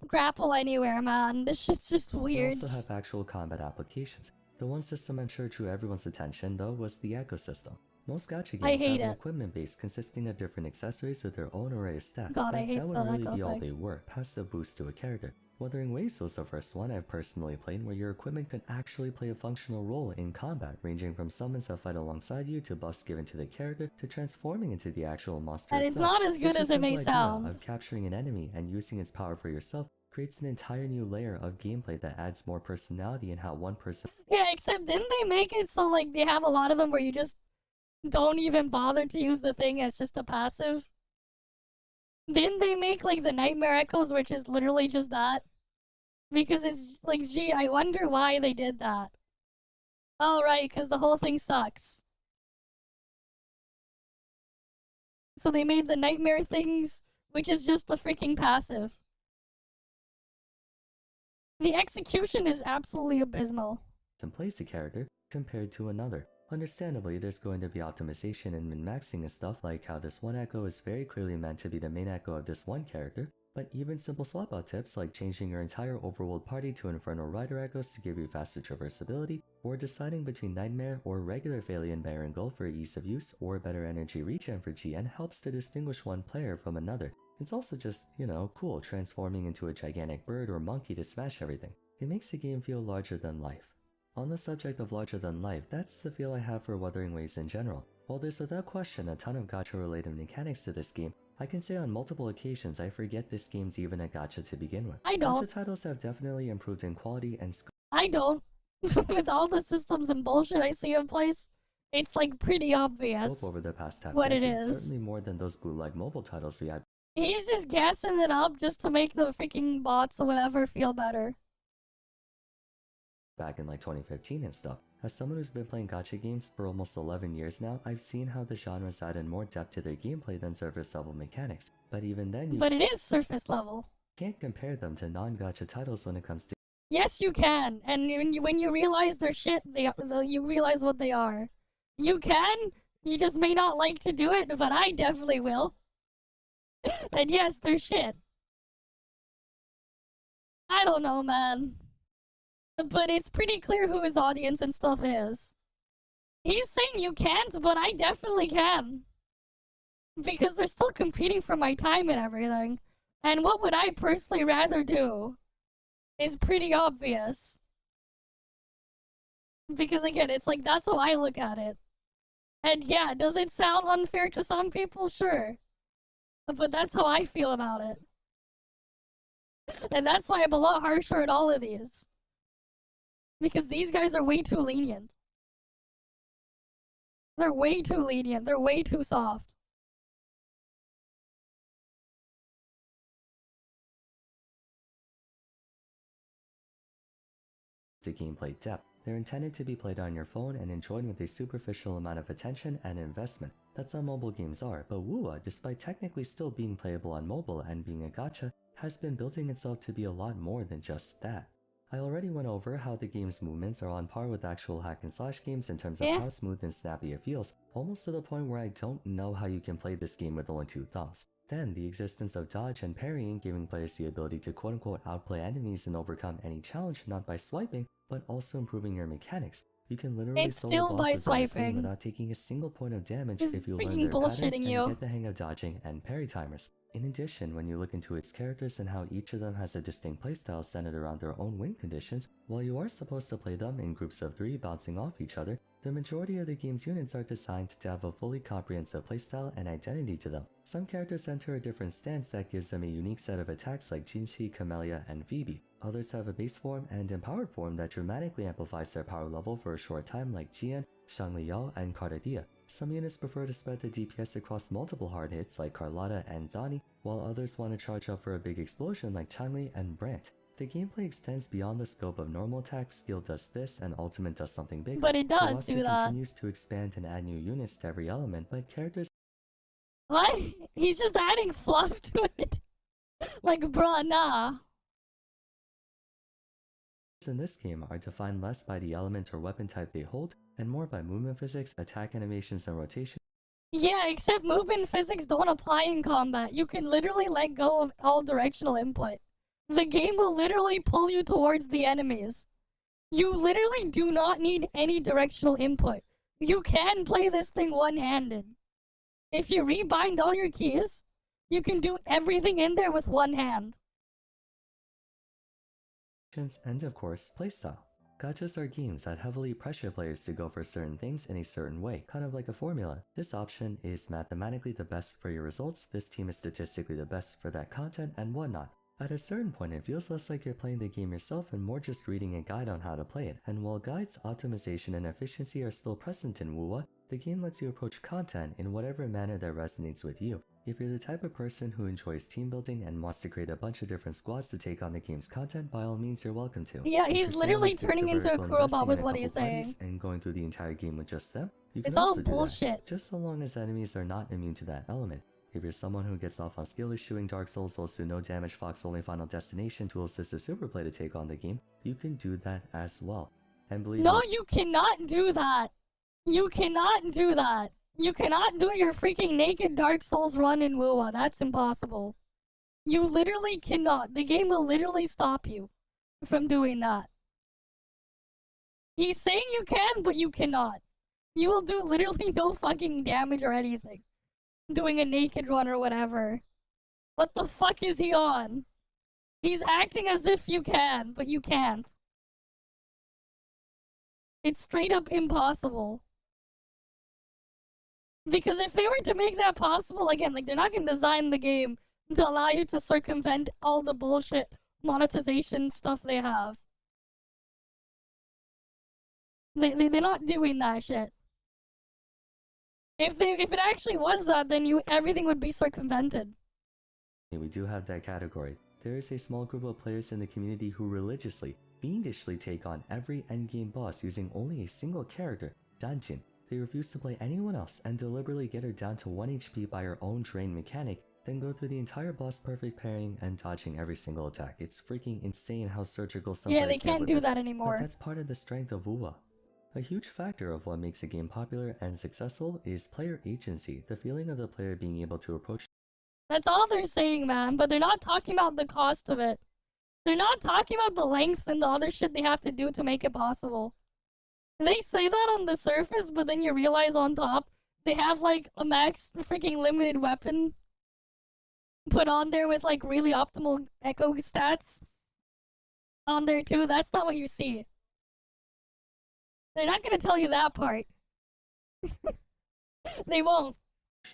[SPEAKER 1] anywhere, man. This shit's just weird.
[SPEAKER 11] also have actual combat applications. The one system I'm sure drew everyone's attention, though, was the ecosystem. Most gacha games have an equipment base consisting of different accessories with their own array of stats,
[SPEAKER 1] God,
[SPEAKER 11] but that would really be all they were, passive boost to a character. Wuthering Waves was the first one I've personally played where your equipment could actually play a functional role in combat, ranging from summons that fight alongside you to buffs given to the character to transforming into the actual monster
[SPEAKER 1] and
[SPEAKER 11] itself.
[SPEAKER 1] it's not as good as it may sound.
[SPEAKER 11] Of capturing an enemy and using its power for yourself creates an entire new layer of gameplay that adds more personality in how one person—
[SPEAKER 1] Yeah, except didn't they make it so like they have a lot of them where you just don't even bother to use the thing as just a passive? Didn't they make like the Nightmare Echoes, which is literally just that? Because it's like, gee, I wonder why they did that. Oh, right, because the whole thing sucks. So they made the Nightmare things, which is just a freaking passive. The execution is absolutely abysmal.
[SPEAKER 11] And plays a character compared to another. Understandably, there's going to be optimization and min-maxing and stuff, like how this one echo is very clearly meant to be the main echo of this one character, but even simple swap-out tips like changing your entire overworld party to Infernal Rider echoes to give you faster traversability, or deciding between Nightmare or regular Phalian Baron Gull for ease of use, or better energy regen for GN helps to distinguish one player from another. It's also just, you know, cool transforming into a gigantic bird or monkey to smash everything. It makes the game feel larger than life. On the subject of larger than life, that's the feel I have for Wuthering Waves in general. While there's without question a ton of gacha related mechanics to this game, I can say on multiple occasions I forget this game's even a gacha to begin with.
[SPEAKER 1] I don't.
[SPEAKER 11] Gacha titles have definitely improved in quality and scope.
[SPEAKER 1] I don't. With all the systems and bullshit I see in place, it's like pretty obvious
[SPEAKER 11] over the past half
[SPEAKER 1] what
[SPEAKER 11] decade,
[SPEAKER 1] it is.
[SPEAKER 11] Certainly more than those glue-like mobile titles we had.
[SPEAKER 1] He's just gassing it up just to make the freaking bots or whatever feel better.
[SPEAKER 11] Back in like 2015 and stuff. As someone who's been playing gacha games for almost 11 years now, I've seen how the genres added more depth to their gameplay than surface level mechanics. But even then,
[SPEAKER 1] But it is surface level.
[SPEAKER 11] Can't compare them to non-gacha titles when it comes to—
[SPEAKER 1] Yes, you can. And when you realize they're shit, you realize what they are. You can. You just may not like to do it, but I definitely will. And yes, they're shit. I don't know, man. But it's pretty clear who his audience and stuff is. He's saying you can't, but I definitely can. Because they're still competing for my time and everything. And what would I personally rather do is pretty obvious. Because again, it's like, that's how I look at it. And yeah, does it sound unfair to some people? Sure. But that's how I feel about it. And that's why I'm a lot harsher at all of these. Because these guys are way too lenient. They're way too lenient. They're way too soft.
[SPEAKER 11] The gameplay depth. They're intended to be played on your phone and enjoyed with a superficial amount of attention and investment. That's how mobile games are, but WoA, despite technically still being playable on mobile and being a gacha, has been building itself to be a lot more than just that. I already went over how the game's movements are on par with actual hack and slash games in terms of
[SPEAKER 1] Yeah.
[SPEAKER 11] how smooth and snappy it feels, almost to the point where I don't know how you can play this game with only 2 thumbs. Then, the existence of dodge and parrying giving players the ability to quote-unquote outplay enemies and overcome any challenge not by swiping, but also improving your mechanics. You can literally
[SPEAKER 1] It's
[SPEAKER 11] solo
[SPEAKER 1] still by
[SPEAKER 11] bosses in this game
[SPEAKER 1] swiping.
[SPEAKER 11] without taking a single point of damage
[SPEAKER 1] He's
[SPEAKER 11] if you learn
[SPEAKER 1] freaking
[SPEAKER 11] their patterns
[SPEAKER 1] bullshitting
[SPEAKER 11] and
[SPEAKER 1] you.
[SPEAKER 11] get the hang of dodging and parry timers. In addition, when you look into its characters and how each of them has a distinct playstyle centered around their own win conditions, while you are supposed to play them in groups of 3 bouncing off each other, the majority of the game's units are designed to have a fully comprehensive playstyle and identity to them. Some characters enter a different stance that gives them a unique set of attacks like Jinxi, Camellia, and Phoebe. Others have a base form and empowered form that dramatically amplifies their power level for a short time like Jian, Shangli and Cardadia. Some units prefer to spread the DPS across multiple hard hits like Carlotta and Donnie, while others want to charge up for a big explosion like Changli and Brandt. The gameplay extends beyond the scope of normal attacks, skill does this, and ultimate does something bigger.
[SPEAKER 1] But it
[SPEAKER 11] The
[SPEAKER 1] does
[SPEAKER 11] roster
[SPEAKER 1] do that.
[SPEAKER 11] continues to expand and add new units to every element, but characters
[SPEAKER 1] What? He's just adding fluff to it. Like, bruh, nah.
[SPEAKER 11] in this game are defined less by the element or weapon type they hold, and more by movement physics, attack animations, and rotation.
[SPEAKER 1] Yeah, except movement physics don't apply in combat. You can literally let go of all directional input. The game will literally pull you towards the enemies. You literally do not need any directional input. You can play this thing one-handed. If you rebind all your keys, you can do everything in there with one hand.
[SPEAKER 11] And of course, playstyle. Gachas are games that heavily pressure players to go for certain things in a certain way, kind of like a formula. This option is mathematically the best for your results, this team is statistically the best for that content, and whatnot. At a certain point, it feels less like you're playing the game yourself and more just reading a guide on how to play it. And while guides, optimization, and efficiency are still present in WUWA, the game lets you approach content in whatever manner that resonates with you. If you're the type of person who enjoys team building and wants to create a bunch of different squads to take on the game's content, by all means you're welcome to.
[SPEAKER 1] Yeah,
[SPEAKER 11] If
[SPEAKER 1] he's
[SPEAKER 11] you're
[SPEAKER 1] literally
[SPEAKER 11] someone who sticks to
[SPEAKER 1] turning into a
[SPEAKER 11] vertical
[SPEAKER 1] Kurobot
[SPEAKER 11] investing
[SPEAKER 1] with
[SPEAKER 11] in a
[SPEAKER 1] what
[SPEAKER 11] couple
[SPEAKER 1] he's
[SPEAKER 11] parties
[SPEAKER 1] saying.
[SPEAKER 11] and going through the entire game with just them, you can
[SPEAKER 1] It's all
[SPEAKER 11] also do that,
[SPEAKER 1] bullshit.
[SPEAKER 11] just so long as enemies are not immune to that element. If you're someone who gets off on skill issuing Dark Souls, also no damage, Fox only Final Destination to assist a super play to take on the game, you can do that as well. And believe
[SPEAKER 1] No,
[SPEAKER 11] me,
[SPEAKER 1] you cannot do that. You cannot do that. You cannot do your freaking naked Dark Souls run in WUWA. That's impossible. You literally cannot. The game will literally stop you from doing that. He's saying you can, but you cannot. You will do literally no fucking damage or anything. Doing a naked run or whatever. What the fuck is he on? He's acting as if you can, but you can't. It's straight up impossible. Because if they were to make that possible, again, like, they're not gonna design the game to allow you to circumvent all the bullshit monetization stuff they have. They're not doing that shit. If it actually was that, then everything would be circumvented.
[SPEAKER 11] we do have that category. There is a small group of players in the community who religiously, fiendishly take on every endgame boss using only a single character, Danjin. They refuse to play anyone else and deliberately get her down to 1 HP by her own drain mechanic, then go through the entire boss perfect parrying and dodging every single attack. It's freaking insane how surgical some
[SPEAKER 1] Yeah,
[SPEAKER 11] players
[SPEAKER 1] they
[SPEAKER 11] get
[SPEAKER 1] can't
[SPEAKER 11] with
[SPEAKER 1] do
[SPEAKER 11] this,
[SPEAKER 1] that anymore.
[SPEAKER 11] But that's part of the strength of WUWA. A huge factor of what makes a game popular and successful is player agency, the feeling of the player being able to approach.
[SPEAKER 1] That's all they're saying, man, but they're not talking about the cost of it. They're not talking about the lengths and the other shit they have to do to make it possible. They say that on the surface, but then you realize on top, they have like a max freaking limited weapon put on there with like really optimal echo stats on there too. That's not what you see. They're not gonna tell you that part. They won't.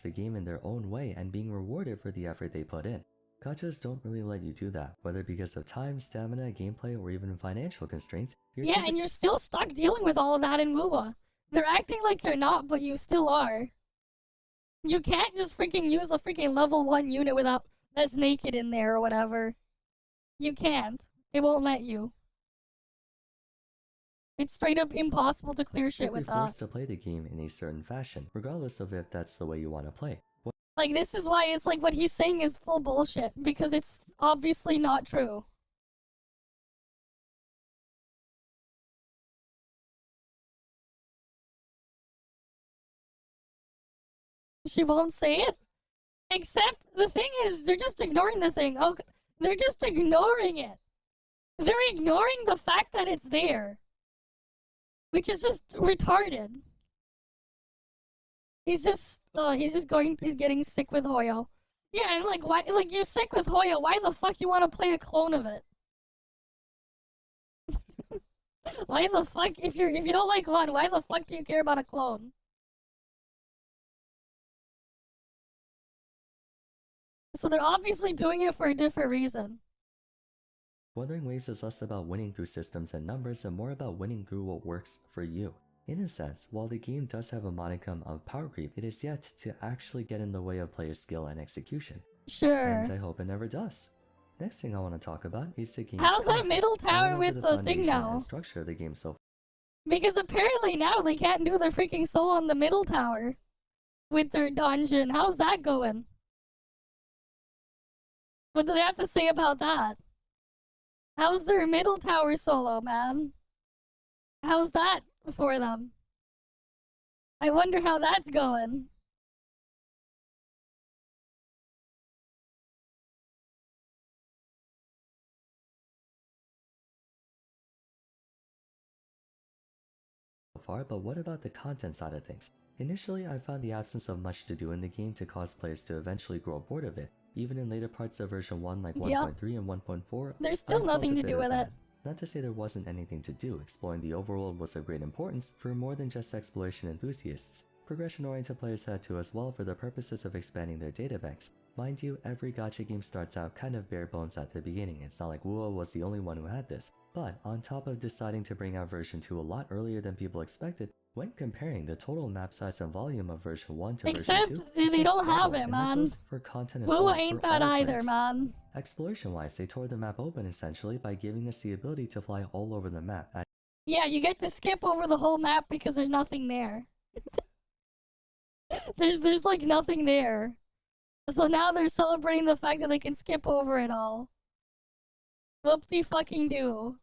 [SPEAKER 11] The game in their own way and being rewarded for the effort they put in. Gachas don't really let you do that, whether because of time, stamina, gameplay, or even financial constraints.
[SPEAKER 1] Yeah, and you're still stuck dealing with all of that in WUWA. They're acting like you're not, but you still are. You can't just freaking use a freaking level 1 unit without that's naked in there or whatever. You can't. It won't let you. It's straight up impossible to clear shit with
[SPEAKER 11] You're
[SPEAKER 1] that.
[SPEAKER 11] forced to play the game in a certain fashion, regardless of if that's the way you want to play.
[SPEAKER 1] Like, this is why it's like what he's saying is full bullshit, because it's obviously not true. she won't say it. Except the thing is, they're just ignoring the thing. Oh, they're just ignoring it. They're ignoring the fact that it's there, which is just retarded. He's getting sick with Hoyo. Yeah, and like, why, like, you're sick with Hoyo, why the fuck you want to play a clone of it? Why the fuck, if you don't like one, why the fuck do you care about a clone? So they're obviously doing it for a different reason.
[SPEAKER 11] Wuthering Waves is less about winning through systems and numbers and more about winning through what works for you. In a sense, while the game does have a modicum of power creep, it is yet to actually get in the way of player skill and execution.
[SPEAKER 1] Sure.
[SPEAKER 11] And I hope it never does. Next thing I want to talk about is the game's
[SPEAKER 1] How's that
[SPEAKER 11] content.
[SPEAKER 1] middle tower with the thing
[SPEAKER 11] foundation
[SPEAKER 1] now?
[SPEAKER 11] And structure of the game so
[SPEAKER 1] Because apparently now they can't do the freaking solo on the middle tower with their dungeon. How's that going? What do they have to say about that? How's their middle tower solo, man? How's that for them? I wonder how that's going.
[SPEAKER 11] far, but what about the content side of things? Initially, I found the absence of much to do in the game to cause players to eventually grow bored of it. Even in later parts of version 1 like 1.3 and 1.4,
[SPEAKER 1] there's still nothing to do with it.
[SPEAKER 11] Not to say there wasn't anything to do, exploring the overworld was of great importance for more than just exploration enthusiasts. Progression-oriented players had to as well for the purposes of expanding their databanks. Mind you, every gacha game starts out kind of bare bones at the beginning, it's not like Wuo was the only one who had this. But on top of deciding to bring out version 2 a lot earlier than people expected, when comparing the total map size and volume of version 1 to
[SPEAKER 1] Except
[SPEAKER 11] version 2,
[SPEAKER 1] they don't have it, man.
[SPEAKER 11] For content as
[SPEAKER 1] Wuo
[SPEAKER 11] well
[SPEAKER 1] ain't
[SPEAKER 11] for
[SPEAKER 1] that
[SPEAKER 11] all
[SPEAKER 1] either,
[SPEAKER 11] players.
[SPEAKER 1] man.
[SPEAKER 11] Exploration-wise, they tore the map open essentially by giving us the ability to fly all over the map.
[SPEAKER 1] Yeah, you get to skip over the whole map because there's nothing there. there's like nothing there. So now they're celebrating the fact that they can skip over it all. Whoop-de-fucking-do.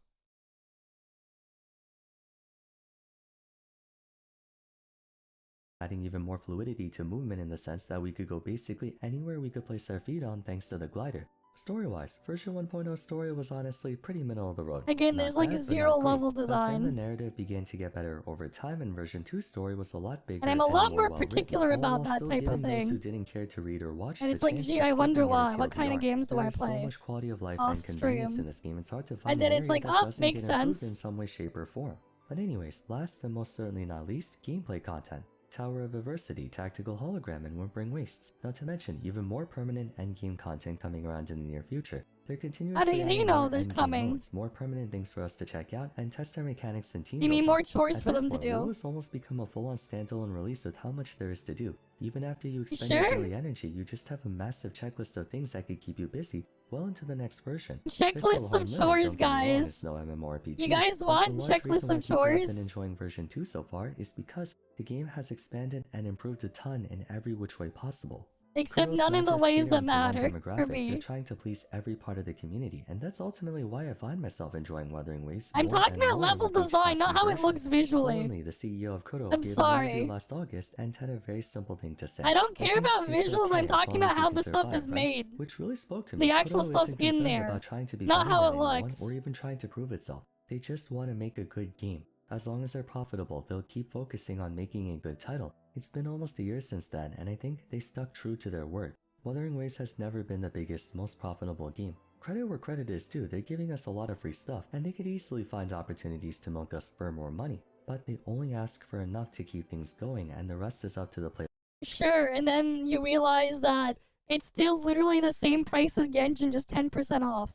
[SPEAKER 11] Adding even more fluidity to movement in the sense that we could go basically anywhere we could place our feet on thanks to the glider. Story-wise, version 1.0 story was honestly pretty middle of the road.
[SPEAKER 1] Again,
[SPEAKER 11] Not
[SPEAKER 1] there's like
[SPEAKER 11] bad, but
[SPEAKER 1] zero
[SPEAKER 11] not great.
[SPEAKER 1] level
[SPEAKER 11] But
[SPEAKER 1] design.
[SPEAKER 11] then the narrative began to get better over time and version 2 story was a lot bigger
[SPEAKER 1] And I'm a lot more
[SPEAKER 11] well-written,
[SPEAKER 1] particular
[SPEAKER 11] all
[SPEAKER 1] about
[SPEAKER 11] while
[SPEAKER 1] that
[SPEAKER 11] still
[SPEAKER 1] type of
[SPEAKER 11] giving those who
[SPEAKER 1] thing.
[SPEAKER 11] didn't care to read or watch
[SPEAKER 1] And
[SPEAKER 11] the
[SPEAKER 1] it's like,
[SPEAKER 11] chance
[SPEAKER 1] gee,
[SPEAKER 11] to
[SPEAKER 1] I
[SPEAKER 11] skip
[SPEAKER 1] wonder
[SPEAKER 11] the
[SPEAKER 1] why.
[SPEAKER 11] narrative
[SPEAKER 1] What kind of
[SPEAKER 11] TLDR.
[SPEAKER 1] games do I
[SPEAKER 11] There is
[SPEAKER 1] play?
[SPEAKER 11] so much quality of life
[SPEAKER 1] Off
[SPEAKER 11] and convenience
[SPEAKER 1] stream.
[SPEAKER 11] in this game, it's hard to find
[SPEAKER 1] And then
[SPEAKER 11] an
[SPEAKER 1] it's
[SPEAKER 11] area
[SPEAKER 1] like,
[SPEAKER 11] that
[SPEAKER 1] oh,
[SPEAKER 11] doesn't
[SPEAKER 1] makes
[SPEAKER 11] get improved
[SPEAKER 1] sense.
[SPEAKER 11] in some way, shape, or form. But anyways, last and most certainly not least, gameplay content. Tower of Adversity, Tactical Hologram, and Whimpering Wastes. Not to mention even more permanent endgame content coming around in the near future. They're continuously
[SPEAKER 1] How does he
[SPEAKER 11] adding
[SPEAKER 1] know
[SPEAKER 11] more
[SPEAKER 1] there's
[SPEAKER 11] endgame
[SPEAKER 1] coming?
[SPEAKER 11] modes, more permanent things for us to check out, and test our mechanics and team
[SPEAKER 1] You mean
[SPEAKER 11] building.
[SPEAKER 1] more chores
[SPEAKER 11] At
[SPEAKER 1] for
[SPEAKER 11] this
[SPEAKER 1] them to
[SPEAKER 11] point,
[SPEAKER 1] do?
[SPEAKER 11] WoW has almost become a full-on standalone release with how much there is to do. Even after you expend
[SPEAKER 1] Sure?
[SPEAKER 11] your daily energy, you just have a massive checklist of things that could keep you busy well into the next version.
[SPEAKER 1] Checklists of chores, guys.
[SPEAKER 11] It's no MMORPG,
[SPEAKER 1] You guys
[SPEAKER 11] but
[SPEAKER 1] want
[SPEAKER 11] the large
[SPEAKER 1] checklists
[SPEAKER 11] reason why
[SPEAKER 1] of
[SPEAKER 11] people have
[SPEAKER 1] chores?
[SPEAKER 11] been enjoying version 2 so far is because the game has expanded and improved a ton in every which way possible.
[SPEAKER 1] Except
[SPEAKER 11] Kudos
[SPEAKER 1] none
[SPEAKER 11] not
[SPEAKER 1] of the
[SPEAKER 11] just
[SPEAKER 1] ways
[SPEAKER 11] catering
[SPEAKER 1] that
[SPEAKER 11] to one
[SPEAKER 1] matter for
[SPEAKER 11] demographic,
[SPEAKER 1] me.
[SPEAKER 11] They're trying to please every part of the community, and that's ultimately why I find myself enjoying Wuthering Waves.
[SPEAKER 1] I'm
[SPEAKER 11] more
[SPEAKER 1] talking
[SPEAKER 11] and
[SPEAKER 1] about
[SPEAKER 11] more
[SPEAKER 1] level
[SPEAKER 11] with each
[SPEAKER 1] design, not
[SPEAKER 11] passing
[SPEAKER 1] how it
[SPEAKER 11] version.
[SPEAKER 1] looks visually.
[SPEAKER 11] Suddenly, the CEO of Kuro
[SPEAKER 1] I'm
[SPEAKER 11] gave an
[SPEAKER 1] sorry.
[SPEAKER 11] interview last August and had a very simple thing to say.
[SPEAKER 1] I don't care
[SPEAKER 11] think
[SPEAKER 1] about
[SPEAKER 11] it's
[SPEAKER 1] visuals,
[SPEAKER 11] okay
[SPEAKER 1] I'm
[SPEAKER 11] as
[SPEAKER 1] talking
[SPEAKER 11] long
[SPEAKER 1] about
[SPEAKER 11] as you
[SPEAKER 1] how
[SPEAKER 11] can
[SPEAKER 1] the stuff
[SPEAKER 11] survive,
[SPEAKER 1] is
[SPEAKER 11] right?
[SPEAKER 1] made.
[SPEAKER 11] Which really spoke to me.
[SPEAKER 1] The actual
[SPEAKER 11] Kuro
[SPEAKER 1] stuff
[SPEAKER 11] isn't
[SPEAKER 1] in
[SPEAKER 11] concerned
[SPEAKER 1] there.
[SPEAKER 11] about trying to be
[SPEAKER 1] Not
[SPEAKER 11] better
[SPEAKER 1] how
[SPEAKER 11] than
[SPEAKER 1] it
[SPEAKER 11] anyone
[SPEAKER 1] looks.
[SPEAKER 11] or even trying to prove itself. They just want to make a good game. As long as they're profitable, they'll keep focusing on making a good title. It's been almost a year since then, and I think they stuck true to their word. Wuthering Waves has never been the biggest, most profitable game. Credit where credit is due, they're giving us a lot of free stuff, and they could easily find opportunities to milk us for more money. But they only ask for enough to keep things going, and the rest is up to the player.
[SPEAKER 1] Sure, and then you realize that it's still literally the same price as Genshin, just 10% off.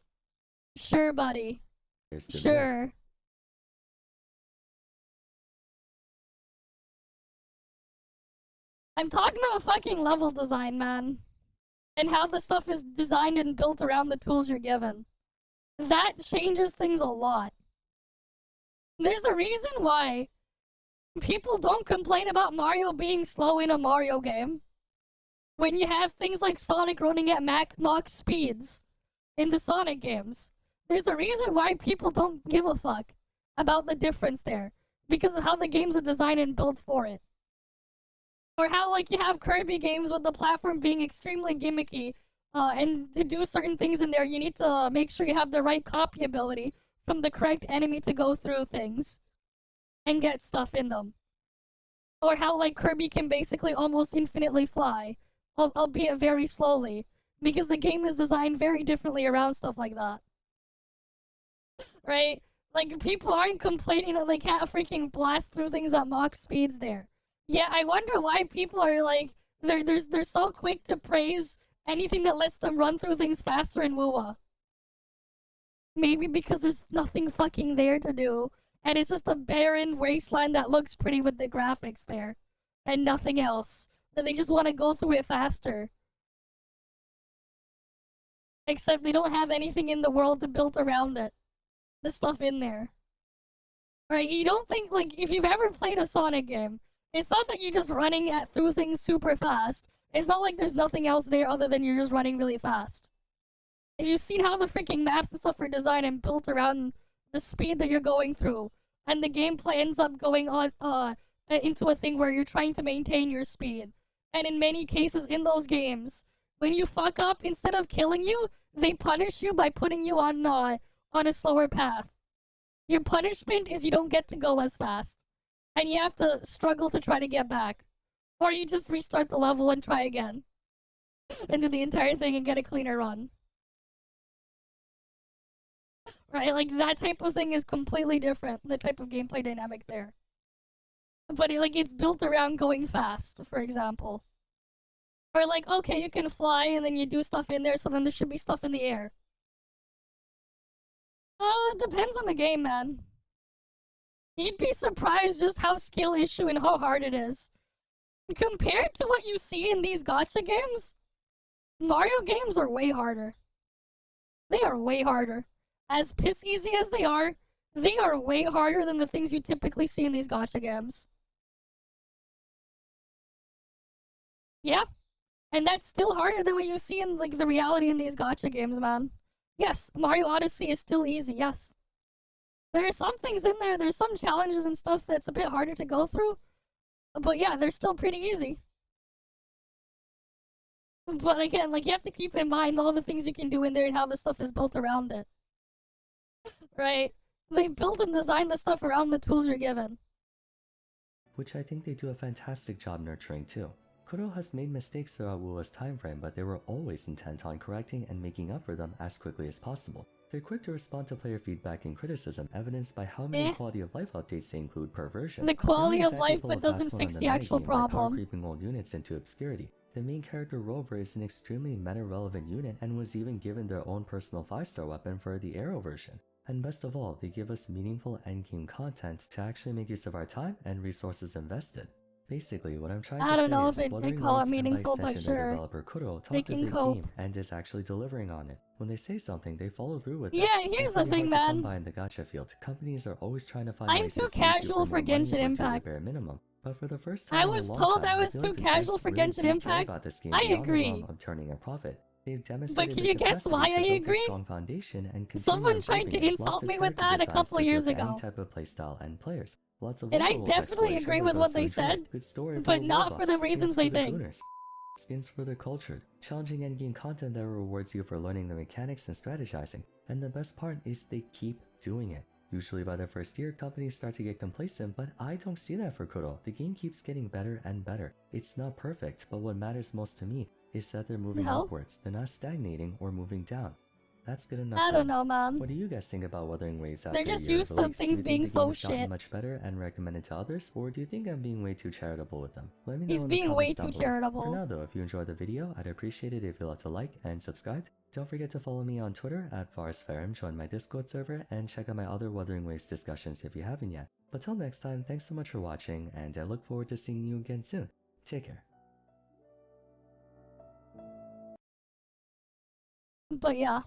[SPEAKER 1] Sure, buddy. Sure. I'm talking about fucking level design, man. And how the stuff is designed and built around the tools you're given. That changes things a lot. There's a reason why people don't complain about Mario being slow in a Mario game. When you have things like Sonic running at max speeds in the Sonic games. There's a reason why people don't give a fuck about the difference there. Because of how the games are designed and built for it. Or how, like, you have Kirby games with the platform being extremely gimmicky. And to do certain things in there, you need to make sure you have the right copy ability from the correct enemy to go through things and get stuff in them. Or how, like, Kirby can basically almost infinitely fly, albeit very slowly, because the game is designed very differently around stuff like that. Right? Like, people aren't complaining that they can't freaking blast through things at Mach speeds there. Yeah, I wonder why people are, like, they're so quick to praise anything that lets them run through things faster in WoA. Maybe because there's nothing fucking there to do, and it's just a barren wasteland that looks pretty with the graphics there, and nothing else. That they just want to go through it faster. Except they don't have anything in the world to build around it. The stuff in there. Right, you don't think, like, if you've ever played a Sonic game, it's not that you're just running through things super fast. It's not like there's nothing else there other than you're just running really fast. If you've seen how the freaking maps and stuff are designed and built around the speed that you're going through, and the gameplay ends up going on into a thing where you're trying to maintain your speed. And in many cases in those games, when you fuck up, instead of killing you, they punish you by putting you on a slower path. Your punishment is you don't get to go as fast, and you have to struggle to try to get back. Or you just restart the level and try again. And do the entire thing and get a cleaner run. Right, like, that type of thing is completely different, the type of gameplay dynamic there. But, it's built around going fast, for example. Or, like, okay, you can fly and then you do stuff in there, so then there should be stuff in the air. It depends on the game, man. You'd be surprised just how skill issue and how hard it is. Compared to what you see in these gacha games, Mario games are way harder. They are way harder. As piss easy as they are way harder than the things you typically see in these gacha games. Yeah. And that's still harder than what you see in, like, the reality in these gacha games, man. Yes, Mario Odyssey is still easy, yes. There are some things in there, there's some challenges and stuff that's a bit harder to go through. But yeah, they're still pretty easy. But again, like, you have to keep in mind all the things you can do in there and how the stuff is built around it. Right? They build and design the stuff around the tools you're given.
[SPEAKER 11] Which I think they do a fantastic job nurturing too. Kuro has made mistakes throughout WoA's timeframe, but they were always intent on correcting and making up for them as quickly as possible. They're quick to respond to player feedback and criticism, evidenced by how many quality of life updates they include per version.
[SPEAKER 1] The quality of life, but doesn't fix the actual problem.
[SPEAKER 11] Creeping old units into obscurity. The main character Rover is an extremely meta-relevant unit and was even given their own personal 5-star weapon for the Arrow version. And best of all, they give us meaningful endgame content to actually make use of our time and resources invested. Basically, what I'm trying to say is,
[SPEAKER 1] I don't know if they call it
[SPEAKER 11] Reinx,
[SPEAKER 1] meaningful,
[SPEAKER 11] and by
[SPEAKER 1] but
[SPEAKER 11] extension,
[SPEAKER 1] sure.
[SPEAKER 11] their developer Kuro
[SPEAKER 1] They
[SPEAKER 11] talked a
[SPEAKER 1] can
[SPEAKER 11] big
[SPEAKER 1] cope.
[SPEAKER 11] game and is actually delivering on it. When they say something, they follow through with it.
[SPEAKER 1] Yeah, here's the thing, man.
[SPEAKER 11] Come by in the gacha field. Companies are always trying to find
[SPEAKER 1] I'm
[SPEAKER 11] ways
[SPEAKER 1] too
[SPEAKER 11] to squeeze you
[SPEAKER 1] casual for
[SPEAKER 11] more money
[SPEAKER 1] Genshin
[SPEAKER 11] or do the
[SPEAKER 1] Impact.
[SPEAKER 11] bare minimum. But for the first time
[SPEAKER 1] I
[SPEAKER 11] in a
[SPEAKER 1] was
[SPEAKER 11] long
[SPEAKER 1] told
[SPEAKER 11] time,
[SPEAKER 1] I was
[SPEAKER 11] feel
[SPEAKER 1] too
[SPEAKER 11] like the
[SPEAKER 1] casual
[SPEAKER 11] devs
[SPEAKER 1] for
[SPEAKER 11] really
[SPEAKER 1] Genshin
[SPEAKER 11] do care
[SPEAKER 1] Impact.
[SPEAKER 11] about this game
[SPEAKER 1] I
[SPEAKER 11] beyond the
[SPEAKER 1] agree.
[SPEAKER 11] realm of turning a profit. They've demonstrated
[SPEAKER 1] But can you guess
[SPEAKER 11] capacity
[SPEAKER 1] why
[SPEAKER 11] to
[SPEAKER 1] I
[SPEAKER 11] build a
[SPEAKER 1] agree?
[SPEAKER 11] strong foundation and
[SPEAKER 1] Someone
[SPEAKER 11] continue
[SPEAKER 1] tried to
[SPEAKER 11] improving it.
[SPEAKER 1] insult
[SPEAKER 11] Lots of
[SPEAKER 1] me with
[SPEAKER 11] character
[SPEAKER 1] that a
[SPEAKER 11] designs
[SPEAKER 1] couple
[SPEAKER 11] to
[SPEAKER 1] years
[SPEAKER 11] appeal to
[SPEAKER 1] ago.
[SPEAKER 11] any type of playstyle and players. Lots of
[SPEAKER 1] And I
[SPEAKER 11] local
[SPEAKER 1] definitely
[SPEAKER 11] exploration
[SPEAKER 1] agree
[SPEAKER 11] for
[SPEAKER 1] with
[SPEAKER 11] those
[SPEAKER 1] what
[SPEAKER 11] who
[SPEAKER 1] they
[SPEAKER 11] enjoy
[SPEAKER 1] said,
[SPEAKER 11] it. Good story for
[SPEAKER 1] but
[SPEAKER 11] the
[SPEAKER 1] not
[SPEAKER 11] Roblox,
[SPEAKER 1] for the reasons
[SPEAKER 11] skins
[SPEAKER 1] they
[SPEAKER 11] for the
[SPEAKER 1] think.
[SPEAKER 11] Gooners, skins for the cultured, challenging endgame content that rewards you for learning the mechanics and strategizing. And the best part is they keep doing it. Usually by the first year, companies start to get complacent, but I don't see that for Kuro. The game keeps getting better and better. It's not perfect, but what matters most to me is that they're moving upwards. They're not stagnating or moving down. That's good enough.
[SPEAKER 1] I don't know, man.
[SPEAKER 11] What do you guys think about Wuthering Waves after
[SPEAKER 1] They're just
[SPEAKER 11] a year
[SPEAKER 1] used
[SPEAKER 11] of
[SPEAKER 1] to
[SPEAKER 11] release?
[SPEAKER 1] things
[SPEAKER 11] Do you
[SPEAKER 1] being
[SPEAKER 11] think the game
[SPEAKER 1] so
[SPEAKER 11] has gotten
[SPEAKER 1] shit.
[SPEAKER 11] much better and recommended to others, or do you think I'm being way too charitable with them? Let me know
[SPEAKER 1] He's
[SPEAKER 11] in the
[SPEAKER 1] being way
[SPEAKER 11] comments down
[SPEAKER 1] too
[SPEAKER 11] below.
[SPEAKER 1] charitable.
[SPEAKER 11] For now though, if you enjoyed the video, I'd appreciate it if you like to like and subscribe. Don't forget to follow me on Twitter at FarsFarum, join my Discord server, and check out my other Wuthering Waves discussions if you haven't yet. But till next time, thanks so much for watching, and I look forward to seeing you again soon. Take care.
[SPEAKER 1] But yeah.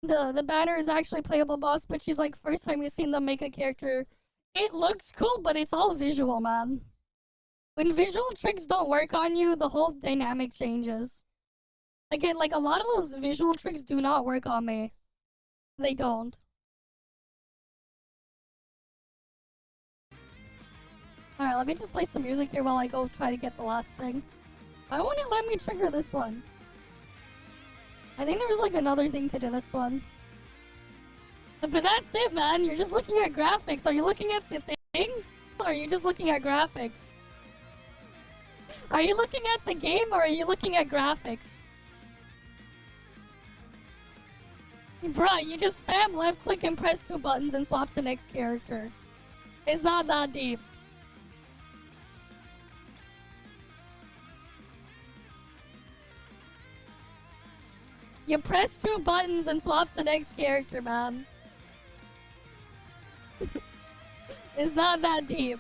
[SPEAKER 1] The banner is actually playable boss, but she's like, first time you've seen them make a character. It looks cool, but it's all visual, man. When visual tricks don't work on you, the whole dynamic changes. Again, like, a lot of those visual tricks do not work on me. They don't. Alright, let me just play some music here while I go try to get the last thing. Why won't it let me trigger this one? I think there was like another thing to do this one. But that's it, man. You're just looking at graphics. Are you looking at the thing? Or are you just looking at graphics? Are you looking at the game or are you looking at graphics? Bruh, you just spam left click and press 2 buttons and swap to next character. It's not that deep. You press 2 buttons and swap to next character, man. It's not that deep.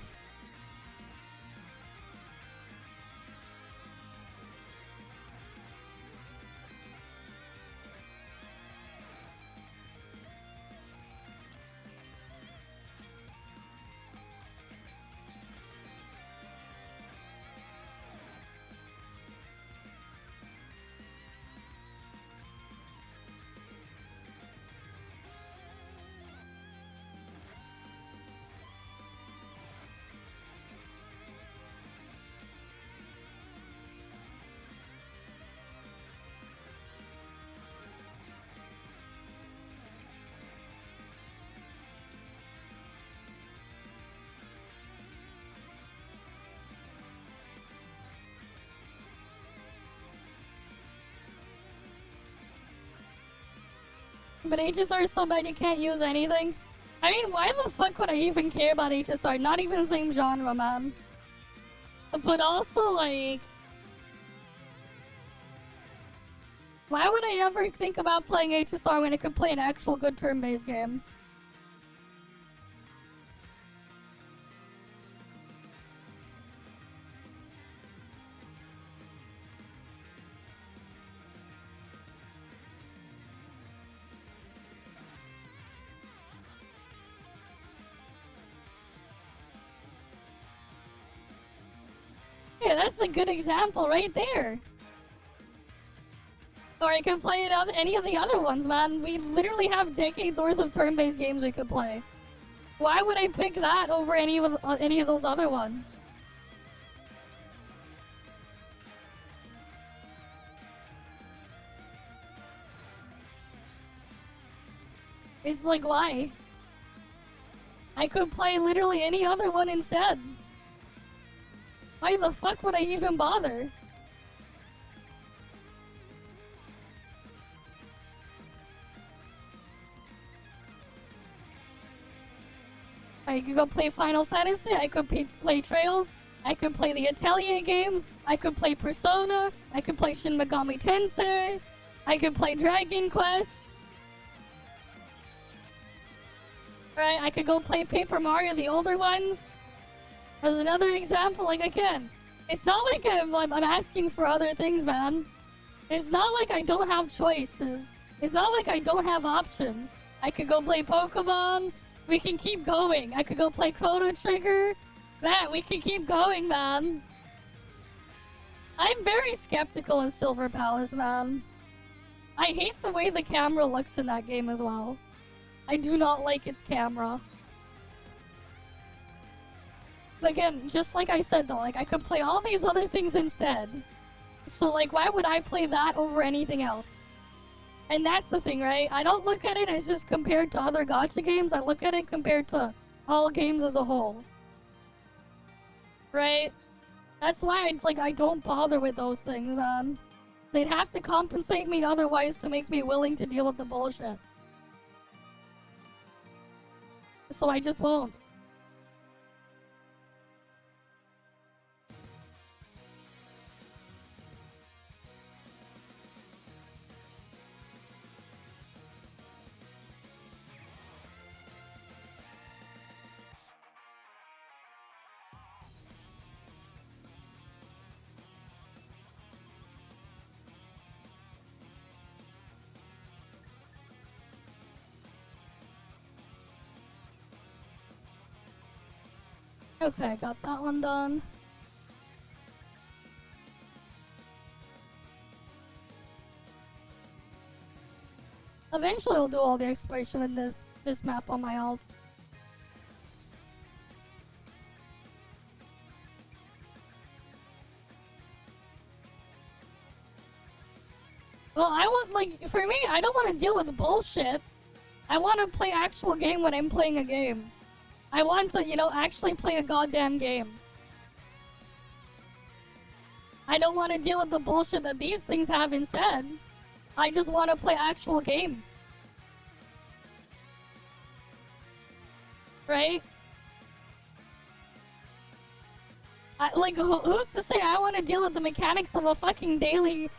[SPEAKER 1] But HSR is so bad you can't use anything. I mean, why the fuck would I even care about HSR? Not even the same genre, man. But also, like... why would I ever think about playing HSR when I could play an actual good turn-based game? Yeah, that's a good example right there. Or I could play it on any of the other ones, man. We literally have decades worth of turn-based games we could play. Why would I pick that over any of those other ones? It's like, why? I could play literally any other one instead. Why the fuck would I even bother? I could go play Final Fantasy, I could play Trails, I could play the Atelier games, I could play Persona, I could play Shin Megami Tensei, I could play Dragon Quest. Right, I could go play Paper Mario, the older ones. As another example, like, again, it's not like I'm asking for other things, man. It's not like I don't have choices. It's not like I don't have options. I could go play Pokemon. We can keep going. I could go play Chrono Trigger. Man, we can keep going, man. I'm very skeptical of Silver Palace, man. I hate the way the camera looks in that game as well. I do not like its camera. Again, just like I said though, like I could play all these other things instead. So like, why would I play that over anything else? And that's the thing, right? I don't look at it as just compared to other gacha games. I look at it compared to all games as a whole. Right? That's why I don't bother with those things, man. They'd have to compensate me otherwise to make me willing to deal with the bullshit. So I just won't. Okay, got that one done. Eventually I'll do all the exploration in this map on my alt. Well, I want, like, for me, I don't want to deal with bullshit. I want to play actual game when I'm playing a game. I want to, you know, actually play a goddamn game. I don't want to deal with the bullshit that these things have instead. I just want to play actual game. Right? Like, who's to say I want to deal with the mechanics of a fucking daily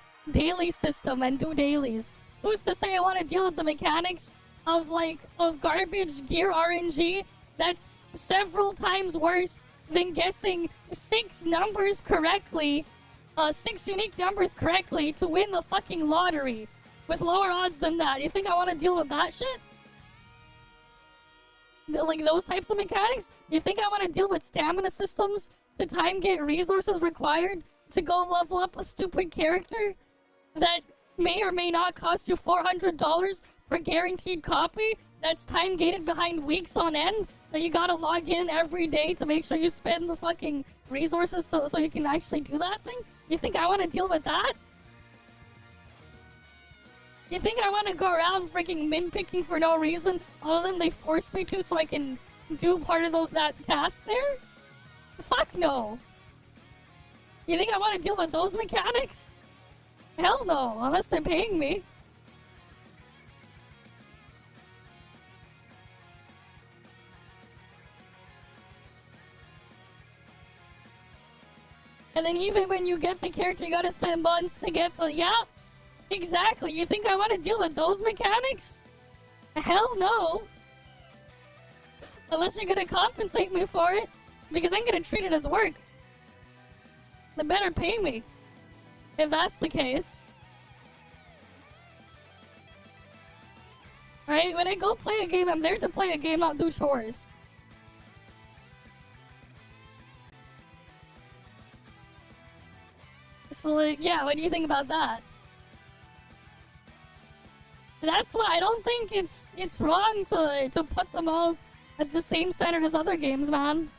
[SPEAKER 1] system and do dailies? Who's to say I want to deal with the mechanics of, like, of garbage gear RNG that's several times worse than guessing 6 numbers correctly, 6 unique numbers correctly to win the fucking lottery with lower odds than that? You think I want to deal with that shit? Like, those types of mechanics? You think I want to deal with stamina systems to time get resources required to go level up a stupid character that may or may not cost you $400 per guaranteed copy, that's time gated behind weeks on end, that you gotta log in every day to make sure you spend the fucking resources so you can actually do that thing? You think I want to deal with that? You think I want to go around freaking min-picking for no reason other than they force me to so I can do part of that task there? Fuck no. You think I want to deal with those mechanics? Hell no, unless they're paying me. And then even when you get the character, you gotta spend months to get the... Yeah, exactly. You think I want to deal with those mechanics? Hell no. Unless you're gonna compensate me for it. Because I'm gonna treat it as work. They better pay me. If that's the case. Right? When I go play a game, I'm there to play a game, not do chores. So, like, yeah, what do you think about that? That's why I don't think it's wrong to put them all at the same standard as other games, man.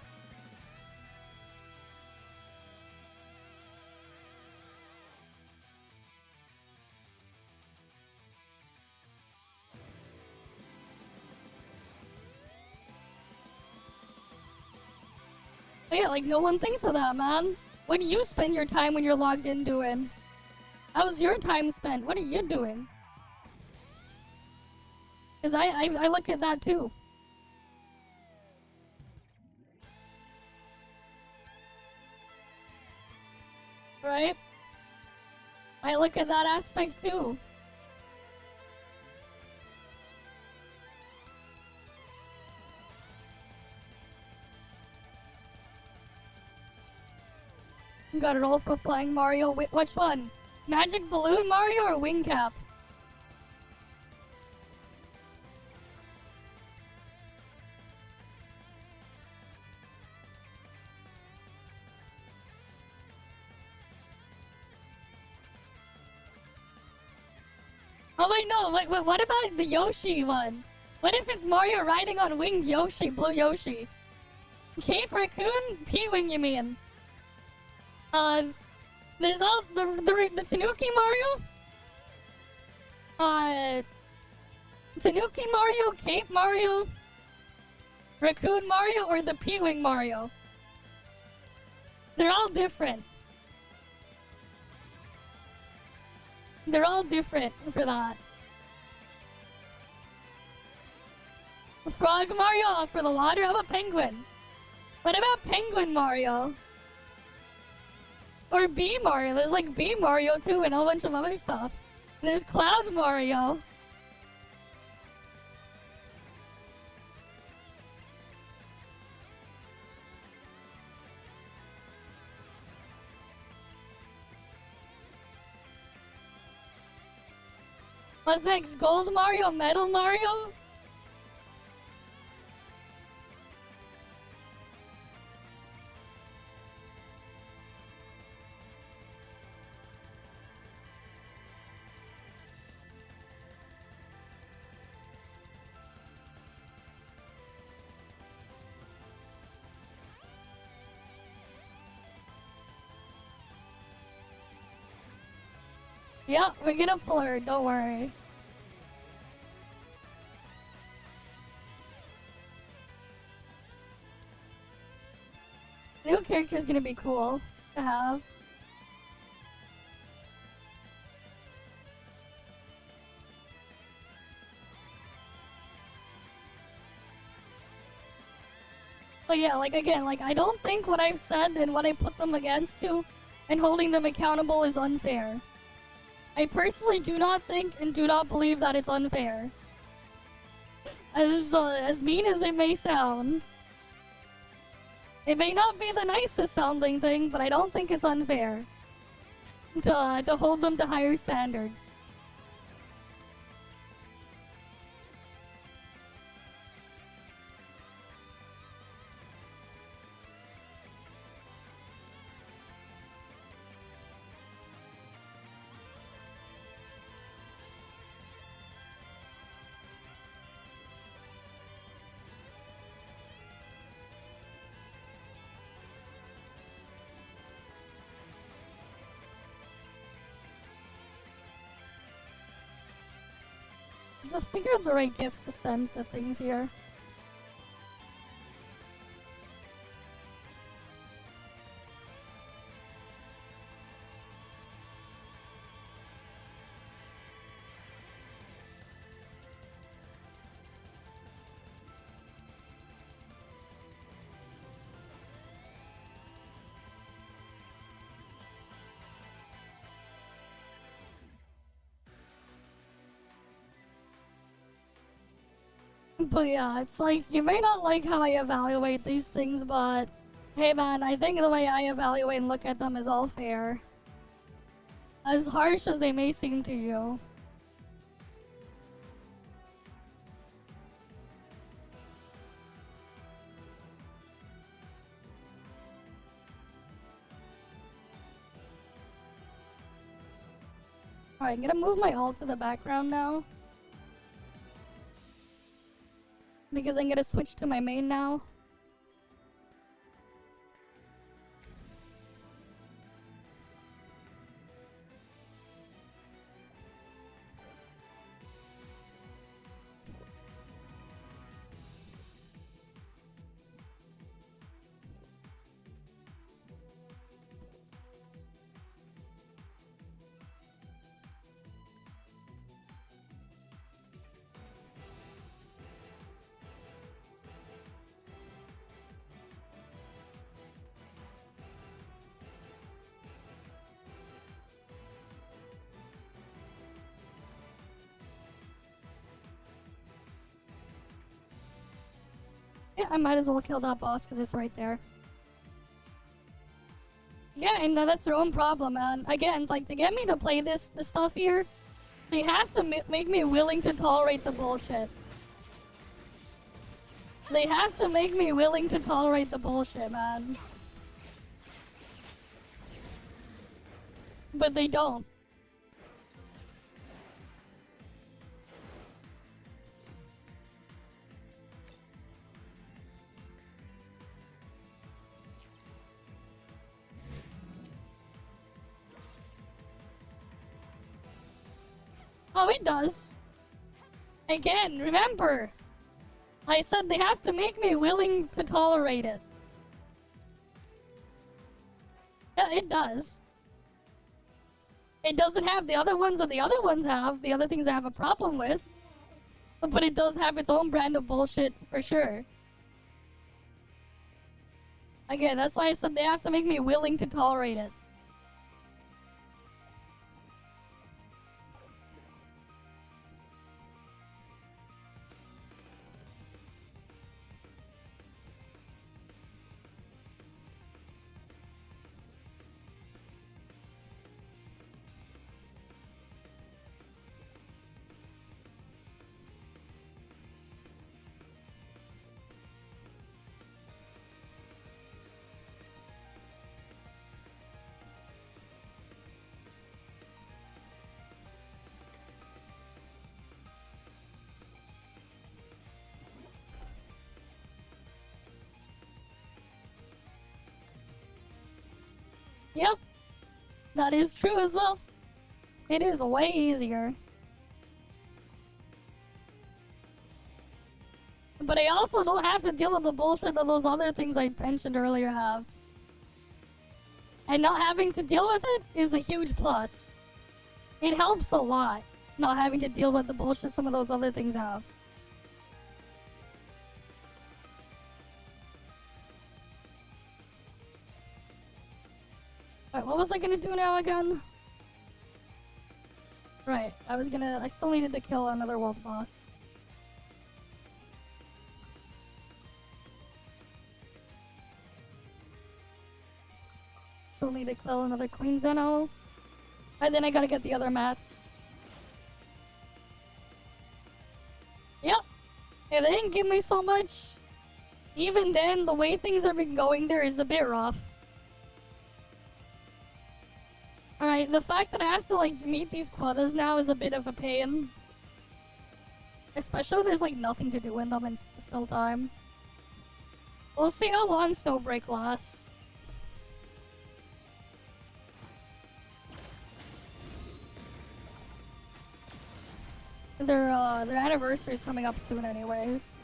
[SPEAKER 1] Yeah, like, no one thinks of that, man. What do you spend your time when you're logged in doing? How's your time spent? What are you doing? Because I look at that too. Right? I look at that aspect too. Got it all for Flying Mario. Which one? Magic Balloon Mario or Wing Cap? Oh wait, no. What about the Yoshi one? What if it's Mario riding on winged Yoshi, blue Yoshi? Cape Raccoon? P-Wing, you mean? There's all the Tanuki Mario? Tanuki Mario, Cape Mario, Raccoon Mario, or the P-Wing Mario? They're all different. They're all different for that. Frog Mario for the water? How about Penguin? What about Penguin Mario? Or Bee Mario? There's like Bee Mario too and a whole bunch of other stuff. And there's Cloud Mario. What's next? Gold Mario? Metal Mario? Yeah, we're gonna pull her, don't worry. New character's gonna be cool to have. But yeah, like again, like I don't think what I've said and what I put them against to and holding them accountable is unfair. I personally do not think and do not believe that it's unfair. As mean as it may sound. It may not be the nicest sounding thing, but I don't think it's unfair to hold them to higher standards. Just figure out the right gifts to send to things here. But yeah, it's like, you may not like how I evaluate these things, but hey man, I think the way I evaluate and look at them is all fair. As harsh as they may seem to you. Alright, I'm gonna move my alt to the background now. Because I'm gonna switch to my main now. Yeah, I might as well kill that boss because it's right there. Yeah, and that's their own problem, man. Again, like, to get me to play this stuff here, they have to make me willing to tolerate the bullshit. They have to make me willing to tolerate the bullshit, man. But they don't. Oh, it does. Again, remember, I said they have to make me willing to tolerate it. Yeah, it does. It doesn't have the other ones that the other ones have, the other things I have a problem with. But it does have its own brand of bullshit, for sure. Again, that's why I said they have to make me willing to tolerate it. Yep, that is true as well. It is way easier. But I also don't have to deal with the bullshit that those other things I mentioned earlier have. And not having to deal with it is a huge plus. It helps a lot, not having to deal with the bullshit some of those other things have. Alright, what was I gonna do now again? Right, I still needed to kill another world boss. Still need to kill another Queen Zeno. And then I gotta get the other mats. Yep. Yeah, they didn't give me so much. Even then, the way things have been going there is a bit rough. Alright, the fact that I have to, like, meet these quotas now is a bit of a pain. Especially when there's, like, nothing to do in them in full time. We'll see how long Snowbreak lasts. Their anniversary is coming up soon anyways.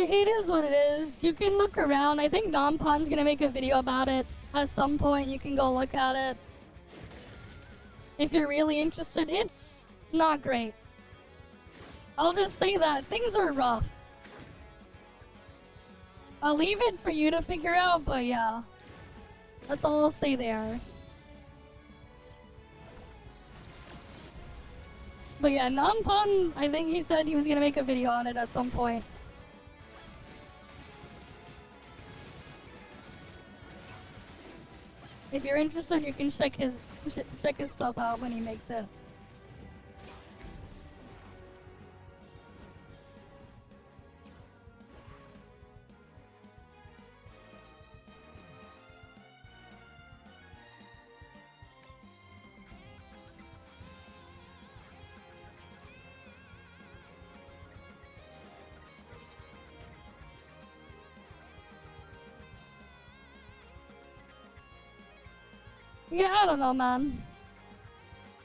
[SPEAKER 1] It is what it is. You can look around. I think Nompon's gonna make a video about it at some point. You can go look at it. If you're really interested, it's not great. I'll just say that. Things are rough. I'll leave it for you to figure out, but yeah. That's all I'll say there. But yeah, Nompon, I think he said he was gonna make a video on it at some point. If you're interested, you can check his stuff out when he makes it. Yeah, I don't know, man.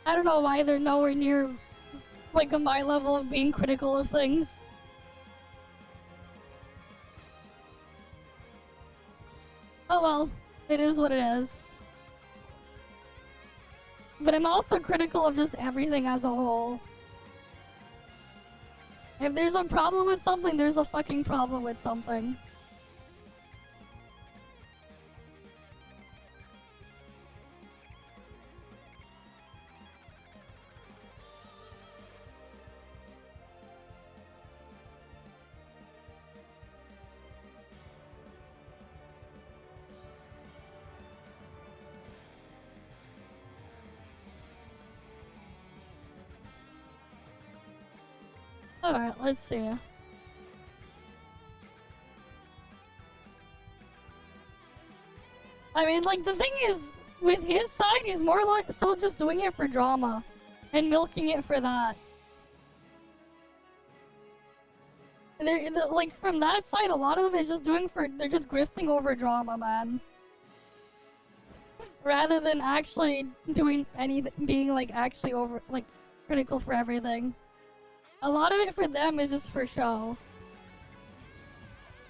[SPEAKER 1] I don't know why they're nowhere near, like, my level of being critical of things. Oh well, it is what it is. But I'm also critical of just everything as a whole. If there's a problem with something, there's a fucking problem with something. Alright, let's see. I mean, like, the thing is, with his side, he's more like so just doing it for drama and milking it for that. Like, from that side, a lot of them is just they're just grifting over drama, man. Rather than actually doing anything, being, like, actually critical for everything. A lot of it for them is just for show.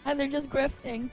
[SPEAKER 1] And they're just grifting.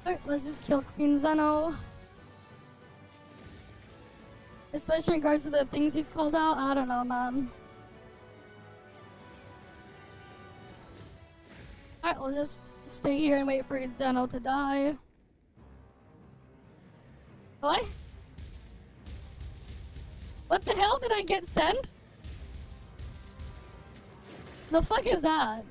[SPEAKER 1] Alright, let's just kill Queen Zeno. Especially in regards to the things he's called out. I don't know, man. Alright, let's just stay here and wait for Zeno to die. What? What the hell did I get sent? The fuck is that?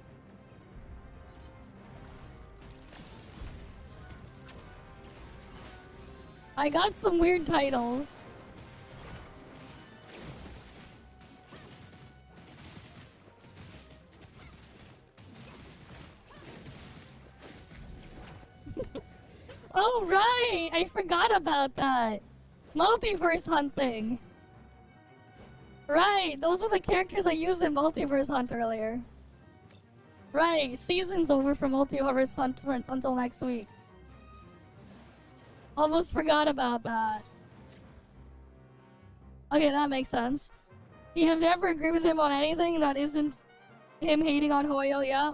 [SPEAKER 1] I got some weird titles. Oh right! I forgot about that. Multiverse hunting. Right, those were the characters I used in Multiverse Hunt earlier. Right, season's over for Multiverse Hunt until next week. Almost forgot about that. Okay, that makes sense. You have never agreed with him on anything that isn't him hating on Hoyo, yeah?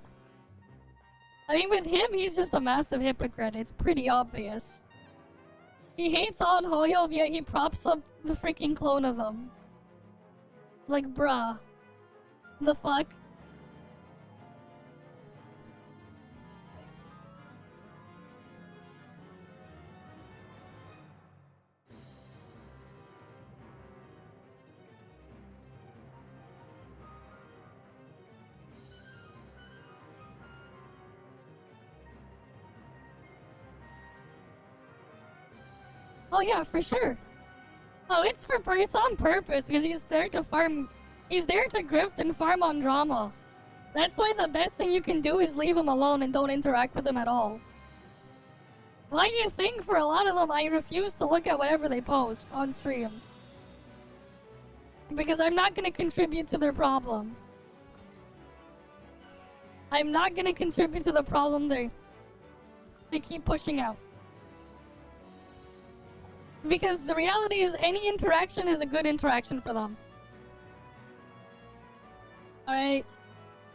[SPEAKER 1] I mean, with him, he's just a massive hypocrite. It's pretty obvious. He hates on Hoyo, yet he props up the freaking clone of him. Like, bruh. The fuck? Oh yeah, for sure. Oh, it's on purpose because he's there to farm. He's there to grift and farm on drama. That's why the best thing you can do is leave him alone and don't interact with him at all. Why do you think for a lot of them I refuse to look at whatever they post on stream? Because I'm not gonna contribute to their problem. I'm not gonna contribute to the problem they keep pushing out. Because the reality is any interaction is a good interaction for them. Alright?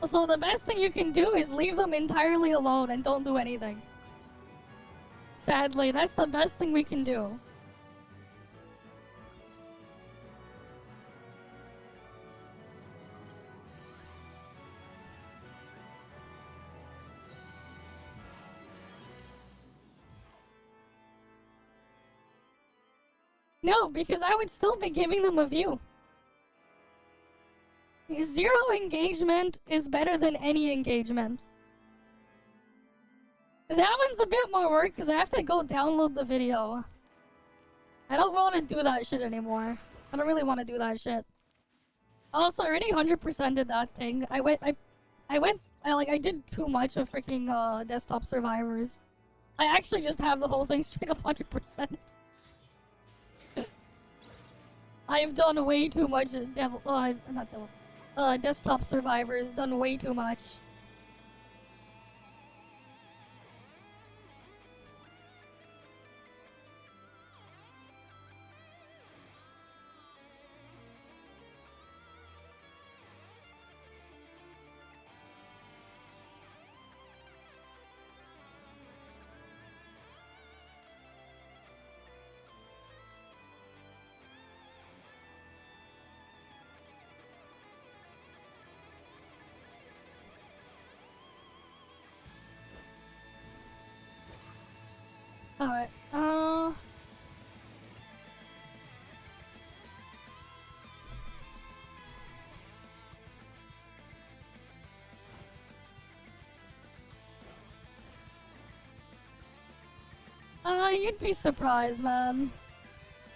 [SPEAKER 1] So the best thing you can do is leave them entirely alone and don't do anything. Sadly, that's the best thing we can do. No, because I would still be giving them a view. 0 engagement is better than any engagement. That one's a bit more work because I have to go download the video. I don't want to do that shit anymore. I don't really want to do that shit. Also, I already 100% did that thing. I did too much of freaking desktop survivors. I actually just have the whole thing straight up 100%. I've done way too much desktop survivors, done way too much. Alright, you'd be surprised, man.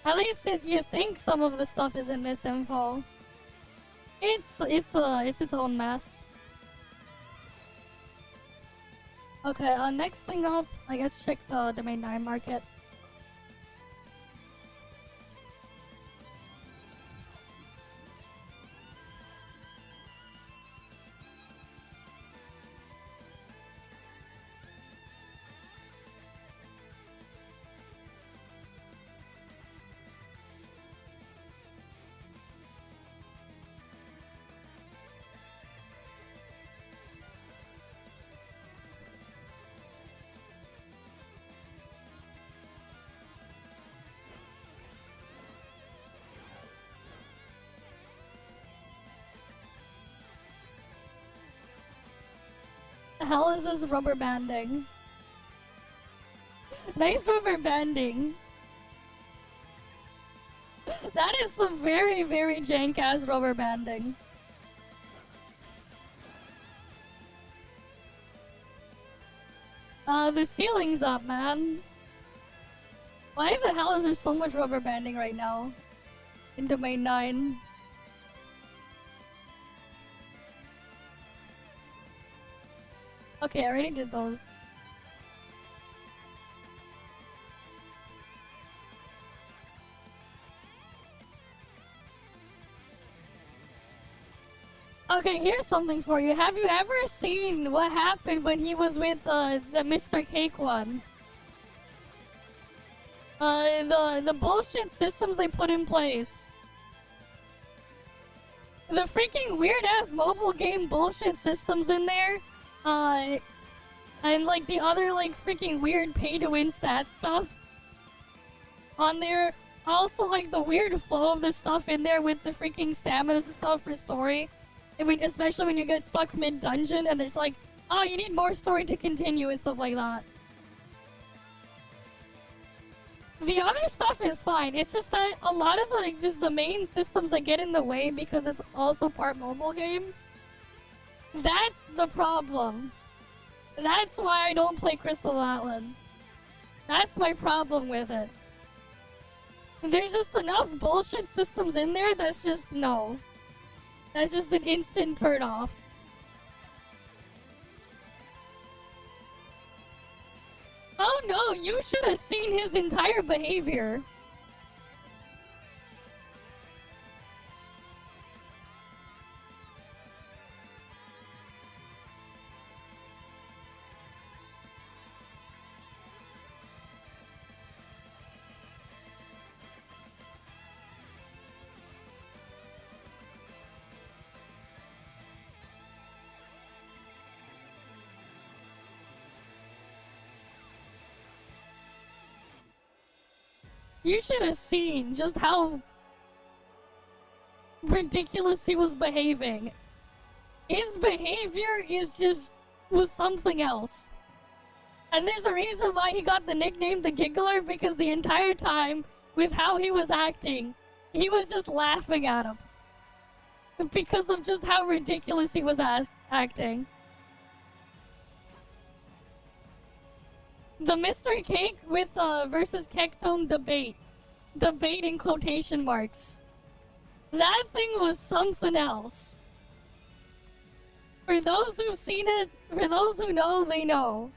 [SPEAKER 1] At least you think some of the stuff is in this info. It's its own mess. Okay, next thing up, I guess check the domain 9 market. hell is this rubber banding? Nice rubber banding. That is some very, very jank-ass rubber banding. The ceiling's up, man. Why the hell is there so much rubber banding right now? In Domain 9. Okay, I already did those. Okay, here's something for you. Have you ever seen what happened when he was with the Mr. Cake one? The bullshit systems they put in place. The freaking weird-ass mobile game bullshit systems in there. And like the other like freaking weird pay-to-win stat stuff on there. Also like the weird flow of the stuff in there with the freaking stamina stuff for story. I mean, especially when you get stuck mid-dungeon and it's like, oh, you need more story to continue and stuff like that. The other stuff is fine. It's just that a lot of the, like, just the main systems that get in the way because it's also part mobile game. That's the problem. That's why I don't play Crystal Atlan. That's my problem with it. There's just enough bullshit systems in there that's just no. That's just an instant turn off. Oh no, you should have seen his entire behavior. You should have seen just how ridiculous he was behaving. His behavior was something else. And there's a reason why he got the nickname the Giggler, because the entire time, with how he was acting, he was just laughing at him. Because of just how ridiculous he was acting. The Mr. Cake with versus Kectone debate. Debate in quotation marks. That thing was something else. For those who've seen it, for those who know, they know.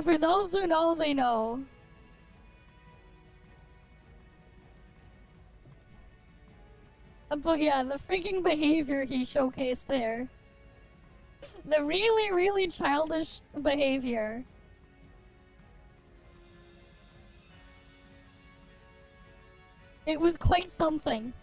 [SPEAKER 1] For those who know, they know. But yeah, the freaking behavior he showcased there. The really, really childish behavior. It was quite something.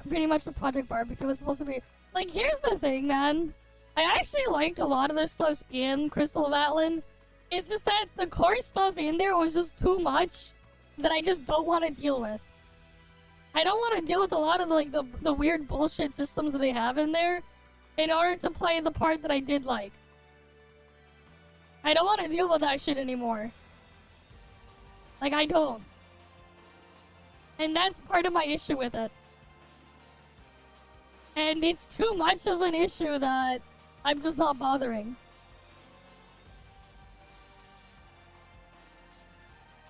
[SPEAKER 1] Pretty much for Project Barbecue was supposed to be... Like, here's the thing, man. I actually liked a lot of this stuff in Crystal of Atlan. It's just that the core stuff in there was just too much that I just don't want to deal with. I don't want to deal with a lot of like the weird bullshit systems that they have in there in order to play the part that I did like. I don't want to deal with that shit anymore. Like, I don't. And that's part of my issue with it. And it's too much of an issue that I'm just not bothering.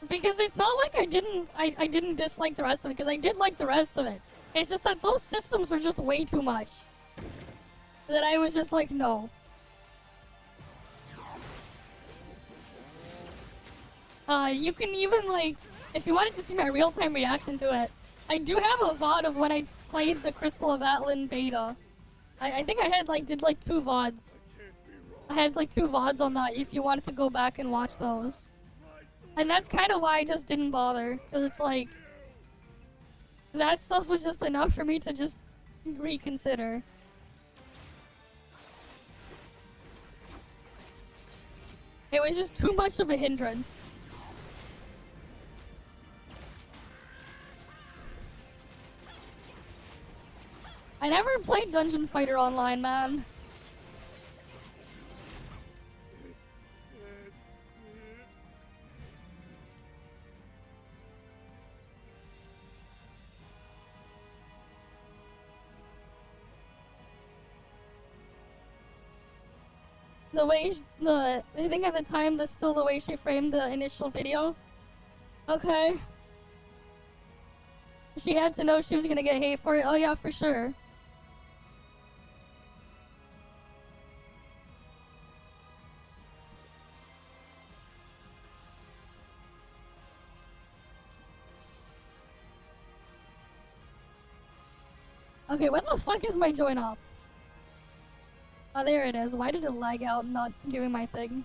[SPEAKER 1] Because it's not like I didn't dislike the rest of it, because I did like the rest of it. It's just that those systems were just way too much. That I was just like, no. You can even like, if you wanted to see my real-time reaction to it, I do have a VOD of when I played the Crystal of Atlan beta. I think I had did 2 VODs. I had 2 VODs on that if you wanted to go back and watch those. And that's kind of why I just didn't bother, because it's like... That stuff was just enough for me to just reconsider. It was just too much of a hindrance. I never played Dungeon Fighter Online, man. The way I think at the time that's still the way she framed the initial video. Okay. She had to know she was gonna get hate for it. Oh yeah, for sure. Okay, what the fuck is my join up? Oh, there it is. Why did it lag out not doing my thing?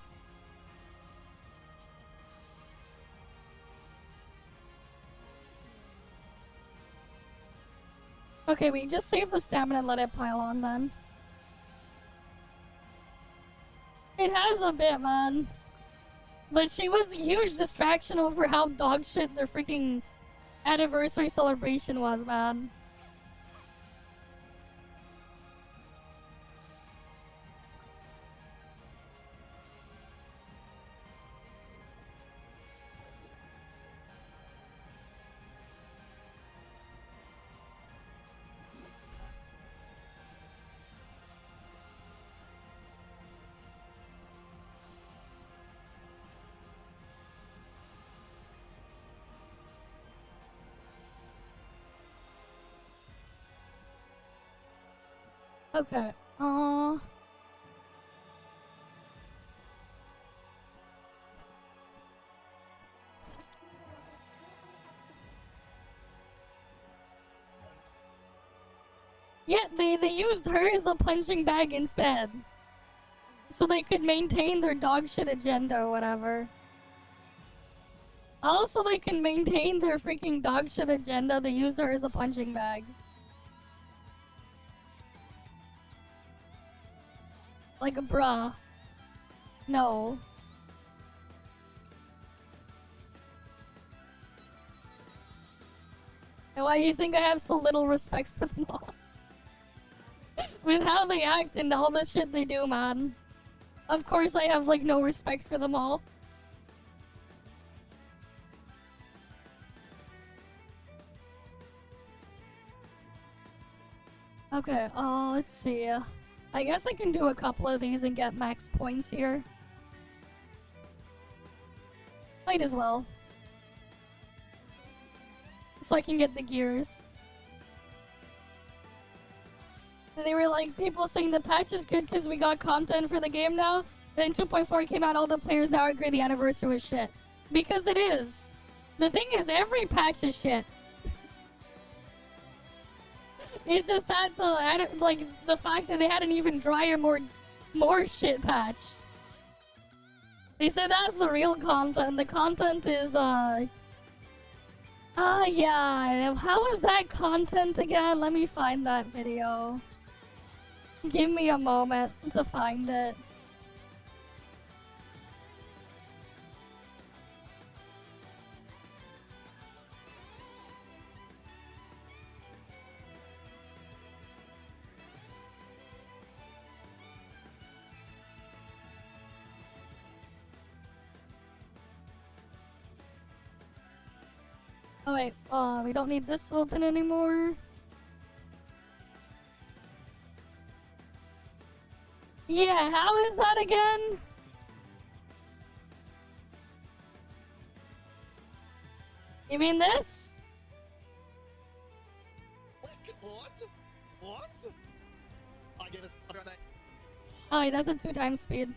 [SPEAKER 1] Okay, we just save the stamina and let it pile on then. It has a bit, man. But she was a huge distraction over how dog shit their freaking anniversary celebration was, man. Okay, yeah, they used her as a punching bag instead. So they could maintain their dog shit agenda or whatever. Also, they can maintain their freaking dog shit agenda, they used her as a punching bag. Like a bruh. No. And why do you think I have so little respect for them all? With how they act and all the shit they do, man. Of course I have, like, no respect for them all. Okay, let's see. I guess I can do a couple of these and get max points here. Might as well. So I can get the gears. And they were like, people saying the patch is good because we got content for the game now. Then 2.4 came out, all the players now agree the anniversary was shit. Because it is. The thing is, every patch is shit. It's just that the fact that they had an even drier, more shit patch. They said that's the real content. The content is yeah. How is that content again? Let me find that video. Give me a moment to find it. Oh wait, we don't need this open anymore. Yeah, how is that again? You mean this?
[SPEAKER 12] What? What? I gave us right back.
[SPEAKER 1] Oh wait, that's a 2x speed.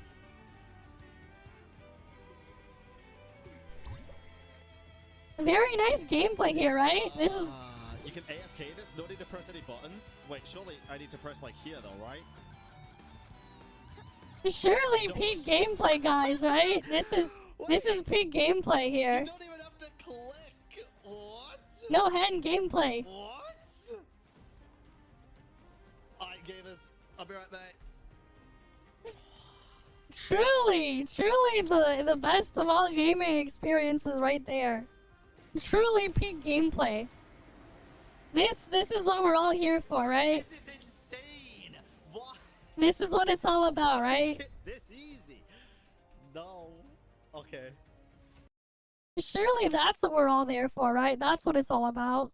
[SPEAKER 1] Very nice gameplay here, right? This is...
[SPEAKER 12] You can AFK this, no need to press any buttons. Wait, surely I need to press like here though, right?
[SPEAKER 1] Surely peak gameplay, guys, right? This is peak gameplay here.
[SPEAKER 12] You don't even have to click. What?
[SPEAKER 1] No hand gameplay.
[SPEAKER 12] What? Alright, gamers. I'll be right back.
[SPEAKER 1] Truly the best of all gaming experiences right there. Truly peak gameplay. This is what we're all here for, right?
[SPEAKER 12] This is insane. What?
[SPEAKER 1] This is what it's all about, right?
[SPEAKER 12] This easy. No. Okay.
[SPEAKER 1] Surely that's what we're all there for, right? That's what it's all about.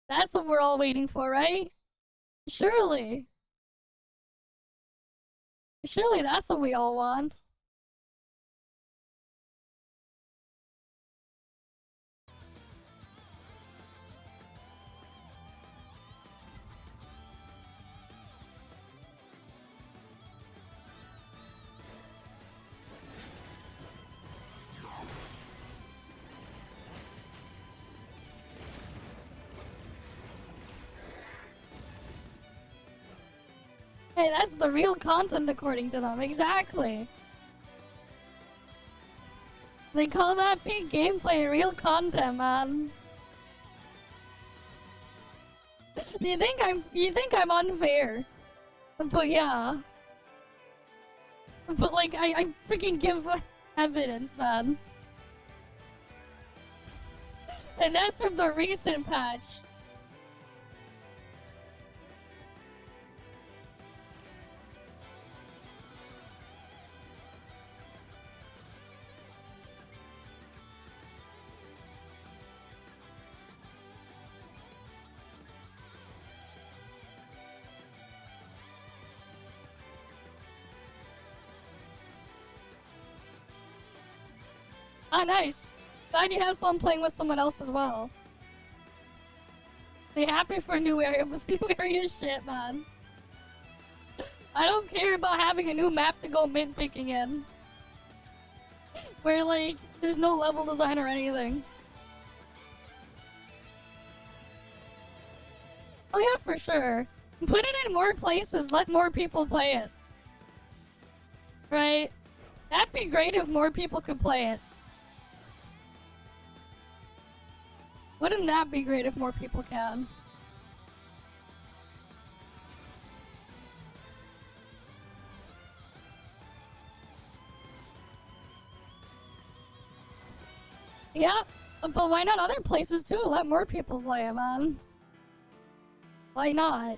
[SPEAKER 1] That's what we're all waiting for, right? Surely. Surely that's what we all want. Hey, that's the real content according to them. Exactly. They call that peak gameplay real content, man. You think I'm unfair. But yeah. But like I freaking give evidence, man. And that's from the recent patch. Ah, nice. Glad you had fun playing with someone else as well. They happy for a new area, but new area shit, man. I don't care about having a new map to go mint picking in. Where, like, there's no level design or anything. Oh yeah, for sure. Put it in more places, let more people play it. Right? That'd be great if more people could play it. Wouldn't that be great if more people can? Yeah, but why not other places too? Let more people play it, man. Why not?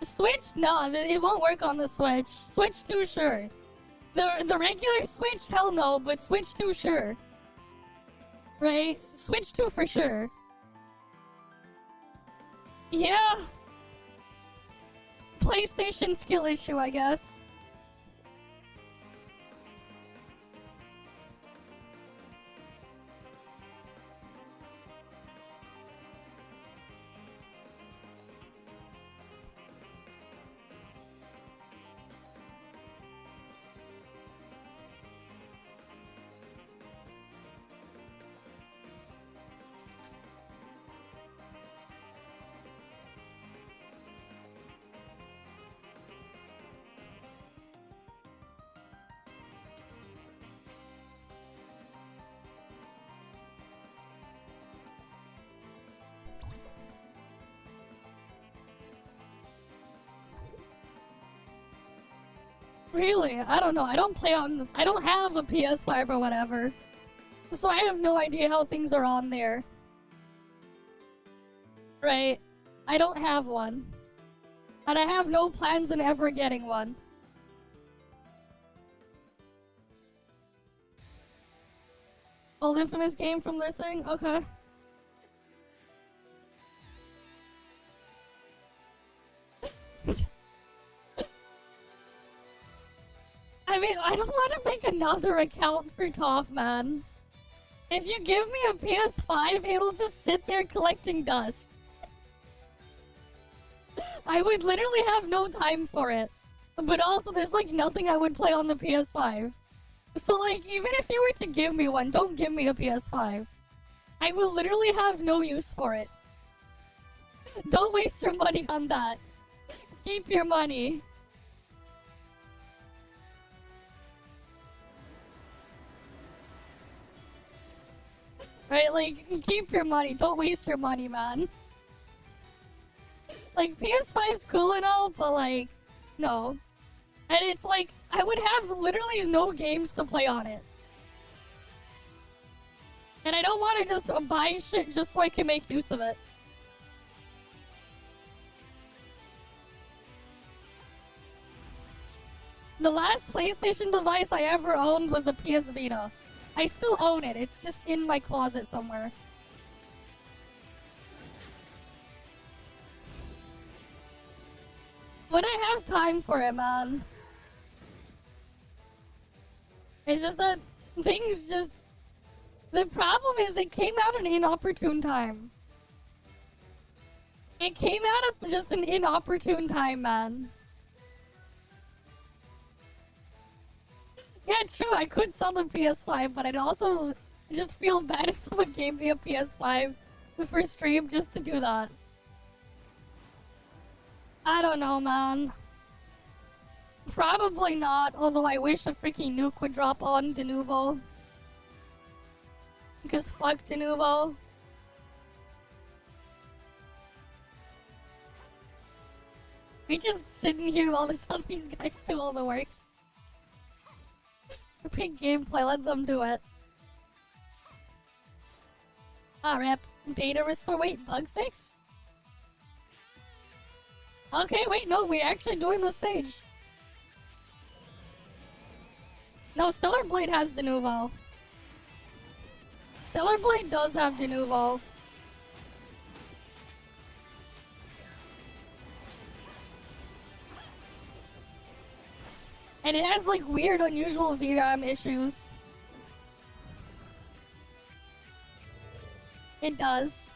[SPEAKER 1] Switch? No, it won't work on the Switch. Switch 2, sure. The regular Switch, hell no, but Switch 2, sure. Right? Switch 2 for sure. Yeah. PlayStation skill issue, I guess. Really? I don't know. I don't have a PS5 or whatever. So I have no idea how things are on there. Right? I don't have one. And I have no plans in ever getting one. Old infamous game from their thing? Okay. I mean, I don't want to make another account for ToF, man. If you give me a PS5, it'll just sit there collecting dust. I would literally have no time for it. But also, there's like nothing I would play on the PS5. So like, even if you were to give me one, don't give me a PS5. I will literally have no use for it. Don't waste your money on that. Keep your money. Right, like, keep your money. Don't waste your money, man. Like, PS5's cool and all, but like, no. And it's like, I would have literally no games to play on it. And I don't want to just buy shit just so I can make use of it. The last PlayStation device I ever owned was a PS Vita. I still own it, it's just in my closet somewhere. When I have time for it, man. It's just that things just... The problem is it came out at an inopportune time. It came out at just an inopportune time, man. Yeah, true, I could sell the PS5, but I'd also just feel bad if someone gave me a PS5 for stream just to do that. I don't know, man. Probably not, although I wish a freaking nuke would drop on de nouveau. Because fuck de nouveau. We just sitting here while these guys do all the work. Pick gameplay, let them do it. Ah, rip. Data restore. Wait, bug fix? Okay, wait, no, we're actually doing the stage. No, Stellar Blade has de nouveau. Stellar Blade does have de nouveau. And it has like weird, unusual VRAM issues. It does.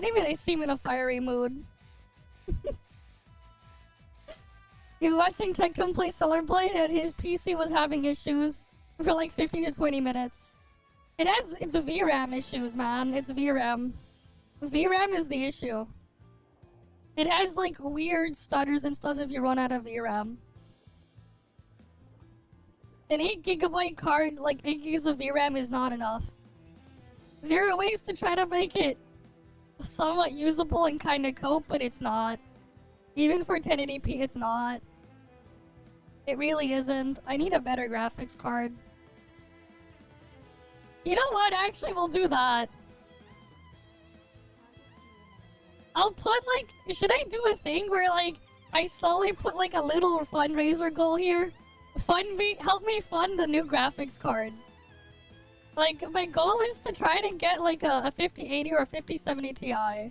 [SPEAKER 1] Maybe they seem in a fiery mood. You're watching Tectum play Stellar Blade and his PC was having issues for like 15 to 20 minutes. It's VRAM issues, man. It's VRAM. VRAM is the issue. It has like weird stutters and stuff if you run out of VRAM. An 8 GB card, like 8 gigs of VRAM is not enough. There are ways to try to make it somewhat usable and kind of cope, but it's not. Even for 1080p, it's not. It really isn't. I need a better graphics card. You know what? Actually, we'll do that. I'll put like... Should I do a thing where like I slowly put like a little fundraiser goal here? Help me fund the new graphics card. Like, my goal is to try to get, like, a 5080 or a 5070 Ti.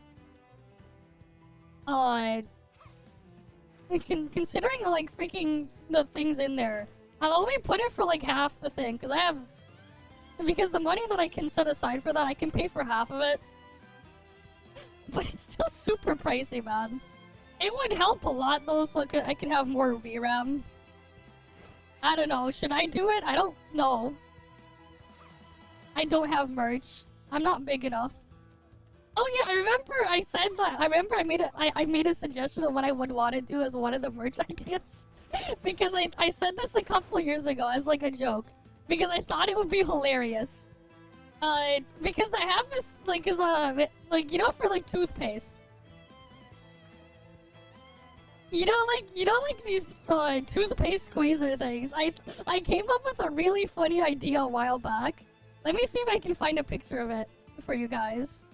[SPEAKER 1] Considering, like, freaking the things in there, I'll only put it for, like, half the thing, because the money that I can set aside for that, I can pay for half of it. But it's still super pricey, man. It would help a lot, though, so I can have more VRAM. I don't know, should I do it? I don't know. I don't have merch. I'm not big enough. Oh yeah, I remember I said that. I made a suggestion of what I would want to do as one of the merch ideas. Because I said this a couple years ago as like a joke. Because I thought it would be hilarious. Because I have this, like, like, you know, for like toothpaste. You know, like these toothpaste squeezer things. I came up with a really funny idea a while back. Let me see if I can find a picture of it for you guys.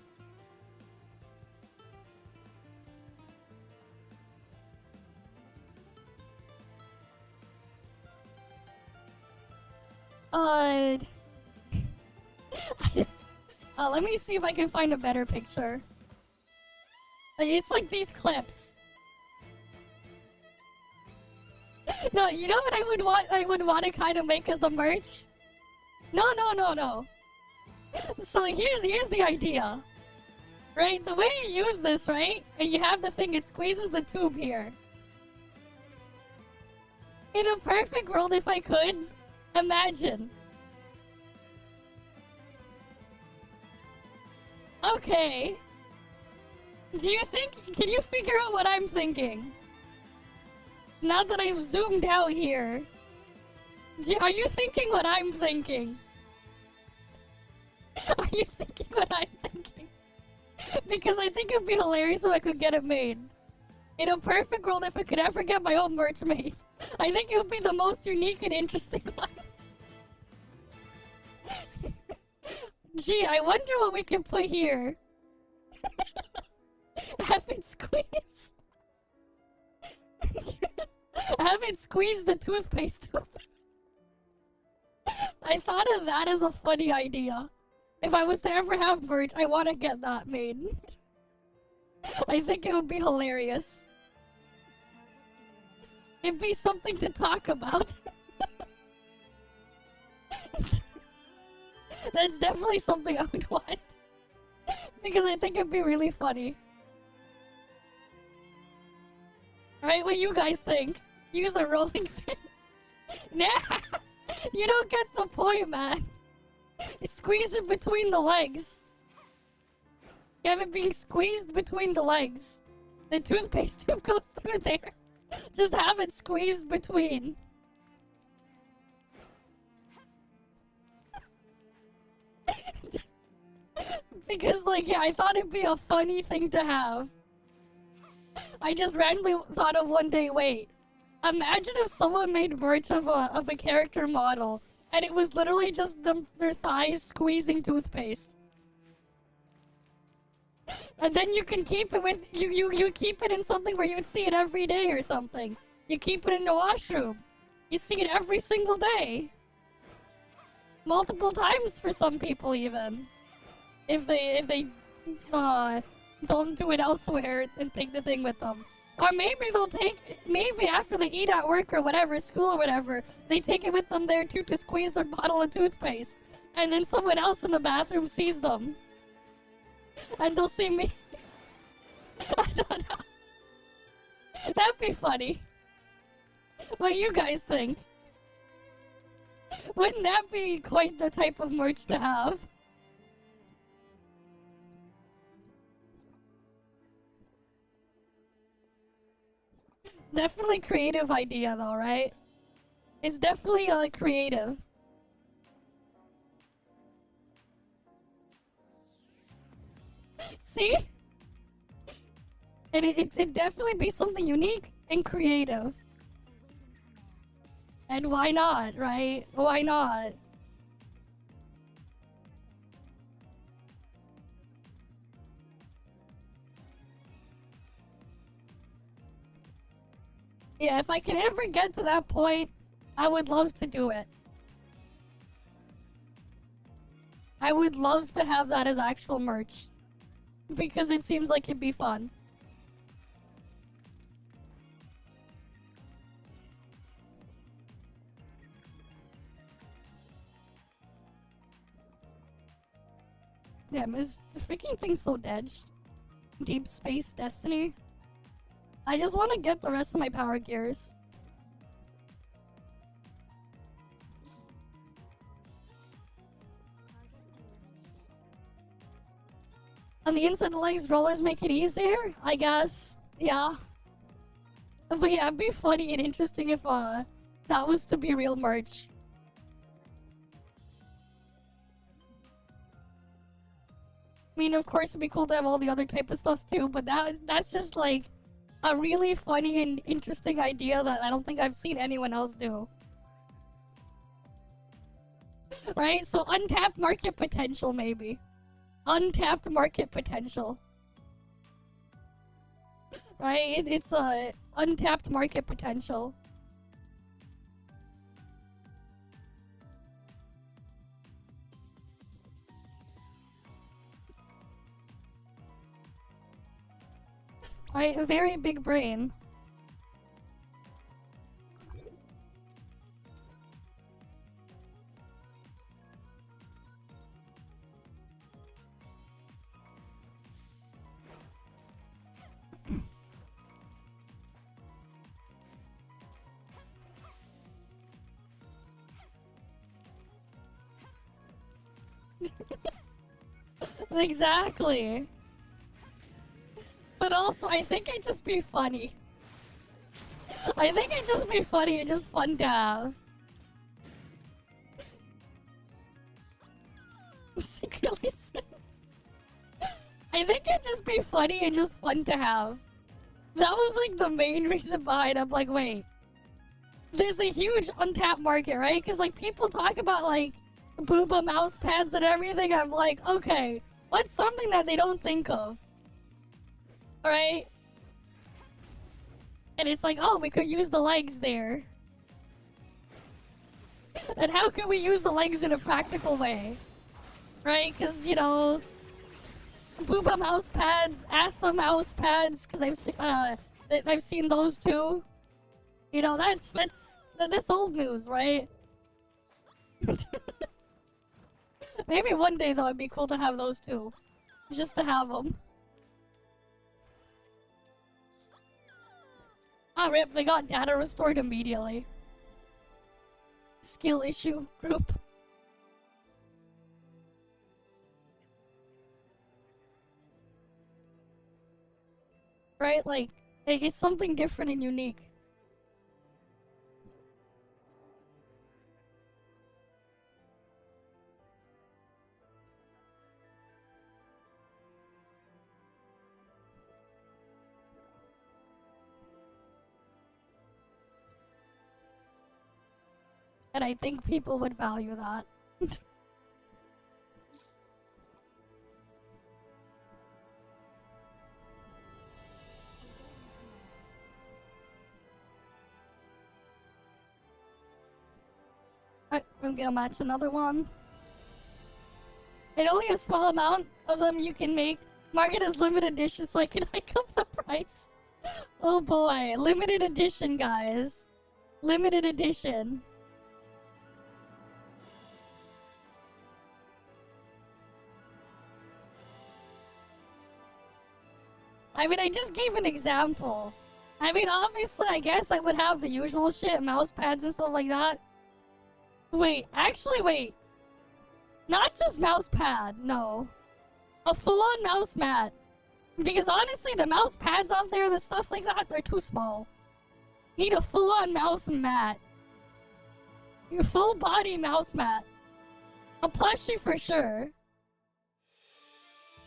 [SPEAKER 1] Let me see if I can find a better picture. It's like these clips. No, you know what I would want to kind of make as a merch? No. So here's the idea. Right? The way you use this, right? And you have the thing, it squeezes the tube here. In a perfect world, if I could, imagine. Okay. Can you figure out what I'm thinking? Now that I've zoomed out here. Are you thinking what I'm thinking? Are you thinking what I'm thinking? Because I think it'd be hilarious if I could get it made. In a perfect world, if I could ever get my own merch made, I think it would be the most unique and interesting one. Gee, I wonder what we can put here. Have it squeezed. Have it squeeze the toothpaste tube. I thought of that as a funny idea. If I was to ever have merch, I want to get that made. I think it would be hilarious. It'd be something to talk about. That's definitely something I would want. Because I think it'd be really funny. Alright, what you guys think? Use a rolling pin. Nah! You don't get the point, man. Squeeze it between the legs. You have it being squeezed between the legs. The toothpaste tube goes through there. Just have it squeezed between. Because, like, yeah, I thought it'd be a funny thing to have. I just randomly thought of one day, wait. Imagine if someone made merch of a character model, and it was literally just their thighs squeezing toothpaste. And then you can keep it with, you keep it in something where you would see it every day or something. You keep it in the washroom. You see it every single day. Multiple times for some people even. If they don't do it elsewhere and take the thing with them. Or maybe maybe after they eat at work or whatever, school or whatever, they take it with them there too to squeeze their bottle of toothpaste. And then someone else in the bathroom sees them. And they'll see me. I don't know. That'd be funny. What you guys think? Wouldn't that be quite the type of merch to have? Definitely creative idea though, right? It's definitely creative. See? And it'd definitely be something unique and creative. And why not, right? Why not? Yeah, if I can ever get to that point, I would love to do it. I would love to have that as actual merch. Because it seems like it'd be fun. Damn, is the freaking thing so dead? Deep Space Destiny? I just want to get the rest of my power gears. On the inside of the legs, rollers make it easier? I guess. Yeah. But yeah, it'd be funny and interesting if that was to be real merch. I mean, of course, it'd be cool to have all the other type of stuff too, but that's just like a really funny and interesting idea that I don't think I've seen anyone else do. Right? So untapped market potential, maybe. Untapped market potential. Right? It's a untapped market potential. Right? A very big brain. Exactly. But also, I think it'd just be funny. I think it'd just be funny and just fun to have. Secretly sick. I think it'd just be funny and just fun to have. That was like the main reason behind. I'm like, wait. There's a huge untapped market, right? Because like people talk about like booba mouse pads and everything. I'm like, okay, what's something that they don't think of? Alright? And it's like, oh, we could use the legs there. And how can we use the legs in a practical way? Right? Because, you know, booba mouse pads, Asa mouse pads, because I've seen those too. You know, that's old news, right? Maybe one day though it'd be cool to have those too, just to have them. Ah, rip! They got data restored immediately. Skill issue group. Right, like it's something different and unique. And I think people would value that. I'm gonna match another one. And only a small amount of them you can make. Market is limited edition, so I can hike up the price. Oh boy, limited edition, guys. Limited edition. I mean, I just gave an example. I mean, obviously, I guess I would have the usual shit, mouse pads and stuff like that. Wait, actually, wait. Not just mouse pad, no. A full-on mouse mat. Because honestly, the mouse pads out there, the stuff like that, they're too small. Need a full-on mouse mat. Your full-body mouse mat. A plushie for sure.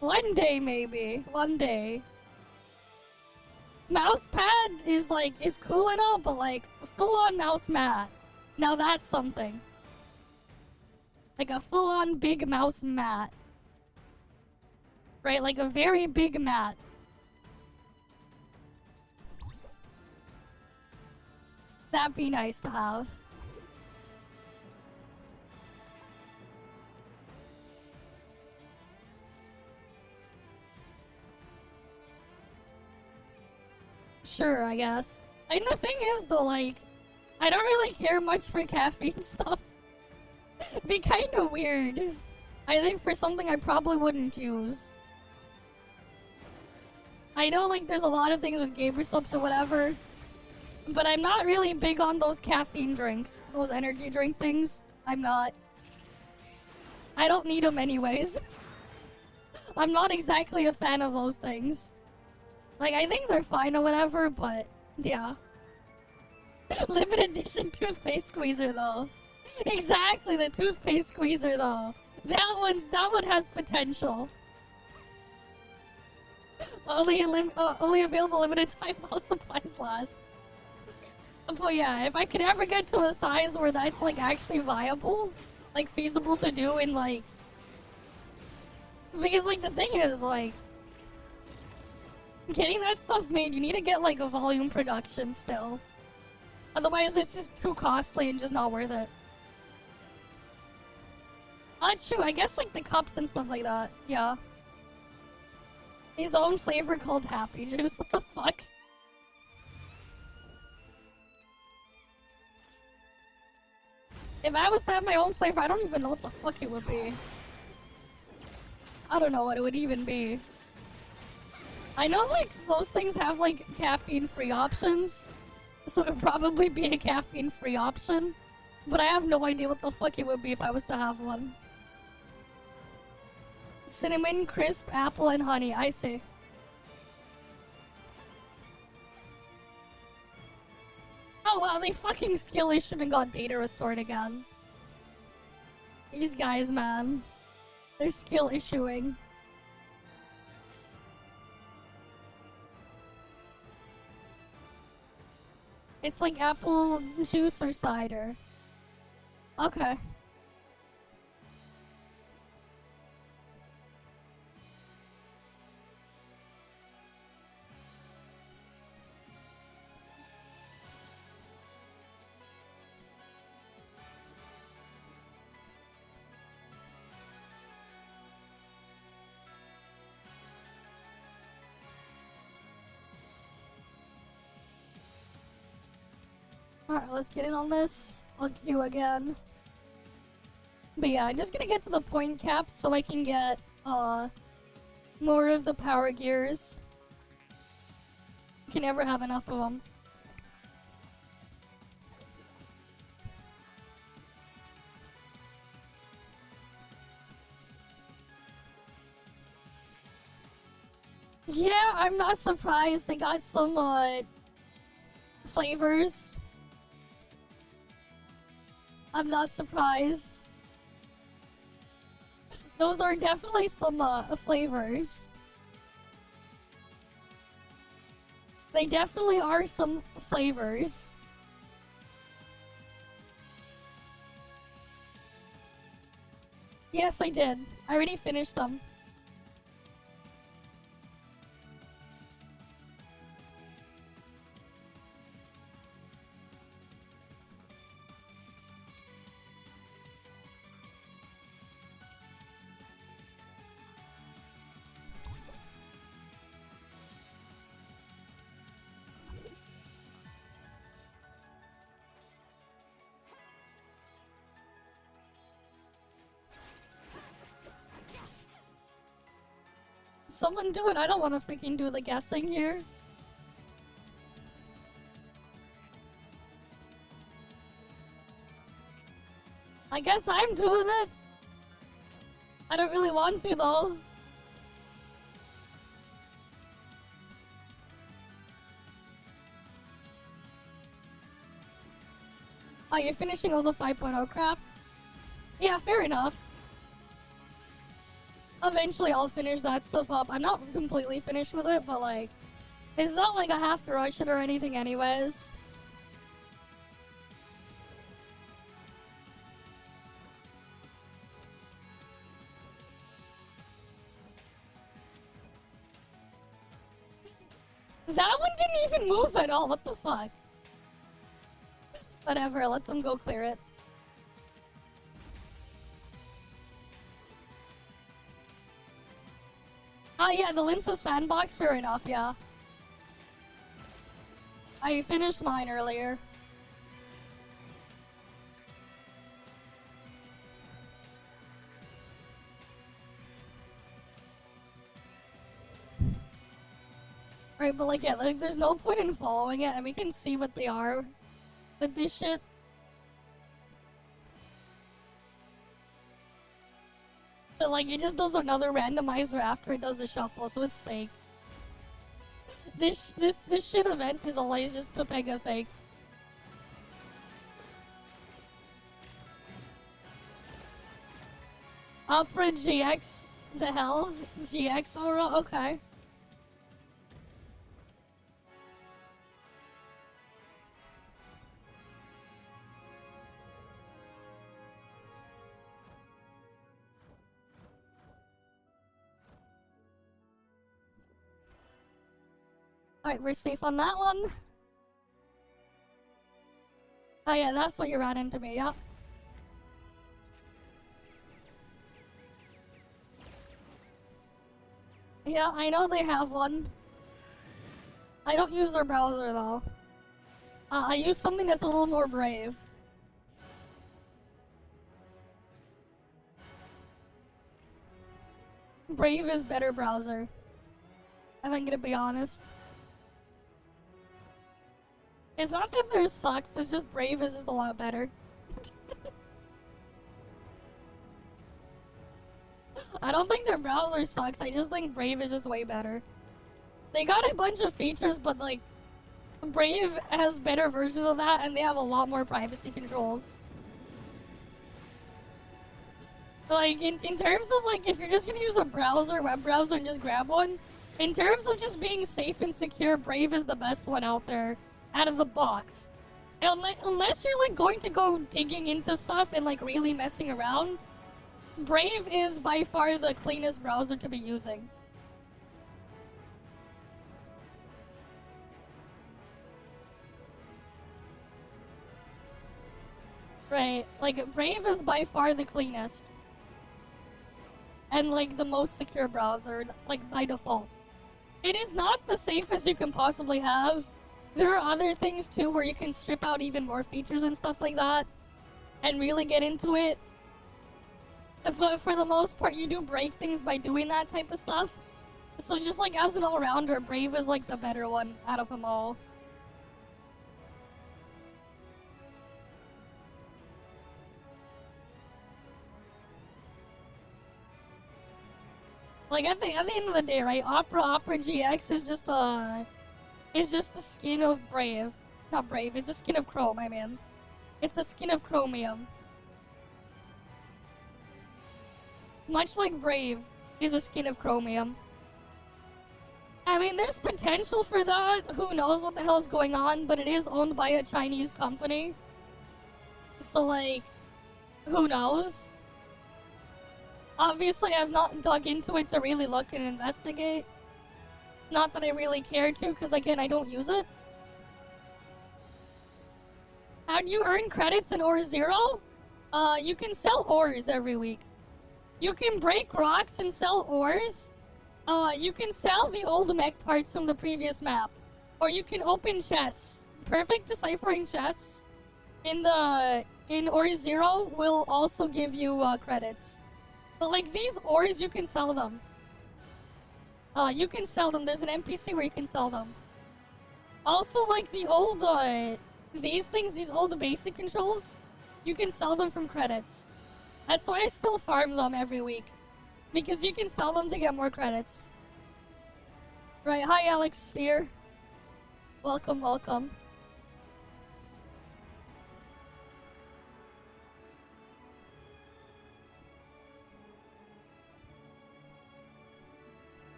[SPEAKER 1] One day, maybe. One day. Mouse pad is like, is cool and all, but like, full-on mouse mat. Now that's something. Like a full-on big mouse mat. Right, like a very big mat. That'd be nice to have. Sure, I guess. And the thing is, though, like, I don't really care much for caffeine stuff. Be kind of weird. I think for something I probably wouldn't use. I know, like, there's a lot of things with gamer subs or whatever, but I'm not really big on those caffeine drinks. Those energy drink things. I'm not. I don't need them anyways. I'm not exactly a fan of those things. Like, I think they're fine or whatever, but yeah. Limited edition toothpaste squeezer, though. Exactly, the toothpaste squeezer, though. That one has potential. only available limited time while supplies last. But yeah, if I could ever get to a size where that's like actually viable, like feasible to do in like, because like the thing is like, getting that stuff made, you need to get like a volume production still. Otherwise it's just too costly and just not worth it. True, I guess like the cups and stuff like that, yeah. His own flavor called Happy Juice, what the fuck? If I was to have my own flavor, I don't even know what the fuck it would be. I don't know what it would even be. I know like those things have like caffeine-free options, so it would probably be a caffeine-free option, but I have no idea what the fuck it would be if I was to have one. Cinnamon, crisp, apple, and honey, I see. Oh wow, they fucking skill issued and got data restored again. These guys, man. They're skill issuing. It's like apple juice or cider. Okay. Alright, let's get in on this. I'll queue again. But yeah, I'm just gonna get to the point cap so I can get, more of the power gears. Can never have enough of them. Yeah, I'm not surprised they got some, flavors. I'm not surprised. Those are definitely some, flavors. They definitely are some flavors. Yes, I did. I already finished them. Someone do it. I don't want to freaking do the guessing here. I guess I'm doing it. I don't really want to though. Oh, you're finishing all the 5.0 crap? Yeah, fair enough. Eventually I'll finish that stuff up. I'm not completely finished with it, but like, it's not like I have to rush it or anything anyways. That one didn't even move at all, what the fuck? Whatever, let them go clear it. Oh yeah, the Lince's fan box, fair enough, yeah. I finished mine earlier. Right, but like, yeah, like, there's no point in following it, and we can see what they are with this shit. But like, it just does another randomizer after it does the shuffle, so it's fake. This shit event is always just Pepega fake. Opera GX, the hell? GX aura? Okay. Alright, we're safe on that one. Oh yeah, that's what you ran into me, yep. Yeah, I know they have one. I don't use their browser though. I use something that's a little more brave. Brave is better browser. If I'm gonna be honest. It's not that theirs sucks, it's just Brave is just a lot better. I don't think their browser sucks, I just think Brave is just way better. They got a bunch of features, but like, Brave has better versions of that, and they have a lot more privacy controls. Like, in terms of like, if you're just gonna use a browser, web browser, and just grab one, in terms of just being safe and secure, Brave is the best one out there, out of the box. Unless you're like going to go digging into stuff and like really messing around, Brave is by far the cleanest browser to be using. Right, like Brave is by far the cleanest. And like the most secure browser, like by default. It is not the safest you can possibly have. There are other things too where you can strip out even more features and stuff like that and really get into it. But for the most part, you do break things by doing that type of stuff. So just like as an all-rounder, Brave is like the better one out of them all. Like at the end of the day, right? Opera GX is just a skin of Brave. Not Brave, it's a skin of Chrome, I mean. It's a skin of Chromium. Much like Brave is a skin of Chromium. I mean, there's potential for that. Who knows what the hell is going on, but it is owned by a Chinese company. So like, who knows? Obviously, I've not dug into it to really look and investigate. Not that I really care to, because again, I don't use it. How do you earn credits in Ore Zero? You can sell ores every week. You can break rocks and sell ores. You can sell the old mech parts from the previous map. Or you can open chests. Perfect deciphering chests in Ore Zero will also give you credits. But like these ores, you can sell them. You can sell them. There's an NPC where you can sell them. Also, like the old, these old basic controls, you can sell them from credits. That's why I still farm them every week. Because you can sell them to get more credits. Right, hi Alex Sphere. Welcome, welcome.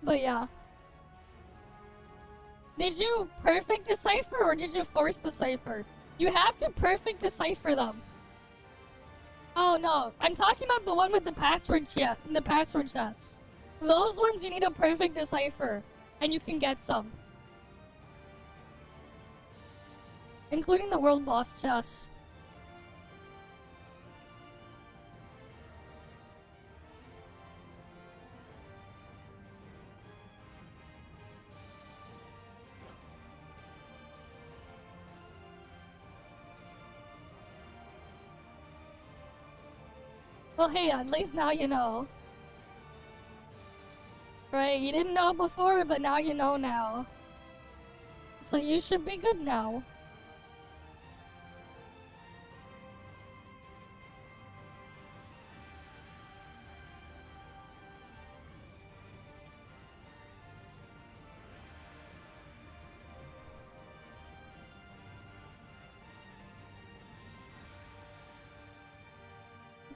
[SPEAKER 1] But yeah. Did you perfect decipher or did you force decipher? You have to perfect decipher them. Oh no, I'm talking about the one with the password chests. Those ones you need a perfect decipher, and you can get some. Including the world boss chests. Well, hey, at least now you know. Right, you didn't know before, but now you know now. So you should be good now.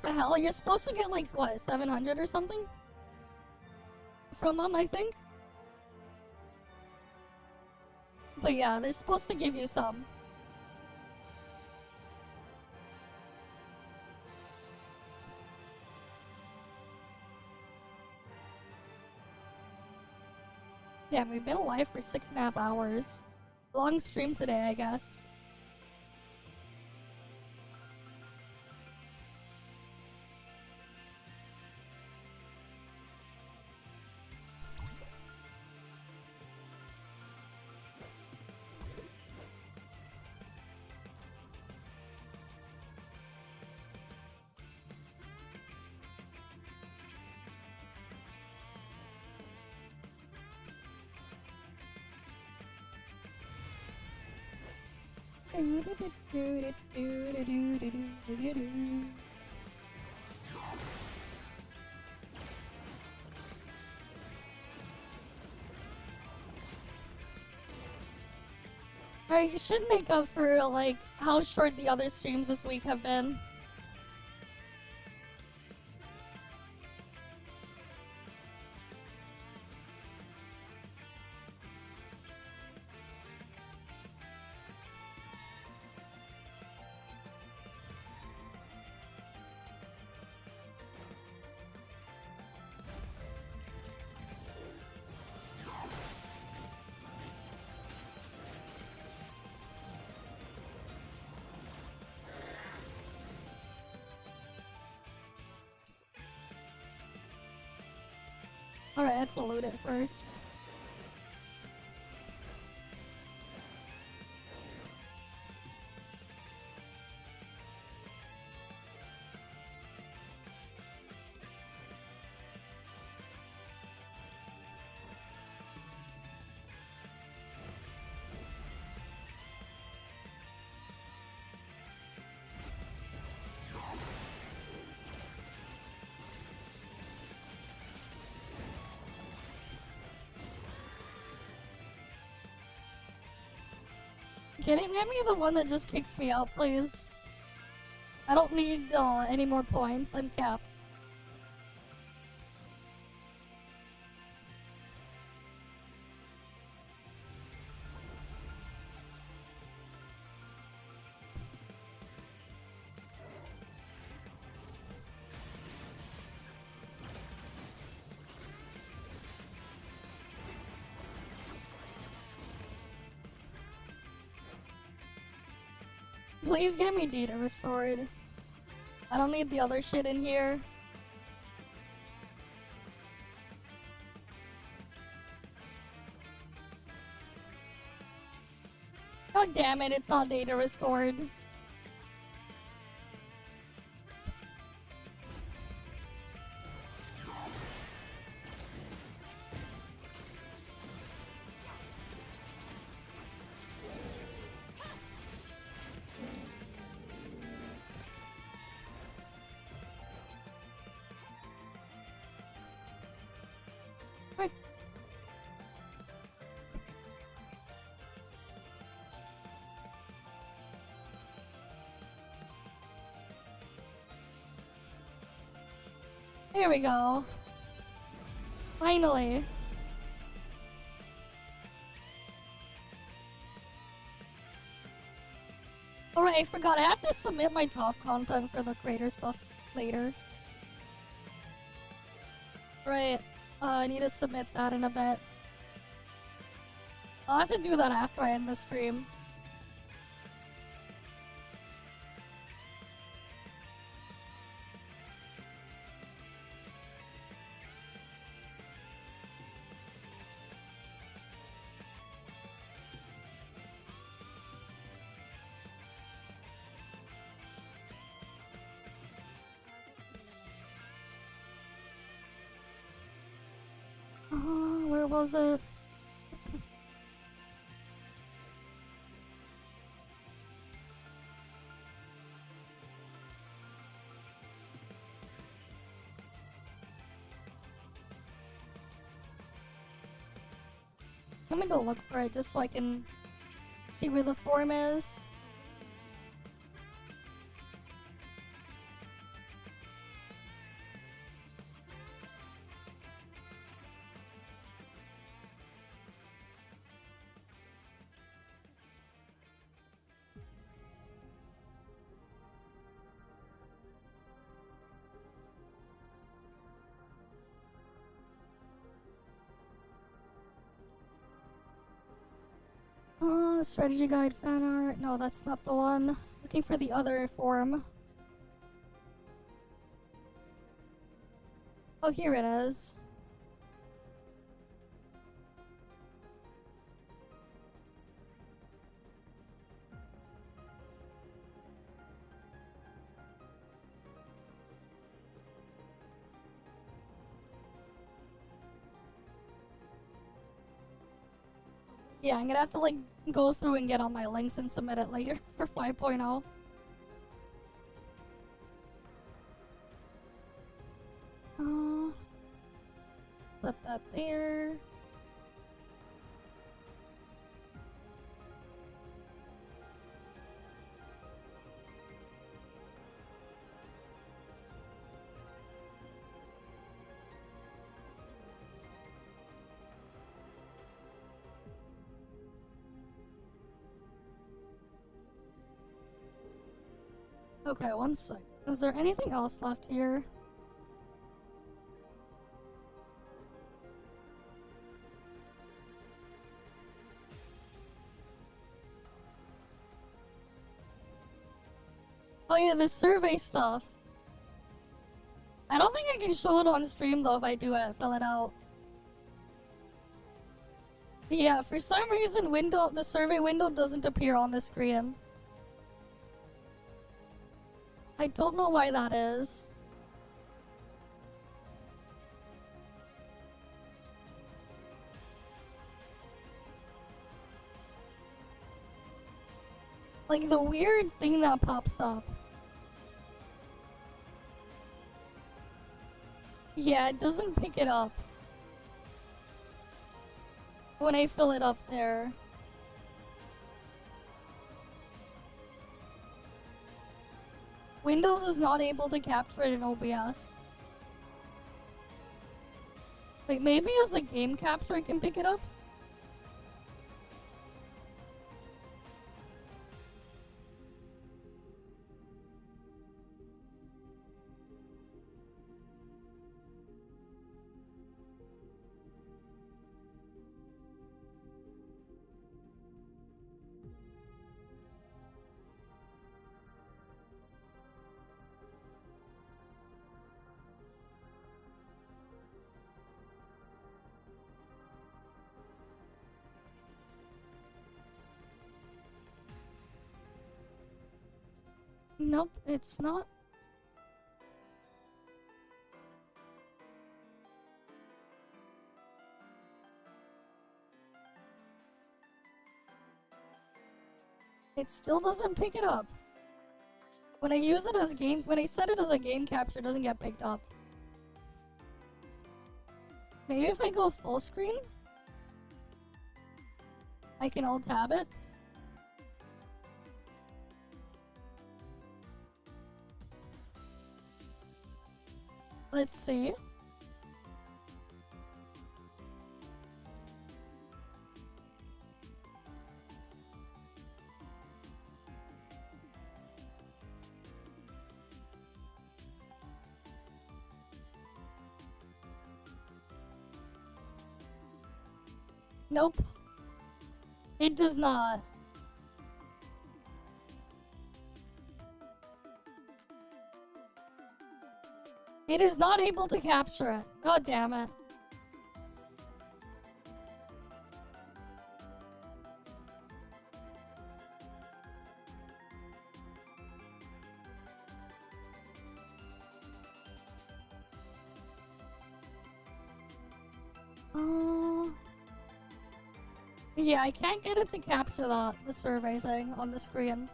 [SPEAKER 1] The hell? You're supposed to get like, what, 700 or something? From them, I think? But yeah, they're supposed to give you some. Damn, we've been alive for 6.5 hours. Long stream today, I guess. Alright, you should make up for, like, how short the other streams this week have been. Alright, I have to load it first. Can it hand me the one that just kicks me out, please? I don't need any more points. I'm capped. Please get me data restored. I don't need the other shit in here. God damn it, it's not data restored. There we go. Finally. Alright, I forgot. I have to submit my ToF content for the creator stuff later. Right. I need to submit that in a bit. I'll have to do that after I end the stream. Where was it? Let me go look for it just so I can see where the form is. Strategy guide fan art. No, that's not the one. Looking for the other form. Oh, here it is. Yeah, I'm gonna have to like go through and get all my links and submit it later for 5.0. Put that there. Okay, one sec. Is there anything else left here? Oh yeah, the survey stuff. I don't think I can show it on stream though if I do it, fill it out. Yeah, for some reason the survey window doesn't appear on the screen. I don't know why that is. Like the weird thing that pops up. Yeah, it doesn't pick it up when I fill it up there. Windows is not able to capture it in OBS. Wait, maybe as a game capture I can pick it up? Nope, it's not. It still doesn't pick it up. When I use it as when I set it as a game capture, it doesn't get picked up. Maybe if I go full screen, I can alt tab it. Let's see. Nope. It does not. It is not able to capture it. God damn it. Yeah, I can't get it to capture the survey thing on the screen.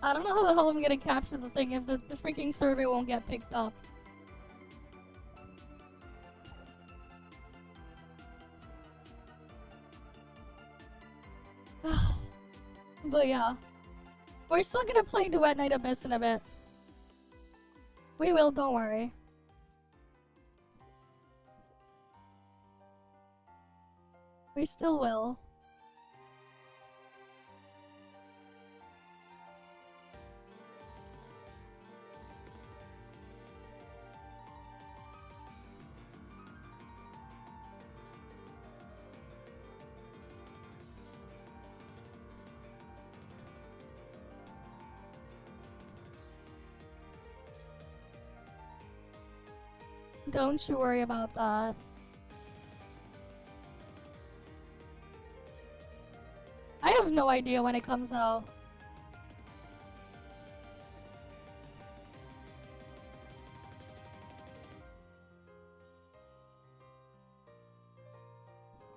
[SPEAKER 1] I don't know how the hell I'm gonna capture the thing if the freaking survey won't get picked up. But yeah. We're still gonna play Duet Night Abyss in a bit. We will, don't worry. We still will. Don't you worry about that. I have no idea when it comes out.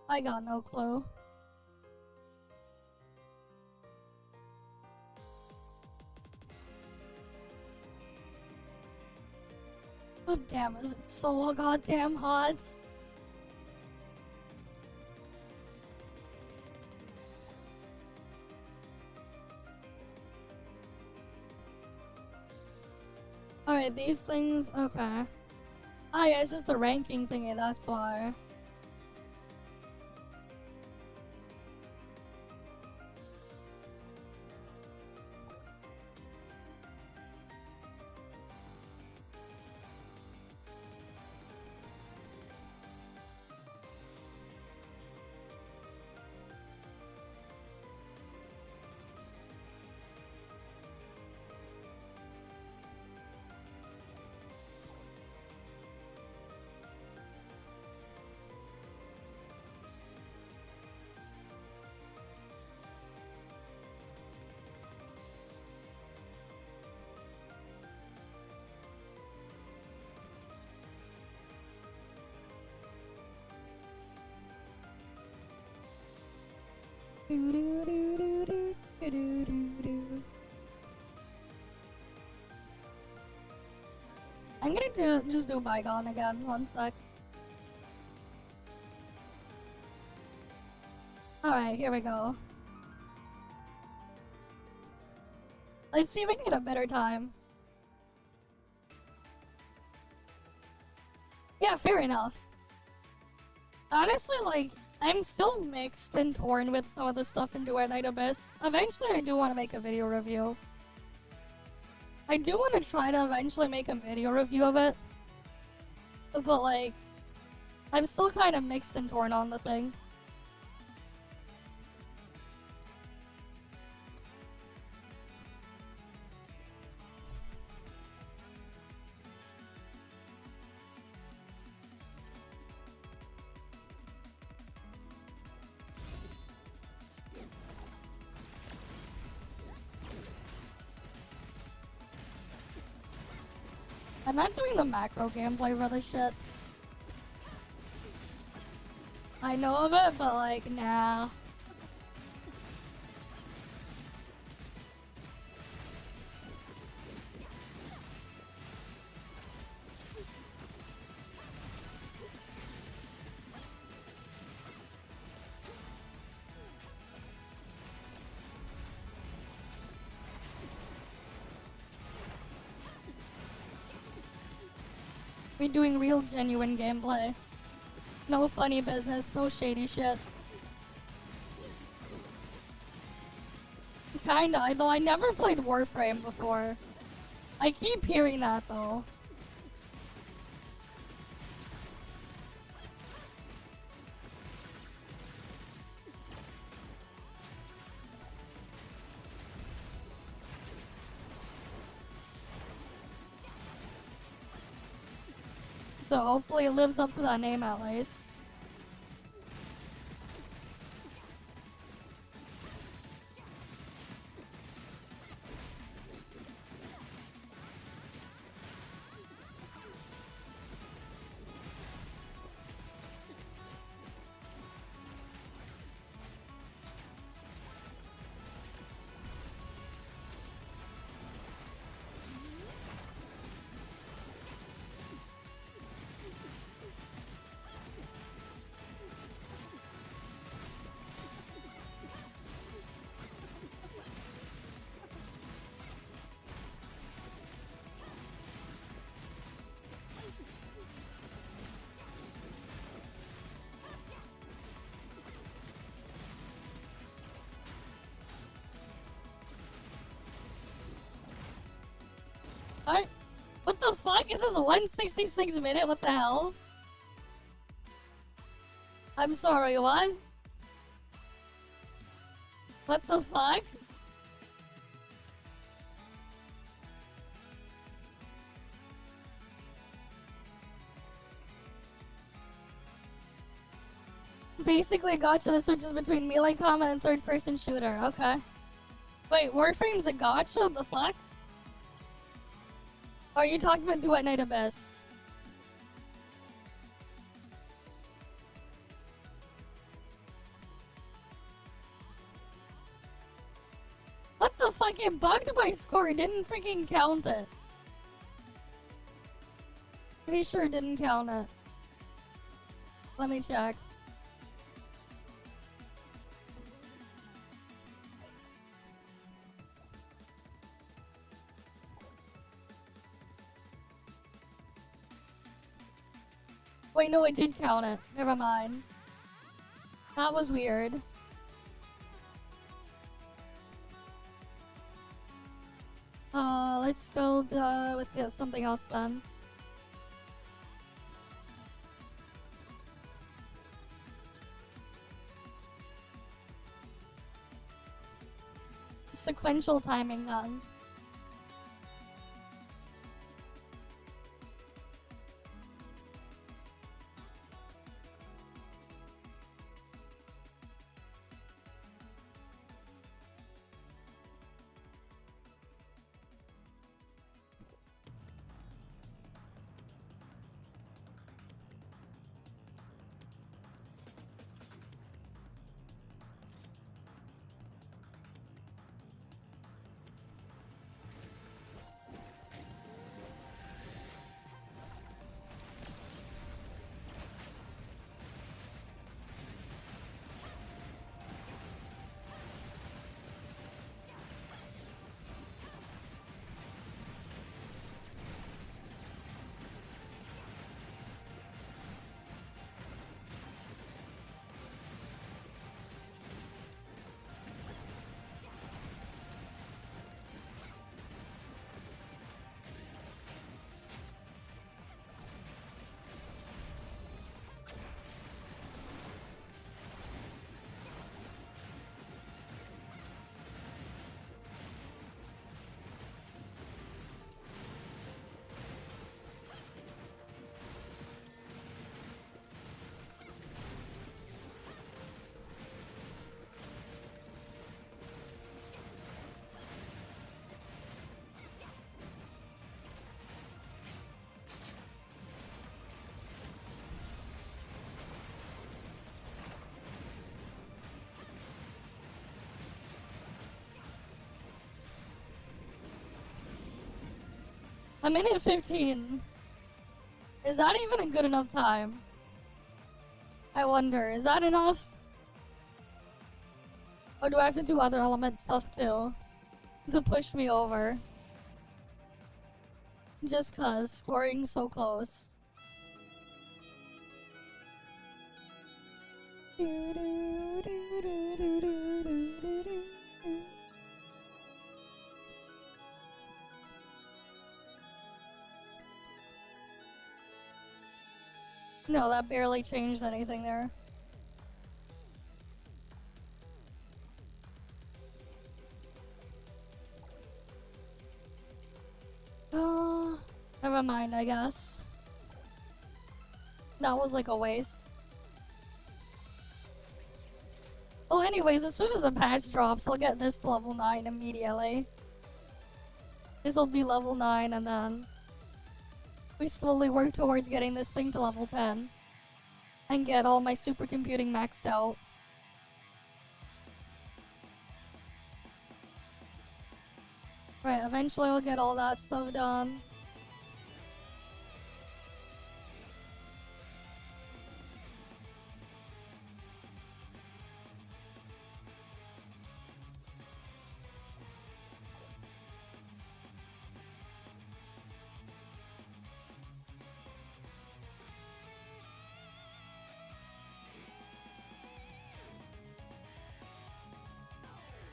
[SPEAKER 1] I got no clue. Oh damn, is it so goddamn hot? Alright, these things, okay. Ah yeah, it's just the ranking thingy, that's why. I'm gonna just do Bygone again, one sec. Alright, here we go. Let's see if we can get a better time. Yeah, fair enough. Honestly, like, I'm still mixed and torn with some of the stuff in Duet Night Abyss. Eventually, I do want to make a video review. I do want to try to eventually make a video review of it. But, like, I'm still kind of mixed and torn on the thing. I'm not doing the macro gameplay for this shit. I know of it, but like, nah. We're doing real genuine gameplay. No funny business, no shady shit. Kinda, though I never played Warframe before. I keep hearing that though. So hopefully it lives up to that name at least. What the fuck? Is this 166 minute? What the hell? I'm sorry, what? What the fuck? Basically, gotcha that switches between melee combat and third-person shooter. Okay. Wait, Warframe's a gotcha? The fuck? Are you talking about Duet Night Abyss? What the fuck? It bugged my score. It didn't freaking count it. Pretty sure it didn't count it. Let me check. Wait, no, it did count it. Never mind. That was weird. Let's go with something else then. Sequential timing then. A minute 15. Is that even a good enough time? I wonder, is that enough? Or do I have to do other element stuff too? To push me over? Just cause scoring so close. No, that barely changed anything there. Never mind, I guess. That was like a waste. Well, anyways, as soon as the patch drops, I'll get this to level 9 immediately. This'll be level 9, and then we slowly work towards getting this thing to level 10. And get all my supercomputing maxed out. Right, eventually I'll get all that stuff done.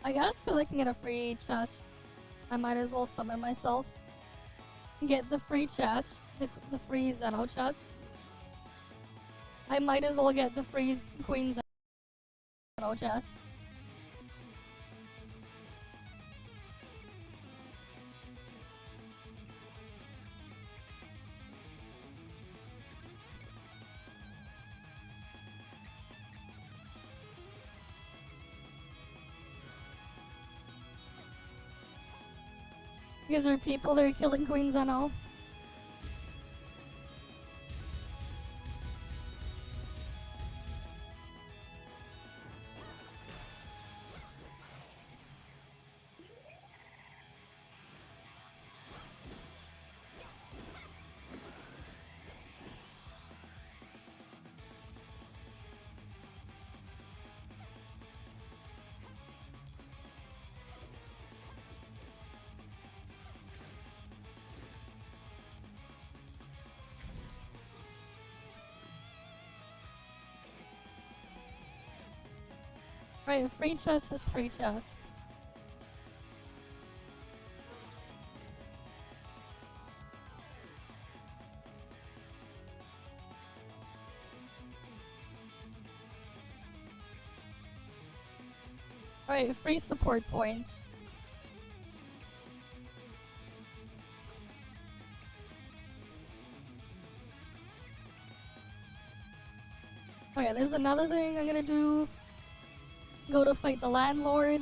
[SPEAKER 1] I guess because I can get a free chest, I might as well summon myself. Get the free chest, the free Zeno chest. I might as well get the free Queen Zeno chest. Because there are people that are killing queens, I know. Right, free chest is free chest. Right, free support points. Okay, there's another thing I'm gonna do. Go to fight the landlord,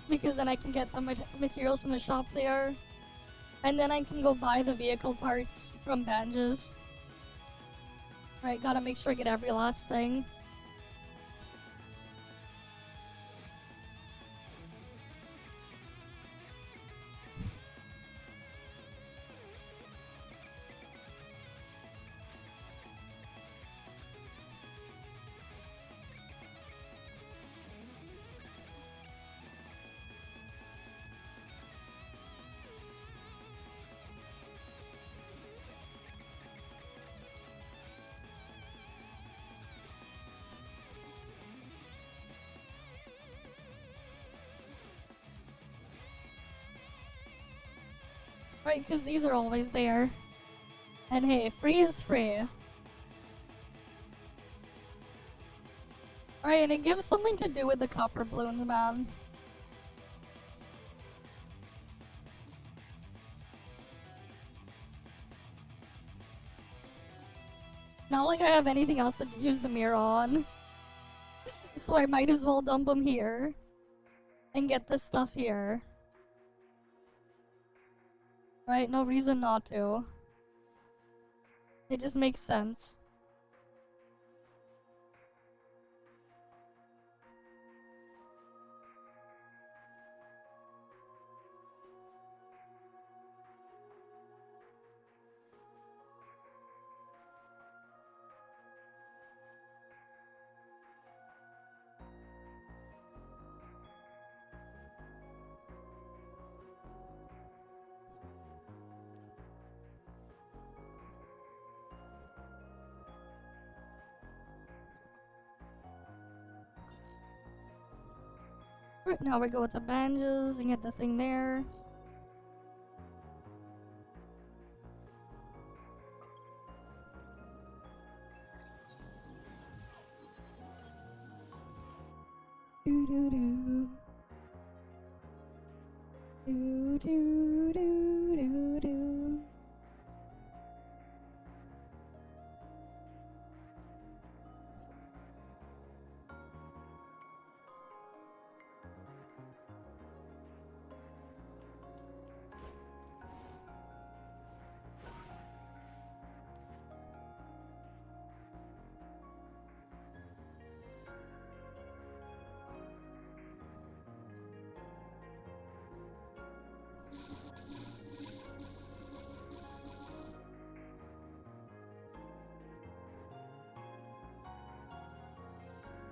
[SPEAKER 1] because then I can get the materials from the shop there. And then I can go buy the vehicle parts from Banjas. Right, gotta make sure I get every last thing. Right, because these are always there. And hey, free is free. Alright, and it gives something to do with the copper balloons, man. Not like I have anything else to use the mirror on. So I might as well dump them here. And get this stuff here. Right, no reason not to. It just makes sense. Right, now we go to Banjas and get the thing there. Do do do. Do do do do do.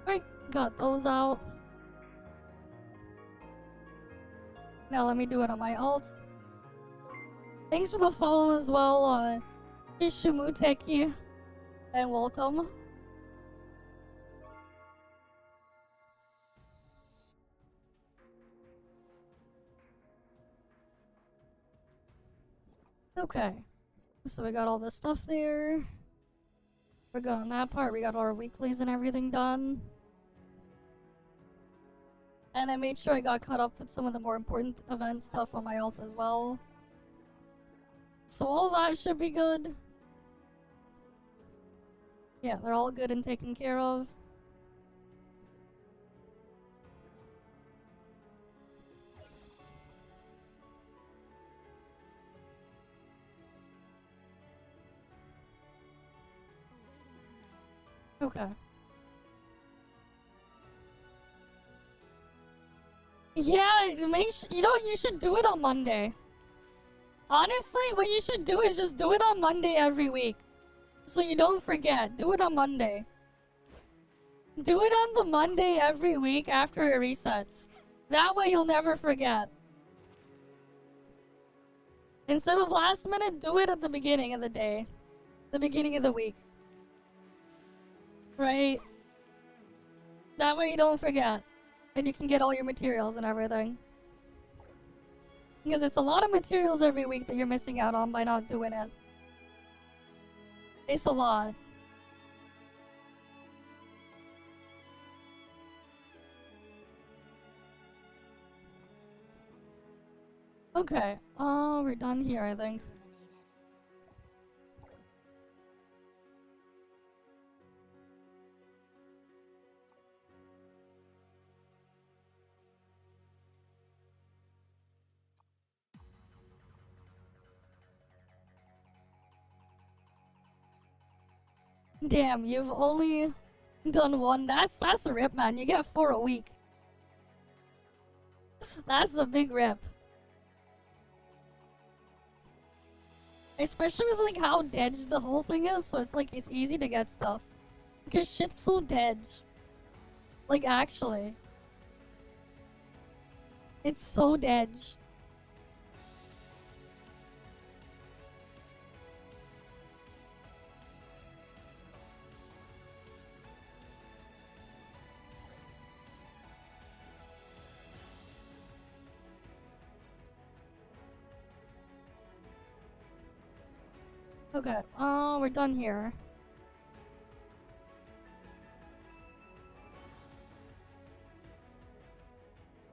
[SPEAKER 1] Right, got those out. Now let me do it on my alt. Thanks for the follow as well, Ishimuteki, and welcome. Okay, so we got all this stuff there. We're good on that part. We got all our weeklies and everything done. And I made sure I got caught up with some of the more important event stuff on my alt as well. So all that should be good. Yeah, they're all good and taken care of. Okay. Yeah, you know, you should do it on Monday. Honestly, what you should do is just do it on Monday every week. So you don't forget. Do it on Monday. Do it on the Monday every week after it resets. That way you'll never forget. Instead of last minute, do it at the beginning of the day. The beginning of the week. Right? That way you don't forget. And you can get all your materials and everything. Because it's a lot of materials every week that you're missing out on by not doing it. It's a lot. Okay, we're done here, I think. Damn, you've only done one. That's a rip, man. You get 4 a week. That's a big rip. Especially with like how dead the whole thing is, so it's like it's easy to get stuff. Because shit's so dead. Like actually. It's so dead. Okay, we're done here.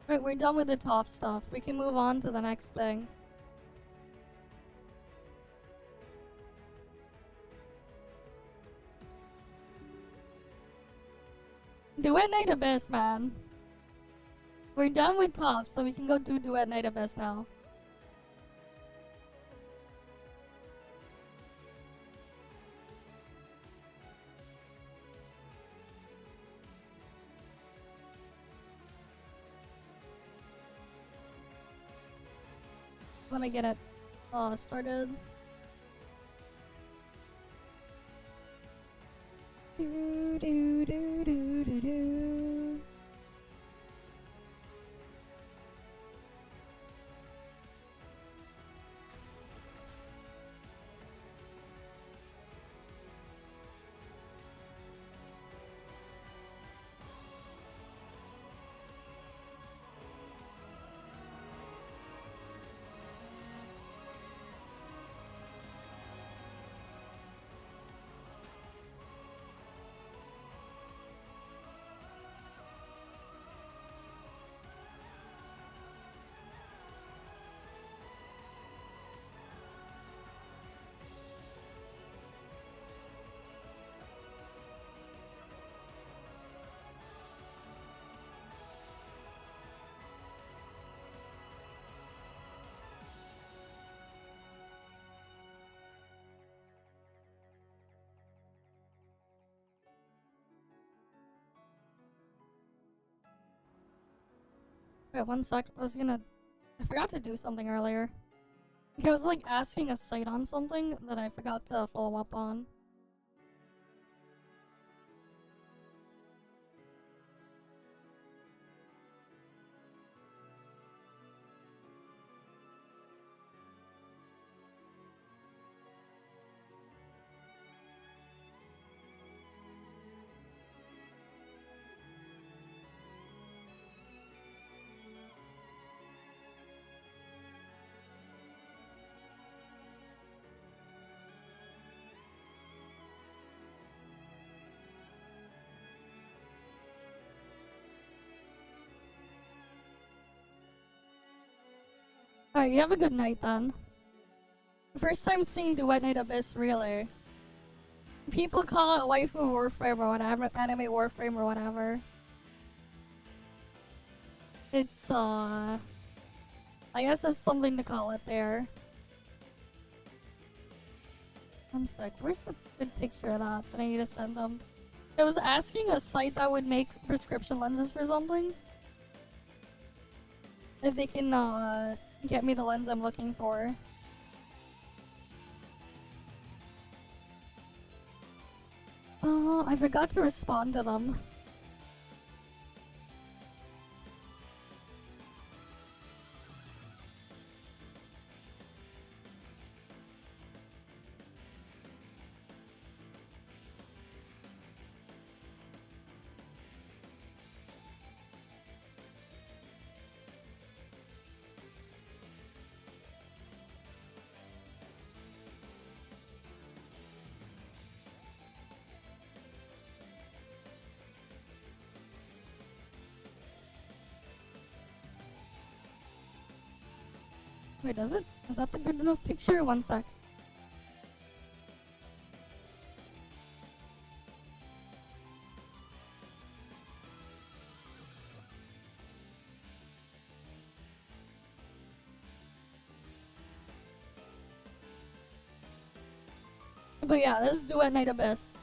[SPEAKER 1] Right, we're done with the ToF stuff. We can move on to the next thing. Duet Night Abyss, man. We're done with ToF, so we can go do Duet Night Abyss now. Let me get it started. Do, do, do, do, do, do. Wait, 1 sec. I forgot to do something earlier. I was like asking a site on something that I forgot to follow up on. Alright, you have a good night then. First time seeing Duet Night Abyss, really. People call it Waifu Warframe or whatever, Anime Warframe or whatever. It's, I guess that's something to call it there. 1 sec, where's the good picture of that I need to send them? It was asking a site that would make prescription lenses for something. If they can, get me the lens I'm looking for. Oh, I forgot to respond to them. Wait, does it? Is that the good enough picture? One sec. But yeah, let's do at Night Abyss.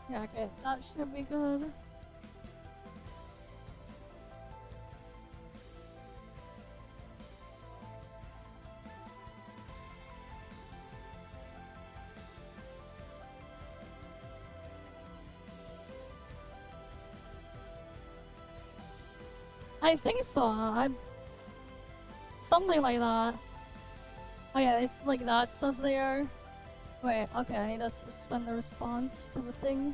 [SPEAKER 1] Yeah, okay, that should be good. I think so. Something like that. Oh yeah, it's like that stuff there. Wait, okay, I need to suspend the response to the thing.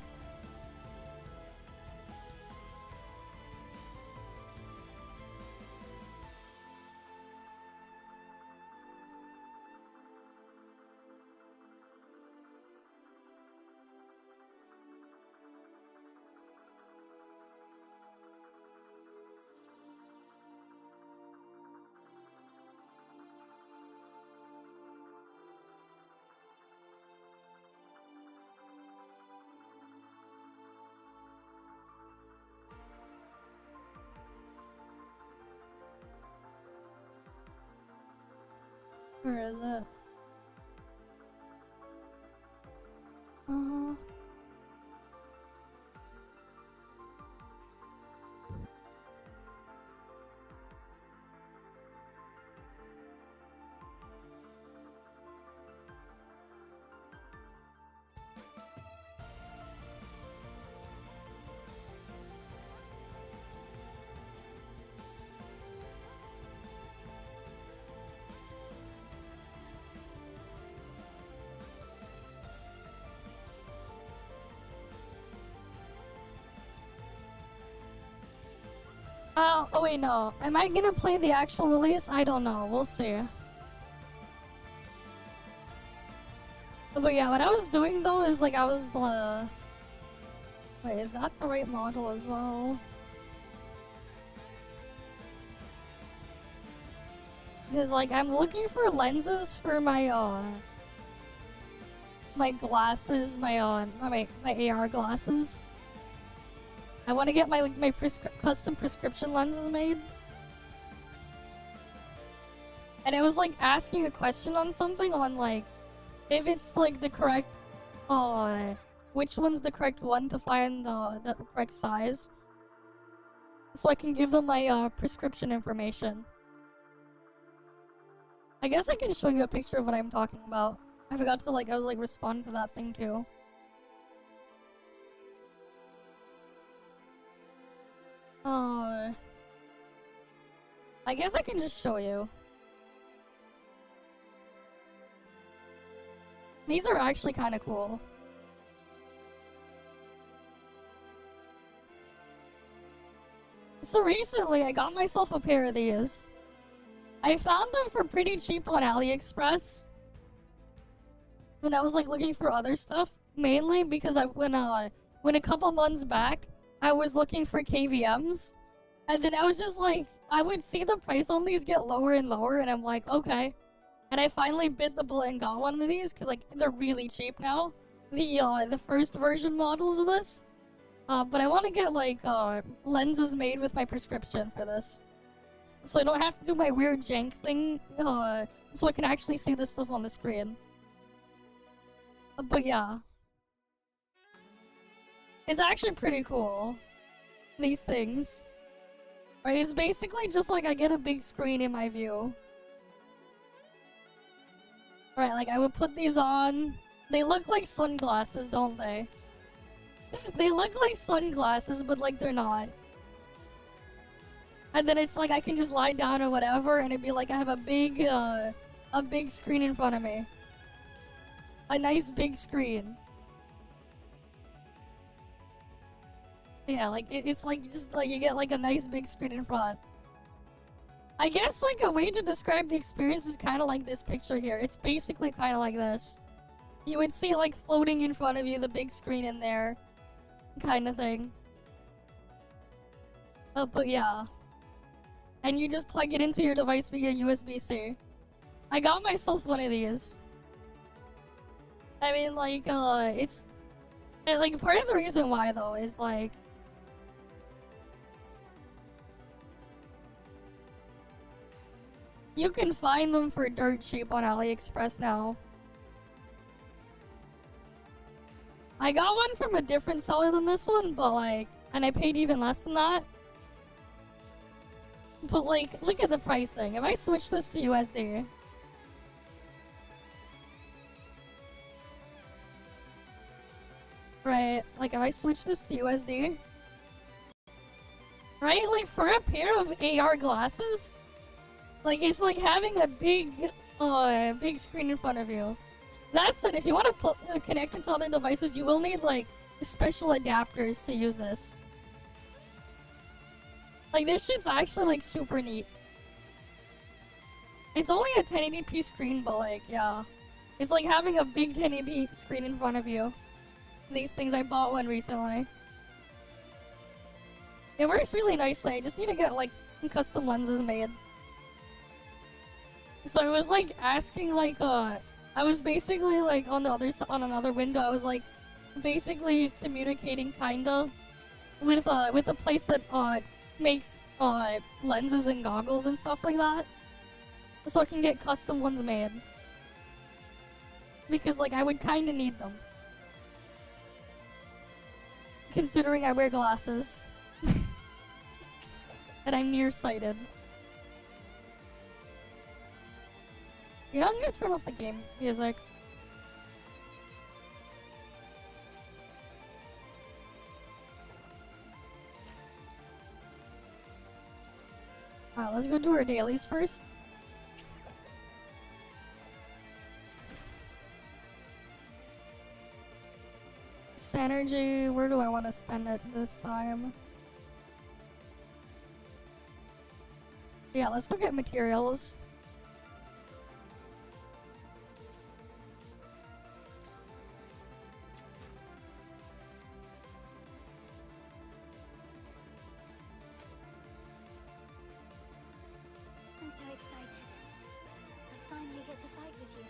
[SPEAKER 1] Where is it? Oh wait, no. Am I gonna play the actual release? I don't know. We'll see. But yeah, what I was doing though is like I was wait, is that the right model as well? Because like I'm looking for lenses for my my glasses, my AR glasses. I want to get my custom prescription lenses made. And it was like asking a question on something on like if it's like the correct which one's the correct one to find the correct size. So I can give them my prescription information. I guess I can show you a picture of what I'm talking about. I forgot to I was responding to that thing too. I guess I can just show you. These are actually kind of cool. So recently I got myself a pair of these. I found them for pretty cheap on AliExpress. When I was looking for other stuff, mainly because when a couple months back I was looking for KVMs, and then I was just I would see the price on these get lower and lower, and I'm like, okay. And I finally bit the bullet and got one of these because they're really cheap now. The first version models of this. But I want to get lenses made with my prescription for this, so I don't have to do my weird jank thing. So I can actually see this stuff on the screen. But yeah, it's actually pretty cool. These things, right? It's basically just I get a big screen in my view. Right, I would put these on. They look like sunglasses, don't they? They look like sunglasses, but they're not. And then it's I can just lie down or whatever, and it'd be I have a big screen in front of me. A nice big screen. Yeah, it's just you get a nice big screen in front. I guess a way to describe the experience is kind of like this picture here. It's basically kind of like this. You would see floating in front of you the big screen in there, kind of thing. But yeah. And you just plug it into your device via USB-C. I got myself one of these. I mean, it's... part of the reason why, though, is, you can find them for dirt cheap on AliExpress now. I got one from a different seller than this one, but, and I paid even less than that. But, look at the pricing. If I switch this to USD... Right, if I switch this to USD... Right, for a pair of AR glasses... it's having a big screen in front of you. That said, if you want to connect it to other devices, you will need, special adapters to use this. This shit's actually, super neat. It's only a 1080p screen, but, yeah. It's having a big 1080p screen in front of you. These things, I bought one recently. It works really nicely. I just need to get, custom lenses made. So I was, asking, I was basically, on another window, I was, basically communicating, kinda, with a place that, makes, lenses and goggles and stuff like that. So I can get custom ones made. Because, I would kinda need them. Considering I wear glasses. And I'm nearsighted. You know, I'm gonna turn off the game music. Alright, let's go do our dailies first. Synergy, where do I want to spend it this time? Yeah, let's go get materials.
[SPEAKER 2] I'm so excited. I finally get to fight with you.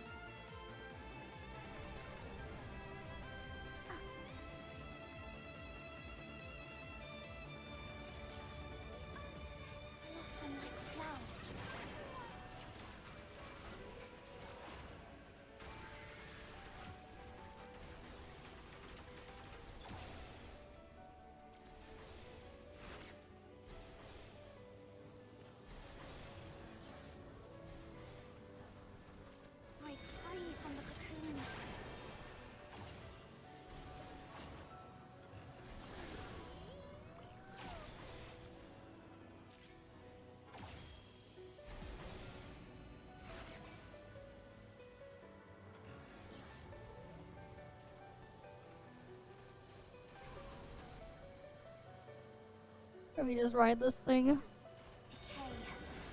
[SPEAKER 1] Let me just ride this thing.
[SPEAKER 2] Decay,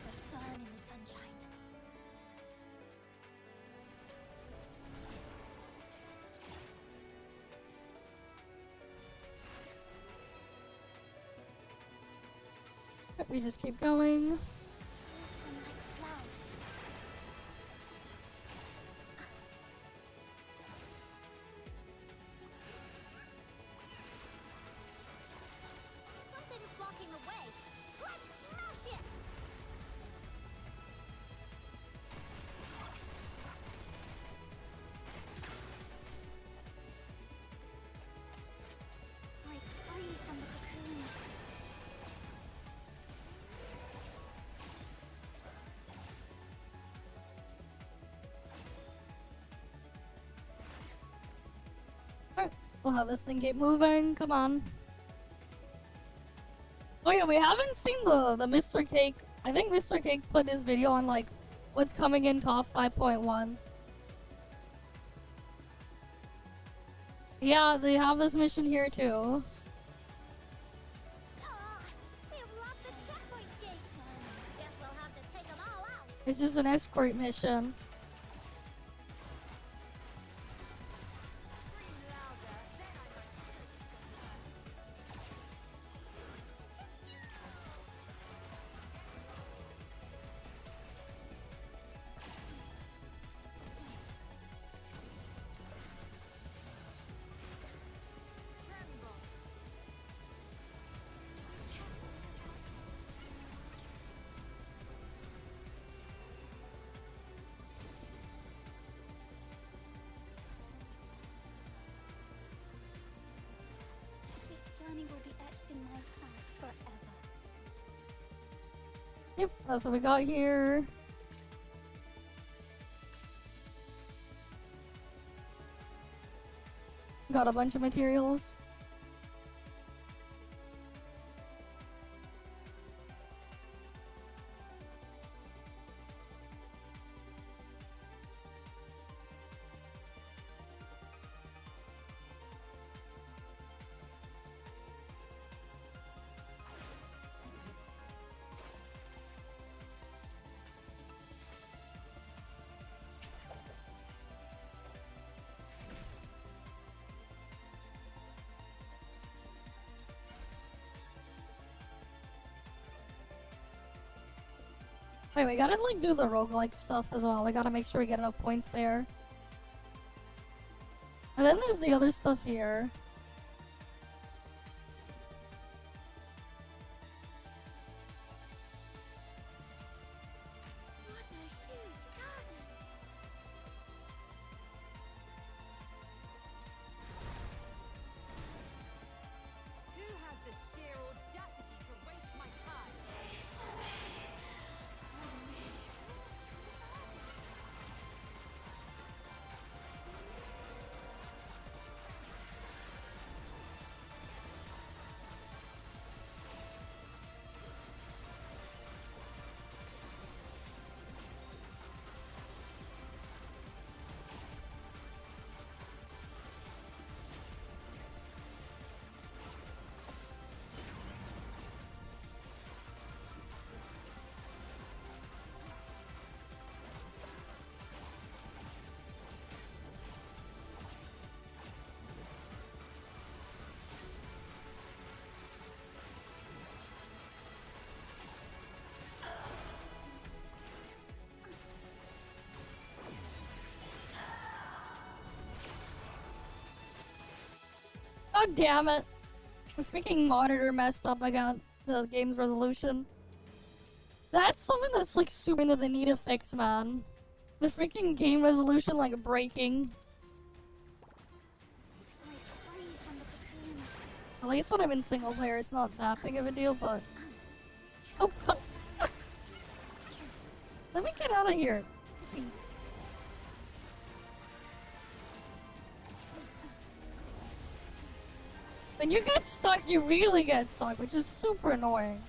[SPEAKER 2] but burn in the sunshine.
[SPEAKER 1] Let me just keep going.
[SPEAKER 2] Blossom like flowers. Something's blocking the way. Let's smash it! Break free from the cocoon.
[SPEAKER 1] Alright, we'll have this thing keep moving. Come on. Oh yeah, we haven't seen the Mr. Cake. I think Mr. Cake put his video on like what's coming in ToF 5.1. Yeah, they have this mission here too.
[SPEAKER 2] They've locked the checkpoint gates. Guess we'll have to take them all out.
[SPEAKER 1] It's just an escort mission.
[SPEAKER 2] This journey will be etched in my heart forever.
[SPEAKER 1] Yep, that's what we got here. Got a bunch of materials. Wait, we gotta like do the roguelike stuff as well. We gotta make sure we get enough points there. And then there's the other stuff here.
[SPEAKER 2] What a huge garden!
[SPEAKER 13] Who has the sheer audacity to waste my time?
[SPEAKER 1] God damn it! The freaking monitor messed up. I got the game's resolution. That's something that's like super that they need to fix, man. The freaking game resolution like breaking.
[SPEAKER 2] Break free from the cocoon.
[SPEAKER 1] At least when I'm in single player, it's not that big of a deal, but... Oh, fuck. Let me get out of here. When you get stuck, you really get stuck, which is super annoying.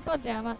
[SPEAKER 1] God damn it.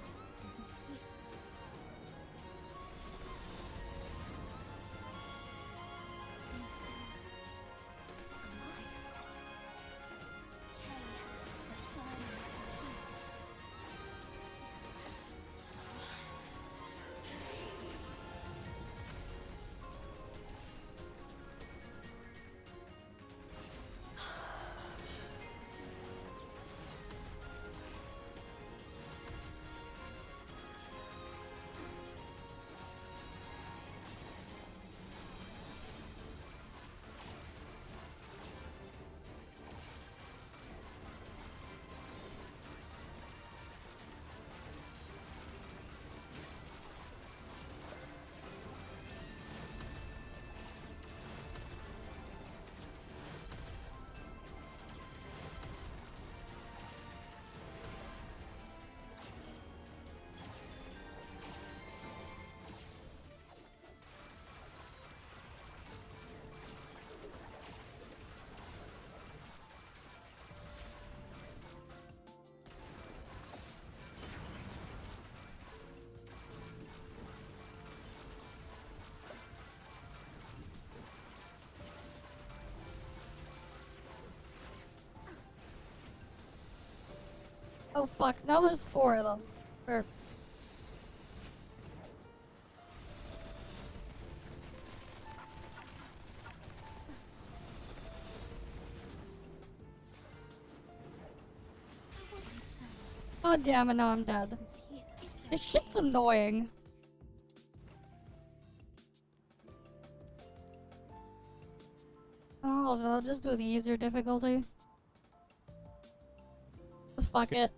[SPEAKER 1] Oh fuck, now there's 4 of them. Or God damn it, now I'm dead. This shit's annoying. Oh, I'll just do the easier difficulty. Fuck it.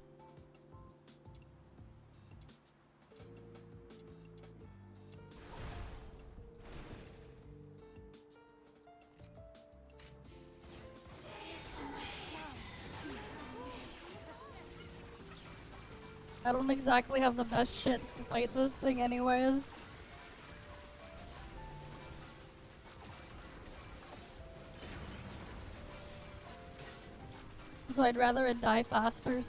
[SPEAKER 1] I don't exactly have the best shit to fight this thing anyways. So I'd rather it die faster.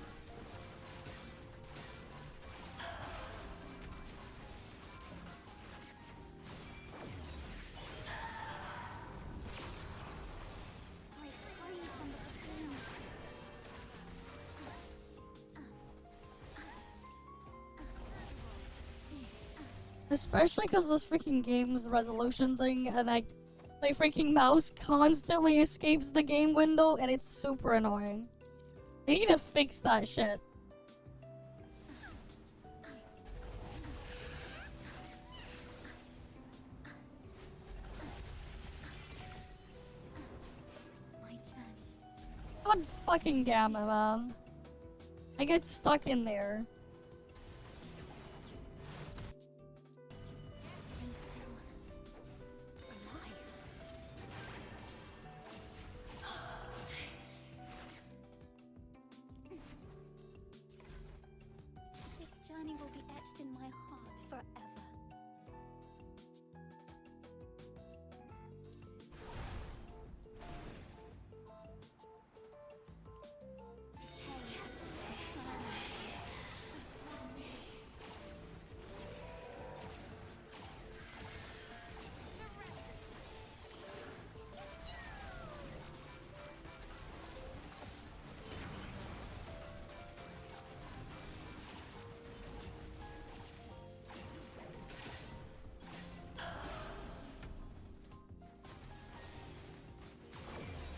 [SPEAKER 1] Especially because this freaking game's resolution thing, and my freaking mouse constantly escapes the game window, and it's super annoying. They need to fix that shit. God fucking damn it, man. I get stuck in there.
[SPEAKER 2] This journey will be etched in my heart forever.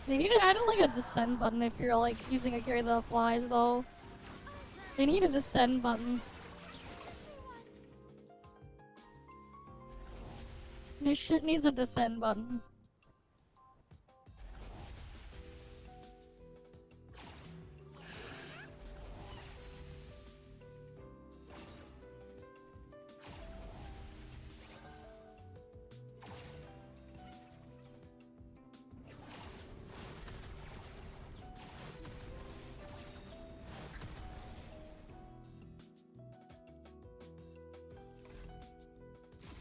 [SPEAKER 1] They need to add like a descend button if you're like using a gear that flies though. They need a descend button. This shit needs a descend button.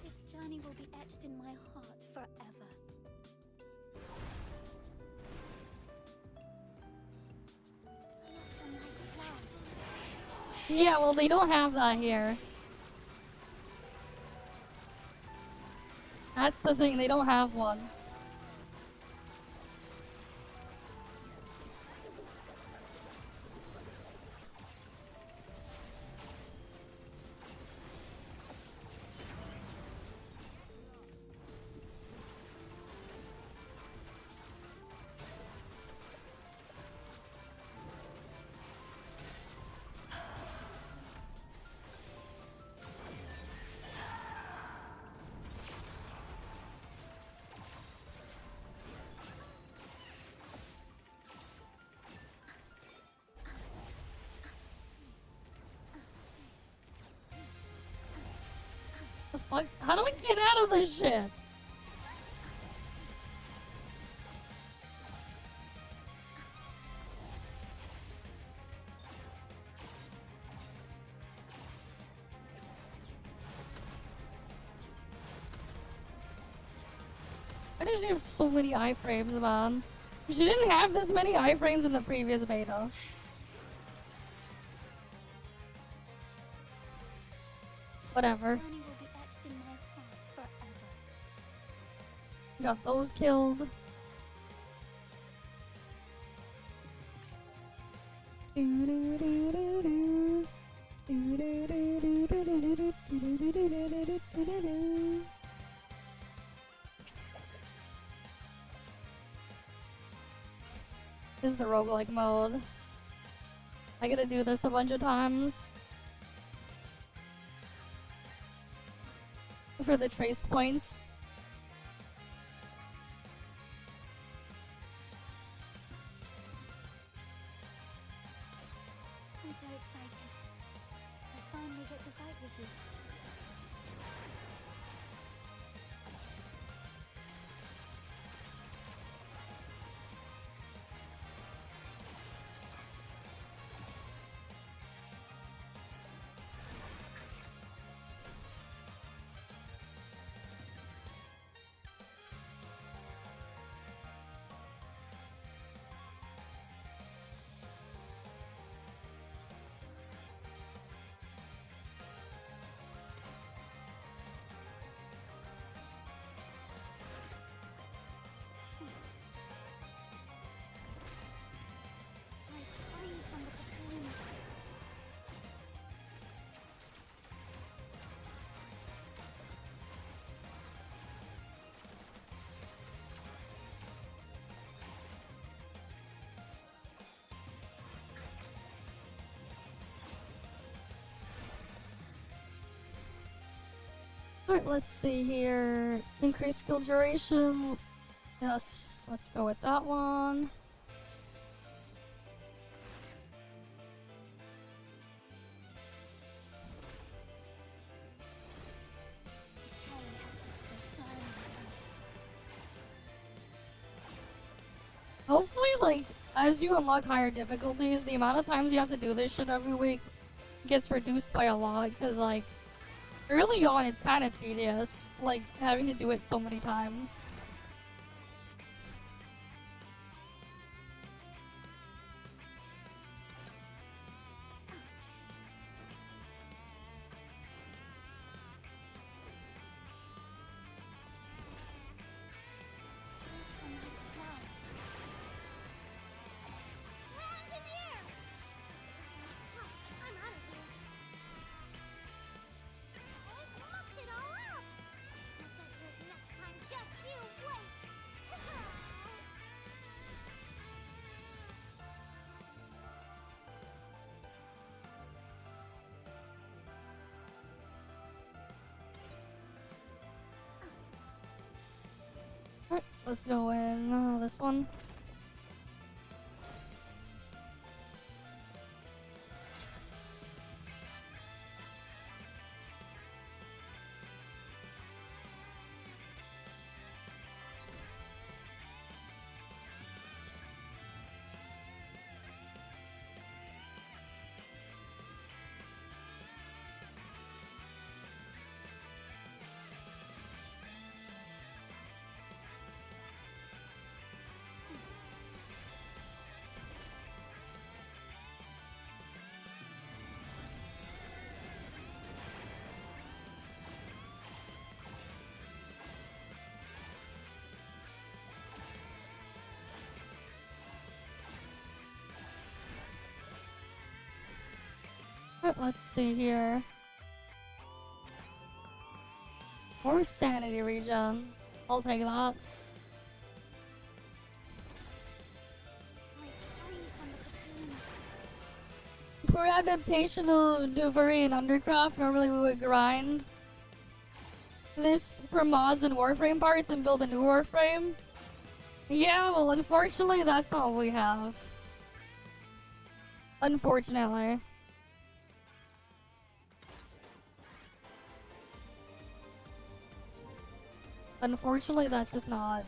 [SPEAKER 2] This journey will be etched in my heart forever. Blossom like flowers.
[SPEAKER 1] Yeah, well, they don't have that here. That's the thing, they don't have one. The fuck? How do I get out of this shit? Why did she have so many iframes, man? She didn't have this many iframes in the previous beta. Whatever. Got those killed. This is the roguelike mode. I gotta do this a bunch of times. For the trace points.
[SPEAKER 2] I'm so excited. I finally get to fight with you.
[SPEAKER 1] Alright, let's see here. Increase skill duration. Yes, let's go with that one. Hopefully, like, as you unlock higher difficulties, the amount of times you have to do this shit every week gets reduced by a lot, because, like, early on it's kind of tedious, like, having to do it so many times. Alright, let's go in this one. Let's see here. More sanity regen. I'll take that. Per adaptation of Duvery and Undercraft, normally we would grind this for mods and Warframe parts and build a new Warframe. Yeah, well, unfortunately, that's not what we have. Unfortunately. Unfortunately, that's just not.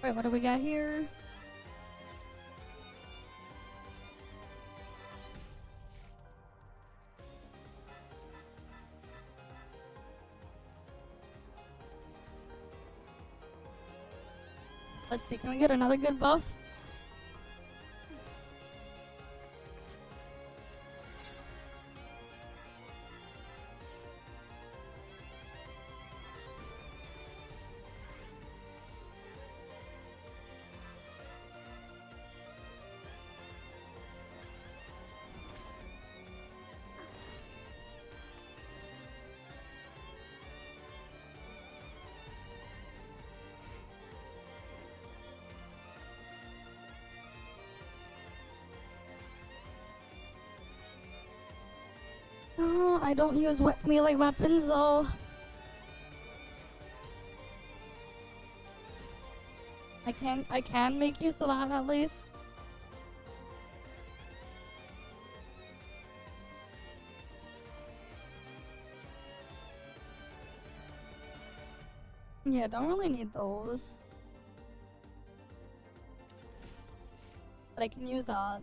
[SPEAKER 1] Wait, what do we got here? Let's see, can we get another good buff? Oh, I don't use melee weapons though. I can make use of that at least. Yeah, don't really need those. But I can use that.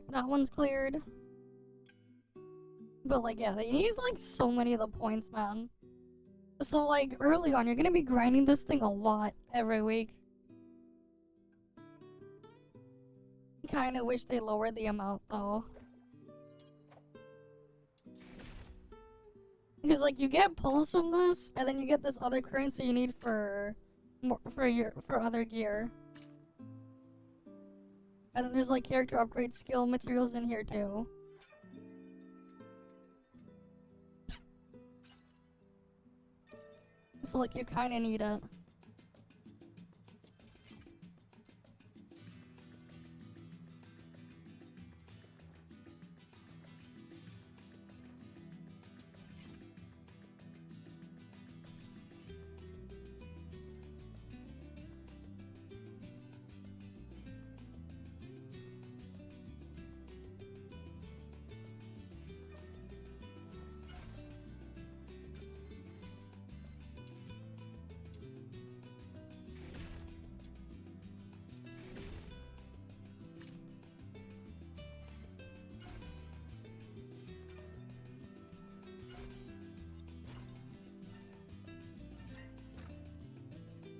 [SPEAKER 1] That one's cleared. But like, yeah, he needs like so many of the points, man. So like, early on, you're gonna be grinding this thing a lot every week. Kinda wish they lowered the amount though. Because like, you get pulls from this, and then you get this other currency you need for other gear. And then there's like character upgrade skill materials in here too. So like, you kinda need it.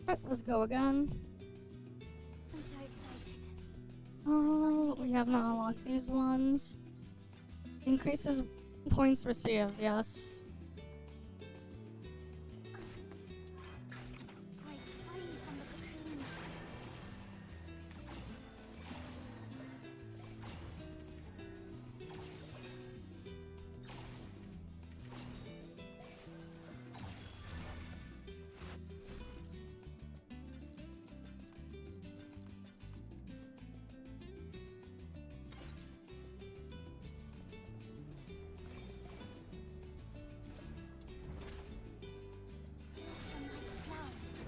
[SPEAKER 1] Alright, let's go again.
[SPEAKER 2] I'm so excited.
[SPEAKER 1] Oh, we have not unlocked these ones. Increases points received, yes.
[SPEAKER 2] Break free from the cocoon. Blossom like flowers.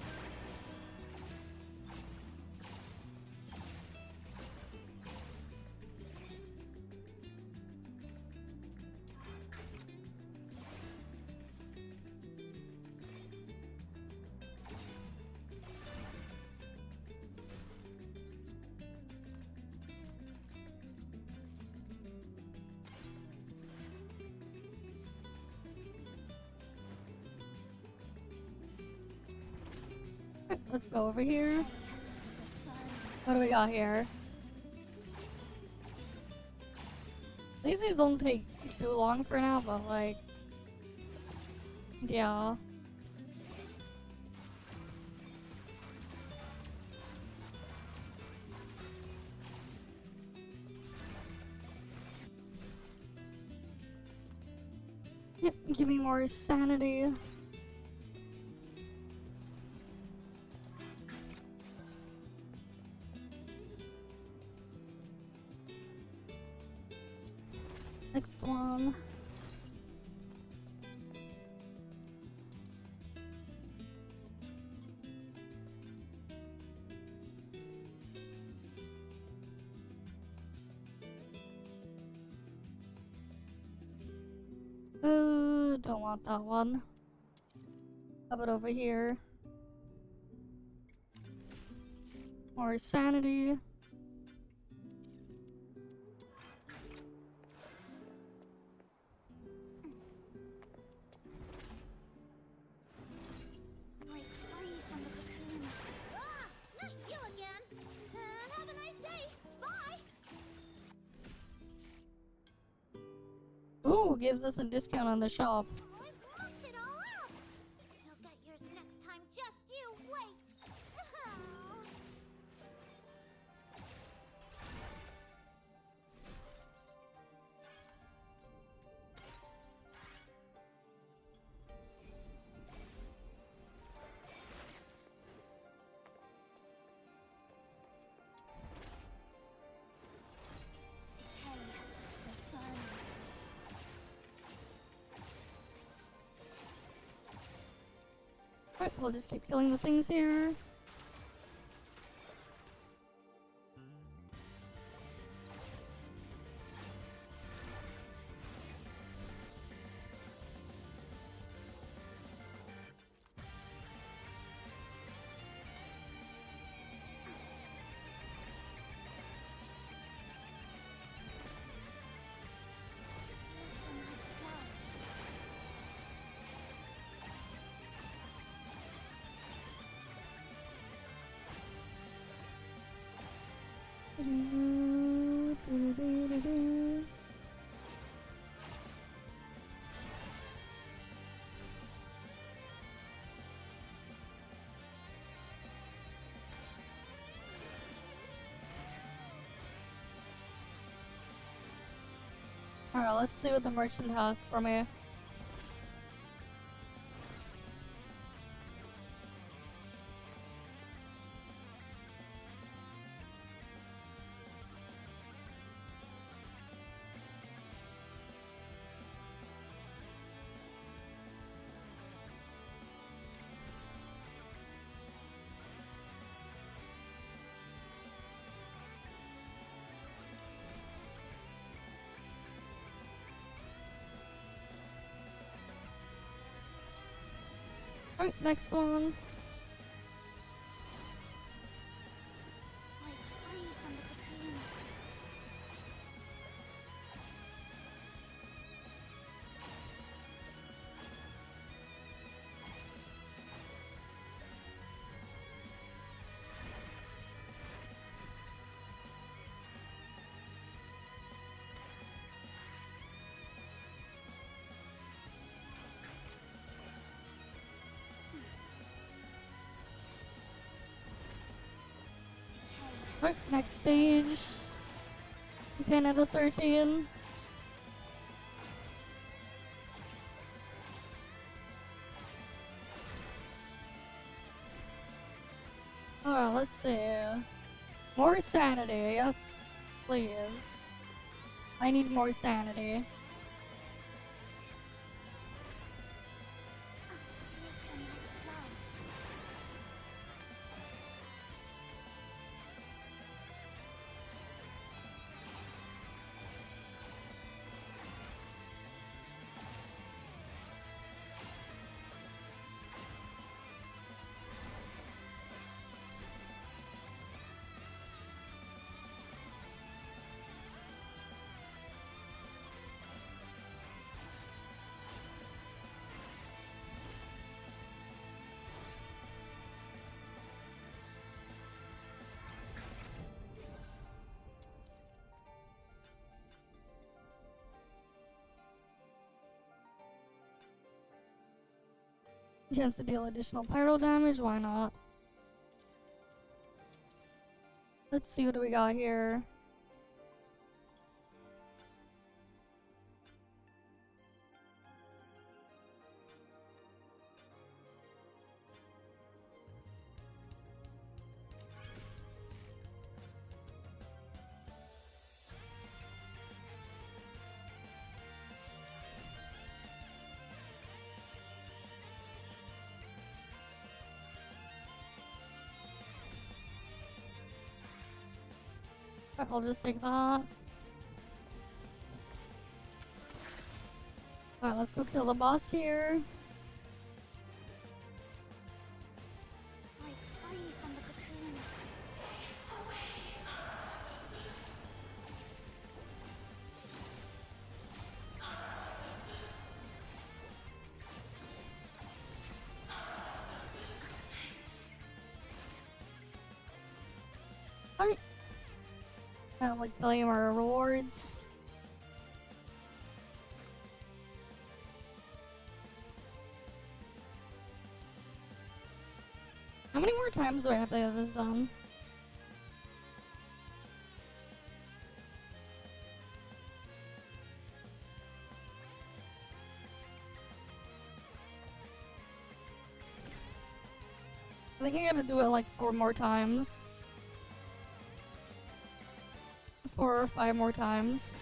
[SPEAKER 1] Alright, let's go over here.
[SPEAKER 2] The
[SPEAKER 1] What do we got here? These don't take too long for now, but like, yeah. Yep, give me more sanity. Next one. Don't want that one. How about over here? More sanity.
[SPEAKER 2] break free from the cocoon. Ah, not you again. Have a nice day. Bye.
[SPEAKER 1] Ooh, gives us a discount on the shop.
[SPEAKER 2] I've locked it all up. You'll get yours next time. Just you wait. Decay, the fun.
[SPEAKER 1] Alright, we'll just keep killing the things here.
[SPEAKER 2] Blossom like flowers.
[SPEAKER 1] Alright, let's see what the merchant has for me. Alright, next one.
[SPEAKER 2] Break free from the cocoon.
[SPEAKER 1] Alright, next stage. 10 out of 13. Alright, let's see. More sanity, yes, please. I need more sanity. Chance to deal additional pyro damage, why not? Let's see, what do we got here? I'll just take that. Alright, let's go kill the boss here. Alright. And we're killing our rewards. How many more times do I have to have this done? I think I gotta do it like 4 more times. 4 or 5 more times.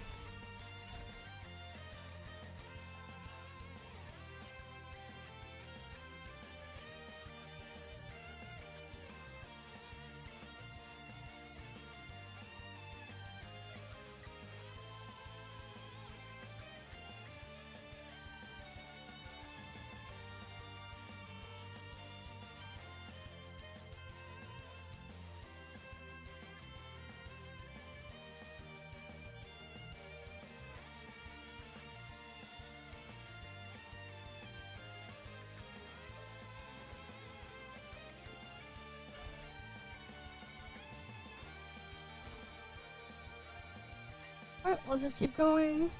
[SPEAKER 1] Alright, let's just keep going.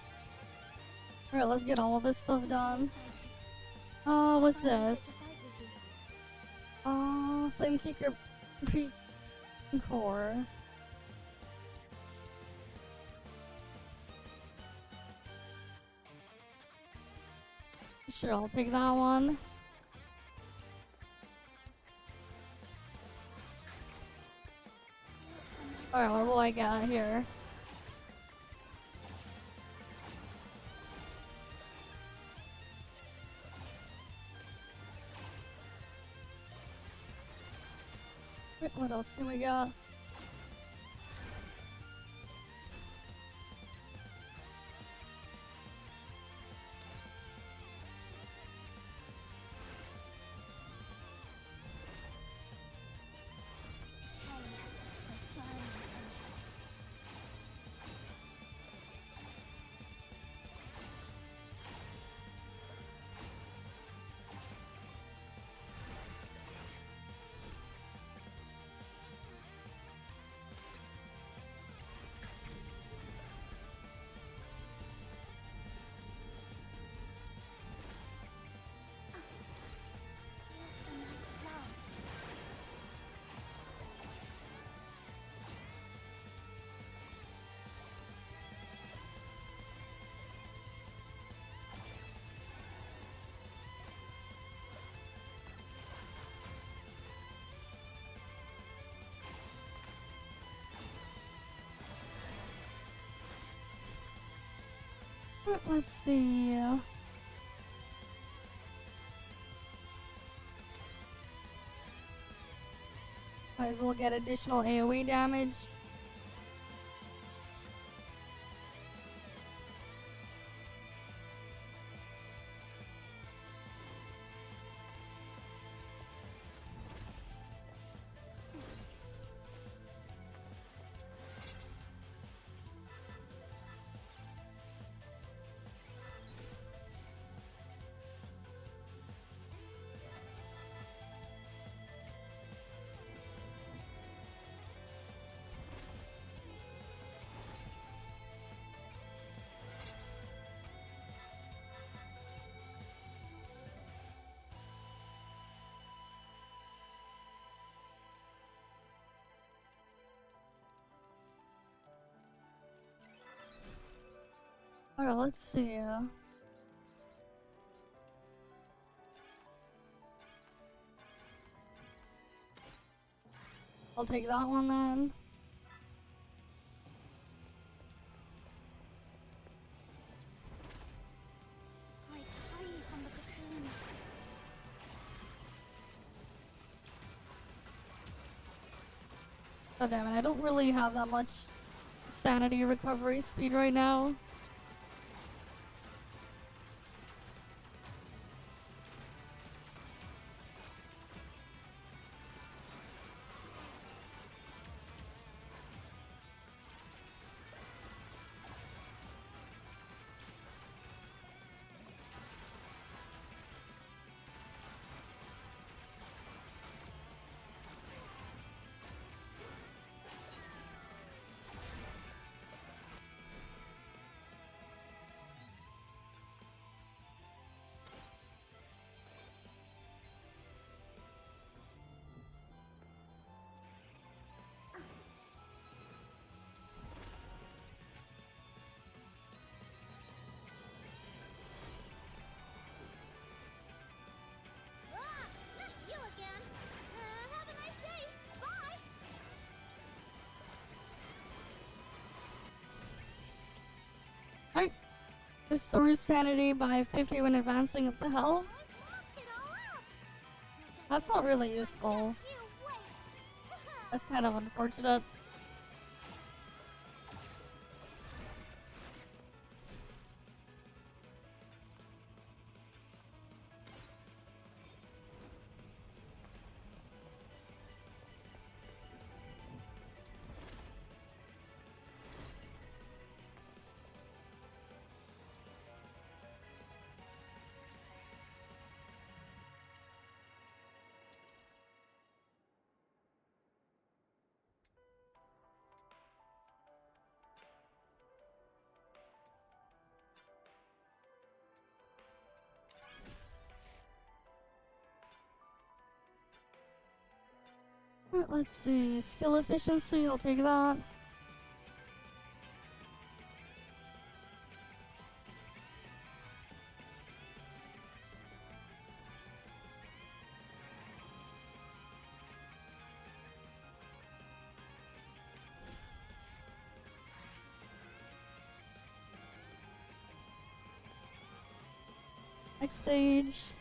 [SPEAKER 1] Alright, let's get all of this stuff done. What's this? Flame Kicker Core. Sure, I'll take that one. Alright, what will I get here? What else can we got? Let's see. Might as well get additional AoE damage. Alright, let's see. I'll take that one then. Oh damn it, I don't really have that much sanity recovery speed right now. Alright. Restores sanity by 50 when advancing up the hill. That's not really useful. That's kind of unfortunate. Alright, let's see. Skill efficiency, I'll take that. Next stage.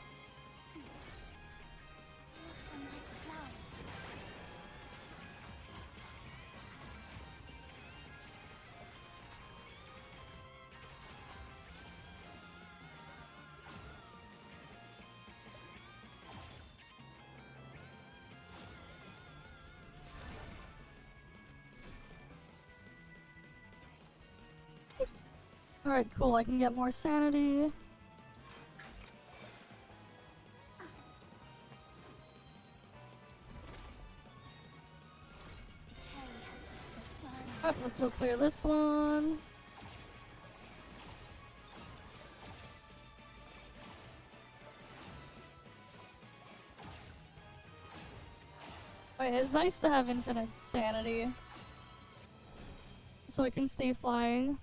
[SPEAKER 1] Alright, cool, I can get more sanity. Alright, let's go clear this one. Alright, it's nice to have infinite sanity. So I can stay flying.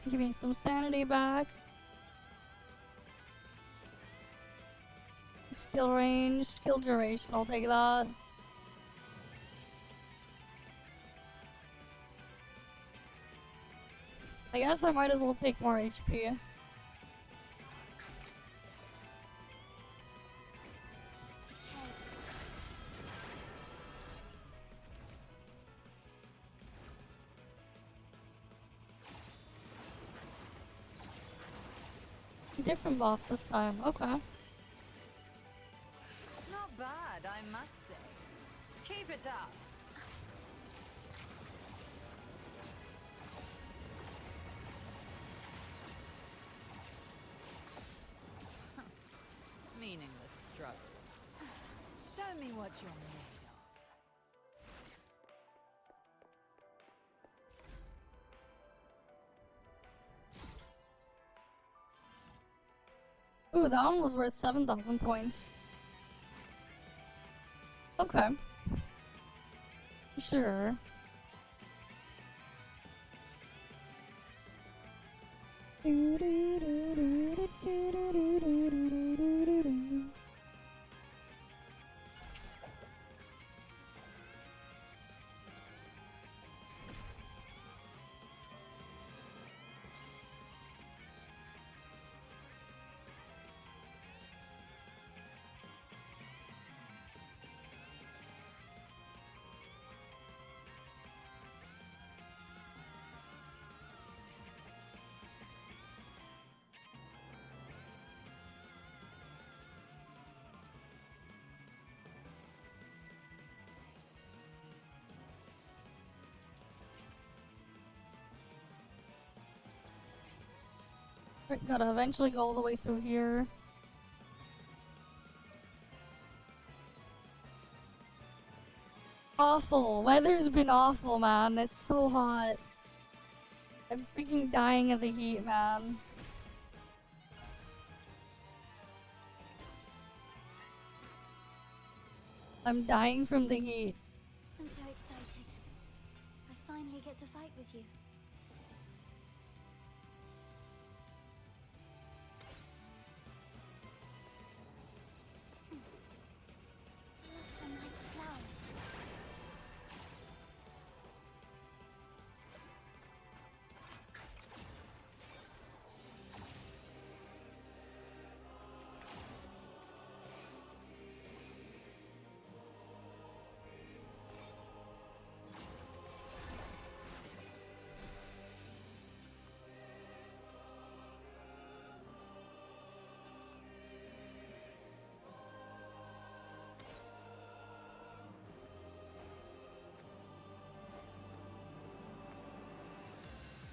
[SPEAKER 1] Give me some sanity back. Skill range, skill duration, I'll take that. I guess I might as well take more HP. Different boss this time, okay.
[SPEAKER 13] Not bad, I must say. Keep it up. Meaningless struggles. Show me what you're made
[SPEAKER 1] Ooh, that one was worth 7,000 points. Okay. Sure. Right, gotta eventually go all the way through here. Awful. Weather's been awful, man. It's so hot. I'm freaking dying of the heat, man. I'm dying from the heat.
[SPEAKER 2] I'm so excited. I finally get to fight with you. Blossom like flowers.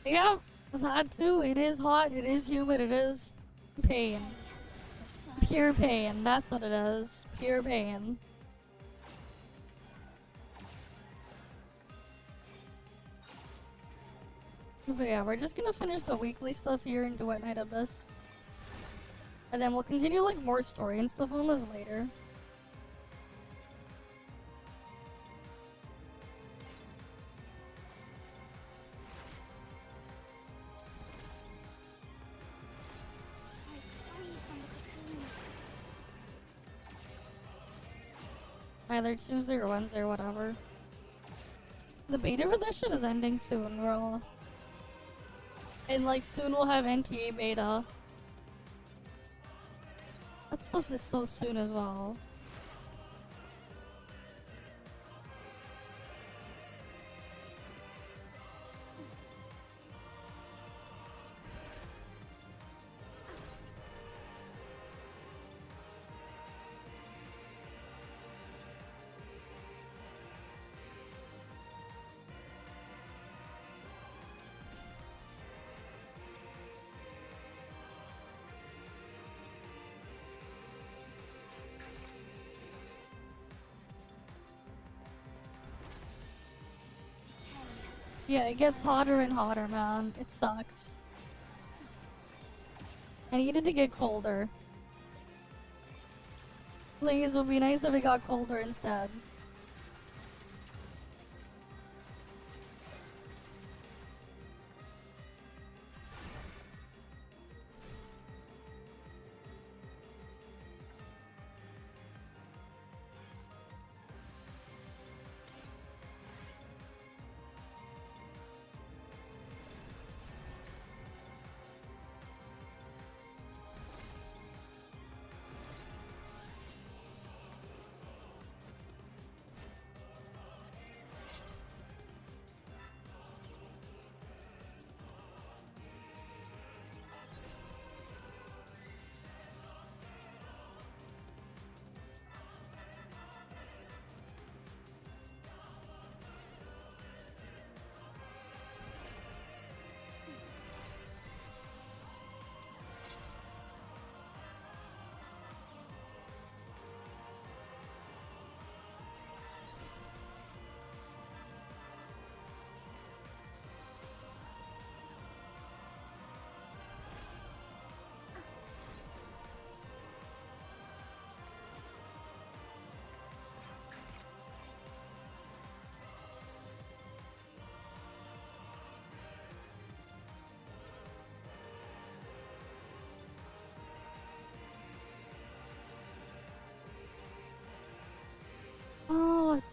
[SPEAKER 1] Yeah, that too. It is hot, it is humid, it is pain. Pure pain, that's what it is. Pure pain. But yeah, we're just gonna finish the weekly stuff here and do at Night Abyss. And then we'll continue like more story and stuff on this later. Either Tuesday or Wednesday or whatever. The beta for this shit is ending soon, bro. And like soon we'll have NTA beta. That stuff is so soon as well. Yeah, it gets hotter and hotter, man. It sucks. I needed to get colder. Please, it would be nice if it got colder instead.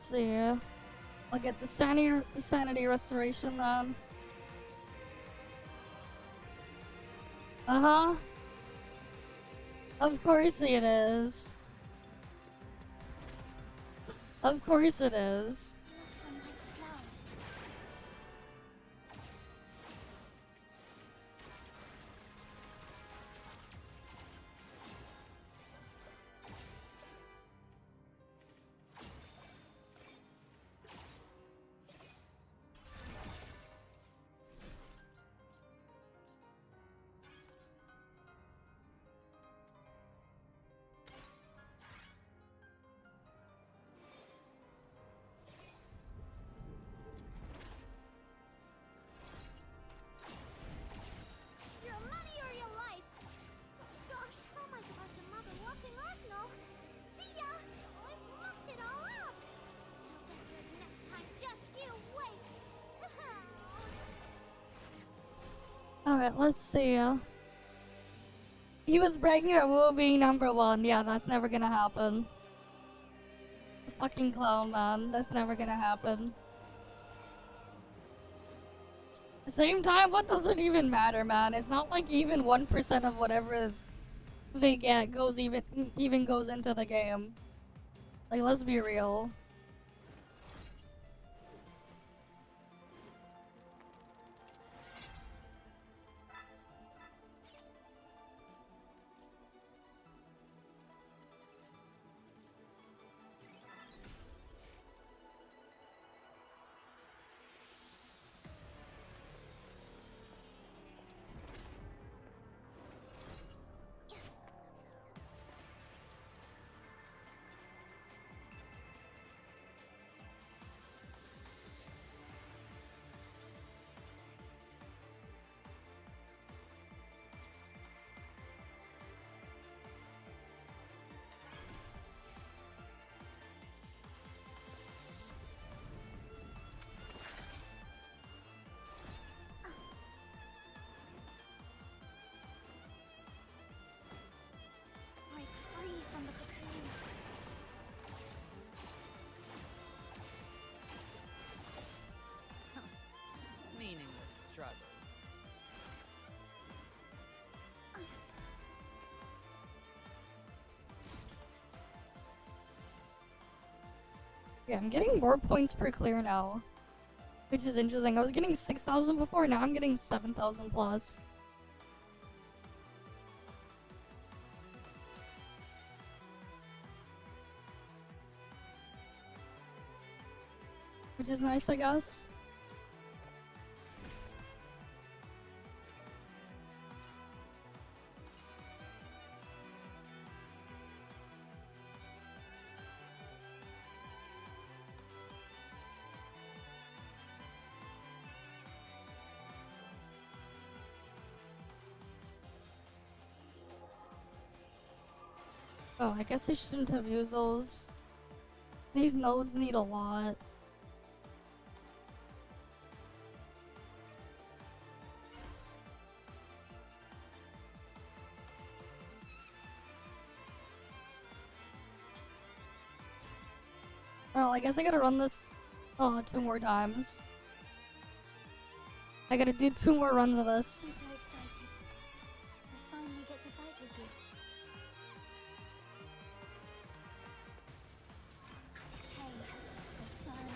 [SPEAKER 1] Let's see. I'll get the sanity restoration then. Uh-huh. Of course it is. Of course it is.
[SPEAKER 2] Your money or your life. Gosh, how am I supposed to mug a walking arsenal? See ya! I've mucked it all up. I'll get yours next time. Just you wait.
[SPEAKER 1] Alright, let's see. He was bragging about Wu being #1. Yeah, that's never gonna happen. The fucking clown, man. That's never gonna happen. At the same time, what does it even matter, man? It's not like even 1% of whatever they get goes even goes into the game. Like, let's be real.
[SPEAKER 2] Break free from the cocoon.
[SPEAKER 13] Meaningless struggles.
[SPEAKER 1] Yeah, I'm getting more points per clear now. Which is interesting. I was getting 6,000 before, now I'm getting 7,000 plus. Which is nice, I guess. Oh, I guess I shouldn't have used those. These nodes need a lot. Well, I guess I gotta run this 2 more times. I gotta do 2 more runs of this.
[SPEAKER 2] I'm so excited. I finally get to fight with you. Decay or burn.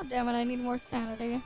[SPEAKER 1] God damn it, I need more sanity.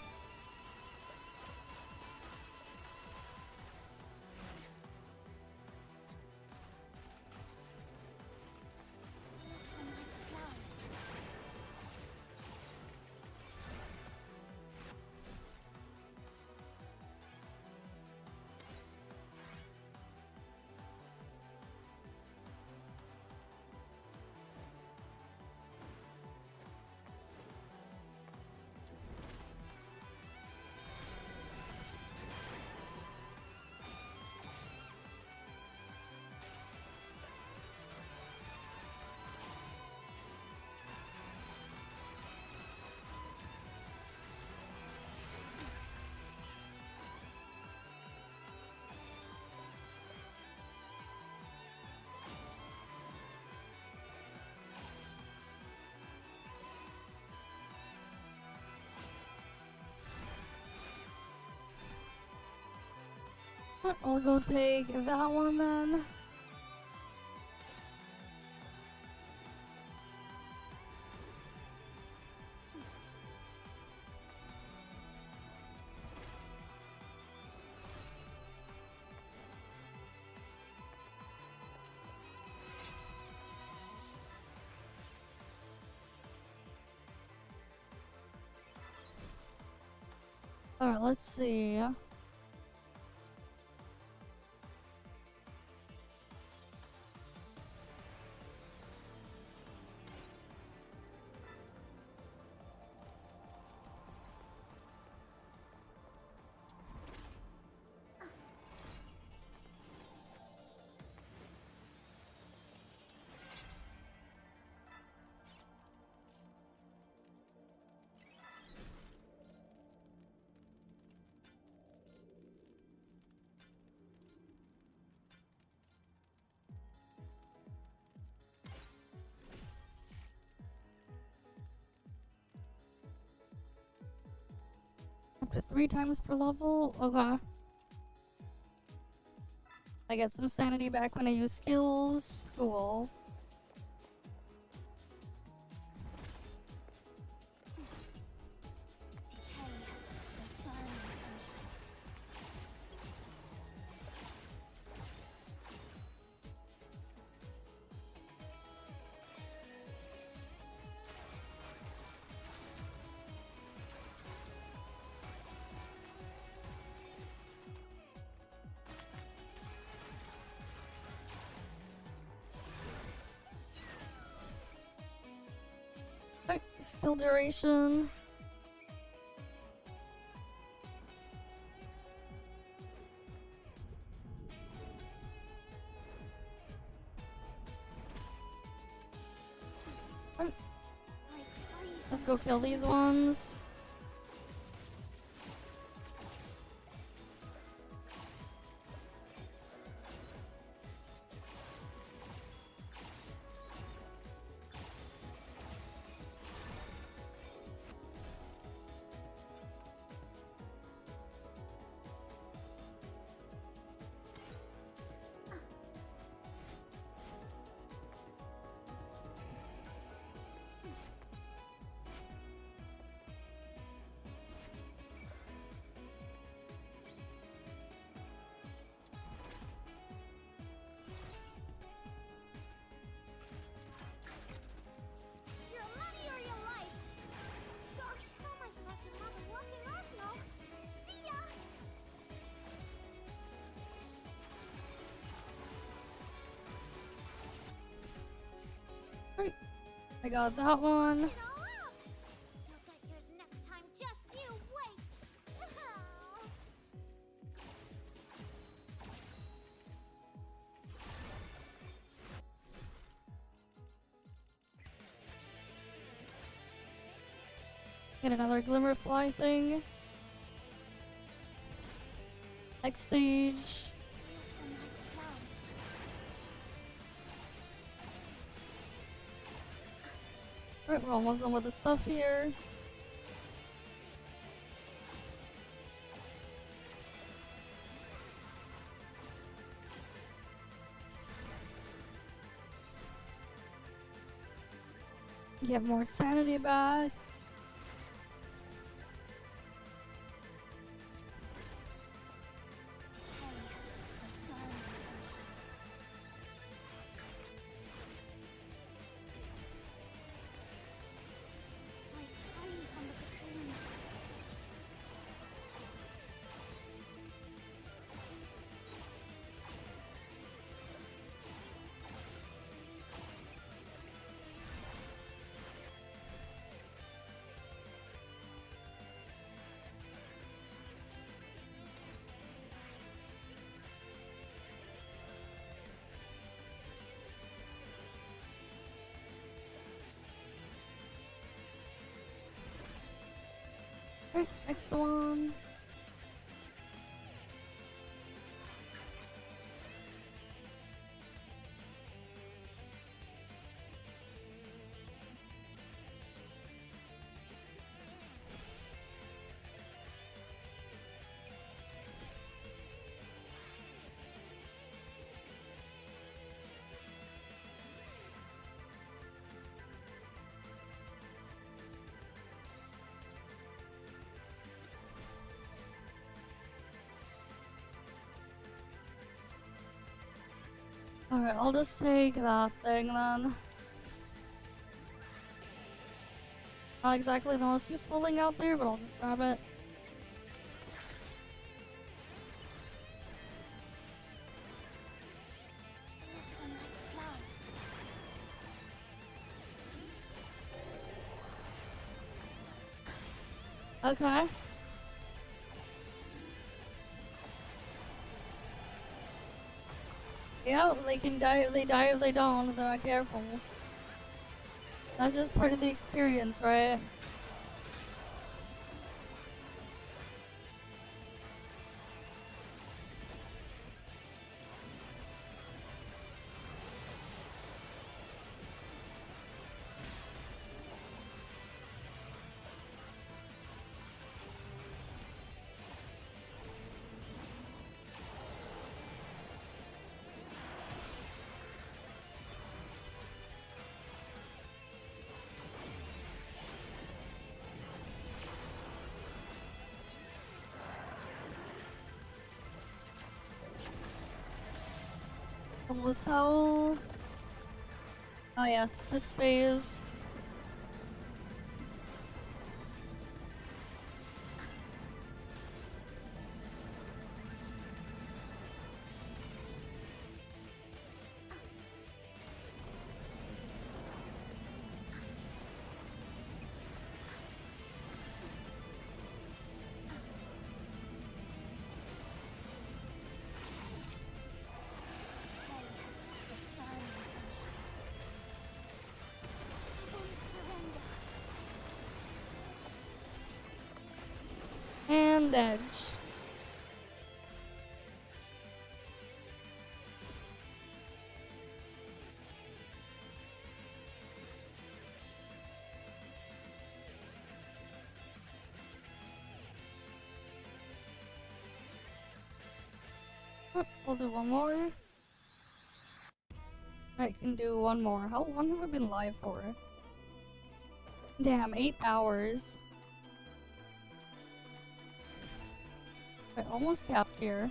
[SPEAKER 1] I'll go take that one then. Alright, let's see. Up to 3 times per level? Okay. I get some sanity back when I use skills. Cool. Skill duration. Let's go kill these ones. I got that one. Get another glimmer fly thing. Next stage. Alright, we're almost done with the stuff here. Get more sanity back. next one. Alright, I'll just take that thing then. Not exactly the most useful thing out there, but I'll just grab it. Okay. Yeah, they can die if they die if they don't, if they're not careful. That's just part of the experience, right? Almost howl. Oh yes, this phase. And edge. We'll do one more. I can do one more. How long have we been live for? Damn, 8 hours. I almost capped here.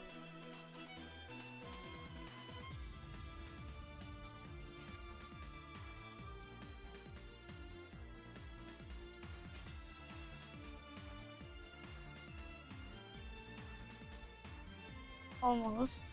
[SPEAKER 1] Almost.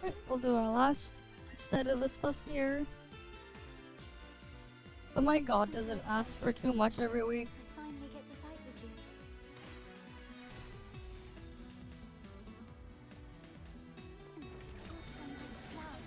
[SPEAKER 1] Alright, we'll do our last set of the stuff here. Oh my god, does it ask for too much every week?
[SPEAKER 2] I finally get to fight with you. Blossom like flowers.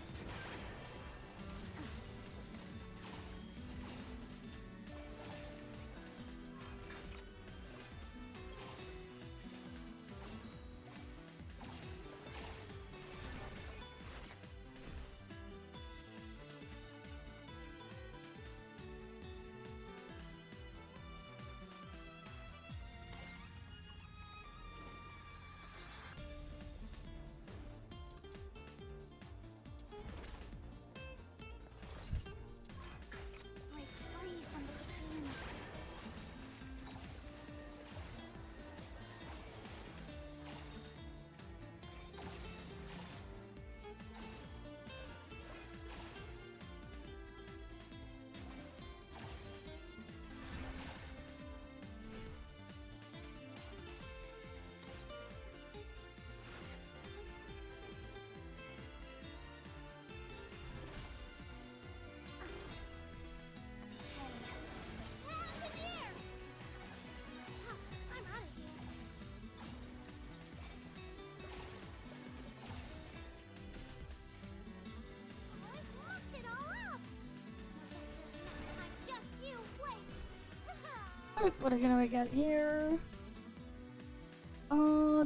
[SPEAKER 1] What are we get here?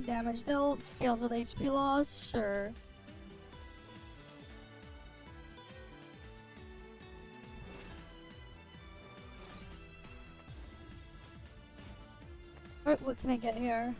[SPEAKER 1] Damage dealt, scales with HP loss, sure. Alright, what can I get here?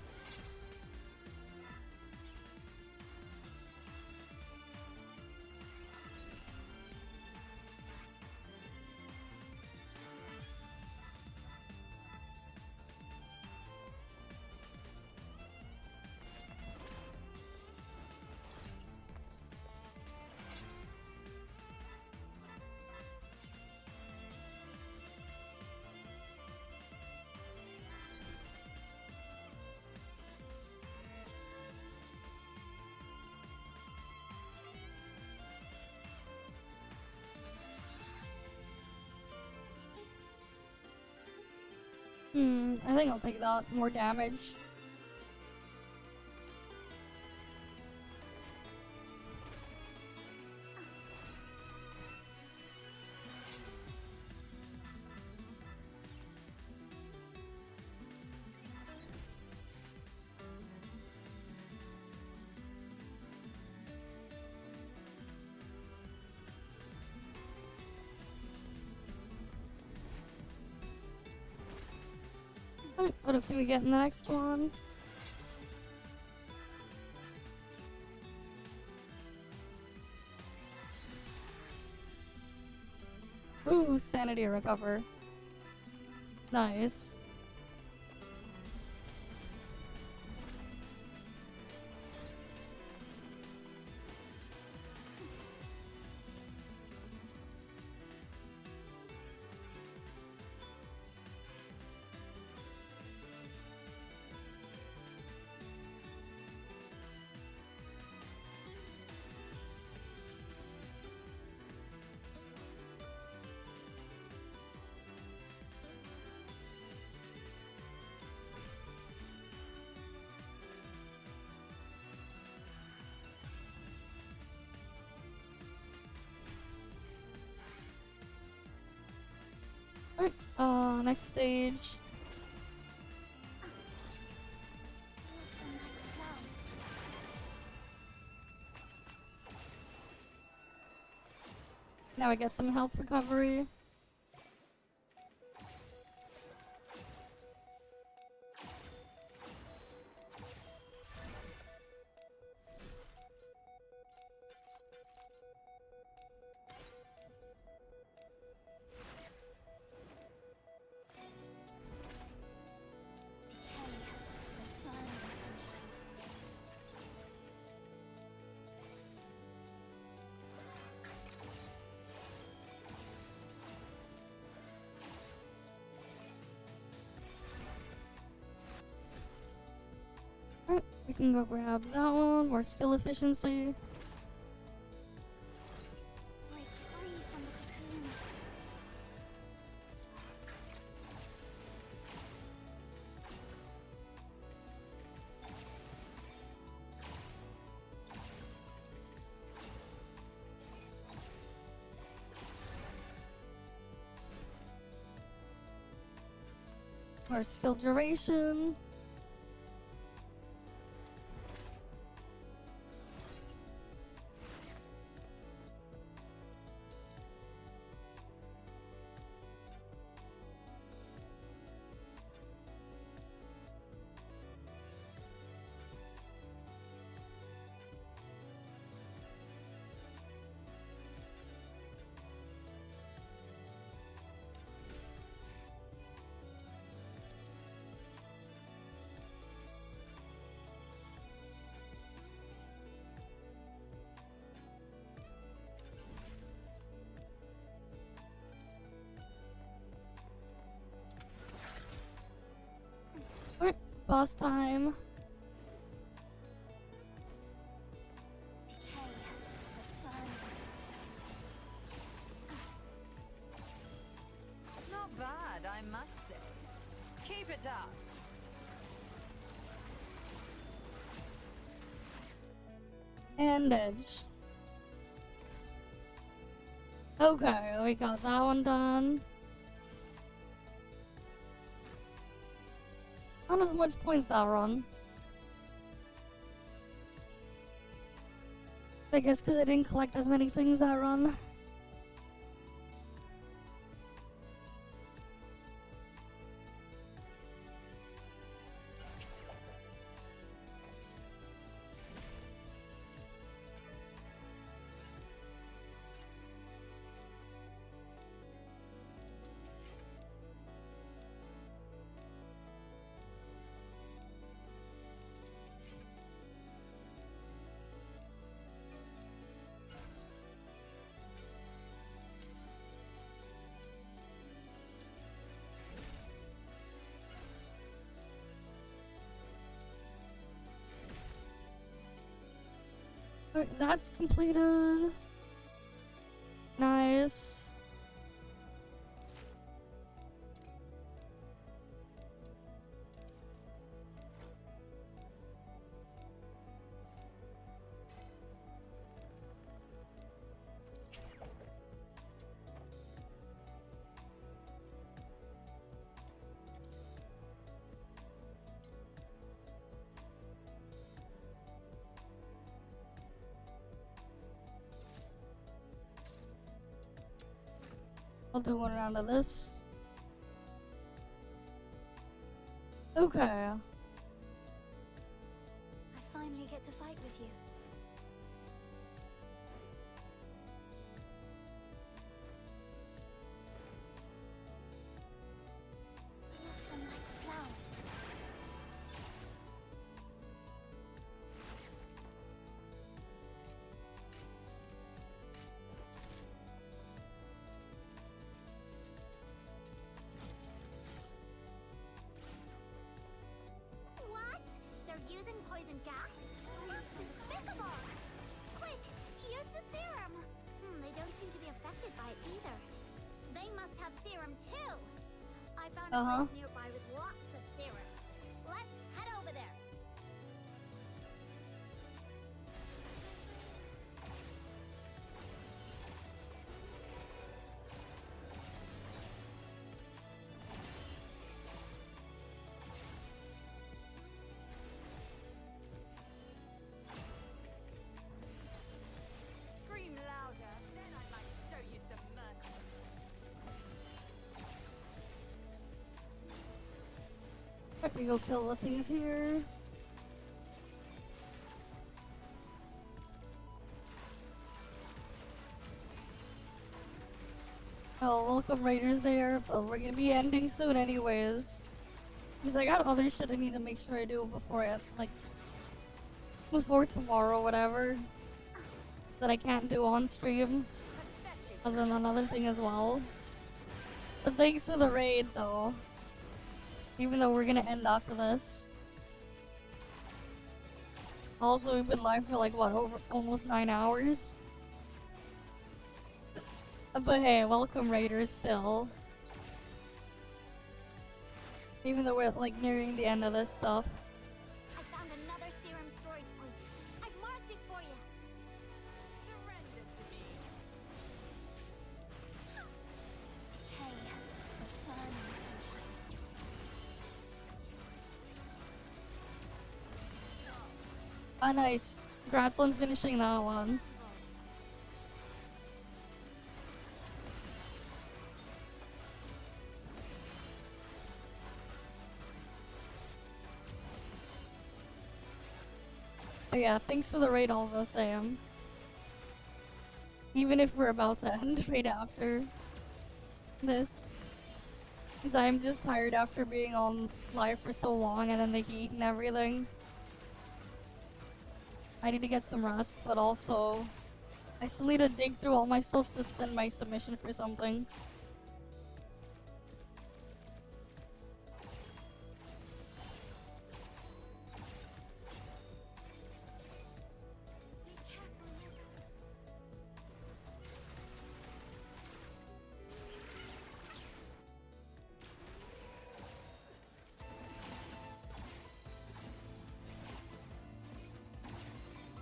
[SPEAKER 1] I think I'll take that. More damage. What can we get in the next one? Ooh, sanity recover. Nice. Alright, next stage. Now we get some health recovery. Alright, we can go grab that one, more skill efficiency. More skill duration. Alright, boss time.
[SPEAKER 13] Not bad, I must say. Keep it up.
[SPEAKER 1] And edge. Okay, we got that one done. Not as much points that run. I guess because I didn't collect as many things that run. Alright, that's completed. Nice. I'll do one round of this. Okay.
[SPEAKER 2] I finally get to fight with you. Blossom like flowers. What? They're using poison gas? That's despicable! Quick, use the serum! They don't seem to be affected by it either. They must have serum too! I found a place nearby with lots of serum. Let's head over there.
[SPEAKER 13] Scream louder, then I might show you some mercy.
[SPEAKER 1] Let me go kill the things here. Oh, welcome Raiders there, but we're gonna be ending soon anyways. Because I got other shit I need to make sure I do before before tomorrow or whatever. That I can't do on stream. And then another thing as well. But thanks for the raid though. Even though we're gonna end after this. Also, we've been live for like what, over almost 9 hours? But hey, welcome Raiders still. Even though we're like nearing the end of this stuff.
[SPEAKER 2] I found another serum storage point. I've marked it for you.
[SPEAKER 13] Surrender to me.
[SPEAKER 2] Okay, the burning sunshine.
[SPEAKER 1] Ah, nice. Congrats on finishing that one. But yeah, thanks for the raid all the same. Even if we're about to end right after this. Because I'm just tired after being on live for so long and then the heat and everything. I need to get some rest, but also I still need to dig through all my stuff to send my submission for something.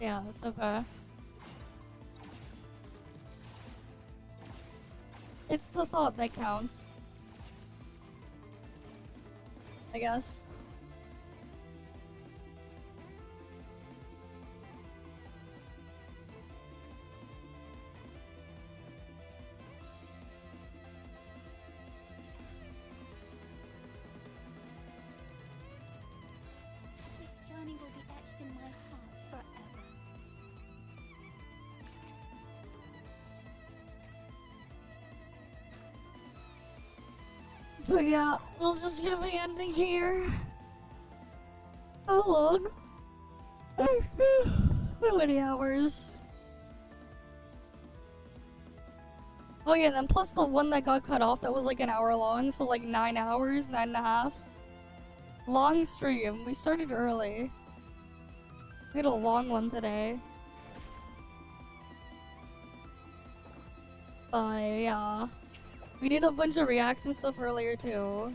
[SPEAKER 1] Yeah, that's okay. It's the thought that counts. I guess.
[SPEAKER 2] lost in my heart forever.
[SPEAKER 1] But yeah, we'll just get the ending here. How long? How many hours? Oh yeah, then plus the one that got cut off that was like an hour long, so like 9 hours, 9.5. Long stream. We started early. We had a long one today. Yeah. We did a bunch of reacts and stuff earlier too.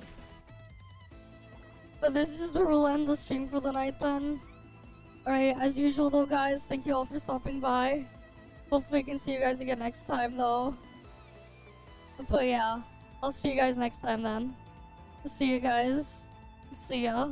[SPEAKER 1] But this is just where we'll end the stream for the night then. Alright, as usual though guys, thank you all for stopping by. Hopefully I can see you guys again next time though. But yeah, I'll see you guys next time then. See you guys. See ya.